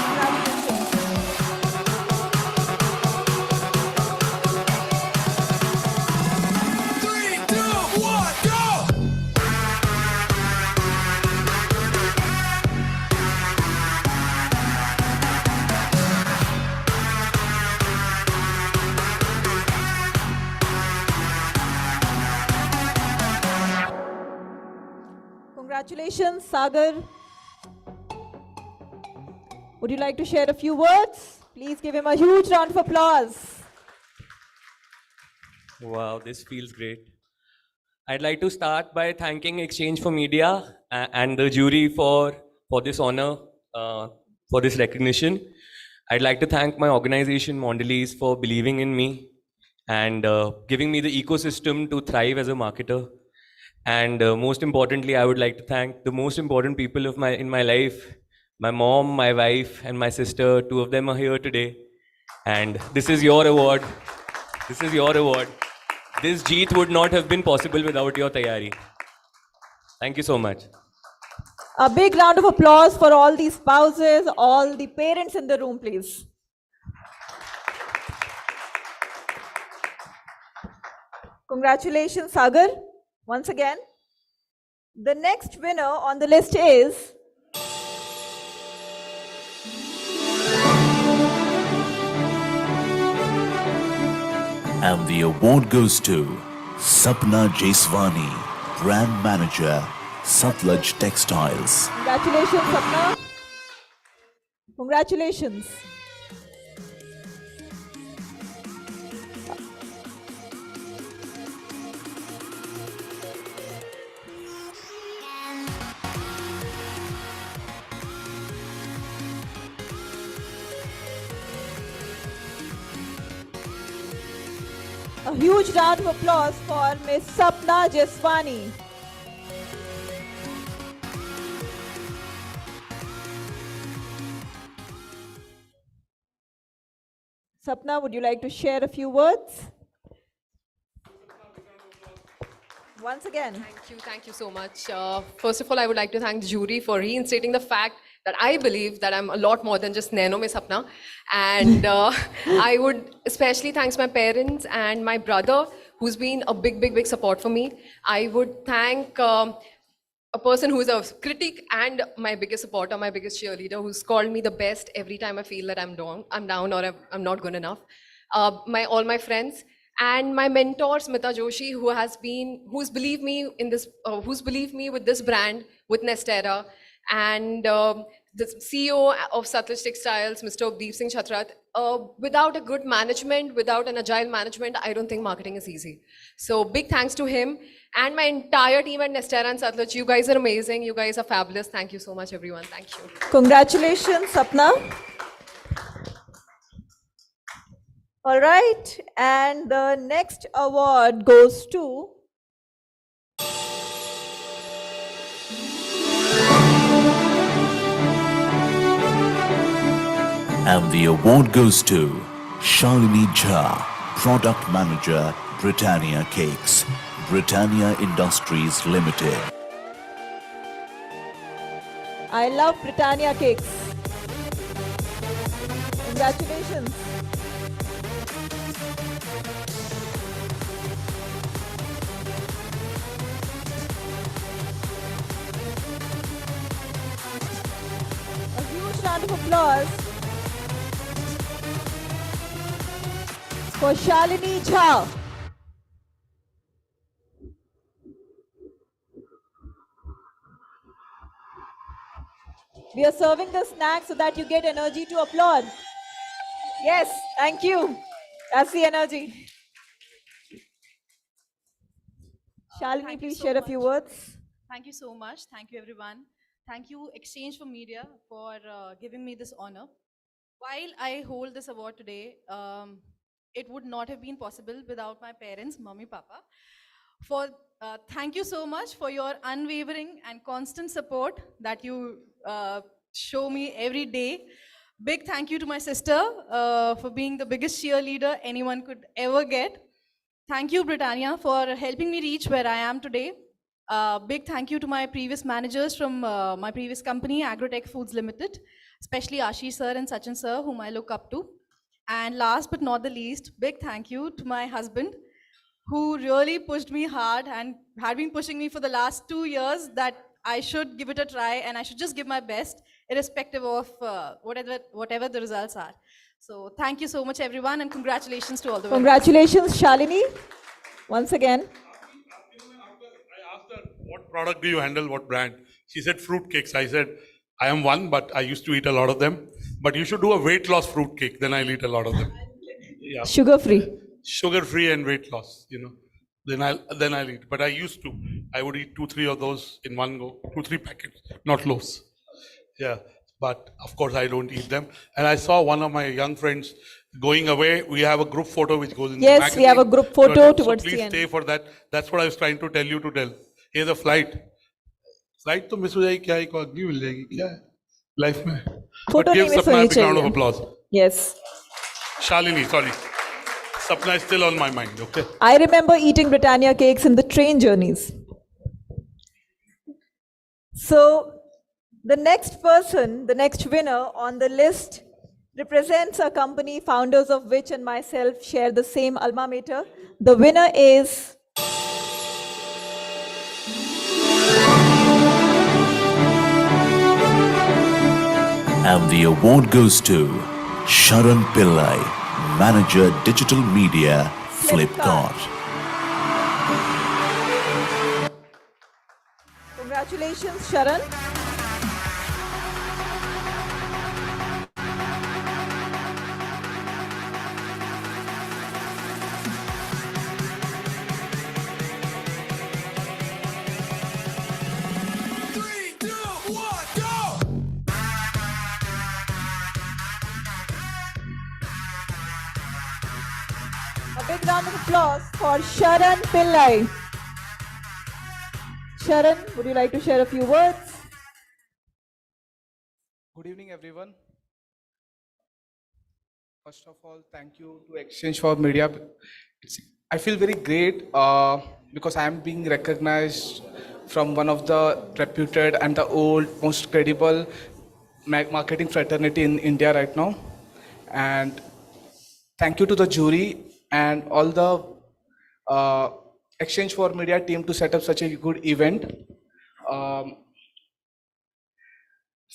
Congratulations, Sagar. Would you like to share a few words? Please give him a huge round of applause. Wow, this feels great. I'd like to start by thanking Exchange for Media and the jury for this honor, for this recognition. I'd like to thank my organization, Mondelez, for believing in me and giving me the ecosystem to thrive as a marketer. And most importantly, I would like to thank the most important people in my life, my mom, my wife, and my sister. 2 of them are here today. And this is your award. This is your award. This jeet would not have been possible without your tayari. Thank you so much. A big round of applause for all the spouses, all the parents in the room, please. Congratulations, Sagar. Once again, the next winner on the list is... And the award goes to Sapna Jeswani, Brand Manager, Satlaj Textiles. Congratulations, Sapna. Congratulations. A huge round of applause for Ms. Sapna Jeswani. Sapna, would you like to share a few words? Once again. Thank you so much. First of all, I would like to thank the jury for reinstating the fact that I believe that I'm a lot more than just Nano Mein Sapna. And I would especially thank my parents and my brother, who's been a big support for me. I would thank a person who's a critic and my biggest supporter, my biggest cheerleader, who's called me the best every time I feel that I'm down or I'm not good enough. All my friends. And my mentor, Smita Joshi, who's believed me in this, who's believed me with this brand, with Nestera, and the CEO of Satlaj Textiles, Mr. Deep Singh Chatrat. Without a good management, without an agile management, I don't think marketing is easy. So big thanks to him and my entire team at Nestera and Satlaj. You guys are amazing. You guys are fabulous. Thank you so much, everyone. Thank you. Congratulations, Sapna. All right, and the next award goes to... And the award goes to Shalini Jha, Product Manager, Britannia Cakes, Britannia Industries Limited. I love Britannia Cakes. Congratulations. A huge round of applause for Shalini Jha. We are serving the snacks so that you get energy to applaud. Yes, thank you. That's the energy. Shalini, please share a few words. Thank you so much. Thank you, everyone. Thank you, Exchange for Media, for giving me this honor. While I hold this award today, it would not have been possible without my parents, Mummy, Papa. For thank you so much for your unwavering and constant support that you show me every day. Big thank you to my sister for being the biggest cheerleader anyone could ever get. Thank you, Britannia, for helping me reach where I am today. Big thank you to my previous managers from my previous company, Agrotech Foods Limited, especially Ashish sir and Sachin sir, whom I look up to. And last but not the least, big thank you to my husband, who really pushed me hard and had been pushing me for the last 2 years that I should give it a try and I should just give my best, irrespective of whatever the results are. So thank you so much, everyone, and congratulations to all the winners. Congratulations, Shalini. Once again. What product do you handle? What brand? She said fruit cakes. I said, I am one, but I used to eat a lot of them. But you should do a weight loss fruit cake. Then I'll eat a lot of them. Yeah. Sugar free. Sugar free and weight loss, Then I'll eat. But I used to. I would eat 2-3 of those in one go. 2-3 packets, not loaves. Yeah. But of course I don't eat them. And I saw one of my young friends going away. We have a group photo which goes in the magazine. Yes, we have a group photo So towards the please end. stay for that. That's what I was trying to tell you to tell. Here's a flight. Flight तो miss हो जाएगी क्या एक अग्नि मिल जाएगी क्या है life में Photo But give नहीं miss Sapna a होनी big round of चाहिए. applause. Yes. Shalini, sorry. Sapna is still on my mind, okay? I remember eating Britannia cakes in the train journeys. So, the next person, the next winner on the list represents a company, founders of which and myself share the same alma mater. The winner is And the award goes to Sharan Pillai, Manager Digital Media, Flipkart. Congratulations, Sharan. A big round of applause for Sharan Pillai. Sharan, would you like to share a few words? Good evening, everyone. First of all, thank you to Exchange for Media. I feel very great because I am being recognized from one of the reputed and the old, most credible marketing fraternity in India right now. And thank you to the jury and all the Exchange for Media team to set up such a good event.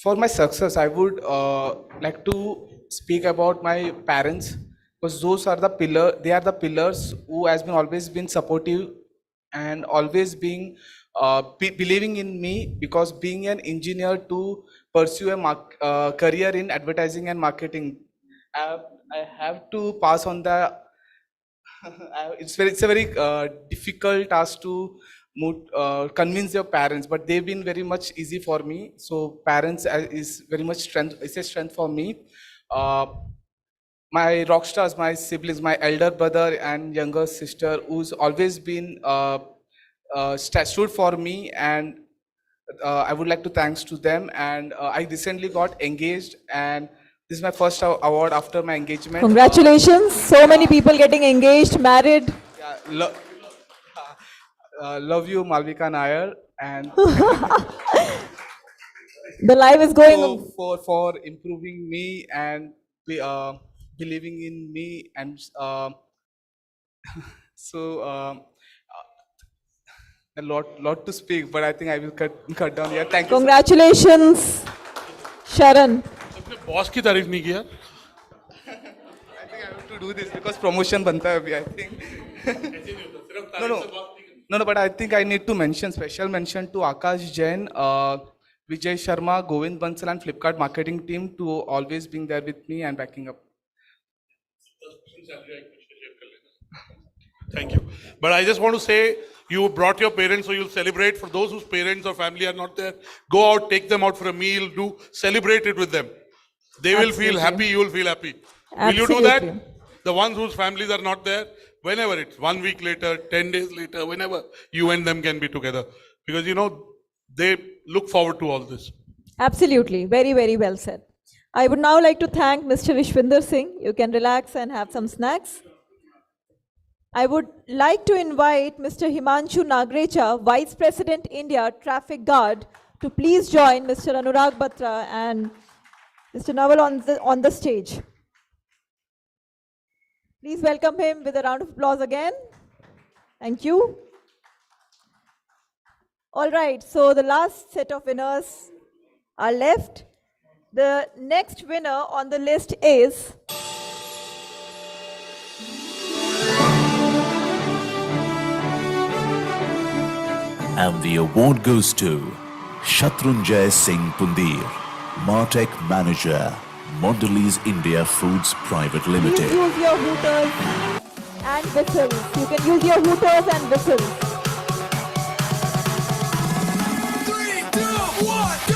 For my success, I would like to speak about my parents because those are the they are the pillars who has been always been supportive and always being believing in me, because being an engineer to pursue a career in advertising and marketing, I have to pass on the it's a very difficult task to convince your parents, but they've been very much easy for me. So parents is very much strength. It's a strength for me. My rock stars, my siblings, my elder brother and younger sister, who's always been stood for me, and I would like to thanks to them. And I recently got engaged, and this is my first award after my engagement. Congratulations. So many people getting engaged, married. Yeah, love you, Malvika Nair, and The live is going. for improving me and believing in me, and so a lot to speak, but I think I will cut down here. Thank you. Congratulations, Sharan. Boss की तारीफ नहीं किया I think I have to do this because promotion बनता है अभी, I think. No, but I think I need to mention special mention to Akash Jain, Vijay Sharma, Govind Bansal, and Flipkart marketing team to always being there with me and backing up. Thank you. But I just want to say You brought your parents, so you'll celebrate. For those whose parents or family are not there, go out, take them out for a meal, celebrate it with them. They will feel Absolutely. happy, you will feel happy. Will you do Absolutely. that? The ones whose families are not there, whenever it's 1 week later, 10 days later, whenever you and them can be together. Because, they look forward to all this. Absolutely. Very, very well said. I would now like to thank Mr. Ishwinder Singh. You can relax and have some snacks. I would like to invite Mr. Himanshu Nagrecha, Vice President India Traffic Guard, to please join Mr. Anurag Batra and Mr. Naval on the stage. Please welcome him with a round of applause again. Thank you. All right, so the last set of winners are left. The next winner on the list is And the award goes to Shatrunjay Singh Pundir, Martech Manager, Mondelez India Foods Private please Limited. use your hooters and whistles. You can use your hooters and whistles. 3, 2, 1, go!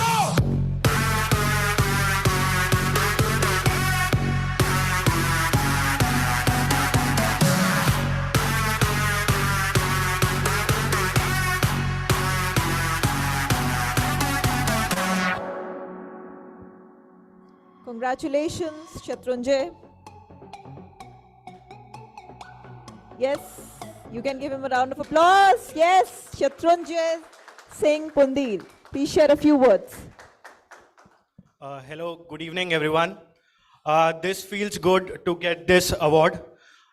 Congratulations, Shatrunjay. Yes, you can give him a round of applause. Yes, Shatrunjay Singh Pundir. Please share a few words. Hello, good evening, everyone. This feels good to get this award.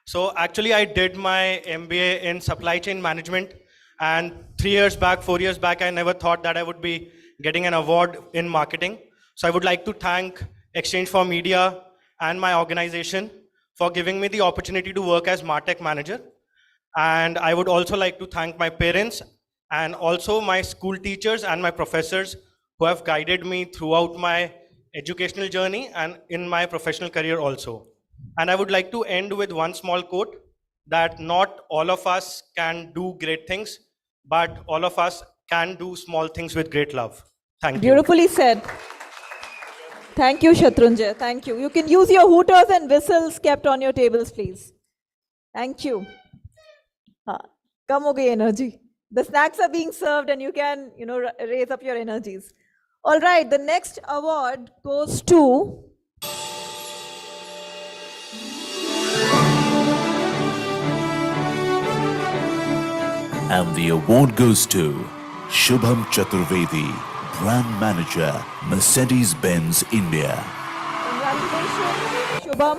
So actually, I did my MBA in supply chain management, and 3 years back, 4 years back, I never thought that I would be getting an award in marketing. So I would like to thank Exchange for Media and my organization for giving me the opportunity to work as Martech manager. And I would also like to thank my parents and also my school teachers and my professors who have guided me throughout my educational journey and in my professional career also. And I would like to end with one small quote that not all of us can do great things, but all of us can do small things with great love. Thank you. Beautifully said. Thank you, Shatrunjay. Thank you. You can use your hooters and whistles kept on your tables, please. Thank you. Come ho gayi energy. The snacks are being served and you can, raise up your energies. All right, the next award goes to And the award goes to Shubham Chaturvedi, Brand Manager, Mercedes-Benz India. Congratulations, Shubham.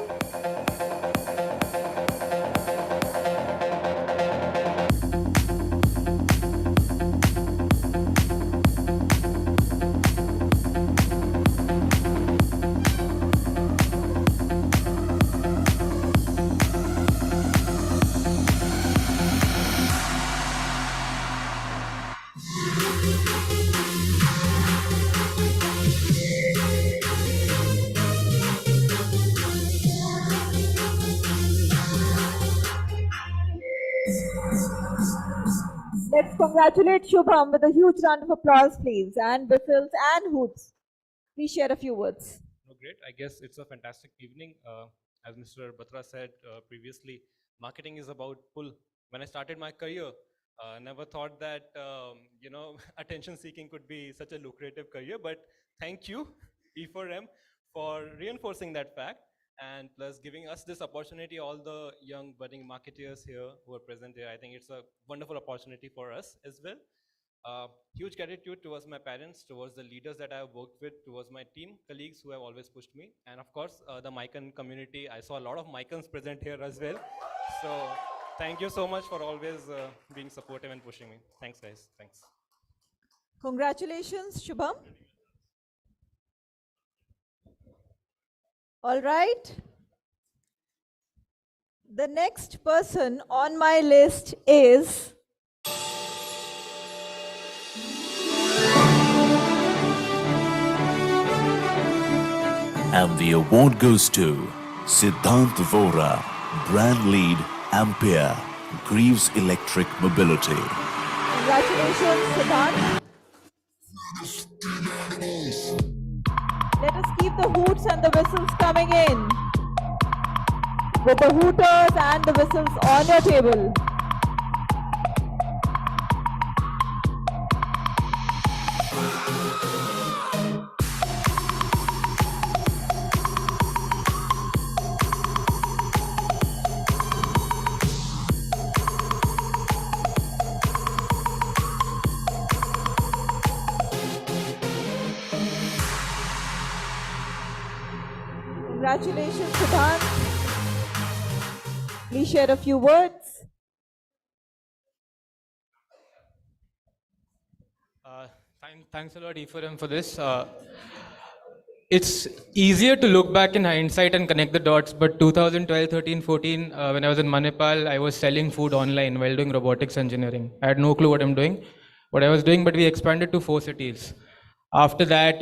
Let's congratulate Shubham with a huge round of applause, please, and whistles and hoots. Please share a few words. No, great. I guess it's a fantastic evening. As Mr. Batra said previously, marketing is about pull. When I started my career, never thought that attention seeking could be such a lucrative career. But thank you, E4M, for reinforcing that fact and plus giving us this opportunity. All the young budding marketeers here who are present here, I think it's a wonderful opportunity for us as well. Huge gratitude towards my parents, towards the leaders that I have worked with, towards my team colleagues who have always pushed me, and of course the Mycon community. I saw a lot of Mycons present here as well. So thank you so much for always being supportive and pushing me. Thanks, guys. Thanks. Congratulations, Shubham. All right. The next person on my list is And the award goes to Siddhant Vora, Brand Lead, Ampere, Greaves Electric Mobility. Congratulations, Siddhant. Let us keep the hoots and the whistles coming in. With the hooters and the whistles on your table. Congratulations, Siddhant. Please share a few words. Thanks a lot, E4M, for this. It's easier to look back in hindsight and connect the dots, but 2012, 13, 14, when I was in Manipal, I was selling food online while doing robotics engineering. I had no clue what I was doing, but we expanded to 4 cities. After that,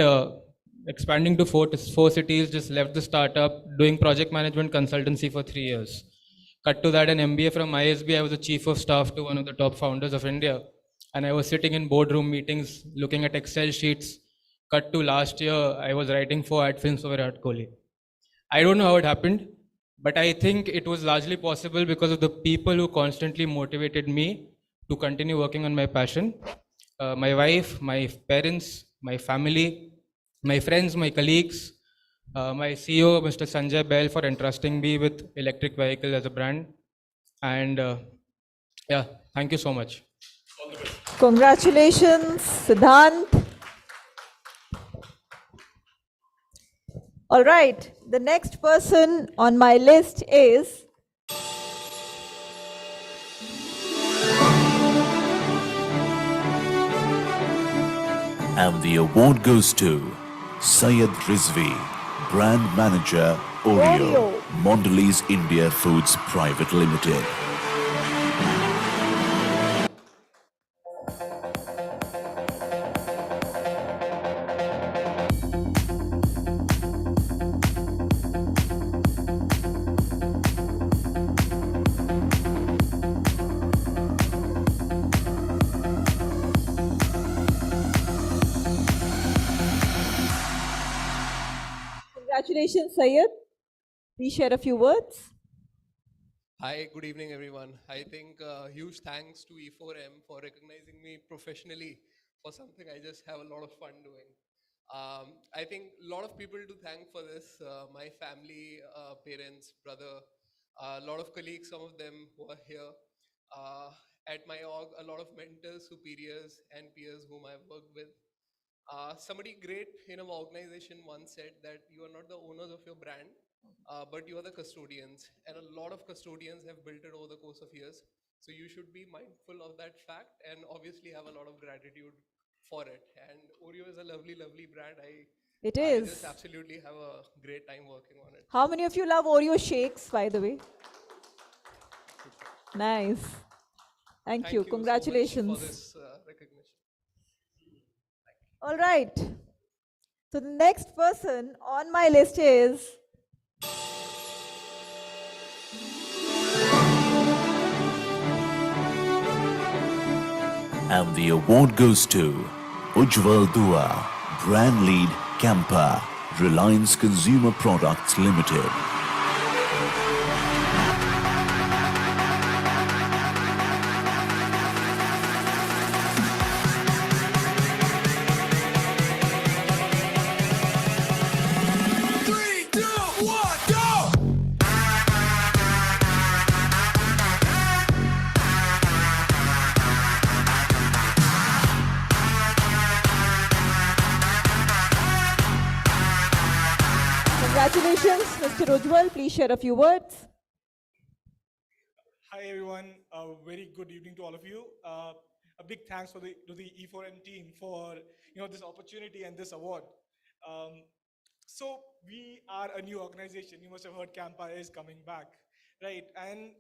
expanding to four cities, just left the startup, doing project management consultancy for 3 years. Cut to that, an MBA from ISB, I was the chief of staff to one of the top founders of India. And I was sitting in boardroom meetings, looking at Excel sheets. Cut to last year, I was writing 4 ad films for Virat Kohli. I don't know how it happened, but I think it was largely possible because of the people who constantly motivated me to continue working on my passion. My wife, my parents, my family, my friends, my colleagues, my CEO, Mr. Sanjay Bell, for entrusting me with electric vehicle as a brand. And yeah, thank you so much. Congratulations, Siddhant. All right, the next person on my list is And the award goes to Syed Rizvi, Brand Manager, Oreo, Mondelez India Foods Private Limited. congratulations, Syed. Please share a few words. Hi, good evening, everyone. I think huge thanks to E4M for recognizing me professionally for something I just have a lot of fun doing. I think a lot of people to thank for this. My family, parents, brother, a lot of colleagues, some of them who are here. At my org, a lot of mentors, superiors, and peers whom I've worked with. Somebody great in an organization once said that you are not the owners of your brand, but you are the custodians. And a lot of custodians have built it over the course of years. So you should be mindful of that fact and obviously have a lot of gratitude for it. And Oreo is a lovely, lovely brand. It I is. just absolutely have a great time working on it. How many of you love Oreo shakes, by the way? Nice. Thank you. Congratulations. So much for this recognition. All right. So the next person on my list is And the award goes to Ujjwal Dua, Brand Lead Campa, Reliance Consumer Products Limited. congratulations, Mr. Ujjwal. Please share a few words. Hi everyone, a very good evening to all of you. A big thanks to the E4M team for this opportunity and this award. So we are a new organization. You must have heard Campa is coming back, right? And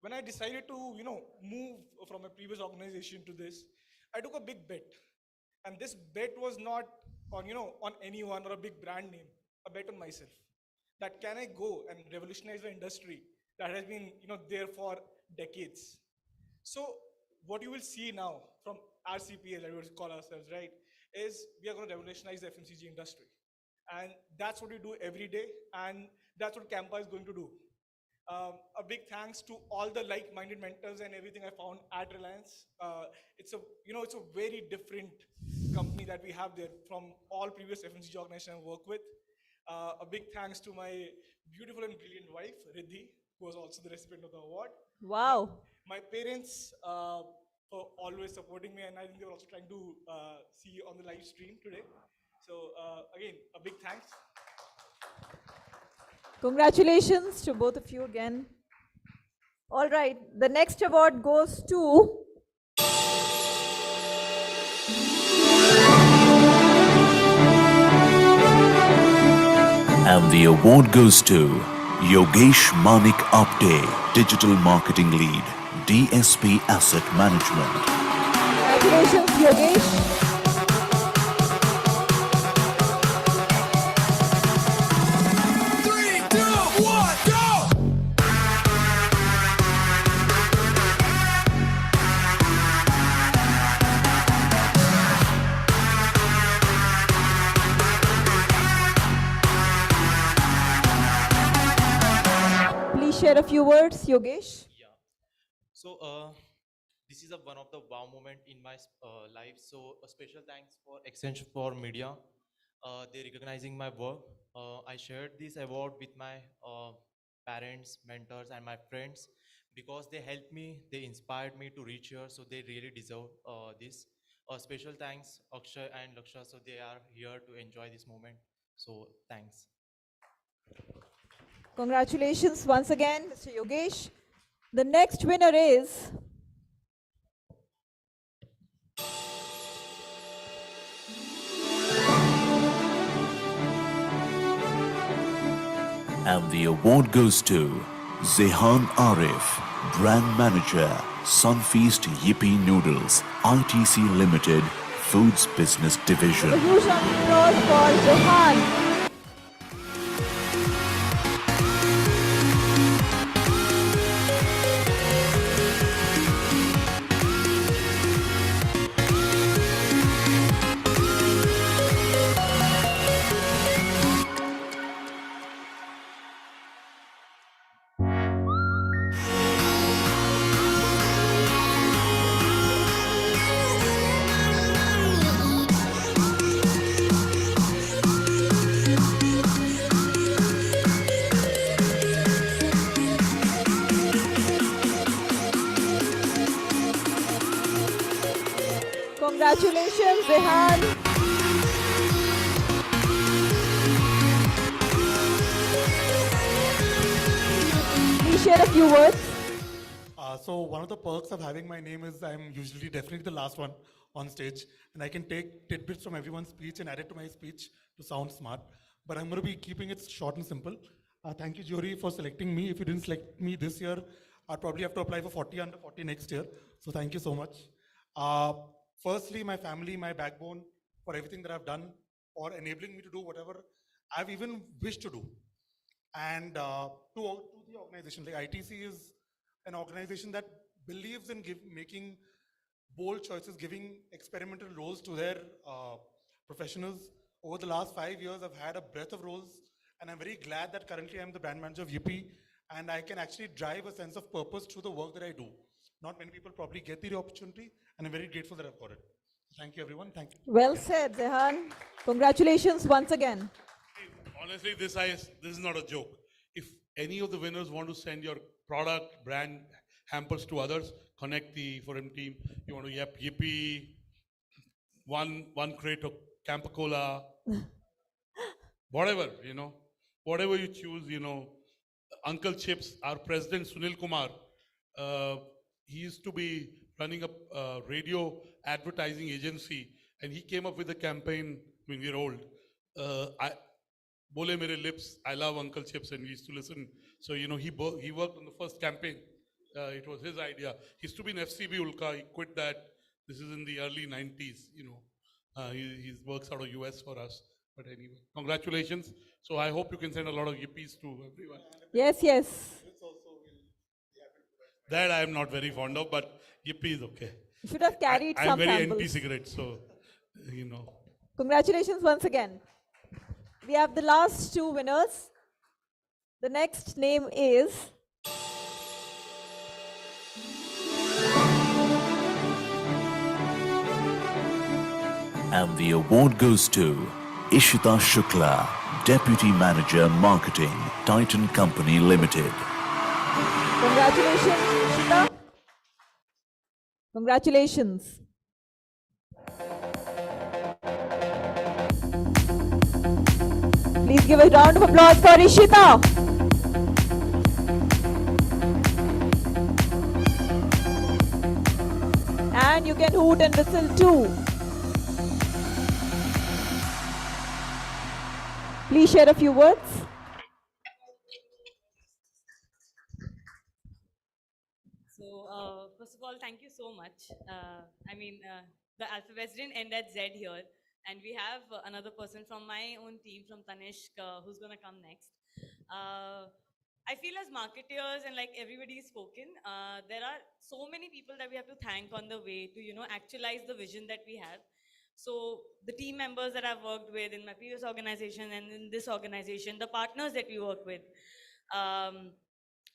when I decided to move from a previous organization to this, I took a big bet, and this bet was not on on anyone or a big brand name. A bet on myself. That can I go and revolutionize the industry that has been there for decades. So what you will see now from RCPS, I would call ourselves, right, is we are going to revolutionize the FMCG industry. And that's what we do every day, and that's what Campa is going to do. A big thanks to all the like-minded mentors and everything I found at Reliance. It's a very different company that we have there from all previous FMCG organizations I work with. A big thanks to my beautiful and brilliant wife, Riddhi, who was also the recipient of the award. Wow. My parents for always supporting me, and I think they were also trying to see on the live stream today. So again, a big thanks. Congratulations to both of you again. All right, the next award goes to And the award goes to Yogesh Manik Apte, Digital Marketing Lead, DSP Asset Management. Congratulations, Yogesh. Please share a few words, Yogesh. So this is one of the wow moment in my life. So a special thanks for Exchange for Media. They recognizing my work. I shared this award with my parents, mentors, and my friends because they helped me. They inspired me to reach here. So they really deserve this. Special thanks Akshay and Laksha. So they are here to enjoy this moment. So thanks. Congratulations once again, Mr. Yogesh. The next winner is And the award goes to Zehan Arif, Brand Manager, Sunfeast Yippee Noodles, ITC Limited, Foods Business Division. a huge round of applause for Zehan. Congratulations, Zehan. Please share a few words. So one of the perks of having my name is I'm usually definitely the last one on stage, and I can take tidbits from everyone's speech and add it to my speech to sound smart. But I'm going to be keeping it short and simple. Thank you, jury, for selecting me. If you didn't select me this year, I'd probably have to apply for 40 under 40 next year. So thank you so much. Firstly, my family, my backbone, for everything that I've done, for enabling me to do whatever I've even wished to do. And to the organization, like ITC is an organization that believes in making bold choices, giving experimental roles to their professionals. Over the last 5 years, I've had a breadth of roles, and I'm very glad that currently I'm the brand manager of Yippee, and I can actually drive a sense of purpose through the work that I do. Not many people probably get the opportunity, and I'm very grateful that I've got it. Thank you, everyone. Thank you. Well said, Zehan. Congratulations once again. Honestly, this is not a joke. If any of the winners want to send your product, brand hampers to others, connect the forum team. You want to Yippee, one crate of Campa Cola, whatever, whatever you choose, Uncle Chips, our president Sunil Kumar, he used to be running a radio advertising agency, and he came up with a campaign when we were old. Bole mere lips, I love Uncle Chips, and we used to listen. So, he worked on the first campaign. It was his idea. He used to be in FCB Ulka. He quit that. This is in the early 90s, he works out of US for us. But anyway, congratulations. So I hope you can send a lot of yippies to everyone. Yes, yes. That I am not very fond of, but yippee is okay. You should have carried I'm some very samples. anti-cigarette, so, you know. Congratulations once again. We have the last two winners. The next name is And the award goes to Ishita Shukla, Deputy Manager Marketing, Titan Company Limited. Congratulations, Ishita. Congratulations. Please give a round of applause for Ishita. And you can hoot and whistle too. Please share a few words. So, first of all, thank you so much. The alphabets didn't end at Z here, and we have another person from my own team, from Tanishq, who's going to come next. I feel as marketers and like everybody's spoken, there are so many people that we have to thank on the way to, actualize the vision that we have. So the team members that I've worked with in my previous organization and in this organization, the partners that we work with.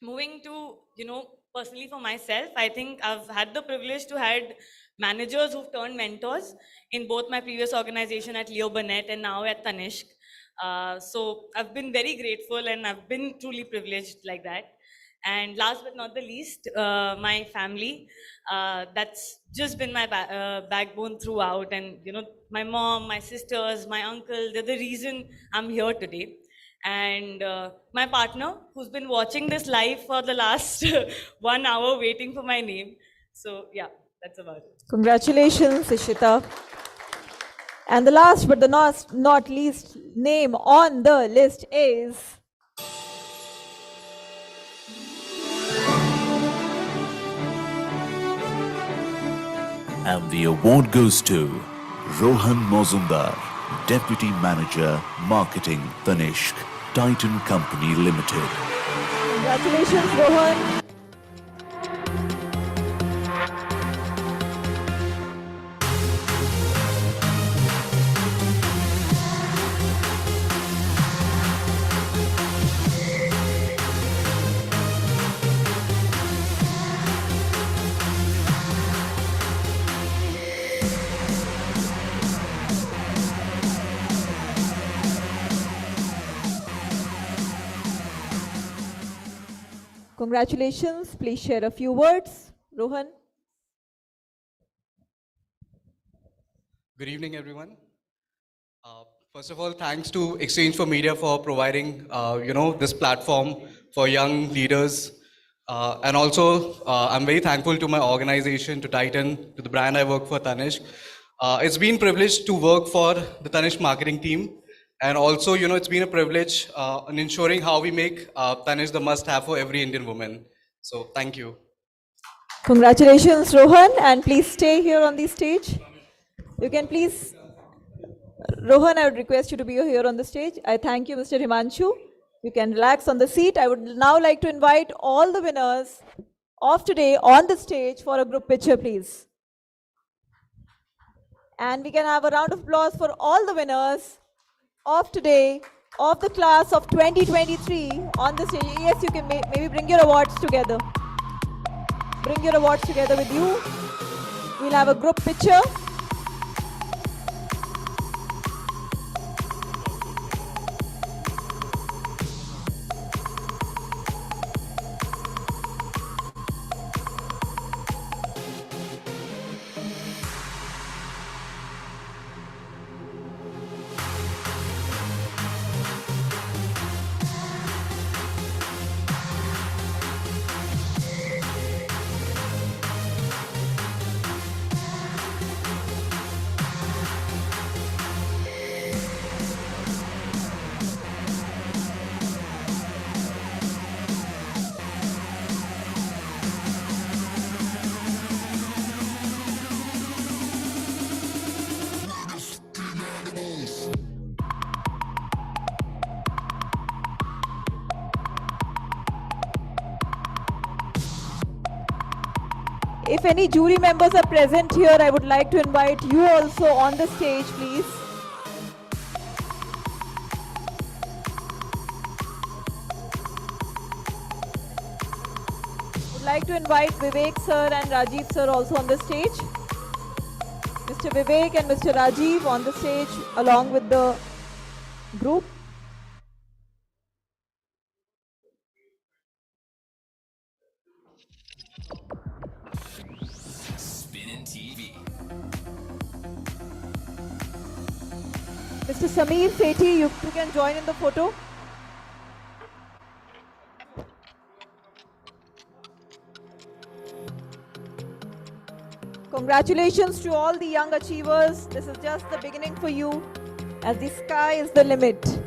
Moving to, personally for myself, I think I've had the privilege to had managers who've turned mentors in both my previous organization at Leo Burnett and now at Tanishq. So I've been very grateful and I've been truly privileged like that. And last but not the least, my family, that's just been my backbone throughout. And, my mom, my sisters, my uncle, they're the reason I'm here today. And my partner, who's been watching this live for the last 1 hour waiting for my name. So yeah, that's about it. Congratulations, Ishita. And the last but the not least name on the list is And the award goes to Rohan Mozumdar, Deputy Manager Marketing, Tanishq, Titan Company Limited. Congratulations, Rohan. Congratulations. Please share a few words. Rohan. Good evening, everyone. First of all, thanks to Exchange for Media for providing, this platform for young leaders. And also, I'm very thankful to my organization, to Titan, to the brand I work for, Tanishq. It's been a privilege to work for the Tanishq marketing team. And also, it's been a privilege in ensuring how we make Tanishq the must-have for every Indian woman. So, thank you. Congratulations, Rohan. And please stay here on the stage. You can please, Rohan, I would request you to be here on the stage. I thank you, Mr. Himanshu. You can relax on the seat. I would now like to invite all the winners of today on the stage for a group picture, please. And we can have a round of applause for all the winners of today, of the class of 2023 on the stage. Yes, you can maybe bring your awards together. Bring your awards together with you. We'll have a group picture. If any jury members are present here, I would like to invite you also on the stage, please. Would like to invite Vivek sir and Rajiv sir also on the stage. Mr. Vivek and Mr. Rajiv on the stage along with the group. Spin TV. Mr. Sameer Sethi, you can join in the photo. Congratulations to all the young achievers. This is just the beginning for you, as the sky is the limit.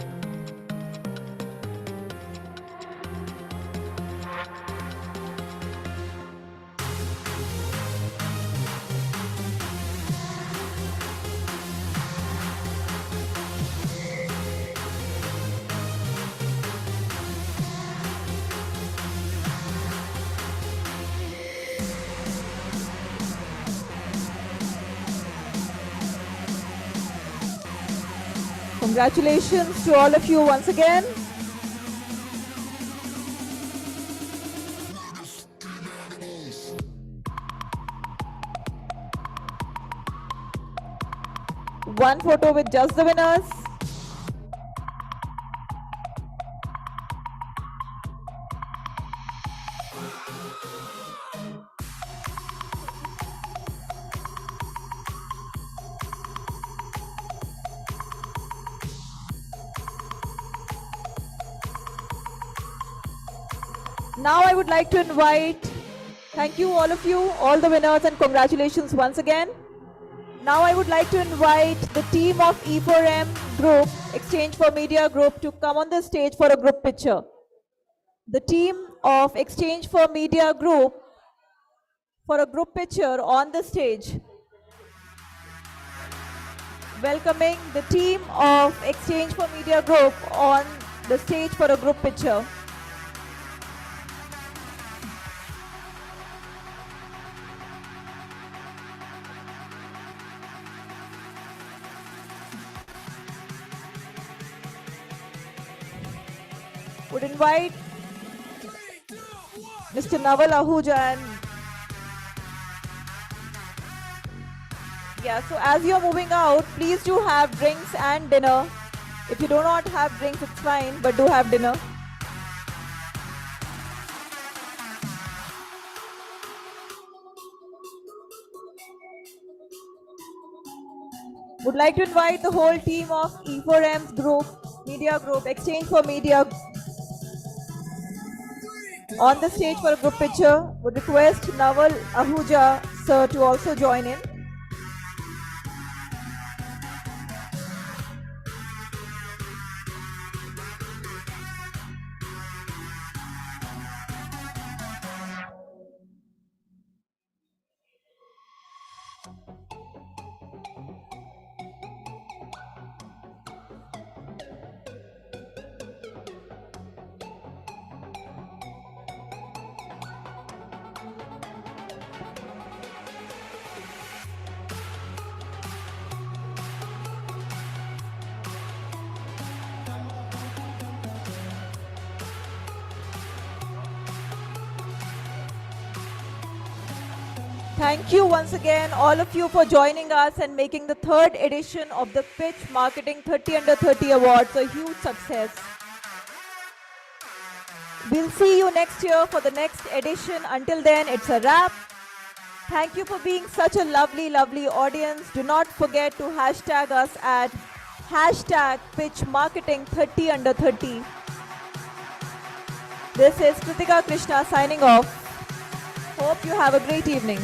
Congratulations to all of you once again. One photo with just the winners. Now I would like to invite, thank you all of you, all the winners, and congratulations once again. Now I would like to invite the team of E4M Group, Exchange for Media Group, to come on the stage for a group picture. The team of Exchange for Media Group for a group picture on the stage. Welcoming the team of Exchange for Media Group on the stage for a group picture. Would invite Mr. Naval Ahuja and so as you're moving out, please do have drinks and dinner. If you do not have drinks, it's fine, but do have dinner. Would like to invite the whole team of E4M's group, Media Group, Exchange for Media on the stage for a group picture. Would request Naval Ahuja sir to also join in. Thank you once again, all of you, for joining us and making the third edition of the Pitch Marketing 30 Under 30 Awards a huge success. We'll see you next year for the next edition. Until then, it's a wrap. Thank you for being such a lovely, lovely audience. Do not forget to hashtag us at hashtag Pitch Marketing 30 Under 30. This is Kritika Krishna signing off. Hope you have a great evening.